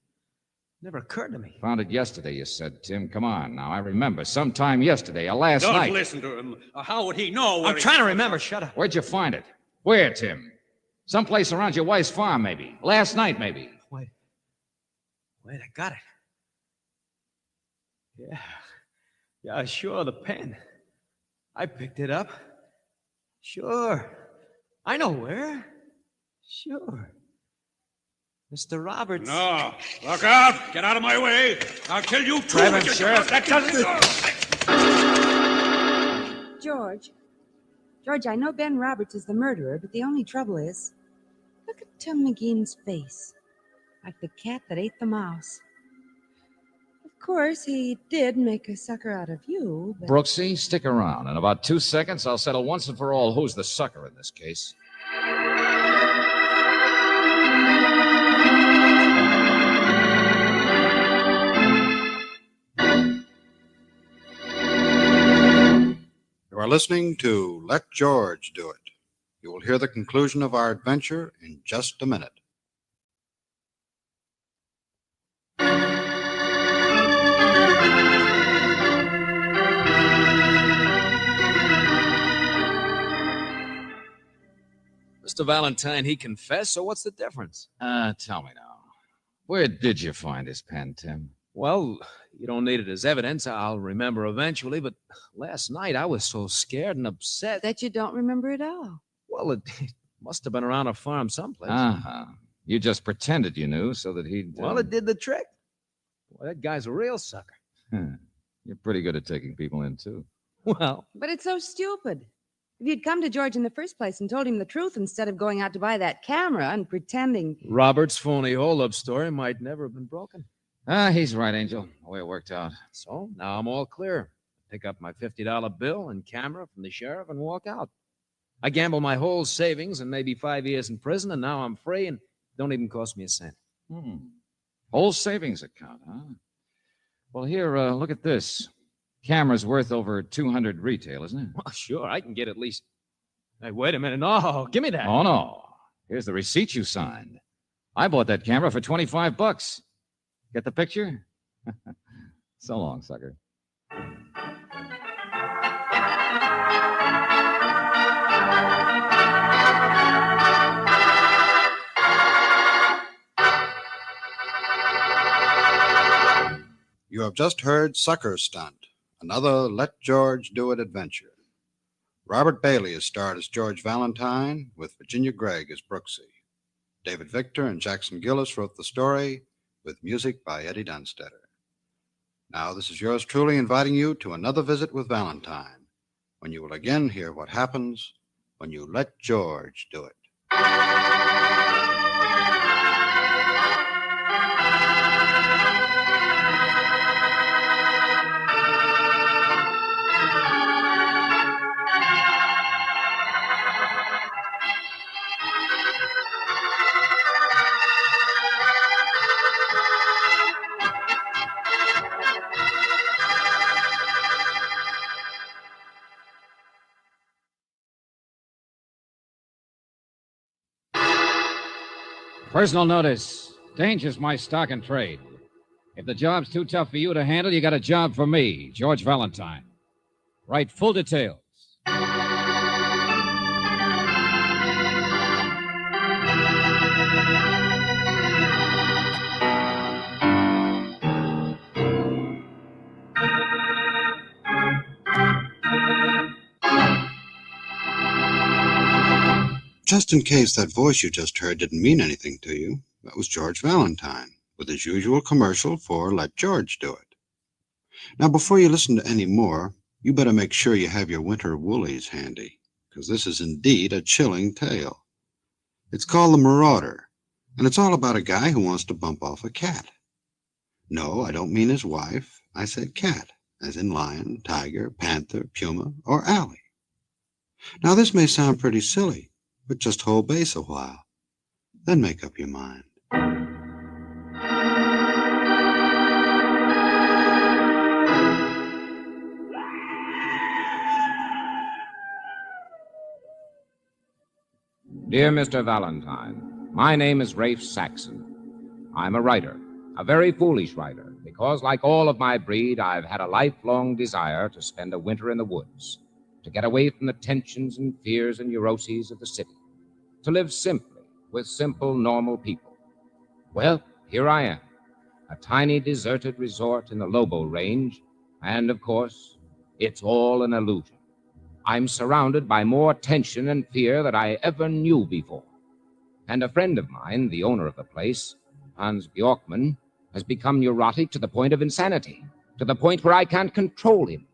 S21: Never occurred to me.
S1: Found it yesterday, you said, Tim. Come on, now. I remember. Sometime yesterday, or last
S11: Don't
S1: night.
S11: listen to him. How would he know?
S21: I'm trying to remember. Shut up.
S1: Where'd you find it? Where, Tim? Someplace around your wife's farm, maybe. Last night, maybe.
S21: Wait, I got it. Yeah, sure, the pen. I picked it up. Sure. I know where. Sure. Mr. Roberts.
S11: No. Look out. Get out of my way. I'll kill you too.
S21: Grab him, Sheriff.
S11: That doesn't...
S6: George, I know Ben Roberts is the murderer, but the only trouble is, look at Tim McGee's face, like the cat that ate the mouse. Of course, he did make a sucker out of you, but...
S1: Brooksy, stick around. In about 2 seconds, I'll settle once and for all who's the sucker in this case.
S2: You are listening to Let George Do It. You will hear the conclusion of our adventure in just a minute.
S21: Mr. Valentine, he confessed, so what's the difference?
S1: Tell me now. Where did you find his pen, Tim?
S21: Well, you don't need it as evidence. I'll remember eventually, but last night I was so scared and upset.
S6: That you don't remember at all.
S21: Well, it must have been around a farm someplace.
S1: Uh-huh. You just pretended you knew so that he'd...
S21: Well, it did the trick. Boy, that guy's a real sucker.
S1: You're pretty good at taking people in, too.
S21: Well...
S6: But it's so stupid. If you'd come to George in the first place and told him the truth instead of going out to buy that camera and pretending...
S21: Robert's phony hold-up story might never have been broken.
S1: He's right, Angel. The way it worked out.
S21: So, now I'm all clear. Pick up my $50 bill and camera from the sheriff and walk out. I gambled my whole savings and maybe 5 years in prison, and now I'm free and don't even cost me a cent.
S1: Whole savings account, huh? Well, here, look at this. Camera's worth over 200 retail, isn't it?
S21: Well, sure, I can get at least... Hey, wait a minute. No, give me that.
S1: Oh, no. Here's the receipt you signed. I bought that camera for $25. Get the picture? So long, sucker.
S2: You have just heard Sucker Stunt, another Let George Do It adventure. Robert Bailey is starred as George Valentine, with Virginia Gregg as Brooksy. David Victor and Jackson Gillis wrote the story, with music by Eddie Dunstetter. Now, this is yours truly inviting you to another visit with Valentine, when you will again hear what happens when you let George do it.
S1: Personal notice. Danger's my stock and trade. If the job's too tough for you to handle, you got a job for me, George Valentine. Write full details.
S2: Just in case that voice you just heard didn't mean anything to you, that was George Valentine with his usual commercial for Let George Do It. Now, before you listen to any more, you better make sure you have your winter woolies handy, because this is indeed a chilling tale. It's called The Marauder, and it's all about a guy who wants to bump off a cat. No, I don't mean his wife. I said cat, as in lion, tiger, panther, puma, or alley. Now, this may sound pretty silly, but just hold base a while. Then make up your mind.
S1: Dear Mr. Valentine, my name is Rafe Saxon. I'm a writer, a very foolish writer, because like all of my breed, I've had a lifelong desire to spend a winter in the woods, to get away from the tensions and fears and neuroses of the city, to live simply with simple, normal people. Well, here I am, a tiny deserted resort in the Lobo Range, and of course, it's all an illusion. I'm surrounded by more tension and fear than I ever knew before. And a friend of mine, the owner of the place, Hans Bjorkman, has become neurotic to the point of insanity, to the point where I can't control him,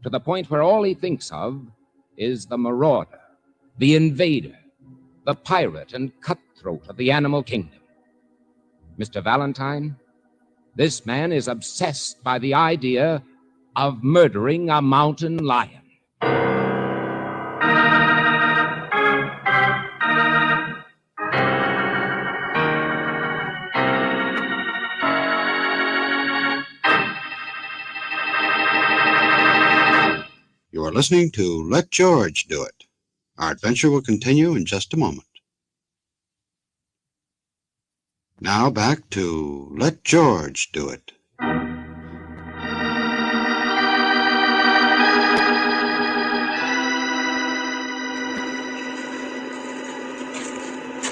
S1: to the point where all he thinks of is the marauder, the invader, the pirate and cutthroat of the animal kingdom. Mr. Valentine, this man is obsessed by the idea of murdering a mountain lion.
S2: You are listening to Let George Do It. Our adventure will continue in just a moment. Now back to Let George Do It.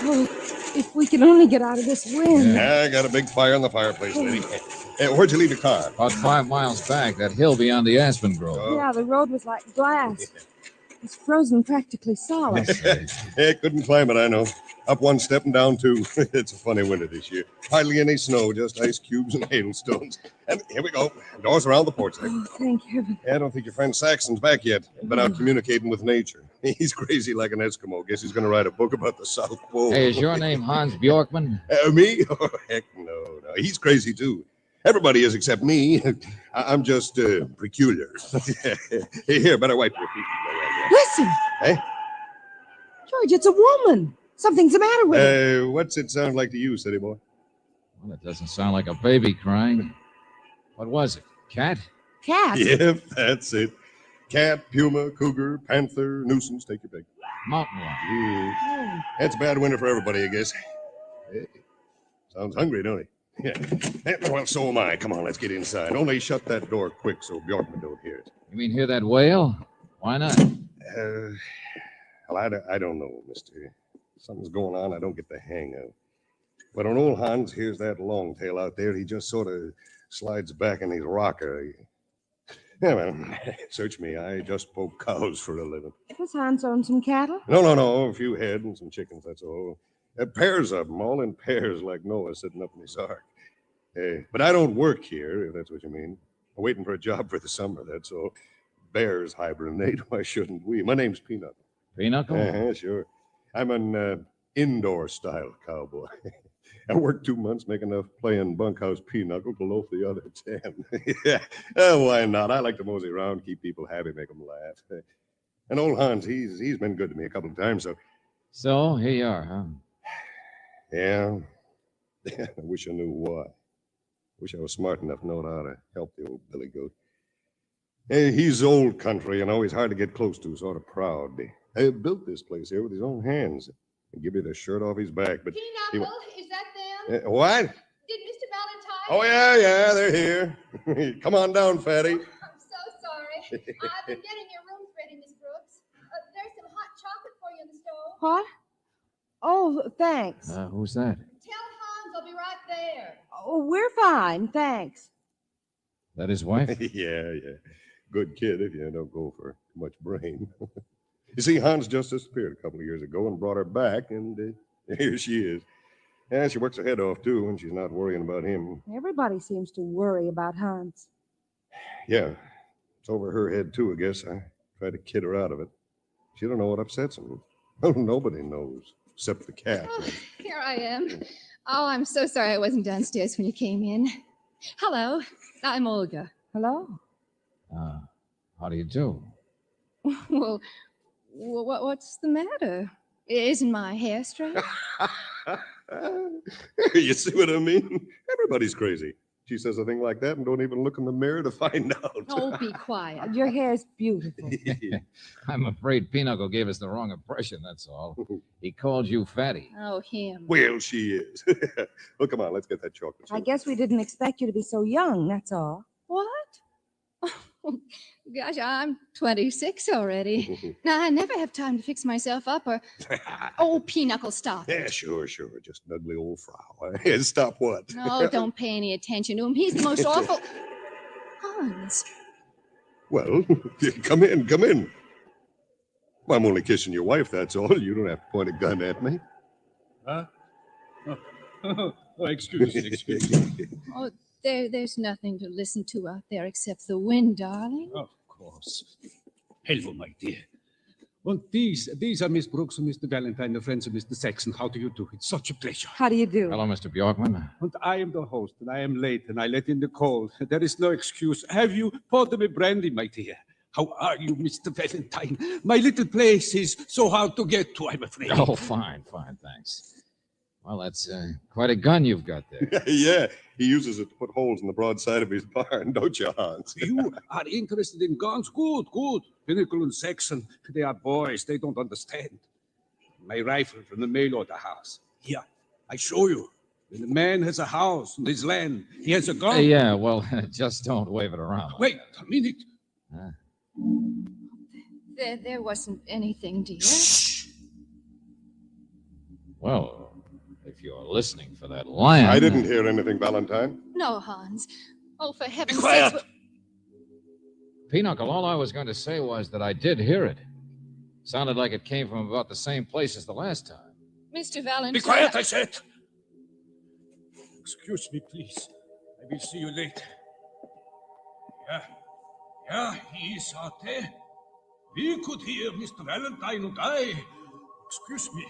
S6: Oh, if we can only get out of this wind.
S15: I got a big fire in the fireplace, lady. Where'd you leave your car?
S1: About 5 miles back, that hill beyond the aspen grove.
S6: Yeah, the road was like glass. It's frozen practically solid.
S15: Hey, couldn't climb it, I know. Up one step and down two. It's a funny winter this year. Hardly any snow, just ice cubes and hailstones. And here we go. Doors around the porch there.
S6: Oh, thank heaven.
S15: I don't think your friend Saxon's back yet. Been out communicating with nature. He's crazy like an Eskimo. Guess he's going to write a book about the South Pole.
S1: Hey, is your name Hans Bjorkman?
S15: Me? Oh, heck no. He's crazy, too. Everybody is except me. I'm just peculiar. Here, better wipe your feet.
S6: Listen.
S15: Hey?
S6: George, it's a woman. Something's the matter with her.
S15: What's it sound like to you, city boy?
S1: Well, it doesn't sound like a baby crying. What was it? Cat?
S6: Cat?
S15: Yep, that's it. Cat, puma, cougar, panther, nuisance, take your pick.
S1: Mountain lion.
S6: Oh.
S15: That's a bad winter for everybody, I guess. Hey, sounds hungry, don't he? Yeah. Well, so am I. Come on, let's get inside. Only shut that door quick so Bjorkman don't hear it.
S1: You mean hear that wail? Why not?
S15: Well, I don't know, mister. Something's going on I don't get the hang of. But when old Hans hears that long tail out there, he just sort of slides back in his rocker. Yeah, man, search me. I just poke cows for a living.
S6: Does Hans own some cattle?
S15: No. A few head and some chickens, that's all. Pairs of them, all in pairs like Noah sitting up in his ark. But I don't work here, if that's what you mean. I'm waiting for a job for the summer, that's all. Bears hibernate, why shouldn't we? My name's Pinochle.
S1: Pinochle?
S15: Sure. I'm an indoor-style cowboy. I worked 2 months making enough playing bunkhouse pinochle to loaf the other 10. Yeah, why not? I like to mosey around, keep people happy, make them laugh. And old Hans, he's been good to me a couple of times, so...
S1: So, here you are, huh?
S15: Yeah. I wish I knew why. Wish I was smart enough to know how to help the old billy goat. Hey, he's old country, he's hard to get close to, sort of proud. He built this place here with his own hands. And give you the shirt off his back, but...
S4: Pinochle, is that them?
S15: What?
S4: Did Mr. Valentine?
S15: Oh, yeah, they're here. Come on down, Fatty.
S4: I'm so sorry. I've been getting your rooms ready, Miss Brooks. There's some hot chocolate for you in the stove.
S6: What? Oh, thanks.
S1: Who's that?
S4: Tell Hans I'll be right there.
S6: Oh, we're fine, thanks.
S1: That his wife?
S15: Yeah. Good kid if you don't go for too much brain. You see, Hans just disappeared a couple of years ago and brought her back, and here she is. Yeah, she works her head off, too, and she's not worrying about him.
S6: Everybody seems to worry about Hans.
S15: Yeah, it's over her head, too, I guess. I tried to kid her out of it. She don't know what upsets him. Oh, nobody knows, except the cat.
S4: Oh, here I am. Oh, I'm so sorry I wasn't downstairs when you came in. Hello, I'm Olga.
S6: Hello.
S1: How do you do?
S4: Well, what's the matter? Isn't my hair straight?
S15: You see what I mean? Everybody's crazy. She says a thing like that and don't even look in the mirror to find out.
S6: Oh, be quiet. Your hair's beautiful.
S1: I'm afraid Pinochle gave us the wrong impression, that's all. He called you fatty.
S6: Oh, him.
S15: Well, she is. Well, come on, let's get that chocolate.
S6: I guess we didn't expect you to be so young, that's all. What?
S4: Oh, gosh, I'm 26 already. Now, I never have time to fix myself up or... Oh, Pinochle, stop.
S15: Yeah, sure. Just an ugly old frau. Stop what?
S4: No, don't pay any attention to him. He's the most awful... Hans.
S15: Well, come in. Well, I'm only kissing your wife, that's all. You don't have to point a gun at me.
S19: Huh? Oh, excuse me.
S4: Oh, there's nothing to listen to out there except the wind, darling.
S19: Of course. Hello, my dear. Well, these are Miss Brooks and Mr. Valentine, the friends of Mr. Saxon. How do you do? It's such a pleasure.
S6: How do you do?
S1: Hello, Mr. Bjorkman.
S19: And I am the host, and I am late, and I let in the cold. There is no excuse. Have you poured me brandy, my dear? How are you, Mr. Valentine? My little place is so hard to get to, I'm afraid.
S1: Oh, fine, thanks. Well, that's quite a gun you've got there.
S15: Yeah, he uses it to put holes in the broadside of his barn, don't you, Hans?
S19: You are interested in guns? Good. Pinnacle and Saxon, they are boys. They don't understand. My rifle from the mail order house. Here, I show you. When a man has a house and his land, he has a gun.
S1: Yeah, well, just don't wave it around.
S19: Wait a minute.
S4: There wasn't anything, dear.
S1: Well, if you're listening for that lion...
S15: I didn't hear anything, Valentine.
S4: No, Hans. Oh, for heaven's
S19: Be quiet!
S4: sake.
S1: Pinochle, all I was going to say was that I did hear it. Sounded like it came from about the same place as the last time.
S4: Mr. Valentine...
S19: Be quiet, I said. Excuse me, please. I will see you later. Yeah, he is out there. We could hear Mr. Valentine and I. Excuse me.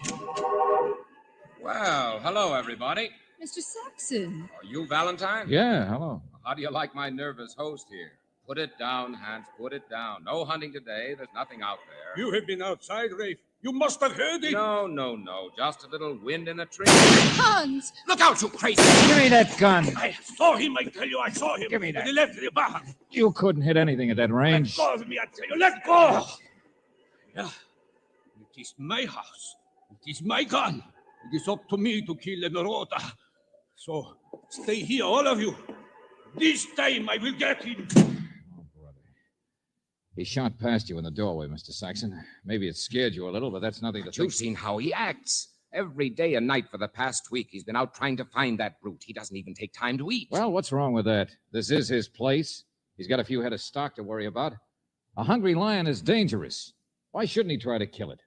S3: Well, hello, everybody.
S4: Mr. Saxon.
S3: Are you Valentine?
S1: Yeah, hello.
S3: How do you like my nervous host here? Put it down, Hans, put it down. No hunting today. There's nothing out there.
S19: You have been outside, Rafe. You must have heard it.
S3: No. Just a little wind in the tree.
S4: Hans!
S3: Look out, you crazy!
S1: Give me that gun.
S19: I saw him, I tell you. I saw him.
S1: Give me that.
S19: He left the barn.
S1: You couldn't hit anything at that range.
S19: Let go of me, I tell you. Let go. Yeah. It is my house. It is my gun. It is up to me to kill a marauder. So stay here, all of you. This time I will get him.
S1: He shot past you in the doorway, Mr. Saxon. Maybe it scared you a little, but that's nothing to think.
S3: You've seen how he acts. Every day and night for the past week, he's been out trying to find that brute. He doesn't even take time to eat.
S1: Well, what's wrong with that? This is his place. He's got a few head of stock to worry about. A hungry lion is dangerous. Why shouldn't he try to kill it?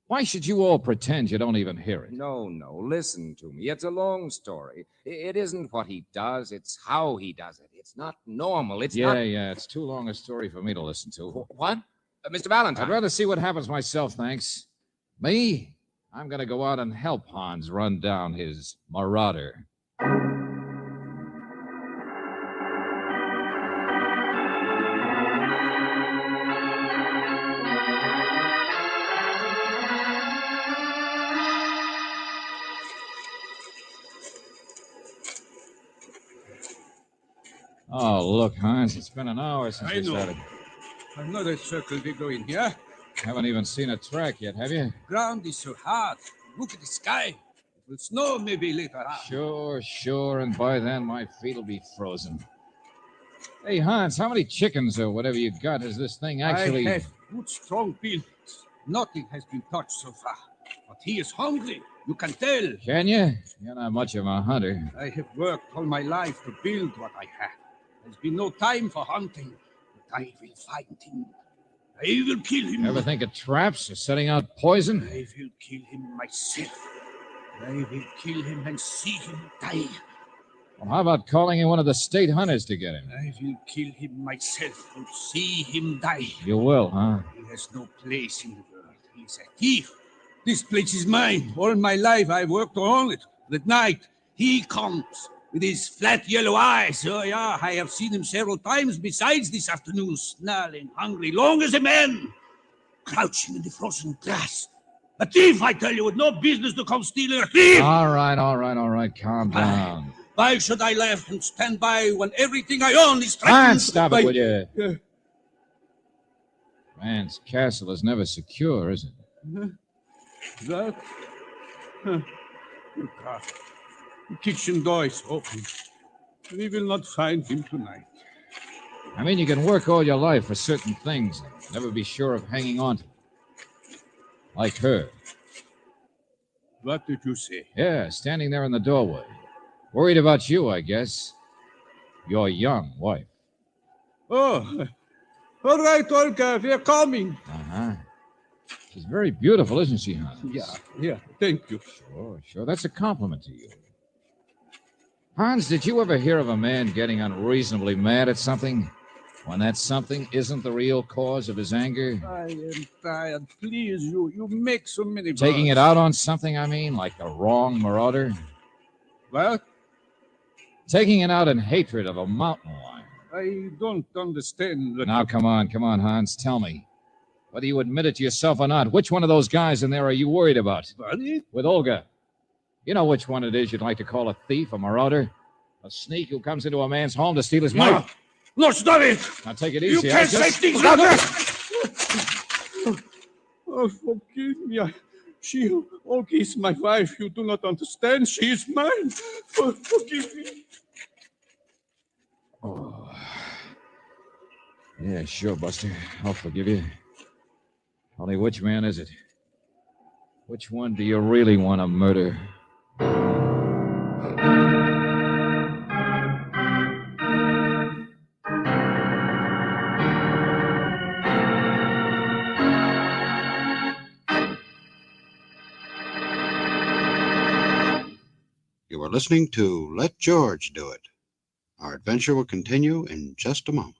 S1: Why should you all pretend you don't even hear it?
S3: No, listen to me. It's a long story. It isn't what he does, it's how he does it. It's not normal. It's not...
S1: Yeah, it's too long a story for me to listen to.
S3: What? Mr. Valentine?
S1: I'd rather see what happens myself, thanks. Me? I'm going to go out and help Hans run down his marauder. Oh, look, Hans, it's been an hour since we started.
S19: Another circle we go in here.
S1: Haven't even seen a track yet, have you?
S19: Ground is so hard. Look at the sky. It will snow maybe later on.
S1: Sure, and by then my feet will be frozen. Hey, Hans, how many chickens or whatever you got has this thing actually...
S19: I have good, strong builds. Nothing has been touched so far. But he is hungry. You can tell.
S1: Can you? You're not much of a hunter.
S19: I have worked all my life to build what I have. There's been no time for hunting, but I will find him. I will kill him.
S1: Ever think of traps or setting out poison?
S19: I will kill him myself. I will kill him and see him die.
S1: Well, how about calling in one of the state hunters to get him?
S19: I will kill him myself and see him die.
S1: You will, huh?
S19: He has no place in the world. He is a thief. This place is mine. All my life I've worked to own it. But at night, he comes with his flat yellow eyes. Oh, yeah, I have seen him several times besides this afternoon, snarling, hungry, long as a man, crouching in the frozen grass.
S11: A thief, I tell you, with no business to come stealing. A thief!
S1: All right. Calm down.
S11: Why should I laugh and stand by when everything I own is threatened?
S1: Hans, stop
S11: by...
S1: it, will you? Man's castle is never secure, is it?
S11: That? The kitchen door is open. We will not find him tonight.
S1: I mean, you can work all your life for certain things and never be sure of hanging on to them. Like her.
S11: What did you say?
S1: Yeah, standing there in the doorway. Worried about you, I guess. Your young wife.
S11: Oh, all right, Olga, we are coming.
S1: Uh-huh. She's very beautiful, isn't she, Hans?
S11: Yeah, thank you.
S1: Sure. That's a compliment to you. Hans, did you ever hear of a man getting unreasonably mad at something when that something isn't the real cause of his anger?
S11: I am tired. Please, you make so many...
S1: Taking it out on something, I mean, like a wrong marauder?
S11: What?
S1: Taking it out in hatred of a mountain lion.
S11: I don't understand.
S1: Now, come on, Hans, tell me. Whether you admit it to yourself or not, which one of those guys in there are you worried about?
S11: Buddy?
S1: With Olga. You know which one it is you'd like to call a thief, a marauder? A sneak who comes into a man's home to steal his money?
S11: No, stop it!
S1: Now take it easy.
S11: You can't say things like that! Oh, forgive me. Olga is my wife. You do not understand. She is mine. Oh, forgive me.
S1: Oh. Yeah, sure, Buster. I'll forgive you. Only which man is it? Which one do you really want to murder?
S2: You are listening to Let George Do It. Our adventure will continue in just a moment.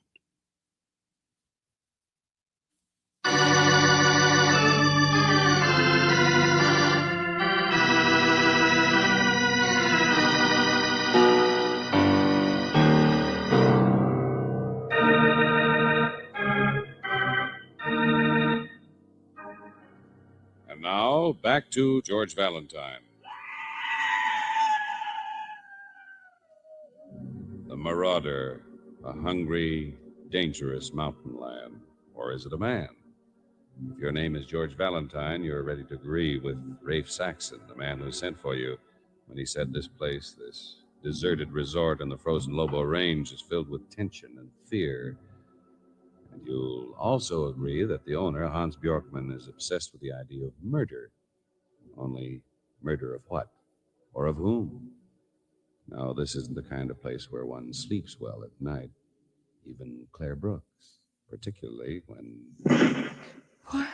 S5: And now, back to George Valentine. The marauder, a hungry, dangerous mountain lion. Or is it a man? If your name is George Valentine, you're ready to agree with Rafe Saxon, the man who sent for you, when he said this place, this deserted resort in the frozen Lobo Range, is filled with tension and fear. And you'll also agree that the owner, Hans Bjorkman, is obsessed with the idea of murder. Only murder of what? Or of whom? No, this isn't the kind of place where one sleeps well at night. Even Claire Brooks, particularly when...
S4: What?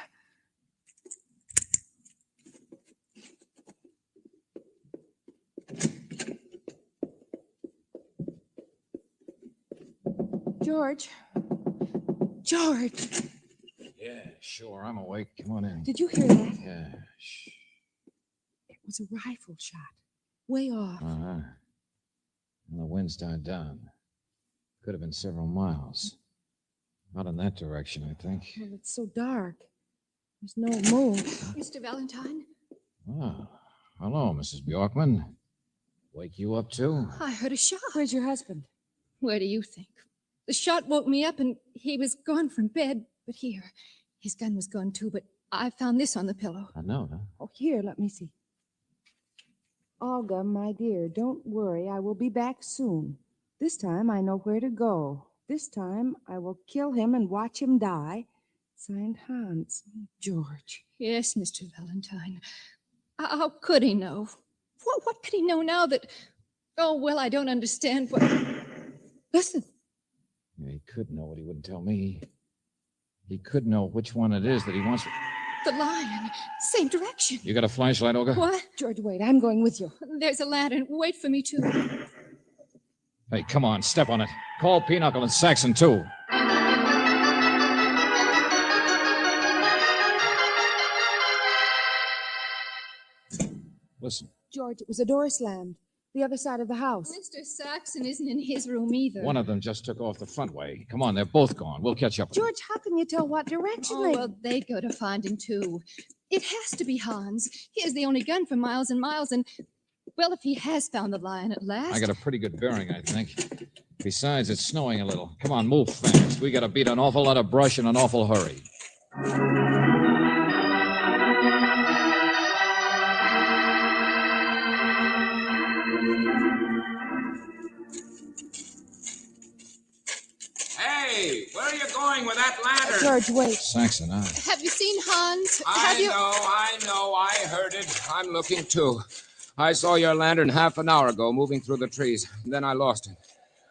S4: George.
S1: Yeah, sure, I'm awake. Come on in.
S4: Did you hear that?
S1: Yeah, shh.
S4: It was a rifle shot. Way off.
S1: Uh-huh. Well, the wind's died down. Could have been several miles. Not in that direction, I think.
S4: Well, it's so dark. There's no moon. Mr. Valentine?
S1: Oh, hello, Mrs. Bjorkman. Wake you up, too?
S4: I heard a shot.
S8: Where's your husband?
S4: Where do you think? The shot woke me up and he was gone from bed. But here, his gun was gone too, but I found this on the pillow.
S1: I know, huh?
S13: Oh, here, let me see. Olga, my dear, don't worry. I will be back soon. This time I know where to go. This time I will kill him and watch him die. Signed, Hans. George.
S4: Yes, Mr. Valentine. How could he know? What could he know now that... Oh, well, I don't understand what... Listen.
S1: Yeah, he could know what he wouldn't tell me. He could know which one it is that he wants...
S4: The lion. Same direction.
S1: You got a flashlight, Olga?
S4: What?
S13: George, wait. I'm going with you.
S4: There's a lantern. Wait for me, too.
S1: Hey, come on, step on it. Call Pinochle and Saxon, too. Listen.
S13: George, it was a door slammed. The other side of the house.
S4: Mr. Saxon isn't in his room either.
S1: One of them just took off the front way. Come on, they're both gone. We'll catch up with them.
S13: George, how can you tell what direction
S4: Oh, well, they go to find him, too. It has to be Hans. He has the only gun for miles and miles, and, well, if he has found the lion at last.
S1: I got a pretty good bearing, I think. Besides, it's snowing a little. Come on, move fast. We got to beat an awful lot of brush in an awful hurry.
S3: Hey, where are you going with that lantern?
S4: George, wait.
S1: Saxon,
S4: Have you seen Hans?
S3: I know. I heard it. I'm looking, too. I saw your lantern half an hour ago moving through the trees. Then I lost it.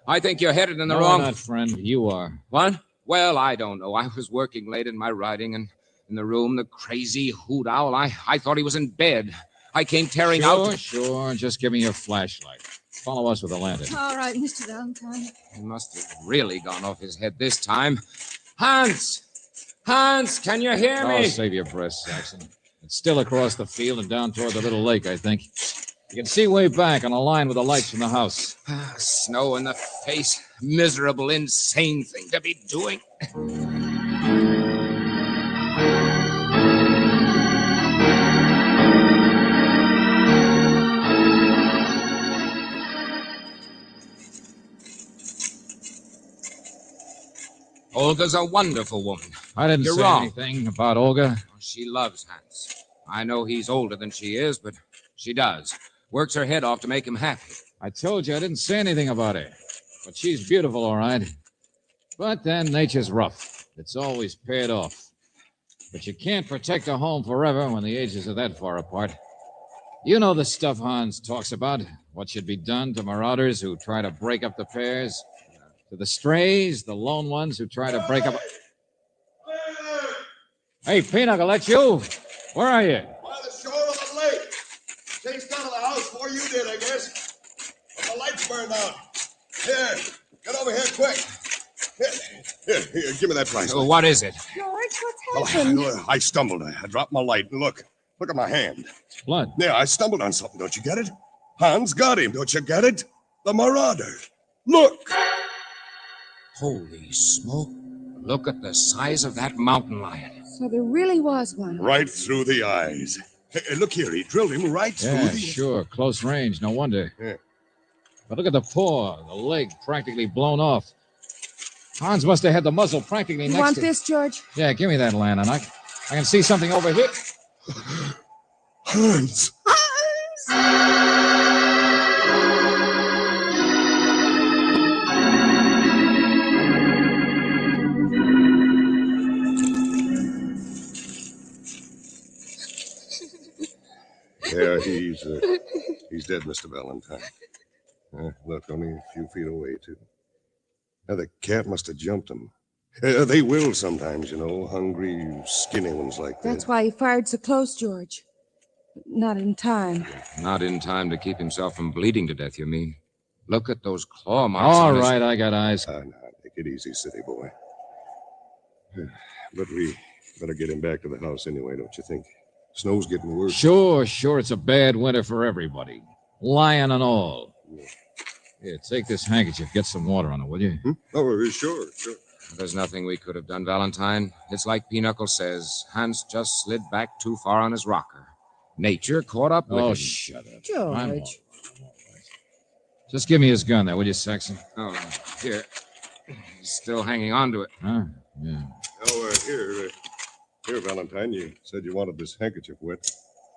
S3: I think you're headed in the wrong...
S1: No, not, friend. You are.
S3: What? Well, I don't know. I was working late in my writing, and in the room, the crazy hoot owl, I thought he was in bed. I came tearing out...
S1: Sure. Just give me your flashlight. Follow us with a lantern.
S4: All right, Mr. Valentine.
S3: He must have really gone off his head this time. Hans! Hans, can you hear me?
S1: Oh, save your breath, Saxon. It's still across the field and down toward the little lake, I think. You can see way back on a line with the lights from the house.
S3: Snow in the face. Miserable, insane thing to be doing. Olga's a wonderful woman.
S1: I didn't
S3: You're
S1: say
S3: wrong.
S1: anything about Olga.
S3: She loves Hans. I know he's older than she is, but she does. Works her head off to make him happy.
S1: I told you I didn't say anything about her. But she's beautiful, all right. But then nature's rough. It's always paired off. But you can't protect a home forever when the ages are that far apart. You know the stuff Hans talks about. What should be done to marauders who try to break up the pairs. To the strays, the lone ones who try to break up... Hey, Pinochle, that's you? Where are you?
S10: By the shore of the lake. Chased out of the house before you did, I guess. But the lights burned out. Here, get over here quick. Here, give me that flashlight.
S3: Oh, what is it?
S10: George, what's happened? I stumbled. I dropped my light. Look at my hand.
S1: It's blood.
S10: Yeah, I stumbled on something. Don't you get it? Hans got him. Don't you get it? The marauder. Look.
S3: Holy smoke. Look at the size of that mountain lion.
S6: So there really was one.
S10: Right through the eyes. Hey, look here. He drilled him right through
S1: Yeah,
S10: the...
S1: sure. Close range. No wonder.
S10: Yeah.
S1: But look at the paw. The leg practically blown off. Hans must have had the muzzle practically
S6: You
S1: next
S6: want
S1: to...
S6: this, George?
S1: Yeah, give me that lantern. I can see something over here.
S10: Hans. Yeah, he's dead, Mr. Valentine. Look, only a few feet away, too. Now, the cat must have jumped him. They will sometimes, you know, hungry, skinny ones like that.
S6: That's why he fired so close, George. Not in time.
S3: Not in time to keep himself from bleeding to death, you mean? Look at those claw marks.
S1: All
S3: on his-
S1: right, I got eyes.
S10: Now, take it easy, city boy. But we better get him back to the house anyway, don't you think? Snow's getting worse.
S1: Sure. It's a bad winter for everybody. Lion and all. Here, take this handkerchief. Get some water on it, will you?
S10: Oh, sure.
S3: There's nothing we could have done, Valentine. It's like Pinochle says. Hans just slid back too far on his rocker. Nature caught up with him.
S1: Oh, shut up.
S6: George.
S1: I'm all right. Just give me his gun there, will you, Saxon?
S3: Oh, here. He's still hanging on to it.
S1: Huh? Yeah.
S10: Oh, here, Valentine, you said you wanted this handkerchief wet,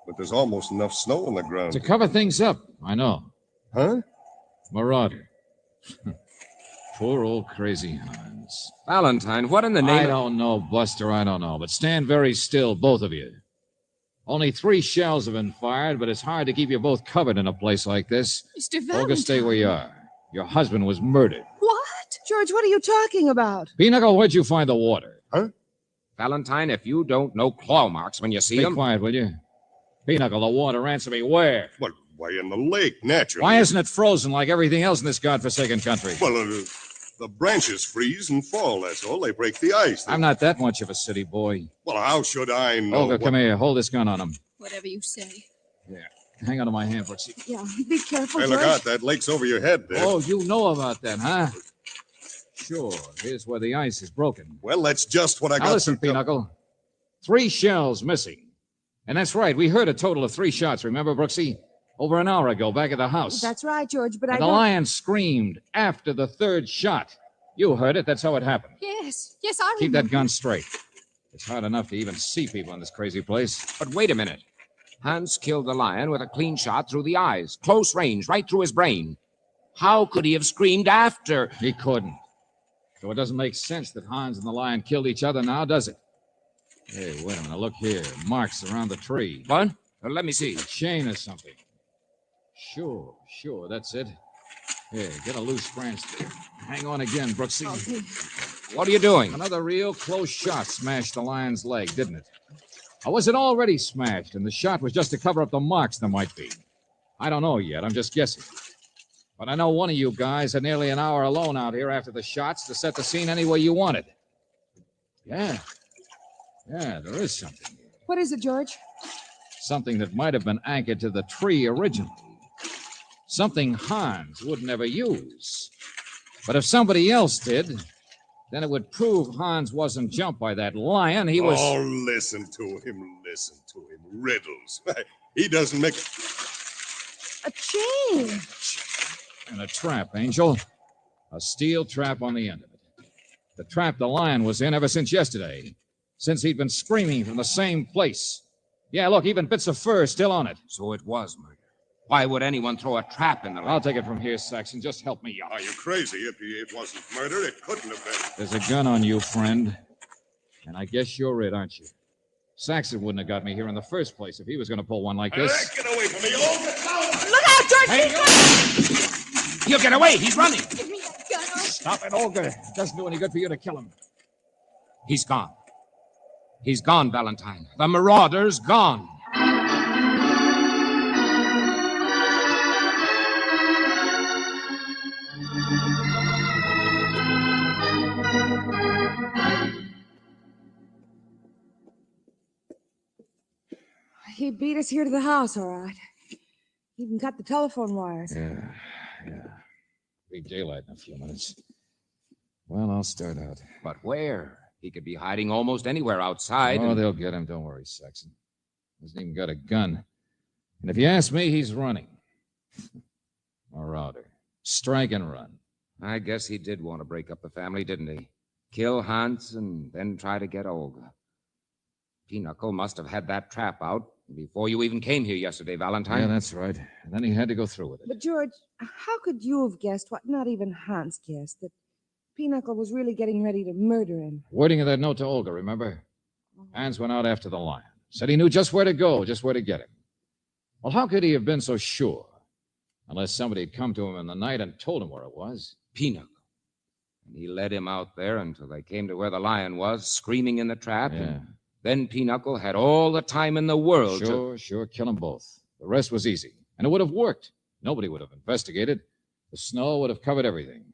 S10: but there's almost enough snow on the ground.
S1: To cover things up, I know.
S10: Huh?
S1: Marauder. Poor old crazy Hans.
S3: Valentine, what in the name
S1: I
S3: of...
S1: don't know, Buster, I don't know. But stand very still, both of you. Only 3 shells have been fired, but it's hard to keep you both covered in a place like this.
S4: Mr. Valentine.
S1: Olga, stay where you are. Your husband was murdered.
S6: What? George, what are you talking about?
S1: Pinochle, where'd you find the water?
S10: Huh?
S3: Valentine, if you don't know claw marks when you see
S1: Be
S3: them...
S1: quiet, will you? Pinochle, the water, answer me, where?
S10: Well, why, in the lake, naturally.
S1: Why isn't it frozen like everything else in this godforsaken country?
S10: Well, the branches freeze and fall, that's all. They break the ice.
S1: I'm not that much of a city boy.
S10: Well, how should I know?
S1: Olga, come here. Hold this gun on him.
S4: Whatever you say.
S1: Yeah. Hang on to my hand for a second.
S6: Yeah, be careful,
S10: Hey,
S6: George.
S10: look out. That lake's over your head there.
S1: Oh, you know about that, huh? Sure. Here's where the ice is broken.
S10: Well, that's just what I
S1: Now
S10: got
S1: listen,
S10: to tell-
S1: Pinochle. 3 shells missing. And that's right. We heard a total of 3 shots, remember, Brooksy? Over an hour ago, back at the house.
S6: That's right, George, but
S1: And
S6: I
S1: the
S6: don't...
S1: lion screamed after the 3rd shot. You heard it. That's how it happened.
S4: Yes, I
S1: Keep
S4: remember.
S1: that gun straight. It's hard enough to even see people in this crazy place.
S3: But wait a minute. Hans killed the lion with a clean shot through the eyes. Close range, right through his brain. How could he have screamed after?
S1: He couldn't. So it doesn't make sense that Hans and the lion killed each other now, does it? Hey, wait a minute. Look here. Marks around the tree.
S3: What? Let me see.
S1: A chain or something. Sure. That's it. Here, get a loose branch there. Hang on again, Brooksy.
S3: Okay. What are you doing?
S1: Another real close shot smashed the lion's leg, didn't it? Or was it already smashed, and the shot was just to cover up the marks there might be? I don't know yet. I'm just guessing. But I know one of you guys had nearly an hour alone out here after the shots to set the scene any way you wanted. Yeah, there is something here.
S6: What is it, George?
S1: Something that might have been anchored to the tree originally. Something Hans would never use. But if somebody else did, then it would prove Hans wasn't jumped by that lion. He was...
S10: Oh, listen to him. Riddles. He doesn't make...
S6: A chain.
S1: And a trap, Angel. A steel trap on the end of it. The trap the lion was in ever since yesterday. Since he'd been screaming from the same place. Yeah, look, even bits of fur still on it.
S3: So it was murder. Why would anyone throw a trap in the...
S1: I'll take it from here, Saxon. Just help me out.
S10: Are you crazy? If it wasn't murder, it couldn't have been.
S1: There's a gun on you, friend. And I guess you're it, aren't you? Saxon wouldn't have got me here in the first place if he was going to pull one like this.
S10: Get away from me, Olga!
S6: Look out, George!
S3: Hey, he'll get away. He's running.
S4: Give me that gun.
S1: Stop it, Olga. It doesn't do any good for you to kill him.
S3: He's gone. He's gone, Valentine. The marauder's gone.
S6: He beat us here to the house, all right. Even cut the telephone wires.
S1: Yeah. Be daylight in a few minutes. Well, I'll start out.
S3: But where? He could be hiding almost anywhere outside.
S1: Oh, they'll get him. Don't worry, Saxon. Hasn't even got a gun. And if you ask me, he's running. Marauder. Strike and run.
S3: I guess he did want to break up the family, didn't he? Kill Hans and then try to get Olga. Pinochle must have had that trap out before you even came here yesterday, Valentine.
S1: Yeah, that's right. And then he had to go through with it.
S6: But, George, how could you have guessed what not even Hans guessed, that Pinochle was really getting ready to murder him?
S1: Wording of that note to Olga, remember? Hans went out after the lion. Said he knew just where to go, just where to get him. Well, how could he have been so sure? Unless somebody had come to him in the night and told him where it was.
S3: Pinochle. And he led him out there until they came to where the lion was, screaming in the trap.
S1: Yeah.
S3: And then Pinochle had all the time in the world
S1: Sure, kill them both. The rest was easy. And it would have worked. Nobody would have investigated. The snow would have covered everything.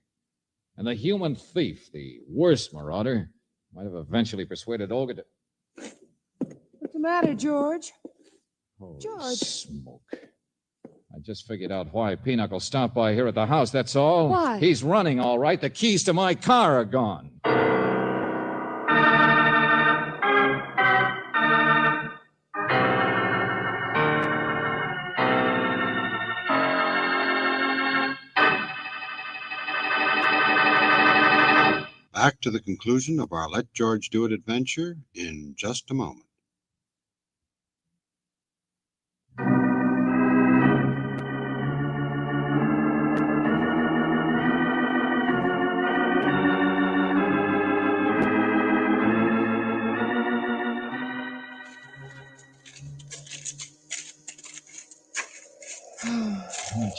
S1: And the human thief, the worst marauder, might have eventually persuaded Olga to...
S6: What's the matter, George?
S1: Holy
S6: George.
S1: smoke. I just figured out why Pinochle stopped by here at the house, that's all.
S6: Why?
S1: He's running, all right. The keys to my car are gone.
S2: Back to the conclusion of our Let George Do It adventure in just a moment.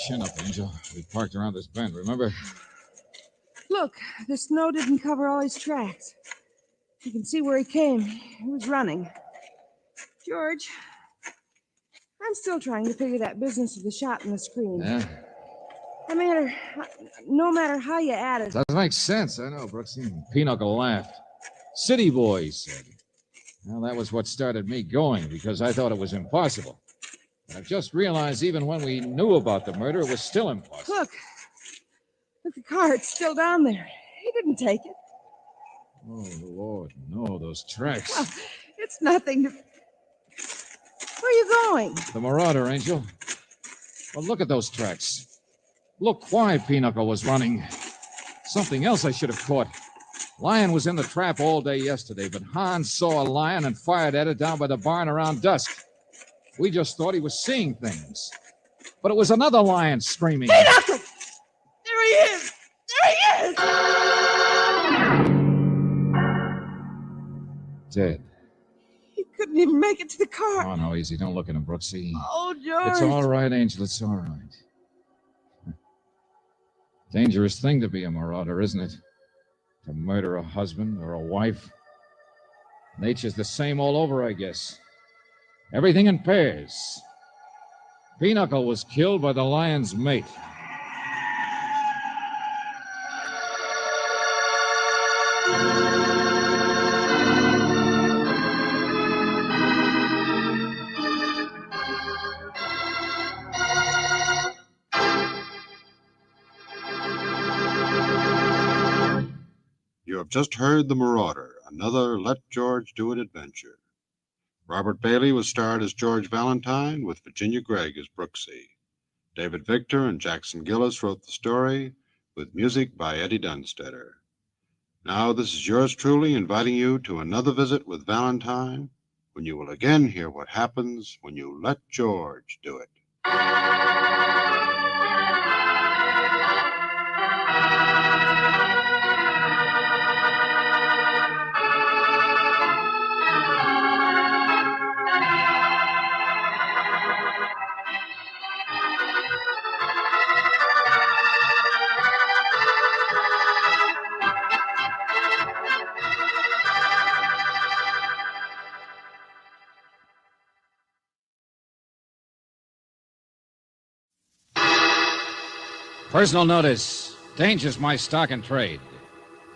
S1: Chin up, Angel. We parked around this bend, remember?
S6: Look, the snow didn't cover all his tracks. You can see where he came. He was running. George, I'm still trying to figure that business of the shot in the screen.
S1: Yeah.
S6: No matter how you add it.
S1: Doesn't make sense, I know, Brooksy. Pinochle laughed. City boy, he said. Well, that was what started me going, because I thought it was impossible. But I've just realized even when we knew about the murder, it was still impossible.
S6: Look, the car, it's still down there. He didn't take it.
S1: Oh, Lord, no, those tracks.
S6: Well, it's nothing to... Where are you going?
S1: The Marauder, Angel. Well, look at those tracks. Look why Pinochle was running. Something else I should have caught. Lion was in the trap all day yesterday, but Hans saw a lion and fired at it down by the barn around dusk. We just thought he was seeing things. But it was another lion screaming.
S6: Pinochle! There he is! There he is!
S1: Dead.
S6: He couldn't even make it to the car.
S1: Oh, no, easy. Don't look at him, Brooksy.
S6: Oh, George.
S1: It's all right, Angel. It's all right. Dangerous thing to be a marauder, isn't it? To murder a husband or a wife. Nature's the same all over, I guess. Everything in pairs. Pinochle was killed by the lion's mate.
S2: You have just heard The Marauder, another Let George Do It adventure. Robert Bailey was starred as George Valentine, with Virginia Gregg as Brooksy. David Victor and Jackson Gillis wrote the story, with music by Eddie Dunstetter. Now, this is yours truly inviting you to another visit with Valentine, when you will again hear what happens when you let George do it.
S1: Personal notice. Danger's my stock and trade.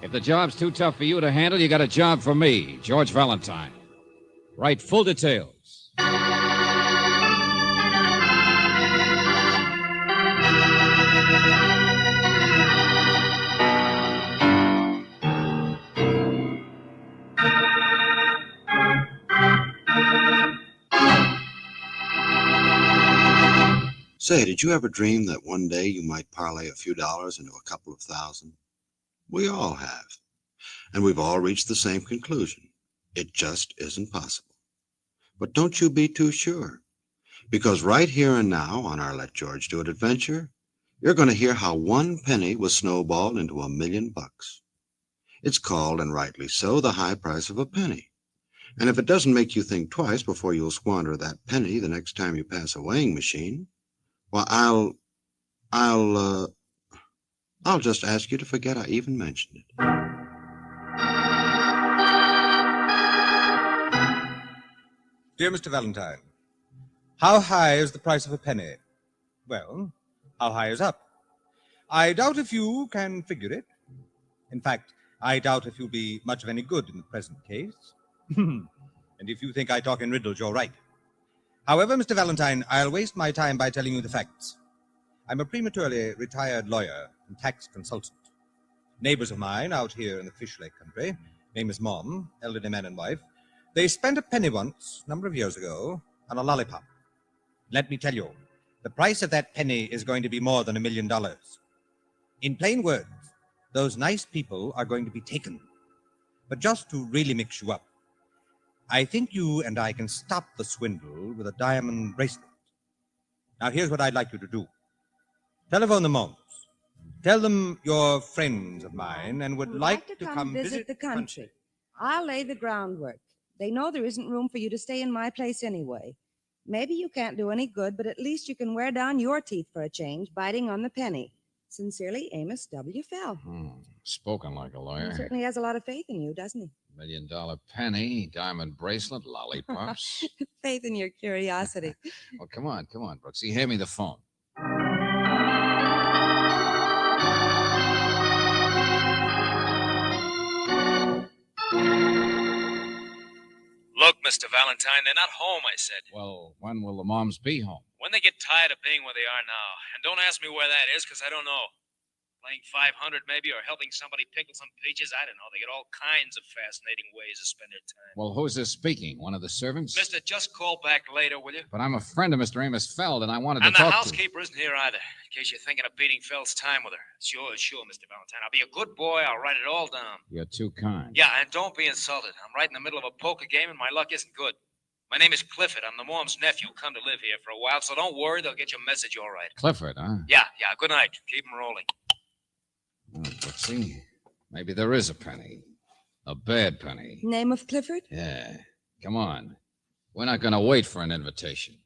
S1: If the job's too tough for you to handle, you got a job for me, George Valentine. Write full details.
S2: Say, did you ever dream that one day you might parlay a few dollars into a couple of thousand? We all have. And we've all reached the same conclusion. It just isn't possible. But don't you be too sure. Because right here and now on our Let George Do It adventure, you're going to hear how one penny was snowballed into $1 million. It's called, and rightly so, the high price of a penny. And if it doesn't make you think twice before you'll squander that penny the next time you pass a weighing machine, well, I'll just ask you to forget I even mentioned it.
S18: Dear Mr. Valentine, how high is the price of a penny? Well, how high is up? I doubt if you can figure it. In fact, I doubt if you'll be much of any good in the present case. And if you think I talk in riddles, you're right. However, Mr. Valentine, I'll waste my time by telling you the facts. I'm a prematurely retired lawyer and tax consultant. Neighbors of mine out here in the Fish Lake country, name is Mom, elderly man and wife, they spent a penny once, a number of years ago, on a lollipop. Let me tell you, the price of that penny is going to be more than $1 million. In plain words, those nice people are going to be taken. But just to really mix you up, I think you and I can stop the swindle with a diamond bracelet. Now, here's what I'd like you to do. Telephone the Moms. Tell them you're friends of mine and would like to come
S13: visit the country. I'll lay the groundwork. They know there isn't room for you to stay in my place anyway. Maybe you can't do any good, but at least you can wear down your teeth for a change, biting on the penny. Sincerely, Amos W. Fell.
S1: Spoken like a
S13: He
S1: lawyer.
S13: certainly has a lot of faith in you, doesn't he?
S1: $1 million penny, diamond bracelet, lollipops.
S13: Faith in your curiosity.
S1: Well, come on, Brooksy. Hand me the phone.
S16: Look, Mr. Valentine, they're not home, I said.
S1: Well, when will the Moms be home?
S16: When they get tired of being where they are now. And don't ask me where that is, because I don't know. Playing 500 maybe, or helping somebody pickle some peaches. I don't know. They got all kinds of fascinating ways to spend their time.
S1: Well, who's this speaking? One of the servants?
S16: Mister, just call back later, will you?
S1: But I'm a friend of Mr. Amos Feld, and I wanted to
S16: And the
S1: talk to...
S16: housekeeper isn't here either, in case you're thinking of beating Feld's time with her. Sure, Mr. Valentine. I'll be a good boy. I'll write it all down.
S1: You're too kind.
S16: Yeah, and don't be insulted. I'm right in the middle of a poker game, and my luck isn't good. My name is Clifford. I'm the mom's nephew. Come to live here for a while, so don't worry. They'll get your message all right.
S1: Clifford, huh?
S16: Yeah. Good night. Keep 'em rolling.
S1: Oh, let's see. Maybe there is a penny. A bad penny.
S6: Name of Clifford?
S1: Yeah. Come on. We're not going to wait for an invitation.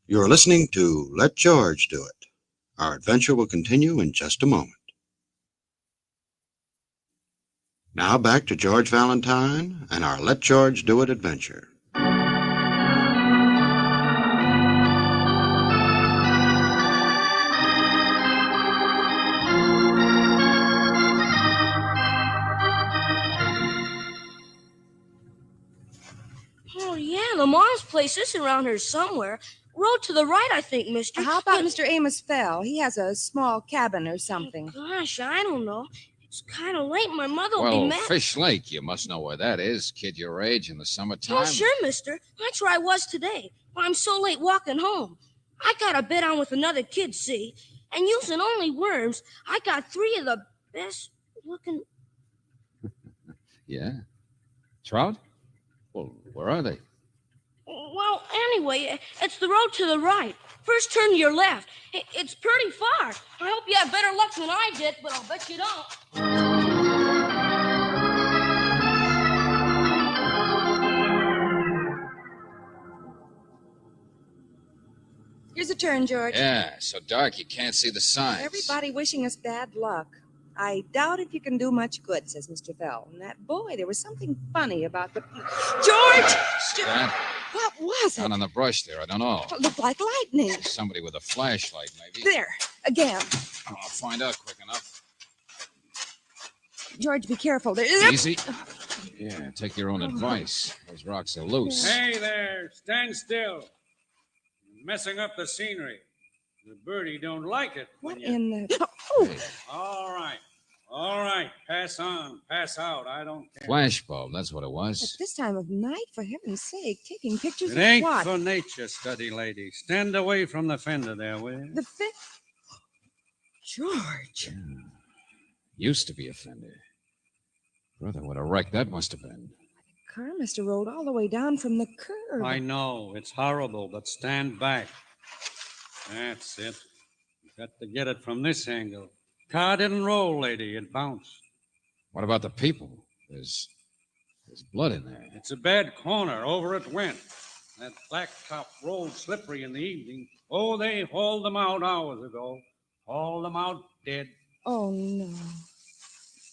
S2: You're listening to Let George Do It. Our adventure will continue in just a moment. Now back to George Valentine and our Let George Do It adventure.
S14: Oh, yeah, the mom's place is around here somewhere. Road to the right, I think, mister.
S6: How about Mr. Amos Fell? He has a small cabin or something.
S14: Gosh, I don't know. It's kind of late. My mother will be
S1: Well,
S14: mad.
S1: Fish Lake, you must know where that is. Kid your age in the summertime.
S14: Oh, sure, mister. That's where I was today. I'm so late walking home. I got a bet on with another kid, see? And using only worms, I got 3 of the best looking...
S1: Yeah? Trout? Well, where are they?
S14: Well, anyway, it's the road to the right. First turn to your left. It's pretty far. I hope you have better luck than I did, but I'll bet you don't.
S6: Here's a turn, George.
S1: Yeah, so dark you can't see the signs.
S6: Everybody wishing us bad luck. I doubt if you can do much good, says Mr. Fell. And that boy, there was something funny about the... George!
S1: See that?
S6: What was it?
S1: Down on the brush there, I don't know.
S6: It looked like lightning.
S1: Somebody with a flashlight, maybe.
S6: There, again.
S1: I'll find out quick enough.
S6: George, be careful.
S1: Easy. Yeah, take your own advice. Those rocks are loose.
S11: Hey there, stand still. You're messing up the scenery. The birdie don't like it.
S6: What in the... Oh!
S11: All right. Pass on, pass out. I don't care.
S1: Flashbulb, that's what it was.
S6: At this time of night, for heaven's sake, taking pictures
S11: It
S6: of
S11: ain't
S6: what?
S11: for nature study, lady. Stand away from the fender there, will you?
S6: The George.
S1: Yeah. Used to be a fender. Brother, what a wreck that must have been.
S6: Car must have rolled all the way down from the curb.
S11: I know, it's horrible, but stand back. That's it. You got to get it from this angle. Car didn't roll, lady. It bounced.
S1: What about the people? There's blood in there.
S11: It's a bad corner. Over it went. That blacktop rolled slippery in the evening. Oh, they hauled them out hours ago. Hauled them out dead.
S6: Oh, no.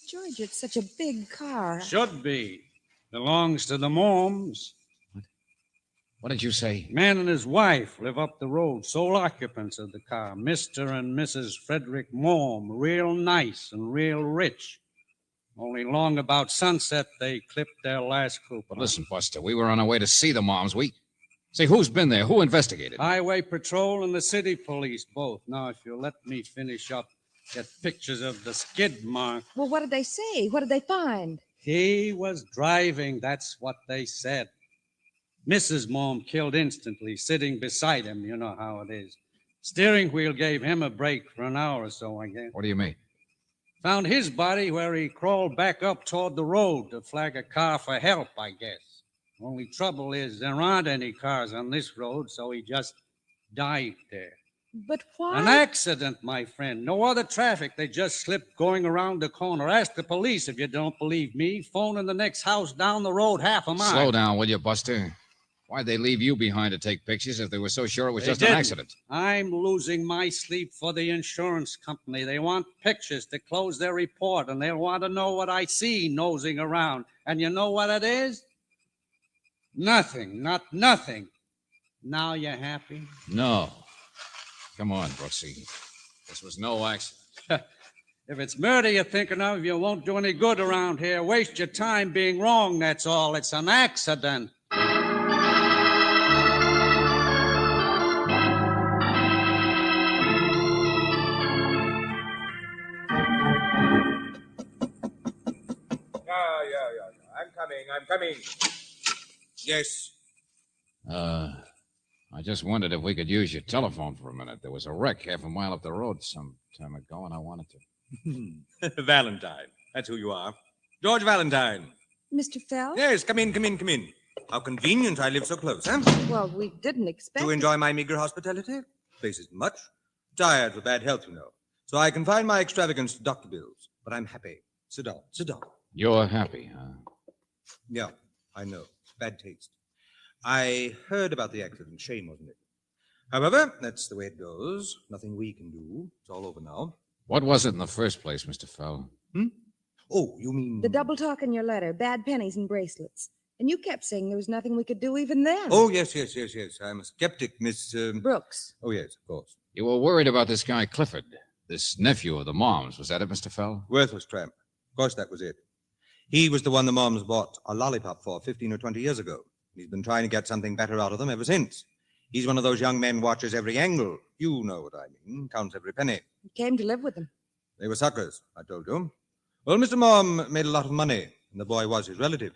S6: George, it's such a big car.
S11: Should be. Belongs to the Morms.
S1: What did you say?
S11: Man and his wife live up the road, sole occupants of the car. Mr. and Mrs. Frederick Morm, real nice and real rich. Only long about sunset, they clipped their last coupon.
S1: But listen, Buster, we were on our way to see the moms. Say, who's been there? Who investigated?
S11: Highway Patrol and the city police, both. Now, if you'll let me finish up, get pictures of the skid mark.
S6: Well, what did they say? What did they find?
S11: He was driving, that's what they said. Mrs. Morm killed instantly, sitting beside him. You know how it is. Steering wheel gave him a break for an hour or so, I guess.
S1: What do you mean?
S11: Found his body where he crawled back up toward the road to flag a car for help, I guess. Only trouble is there aren't any cars on this road, so he just died there.
S6: But why?
S11: An accident, my friend. No other traffic. They just slipped going around the corner. Ask the police if you don't believe me. Phone in the next house down the road half a mile.
S1: Slow down, will you, Buster? Why'd they leave you behind to take pictures if they were so sure it was
S11: They
S1: just
S11: didn't.
S1: an accident?
S11: I'm losing my sleep for the insurance company. They want pictures to close their report, and they'll want to know what I see nosing around. And you know what it is? Nothing, not nothing. Now you happy?
S1: No. Come on, Brooksy. This was no accident.
S11: If it's murder you're thinking of, you won't do any good around here. Waste your time being wrong, that's all. It's an accident.
S18: Yeah. I'm coming. Yes.
S1: I just wondered if we could use your telephone for a minute. There was a wreck half a mile up the road some time ago, and I wanted to.
S18: Valentine. That's who you are. George Valentine.
S13: Mr. Fell?
S18: Yes, come in. How convenient I live so close, huh?
S13: Well, we didn't expect
S18: To enjoy my meager hospitality? Place isn't much. Tired with bad health, you know. So I confine my extravagance to doctor bills. But I'm happy. Sit down.
S1: You're happy, huh?
S18: Yeah, I know. Bad taste. I heard about the accident. Shame, wasn't it? However, that's the way it goes. Nothing we can do. It's all over now.
S1: What was it in the first place, Mr. Fell?
S18: Oh, you mean...
S13: The double talk in your letter, bad pennies and bracelets. And you kept saying there was nothing we could do even then.
S18: Oh, yes. I'm a skeptic, Miss...
S13: Brooks.
S18: Oh, yes, of course.
S1: You were worried about this guy, Clifford, this nephew of the Mom's. Was that it, Mr. Fell?
S18: Worthless tramp. Of course, that was it. He was the one the Moms bought a lollipop for 15 or 20 years ago. He's been trying to get something better out of them ever since. He's one of those young men watches every angle. You know what I mean. Counts every penny.
S13: You came to live with them.
S18: They were suckers, I told you. Well, Mr. Mom made a lot of money, and the boy was his relative.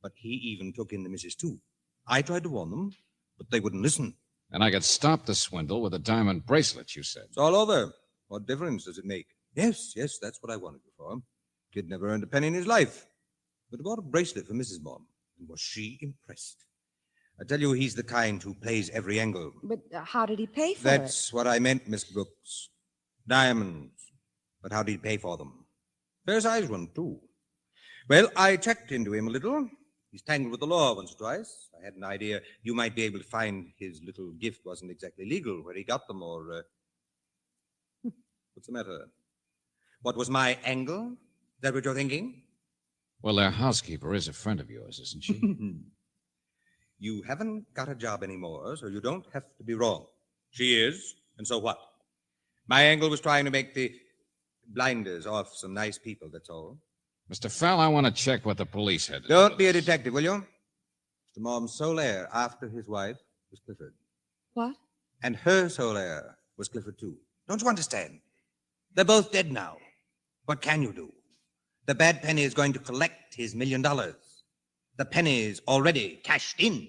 S18: But he even took in the missus, too. I tried to warn them, but they wouldn't listen.
S1: And I could stop the swindle with a diamond bracelet, you said.
S18: It's all over. What difference does it make? Yes, that's what I wanted you for. Kid never earned a penny in his life. But I bought a bracelet for Mrs. Mom. And was she impressed? I tell you, he's the kind who plays every angle.
S13: But how did he pay for
S18: That's what I meant, Miss Brooks. Diamonds. But how did he pay for them? Fair-sized one, too. Well, I checked into him a little. He's tangled with the law once or twice. I had an idea you might be able to find his little gift wasn't exactly legal, where he got them, or... What's the matter? What was my angle? Is that what you're thinking?
S1: Well, their housekeeper is a friend of yours, isn't she?
S18: You haven't got a job anymore, so you don't have to be wrong. She is, and so what? My angle was trying to make the blinders off some nice people, that's all.
S1: Mr. Fell, I want to check what the police had to do.
S18: Don't be a detective, will you? Mr. Mom's sole heir after his wife was Clifford.
S13: What?
S18: And her sole heir was Clifford, too. Don't you understand? They're both dead now. What can you do? The bad penny is going to collect his $1 million. The penny's already cashed in.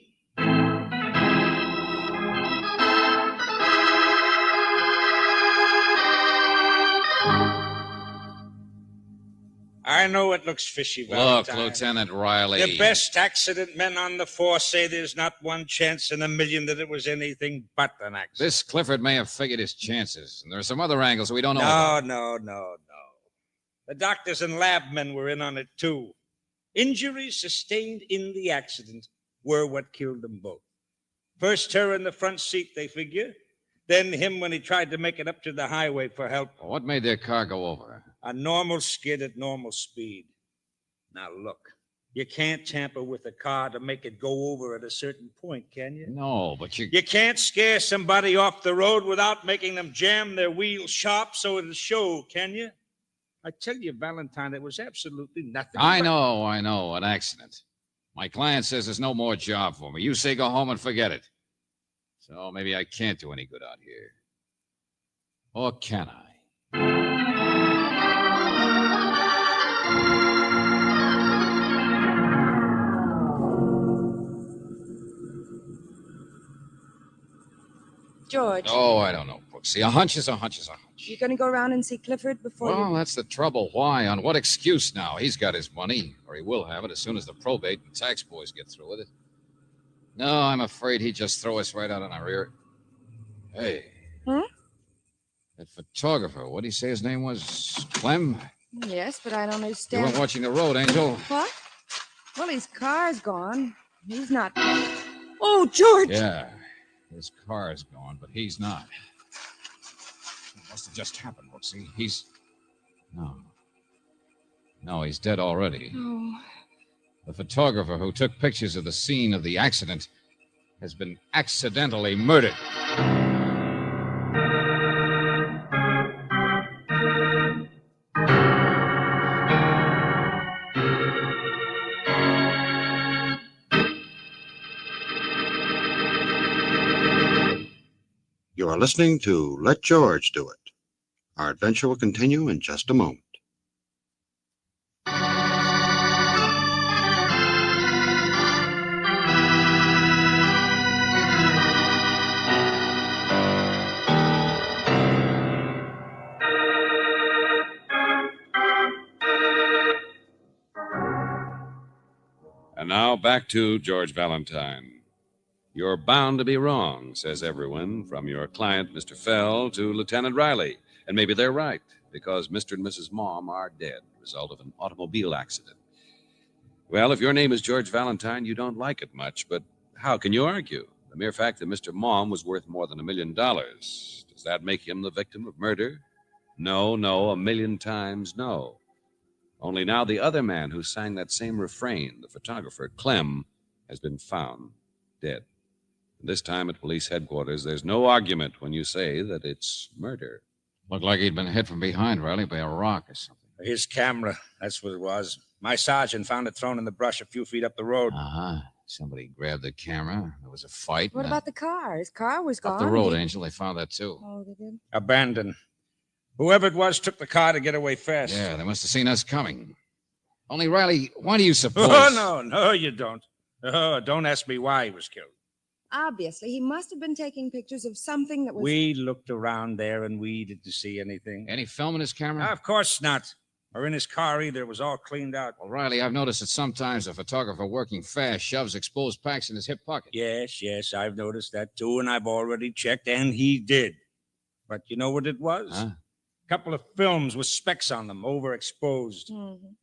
S11: I know it looks fishy,
S1: Look,
S11: Valentine.
S1: Lieutenant Riley.
S11: The best accident men on the force say there's not one chance in a million that it was anything but an accident.
S1: This Clifford may have figured his chances, and there are some other angles we don't know about.
S11: No. The doctors and lab men were in on it, too. Injuries sustained in the accident were what killed them both. First her in the front seat, they figure. Then him when he tried to make it up to the highway for help.
S1: What made their car go over?
S11: A normal skid at normal speed. Now look, you can't tamper with a car to make it go over at a certain point, can you?
S1: No, but you...
S11: You can't scare somebody off the road without making them jam their wheels sharp so it'll show, can you? I tell you, Valentine, it was absolutely nothing.
S1: I know, an accident. My client says there's no more job for me. You say go home and forget it. So maybe I can't do any good out here. Or can I?
S13: George,
S1: Oh, I don't know, Brooksy. A hunch is a hunch is a hunch.
S13: you going to go around and see Clifford before
S1: Well,
S13: you...
S1: that's the trouble. Why? On what excuse now? He's got his money, or he will have it as soon as the probate and tax boys get through with it. No, I'm afraid he'd just throw us right out on our rear. Hey.
S13: Huh?
S1: That photographer, what did he say his name was? Clem?
S13: Yes, but I don't
S1: You
S13: understand.
S1: weren't watching the road, Angel.
S13: What? Well, his car's gone. He's not... Oh, George!
S1: Yeah, his car's gone, but he's not. It must have just happened, Brooksy. He's... No, he's dead already.
S13: Oh.
S1: The photographer who took pictures of the scene of the accident has been accidentally murdered.
S2: You are listening to Let George Do It. Our adventure will continue in just a moment.
S5: And now back to George Valentine. You're bound to be wrong, says everyone, from your client, Mr. Fell, to Lieutenant Riley. And maybe they're right, because Mr. and Mrs. Mom are dead, result of an automobile accident. Well, if your name is George Valentine, you don't like it much, but how can you argue? The mere fact that Mr. Mom was worth more than $1 million, does that make him the victim of murder? No, a million times no. Only now the other man who sang that same refrain, the photographer, Clem, has been found dead. This time at police headquarters, there's no argument when you say that it's murder.
S1: Looked like he'd been hit from behind, Riley, by a rock or something.
S12: His camera, that's what it was. My sergeant found it thrown in the brush a few feet up the road.
S1: Uh-huh. Somebody grabbed the camera. There was a fight.
S13: What about the car? His car was gone.
S1: Up the road, Angel. They found that, too.
S13: Oh, they did?
S12: Abandoned. Whoever it was took the car to get away fast.
S1: Yeah, they must have seen us coming. Only, Riley, why do you suppose...
S12: Oh, no, you don't. Oh, don't ask me why he was killed.
S13: Obviously, he must have been taking pictures of something that was...
S12: We looked around there and we didn't see anything.
S1: Any film in his camera?
S12: Of course not. Or in his car either. It was all cleaned out.
S1: Well, Riley, I've noticed that sometimes a photographer working fast shoves exposed packs in his hip pocket.
S12: Yes, I've noticed that too, and I've already checked, and he did. But you know what it was?
S1: Huh?
S12: A couple of films with specks on them, overexposed.
S13: Mm-hmm.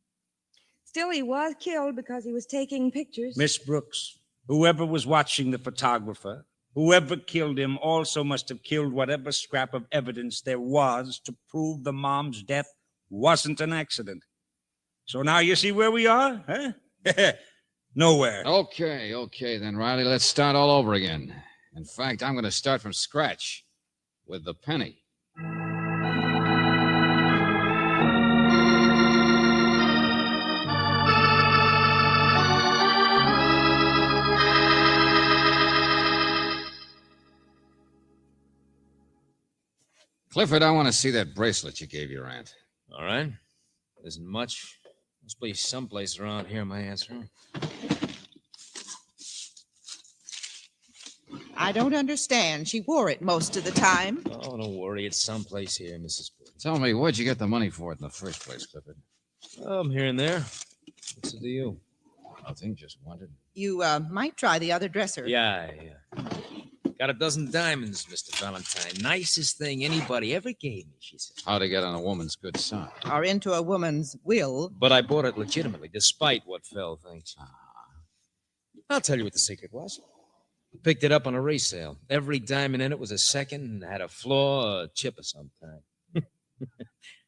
S13: Still, he was killed because he was taking pictures.
S12: Miss Brooks, whoever was watching the photographer, whoever killed him also must have killed whatever scrap of evidence there was to prove the mom's death wasn't an accident. So now you see where we are, huh? Nowhere.
S1: Okay, then, Riley, let's start all over again. In fact, I'm going to start from scratch with the penny. Clifford, I want to see that bracelet you gave your aunt.
S21: All right. Isn't much. Must be someplace around here, my answer.
S20: I don't understand. She wore it most of the time.
S21: Oh, don't worry. It's someplace here, Mrs. Brooks.
S1: Tell me, where'd you get the money for it in the first place, Clifford?
S21: Here and there. What's it to you?
S1: Nothing, just wanted.
S20: You might try the other dresser.
S21: Yeah. Got a dozen diamonds, Mr. Valentine. Nicest thing anybody ever gave me, she said.
S1: How to get on a woman's good side.
S20: Or into a woman's will.
S21: But I bought it legitimately, despite what Fell thinks. I'll tell you what the secret was. I picked it up on a resale. Every diamond in it was a second and had a flaw or a chip of some kind.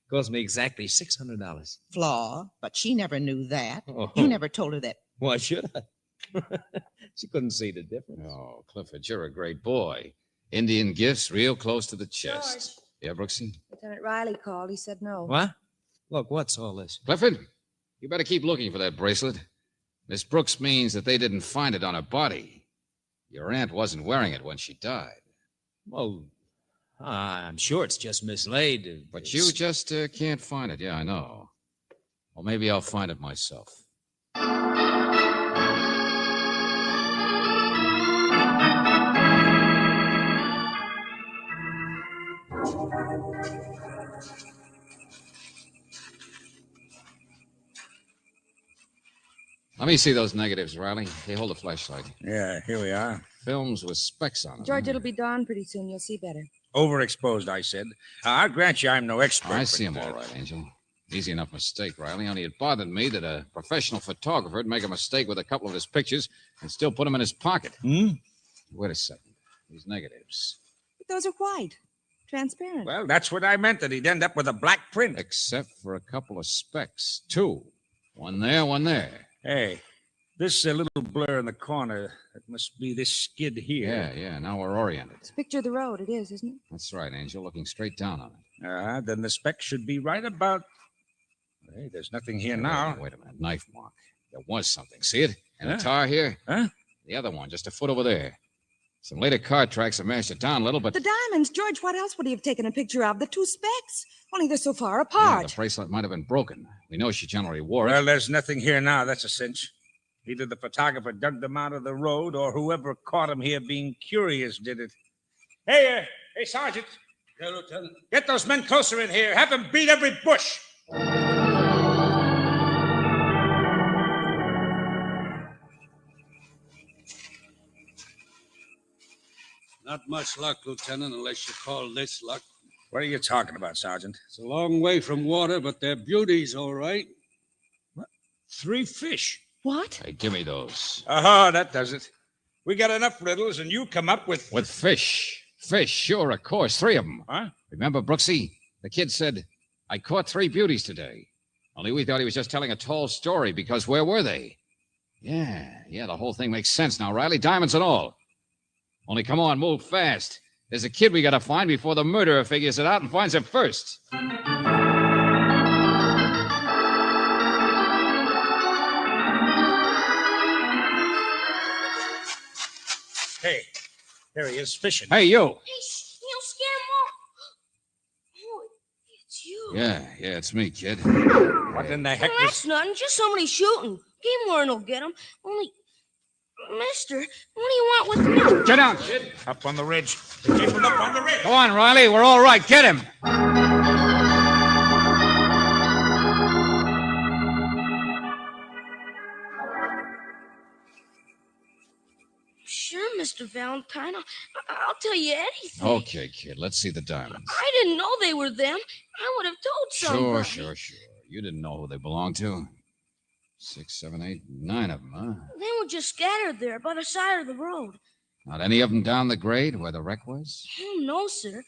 S21: Cost me exactly $600.
S20: Flaw, but she never knew that.
S21: Oh.
S20: You never told her that.
S21: Why should I? She couldn't see the difference.
S1: Oh, Clifford, you're a great boy. Indian gifts real close to the chest.
S6: George.
S1: Yeah, Brooksy?
S6: Lieutenant Riley called. He said no.
S21: What? Look, what's all this?
S1: Clifford, you better keep looking for that bracelet. Miss Brooks means that they didn't find it on her body. Your aunt wasn't wearing it when she died.
S21: Well, I'm sure it's just mislaid.
S1: But you just can't find it. Yeah, I know. Well, maybe I'll find it myself. Let me see those negatives, Riley. Hey, hold the flashlight.
S12: Yeah, here we are.
S1: Films with specs on them.
S6: George, it'll be dawn pretty soon. You'll see better.
S12: Overexposed, I said. I'll grant you I'm no expert.
S1: I see
S12: but,
S1: him all right, Angel. Easy enough mistake, Riley. Only it bothered me that a professional photographer would make a mistake with a couple of his pictures and still put them in his pocket. Wait a second. These negatives.
S6: But those are white. Transparent.
S12: Well, that's what I meant, that he'd end up with a black print.
S1: Except for a couple of specks. Two. One there, one there.
S12: Hey, this little blur in the corner, it must be this skid here.
S1: Yeah. Now we're oriented.
S6: It's a picture of the road. It is, isn't it?
S1: That's right, Angel. Looking straight down on it.
S12: Then the speck should be right about... Hey, there's nothing here now.
S1: Wait a minute. Knife mark. There was something. See it? And the tar here?
S12: Huh?
S1: The other one, just a foot over there. Some later car tracks have mashed it down a little, but...
S6: The diamonds, George, what else would he have taken a picture of? The two specks? Only they're so far
S1: Yeah,
S6: apart.
S1: the bracelet might have been broken. We know she generally wore it.
S12: Well, there's nothing here now, that's a cinch. Either the photographer dug them out of the road, or whoever caught him here being curious did it. Hey, Sergeant.
S11: Yeah, Lieutenant.
S12: Get those men closer in here. Have them beat every bush.
S11: Not much luck, Lieutenant, unless you call this luck.
S12: What are you talking about, Sergeant?
S11: It's a long way from water, but they're beauties, all right.
S12: What? 3 fish.
S4: What?
S1: Hey, give me those.
S12: Aha, that does it. We got enough riddles, and you come up with...
S1: With fish. Fish, sure, of course. 3 of them.
S12: Huh?
S1: Remember, Brooksy? The kid said, I caught 3 beauties today. Only we thought he was just telling a tall story, because where were they? Yeah, the whole thing makes sense now, Riley. Diamonds and all. Only come on, move fast. There's a kid we gotta find before the murderer figures it out and finds him first.
S12: Hey, there he is, fishing.
S1: Hey, you.
S14: Hey, you'll scare him off. Oh, it's you.
S1: Yeah, it's me, kid.
S12: What in the heck
S14: Well, that's nothing. Just somebody shooting. Game warden will get him. Only, mister, what do you want with me?
S1: Get down, kid.
S12: Up on the ridge. Keep him up on the ridge.
S1: Go on, Riley. We're all right. Get him.
S14: Sure, Mr. Valentine. I'll tell you anything.
S1: Okay, kid. Let's see the diamonds.
S14: I didn't know they were them. I would have told somebody.
S1: Sure. You didn't know who they belonged to. 6, 7, 8, 9 of them, huh?
S14: They were just scattered there by the side of the road.
S1: Not any of them down the grade where the wreck was?
S14: Oh, no, sir.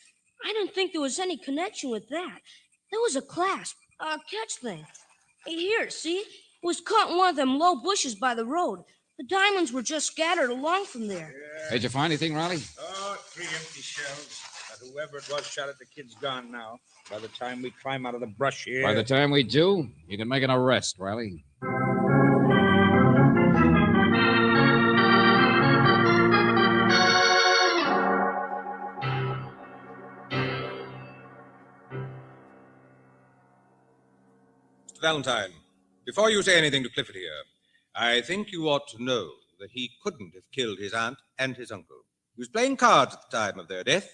S14: I didn't think there was any connection with that. There was a clasp, a catch thing. Here, see? It was caught in one of them low bushes by the road. The diamonds were just scattered along from there.
S1: Did you find anything, Riley?
S12: Oh, 3 empty shells. But whoever it was shot at the kid's gone now. By the time we climb out of the brush here...
S1: By the time we do, you can make an arrest, Riley.
S18: Mr. Valentine, before you say anything to Clifford here, I think you ought to know that he couldn't have killed his aunt and his uncle. He was playing cards at the time of their death.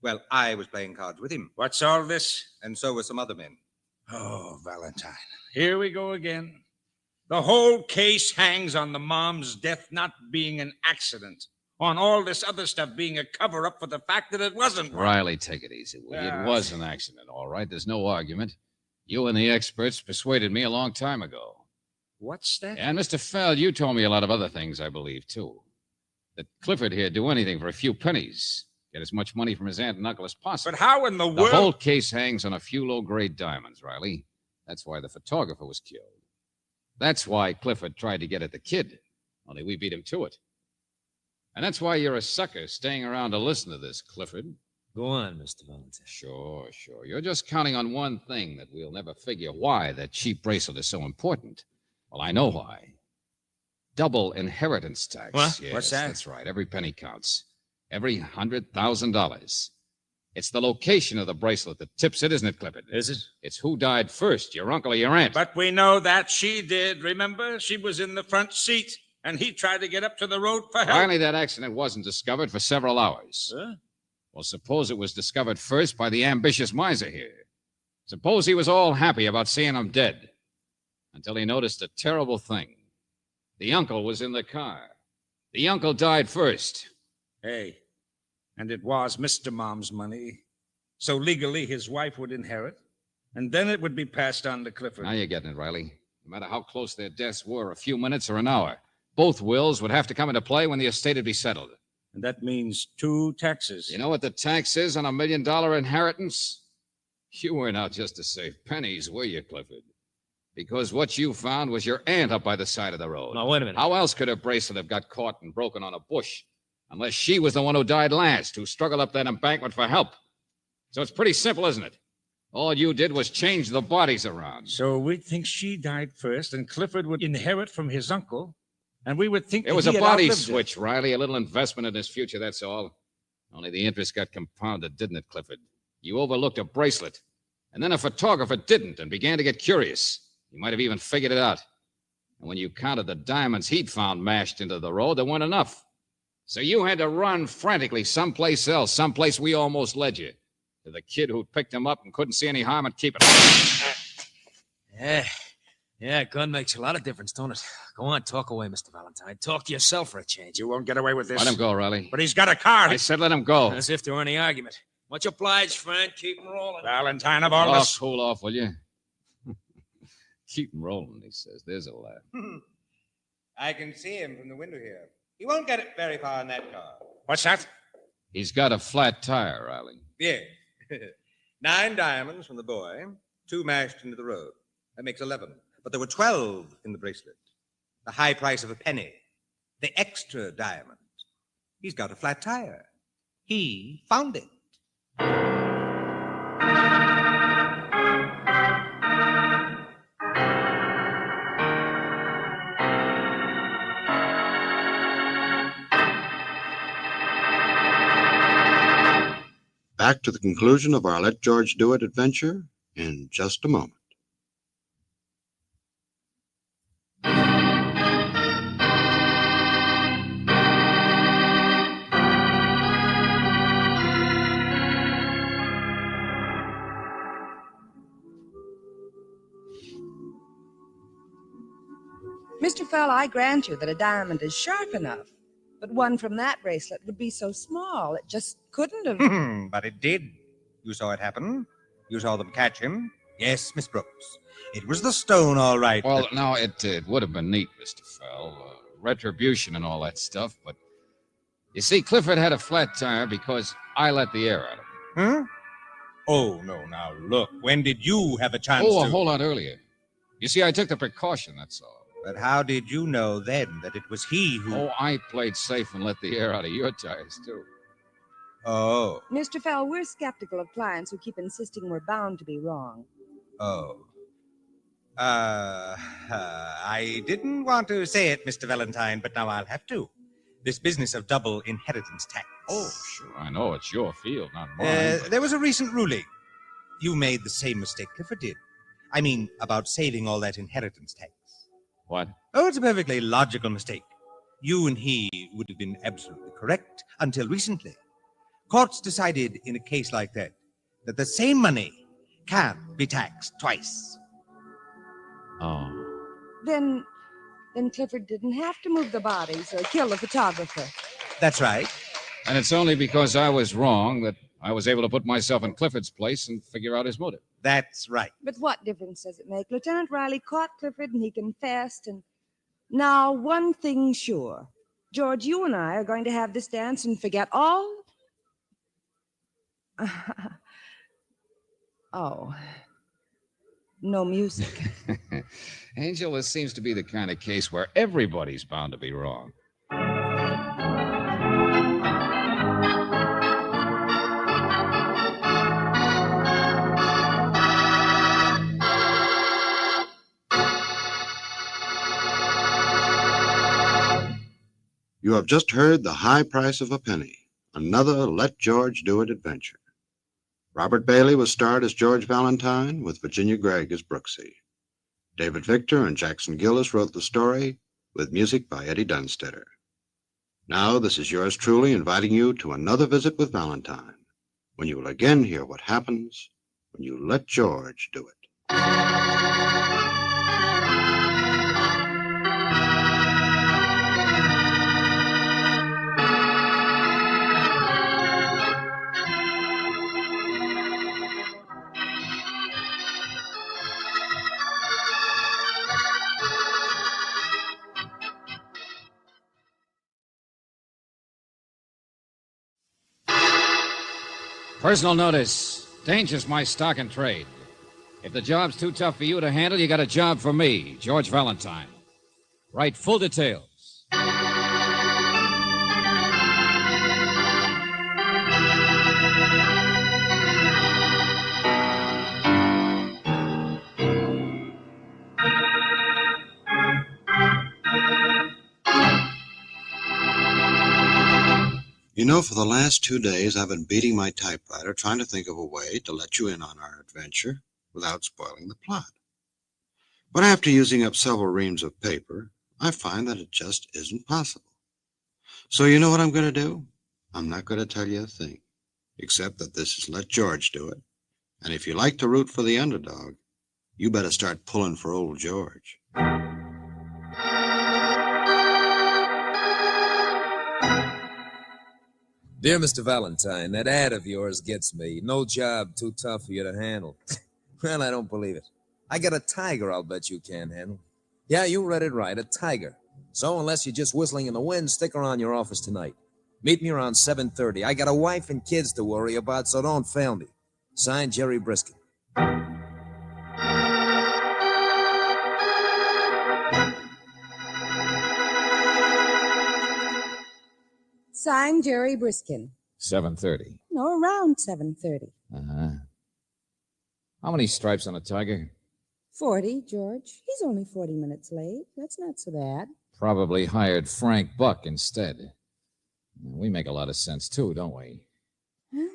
S18: Well, I was playing cards with him.
S12: What's all this?
S18: And so were some other men.
S12: Oh, Valentine. Here we go again. The whole case hangs on the mom's death not being an accident. On all this other stuff being a cover-up for the fact that it wasn't one.
S1: Riley, take it easy, will you? It was an accident, all right. There's no argument. You and the experts persuaded me a long time ago.
S12: What's that?
S1: And Mr. Feld, you told me a lot of other things, I believe, too. That Clifford here'd do anything for a few pennies. Get as much money from his aunt and uncle as possible.
S12: But how in the
S1: The
S12: world...
S1: whole case hangs on a few low-grade diamonds, Riley. That's why the photographer was killed. That's why Clifford tried to get at the kid. Only we beat him to it. And that's why you're a sucker staying around to listen to this, Clifford.
S21: Go on, Mr. Valentine.
S1: Sure. You're just counting on one thing that we'll never figure why that cheap bracelet is so important. Well, I know why. Double inheritance tax.
S12: What?
S1: Yes,
S12: What's that?
S1: That's right. Every penny counts. Every $100,000. It's the location of the bracelet that tips it, isn't it, Clifford?
S21: Is it?
S1: It's who died first, your uncle or your aunt.
S12: But we know that she did, remember? She was in the front seat, and he tried to get up to the road for help.
S1: Finally, that accident wasn't discovered for several hours.
S12: Huh?
S1: Well, suppose it was discovered first by the ambitious miser here. Suppose he was all happy about seeing him dead. Until he noticed a terrible thing. The uncle was in the car. The uncle died first.
S12: Hey, and it was Mr. Mom's money. So legally his wife would inherit, and then it would be passed on to Clifford.
S1: Now you're getting it, Riley. No matter how close their deaths were, a few minutes or an hour, both wills would have to come into play when the estate would be settled.
S12: And that means 2 taxes.
S1: You know what the tax is on $1 million inheritance? You weren't out just to save pennies, were you, Clifford? Because what you found was your aunt up by the side of the road.
S21: Now, wait a minute.
S1: How else could her bracelet have got caught and broken on a bush? Unless she was the one who died last, who struggled up that embankment for help. So it's pretty simple, isn't it? All you did was change the bodies around.
S12: So we think she died first, and Clifford would inherit from his uncle, And we would think
S1: It
S12: that
S1: was
S12: he
S1: a
S12: had
S1: body
S12: outlived
S1: switch, Riley. A little investment in his future, that's all. Only the interest got compounded, didn't it, Clifford? You overlooked a bracelet. And then a photographer didn't and began to get curious. He might have even figured it out. And when you counted the diamonds he'd found mashed into the road, there weren't enough. So you had to run frantically someplace else, someplace we almost led you. To the kid who picked him up and couldn't see any harm in keeping him.
S21: Yeah, gun makes a lot of difference, don't it? Go on, talk away, Mr. Valentine. Talk to yourself for a change.
S12: You won't get away with this.
S1: Let him go, Riley.
S12: But he's got a car.
S1: I said let him go.
S21: As if there were any argument. Much obliged, Frank. Keep him rolling.
S12: Valentine of all this.
S1: Cool off, will you? Keep him rolling, he says. There's a laugh.
S18: I can see him from the window here. He won't get it very far in that car.
S12: What's that?
S1: He's got a flat tire, Riley.
S18: Yes. 9 diamonds from the boy, 2 mashed into the road. That makes 11. But there were 12 in the bracelet. The high price of a penny. The extra diamond. He's got a flat tire. He found it.
S2: Back to the conclusion of our Let George Do It adventure in just a moment.
S6: Mr. Fell, I grant you that a diamond is sharp enough, but one from that bracelet would be so small, it just couldn't have.
S18: But it did. You saw it happen. You saw them catch him. Yes, Miss Brooks. It was the stone, all right.
S1: Well, now, it would have been neat, Mr. Fell. Retribution and all that stuff, but you see, Clifford had a flat tire because I let the air out of him.
S18: Huh? Oh, no, now look. When did you have a chance
S1: Oh,
S18: to...
S1: a whole lot earlier. You see, I took the precaution, that's all.
S18: But how did you know then that it was he who...
S1: Oh, I played safe and let the air out of your tires, too.
S18: Oh.
S6: Mr. Fell, we're skeptical of clients who keep insisting we're bound to be wrong.
S18: Oh. I didn't want to say it, Mr. Valentine, but now I'll have to. This business of double inheritance tax.
S1: Oh, sure, I know. It's your field, not mine.
S18: There was a recent ruling. You made the same mistake Clifford did. I mean, about saving all that inheritance tax.
S1: What?
S18: Oh, it's a perfectly logical mistake. You and he would have been absolutely correct until recently. Courts decided in a case like that the same money can't be taxed twice.
S1: Oh.
S6: Then Clifford didn't have to move the bodies or kill the photographer.
S18: That's right.
S1: And it's only because I was wrong that I was able to put myself in Clifford's place and figure out his motive.
S18: That's right.
S6: But what difference does it make? Lieutenant Riley caught Clifford and he confessed, and now one thing's sure. George, you and I are going to have this dance and forget all... Oh. No music.
S1: Angel, this seems to be the kind of case where everybody's bound to be wrong.
S2: You have just heard The High Price of a Penny, another Let George Do It adventure. Robert Bailey was starred as George Valentine, with Virginia Gregg as Brooksy. David Victor and Jackson Gillis wrote the story, with music by Eddie Dunstetter. Now, this is yours truly inviting you to another visit with Valentine, when you will again hear what happens when you let George do it.
S1: Personal notice. Danger's my stock and trade. If the job's too tough for you to handle, you got a job for me, George Valentine. Write full details.
S2: You know, for the last 2 days, I've been beating my typewriter trying to think of a way to let you in on our adventure without spoiling the plot. But after using up several reams of paper, I find that it just isn't possible. So you know what I'm going to do? I'm not going to tell you a thing, except that this is let George do it. And if you like to root for the underdog, you better start pulling for old George.
S7: Dear Mr. Valentine, that ad of yours gets me. No job too tough for you to handle. Well, I don't believe it. I got a tiger I'll bet you can't handle. Yeah, you read it right, a tiger. So unless you're just whistling in the wind, stick around your office tonight. Meet me around 7:30. I got a wife and kids to worry about, so don't fail me. Signed, Jerry Briskin.
S13: Signed, Jerry Briskin.
S1: 7:30.
S13: No, around 7:30.
S1: Uh-huh. How many stripes on a tiger?
S13: 40, George. He's only 40 minutes late. That's not so bad.
S1: Probably hired Frank Buck instead. We make a lot of sense, too, don't we?
S13: Huh?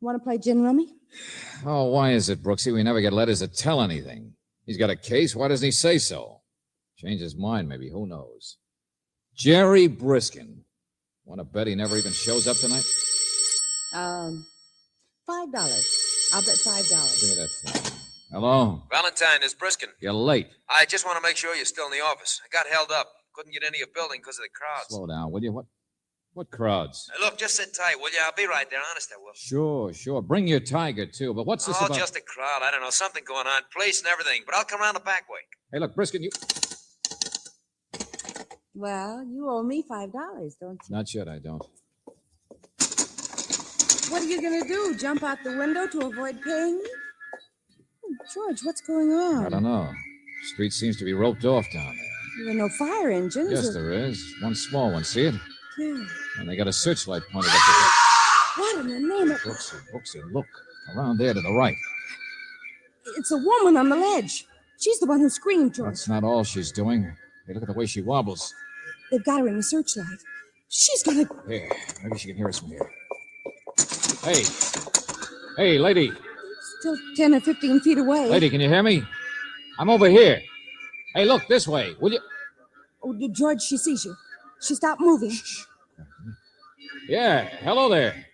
S13: Want to play gin rummy?
S1: Oh, why is it, Brooksy, we never get letters to tell anything? He's got a case. Why doesn't he say so? Change his mind, maybe. Who knows? Jerry Briskin. Want to bet he never even shows up tonight?
S13: $5. I'll bet $5.
S1: Give me that phone. Hello?
S7: Valentine, it's Briskin.
S1: You're late.
S7: I just want to make sure you're still in the office. I got held up. Couldn't get into your building because of the crowds.
S1: Slow down, will you? What crowds?
S7: Look, just sit tight, will you? I'll be right there. Honest, I will.
S1: Sure. Bring your tiger, too. But what's this about?
S7: Just a crowd. I don't know. Something going on. Place and everything. But I'll come around the back way.
S1: Hey, look, Briskin, you...
S13: Well, you owe me $5, don't you?
S1: Not yet, I don't.
S13: What are you going to do? Jump out the window to avoid paying me? Oh, George, what's going on?
S1: I don't know. Street seems to be roped off down there.
S13: There are no fire engines.
S1: Yes, there is. One small one, see it?
S13: Yeah.
S1: And they got a searchlight pointed up the...
S13: What in the name of...
S1: Brooksy, look. Around there to the right.
S13: It's a woman on the ledge. She's the one who screamed, George.
S1: That's not all she's doing. Hey, look at the way she wobbles.
S13: They've got her in the searchlight. She's gonna...
S1: Here, maybe she can hear us from here. Hey, lady.
S13: Still 10 or 15 feet away.
S1: Lady, can you hear me? I'm over here. Hey, look, this way, will you?
S13: Oh, George, she sees you. She stopped moving.
S1: Yeah, hello there.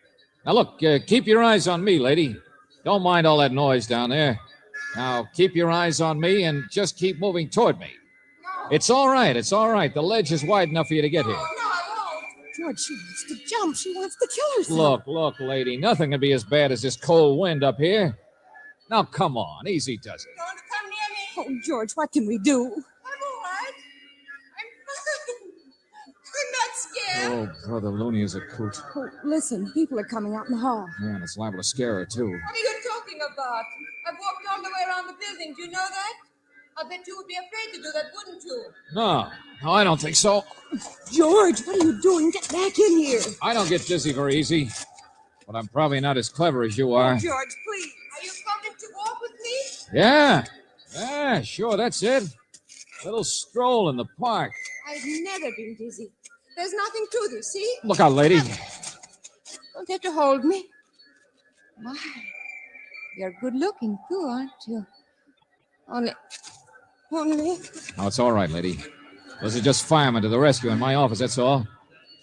S1: Now, look, keep your eyes on me, lady. Don't mind all that noise down there. Now, keep your eyes on me and just keep moving toward me. It's all right. The ledge is wide enough for you to get here.
S13: George, she wants to jump. She wants to kill herself.
S1: Look, lady. Nothing can be as bad as this cold wind up here. Now, come on. Easy does it.
S13: Oh, George, what can we do?
S17: I'm all right. I'm not scared.
S1: Oh, Brother Looney is a coot.
S13: Oh, listen, people are coming out in the hall.
S1: Man, it's liable to scare her, too.
S17: What are you talking about? I've walked all the way around the building. Do you know that? I bet you would be afraid to do that, wouldn't you?
S1: No, I don't think so.
S13: George, what are you doing? Get back in here.
S1: I don't get dizzy very easy. But I'm probably not as clever as you are.
S17: Oh, George, please. Are you coming to walk with me?
S1: Yeah, sure, that's it. Little stroll in the park.
S17: I've never been dizzy. There's nothing to this, see?
S1: Look out, lady.
S17: Don't have to hold me. My, you're good looking too, aren't you? Only.
S1: Oh, it's all right, lady. Those are just firemen to the rescue in my office, that's all.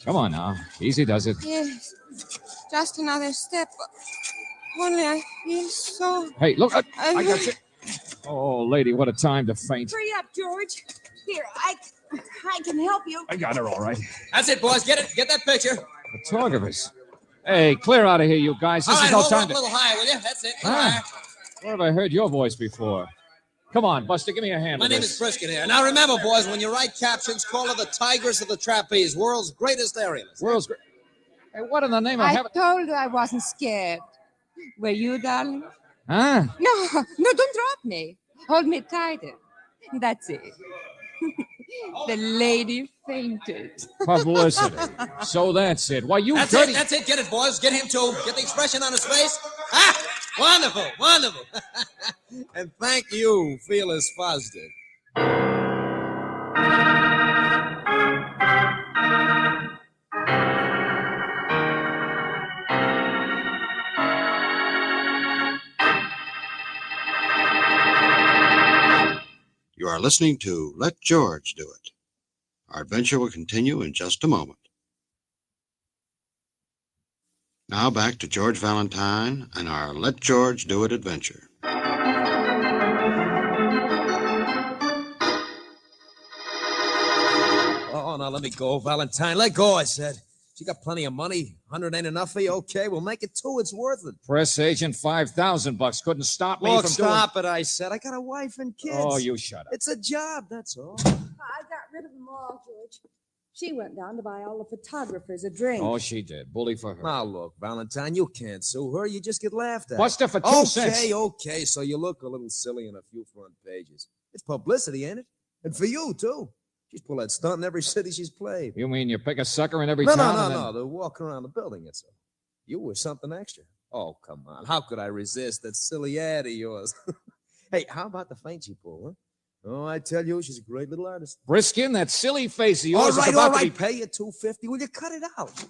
S1: Come on now. Easy does it.
S17: Yes. Just another step. Only I feel so...
S1: Hey, look, I got you. Oh, lady, what a time to faint.
S17: Hurry up, George. Here, I can help you.
S1: I got her all right.
S7: That's it, boys. Get it. Get that picture.
S1: Photographers. Hey, clear out of here, you guys. This is no time
S7: a little higher, will you? That's it.
S1: Huh? Where have I heard your voice before? Come on, Buster, give me a hand.
S7: My name is Briskin here. Now remember, boys, when you write captions, call her the Tigers of the Trapeze, world's greatest aerialist.
S1: Hey, what in the name of heaven?
S17: I told you I wasn't scared. Were you, darling?
S1: Huh?
S17: No, don't drop me. Hold me tighter. That's it. The lady fainted.
S1: Publicity. So that's it. Why, you
S7: That's
S1: dirty...
S7: it. That's it. Get it, boys. Get him, too. Get the expression on his face. Ah! Wonderful. Wonderful. And thank you, Fearless Fosdick.
S2: are listening to Let George Do It. Our adventure will continue in just a moment. Now back to George Valentine and our Let George Do It adventure.
S7: Oh, now let me go, Valentine. Let go, I said. She got plenty of money. 100 ain't enough for you? Okay, we'll make it 2. It's worth it.
S1: Press agent, $5,000 couldn't stop me
S7: Look,
S1: from
S7: stop it, I said. I got a wife and kids.
S1: Oh, you shut up.
S7: It's a job, that's all.
S6: I got rid of them all, George. She went down to buy all the photographers a drink.
S1: Oh, she did. Bully for her.
S7: Now, look, Valentine, you can't sue her. You just get laughed at.
S1: Buster for 2 cents.
S7: Okay, so you look a little silly in a few front pages. It's publicity, ain't it? And for you, too. She's pulled that stunt in every city she's played.
S1: You mean you pick a sucker in every
S7: No,
S1: town?
S7: no. They're walking around the building, it's all. You were something extra. Oh, come on. How could I resist that silly ad of yours? Hey, how about the feint she pulled, huh? Oh, I tell you, she's a great little artist.
S1: Briskin, that silly face of yours
S7: All
S1: is
S7: right,
S1: about
S7: all
S1: to be...
S7: right. Pay you $250. Will you cut it out?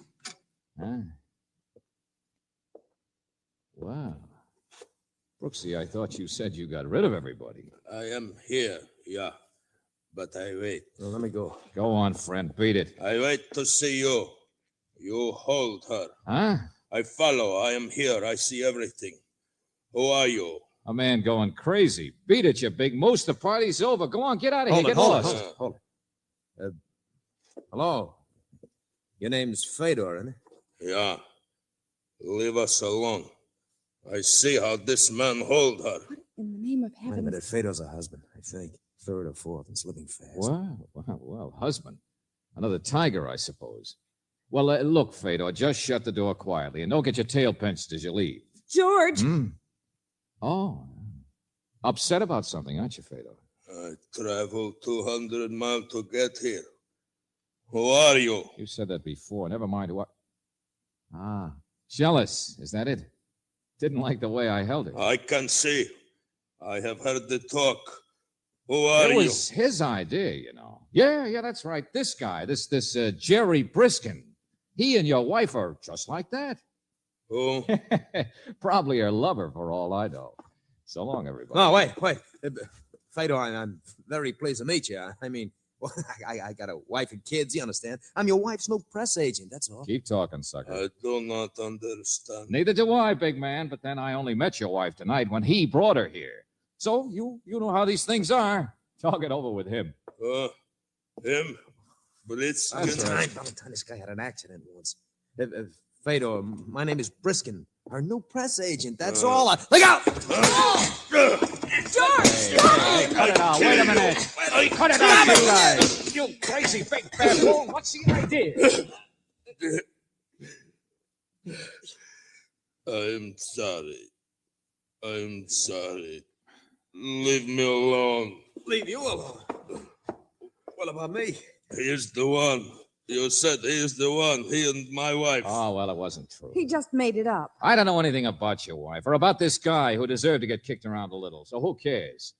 S1: Huh? Wow. Brooksy, I thought you said you got rid of everybody.
S9: I am here, yeah. But I wait.
S7: Well, let me go.
S1: Go on, friend. Beat it.
S9: I wait to see you. You hold her.
S1: Huh?
S9: I follow. I am here. I see everything. Who are you?
S1: A man going crazy. Beat it, you big moose. The party's over. Go on, get out of here. Get lost.
S7: Hold it. Hello. Your name's Fedor, isn't it?
S9: Yeah. Leave us alone. I see how this man hold her.
S6: In the name of
S7: Wait a
S6: heaven.
S7: minute. Fedor's a husband, I think. 3rd or 4th. It's living fast.
S1: Well, husband. Another tiger, I suppose. Well, look, Fedor, just shut the door quietly and don't get your tail pinched as you leave.
S6: George!
S1: Oh. Upset about something, aren't you, Fedor?
S9: I traveled 200 miles to get here. Who are you?
S1: You said that before. Never mind what. Ah, jealous. Is that it? Didn't like the way I held it.
S9: I can see. I have heard the talk. Who are you?
S1: It was his idea, you know. Yeah, that's right. This guy, this Jerry Briskin. He and your wife are just like that.
S9: Who?
S1: Probably her lover, for all I know. So long, everybody.
S7: No, wait. Fedor, I'm very pleased to meet you. I mean, well, I got a wife and kids, you understand? I'm your wife's new press agent, that's all.
S1: Keep talking, sucker.
S9: I do not understand.
S1: Neither do I, big man. But then I only met your wife tonight when he brought her here. So you know how these things are. Talk it over with him.
S9: Him? Blitz?
S7: Valentine, this guy had an accident once. Fedor, my name is Briskin. Our new press agent, that's all. Look out!
S6: George!
S1: Hey, cut it out. Wait a minute. Cut it out, you guys. You crazy big baboon. What's the idea?
S9: I'm sorry. Leave me alone.
S7: Leave you alone? What about me?
S9: He's the one. You said he's the one. He and my wife.
S1: Oh, well, it wasn't true.
S6: He just made it up.
S1: I don't know anything about your wife or about this guy who deserved to get kicked around a little, so who cares?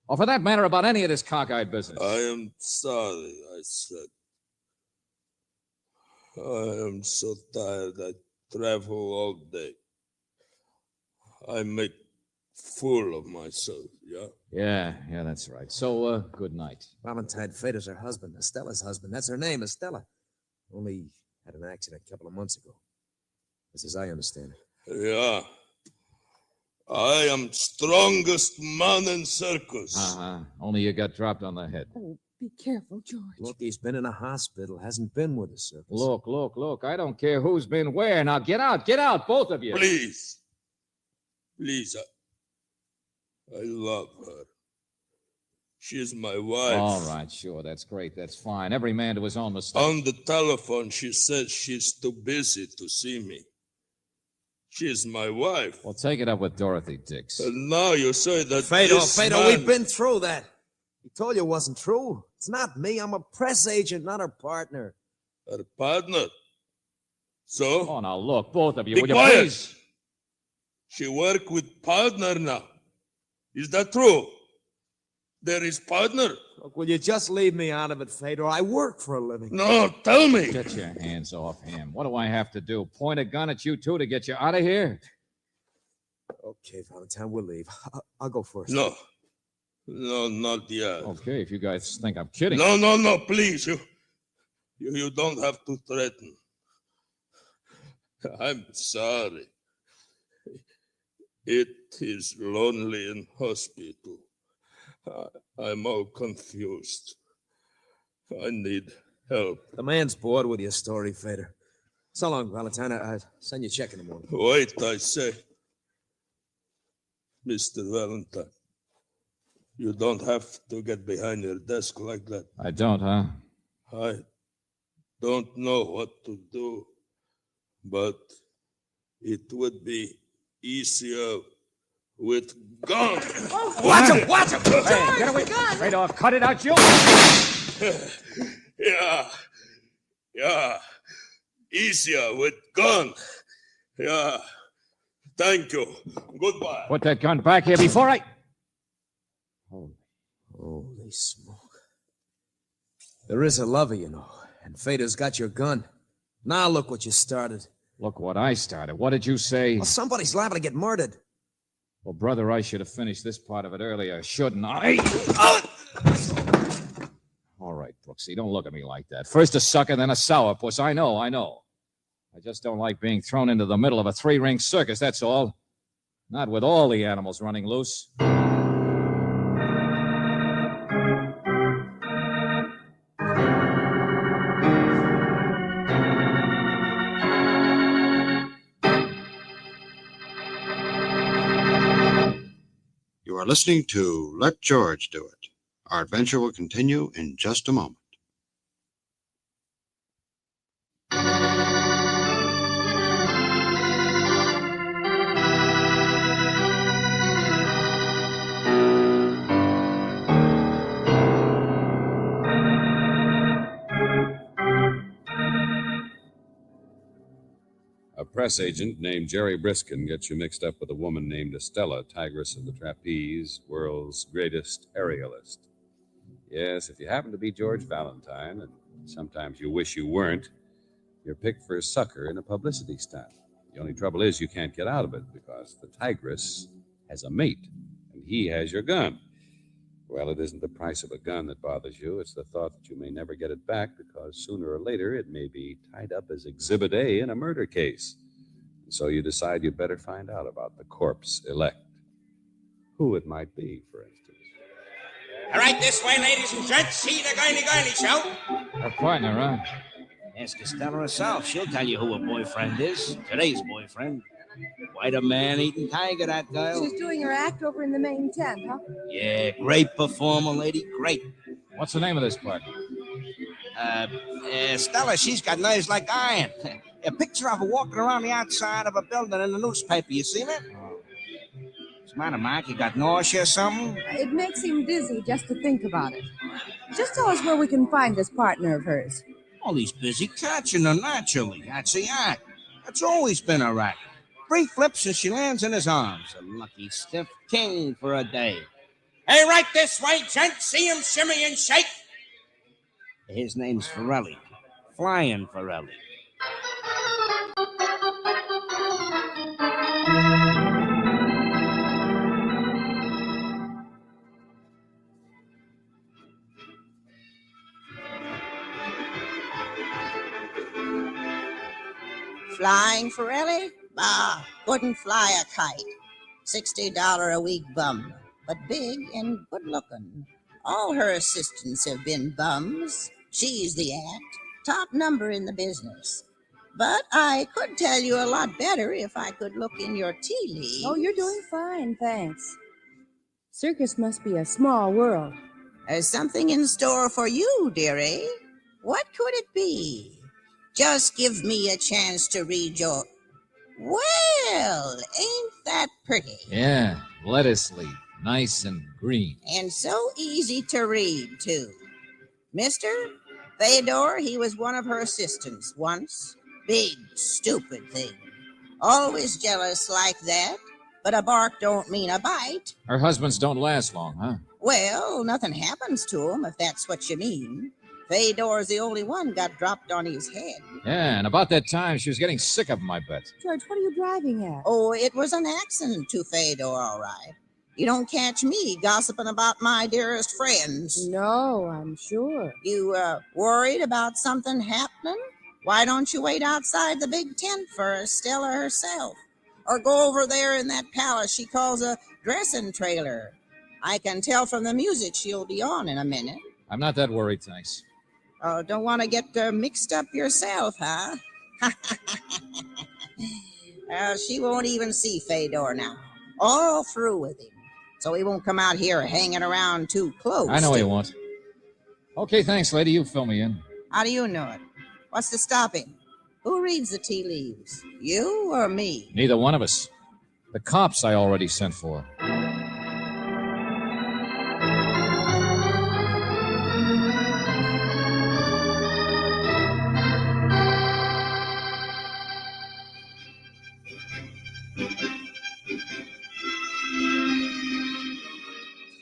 S1: Or for that matter, about any of this cockeyed business.
S9: I am sorry, I said. I am so tired. I travel all day. I make fool of myself, yeah?
S1: Yeah, that's right. So, good night.
S7: Valentine Fedor's her husband, Estella's husband. That's her name, Estella. Only had an accident a couple of months ago. This is I understand it.
S9: Yeah. I am strongest man in circus.
S1: Uh-huh. Only you got dropped on the head.
S6: Oh, be careful, George.
S7: Look, he's been in a hospital, hasn't been with the circus.
S1: Look. I don't care who's been where. Now get out, both of you.
S9: Please, I love her. She's my wife.
S1: All right, sure, that's great, that's fine. Every man to his own mistake.
S9: On the telephone, she said she's too busy to see me. She's my wife.
S1: Well, take it up with Dorothy Dix.
S9: And now you say that
S7: Fedor, we've been through that. He told you it wasn't true. It's not me. I'm a press agent, not her partner.
S9: Her partner? So?
S1: Oh, now look, both of you,
S9: Be
S1: will you
S9: quiet.
S1: please?
S9: She work with partner now. Is that true? There is partner?
S7: Look, will you just leave me out of it, Fedor? I work for a living.
S9: No, tell me.
S1: Get your hands off him. What do I have to do? Point a gun at you two to get you out of here?
S7: Okay, Valentine, we'll leave. I'll go first.
S9: No. No, not yet.
S1: Okay, if you guys think I'm kidding.
S9: No, please. You don't have to threaten. I'm sorry. It is lonely in hospital. I'm all confused. I need help.
S7: The man's bored with your story, Fader. So long, Valentine. I'll send you a check in the morning.
S9: Wait, I say. Mr. Valentine, you don't have to get behind your desk like that.
S1: I don't, huh?
S9: I don't know what to do, but it would be easier with guns.
S1: Watch him! Watch him! Hey, get away! Right off. Cut it out, you!
S9: Yeah. Easier with gun. Yeah. Thank you. Goodbye.
S1: Put that gun back here before I...
S7: Holy smoke. There is a lover, you know, and Fader's got your gun. Now look what you started.
S1: Look what I started. What did you say?
S7: Well, somebody's liable to get murdered.
S1: Well, brother, I should have finished this part of it earlier, shouldn't I? All right, Brooksy, don't look at me like that. First a sucker, then a sourpuss. I know. I just don't like being thrown into the middle of a three-ring circus, that's all. Not with all the animals running loose.
S2: You are listening to Let George Do It. Our adventure will continue in just a moment.
S5: A press agent named Jerry Briskin gets you mixed up with a woman named Estella, Tigress of the Trapeze, world's greatest aerialist. Yes, if you happen to be George Valentine, and sometimes you wish you weren't, you're picked for a sucker in a publicity stunt. The only trouble is you can't get out of it because the Tigress has a mate, and he has your gun. Well, it isn't the price of a gun that bothers you. It's the thought that you may never get it back because sooner or later it may be tied up as Exhibit A in a murder case. And so you decide you better find out about the corpse elect. Who it might be, for instance.
S15: All right, this way, ladies and gents. See the girly show.
S1: Her partner, huh?
S11: Ask Estella herself. She'll tell you who her boyfriend is. Today's boyfriend. Quite a man-eating tiger, that girl.
S6: She's doing her act over in the main tent, huh?
S11: Yeah, great performer, lady. Great.
S1: What's the name of this partner?
S11: Stella, she's got nerves like iron. A picture of her walking around the outside of a building in the newspaper. You seen it? What's the matter, Mark? You got nausea or something?
S6: It makes him dizzy just to think about it. Just tell us where we can find this partner of hers.
S11: Oh, he's busy catching her naturally. That's the act. That's always been her act. 3 flips and she lands in his arms. A lucky stiff king for a day.
S15: Hey, right this way, gents. See him shimmy and shake.
S11: His name's Forelli. Flying Forelli.
S22: Flying Forelli? Bah, couldn't fly a kite. $60 a week bum, but big and good looking. All her assistants have been bums. She's the act, top number in the business. But I could tell you a lot better if I could look in your tea leaves.
S6: Oh, you're doing fine, thanks. Circus must be a small world.
S22: There's something in store for you, dearie. What could it be? Just give me a chance to read your... Well, ain't that pretty?
S1: Yeah, lettuce leaf. Nice and green.
S22: And so easy to read, too. Mister Fedor, he was one of her assistants once. Big, stupid thing. Always jealous like that. But a bark don't mean a bite.
S1: Her husbands don't last long, huh?
S22: Well, nothing happens to him, if that's what you mean. Fedor's the only one got dropped on his head.
S1: Yeah, and about that time, she was getting sick of him, I bet.
S6: George, what are you driving at?
S22: Oh, it was an accident to Fedor, all right. You don't catch me gossiping about my dearest friends.
S13: No, I'm sure.
S22: You worried about something happening? Why don't you wait outside the big tent for Stella herself? Or go over there in that palace she calls a dressing trailer. I can tell from the music she'll be on in a minute.
S1: I'm not that worried, thanks.
S22: Oh, don't want to get mixed up yourself, huh? She won't even see Fedor now. All through with him. So he won't come out here hanging around too close.
S1: I know he won't. Okay, thanks, lady. You fill me in.
S22: How do you know it? What's to stop him? Who reads the tea leaves? You or me?
S1: Neither one of us. The cops I already sent for.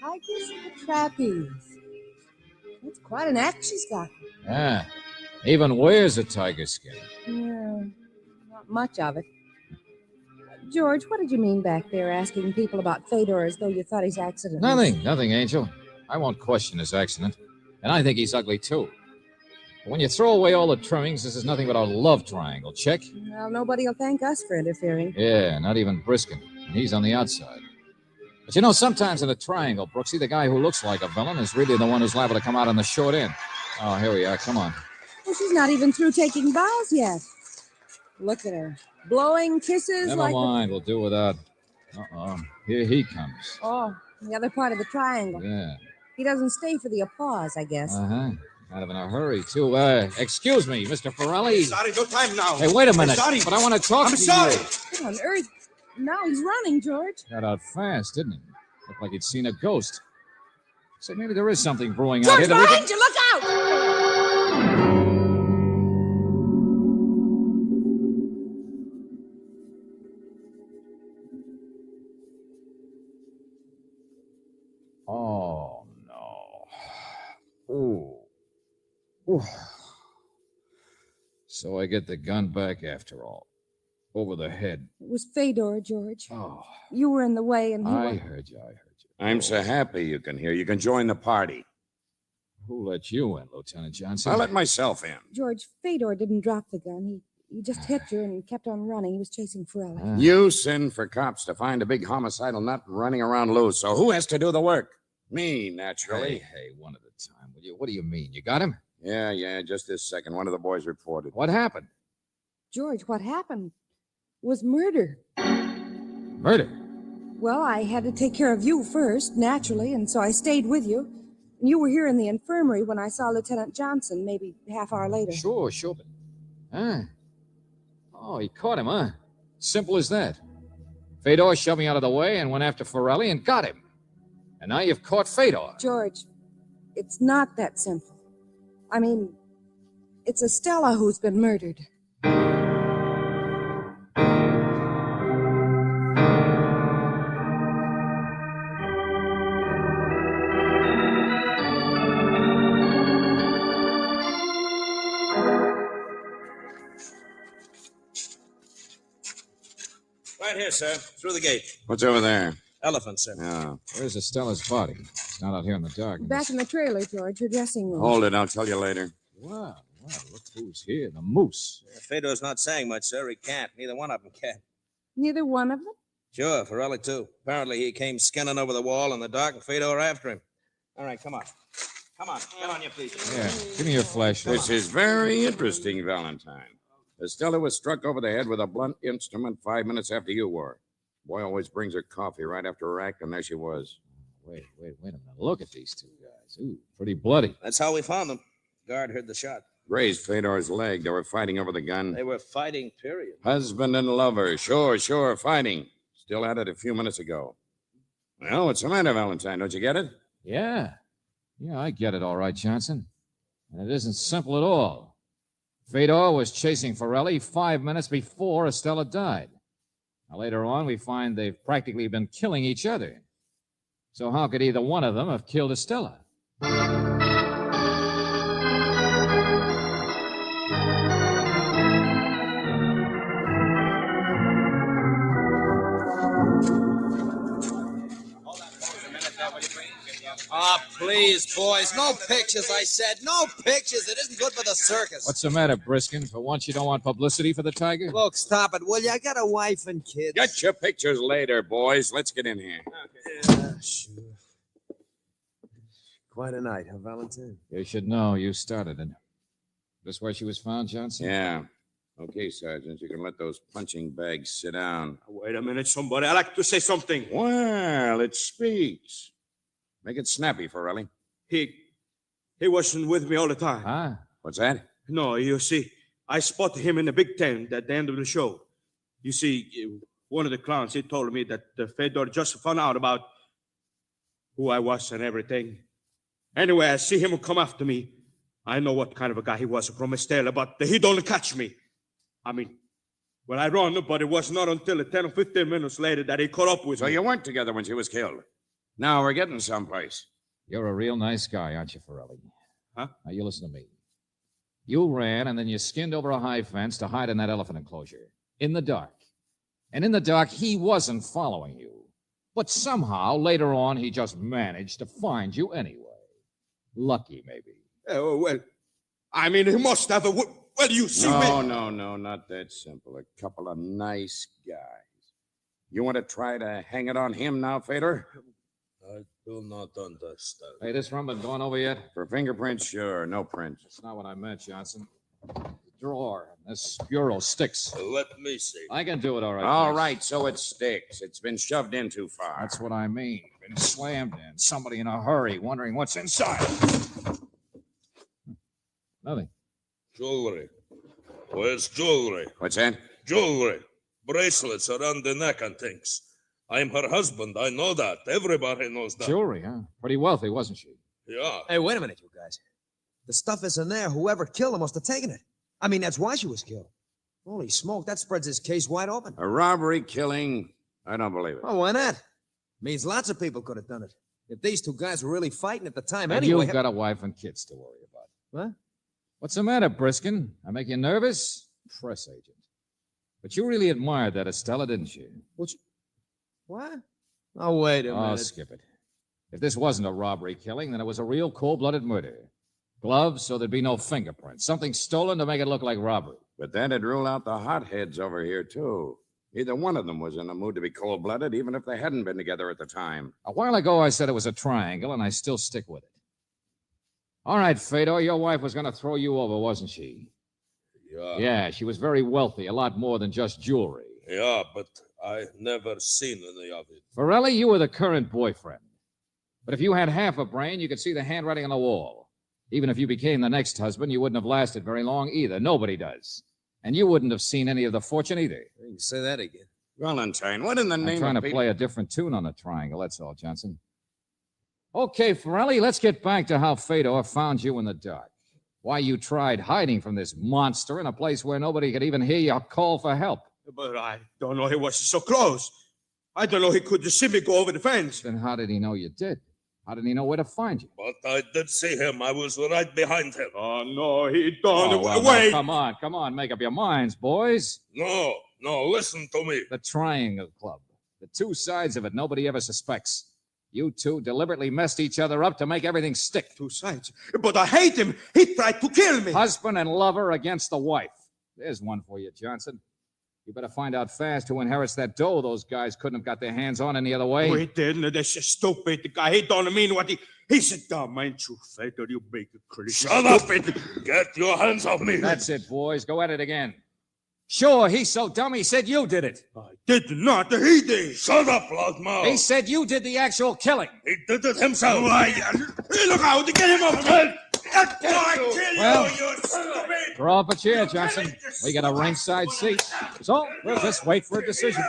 S13: Tigers and the trapeze. That's quite an act she's got.
S1: Yeah. Even wears a tiger skin.
S13: Yeah, not much of it. George, what did you mean back there asking people about Fedor as though you thought his accident was...
S1: Nothing, Angel. I won't question his accident. And I think he's ugly, too. But when you throw away all the trimmings, this is nothing but a love triangle. Check?
S13: Well, nobody will thank us for interfering.
S1: Yeah, not even Briskin. He's on the outside. But you know, sometimes in a triangle, Brooksy, the guy who looks like a villain is really the one who's liable to come out on the short end. Oh, here we are. Come on.
S13: Well, she's not even through taking bows yet. Look at her. Blowing kisses
S1: Never
S13: like...
S1: mind. We'll do without. Uh-oh. Here he comes.
S13: Oh, the other part of the triangle.
S1: Yeah.
S13: He doesn't stay for the applause, I guess.
S1: Uh-huh. Kind of in a hurry, too. Excuse me, Mr. Forelli.
S15: Sorry, no time now.
S1: Hey, wait a minute.
S15: Sorry.
S1: But I want to talk to you.
S15: I'm sorry.
S13: What on earth? Now he's running, George.
S1: Got out fast, didn't he? Looked like he'd seen a ghost. So maybe there is something brewing out
S13: George,
S1: here that we
S13: behind
S1: can...
S13: you! Look out!
S1: Oh, no. Ooh. Ooh. So I get the gun back after all. Over the head.
S13: It was Fedor, George.
S1: Oh.
S13: You were in the way, and he
S1: I
S13: was...
S1: heard you.
S8: I'm so happy you can hear. You can join the party.
S1: Who let you in, Lieutenant Johnson?
S8: I let myself in.
S13: George, Fedor didn't drop the gun. He just hit you and kept on running. He was chasing Forelli.
S8: You send for cops to find a big homicidal nut running around loose. So who has to do the work? Me, naturally.
S1: Hey, one at a time. What do you mean? You got him?
S8: Yeah, just this second. One of the boys reported.
S1: What happened?
S13: George, what happened was murder.
S1: Murder?
S13: Well, I had to take care of you first, naturally, and so I stayed with you. And you were here in the infirmary when I saw Lieutenant Johnson, maybe half hour later.
S1: Sure, but... Oh, he caught him, huh? Simple as that. Fedor shoved me out of the way and went after Forelli and got him. And now you've caught Fedor.
S13: George, it's not that simple. I mean, it's Estella who's been murdered.
S19: Right here, sir. Through the gate.
S8: What's over there?
S19: Elephant, sir.
S8: Oh.
S1: Where's Estella's body? It's not out here in the dark.
S13: Back in the trailer, George, her dressing room.
S8: Hold it. I'll tell you later.
S1: Wow, look who's here. The moose.
S19: Fedor's not saying much, sir. He can't. Neither one of them can.
S13: Neither one of them?
S19: Sure, Forelli, too. Apparently he came skinning over the wall in the dark and Fedor after him. All right, come on. Come on. Get on your feet.
S1: Yeah, give me your flashlight.
S8: This is very interesting, Valentine. Estella was struck over the head with a blunt instrument 5 minutes after you were. Boy always brings her coffee right after her act, and there she was.
S1: Wait a minute. Look at these two guys. Ooh, pretty bloody.
S19: That's how we found them. Guard heard the shot.
S8: Grazed Fedor's leg. They were fighting over the gun.
S19: They were fighting, period.
S8: Husband and lover. Sure, fighting. Still at it a few minutes ago. Well, what's the matter, Valentine? Don't you get it?
S1: Yeah, I get it all right, Johnson. And it isn't simple at all. Fedor was chasing Forelli 5 minutes before Estella died. Now, later on, we find they've practically been killing each other. So how could either one of them have killed Estella?
S19: Please, boys, no pictures, I said. No pictures. It isn't good for the circus.
S1: What's the matter, Briskin? For once you don't want publicity for the tiger?
S19: Look, stop it, will you? I got a wife and kids.
S8: Get your pictures later, boys. Let's get in here.
S19: Yeah, sure. Quite a night, huh, Valentine?
S1: You should know. You started it. This where she was found, Johnson?
S8: Yeah. Okay, Sergeant, you can let those punching bags sit down.
S9: Wait a minute, somebody. I'd like to say something.
S8: Well, it speaks. Make it snappy, Forelli.
S9: He wasn't with me all the time.
S1: Huh?
S8: What's that?
S9: No, you see, I spotted him in the big tent at the end of the show. You see, one of the clowns, he told me that Fedor just found out about who I was and everything. Anyway, I see him come after me. I know what kind of a guy he was from Estella, but he don't catch me. I mean, well, I run, but it was not until 10 or 15 minutes later that he caught up with me.
S8: So you weren't together when she was killed. Now we're getting someplace.
S1: You're a real nice guy, aren't you, Forelli?
S9: Huh?
S1: Now, you listen to me. You ran, and then you skinned over a high fence to hide in that elephant enclosure. In the dark. And in the dark, he wasn't following you. But somehow, later on, he just managed to find you anyway. Lucky, maybe.
S9: Well, I mean, he must have a... Well, you see me...
S8: No, not that simple. A couple of nice guys. You want to try to hang it on him now, Fedor?
S9: I do not understand.
S1: Hey, this room been gone over yet?
S8: For fingerprints, sure. No prints.
S1: That's not what I meant, Johnson. The drawer. This bureau sticks.
S9: Let me see.
S1: I can do it all right.
S8: All
S1: thanks.
S8: right, so it sticks. It's been shoved in too far.
S1: That's what I mean. Been slammed in. Somebody in a hurry, wondering what's inside. Nothing.
S9: Jewelry. Where's jewelry?
S8: What's that?
S9: Jewelry. Bracelets around the neck and things. I'm her husband. I know that. Everybody knows that.
S1: Jewelry, huh? Pretty wealthy, wasn't she?
S9: Yeah.
S7: Hey, wait a minute, you guys. The stuff isn't there. Whoever killed her must have taken it. I mean, that's why she was killed. Holy smoke, that spreads his case wide open.
S8: A robbery, killing? I don't believe it.
S7: Oh, why not? Means lots of people could have done it. If these two guys were really fighting at the time
S1: And
S7: anyway...
S1: you've got a wife and kids to worry about.
S7: What?
S1: What's the matter, Briskin? I make you nervous? Press agent. But you really admired that Estella, didn't you?
S7: What? Oh, wait a
S1: Oh,
S7: minute.
S1: skip it. If this wasn't a robbery killing, then it was a real cold-blooded murder. Gloves, so there'd be no fingerprints. Something stolen to make it look like robbery.
S8: But that'd rule out the hotheads over here, too. Either one of them was in the mood to be cold-blooded, even if they hadn't been together at the time.
S1: A while ago, I said it was a triangle, and I still stick with it. All right, Fedor, your wife was going to throw you over, wasn't she?
S9: Yeah.
S1: Yeah, she was very wealthy, a lot more than just jewelry.
S9: Yeah, but I never seen any of it.
S1: Forelli, you were the current boyfriend. But if you had half a brain, you could see the handwriting on the wall. Even if you became the next husband, you wouldn't have lasted very long either. Nobody does. And you wouldn't have seen any of the fortune either.
S7: You can say that again.
S8: Valentine, what in the name
S1: I'm trying
S8: of
S1: to
S8: people...
S1: play a different tune on the triangle, that's all, Johnson. Okay, Forelli, let's get back to how Fedor found you in the dark. Why you tried hiding from this monster in a place where nobody could even hear your call for help.
S9: But I don't know he was so close. I don't know he could just see me go over the fence.
S1: Then how did he know you did? How did he know where to find you?
S9: But I did see him. I was right behind him. Oh, no, he don't.
S1: Oh, well,
S9: Wait.
S1: now, come on, make up your minds, boys.
S9: No, listen to me.
S1: The Triangle Club. The two sides of it nobody ever suspects. You two deliberately messed each other up to make everything stick.
S9: Two sides? But I hate him. He tried to kill me.
S1: Husband and lover against the wife. There's one for you, Johnson. You better find out fast who inherits that dough those guys couldn't have got their hands on any other way.
S9: No, he didn't. That's just stupid. The guy, he don't mean what he's a dumb, ain't you, Fedor? You big crazy. Shut up. Get your hands off me.
S1: That's it, boys. Go at it again. Sure, he's so dumb he said you did it.
S9: I did not. He did. Shut up, loudmouth.
S1: He said you did the actual killing.
S9: He did it himself. Look out. Get him off me.
S1: Well, throw up a chair, Johnson. We got a ringside seat. So we'll just wait for a decision.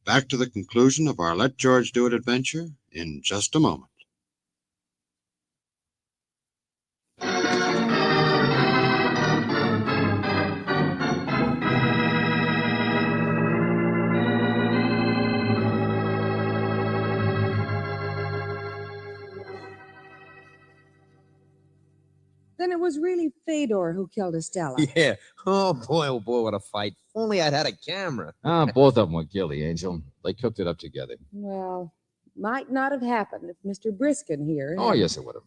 S2: Back to the conclusion of our Let George Do It adventure in just a moment.
S13: Then it was really Fedor who killed Estella.
S7: Yeah. Oh, boy, what a fight. If only I'd had a camera.
S1: Both of them were guilty, Angel. They cooked it up together.
S13: Well, might not have happened if Mr. Briskin here.
S1: Oh, yes, it would have.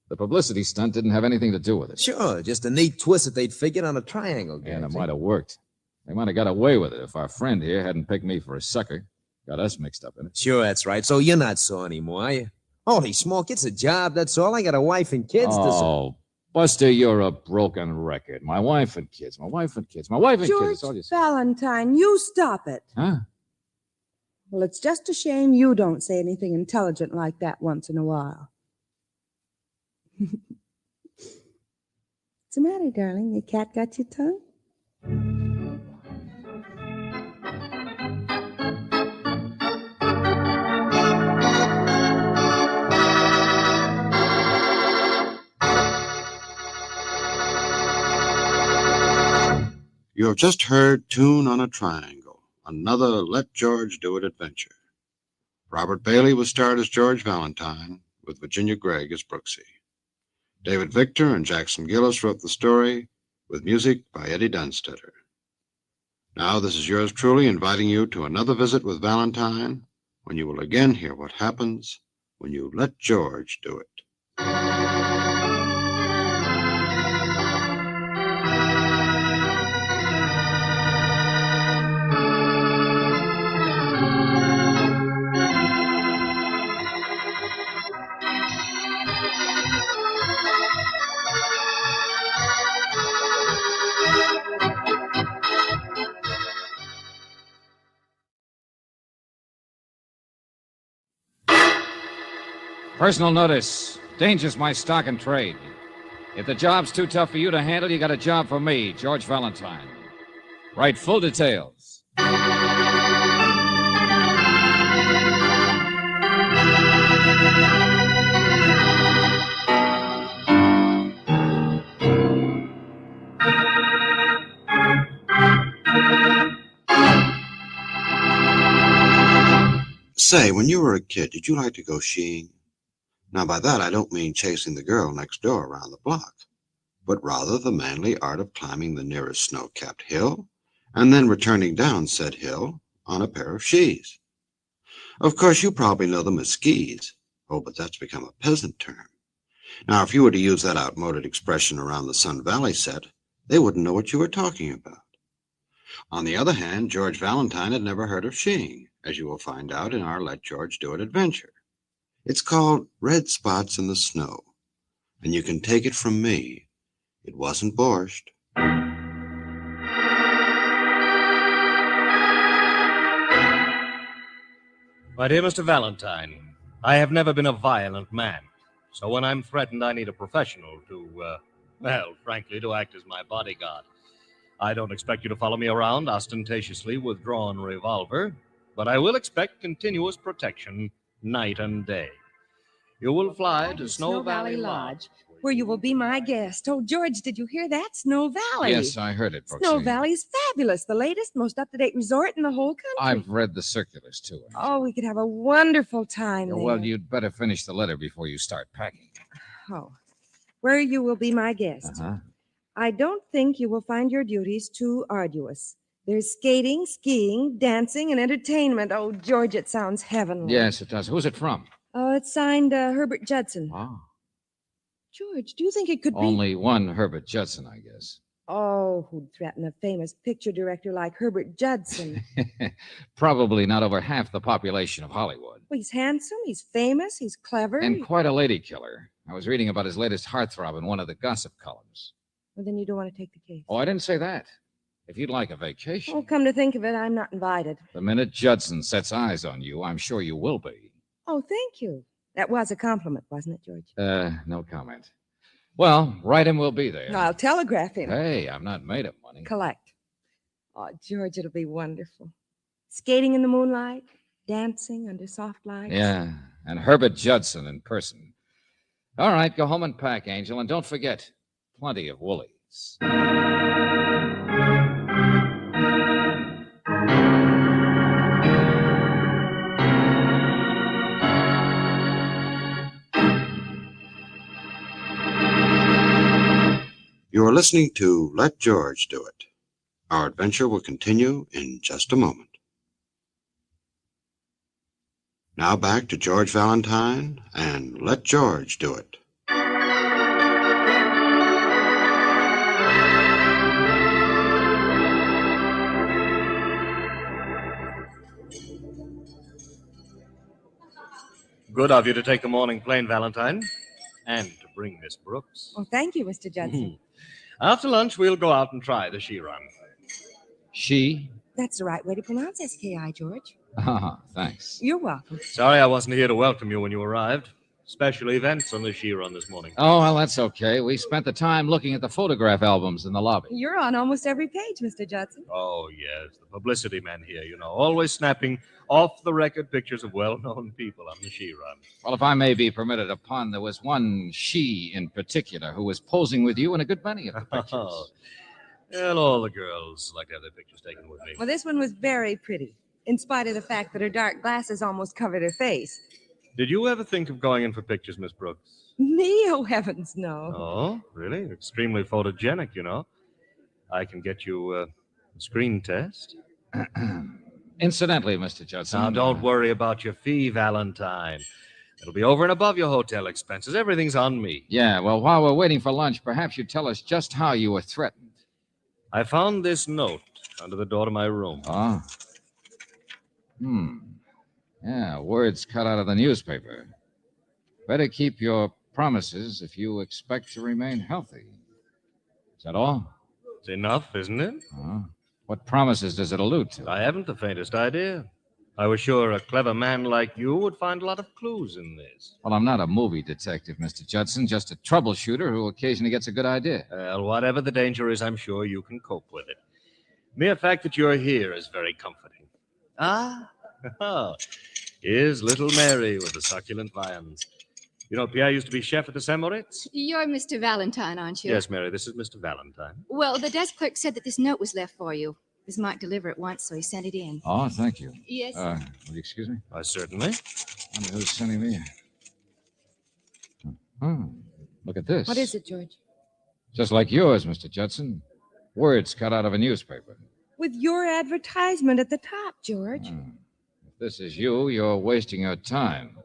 S1: The publicity stunt didn't have anything to do with it.
S7: Sure, just a neat twist that they'd figured on a triangle game.
S1: And it might have worked. They might have got away with it if our friend here hadn't picked me for a sucker. Got us mixed up in it.
S7: Sure, that's right. So you're not sore anymore, are you? Holy smoke, it's a job, that's all. I got a wife and kids.
S1: Oh, Buster, you're a broken record. My wife and kids, my wife and kids, my wife and
S13: George
S1: kids. That's all you say.
S13: Valentine, you stop it.
S1: Huh?
S13: Well, it's just a shame you don't say anything intelligent like that once in a while. What's the matter, darling? The cat got your tongue?
S2: You have just heard Tune on a Triangle, another Let George Do It adventure. Robert Bailey was starred as George Valentine, with Virginia Gregg as Brooksy. David Victor and Jackson Gillis wrote the story, with music by Eddie Dunstetter. Now this is yours truly inviting you to another visit with Valentine, when you will again hear what happens when you let George do it.
S1: Personal notice. Danger's my stock and trade. If the job's too tough for you to handle, you got a job for me, George Valentine. Write full details.
S2: Say, when you were a kid, did you like to go skiing? Now, by that, I don't mean chasing the girl next door around the block, but rather the manly art of climbing the nearest snow-capped hill and then returning down said hill on a pair of skis. Of course, you probably know them as skis. Oh, but that's become a peasant term. Now, if you were to use that outmoded expression around the Sun Valley set, they wouldn't know what you were talking about. On the other hand, George Valentine had never heard of skiing, as you will find out in our Let George Do It adventure. It's called Red Spots in the Snow, and you can take it from me, it wasn't borscht.
S3: My dear Mr. Valentine, I have never been a violent man, so when I'm threatened, I need a professional to, frankly, to act as my bodyguard. I don't expect you to follow me around ostentatiously with drawn revolver, but I will expect continuous protection night and day. You will fly to Snow Valley Lodge,
S6: where you will be my guest. Oh, George, did you hear that? Snow Valley.
S1: Yes, I heard it, Brooksy.
S6: Snow Valley's fabulous. The latest, most up-to-date resort in the whole country.
S1: I've read the circulars, too.
S6: Oh, we could have a wonderful time there.
S1: Well, you'd better finish the letter before you start packing.
S6: Oh, where you will be my guest.
S1: Uh-huh.
S6: I don't think you will find your duties too arduous. There's skating, skiing, dancing, and entertainment. Oh, George, it sounds heavenly.
S1: Yes, it does. Who's it from?
S6: Oh, it's signed Herbert Judson.
S1: Oh.
S6: George, do you think it could be...
S1: Only one Herbert Judson, I guess.
S6: Oh, who'd threaten a famous picture director like Herbert Judson?
S1: Probably not over half the population of Hollywood.
S6: Well, he's handsome, he's famous, he's clever.
S1: And quite a lady killer. I was reading about his latest heartthrob in one of the gossip columns.
S6: Well, then you don't want to take the case.
S1: Oh, I didn't say that. If you'd like a vacation.
S6: Oh, come to think of it, I'm not invited.
S1: The minute Judson sets eyes on you, I'm sure you will be.
S6: Oh, thank you. That was a compliment, wasn't it, George?
S1: No comment. Well, write him, we'll be there.
S6: I'll telegraph him.
S1: Hey, I'm not made of money.
S6: Collect. Oh, George, it'll be wonderful. Skating in the moonlight, dancing under soft lights.
S1: Yeah, and Herbert Judson in person. All right, go home and pack, Angel, and don't forget, plenty of woolies.
S2: You are listening to Let George Do It. Our adventure will continue in just a moment. Now back to George Valentine and Let George Do It.
S3: Good of you to take the morning plane, Valentine, and to bring Miss Brooks.
S13: Oh, thank you, Mr. Judson.
S3: After lunch, we'll go out and try the she run.
S1: She?
S13: That's the right way to pronounce SKI, George.
S1: Ah, thanks.
S13: You're welcome.
S3: Sorry I wasn't here to welcome you when you arrived. Special events on the she run this morning.
S1: Oh, well, that's okay. We spent the time looking at the photograph albums in the lobby.
S13: You're on almost every page, Mr. Judson.
S3: Oh, yes, the publicity men here, always snapping off-the-record pictures of well-known people on the she run.
S1: Well, if I may be permitted a pun, there was one she in particular who was posing with you in a good many of the pictures.
S3: Oh, well, all the girls like to have their pictures taken with me.
S13: Well, this one was very pretty, in spite of the fact that her dark glasses almost covered her face.
S3: Did you ever think of going in for pictures, Miss Brooks?
S13: Me? Oh, heavens, no.
S3: Oh, really? Extremely photogenic, I can get you a screen test.
S1: Incidentally, Mr. Judson...
S3: Now, don't worry about your fee, Valentine. It'll be over and above your hotel expenses. Everything's on me.
S1: Yeah, well, while we're waiting for lunch, perhaps you'd tell us just how you were threatened.
S3: I found this note under the door to my room.
S1: Ah. Yeah, words cut out of the newspaper. Better keep your promises if you expect to remain healthy. Is that all?
S3: It's enough, isn't it?
S1: What promises does it allude to?
S3: I haven't the faintest idea. I was sure a clever man like you would find a lot of clues in this.
S1: Well, I'm not a movie detective, Mr. Judson, just a troubleshooter who occasionally gets a good idea.
S3: Well, whatever the danger is, I'm sure you can cope with it. Mere fact that you're here is very comforting. Here's little Mary with the succulent viands. Pierre used to be chef at the St. Moritz?
S4: You're Mr. Valentine, aren't you?
S3: Yes, Mary, this is Mr. Valentine.
S4: Well, the desk clerk said that this note was left for you. This might deliver it once, so he sent it in.
S1: Oh, thank you.
S4: Yes.
S1: Will you excuse me?
S3: Certainly.
S1: I wonder who's sending me. Look at this.
S13: What is it, George?
S1: Just like yours, Mr. Judson. Words cut out of a newspaper.
S13: With your advertisement at the top, George.
S1: If this is you, you're wasting your time.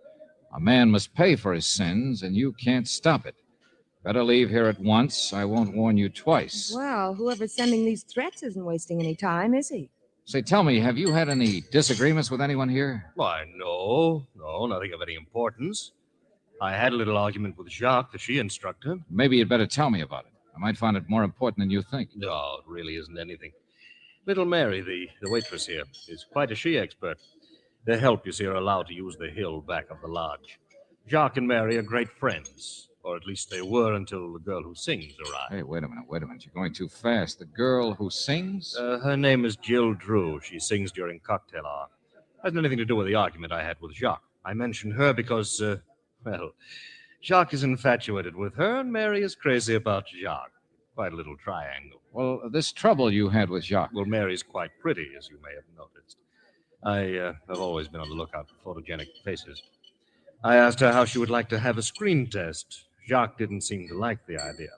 S1: A man must pay for his sins, and you can't stop it. Better leave here at once. I won't warn you twice.
S13: Well, whoever's sending these threats isn't wasting any time, is he?
S1: Say, tell me, have you had any disagreements with anyone here?
S3: Why, no, nothing of any importance. I had a little argument with Jacques, the she instructor.
S1: Maybe you'd better tell me about it. I might find it more important than you think.
S3: No, it really isn't anything. Little Mary, the waitress here, is quite a she expert. The help, you see, are allowed to use the hill back of the lodge. Jacques and Mary are great friends. Or at least they were until the girl who sings arrived.
S1: Hey, wait a minute. You're going too fast. The girl who sings?
S3: Her name is Jill Drew. She sings during cocktail hour. Hasn't anything to do with the argument I had with Jacques. I mentioned her because, Jacques is infatuated with her, and Mary is crazy about Jacques. Quite a little triangle.
S1: Well, this trouble you had with Jacques.
S3: Well, Mary's quite pretty, as you may have noticed. I have always been on the lookout for photogenic faces. I asked her how she would like to have a screen test. Jacques didn't seem to like the idea.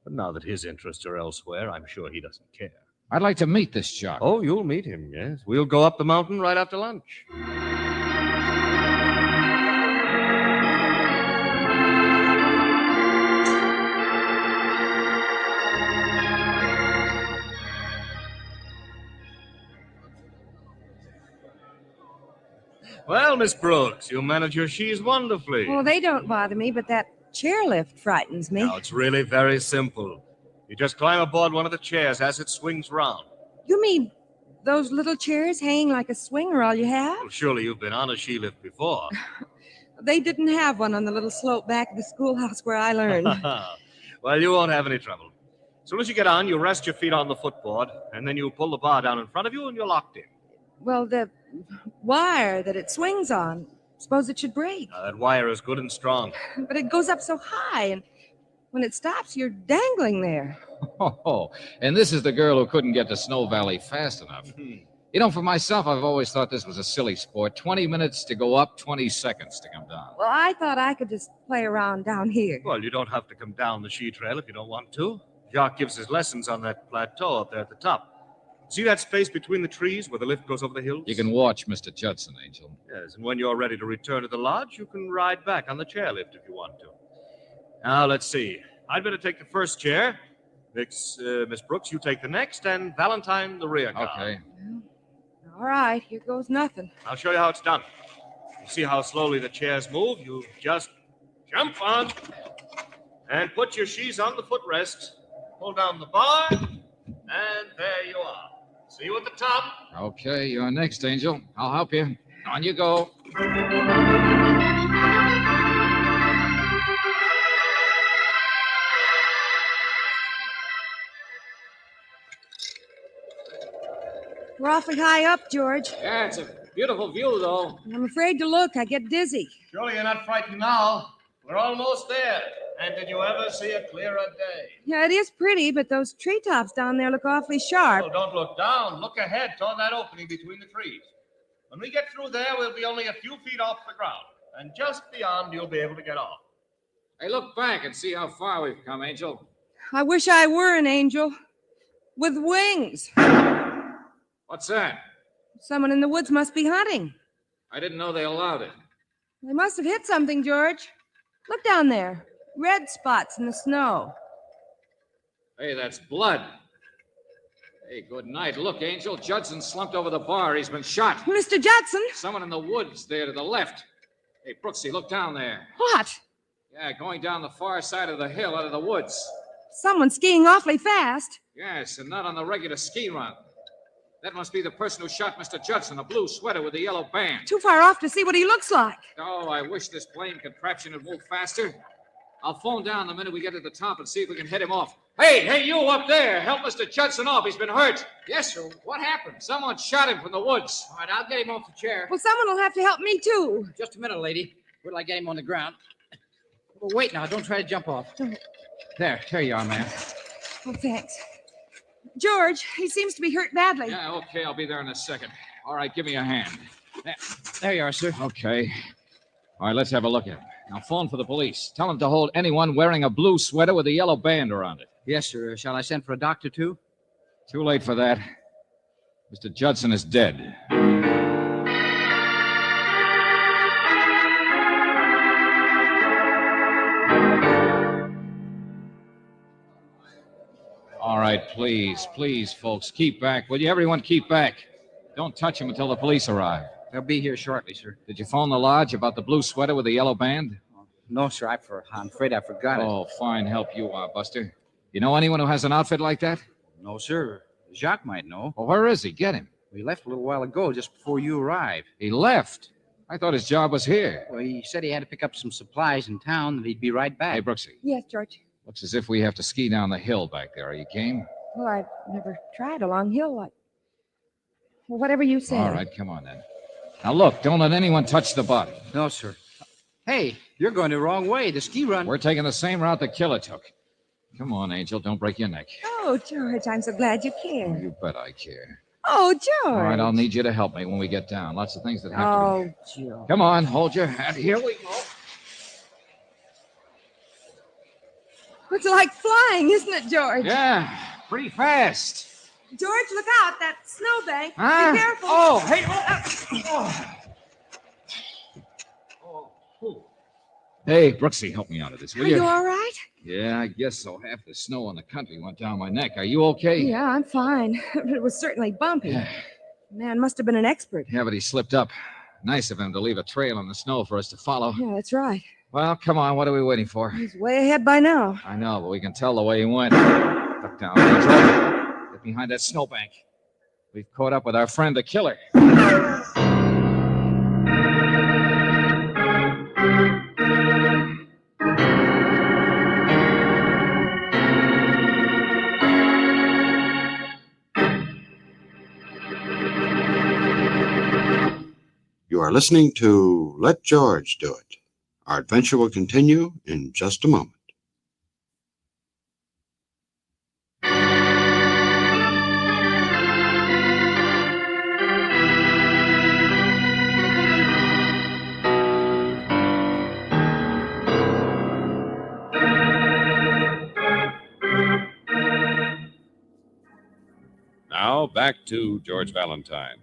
S3: But now that his interests are elsewhere, I'm sure he doesn't care.
S1: I'd like to meet this Jacques.
S3: Oh, you'll meet him, yes. We'll go up the mountain right after lunch. Well, Miss Brooks, you manage your she's wonderfully.
S13: Well, they don't bother me, but that chairlift frightens me.
S3: Now, it's really very simple. You just climb aboard one of the chairs as it swings round.
S13: You mean those little chairs hanging like a swing are all you have?
S3: Well, surely you've been on a she lift before.
S13: They didn't have one on the little slope back of the schoolhouse where I learned.
S3: Well, you won't have any trouble. As soon as you get on, you rest your feet on the footboard, and then you pull the bar down in front of you, and you're locked in.
S13: Well, the wire that it swings on, suppose it should break.
S3: That wire is good and strong.
S13: But it goes up so high, and when it stops, you're dangling there.
S1: Oh, and this is the girl who couldn't get to Snow Valley fast enough. For myself, I've always thought this was a silly sport. 20 minutes to go up, 20 seconds to come down.
S13: Well, I thought I could just play around down here.
S3: Well, you don't have to come down the she trail if you don't want to. Jacques gives his lessons on that plateau up there at the top. See that space between the trees where the lift goes over the hills?
S1: You can watch Mr. Judson, Angel.
S3: Yes, and when you're ready to return to the lodge, you can ride back on the chairlift if you want to. Now, let's see. I'd better take the first chair. Miss Brooks, you take the next, and Valentine the rear guard.
S1: Okay.
S6: All right, here goes nothing.
S3: I'll show you how it's done. You see how slowly the chairs move? You just jump on and put your skis on the footrest. Pull down the bar, and there you are. See you at the top.
S1: Okay, you're next, Angel. I'll help you. On you go.
S6: We're awfully high up, George.
S1: Yeah, it's a beautiful view, though.
S6: I'm afraid to look. I get dizzy.
S3: Surely you're not frightened now. We're almost there. And did you ever see a clearer day?
S6: Yeah, it is pretty, but those treetops down there look awfully sharp.
S3: Oh, don't look down. Look ahead toward that opening between the trees. When we get through there, we'll be only a few feet off the ground. And just beyond, you'll be able to get off.
S1: Hey, look back and see how far we've come, Angel.
S6: I wish I were an angel. With wings.
S1: What's that?
S6: Someone in the woods must be hunting.
S1: I didn't know they allowed it.
S6: They must have hit something, George. Look down there. Red spots in the snow.
S1: Hey, that's blood. Hey, good night. Look, Angel, Judson slumped over the bar. He's been shot.
S6: Mr. Judson?
S1: Someone in the woods there to the left. Hey, Brooksy, look down there.
S6: What?
S1: Yeah, going down the far side of the hill out of the woods.
S6: Someone skiing awfully fast.
S1: Yes, and not on the regular ski run. That must be the person who shot Mr. Judson, a blue sweater with a yellow band.
S6: Too far off to see what he looks like.
S1: Oh, I wish this blame contraption had moved faster. I'll phone down the minute we get to the top and see if we can head him off. Hey, you up there. Help Mr. Judson off. He's been hurt.
S10: Yes, sir. What happened?
S1: Someone shot him from the woods.
S10: All right, I'll get him off the chair.
S6: Well, someone will have to help me, too.
S10: Just a minute, lady. Wait till I get him on the ground. Well, wait now. Don't try to jump off. There you are, ma'am.
S6: Oh, thanks. George, he seems to be hurt badly.
S1: Yeah, okay. I'll be there in a second. All right, give me a hand.
S10: There you are, sir.
S1: Okay. All right, let's have a look at him. Now, phone for the police. Tell them to hold anyone wearing a blue sweater with a yellow band around it.
S10: Yes, sir. Shall I send for a doctor, too?
S1: Too late for that. Mr. Judson is dead. All right, please, folks, keep back. Will you, everyone, keep back? Don't touch him until the police arrive.
S10: They'll be here shortly, sir.
S1: Did you phone the lodge about the blue sweater with the yellow band?
S10: No, sir. I'm afraid I forgot it.
S1: Oh, fine help you are, Buster. You know anyone who has an outfit like that?
S10: No, sir. Jacques might know.
S1: Well, where is he? Get him.
S10: He left a little while ago, just before you arrived.
S1: He left? I thought his job was here.
S10: Well, he said he had to pick up some supplies in town and he'd be right back.
S1: Hey, Brooksy.
S6: Yes, George.
S1: Looks as if we have to ski down the hill back there. Are you game?
S6: Well, I've never tried a long hill like. Well, whatever you say.
S1: All right, come on then. Now look, don't let anyone touch the body.
S10: No, sir. Hey, you're going the wrong way. The ski run.
S1: We're taking the same route the killer took. Come on, Angel, don't break your neck.
S6: Oh, George, I'm so glad you care.
S1: You bet I care.
S6: Oh, George.
S1: All right, I'll need you to help me when we get down. Lots of things that have to be.
S6: Oh, George.
S1: Come on, hold your hand. Here we go.
S6: It's like flying, isn't it, George?
S1: Yeah, pretty fast.
S6: George, look out. That snowbank.
S1: Huh?
S6: Be careful.
S1: Oh, hey. Hey, Brooksy, help me out of this, will
S6: Are you all right?
S1: Yeah, I guess so. Half the snow in the country went down my neck. Are you okay?
S6: Yeah, I'm fine. It was certainly bumpy. Man must have been an expert.
S1: Yeah, but he slipped up. Nice of him to leave a trail in the snow for us to follow.
S6: Yeah, that's right.
S1: Well, come on. What are we waiting for?
S6: He's way ahead by now.
S1: I know, but we can tell the way he went. Look down, Angel. Get behind that snowbank. We've caught up with our friend, the killer.
S2: You are listening to Let George Do It. Our adventure will continue in just a moment.
S5: Now, back to George Valentine.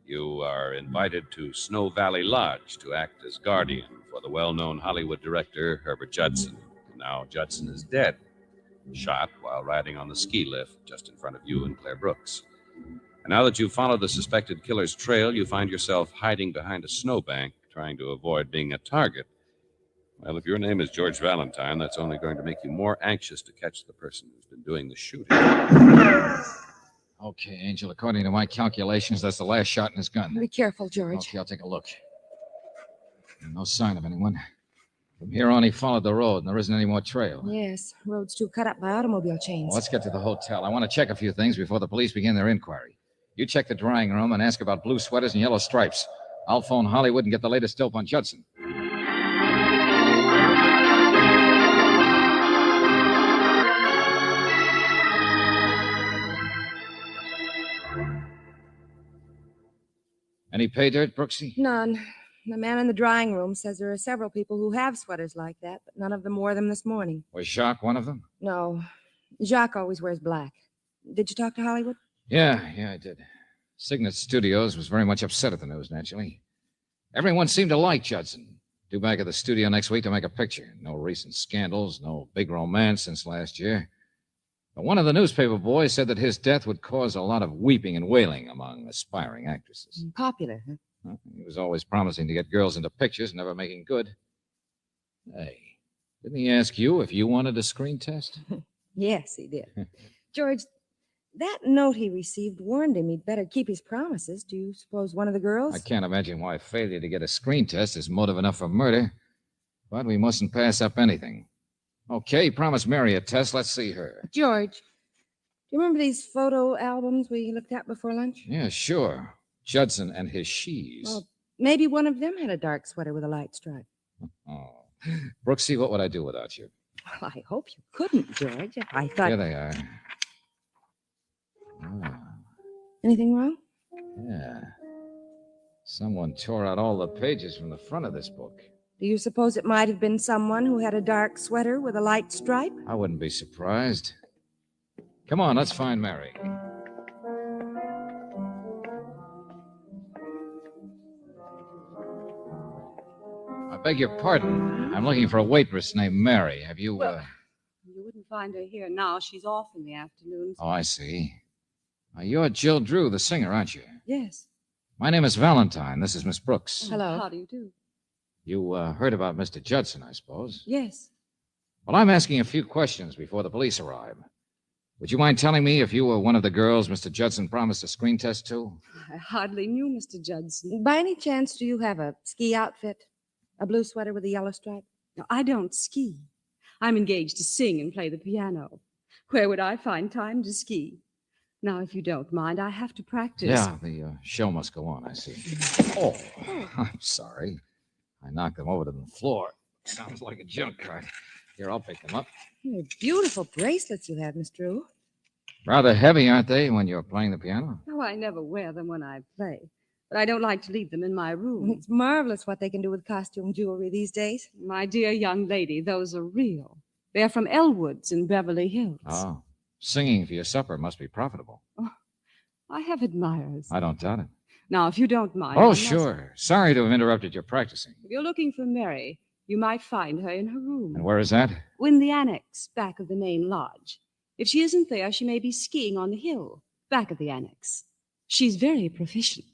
S5: You are invited to Snow Valley Lodge to act as guardian for the well-known Hollywood director, Herbert Judson. Now, Judson is dead, shot while riding on the ski lift just in front of you and Claire Brooks. And now that you've followed the suspected killer's trail, you find yourself hiding behind a snowbank, trying to avoid being a target. Well, if your name is George Valentine, that's only going to make you more anxious to catch the person who's been doing the shooting.
S1: Okay, Angel, according to my calculations, that's the last shot in his gun.
S4: Be careful, George.
S1: Okay, I'll take a look. No sign of anyone. From here on, he followed the road, and there isn't any more trail.
S13: Yes, road's too cut up by automobile chains.
S1: Well, let's get to the hotel. I want to check a few things before the police begin their inquiry. You check the drying room and ask about blue sweaters and yellow stripes. I'll phone Hollywood and get the latest dope on Judson. Any pay dirt, Brooksy?
S13: None. The man in the drying room says there are several people who have sweaters like that, but none of them wore them this morning.
S1: Was Jacques one of them?
S13: No. Jacques always wears black. Did you talk to Hollywood?
S1: Yeah, I did. Signet Studios was very much upset at the news, naturally. Everyone seemed to like Judson. Due back at the studio next week to make a picture. No recent scandals, no big romance since last year. But one of the newspaper boys said that his death would cause a lot of weeping and wailing among aspiring actresses.
S13: Popular, huh?
S1: Well, he was always promising to get girls into pictures, never making good. Hey, didn't he ask you if you wanted a screen test?
S13: Yes, he did. George, that note he received warned him he'd better keep his promises. Do you suppose one of the girls?
S1: I can't imagine why failure to get a screen test is motive enough for murder. But we mustn't pass up anything. Okay, promise Mary a test. Let's see her.
S13: George, do you remember these photo albums we looked at before lunch?
S1: Yeah, sure. Judson and his she's.
S13: Well, maybe one of them had a dark sweater with a light stripe.
S1: Oh. Brooksy, what would I do without you?
S13: Well, I hope you couldn't, George. I thought...
S1: Here they are. Ah,
S13: Anything wrong?
S1: yeah. Someone tore out all the pages from the front of this book.
S13: Do you suppose it might have been someone who had a dark sweater with a light stripe?
S1: I wouldn't be surprised. Come on, let's find Mary. I beg your pardon. I'm looking for a waitress named Mary. Have you,
S16: You wouldn't find her here now. She's off in the afternoons.
S1: Oh, I see. You're Jill Drew, the singer, aren't you?
S13: Yes.
S1: My name is Valentine. This is Miss Brooks.
S13: Hello.
S16: How do you do?
S1: You heard about Mr. Judson, I suppose.
S13: Yes.
S1: Well, I'm asking a few questions before the police arrive. Would you mind telling me if you were one of the girls Mr. Judson promised a screen test to?
S16: I hardly knew Mr. Judson.
S13: By any chance, do you have a ski outfit? A blue sweater with a yellow stripe?
S16: No, I don't ski. I'm engaged to sing and play the piano. Where would I find time to ski? Now, if you don't mind, I have to practice.
S1: Yeah, the show must go on, I see. Oh, I'm sorry. I knocked them over to the floor. Sounds like a junk cart. Here, I'll pick them up.
S13: They're beautiful bracelets you have, Miss Drew.
S1: Rather heavy, aren't they, when you're playing the piano?
S16: No, I never wear them when I play. But I don't like to leave them in my room.
S13: It's marvelous what they can do with costume jewelry these days.
S16: My dear young lady, those are real. They're from Elwood's in Beverly Hills.
S1: Oh, singing for your supper must be profitable.
S16: Oh, I have admirers.
S1: I don't doubt it.
S16: Now, if you don't mind.
S1: Oh, sure. Sorry to have interrupted your practicing.
S16: If you're looking for Mary, you might find her in her room.
S1: And where is that?
S16: In the annex, back of the main lodge. If she isn't there, she may be skiing on the hill, back of the annex. She's very proficient.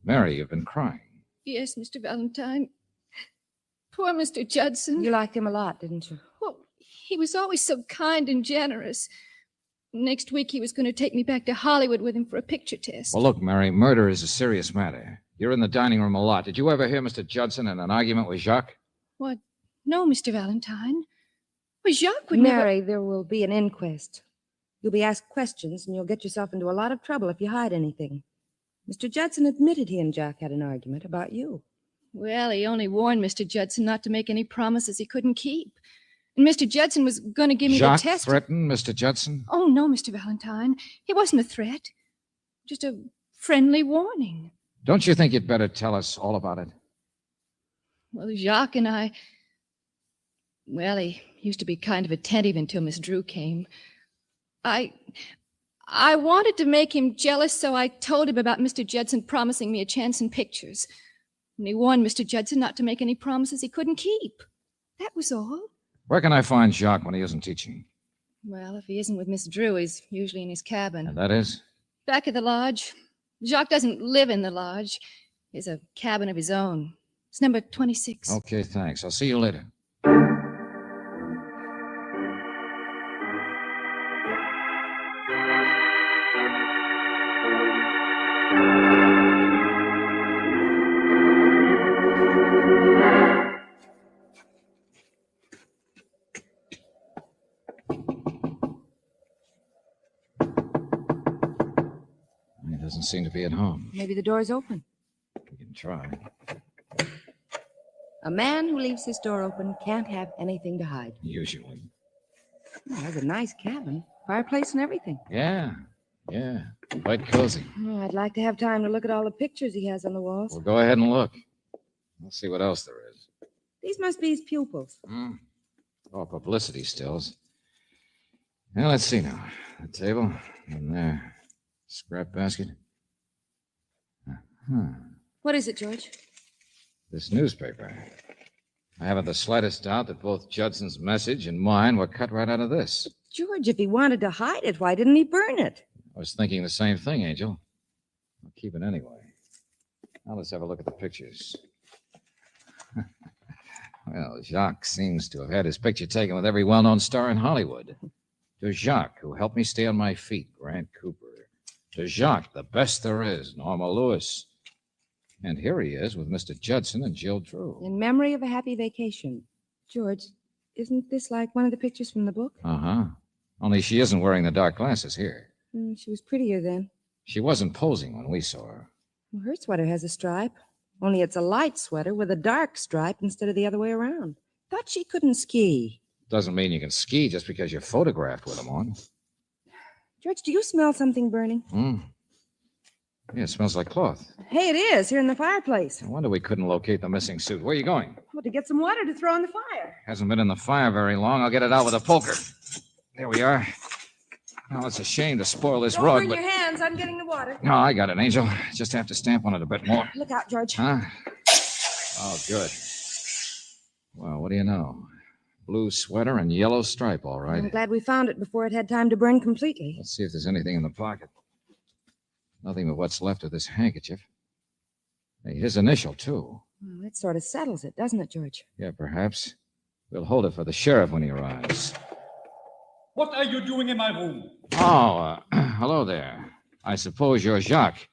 S1: Mary, you've been crying.
S4: Yes, Mr. Valentine. Poor Mr. Judson.
S13: You liked him a lot, didn't you?
S4: Well, he was always so kind and generous. Next week, he was going to take me back to Hollywood with him for a picture test.
S1: Well, look, Mary, murder is a serious matter. You're in the dining room a lot. Did you ever hear Mr. Judson in an argument with Jacques?
S4: What? No, Mr. Valentine. Well, Jacques would never...
S13: Mary, there will be an inquest. You'll be asked questions, and you'll get yourself into a lot of trouble if you hide anything. Mr. Judson admitted he and Jacques had an argument about you.
S4: Well, he only warned Mr. Judson not to make any promises he couldn't keep. And Mr. Judson was going to give me
S1: Jacques
S4: the test.
S1: threatened Mr. Judson?
S4: Oh, no, Mr. Valentine. He wasn't a threat. Just a friendly warning.
S1: Don't you think you'd better tell us all about it?
S4: Well, Jacques and I... Well, he used to be kind of attentive until Miss Drew came. I wanted to make him jealous, so I told him about Mr. Judson promising me a chance in pictures. And he warned Mr. Judson not to make any promises he couldn't keep. That was all.
S1: Where can I find Jacques when he isn't teaching?
S4: Well, if he isn't with Miss Drew, he's usually in his cabin.
S1: And that is?
S4: Back at the lodge. Jacques doesn't live in the lodge. He has a cabin of his own. It's number 26.
S1: Okay, thanks. I'll see you later. He doesn't seem to be at home.
S13: Maybe the door's open.
S1: We can try.
S13: A man who leaves his door open can't have anything to hide.
S1: Usually.
S13: Oh, that's a nice cabin. Fireplace and everything.
S1: Yeah. Quite cozy.
S13: Oh, I'd like to have time to look at all the pictures he has on the walls.
S1: Well, go ahead and look. We'll see what else there is.
S13: These must be his pupils.
S1: Oh, publicity stills. Now, let's see now. The table, and there. Scrap basket.
S13: What is it, George?
S1: This newspaper. I haven't the slightest doubt that both Judson's message and mine were cut right out of this.
S13: George, if he wanted to hide it, why didn't he burn it?
S1: I was thinking the same thing, Angel. I'll keep it anyway. Now let's have a look at the pictures. Well, Jacques seems to have had his picture taken with every well-known star in Hollywood. To Jacques, who helped me stay on my feet, Grant Cooper. To Jacques, the best there is, Norma Lewis. And here he is with Mr. Judson and Jill Drew.
S13: In memory of a happy vacation. George, isn't this like one of the pictures from the book?
S1: Uh-huh. Only she isn't wearing the dark glasses here.
S13: She was prettier then.
S1: She wasn't posing when we saw her.
S13: Well, her sweater has a stripe. Only it's a light sweater with a dark stripe instead of the other way around. Thought she couldn't ski.
S1: Doesn't mean you can ski just because you're photographed with them on.
S13: George, do you smell something burning?
S1: Yeah, it smells like cloth.
S13: Hey, it is, here in the fireplace.
S1: No wonder we couldn't locate the missing suit. Where are you going?
S13: Well, to get some water to throw on the fire.
S1: Hasn't been in the fire very long. I'll get it out with a poker. There we are. Well, it's a shame to spoil this
S13: Don't
S1: rug,
S13: burn
S1: but...
S13: your hands. I'm getting the water.
S1: No, I got it, Angel. Just have to stamp on it a bit more.
S13: Look out, George.
S1: Huh? Oh, good. Well, what do you know? Blue sweater and yellow stripe, all right.
S13: I'm glad we found it before it had time to burn completely.
S1: Let's see if there's anything in the pocket. Nothing but what's left of this handkerchief. Hey, his initial, too.
S13: Well, that sort of settles it, doesn't it, George?
S1: Yeah, perhaps. We'll hold it for the sheriff when he arrives.
S14: What are you doing in my room?
S1: Oh, hello there. I suppose you're Jacques.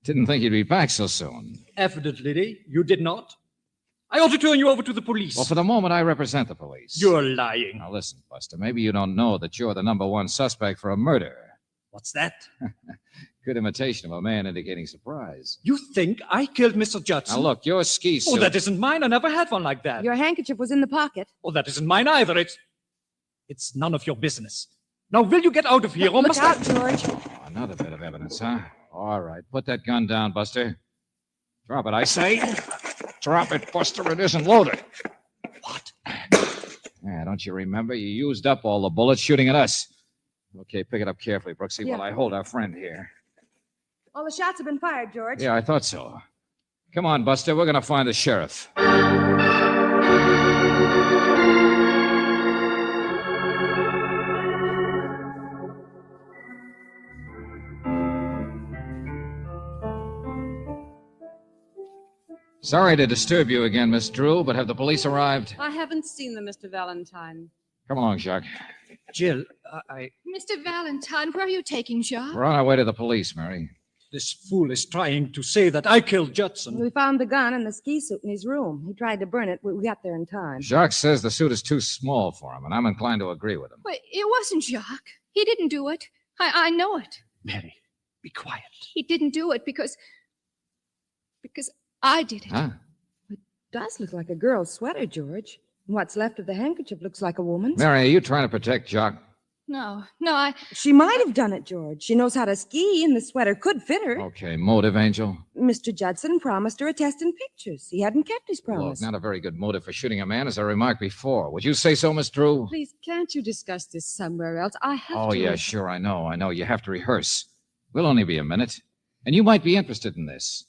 S1: Didn't think you'd be back so soon.
S14: Evidently, you did not. I ought to turn you over to the police.
S1: Well, for the moment, I represent the police.
S14: You're lying.
S1: Now, listen, Buster, maybe you don't know that you're the #1 suspect for a murder.
S14: What's that?
S1: Good imitation of a man indicating surprise.
S14: You think I killed Mr. Judson?
S1: Now, look, your ski suit...
S14: Oh, that isn't mine. I never had one like that.
S13: Your handkerchief was in the pocket.
S14: Oh, that isn't mine either. It's none of your business. Now, will you get out of here? Or
S13: Look
S14: must
S13: out,
S14: I...
S13: George.
S1: Oh, another bit of evidence, huh? All right, put that gun down, Buster. Drop it, I say. Drop it, Buster. It isn't loaded.
S14: What?
S1: Yeah, don't you remember? You used up all the bullets shooting at us. Okay, pick it up carefully, Brooksy,
S13: Yeah.
S1: while I hold our friend here.
S13: All the shots have been fired, George.
S1: Yeah, I thought so. Come on, Buster. We're going to find the sheriff. Sorry to disturb you again, Miss Drew, but have the police arrived?
S16: I haven't seen them, Mr. Valentine.
S1: Come along, Jacques.
S14: Jill,
S4: Mr. Valentine, where are you taking Jacques?
S1: We're on our way to the police, Mary.
S14: This fool is trying to say that I killed Judson.
S13: We found the gun and the ski suit in his room. He tried to burn it, but we got there in time.
S1: Jacques says the suit is too small for him, and I'm inclined to agree with him.
S4: But it wasn't Jacques. He didn't do it. I know it.
S14: Mary, be quiet.
S4: He didn't do it because I did it.
S1: Huh?
S13: It does look like a girl's sweater, George. And what's left of the handkerchief looks like a woman's.
S1: Mary, are you trying to protect Jacques?
S4: No,
S13: She might have done it, George. She knows how to ski, and the sweater could fit her.
S1: Okay, motive, Angel.
S13: Mr. Judson promised her a test in pictures. He hadn't kept his
S1: Look,
S13: promise.
S1: not a very good motive for shooting a man, as I remarked before. Would you say so, Miss Drew?
S16: Please, can't you discuss this somewhere else? I have
S1: Oh,
S16: to.
S1: yeah, sure, I know. You have to rehearse. We'll only be a minute. And you might be interested in this.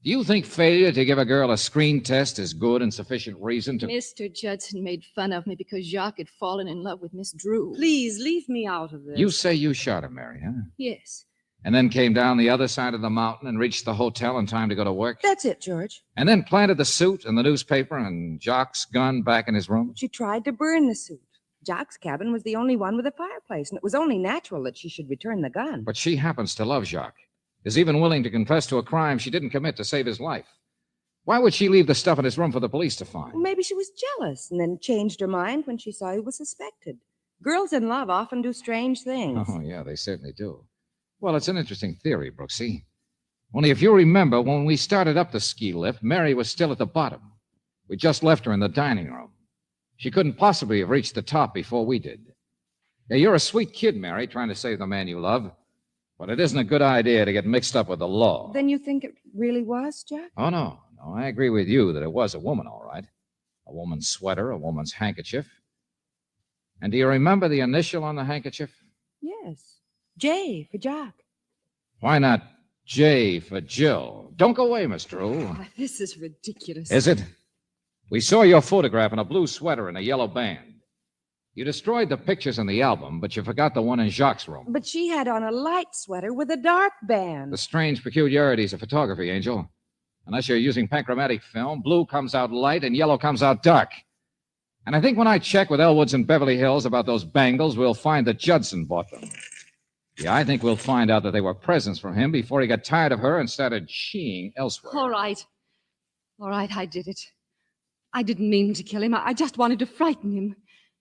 S1: Do you think failure to give a girl a screen test is good and sufficient reason to...
S4: Mr. Judson made fun of me because Jacques had fallen in love with Miss Drew.
S16: Please, leave me out of this.
S1: You say you shot her, Mary, huh?
S4: Yes.
S1: And then came down the other side of the mountain and reached the hotel in time to go to work?
S13: That's it, George.
S1: And then planted the suit and the newspaper and Jacques' gun back in his room?
S13: She tried to burn the suit. Jacques' cabin was the only one with a fireplace, and it was only natural that she should return the gun.
S1: But she happens to love Jacques, is even willing to confess to a crime she didn't commit to save his life. Why would she leave the stuff in his room for the police to find?
S13: Well, maybe she was jealous and then changed her mind when she saw he was suspected. Girls in love often do strange things.
S1: Oh, yeah, they certainly do. Well, it's an interesting theory, Brooksy. Only if you remember, when we started up the ski lift, Mary was still at the bottom. We just left her in the dining room. She couldn't possibly have reached the top before we did. Yeah, you're a sweet kid, Mary, trying to save the man you love. But it isn't a good idea to get mixed up with the law.
S13: Then you think it really was, Jack?
S1: Oh, no, I agree with you that it was a woman, all right. A woman's sweater, a woman's handkerchief. And do you remember the initial on the handkerchief?
S13: Yes. J for Jack.
S1: Why not J for Jill? Don't go away, Miss Drew.
S16: Oh, this is ridiculous.
S1: Is it? We saw your photograph in a blue sweater and a yellow band. You destroyed the pictures in the album, but you forgot the one in Jacques' room.
S13: But she had on a light sweater with a dark band.
S1: The strange peculiarities of photography, Angel. Unless you're using panchromatic film, blue comes out light and yellow comes out dark. And I think when I check with Elwoods and Beverly Hills about those bangles, we'll find that Judson bought them. Yeah, I think we'll find out that they were presents from him before he got tired of her and started sheeing elsewhere.
S16: All right, I did it. I didn't mean to kill him. I just wanted to frighten him.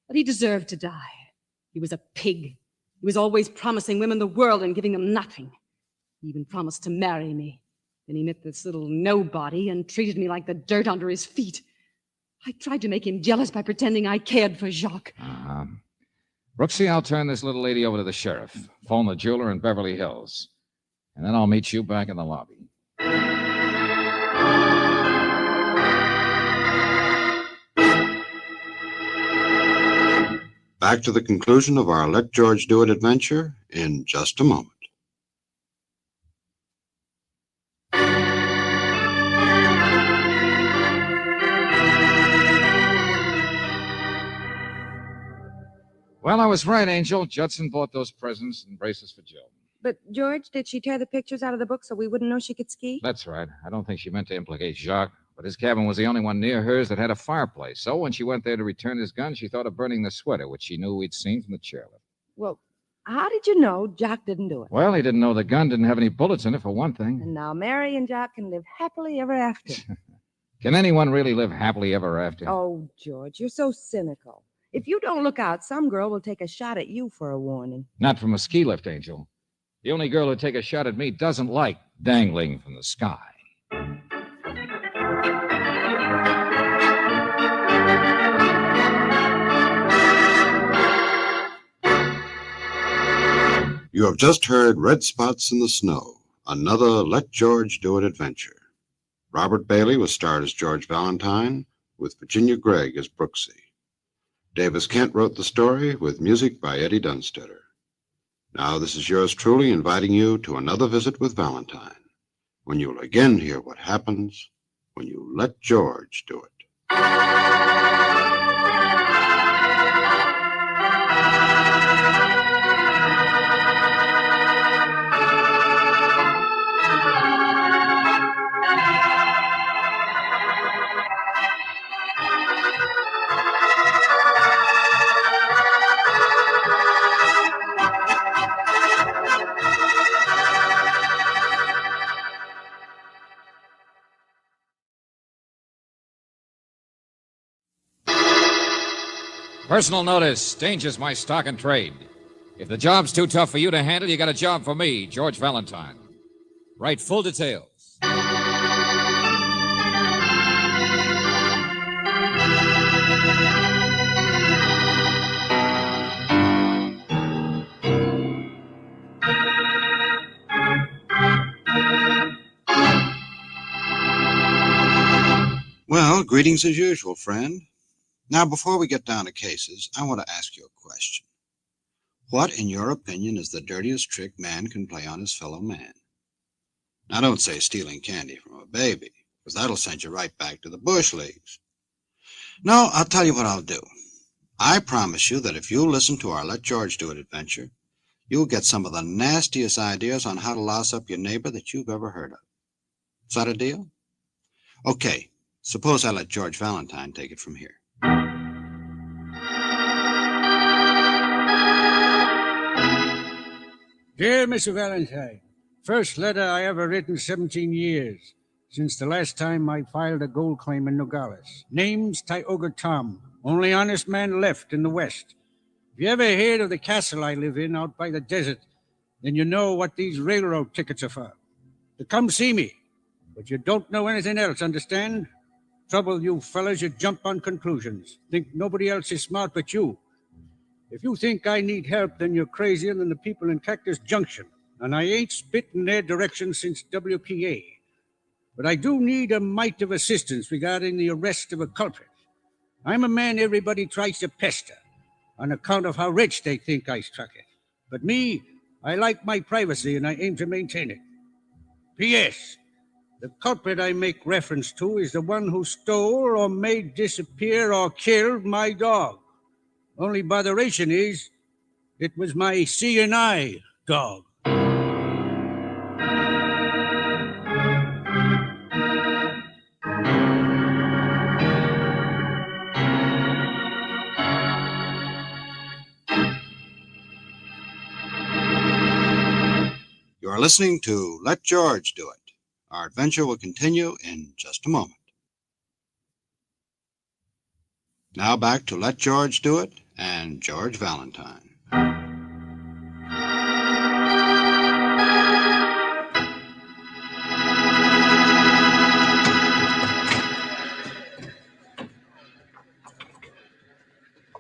S16: But he deserved to die. He was a pig. He was always promising women the world and giving them nothing. He even promised to marry me. Then he met this little nobody and treated me like the dirt under his feet. I tried to make him jealous by pretending I cared for Jacques.
S1: Brooksy, I'll turn this little lady over to the sheriff. Phone the jeweler in Beverly Hills. And then I'll meet you back in the lobby.
S2: Back to the conclusion of our Let George Do It adventure in just a moment.
S1: Well, I was right, Angel. Judson bought those presents and braces for Jill.
S13: But, George, did she tear the pictures out of the book so we wouldn't know she could ski?
S1: That's right. I don't think she meant to implicate Jacques, but his cabin was the only one near hers that had a fireplace. So when she went there to return his gun, she thought of burning the sweater, which she knew we'd seen from the chairlift.
S13: Well, how did you know Jack didn't do it?
S1: Well, he didn't know the gun didn't have any bullets in it, for one thing.
S13: And now Mary and Jack can live happily ever after.
S1: Can anyone really live happily ever after?
S13: Oh, George, you're so cynical. If you don't look out, some girl will take a shot at you for a warning.
S1: Not from a ski lift, Angel. The only girl who'd take a shot at me doesn't like dangling from the sky.
S2: You have just heard Red Spots in the Snow, another Let George Do It adventure. Robert Bailey was starred as George Valentine, with Virginia Gregg as Brooksy. Davis Kent wrote the story with music by Eddie Dunstetter. Now this is yours truly inviting you to another visit with Valentine, when you'll again hear what happens when you let George do it.
S1: Personal notice. Danger's my stock and trade. If the job's too tough for you to handle, you got a job for me, George Valentine. Write full details.
S2: Well, greetings as usual, friend. Now, before we get down to cases, I want to ask you a question. What, in your opinion, is the dirtiest trick man can play on his fellow man? Now, don't say stealing candy from a baby, because that'll send you right back to the bush leagues. No, I'll tell you what I'll do. I promise you that if you listen to our Let George Do It adventure, you'll get some of the nastiest ideas on how to louse up your neighbor that you've ever heard of. Is that a deal? Okay, suppose I let George Valentine take it from here.
S11: Dear Mr. Valentine, first letter I ever written 17 years, since the last time I filed a gold claim in Nogales. Name's Tioga Tom, only honest man left in the West. If you ever heard of the castle I live in out by the desert, then you know what these railroad tickets are for. To come see me, but you don't know anything else, understand? Trouble, you fellas, you jump on conclusions. Think nobody else is smart but you. If you think I need help, then you're crazier than the people in Cactus Junction, and I ain't spit in their direction since WPA. But I do need a mite of assistance regarding the arrest of a culprit. I'm a man everybody tries to pester, on account of how rich they think I struck it. But me, I like my privacy, and I aim to maintain it. P.S. The culprit I make reference to is the one who stole or made disappear or killed my dog. Only botheration is, it was my C&I dog.
S2: You are listening to Let George Do It. Our adventure will continue in just a moment. Now back to Let George Do It and George Valentine.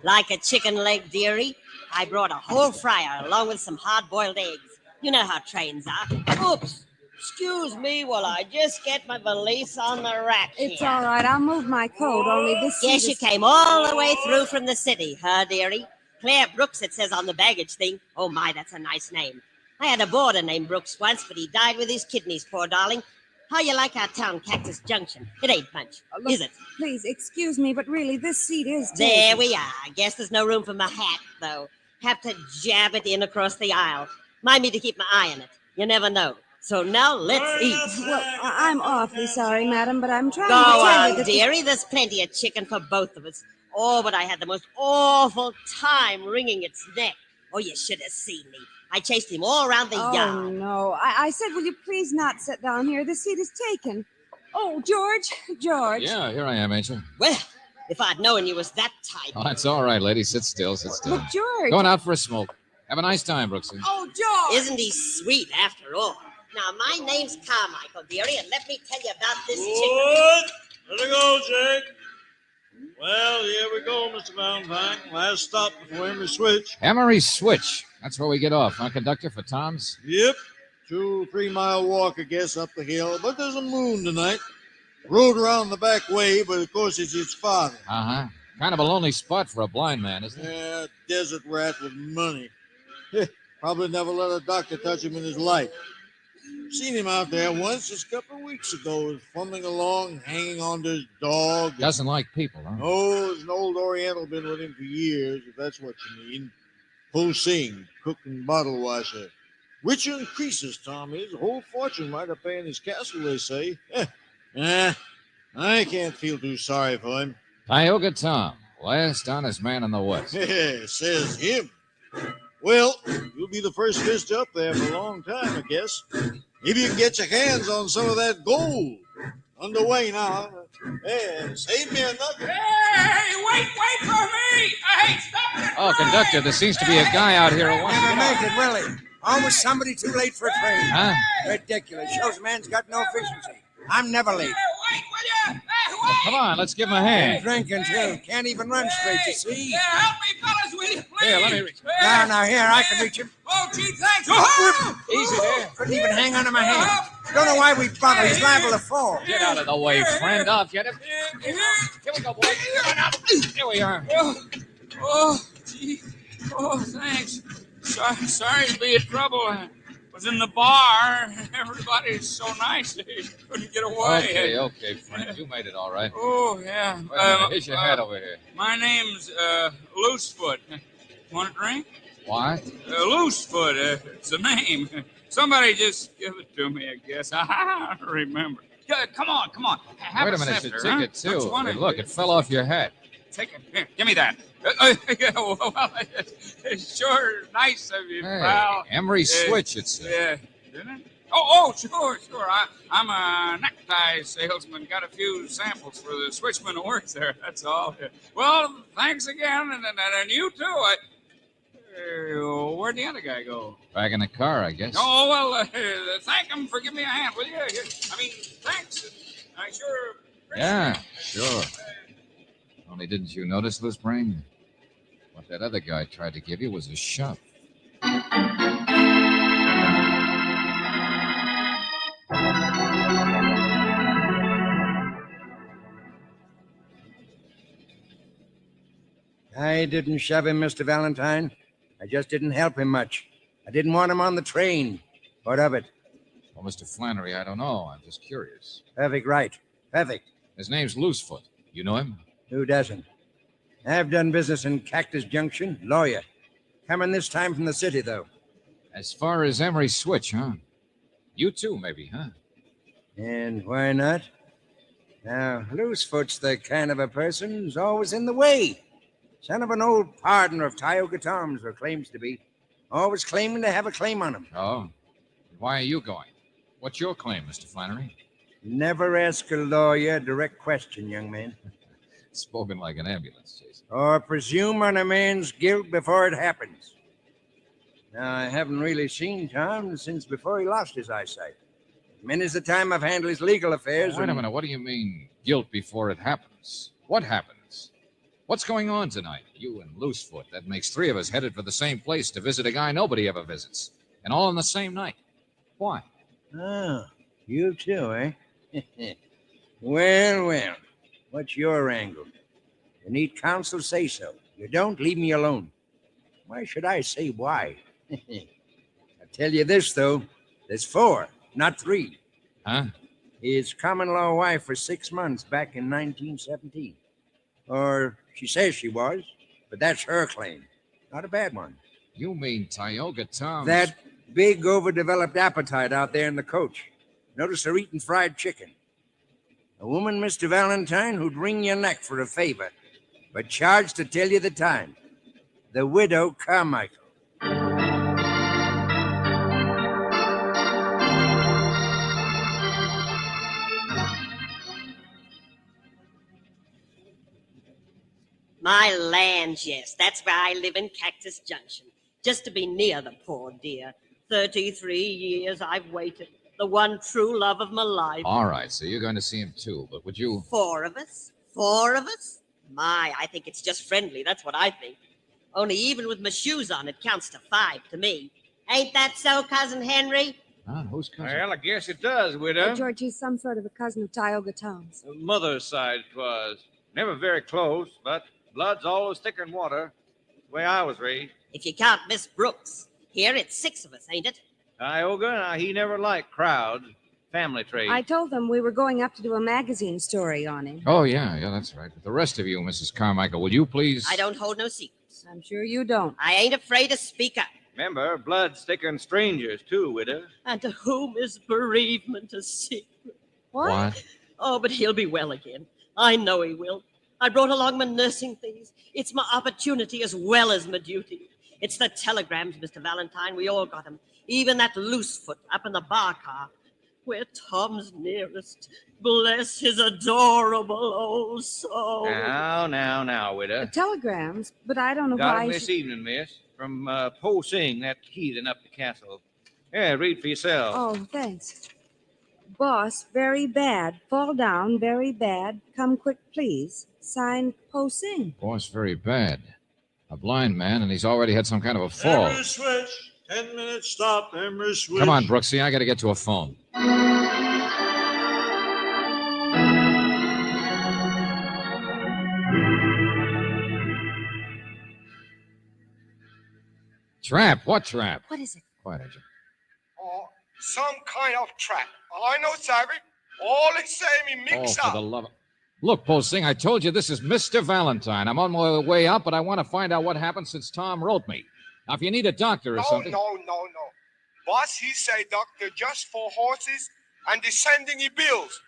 S20: Like a chicken leg, dearie, I brought a whole fryer along with some hard-boiled eggs. You know how trains are. Oops. Excuse me while I just get my valise on the rack here.
S13: It's all right. I'll move my coat, only this
S20: Guess
S13: seat
S20: you
S13: is...
S20: came all the way through from the city, huh, dearie? Claire Brooks, it says on the baggage thing. Oh, my, that's a nice name. I had a boarder named Brooks once, but he died with his kidneys, poor darling. How you like our town, Cactus Junction? It ain't much,
S13: Look,
S20: is it?
S13: Please, excuse me, but really, this seat is taken.
S20: There we are. Guess there's no room for my hat, though. Have to jab it in across the aisle. Mind me to keep my eye on it. You never know. So now let's eat.
S13: Well, I'm awfully sorry, madam, but I'm trying
S20: Go
S13: to tell
S20: on,
S13: you that...
S20: dearie. There's plenty of chicken for both of us. Oh, but I had the most awful time wringing its neck. Oh, you should have seen me. I chased him all around the
S13: Oh,
S20: yard.
S13: no. I said, will you please not sit down here? The seat is taken. Oh, George.
S1: Yeah, here I am, Angel.
S20: Well, if I'd known you was that type.
S1: Oh, it's all right, lady. Sit still, sit still.
S13: But, George...
S1: Going out for a smoke. Have a nice time, Brooksy.
S20: Oh, George! Isn't he sweet after all? Now, my name's Carmichael, dearie, and let me tell you about this chicken.
S21: Let it go, Jake. Well, here we go, Mr. Valentine. Last stop before Emery Switch.
S1: Emery Switch. That's where we get off, huh, conductor, for Tom's?
S21: Yep. 2-3 mile walk, I guess, up the hill. But there's a moon tonight. Road around the back way, but of course it's its father.
S1: Uh-huh. Kind of a lonely spot for a blind man, isn't it?
S21: Yeah, desert rat with money. Probably never let a doctor touch him in his life. Seen him out there once just a couple of weeks ago, fumbling along, hanging on to his dog.
S1: Doesn't like people, huh?
S21: Oh, there's an old Oriental been with him for years, if that's what you mean. Full sing, cook and bottle washer. Richer and creases, Tom is. A whole fortune right up there in his castle, they say. I can't feel too sorry for him.
S1: Tioga Tom, last honest man in the West.
S21: Yeah, says him. Well, you'll be the first visitor up there for a long time, I guess. Maybe you can get your hands on some of that gold. Underway now. Hey, save me a nugget.
S15: Hey, wait for me! Hey, stop it!
S1: Oh, conductor, there seems to be a guy out here who wants to
S23: Never
S1: get
S23: make
S1: off.
S23: it, will he? Almost somebody too late for a train.
S1: Huh?
S23: Ridiculous. Shows a man's got no efficiency. I'm never late.
S15: Wait, will you?
S1: Well, come on, let's give him a hand.
S23: Drinking, too. Can't even run straight, you see?
S15: Yeah, help me, fellas, will you, please?
S1: Here, let me reach.
S23: Now, here, I can reach him.
S15: Oh, gee, thanks. Oh,
S1: Easy there.
S23: Couldn't even hang onto my hand. Don't know why we bother. He's liable to fall.
S1: Get out of the way, friend. I'll get him. Here we go, boy. Come on up. Here we are.
S12: Oh, gee. Oh, thanks. Sorry to be in trouble. I was in the bar. Everybody's so nice they couldn't get away.
S1: Okay, friend. You made it all right.
S12: Oh, yeah.
S1: Wait a minute. Here's your hat over here.
S12: My name's Loosefoot. Want a drink?
S1: What?
S12: Loosefoot. It's a name. Somebody just give it to me, I guess. I don't remember. Come on. Have
S1: Wait a minute.
S12: sifter,
S1: It's a ticket,
S12: huh?
S1: too.
S12: Don't you
S1: Hey,
S12: wanna-
S1: look, it fell off your hat.
S12: Take it. Here, give me that. Yeah, well, it's sure nice of you,
S1: Hey,
S12: pal.
S1: Emery Switch, it says.
S12: Yeah, didn't it? Oh, sure. I'm a necktie salesman. Got a few samples for the switchman who works there. That's all. Well, thanks again, and you too. Where'd the other guy go?
S1: Back in the car, I guess.
S12: Oh, well, thank him for giving me a hand, will you? I mean, thanks. I sure appreciate
S1: Yeah,
S12: it.
S1: sure. Only didn't you notice, Loose Brain? What that other guy tried to give you was a shove.
S23: I didn't shove him, Mr. Valentine. I just didn't help him much. I didn't want him on the train. What of it?
S1: Well, Mr. Flannery, I don't know. I'm just curious.
S23: Perfect right. Perfect.
S1: His name's Loosefoot. You know him?
S23: Who doesn't? I've done business in Cactus Junction. Lawyer. Coming this time from the city, though.
S1: As far as Emery Switch, huh? You too, maybe, huh?
S23: And why not? Now, Loosefoot's the kind of a person who's always in the way. Son of an old partner of Tioga Tom's, or claims to be. Always claiming to have a claim on him.
S1: Oh? Why are you going? What's your claim, Mr. Flannery?
S23: Never ask a lawyer a direct question, young man.
S1: Spoken like an ambulance, Jason.
S23: Or presume on a man's guilt before it happens. Now, I haven't really seen Tom since before he lost his eyesight. Many's the time I've handled his legal affairs.
S1: Wait a minute. What do you mean, guilt before it happens? What happens? What's going on tonight? You and Loosefoot. That makes three of us headed for the same place to visit a guy nobody ever visits. And all on the same night. Why?
S23: Oh, you too, eh? Well. What's your angle? You need counsel, say so. You don't, leave me alone. Why should I say why? I tell you this, though. There's 4, not 3.
S1: Huh?
S23: His common-law wife for 6 months back in 1917. Or she says she was, but that's her claim. Not a bad one.
S1: You mean Tioga Tom's...
S23: That big, overdeveloped appetite out there in the coach. Notice her eating fried chicken. A woman, Mr. Valentine, who'd wring your neck for a favor, but charged to tell you the time. The widow Carmichael.
S20: My land, yes. That's where I live in Cactus Junction. Just to be near the poor dear. 33 years I've waited. The one true love of my life.
S1: All right, so you're going to see him too, but would you...
S20: 4 of us? 4 of us? My, I think it's just friendly. That's what I think. Only even with my shoes on, it counts to 5 to me. Ain't that so, Cousin Henry?
S1: Huh? Who's cousin?
S17: Well, I guess it does, widow.
S13: George, he's some sort of a cousin of Tioga Tom's.
S17: Mother's side 'twas. Never very close, but blood's always thicker than water. The way I was raised.
S20: If you count Miss Brooks. Here it's 6 of us, ain't it?
S17: Tioga, he never liked crowds. Family trait.
S13: I told them we were going up to do a magazine story on him.
S1: Oh, yeah, that's right. But the rest of you, Mrs. Carmichael, will you please...
S20: I don't hold no secrets.
S13: I'm sure you don't.
S20: I ain't afraid to speak up.
S17: Remember, blood's thicker than strangers, too, widow.
S20: And to whom is bereavement a secret?
S1: What?
S20: Oh, but he'll be well again. I know he will. I brought along my nursing things. It's my opportunity as well as my duty. It's the telegrams, Mr. Valentine. We all got 'em. Even that Loosefoot up in the bar car. We're Tom's nearest. Bless his adorable old soul.
S17: Now, widow.
S13: Telegrams, but I don't know
S17: Got
S13: why.
S17: 'em this evening, miss. From Po Sing, that heathen up the castle. Yeah, read for yourself.
S13: Oh, thanks. Boss, very bad. Fall down, very bad. Come quick, please. Signed, Po Sing.
S1: Boss, very bad. A blind man, and he's already had some kind of a fall.
S21: Emery Switch. 10 minutes stop. Emery Switch.
S1: Come on, Brooksy, I got to get to a phone. Trap? What trap?
S4: What is it?
S1: Quiet, Angel.
S18: Oh, some kind of trap. I know, Savvy. All the same, he mix
S1: For
S18: up.
S1: the love of... Look, Posting, I told you this is Mr. Valentine. I'm on my way up, but I want to find out what happened since Tom wrote me. Now, if you need a doctor or something...
S18: No. Boss, he say doctor just for horses and the sending he bills.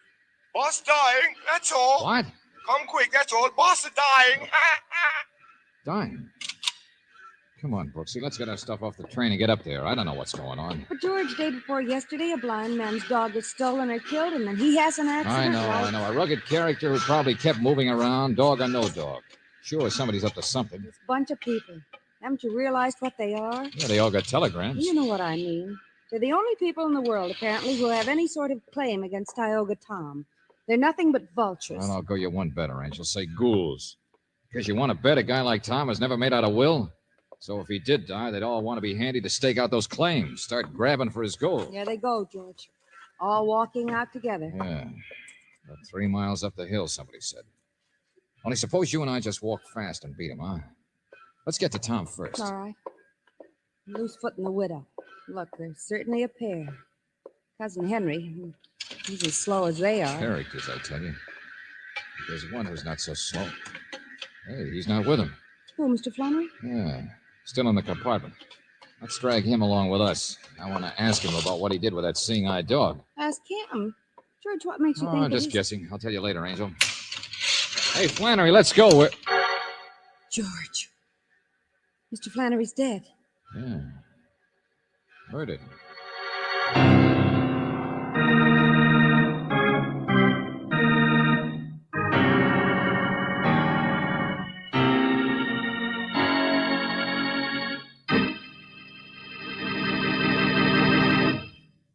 S18: Boss dying, that's all.
S1: What?
S18: Come quick, that's all. Boss is dying.
S1: Dying? Come on, Brooksy, let's get our stuff off the train and get up there. I don't know what's going on.
S13: But George, day before yesterday, a blind man's dog was stolen or killed, and then he has an accident.
S1: I know. A rugged character who probably kept moving around, dog or no dog. Sure, somebody's up to something.
S13: This bunch of people. Haven't you realized what they are?
S1: Yeah, they all got telegrams.
S13: You know what I mean. They're the only people in the world, apparently, who have any sort of claim against Tioga Tom. They're nothing but vultures.
S1: Well, I'll go you one better, Angel. Say ghouls. Because you want to bet a guy like Tom has never made out a will? So if he did die, they'd all want to be handy to stake out those claims, start grabbing for his gold.
S13: There they go, George. All walking out together.
S1: Yeah. About 3 miles up the hill, somebody said. Only suppose you and I just walk fast and beat him, huh? Let's get to Tom first.
S13: All right. Loosefoot and the widow. Look, they're certainly a pair. Cousin Henry, he's as slow as they are.
S1: Characters, I tell you. There's one who's not so slow. Hey, he's not with him.
S13: Who, Mr. Flannery?
S1: Yeah, still in the compartment. Let's drag him along with us. I want to ask him about what he did with that seeing-eye dog.
S13: Ask him. George, what makes you think
S1: I'm just
S13: he's...
S1: guessing. I'll tell you later, Angel. Hey, Flannery, let's go.
S13: George. Mr. Flannery's dead.
S1: Yeah. Murdered.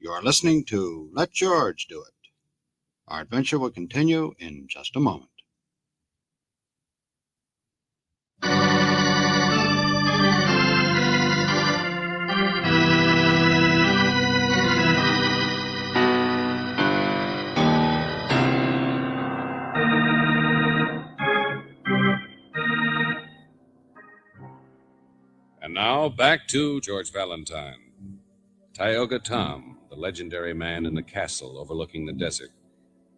S2: You're listening to Let George Do It. Our adventure will continue in just a moment.
S5: And now, back to George Valentine. Tioga Tom, the legendary man in the castle overlooking the desert.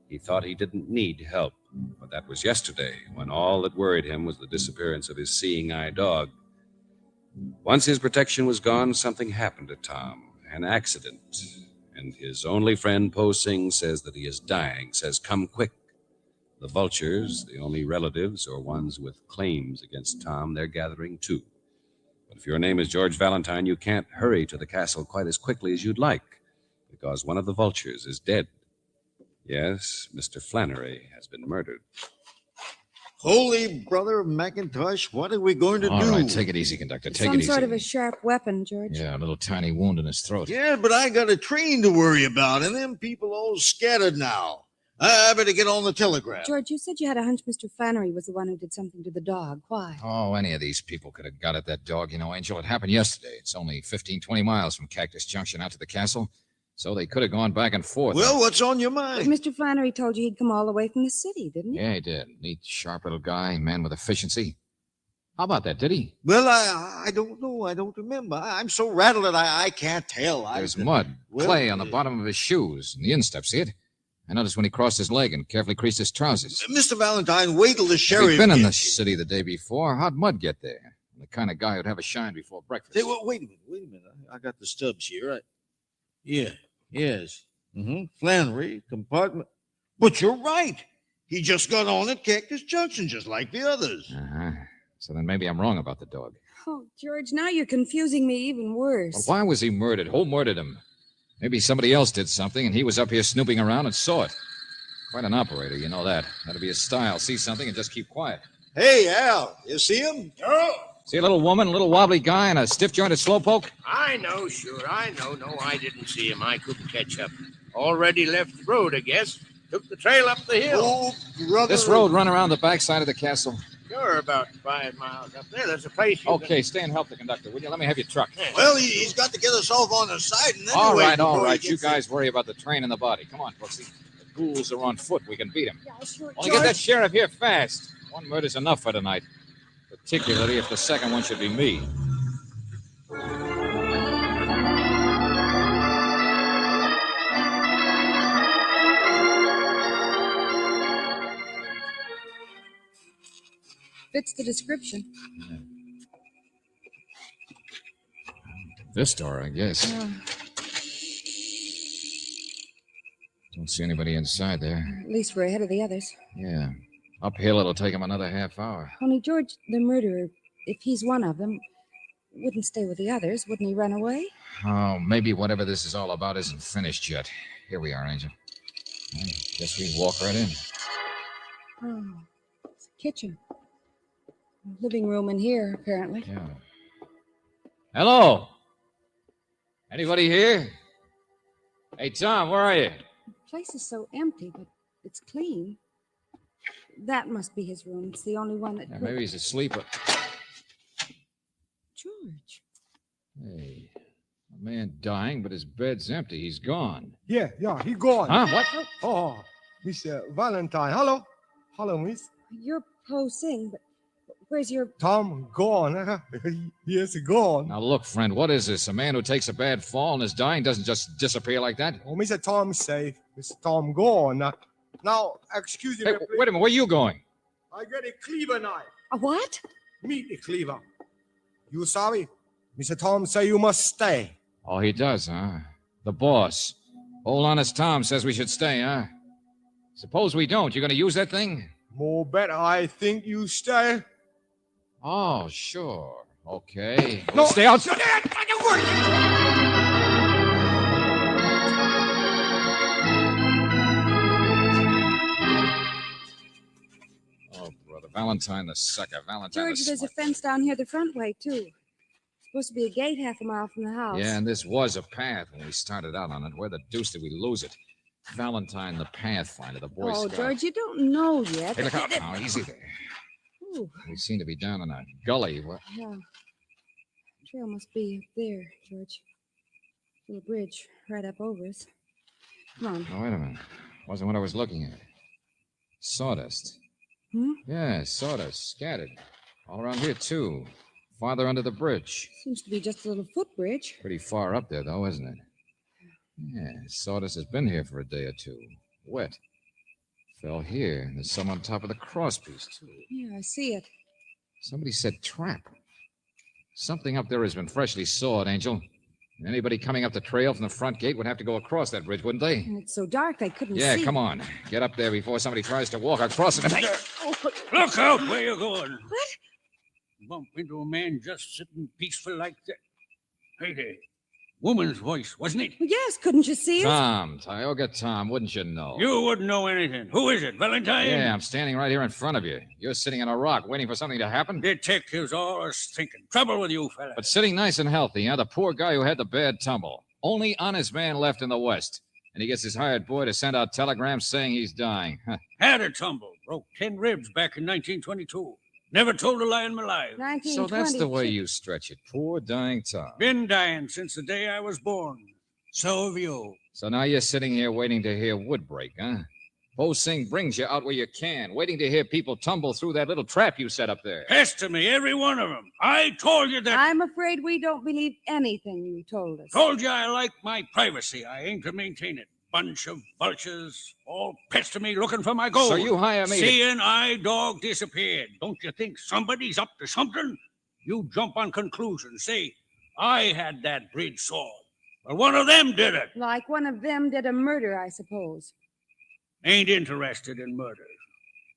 S5: He thought he didn't need help, but that was yesterday, when all that worried him was the disappearance of his seeing-eye dog. Once his protection was gone, something happened to Tom, an accident. And his only friend, Po Sing, says that he is dying, says, come quick. The vultures, the only relatives or ones with claims against Tom, they're gathering too. But if your name is George Valentine, you can't hurry to the castle quite as quickly as you'd like, because one of the vultures is dead. Yes, Mr. Flannery has been murdered.
S21: Holy brother McIntosh, what are we going to do?
S1: All right, take it easy, conductor. Take it easy.
S13: Some sort of a sharp weapon, George.
S1: Yeah, a little tiny wound in his throat.
S21: Yeah, but I got a train to worry about, and them people all scattered now. I better get on the telegraph.
S13: George, you said you had a hunch Mr. Flannery was the one who did something to the dog. Why?
S1: Oh, any of these people could have got at that dog. You know, Angel, it happened yesterday. It's only 15, 20 miles from Cactus Junction out to the castle, so they could have gone back and forth.
S21: Well, what's on your mind?
S13: But Mr. Flannery told you he'd come all the way from the city, didn't he?
S1: Yeah, he did. Neat, sharp little guy, man with efficiency. How about that, did he?
S21: Well, I don't know. I don't remember. I'm so rattled that I can't tell.
S1: There's mud, clay on the bottom of his shoes, in the instep, see it? I noticed when he crossed his leg and carefully creased his trousers.
S21: Mr. Valentine, wait till the sheriff...
S1: If he'd been in the city the day before, how'd mud get there? The kind of guy who'd have a shine before breakfast.
S21: Hey, well, wait a minute. I got the stubs here. Yes. Flannery, compartment. But you're right. He just got on at Cactus Junction, just like the others.
S1: Uh-huh. So then maybe I'm wrong about the dog.
S13: Oh, George, now you're confusing me even worse.
S1: Well, why was he murdered? Who murdered him? Maybe somebody else did something, and he was up here snooping around and saw it. Quite an operator, you know that. That'd be his style. See something and just keep quiet.
S21: Hey, Al, you see him?
S15: Oh,
S1: See a little woman, a little wobbly guy, and a stiff-jointed slowpoke?
S15: I know, sure, I know. No, I didn't see him. I couldn't catch up. Already left the road, I guess. Took the trail up the hill.
S21: Oh, brother.
S1: This road run around the backside of the castle.
S15: Sure, about 5 miles up there. There's a place you
S1: Okay, stay and help the conductor, will you? Let me have your truck.
S21: Well, he's got to get us off on the side. And then
S1: All
S21: wait
S1: right.
S21: before he
S1: You
S21: gets
S1: guys worry about the train and the body. Come on, Brooksy. The ghouls are on foot. We can beat them.
S13: Yeah, sure,
S1: Only get that sheriff here fast. One murder's enough for tonight, particularly if the second one should be me.
S6: Fits the description.
S1: This door, I guess. Don't see anybody inside there.
S6: At least we're ahead of the others.
S1: Yeah. Uphill, it'll take him another half hour.
S6: Only George, the murderer, if he's one of them, wouldn't stay with the others. Wouldn't he run away?
S1: Oh, maybe whatever this is all about isn't finished yet. Here we are, Angel. I guess we walk right in.
S6: Oh, it's a kitchen. Living room in here, apparently.
S1: Yeah. Hello? Anybody here? Hey, Tom, where are you?
S6: The place is so empty, but it's clean. That must be his room. It's the only one that
S1: Maybe he's asleep.
S6: George.
S1: Hey, a man dying, but his bed's empty. He's gone.
S8: Yeah, he gone.
S1: Huh? What?
S8: Oh, Miss Valentine. Hello, Miss.
S6: You're posing, but where's your...
S8: Tom gone. Yes, gone.
S1: Now, look, friend, what is this? A man who takes a bad fall and is dying doesn't just disappear like that?
S8: Oh, Mr. Tom safe. Mr. Tom gone. Now, excuse me.
S1: Hey, wait a minute. Where are you going?
S8: I get a cleaver knife.
S6: A what?
S8: Meet the cleaver. You sorry? Mr. Tom say you must stay.
S1: Oh, he does, huh? The boss. Old honest Tom says we should stay, huh? Suppose we don't. You're going to use that thing?
S8: More better I think you stay.
S1: Oh, sure. Okay.
S8: No.
S1: Stay outside. Oh, brother. Valentine the sucker. Valentine
S6: George,
S1: the
S6: there's a fence down here the front way, too. Supposed to be a gate half a mile from the house.
S1: Yeah, and this was a path when we started out on it. Where the deuce did we lose it? Valentine the Pathfinder, the Boy
S6: Oh,
S1: Scout.
S6: George, you don't know yet.
S1: Hey, look out now. Easy there.
S6: Ooh,
S1: We seem to be down in a gully. What?
S6: yeah. Trail must be up there, George. Little bridge right up over us. Come on.
S1: Oh, wait a minute. Wasn't what I was looking at. Sawdust.
S6: Hmm?
S1: Yeah, sawdust. Scattered. All around here, too. Farther under the bridge.
S6: Seems to be just a little footbridge.
S1: Pretty far up there, though, isn't it? Yeah, sawdust has been here for a day or two. Wet. Fell here, and there's some on top of the crosspiece, too.
S6: Yeah, I see it.
S1: Somebody said trap. Something up there has been freshly sawed, Angel. And anybody coming up the trail from the front gate would have to go across that bridge, wouldn't they?
S6: And it's so dark they couldn't
S1: Yeah,
S6: see.
S1: come on. Get up there before somebody tries to walk across it.
S11: Look out where you're going.
S6: What?
S11: Bump into a man just sitting peaceful like that. Hey there. Woman's voice, wasn't it?
S6: Yes, couldn't you see it?
S1: Tom, Tioga Tom, wouldn't you know?
S11: You wouldn't know anything. Who is it, Valentine?
S1: Yeah, I'm standing right here in front of you. You're sitting on a rock waiting for something to happen.
S11: Detectives all are thinking. Trouble with you, fella.
S1: But sitting nice and healthy, huh? The poor guy who had the bad tumble. Only honest man left in the West. And he gets his hired boy to send out telegrams saying he's dying.
S11: Had a tumble. Broke 10 ribs back in 1922. Never told a lie in my life.
S1: So that's the way you stretch it. Poor dying Tom.
S11: Been dying since the day I was born. So have you.
S1: So now you're sitting here waiting to hear wood break, huh? Posing brings you out where you can, waiting to hear people tumble through that little trap you set up there.
S11: Pester me, every one of them. I told you that.
S6: I'm afraid we don't believe anything you told us.
S11: Told you I like my privacy. I aim to maintain it. Bunch of vultures all pester me looking for my gold.
S1: So you hire me to-
S11: Seeing I dog disappeared. Don't you think somebody's up to something? You jump on conclusions. Say, I had that bridge sawed. Well, one of them did it.
S6: Like one of them did a murder, I suppose.
S11: Ain't interested in murder.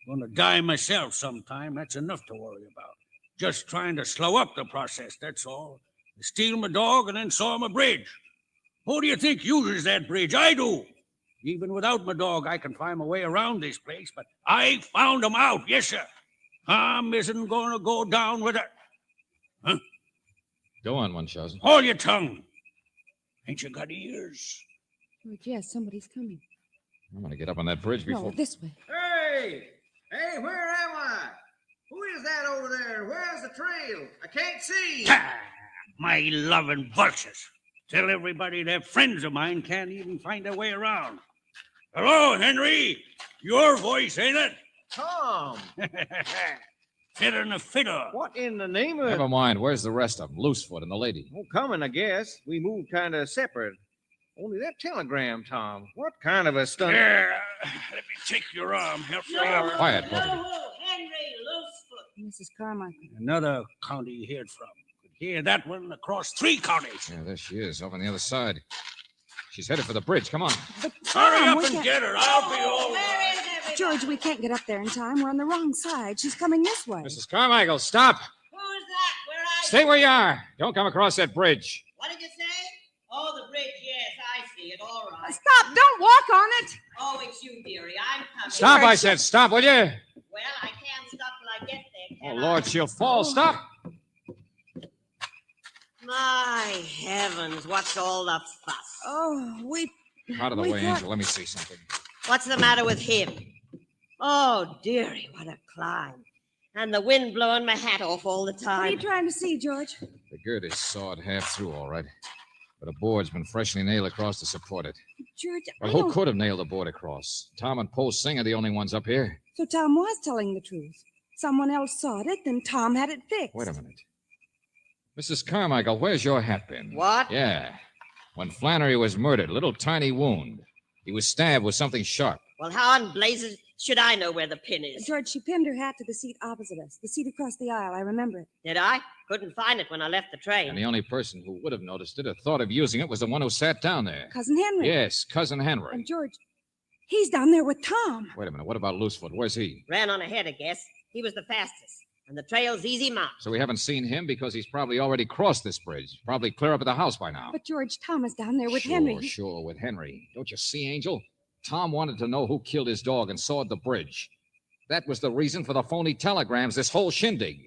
S11: Gonna die myself sometime. That's enough to worry about. Just trying to slow up the process, that's all. Steal my dog and then saw my bridge. Who do you think uses that bridge? I do. Even without my dog, I can find my way around this place, but I found him out, yes, sir. Tom isn't gonna go down with it. Huh?
S1: Go on, Munchausen.
S11: Hold your tongue. Ain't you got ears?
S6: George, yes, somebody's coming.
S1: I'm going to get up on that bridge before...
S6: No, this way.
S17: Hey! Hey, where am I? Who is that over there? Where's the trail? I can't see.
S11: My loving vultures. Tell everybody they're friends of mine can't even find their way around. Hello, Henry. Your voice, ain't it?
S17: Tom.
S11: Fitter than a fiddle.
S17: What in the name of...
S1: Never mind. Where's the rest of them? Loosefoot and the lady.
S17: Oh, coming, I guess. We moved kind of separate. Only that telegram, Tom. What kind of a stunt?
S11: Here, let me take your arm. Help you out.
S1: Quiet, both of you.
S20: Henry Loosefoot.
S13: Mrs. Carmichael.
S11: Another county you heard from. Could hear that one across 3 counties.
S1: Yeah, there she is, over on the other side. She's headed for the bridge. Come on.
S13: But
S11: Hurry
S13: Tom,
S11: up
S13: we
S11: and
S13: can't-
S11: get her. I'll be all right.
S13: George, we can't get up there in time. We're on the wrong side. She's coming this way.
S1: Mrs. Carmichael, stop.
S20: Who's that? Where are you?
S1: Stay where you are. Don't come across that bridge.
S20: What did you say? Oh, the bridge. Yes, I see it. All right.
S13: Stop! Don't walk on it!
S20: Oh, it's you, dearie. I'm coming.
S1: Stop, I said. Stop, will you?
S20: Well, I can't stop till I get there.
S1: Oh, Lord, she'll fall. Stop.
S20: My heavens, what's all the fuss?
S13: Oh, we...
S1: Out of the
S13: We
S1: way,
S13: thought-
S1: Angel. Let me see something.
S20: What's the matter with him? Oh, dearie, what a climb. And the wind blowing my hat off all the
S13: What are you
S20: time.
S13: trying to see, George?
S1: The gird is sawed half through, all right. But a board's been freshly nailed across to support it.
S13: George,
S1: Well,
S13: I
S1: who
S13: don't...
S1: could have nailed the board across? Tom and Poe Singh are the only ones up here.
S13: So Tom was telling the truth. Someone else sawed it, then Tom had it fixed.
S1: Wait a minute. Mrs. Carmichael, where's your hat pin?
S20: What?
S1: Yeah. When Flannery was murdered, a little tiny wound. He was stabbed with something sharp.
S20: Well, how in blazes should I know where the pin is?
S13: George, she pinned her hat to the seat opposite us, the seat across the aisle. I remember it.
S20: Did I? Couldn't find it when I left the train.
S1: And the only person who would have noticed it or thought of using it was the one who sat down there.
S13: Cousin Henry.
S1: Yes, Cousin Henry.
S13: And George, he's down there with Tom.
S1: Wait a minute. What about Loosefoot? Where's he?
S20: Ran on ahead, I guess. He was the fastest. And the trail's easy marked.
S1: So we haven't seen him because he's probably already crossed this bridge. Probably clear up at the house by now.
S13: But George, Tom is down there with
S1: sure,
S13: Henry.
S1: Sure, with Henry. Don't you see, Angel? Tom wanted to know who killed his dog and sawed the bridge. That was the reason for the phony telegrams, this whole shindig.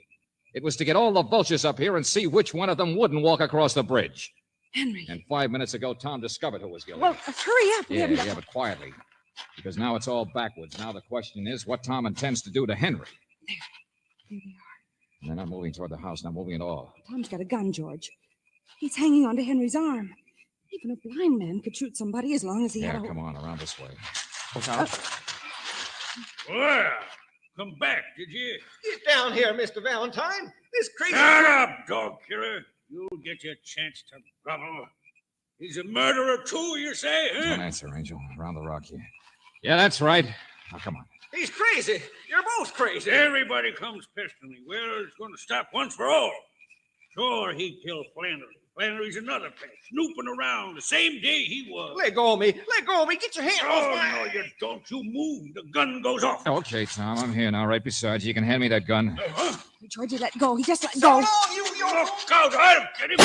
S1: It was to get all the vultures up here and see which one of them wouldn't walk across the bridge.
S13: Henry.
S1: And 5 minutes ago, Tom discovered who was guilty.
S13: Well, hurry up. We haven't got-
S1: but quietly. Because now it's all backwards. Now the question is what Tom intends to do to Henry.
S13: There they are.
S1: And they're not moving toward the house, not moving at all.
S13: Tom's got a gun, George. He's hanging onto Henry's arm. Even a blind man could shoot somebody as long as he
S1: Yeah,
S13: had a...
S1: come on, around this way. Look out.
S11: Well, come back, did you?
S17: Get down here, Mr. Valentine. This crazy...
S11: Shut up, dog killer. You'll get your chance to grovel. He's a murderer, too, you say, huh?
S1: Don't answer, Angel. Around the rock here. Yeah, that's right. Now, come on.
S17: He's crazy. You're both crazy.
S11: Everybody comes pestering me. Well, it's going to stop once for all. Sure, he killed Flannery. Flannery's another pest, snooping around the same day he was.
S17: Let go of me. Let go of me. Get your hand off
S11: Oh,
S17: my...
S11: no, you don't. You move. The gun goes off.
S1: Okay, Tom, I'm here now, right beside you. You can hand me that gun.
S13: George, he let go. He just let go.
S11: Look out. I'll get him.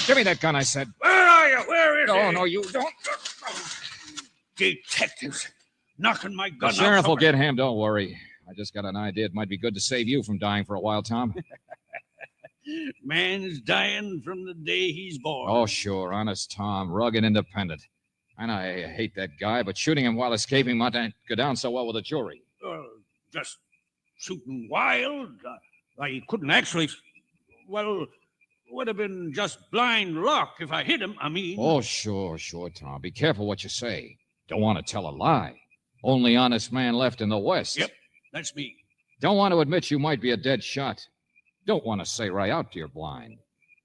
S1: Give me that gun, I said.
S11: Where are you? Where is he?
S1: No, no, you don't.
S11: Detectives knocking my
S1: The
S11: gun
S1: sheriff
S11: out.
S1: will get him, don't worry. I just got an idea. It might be good to save you from dying for a while, Tom.
S11: Man's dying from the day he's born.
S1: Oh, sure. Honest Tom. Rugged independent. And I hate that guy, but shooting him while escaping might not go down so well with a jury.
S11: Just shooting wild. I couldn't actually. Well, would have been just blind luck if I hit him. I mean.
S1: Oh, sure, Tom. Be careful what you say. Don't want to tell a lie. Only honest man left in the West.
S11: Yep, that's me.
S1: Don't want to admit you might be a dead shot. Don't want to say right out you're blind.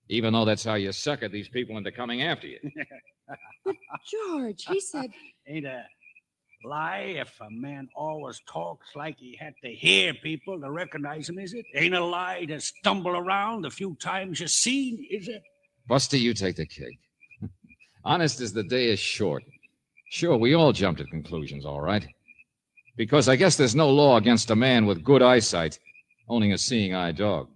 S1: Even though that's how you sucker these people into coming after you.
S13: But George, he said...
S11: Ain't a lie if a man always talks like he had to hear people to recognize him, is it? Ain't a lie to stumble around a few times you seen, is it?
S1: Buster, you take the cake. Honest as the day is short. Sure, we all jumped at conclusions, all right. Because I guess there's no law against a man with good eyesight owning a seeing-eye dog.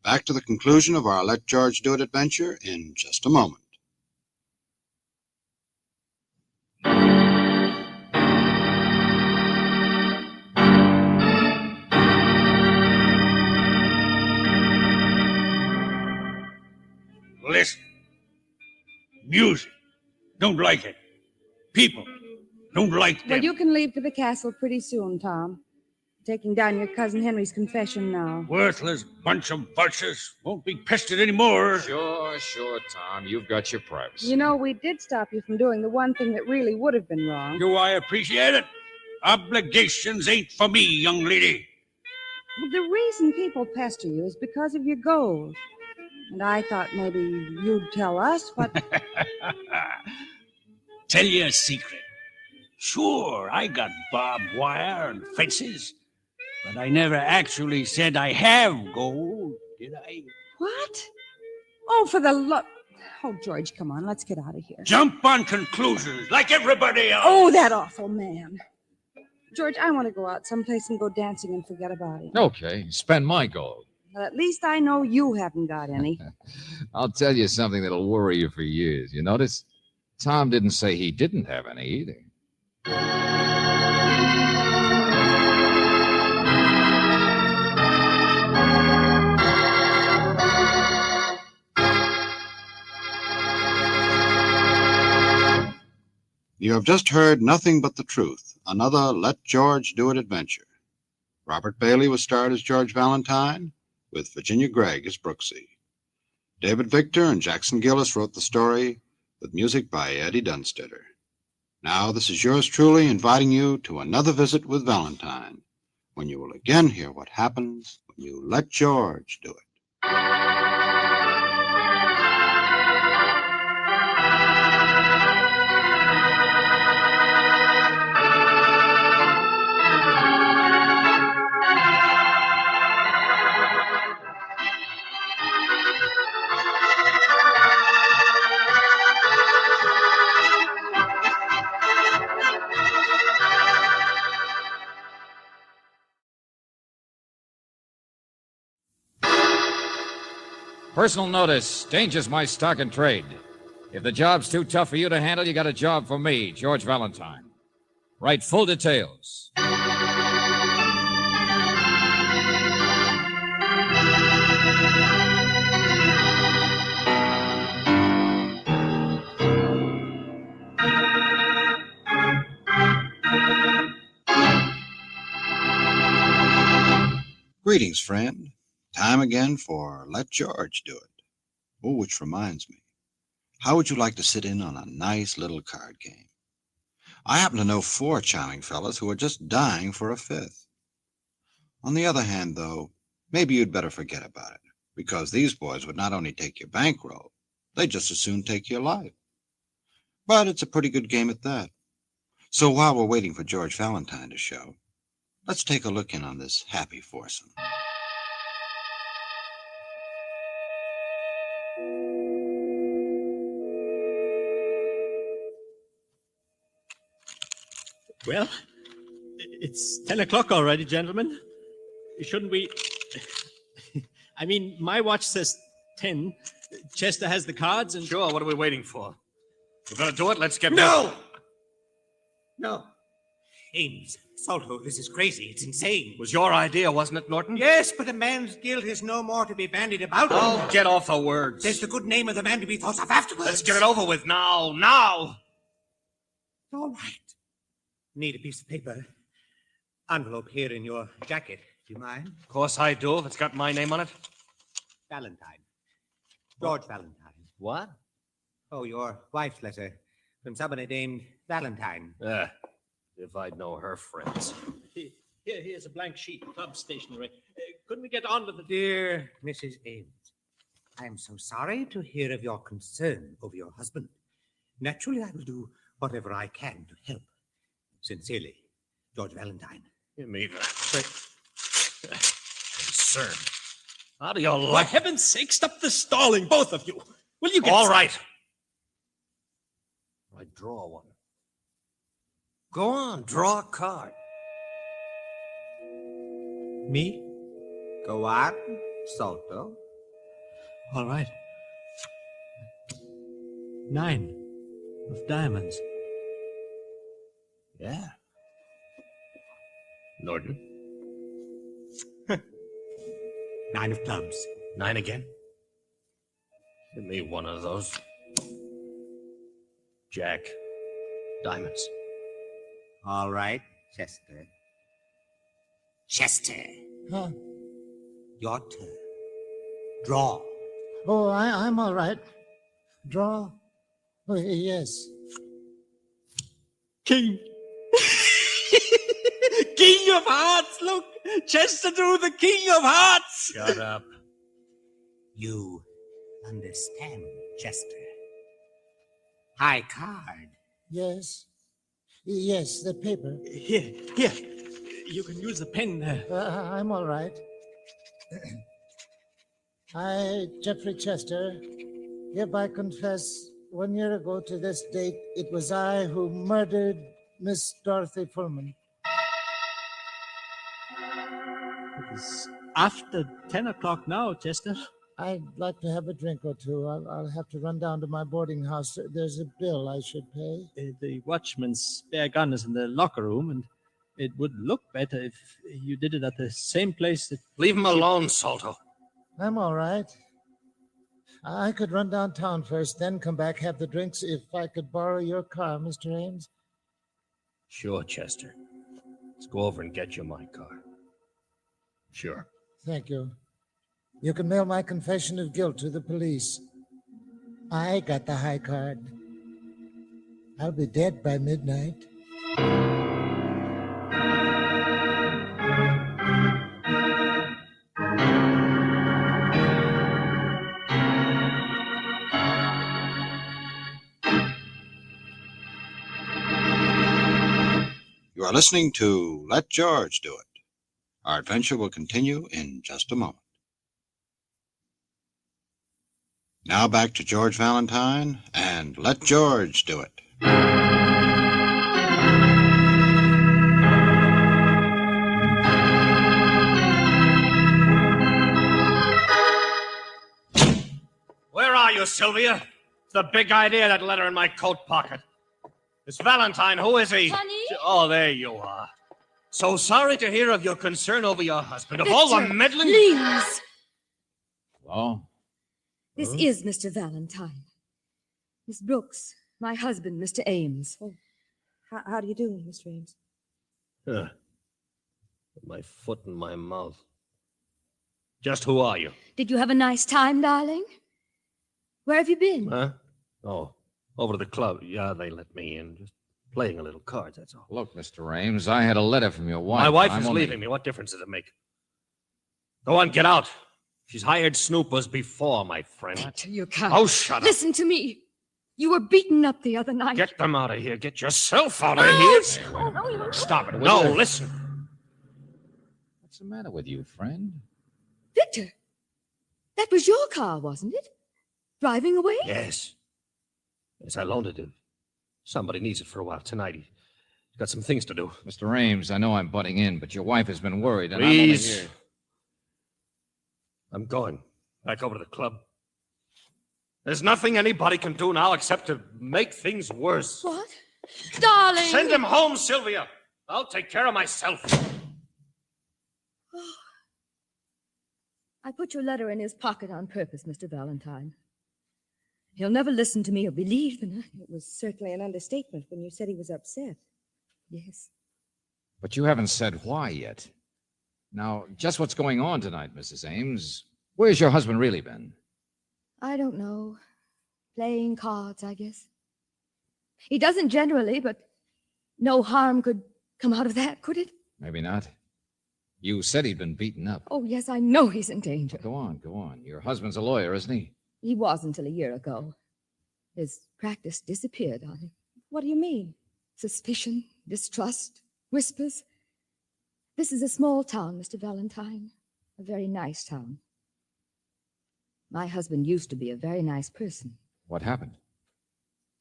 S2: Back to the conclusion of our Let George Do It adventure in just a moment.
S11: Listen. Music. Don't like it. People. Don't like them.
S13: Well, you can leave for the castle pretty soon, Tom. taking down your cousin Henry's confession now.
S11: Worthless bunch of vultures. Won't be pestered anymore.
S1: Sure, Tom. You've got your privacy.
S13: You know, we did stop you from doing the one thing that really would have been wrong.
S11: Do I appreciate it? Obligations ain't for me, young lady.
S13: The reason people pester you is because of your gold. And I thought maybe you'd tell us what...
S11: Tell you a secret. Sure, I got barbed wire and fences, but I never actually said I have gold, did I?
S13: What? Oh, for the love... Oh, George, come on, let's get out of here.
S11: Jump on conclusions like everybody else.
S13: Oh, that awful man. George, I want to go out someplace and go dancing and forget about him.
S1: Okay, spend my gold.
S13: Well, at least I know you haven't got any.
S1: I'll tell you something that'll worry you for years. You notice? Tom didn't say he didn't have any either.
S2: You have just heard Nothing But the Truth, another Let George Do It adventure. Robert Bailey was starred as George Valentine, with Virginia Gregg as Brooksy. David Victor and Jackson Gillis wrote the story, with music by Eddie Dunstetter. Now, this is yours truly inviting you to another visit with Valentine, when you will again hear what happens when you let George do it.
S1: Personal notice. Danger's my stock and trade. If the job's too tough for you to handle, you got a job for me, George Valentine. Write full details.
S2: Greetings, friend. Time again for Let George Do It. Oh, which reminds me, how would you like to sit in on a nice little card game? I happen to know 4 charming fellas who are just dying for a 5th. On the other hand, though, maybe you'd better forget about it, because these boys would not only take your bankroll, they'd just as soon take your life. But it's a pretty good game at that. So while we're waiting for George Valentine to show, let's take a look in on this happy foursome.
S14: Well, it's 10 o'clock already, gentlemen. Shouldn't we... I mean, my watch says 10. Chester has the cards and...
S3: Sure, what are we waiting for? We're gonna do it, let's get...
S9: No! No. Ames, Salto, this is crazy. It's insane.
S3: It was your idea, wasn't it, Norton?
S9: Yes, but a man's guilt is no more to be bandied about.
S3: Oh, get off the words.
S9: There's the good name of the man to be thought of afterwards.
S3: Let's get it over with now, now!
S9: All right. Need a piece of paper. Envelope here in your jacket. Do you mind?
S3: Of course I do, if it's got my name on it.
S9: Valentine. George Valentine.
S3: What?
S9: Oh, your wife's letter. From somebody named Valentine.
S3: If I'd know her friends.
S14: Here's a blank sheet, club stationery. Couldn't we get on with the...
S9: Dear Mrs. Ames, I am so sorry to hear of your concern over your husband. Naturally, I will do whatever I can to help. Sincerely, George Valentine.
S3: You mean that? Concern. How do you
S14: For
S3: like...
S14: heaven's sake, stop the stalling, both of you. Will you get...
S3: All right. I draw one. Go on, draw a card.
S9: Me? Go on, Salto.
S14: All right. 9 of diamonds.
S3: Yeah. Norton.
S9: 9 of clubs.
S3: 9 again. Give me one of those. Jack. Diamonds.
S9: All right, Chester. Chester,
S7: Huh?
S9: your turn. Draw.
S7: Oh, I'm all right. Draw? Oh, yes.
S14: King. King of Hearts, look! Chester drew the King of Hearts!
S3: Shut up.
S9: You understand, Chester. High card.
S7: Yes. Yes, the paper.
S14: Here. You can use the pen there.
S7: I'm all right. I, Jeffrey Chester, hereby confess 1 year ago to this date, it was I who murdered Miss Dorothy Fullman.
S14: It is after 10 o'clock now, Chester.
S7: I'd like to have a drink or two. I'll have to run down to my boarding house. There's a bill I should pay.
S14: The watchman's spare gun is in the locker room, and it would look better if you did it at the same place that...
S3: Leave him alone, Salto.
S7: I'm all right. I could run downtown first, then come back, have the drinks. If I could borrow your car, Mr. Ames.
S3: Sure, Chester. Let's go over and get you my car. Sure.
S7: Thank you. You can mail my confession of guilt to the police. I got the high card. I'll be dead by midnight.
S2: You are listening to Let George Do It. Our adventure will continue in just a moment. Now back to George Valentine and Let George Do It.
S3: Where are you, Sylvia? It's the big idea, that letter in my coat pocket. It's Valentine. Who is he?
S4: Honey?
S3: Oh, there you are. So sorry to hear of your concern over your husband. Of all the
S4: Victor,
S3: meddling...
S4: Please.
S1: Hello?
S16: This is Mr. Valentine. Miss Brooks, my husband, Mr. Ames.
S6: Oh, how do you do, Mr. Ames?
S3: With my foot in my mouth. Just who are you?
S16: Did you have a nice time, darling? Where have you been?
S3: Huh? Oh, over to the club. Yeah, they let me in. Just playing a little cards, that's all.
S1: Look, Mr. Ames, I had a letter from your wife.
S3: My wife
S1: I'm
S3: is
S1: only-
S3: leaving me. What difference does it make? Go on, get out. She's hired snoopers before, my friend.
S16: You can't.
S3: Oh, shut up.
S16: Listen to me. You were beaten up the other night.
S3: Get them out of here. Get yourself out of
S16: Ouch!
S3: here.
S16: Oh, no, you won't.
S3: Stop it.
S1: Will
S3: No,
S1: you?
S3: listen.
S1: What's the matter with you, friend?
S16: Victor, that was your car, wasn't it? Driving away?
S3: Yes. Yes, I loaned it to. Somebody needs it for a while tonight. He's got some things to do.
S1: Mr. Ames, I know I'm butting in, but your wife has been worried, and I'm only
S3: Please.
S1: here.
S3: I'm going back over to the club. There's nothing anybody can do now except to make things worse.
S16: What? Darling!
S3: Send him home, Sylvia. I'll take care of myself.
S16: I put your letter in his pocket on purpose, Mr. Valentine. He'll never listen to me or believe me.
S6: It was certainly an understatement when you said he was upset.
S16: Yes.
S1: But you haven't said why yet. Now, just what's going on tonight, Mrs. Ames? Where's your husband really been?
S16: I don't know. Playing cards, I guess. He doesn't generally, but no harm could come out of that, could it?
S1: Maybe not. You said he'd been beaten up.
S16: Oh, yes, I know he's in danger.
S1: Go on, go on. Your husband's a lawyer, isn't he?
S16: He was until a year ago. His practice disappeared on him.
S6: What do you mean?
S16: Suspicion, distrust, whispers. This is a small town, Mr. Valentine. A very nice town. My husband used to be a very nice person.
S1: What happened?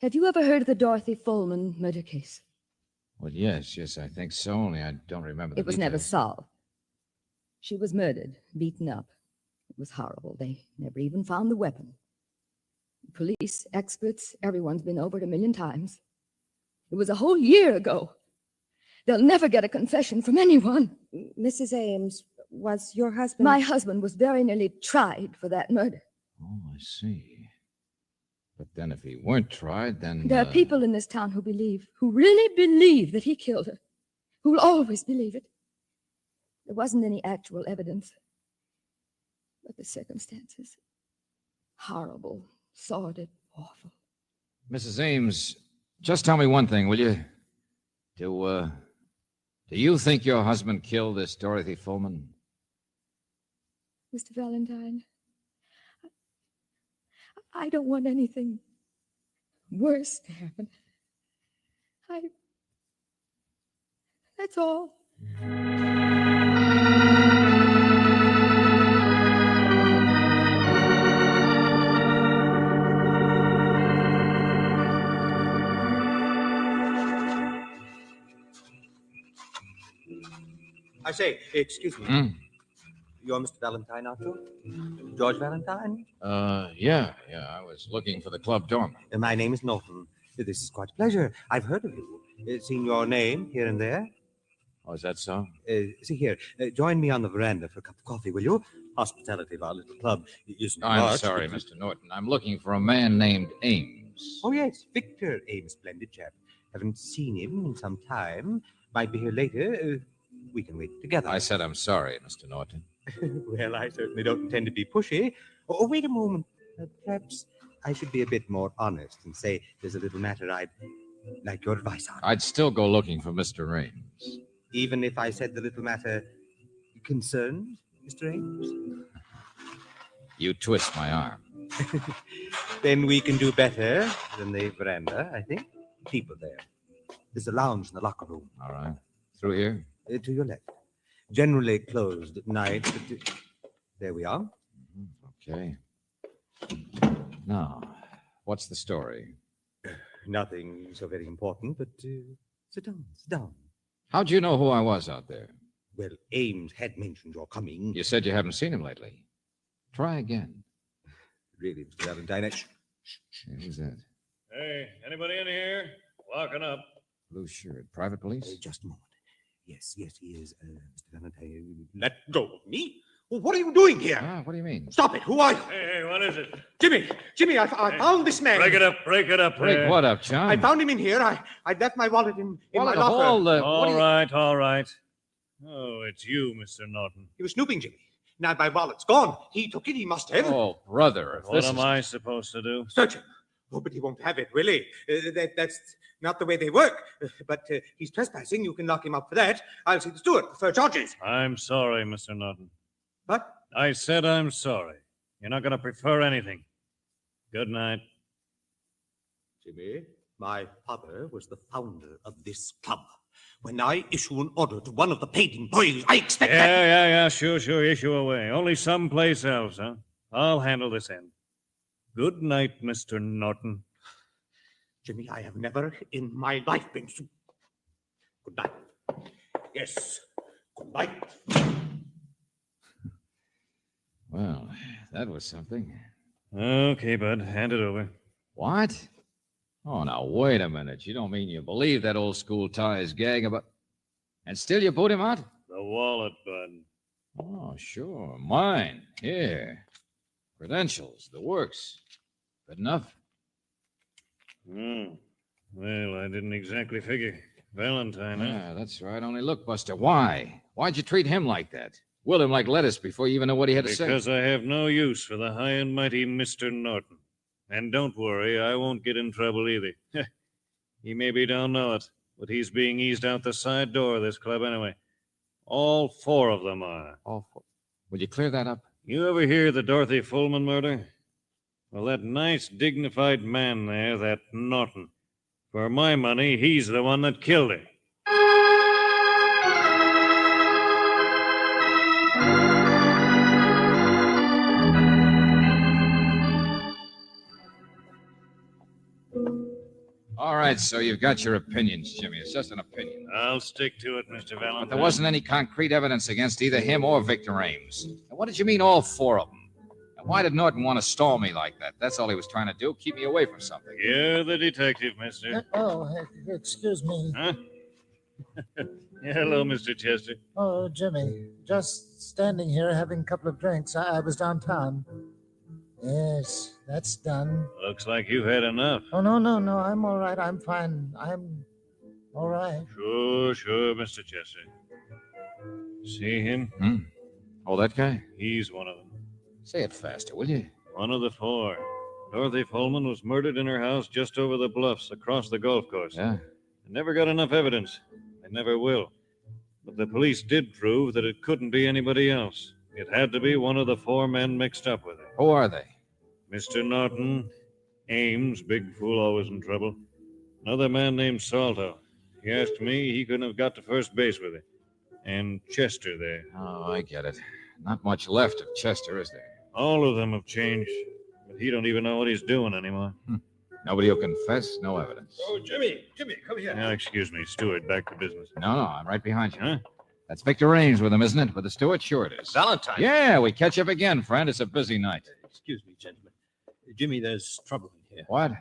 S16: Have you ever heard of the Dorothy Fullman murder case?
S1: Well, yes, I think so, only I don't remember the
S16: It was never
S1: details.
S16: solved. She was murdered, beaten up. It was horrible. They never even found the weapon. Police, experts, everyone's been over it 1,000,000 times. It was a whole year ago. They'll never get a confession from anyone.
S6: Mrs. Ames, was your husband...
S16: My husband was very nearly tried for that murder.
S1: Oh, I see. But then if he weren't tried, then...
S16: There are people in this town who really believe that he killed her, who will always believe it.
S4: There wasn't any actual evidence. But the circumstances, horrible, sordid, awful.
S1: Mrs. Ames, just tell me one thing, will you? Do you think your husband killed this Dorothy Fullman?
S4: Mr. Valentine, I don't want anything worse to happen. That's all.
S9: I say, excuse me.
S1: Hmm?
S9: You're Mr. Valentine, aren't you? George Valentine?
S1: Yeah. I was looking for the club doorman.
S9: My name is Norton. This is quite a pleasure. I've heard of you. Seen your name here and there.
S1: Oh, is that so?
S9: See here, join me on the veranda for a cup of coffee, will you? Hospitality of our little club isn't
S1: I'm
S9: much,
S1: sorry,
S9: but-
S1: Mr. Norton. I'm looking for a man named Ames.
S9: Oh, yes, Victor Ames, splendid chap. Haven't seen him in some time. Might be here later. We can wait together.
S1: I said I'm sorry, Mr. Norton.
S9: Well, I certainly don't intend to be pushy. Oh, wait a moment. Perhaps I should be a bit more honest and say there's a little matter I'd like your advice on.
S1: I'd still go looking for Mr. Ames.
S9: Even if I said the little matter concerned Mr. Ames?
S1: You twist my arm.
S9: Then we can do better than the veranda, I think. People there. There's a lounge in the locker room.
S1: All right. Through here?
S9: To your left. Generally closed at night, but there we are.
S1: Okay. Now, what's the story?
S9: Nothing so very important, but sit down, sit down.
S1: How'd you know who I was out there?
S9: Well, Ames had mentioned your coming.
S1: You said you haven't seen him lately. Try again.
S9: Really, Mr. Valentine,
S1: Who's that?
S3: Hey, anybody in here? Walking up.
S1: Blue shirt. Private police?
S9: Just a moment. Yes, he is. Mr. Valentine, let go of me. Well, what are you doing here?
S1: What do you mean?
S9: Stop it. Who are you?
S3: Hey, what is it?
S9: Jimmy, I found this man.
S3: Break it up.
S1: Break what up, John?
S9: I found him in here. I left my wallet in my
S1: Wallet,
S9: locker.
S3: All right. Oh, it's you, Mr. Norton.
S9: He was snooping, Jimmy. Now my wallet's gone. He took it. He must have.
S1: Oh, brother.
S3: What am I supposed to do?
S9: Search him. Oh, but he won't have it, will he? That's not the way they work. But he's trespassing. You can lock him up for that. I'll see the steward for charges.
S3: I'm sorry, Mr. Norton.
S9: What?
S3: I said I'm sorry. You're not going to prefer anything. Good night.
S9: Jimmy, my father was the founder of this club. When I issue an order to one of the paid employees, I expect that...
S3: Yeah, sure. Issue away. Only someplace else, huh? I'll handle this end. Good night, Mr. Norton.
S9: Jimmy, I have never in my life been so... Good night. Yes, good night.
S1: Well, that was something.
S3: Okay, bud. Hand it over.
S1: What? Oh, now, wait a minute. You don't mean you believe that old school tie's gag about... And still you boot him out?
S3: The wallet, bud.
S1: Oh, sure. Mine. Here. Credentials. The works. Good enough?
S3: Well, I didn't exactly figure. Valentine, huh?
S1: Yeah, that's right. Only look, Buster, why? Why'd you treat him like that? Will him like lettuce before you even know what he had to say?
S3: Because I have no use for the high and mighty Mr. Norton. And don't worry, I won't get in trouble either. He maybe don't know it, but he's being eased out the side door of this club anyway. All four of them are.
S1: All four? Will you clear that up?
S3: You ever hear the Dorothy Fullman murder? Well, that nice, dignified man there, that Norton. For my money, he's the one that killed her.
S1: All right, so you've got your opinions, Jimmy. It's just an opinion.
S3: I'll stick to it, Mr. Valentine.
S1: But there wasn't any concrete evidence against either him or Victor Ames. And what did you mean, all four of them? And why did Norton want to stall me like that? That's all he was trying to do, keep me away from something.
S3: You're the detective, mister.
S7: Excuse me.
S3: Huh? Hello, Mr. Chester.
S7: Oh, Jimmy, just standing here having a couple of drinks. I was downtown. Yes, that's done.
S3: Looks like you've had enough.
S7: Oh, no, I'm all right. I'm fine. I'm all right.
S3: Sure, Mr. Chester.
S10: See him?
S1: Hmm? Oh, that guy?
S10: He's one of them.
S1: Say it faster, will you?
S10: One of the four. Dorothy Folman was murdered in her house just over the bluffs across the golf course.
S1: Yeah?
S10: They never got enough evidence. They never will. But the police did prove that it couldn't be anybody else. It had to be one of the four men mixed up with her.
S1: Who are they?
S10: Mr. Norton, Ames, big fool always in trouble. Another man named Salto. He asked me he couldn't have got to first base with her. And Chester there.
S1: Oh, I get it. Not much left of Chester, is there?
S10: All of them have changed. But he don't even know what he's doing anymore.
S1: Nobody will confess, no evidence.
S14: Oh, Jimmy, come here.
S10: Now, excuse me, Stewart, back to business.
S1: No, I'm right behind you.
S10: Huh?
S1: That's Victor Ames with him, isn't it? With the steward? Sure it is.
S14: Valentine.
S1: Yeah, we catch up again, friend. It's a busy night.
S14: Excuse me, gentlemen. Jimmy, there's trouble in here.
S1: What?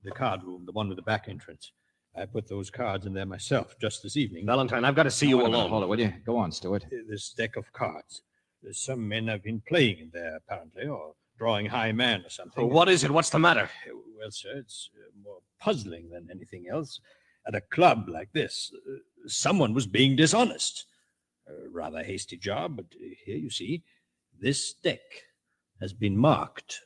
S14: The card room, the one with the back entrance. I put those cards in there myself just this evening.
S3: Valentine, I've got to see you
S1: Wait a minute,
S3: alone.
S1: Hold it, will you? Go on, Stewart.
S14: This deck of cards. Some men have been playing in there, apparently, or drawing high man or something.
S3: What is it? What's the matter?
S14: Well, sir, it's more puzzling than anything else. At a club like this, someone was being dishonest. A rather hasty job, but here you see, this deck has been marked.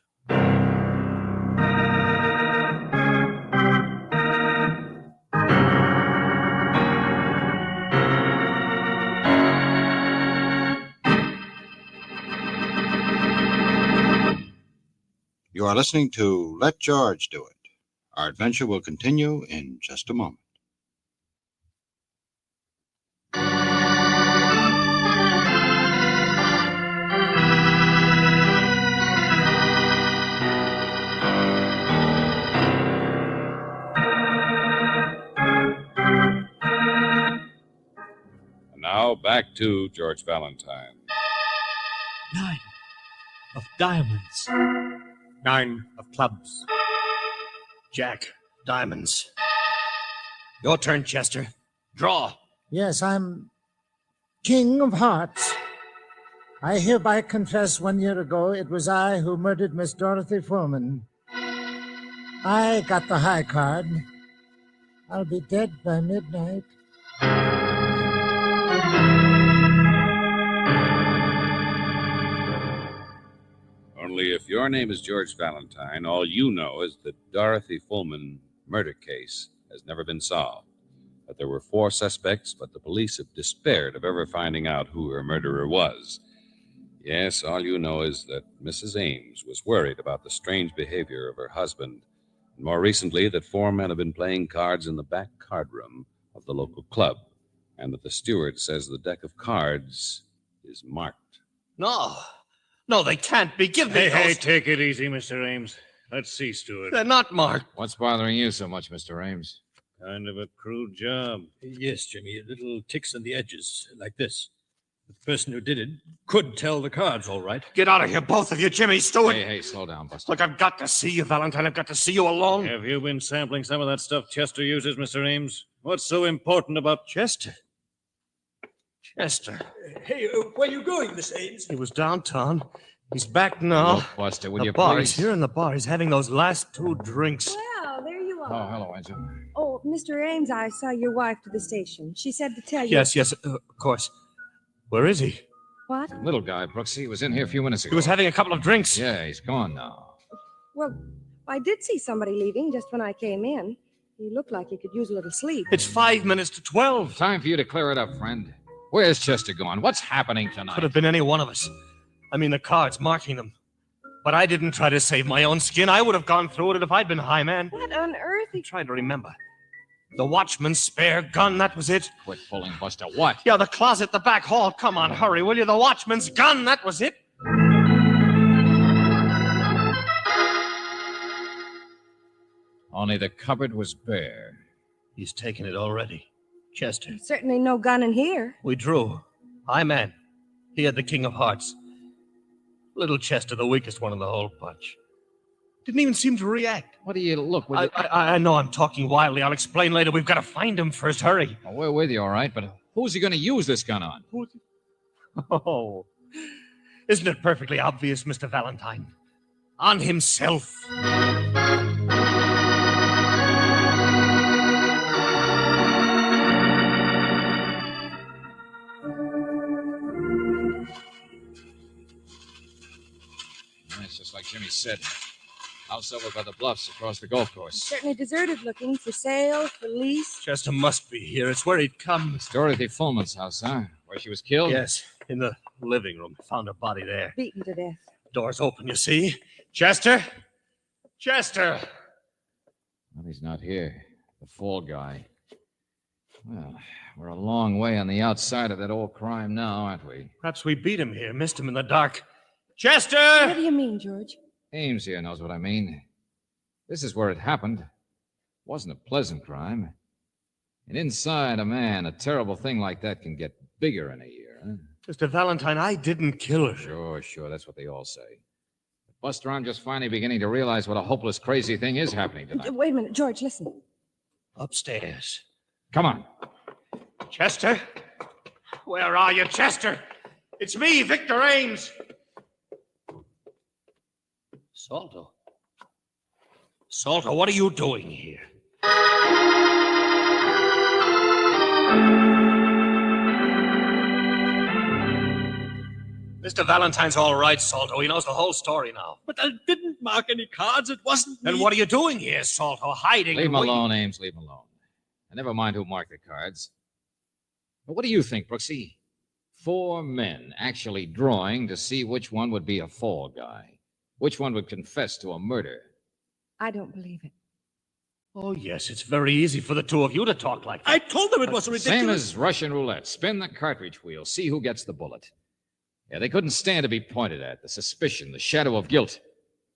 S2: You are listening to Let George Do It. Our adventure will continue in just a moment.
S5: And now back to George Valentine.
S14: 9 of diamonds.
S3: 9 of clubs. Jack, diamonds. Your turn, Chester. Draw.
S7: Yes, I'm King of Hearts. I hereby confess 1 year ago it was I who murdered Miss Dorothy Foreman. I got the high card. I'll be dead by midnight.
S5: Only if your name is George Valentine, all you know is that Dorothy Fullman murder case has never been solved. That there were 4 suspects, but the police have despaired of ever finding out who her murderer was. Yes, all you know is that Mrs. Ames was worried about the strange behavior of her husband, and more recently that 4 men have been playing cards in the back card room of the local club, and that the steward says the deck of cards is marked.
S3: No, they can't be. Give me
S10: Hey,
S3: those.
S10: take it easy, Mr. Ames. Let's see, Stewart.
S3: They're not marked.
S1: What's bothering you so much, Mr. Ames?
S10: Kind of a crude job.
S14: Yes, Jimmy, little ticks on the edges, like this. The person who did it could tell the cards, all right.
S3: Get out of here, both of you, Jimmy Stewart.
S1: Hey, slow down, Buster.
S3: Look, I've got to see you, Valentine. I've got to see you alone.
S10: Have you been sampling some of that stuff Chester uses, Mr. Ames? What's so important about
S3: Chester?
S14: Hey, where are you going, Miss Ames?
S3: He was downtown. He's back now.
S1: Look, Buster, will
S3: the
S1: you
S3: bar.
S1: please?
S3: He's here in the bar. He's having those last 2 drinks.
S6: Well, there you
S1: Oh,
S6: are.
S1: hello, Angel.
S6: Oh, Mr. Ames, I saw your wife to the station. She said to tell you.
S3: Yes, of course. Where is he?
S6: What?
S1: Little guy, Brooksy. He was in here a few minutes ago.
S3: He was having a couple of drinks.
S1: Yeah, he's gone now.
S6: Well, I did see somebody leaving just when I came in. He looked like he could use a little sleep.
S3: It's 5 minutes to 12.
S1: Time for you to clear it up, friend. Where's Chester gone? What's happening tonight?
S3: Could have been any one of us. I mean, the cards marking them. But I didn't try to save my own skin. I would have gone through with it if I'd been high man.
S6: What on earth?
S3: I'm trying to remember. The watchman's spare gun, that was it.
S1: Quit fooling, Buster. What?
S3: Yeah, the closet, the back hall. Come on, hurry, will you? The watchman's gun, that was it.
S1: Only the cupboard was bare.
S3: He's taken it already. Chester.
S6: Certainly no gun in here.
S3: We drew. High man. He had the king of hearts. Little Chester, the weakest one in the whole bunch. Didn't even seem to react.
S1: What do you look?
S3: I know I'm talking wildly. I'll explain later. We've got to find him first. Hurry.
S1: Well, we're with you, all right, but who's he going to use this gun on?
S3: Oh, isn't it perfectly obvious, Mr. Valentine? On himself.
S1: Jimmy said. House over by the bluffs across the golf course.
S6: Certainly deserted looking. For sale, for lease.
S3: Chester must be here. It's where he'd come.
S1: It's Dorothy Fulman's house, huh? Where she was killed?
S3: Yes, in the living room. Found her body there.
S6: Beaten to death.
S3: Door's open, you see. Chester? Chester!
S1: Well, he's not here. The fall guy. Well, we're a long way on the outside of that old crime now, aren't we?
S3: Perhaps we beat him here, missed him in the dark. Chester!
S6: What do you mean, George?
S1: Ames here knows what I mean. This is where it happened. It wasn't a pleasant crime. And inside a man, a terrible thing like that can get bigger in a year, huh?
S3: Mr. Valentine, I didn't kill her.
S1: Sure, that's what they all say. But Buster, I'm just finally beginning to realize what a hopeless, crazy thing is happening tonight.
S6: Wait a minute, George, listen.
S3: Upstairs.
S1: Come on.
S3: Chester? Where are you, Chester? It's me, Victor Ames. Salto? Salto, what are you doing here? Mr. Valentine's all right, Salto. He knows the whole story now.
S14: But I didn't mark any cards. It wasn't me.
S3: Then what are you doing here, Salto? Hiding?
S1: Leave him
S3: waiting?
S1: alone, Ames. Leave him alone. And never mind who marked the cards. But what do you think, Brooksy? 4 men actually drawing to see which one would be a fall guy. Which one would confess to a murder?
S6: I don't believe it.
S3: Oh, yes, it's very easy for the two of you to talk like that.
S14: I told them it was ridiculous.
S1: Same as Russian roulette. Spin the cartridge wheel. See who gets the bullet. Yeah, they couldn't stand to be pointed at. The suspicion, the shadow of guilt.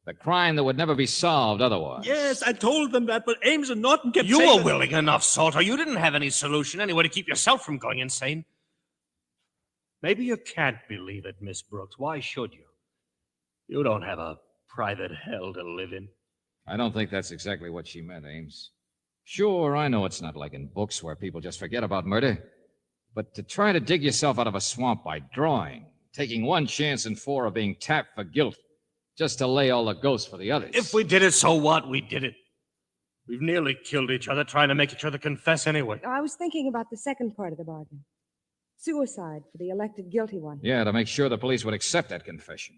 S1: The crime that would never be solved otherwise.
S14: Yes, I told them that, but Ames and Norton kept
S3: You
S14: saying
S3: were
S14: that-
S3: willing enough, Salter. You didn't have any solution anyway to keep yourself from going insane. Maybe you can't believe it, Miss Brooks. Why should you? You don't have a private hell to live in.
S1: I don't think that's exactly what she meant, Ames. Sure, I know it's not like in books where people just forget about murder. But to try to dig yourself out of a swamp by drawing, taking one chance in 4 of being tapped for guilt, just to lay all the ghosts for the others.
S3: If we did it, so what? We did it. We've nearly killed each other trying to make each other confess anyway.
S6: I was thinking about the second part of the bargain. Suicide for the elected guilty one.
S1: Yeah, to make sure the police would accept that confession.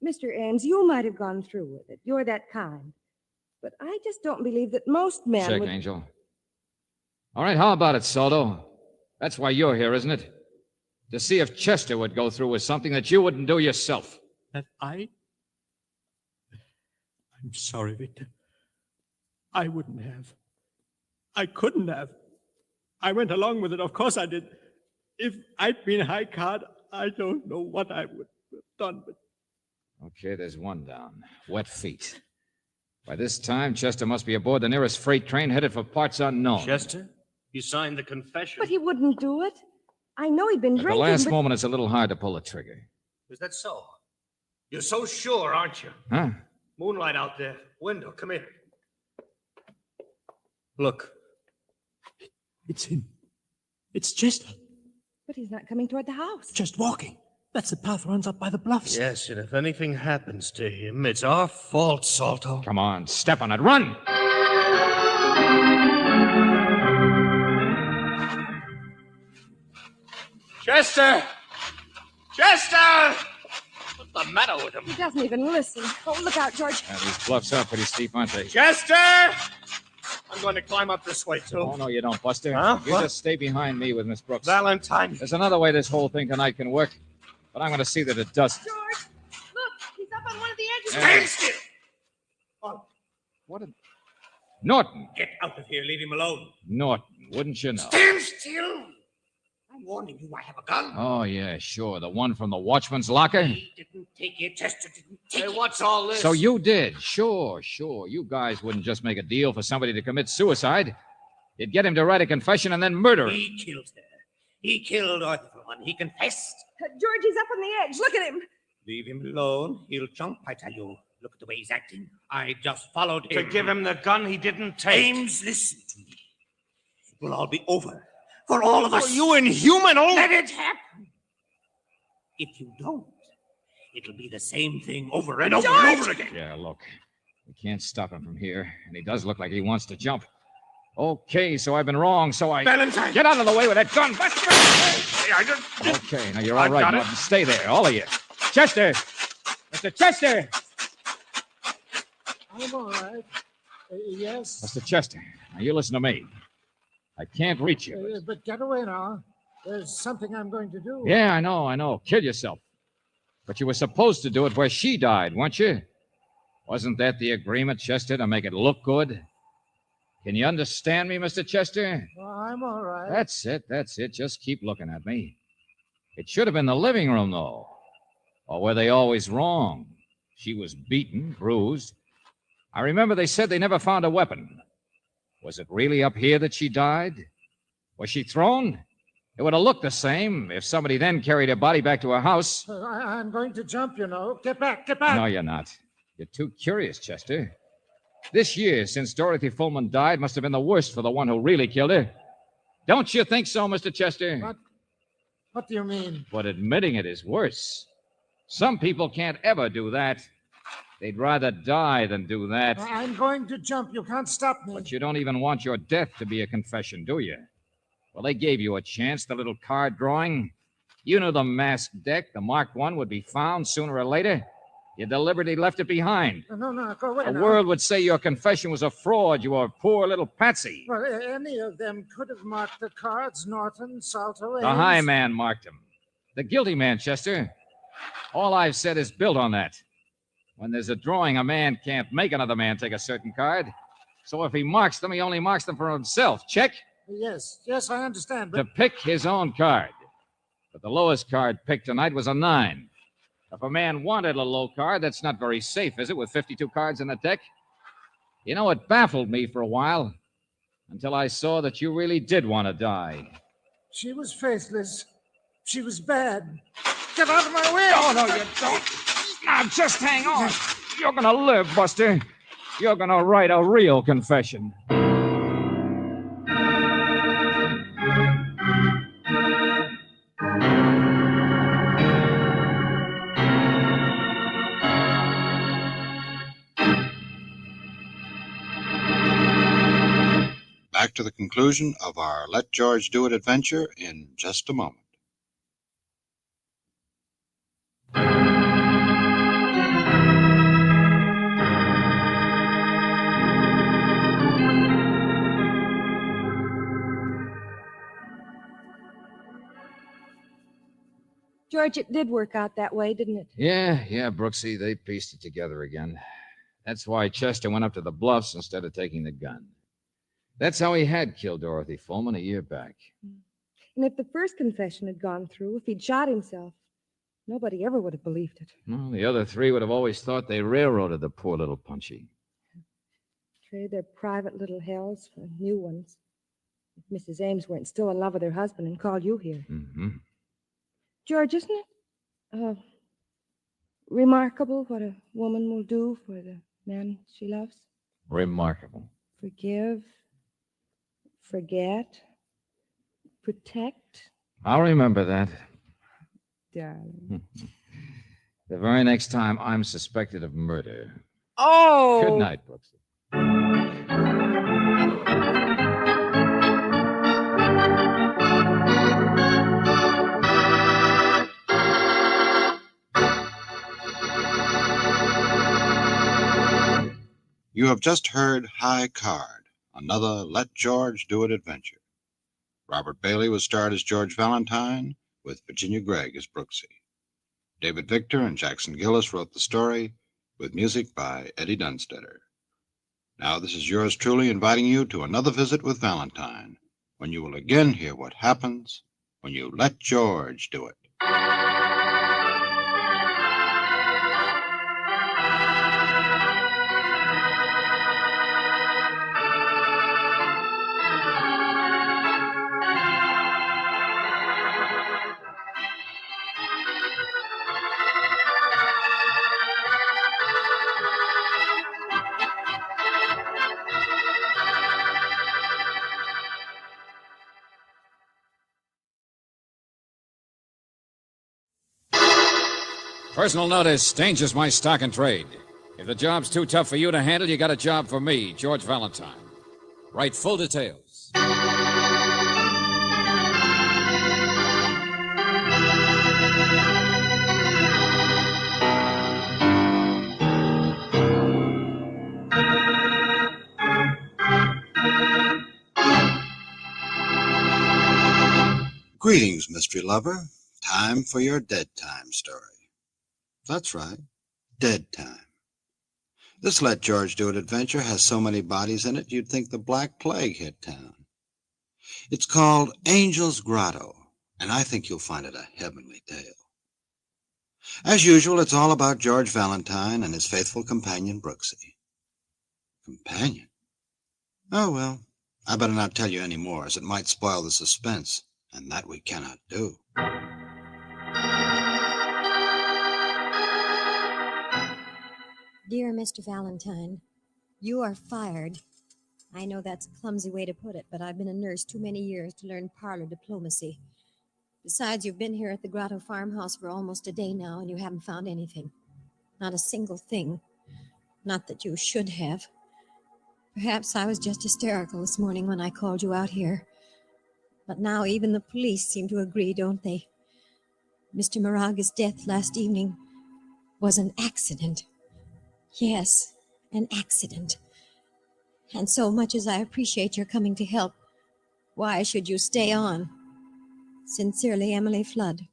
S6: Mr. Ames, you might have gone through with it. You're that kind. But I just don't believe that most men
S1: Check,
S6: would...
S1: Angel. All right, how about it, Saldo? That's why you're here, isn't it? To see if Chester would go through with something that you wouldn't do yourself.
S14: That I'm sorry, Victor. I wouldn't have. I couldn't have. I went along with it. Of course I did. If I'd been high card, I don't know what I would have done. But
S1: Okay, there's one down. Wet feet. By this time, Chester must be aboard the nearest freight train headed for parts unknown.
S3: Chester? You signed the confession?
S6: But he wouldn't do it. I know he'd been
S1: At the
S6: drinking,
S1: last
S6: but...
S1: moment, it's a little hard to pull the trigger.
S3: Is that so? You're so sure, aren't you?
S1: Huh?
S3: Moonlight out there. Window, come here. Look.
S14: it's him. It's Chester.
S6: But he's not coming toward the house.
S14: Just walking. That's the path runs up by the bluffs.
S3: Yes, and if anything happens to him, it's our fault, Salto.
S1: Come on, step on it. Run!
S3: Chester! Chester! What's the matter with him?
S6: He doesn't even listen. Oh, look out, George.
S1: Yeah, these bluffs are pretty steep, aren't they?
S3: Chester! I'm going to climb up this way, too.
S1: Oh, no, you don't, Buster.
S3: Huh?
S1: You
S3: What?
S1: just stay behind me with Miss Brooks.
S3: Valentine.
S1: There's another way this whole thing tonight can work, but I'm going to see that it doesn't.
S6: George, look, he's up on one of the edges.
S1: Stand
S3: still!
S1: What a... Norton!
S9: Get out of here. Leave him alone.
S1: Norton, wouldn't you know?
S9: Stand still. I'm warning you, I have a gun.
S1: Oh, yeah, sure. The one from the watchman's locker?
S9: He didn't take it. Chester didn't take it.
S3: Hey, what's all this?
S1: So you did. Sure. You guys wouldn't just make a deal for somebody to commit suicide. You'd get him to write a confession and then murder him.
S9: He killed her. He killed Arthur for one. He confessed.
S6: George, he's up on the edge. Look at him.
S9: Leave him alone. He'll jump, I tell you. Look at the way he's acting. I just followed him.
S3: To give him the gun he didn't take.
S9: Ames, listen to me. It will all be over. For all of us.
S3: You inhuman old...
S9: Let it happen. If you don't, it'll be the same thing over and over and over again.
S1: Yeah, look. We can't stop him from here, and he does look like he wants to jump. Okay, so I've been wrong, so I...
S9: Valentine!
S1: Get out of the way with that gun!
S9: I just...
S1: Okay, now you're all
S9: I've
S1: right,
S9: got it.
S1: Norton. Stay there, all of you. Chester! Mr. Chester!
S7: I'm all right. Yes?
S1: Mr. Chester, now you listen to me. I can't reach you.
S7: But get away now. There's something I'm going to do.
S1: Yeah, I know. Kill yourself. But you were supposed to do it where she died, weren't you? Wasn't that the agreement, Chester, to make it look good? Can you understand me, Mr. Chester?
S7: Well, I'm all right.
S1: That's it. Just keep looking at me. It should have been the living room, though. Or were they always wrong? She was beaten, bruised. I remember they said they never found a weapon. Was it really up here that she died? Was she thrown? It would have looked the same if somebody then carried her body back to her house.
S7: I'm going to jump, you know. Get back, get back.
S1: No, you're not. You're too curious, Chester. This year, since Dorothy Fullman died, must have been the worst for the one who really killed her. Don't you think so, Mr. Chester?
S7: What do you mean?
S1: But admitting it is worse. Some people can't ever do that. They'd rather die than do that.
S7: I'm going to jump. You can't stop me.
S1: But you don't even want your death to be a confession, do you? Well, they gave you a chance, the little card drawing. You knew the masked deck, the marked one, would be found sooner or later. You deliberately left it behind.
S7: No, go away
S1: The
S7: now.
S1: world would say your confession was a fraud. You were a poor little patsy.
S7: Well, any of them could have marked the cards. Norton, Salto,
S1: The high man marked him. The guilty man, Chester. All I've said is built on that. When there's a drawing, a man can't make another man take a certain card. So if he marks them, he only marks them for himself. Check?
S7: Yes, I understand, but...
S1: To pick his own card. But the lowest card picked tonight was a 9. If a man wanted a low card, that's not very safe, is it, with 52 cards in the deck? You know, it baffled me for a while, until I saw that you really did want to die.
S7: She was faithless. She was bad. Get out of my way!
S1: Oh, no, you don't. Now, just hang on. You're going to live, Buster. You're going to write a real confession.
S2: Back to the conclusion of our Let George Do It adventure in just a moment.
S13: George, it did work out that way, didn't it?
S1: Yeah, Brooksy, they pieced it together again. That's why Chester went up to the bluffs instead of taking the gun. That's how he had killed Dorothy Fullman a year back.
S13: And if the first confession had gone through, if he'd shot himself, nobody ever would have believed it.
S1: Well, the other 3 would have always thought they railroaded the poor little Punchy.
S13: Trade their private little hells for new ones. If Mrs. Ames weren't still in love with her husband and called you here.
S1: Mm-hmm.
S13: George, isn't it remarkable what a woman will do for the man she loves?
S1: Remarkable.
S13: Forgive, forget, protect.
S1: I'll remember that.
S13: Darling.
S1: The very next time I'm suspected of murder.
S13: Oh!
S1: Good night, Brooksy.
S2: You have just heard High Card, another Let George Do It adventure. Robert Bailey was starred as George Valentine, with Virginia Gregg as Brooksy. David Victor and Jackson Gillis wrote the story, with music by Eddie Dunstetter. Now this is yours truly inviting you to another visit with Valentine, when you will again hear what happens when you let George do it.
S1: Personal notice, danger's my stock and trade. If the job's too tough for you to handle, you got a job for me, George Valentine. Write full details.
S2: Greetings, mystery lover. Time for your dead time story. That's right, dead time. This Let George Do It adventure has so many bodies in it you'd think the Black Plague hit town. It's called Angel's Grotto, and I think you'll find it a heavenly tale. As usual, it's all about George Valentine and his faithful companion, Brooksy. Companion? Oh, well, I better not tell you any more, as it might spoil the suspense, and that we cannot do.
S12: Dear Mr. Valentine, you are fired. I know that's a clumsy way to put it, but I've been a nurse too many years to learn parlor diplomacy. Besides, you've been here at the Grotto farmhouse for almost a day now, and you haven't found anything. Not a single thing. Not that you should have. Perhaps I was just hysterical this morning when I called you out here. But now even the police seem to agree, don't they? Mr. Moraga's death last evening was an accident. Yes, an accident. And so much as I appreciate your coming to help, why should you stay on? Sincerely, Emily Flood.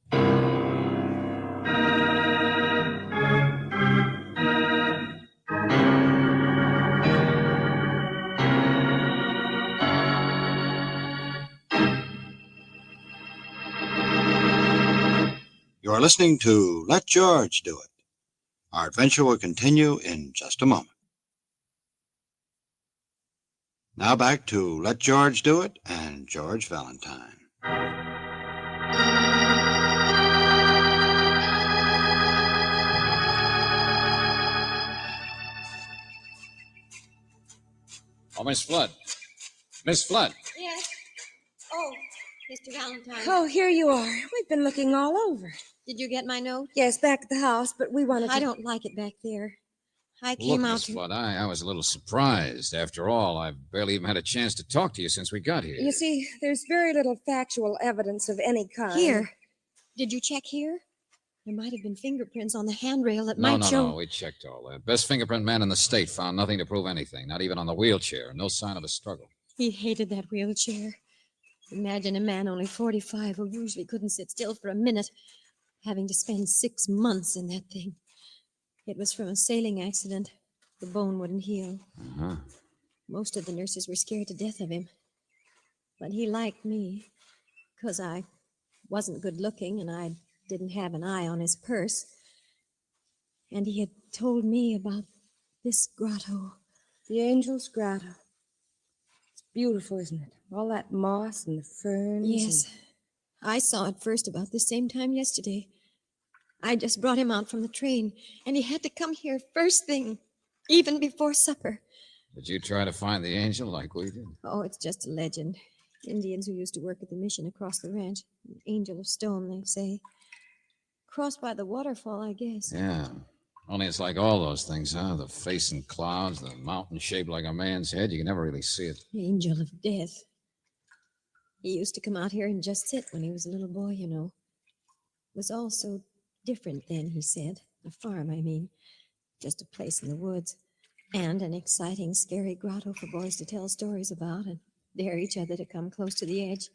S2: You're listening to Let George Do It. Our adventure will continue in just a moment. Now back to Let George Do It and George Valentine.
S1: Oh, Miss Flood. Miss Flood.
S12: Yes. Oh, Mr. Valentine.
S6: Oh, here you are. We've been looking all over.
S12: Did you get my note?
S6: Yes, back at the house, but we wanted to...
S12: I don't like it back there. I
S1: Look,
S12: came out
S1: Miss
S12: to...
S1: Flood, I was a little surprised. After all, I've barely even had a chance to talk to you since we got here.
S6: You see, there's very little factual evidence of any kind.
S12: Here. Did you check here? There might have been fingerprints on the handrail that
S1: No,
S12: might show...
S1: No, we checked all that. Best fingerprint man in the state found nothing to prove anything, not even on the wheelchair. No sign of a struggle.
S12: He hated that wheelchair. Imagine a man only 45 who usually couldn't sit still for a minute, having to spend 6 months in that thing. It was from a sailing accident. The bone wouldn't heal.
S1: Uh-huh.
S12: Most of the nurses were scared to death of him. But he liked me, because I wasn't good looking and I didn't have an eye on his purse. And he had told me about this grotto.
S6: The Angel's Grotto. It's beautiful, isn't it? All that moss and the ferns.
S12: Yes. I saw it first about the same time yesterday. I just brought him out from the train, and he had to come here first thing, even before supper.
S1: Did you try to find the angel like we did?
S12: Oh, it's just a legend. Indians who used to work at the mission across the ranch. An angel of stone, they say. Crossed by the waterfall, I guess.
S1: Yeah. Only it's like all those things, huh? The face in clouds, the mountain shaped like a man's head. You can never really see it.
S12: Angel of death. He used to come out here and just sit when he was a little boy, you know. It was all so different then, he said. A farm, I mean. Just a place in the woods. And an exciting, scary grotto for boys to tell stories about and dare each other to come close to the edge.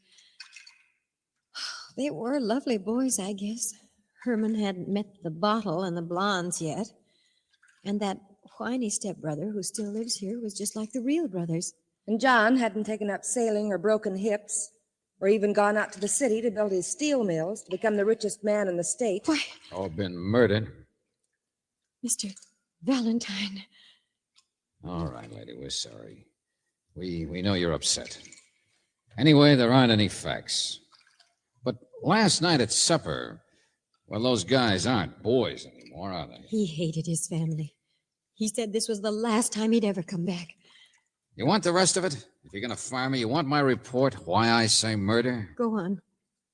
S12: They were lovely boys, I guess. Herman hadn't met the bottle and the blondes yet. And that whiny stepbrother who still lives here was just like the real brothers.
S6: And John hadn't taken up sailing or broken hips, or even gone out to the city to build his steel mills to become the richest man in the state.
S12: Why?
S1: All been murdered.
S12: Mr. Valentine.
S1: All right, lady, we're sorry. We know you're upset. Anyway, there aren't any facts. But last night at supper, well, those guys aren't boys anymore, are they?
S12: He hated his family. He said this was the last time he'd ever come back.
S1: You want the rest of it? If you're going to fire me, you want my report, why I say murder?
S12: Go on.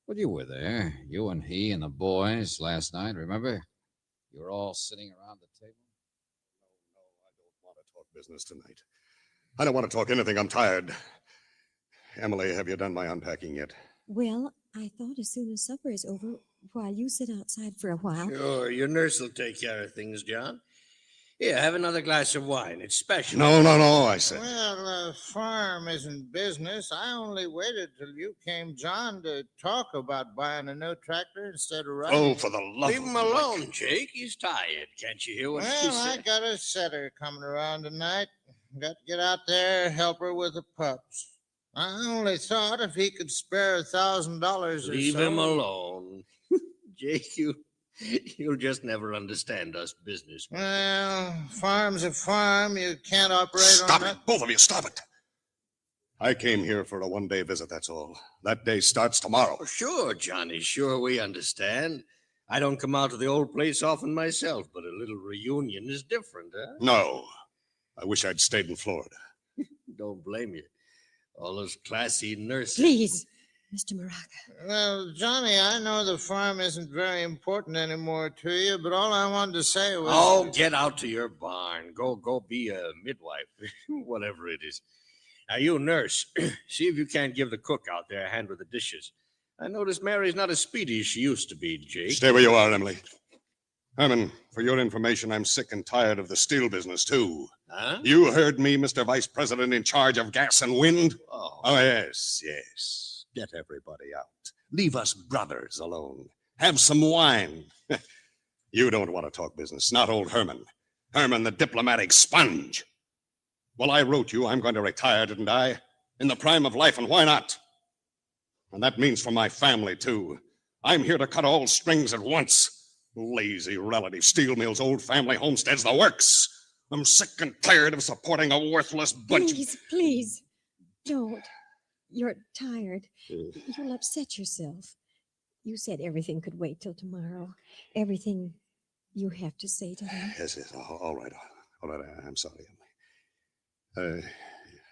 S1: Well, you were there. You and he and the boys last night, remember? You were all sitting around the table.
S19: Business tonight. I don't want to talk anything. I'm tired. Emily, have you done my unpacking yet?
S12: Well, I thought as soon as supper is over, while you sit outside for a while.
S15: Sure, your nurse will take care of things, John. Here, have another glass of wine. It's special.
S19: No, I said.
S7: Well, farm isn't business. I only waited till you came, John, to talk about buying a new tractor instead of riding.
S19: Oh, for the love
S15: Leave
S19: of
S15: him alone, Jake. He's tired. Can't you hear what she
S7: Well, I
S15: said?
S7: got a setter coming around tonight. Got to get out there, help her with the pups. I only thought if he could spare $1,000 or so.
S15: Leave him alone. Jake, you'll just never understand us businessmen.
S7: Well, farm's a farm. You can't operate
S19: Stop
S7: on
S19: it, both of you, stop it. I came here for a one-day visit, that's all. That day starts tomorrow.
S15: Oh, sure, Johnny, sure, we understand. I don't come out to the old place often myself, but a little reunion is different, huh?
S19: No, I wish I'd stayed in Florida.
S15: Don't blame you. All those classy nurses.
S12: Please, Mr. Moraga.
S7: Well, Johnny, I know the farm isn't very important anymore to you, but all I wanted to say was...
S15: Oh, get out to your barn. Go be a midwife, whatever it is. Now, you nurse, see if you can't give the cook out there a hand with the dishes. I notice Mary's not as speedy as she used to be, Jake.
S19: Stay where you are, Emily. Herman, for your information, I'm sick and tired of the steel business, too.
S15: Huh?
S19: You heard me, Mr. Vice President in charge of gas and wind?
S15: Oh,
S19: Yes. Get everybody out. Leave us brothers alone. Have some wine. You don't want to talk business, not old Herman. Herman, the diplomatic sponge. Well, I wrote you I'm going to retire, didn't I? In the prime of life, and why not? And that means for my family, too. I'm here to cut all strings at once. Lazy relative steel mills, old family homesteads, the works. I'm sick and tired of supporting a worthless bunch.
S12: Please, don't. You're tired. You'll upset yourself. You said everything could wait till tomorrow. Everything you have to say to him.
S19: Yes. All right. I'm sorry, Emily.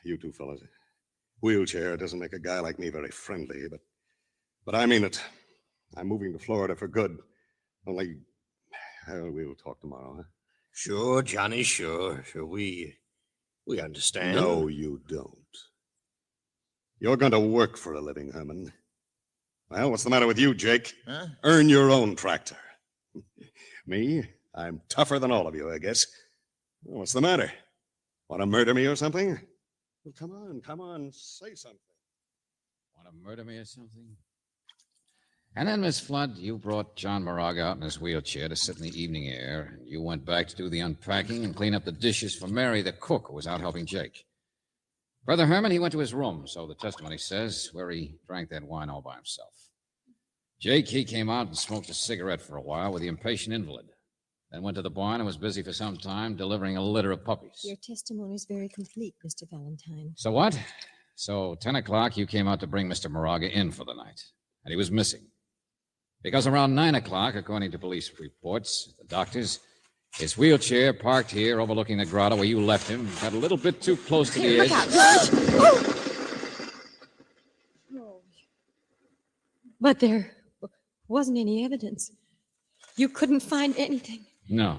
S19: You two fellas. Wheelchair doesn't make a guy like me very friendly, but I mean it. I'm moving to Florida for good. Only, we'll talk tomorrow, huh?
S15: sure, Johnny, sure. We understand.
S19: No, you don't. You're going to work for a living, Herman. Well, what's the matter with you, Jake?
S7: Huh?
S19: Earn your own tractor. Me? I'm tougher than all of you, I guess. Well, what's the matter? Want to murder me or something? Well, come on, say something.
S1: Want to murder me or something? And then, Miss Flood, you brought John Moraga out in his wheelchair to sit in the evening air, and you went back to do the unpacking and clean up the dishes for Mary, the cook, who was out helping Jake. Brother Herman, he went to his room, so the testimony says, where he drank that wine all by himself. Jake, he came out and smoked a cigarette for a while with the impatient invalid, then went to the barn and was busy for some time delivering a litter of puppies.
S12: Your testimony is very complete, Mr. Valentine.
S1: So what? So 10 o'clock, you came out to bring Mr. Moraga in for the night, and he was missing. Because around 9 o'clock, according to police reports, the doctors, his wheelchair parked here overlooking the grotto where you left him, got a little bit too close to the edge.
S12: Oh. But there wasn't any evidence. You couldn't find anything.
S1: No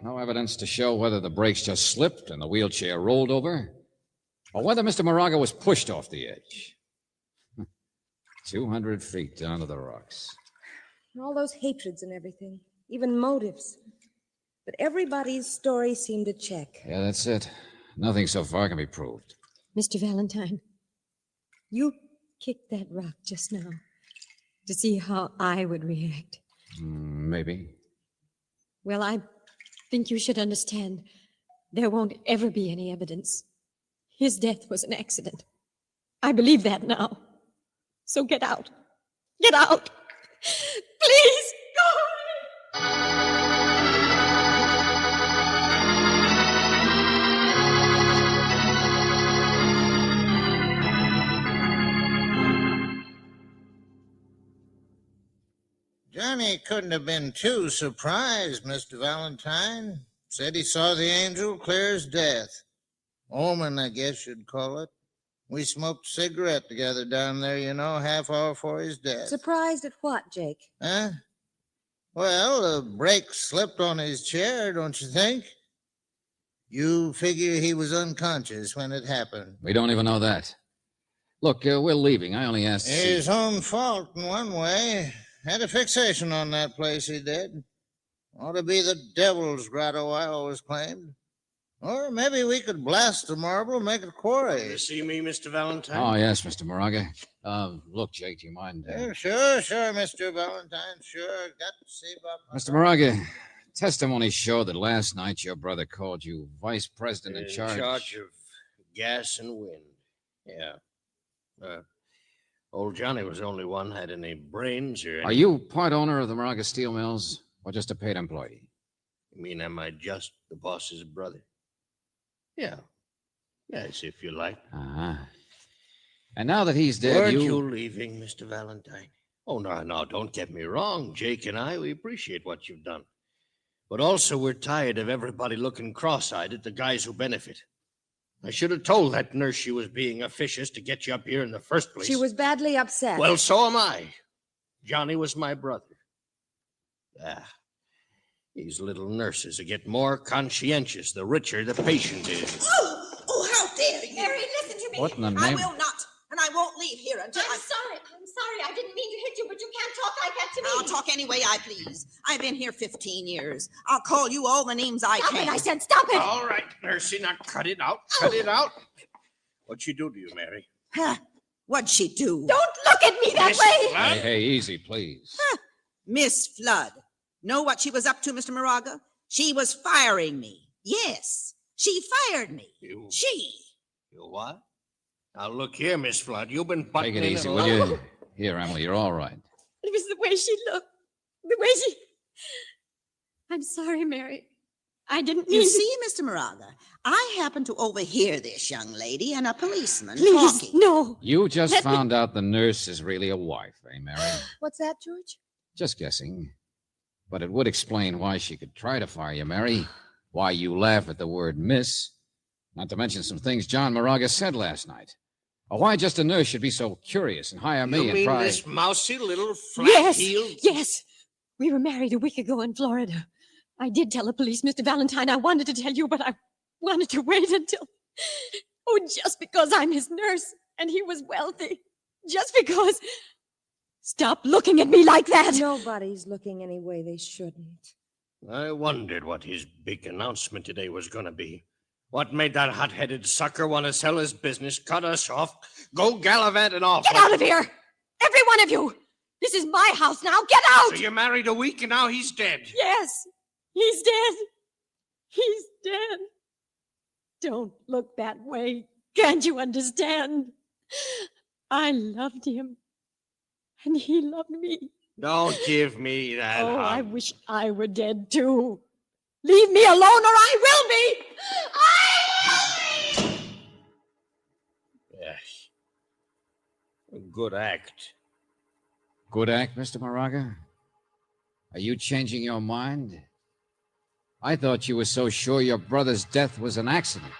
S1: evidence to show whether the brakes just slipped and the wheelchair rolled over, or whether Mr. Moraga was pushed off the edge. 200 feet down to the rocks.
S6: All those hatreds and everything, even motives. But everybody's story seemed to check.
S1: Yeah, that's it. Nothing so far can be proved.
S12: Mr. Valentine, you kicked that rock just now to see how I would react.
S1: Maybe.
S12: Well, I think you should understand there won't ever be any evidence. His death was an accident. I believe that now. So get out. Get out. Please, go away.
S7: Johnny couldn't have been too surprised, Mr. Valentine. Said he saw the angel clear as death. Omen, I guess you'd call it. We smoked a cigarette together down there, you know, half hour before his death.
S6: Surprised at what, Jake?
S7: Huh? Well, the brake slipped on his chair, don't you think? You figure he was unconscious when it happened.
S1: We don't even know that. Look, we're leaving. I only asked...
S7: His own fault in one way. Had a fixation on that place, he did.
S18: Ought to be the devil's grotto, I always claimed. Or maybe we could blast the marble and make it quarry.
S15: You see me, Mr. Valentine?
S1: Oh, yes, Mr. Moraga. Look, Jake, do you mind?
S18: Sure, Mr. Valentine. Sure, got to see about
S1: Mr. Moraga, testimony showed that last night your brother called you vice president in
S15: In
S1: charge.
S15: charge of gas and wind. Yeah. Old Johnny was the only one had any brains or any...
S1: Are you part owner of the Moraga Steel Mills or just a paid employee?
S15: You mean, am I just the boss's brother? Yeah. Yes, if you like.
S1: Uh-huh. And now that he's dead,
S15: Weren't you leaving, Mr. Valentine? Oh, no, don't get me wrong. Jake and I, we appreciate what you've done. But also, we're tired of everybody looking cross-eyed at the guys who benefit. I should have told that nurse she was being officious to get you up here in the first place.
S6: She was badly upset.
S15: Well, so am I. Johnny was my brother. These little nurses will get more conscientious the richer the patient is.
S22: Oh, how dare you!
S20: Mary, listen to me.
S1: What in the
S22: I
S1: name?
S22: will not, and I won't leave here until
S20: I'm sorry. I didn't mean to hit you, but you can't talk like that to me.
S22: I'll talk any way I please. I've been here 15 years. I'll call you all the names I
S20: Stop
S22: can.
S20: it, I said stop it.
S15: All right, Nursey, now cut it out. Cut it out. What'd she do to you, Mary?
S22: Huh? What'd she do?
S20: Don't look at me that
S15: Miss
S20: way.
S15: Flood?
S1: Hey, easy, please.
S22: Miss Flood. Know what she was up to, Mr. Moraga? She was firing me. Yes, she fired me.
S15: You what? Now, look here, Miss Flood. You've been butting
S1: Take it
S15: in
S1: easy,
S15: and
S1: will
S15: along.
S1: you? Here, Emily, you're all right.
S4: It was the way she looked. The way she... I'm sorry, Mary. I didn't mean
S22: You
S4: to...
S22: see, Mr. Moraga, I happened to overhear this young lady and a policeman
S4: Please,
S22: talking.
S4: no.
S1: You just
S4: Let me-
S1: found out the nurse is really a wife, eh, Mary?
S6: What's that, George?
S1: Just guessing. But it would explain why she could try to fire you, Mary. Why you laugh at the word miss. Not to mention some things John Moraga said last night. Or why just a nurse should be so curious and hire me
S15: You
S1: and
S15: mean
S1: try...
S15: this mousy little
S4: Yes,
S15: flat-heeled...
S4: yes. We were married a week ago in Florida. I did tell the police, Mr. Valentine. I wanted to tell you, but I wanted to wait until... Oh, just because I'm his nurse and he was wealthy. Just because... Stop looking at me like that.
S6: Nobody's looking any way they shouldn't.
S15: I wondered what his big announcement today was going to be. What made that hot-headed sucker want to sell his business, cut us off, go gallivanting off?
S4: Get out of here! Every one of you! This is my house now. Get out!
S15: So you married a week and now he's dead.
S4: Yes, he's dead. He's dead. Don't look that way. Can't you understand? I loved him, and he loved me.
S15: Don't give me that
S4: Oh, I
S15: hug.
S4: wish I were dead too. Leave me alone, or I will be.
S15: Yes. A good act.
S1: Good act, Mr. Moraga? Are you changing your mind? I thought you were so sure your brother's death was an accident.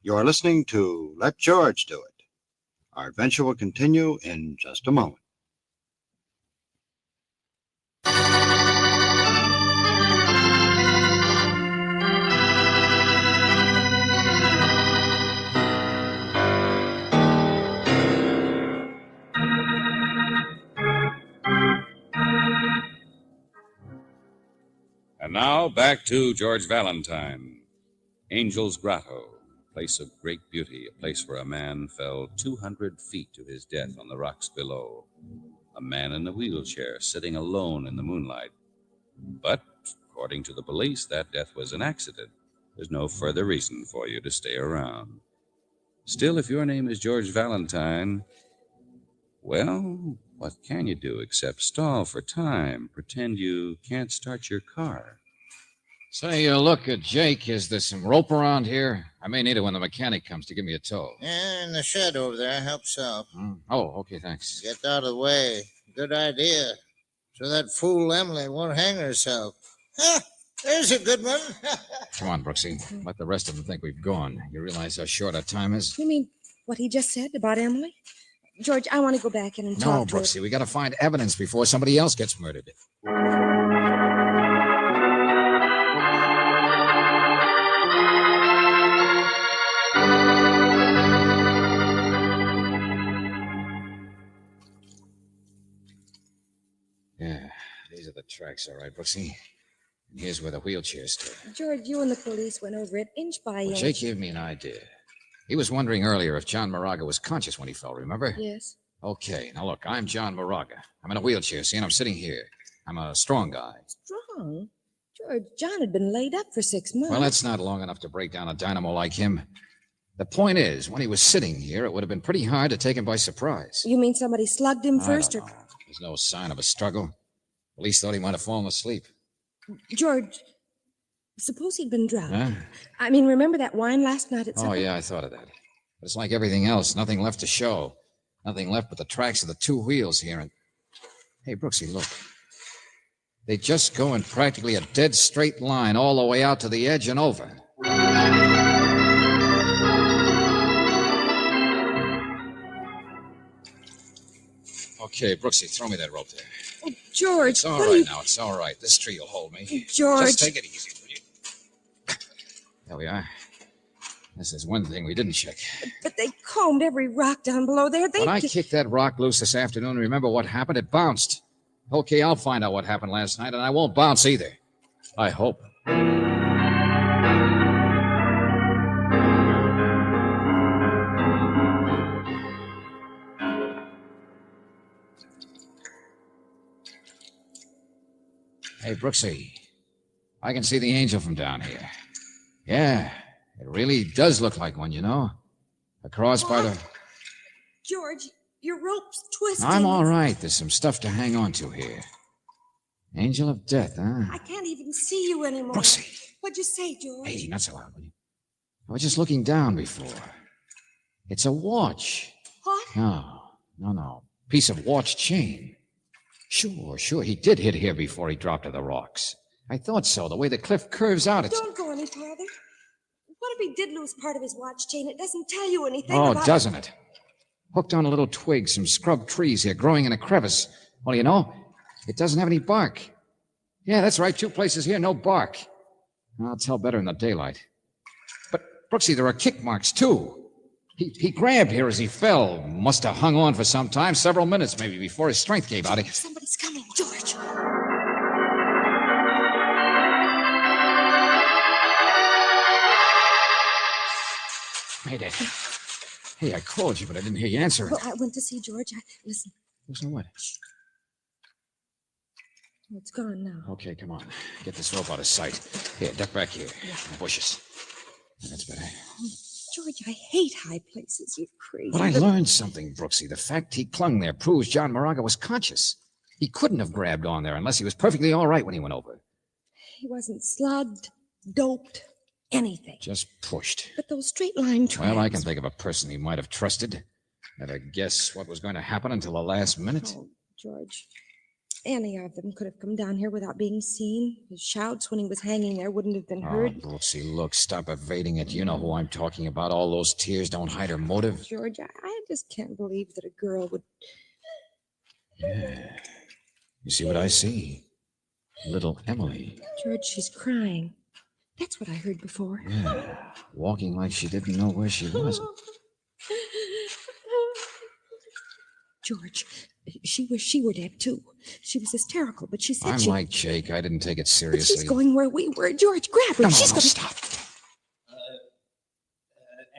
S2: You're listening to Let George Do It. Our adventure will continue in just a moment.
S5: And now back to George Valentine. Angel's Grotto, a place of great beauty, a place where a man fell 200 feet to his death on the rocks below. A man in a wheelchair sitting alone in the moonlight. But, according to the police, that death was an accident. There's no further reason for you to stay around. Still, if your name is George Valentine, well, what can you do except stall for time, pretend you can't start your car?
S1: Say, look, Jake, is there some rope around here? I may need it when the mechanic comes to give me a tow.
S18: Yeah, in the shed over there. Help yourself.
S1: Oh, okay, thanks.
S18: Get out of the way. Good idea. So that fool Emily won't hang herself. Ah, there's a good one.
S1: Come on, Brooksy. Let the rest of them think we've gone. You realize how short our time is?
S6: You mean what he just said about Emily? George, I want to go back in and
S1: No,
S6: talk to her.
S1: Brooksy, we got to find evidence before somebody else gets murdered. Yeah, these are the tracks, all right, Brooksy. And here's where the wheelchair stood.
S6: George, you and the police went over it inch by
S1: Well,
S6: inch.
S1: Jake gave me an idea. He was wondering earlier if John Moraga was conscious when he fell, remember?
S6: Yes.
S1: Okay, now look, I'm John Moraga. I'm in a wheelchair, see, and I'm sitting here. I'm a strong guy.
S6: Strong? George, John had been laid up for 6 months.
S1: Well, that's not long enough to break down a dynamo like him. The point is, when he was sitting here, it would have been pretty hard to take him by surprise.
S6: You mean somebody slugged him first?
S1: I don't know. There's no sign of a struggle. Police thought he might have fallen asleep.
S6: George, suppose he'd been drunk.
S1: Huh?
S6: I mean, remember that wine last night at supper?
S1: Oh, yeah, I thought of that. But it's like everything else, nothing left to show. Nothing left but the tracks of the two wheels here. And hey, Brooksy, look. They just go in practically a dead straight line all the way out to the edge and over. Okay, Brooksy, throw me that rope there.
S6: Oh, George,
S1: It's all
S6: what are
S1: right
S6: you...
S1: now. It's all right. This tree will hold me.
S6: George.
S1: Just take it easy, will you? There we are. This is one thing we didn't check.
S6: But they combed every rock down below there.
S1: When I kicked that rock loose this afternoon, remember what happened? It bounced. Okay, I'll find out what happened last night, and I won't bounce either. I hope. Hey, Brooksy, I can see the angel from down here. Yeah, it really does look like one, you know. Across by the...
S6: George, your rope's twisting.
S1: I'm all right. There's some stuff to hang on to here. Angel of death, huh?
S6: I can't even see you anymore.
S1: Brooksy.
S6: What'd you say, George?
S1: Hey, not so loud, will you? I was just looking down before. It's a watch.
S6: What?
S1: No. Piece of watch chain. Sure. He did hit here before he dropped to the rocks. I thought so. The way the cliff curves out, it's...
S6: Don't go any farther. What if he did lose part of his watch chain? It doesn't tell you anything
S1: Oh,
S6: about...
S1: doesn't it? Hooked on a little twig, some scrub trees here growing in a crevice. Well, you know, it doesn't have any bark. Yeah, that's right. 2 places here, no bark. I'll tell better in the daylight. But, Brooksy, there are kick marks, too. He grabbed here as he fell. Must have hung on for some time, several minutes maybe, before his strength gave out.
S6: Somebody's coming, George.
S1: Mayday. Hey, I called you, but I didn't hear you answer it.
S6: Well, I went to see George. Listen.
S1: Listen to what?
S6: Oh, it's gone now.
S1: Okay, come on. Get this rope out of sight. Here, duck back here. In the bushes. That's better.
S6: George, I hate high places. You're crazy.
S1: But I learned something, Brooksy. The fact he clung there proves John Moraga was conscious. He couldn't have grabbed on there unless he was perfectly all right when he went over.
S6: He wasn't slugged, doped, anything.
S1: Just pushed.
S6: But those straight line tracks...
S1: Well, I can think of a person he might have trusted. Never guess what was going to happen until the last minute.
S6: Oh, George. Any of them could have come down here without being seen. His shouts when he was hanging there wouldn't have been heard.
S1: Oh, Brooksy, look, stop evading it. You know who I'm talking about. All those tears don't hide her motive.
S6: George, I just can't believe that a girl would...
S1: Yeah. You see what I see? Little Emily.
S6: George, she's crying. That's what I heard before.
S1: Yeah. Walking like she didn't know where she was.
S6: George, she wished she were dead, too. She was hysterical, but she said
S1: I'm
S6: she...
S1: like Jake. I didn't take it
S6: But
S1: seriously.
S6: she's going where we were. George, grab her.
S1: No,
S6: She's gonna...
S1: stop.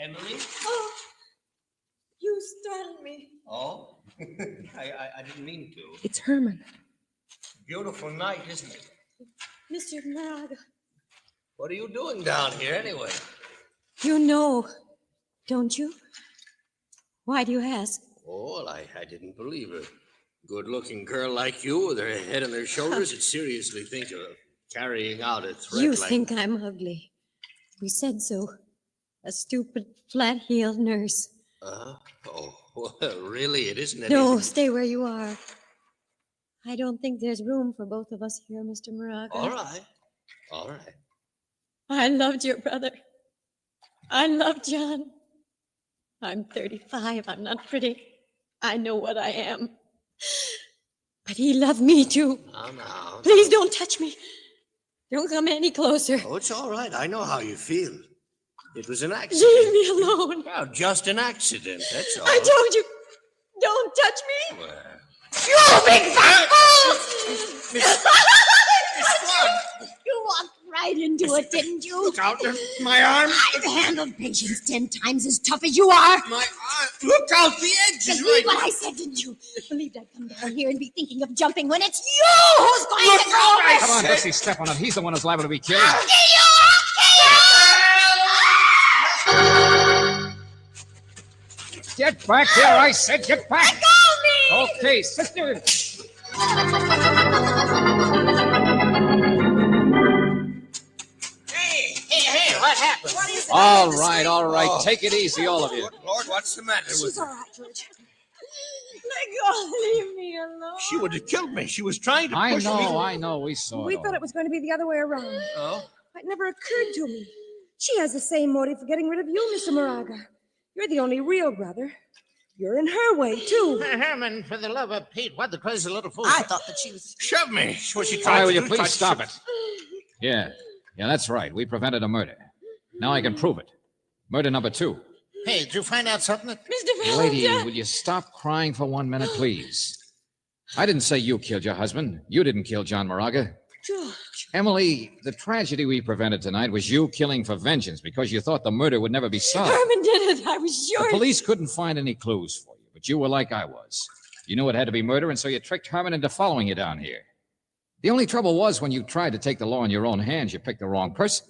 S8: Emily?
S6: Oh, you startled me.
S8: Oh? I didn't mean to.
S6: It's Herman.
S8: Beautiful night, isn't it?
S6: Mr. Moraga.
S8: What are you doing down here anyway?
S12: You know, don't you? Why do you ask?
S8: Oh, well, I didn't believe a good-looking girl like you with her head on her shoulders would seriously think of carrying out a threat
S12: You
S8: like...
S12: think I'm ugly. We said so. A stupid, flat-heeled nurse.
S8: Oh, well, really, it isn't anything...
S12: No, stay where you are. I don't think there's room for both of us here, Mr. Moraga.
S8: All right.
S12: I loved your brother. I loved John. I'm 35. I'm not pretty. I know what I am. But he loved me too.
S8: Now.
S12: Please don't touch me. Don't come any closer.
S8: Oh, it's all right. I know how you feel. It was an accident.
S12: Leave me alone.
S8: Well, just an accident, that's all.
S12: I told you, don't touch me.
S8: Well,
S12: You big fat fool!
S20: You walked right into it, didn't you?
S8: Look out, my arm.
S20: I've handled patients 10 times as tough as you are.
S8: My arm. Look out, the edge is
S20: Believe
S8: right.
S20: what I said, didn't you? Believed I'd come down here and be thinking of jumping when it's you who's going to go.
S1: Come on, Bessie, step on it. He's the one who's liable to be killed. Get back here, I said, get back.
S20: Let go of me!
S1: Okay, sister.
S8: Hey, what happened? What is it?
S1: All right. Take it easy, all of you.
S8: Lord, what's the matter with
S12: She's
S8: her?
S12: all right, George. Let go. Leave me alone.
S8: She would have killed me. She was trying to
S1: I
S8: push me.
S1: know. We saw
S13: We
S1: it all.
S13: thought it was going to be the other way around.
S8: Oh?
S13: It never occurred to me. She has the same motive for getting rid of you, Mr. Moraga. You're the only real brother. You're in her way, too.
S18: Herman, for the love of Pete, what the crazy little fool?
S22: I thought that she was.
S8: Shove me. That's what she
S1: All
S8: tried
S1: right,
S8: to
S1: will you
S8: do.
S1: please
S8: Tried to
S1: stop
S8: shove-
S1: it? Yeah, that's right. We prevented a murder. Now I can prove it. Murder number 2.
S18: Hey, did you find out something?
S12: Mr.
S1: Lady,
S12: Valentine.
S1: will you stop crying for 1 minute, please? I didn't say you killed your husband. You didn't kill John Moraga.
S12: George.
S1: Emily, the tragedy we prevented tonight was you killing for vengeance because you thought the murder would never be solved.
S12: Herman did it. I was
S1: The
S12: sure.
S1: police couldn't find any clues for you, but you were like I was. You knew it had to be murder, and so you tricked Herman into following you down here. The only trouble was when you tried to take the law in your own hands, you picked the wrong person.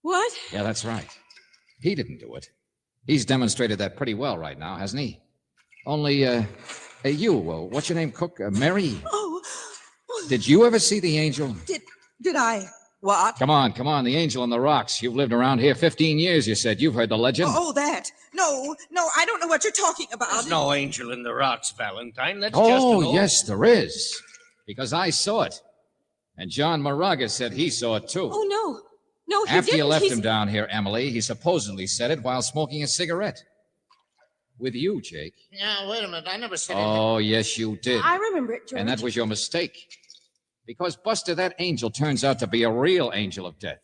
S12: What?
S1: Yeah, that's right. He didn't do it. He's demonstrated that pretty well right now, hasn't he? Only, what's your name, Cook? Mary?
S22: Oh,
S1: Did you ever see the angel?
S22: did I? What?
S1: Come on, the angel in the rocks. You've lived around here 15 years, you said. You've heard the legend.
S22: Oh, that. No, I don't know what you're talking about.
S8: There's no angel in the rocks, Valentine. That's just an
S1: Oh,
S8: old...
S1: yes, there is. Because I saw it. And John Moraga said he saw it, too.
S12: Oh, no. No, he
S1: After
S12: didn't.
S1: you left
S12: He's-
S1: him down here, Emily, he supposedly said it while smoking a cigarette. With you, Jake.
S18: Now, wait a minute. I never said anything.
S1: Oh, yes, you did.
S13: I remember it, George.
S1: And that was your mistake. Because, Buster, that angel turns out to be a real angel of death.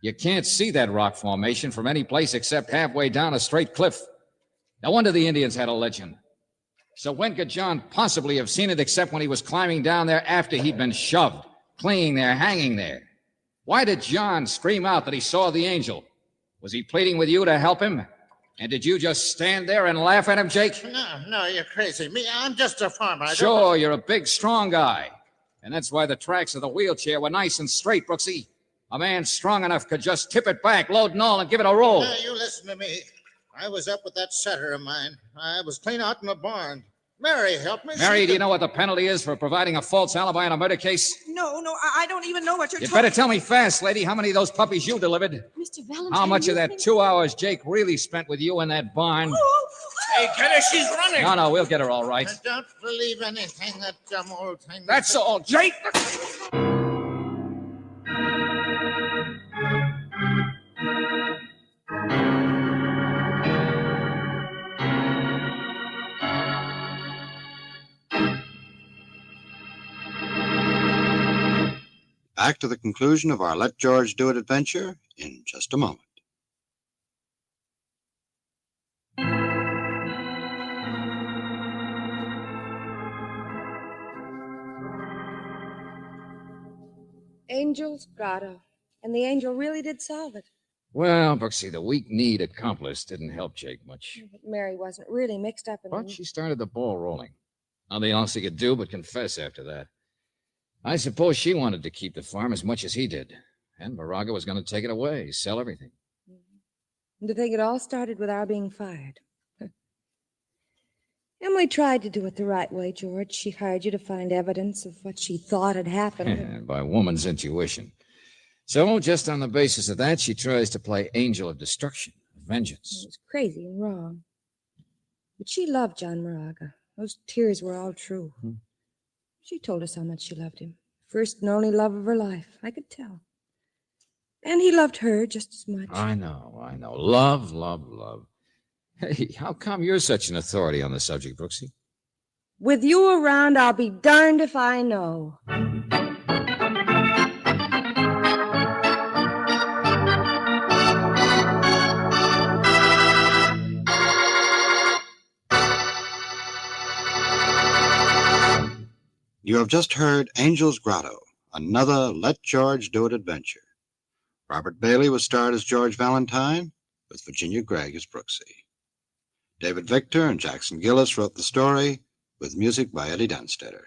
S1: You can't see that rock formation from any place except halfway down a straight cliff. No wonder the Indians had a legend. So when could John possibly have seen it except when he was climbing down there after he'd been shoved, clinging there, hanging there? Why did John scream out that he saw the angel? Was he pleading with you to help him? And did you just stand there and laugh at him, Jake?
S18: No, you're crazy. Me, I'm just a farmer. I don't
S1: Sure, you're a big, strong guy. And that's why the tracks of the wheelchair were nice and straight, Brooksy. A man strong enough could just tip it back, load and all, and give it a roll.
S18: You listen to me. I was up with that setter of mine. I was clean out in the barn. Mary, help me.
S1: Mary, do you know what the penalty is for providing a false alibi in a murder case?
S22: No, I don't even know what you're
S1: You
S22: talking
S1: better tell me fast, lady, how many of those puppies you delivered?
S12: Mr. Valentine.
S1: How much
S12: you
S1: of that
S12: think-
S1: 2 hours Jake really spent with you in that barn?
S8: Hey, get her. She's running.
S1: No, we'll get her all right.
S18: I don't believe anything that dumb old thing.
S1: That's all, Jake.
S2: Back to the conclusion of our Let George Do It adventure in just a moment.
S13: Angel's Grotto. And the angel really did solve it.
S1: Well, Brooksy, the weak need accomplice didn't help Jake much.
S13: But Mary wasn't really mixed up in
S1: But she started the ball rolling. Nothing else he could do but confess after that. I suppose she wanted to keep the farm as much as he did. And Moraga was going to take it away, sell everything.
S13: And to think it all started with our being fired. Emily tried to do it the right way, George. She hired you to find evidence of what she thought had happened.
S1: And by woman's intuition. So, just on the basis of that, she tries to play angel of destruction, of vengeance.
S13: It was crazy and wrong. But she loved John Moraga. Those tears were all true. She told us how much she loved him. First and only love of her life. I could tell. And he loved her just as much.
S1: I know. Love, love, love. Hey, how come you're such an authority on the subject, Brooksy?
S6: With you around, I'll be darned if I know.
S2: You have just heard Angel's Grotto, another Let George Do It adventure. Robert Bailey was starred as George Valentine, with Virginia Gregg as Brooksy. David Victor and Jackson Gillis wrote the story, with music by Eddie Dunstetter.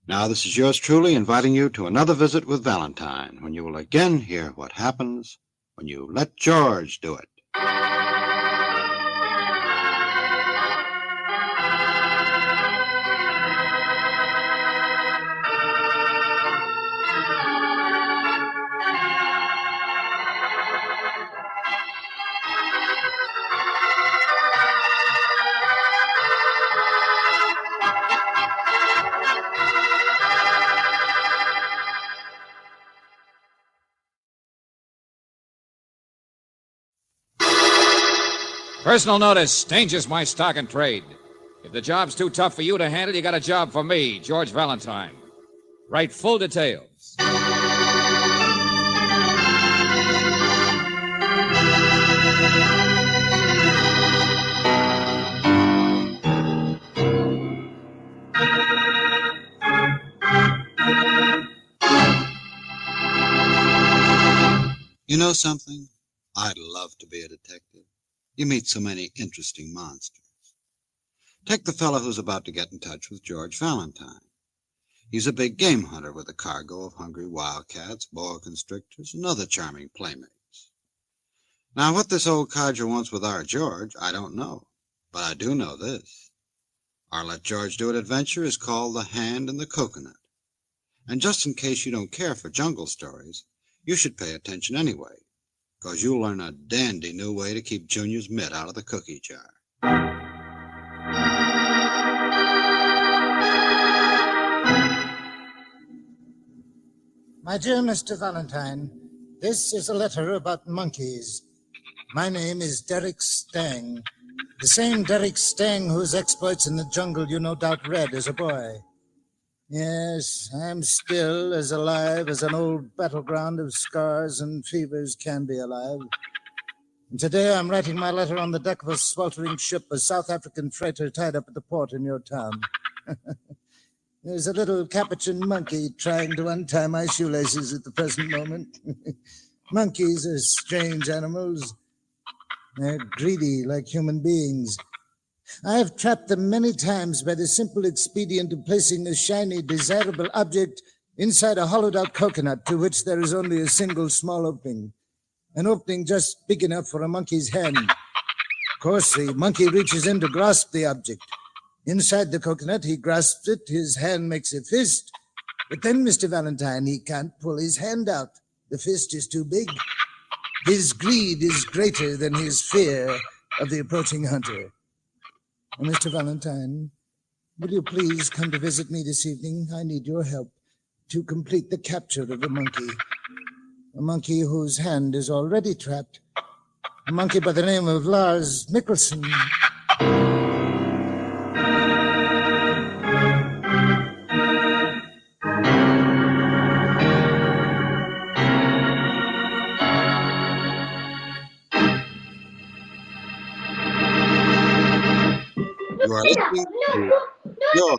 S2: Now this is yours truly inviting you to another visit with Valentine, when you will again hear what happens when you let George do it.
S1: Personal notice, danger's my stock and trade. If the job's too tough for you to handle, you got a job for me, George Valentine. Write full details.
S2: You know something? I'd love to be a detective. You meet so many interesting monsters. Take the fellow who's about to get in touch with George Valentine. He's a big game hunter with a cargo of hungry wildcats, boa constrictors, and other charming playmates. Now, what this old codger wants with our George, I don't know. But I do know this. Our Let George Do It adventure is called The Hand in the Coconut. And just in case you don't care for jungle stories, you should pay attention anyway, because you'll learn a dandy new way to keep Junior's mitt out of the cookie jar.
S7: My dear Mr. Valentine, this is a letter about monkeys. My name is Derek Stang, the same Derek Stang whose exploits in the jungle you no doubt read as a boy. Yes, I'm still as alive as an old battleground of scars and fevers can be alive. And today I'm writing my letter on the deck of a sweltering ship, a South African freighter tied up at the port in your town. There's a little capuchin monkey trying to untie my shoelaces at the present moment. Monkeys are strange animals. They're greedy like human beings. I have trapped them many times by the simple expedient of placing a shiny, desirable object inside a hollowed-out coconut to which there is only a single small opening, an opening just big enough for a monkey's hand. Of course, the monkey reaches in to grasp the object. Inside the coconut, he grasps it, his hand makes a fist, but then, Mr. Valentine, he can't pull his hand out. The fist is too big. His greed is greater than his fear of the approaching hunter. Mr. Valentine, will you please come to visit me this evening? I need your help to complete the capture of a monkey whose hand is already trapped, a monkey by the name of Lars Mikkelsen.
S2: You are listening to Your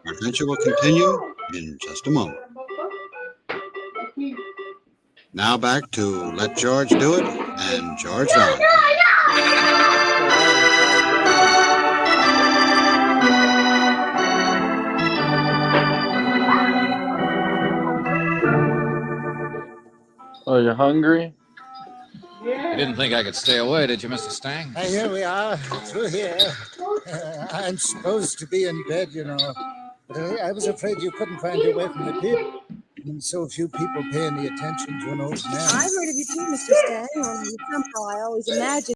S2: adventure will continue in just a moment. Now back to Let George Do It and George Valentine.
S17: Are you hungry?
S1: You didn't think I could stay away, did you, Mr. Stang?
S7: Here we are, through here. I'm supposed to be in bed, you know. But I was afraid you couldn't find your way from the pit. And so few people pay any attention to an old man.
S6: I've heard of you too, Mr. Stang, only somehow I always imagined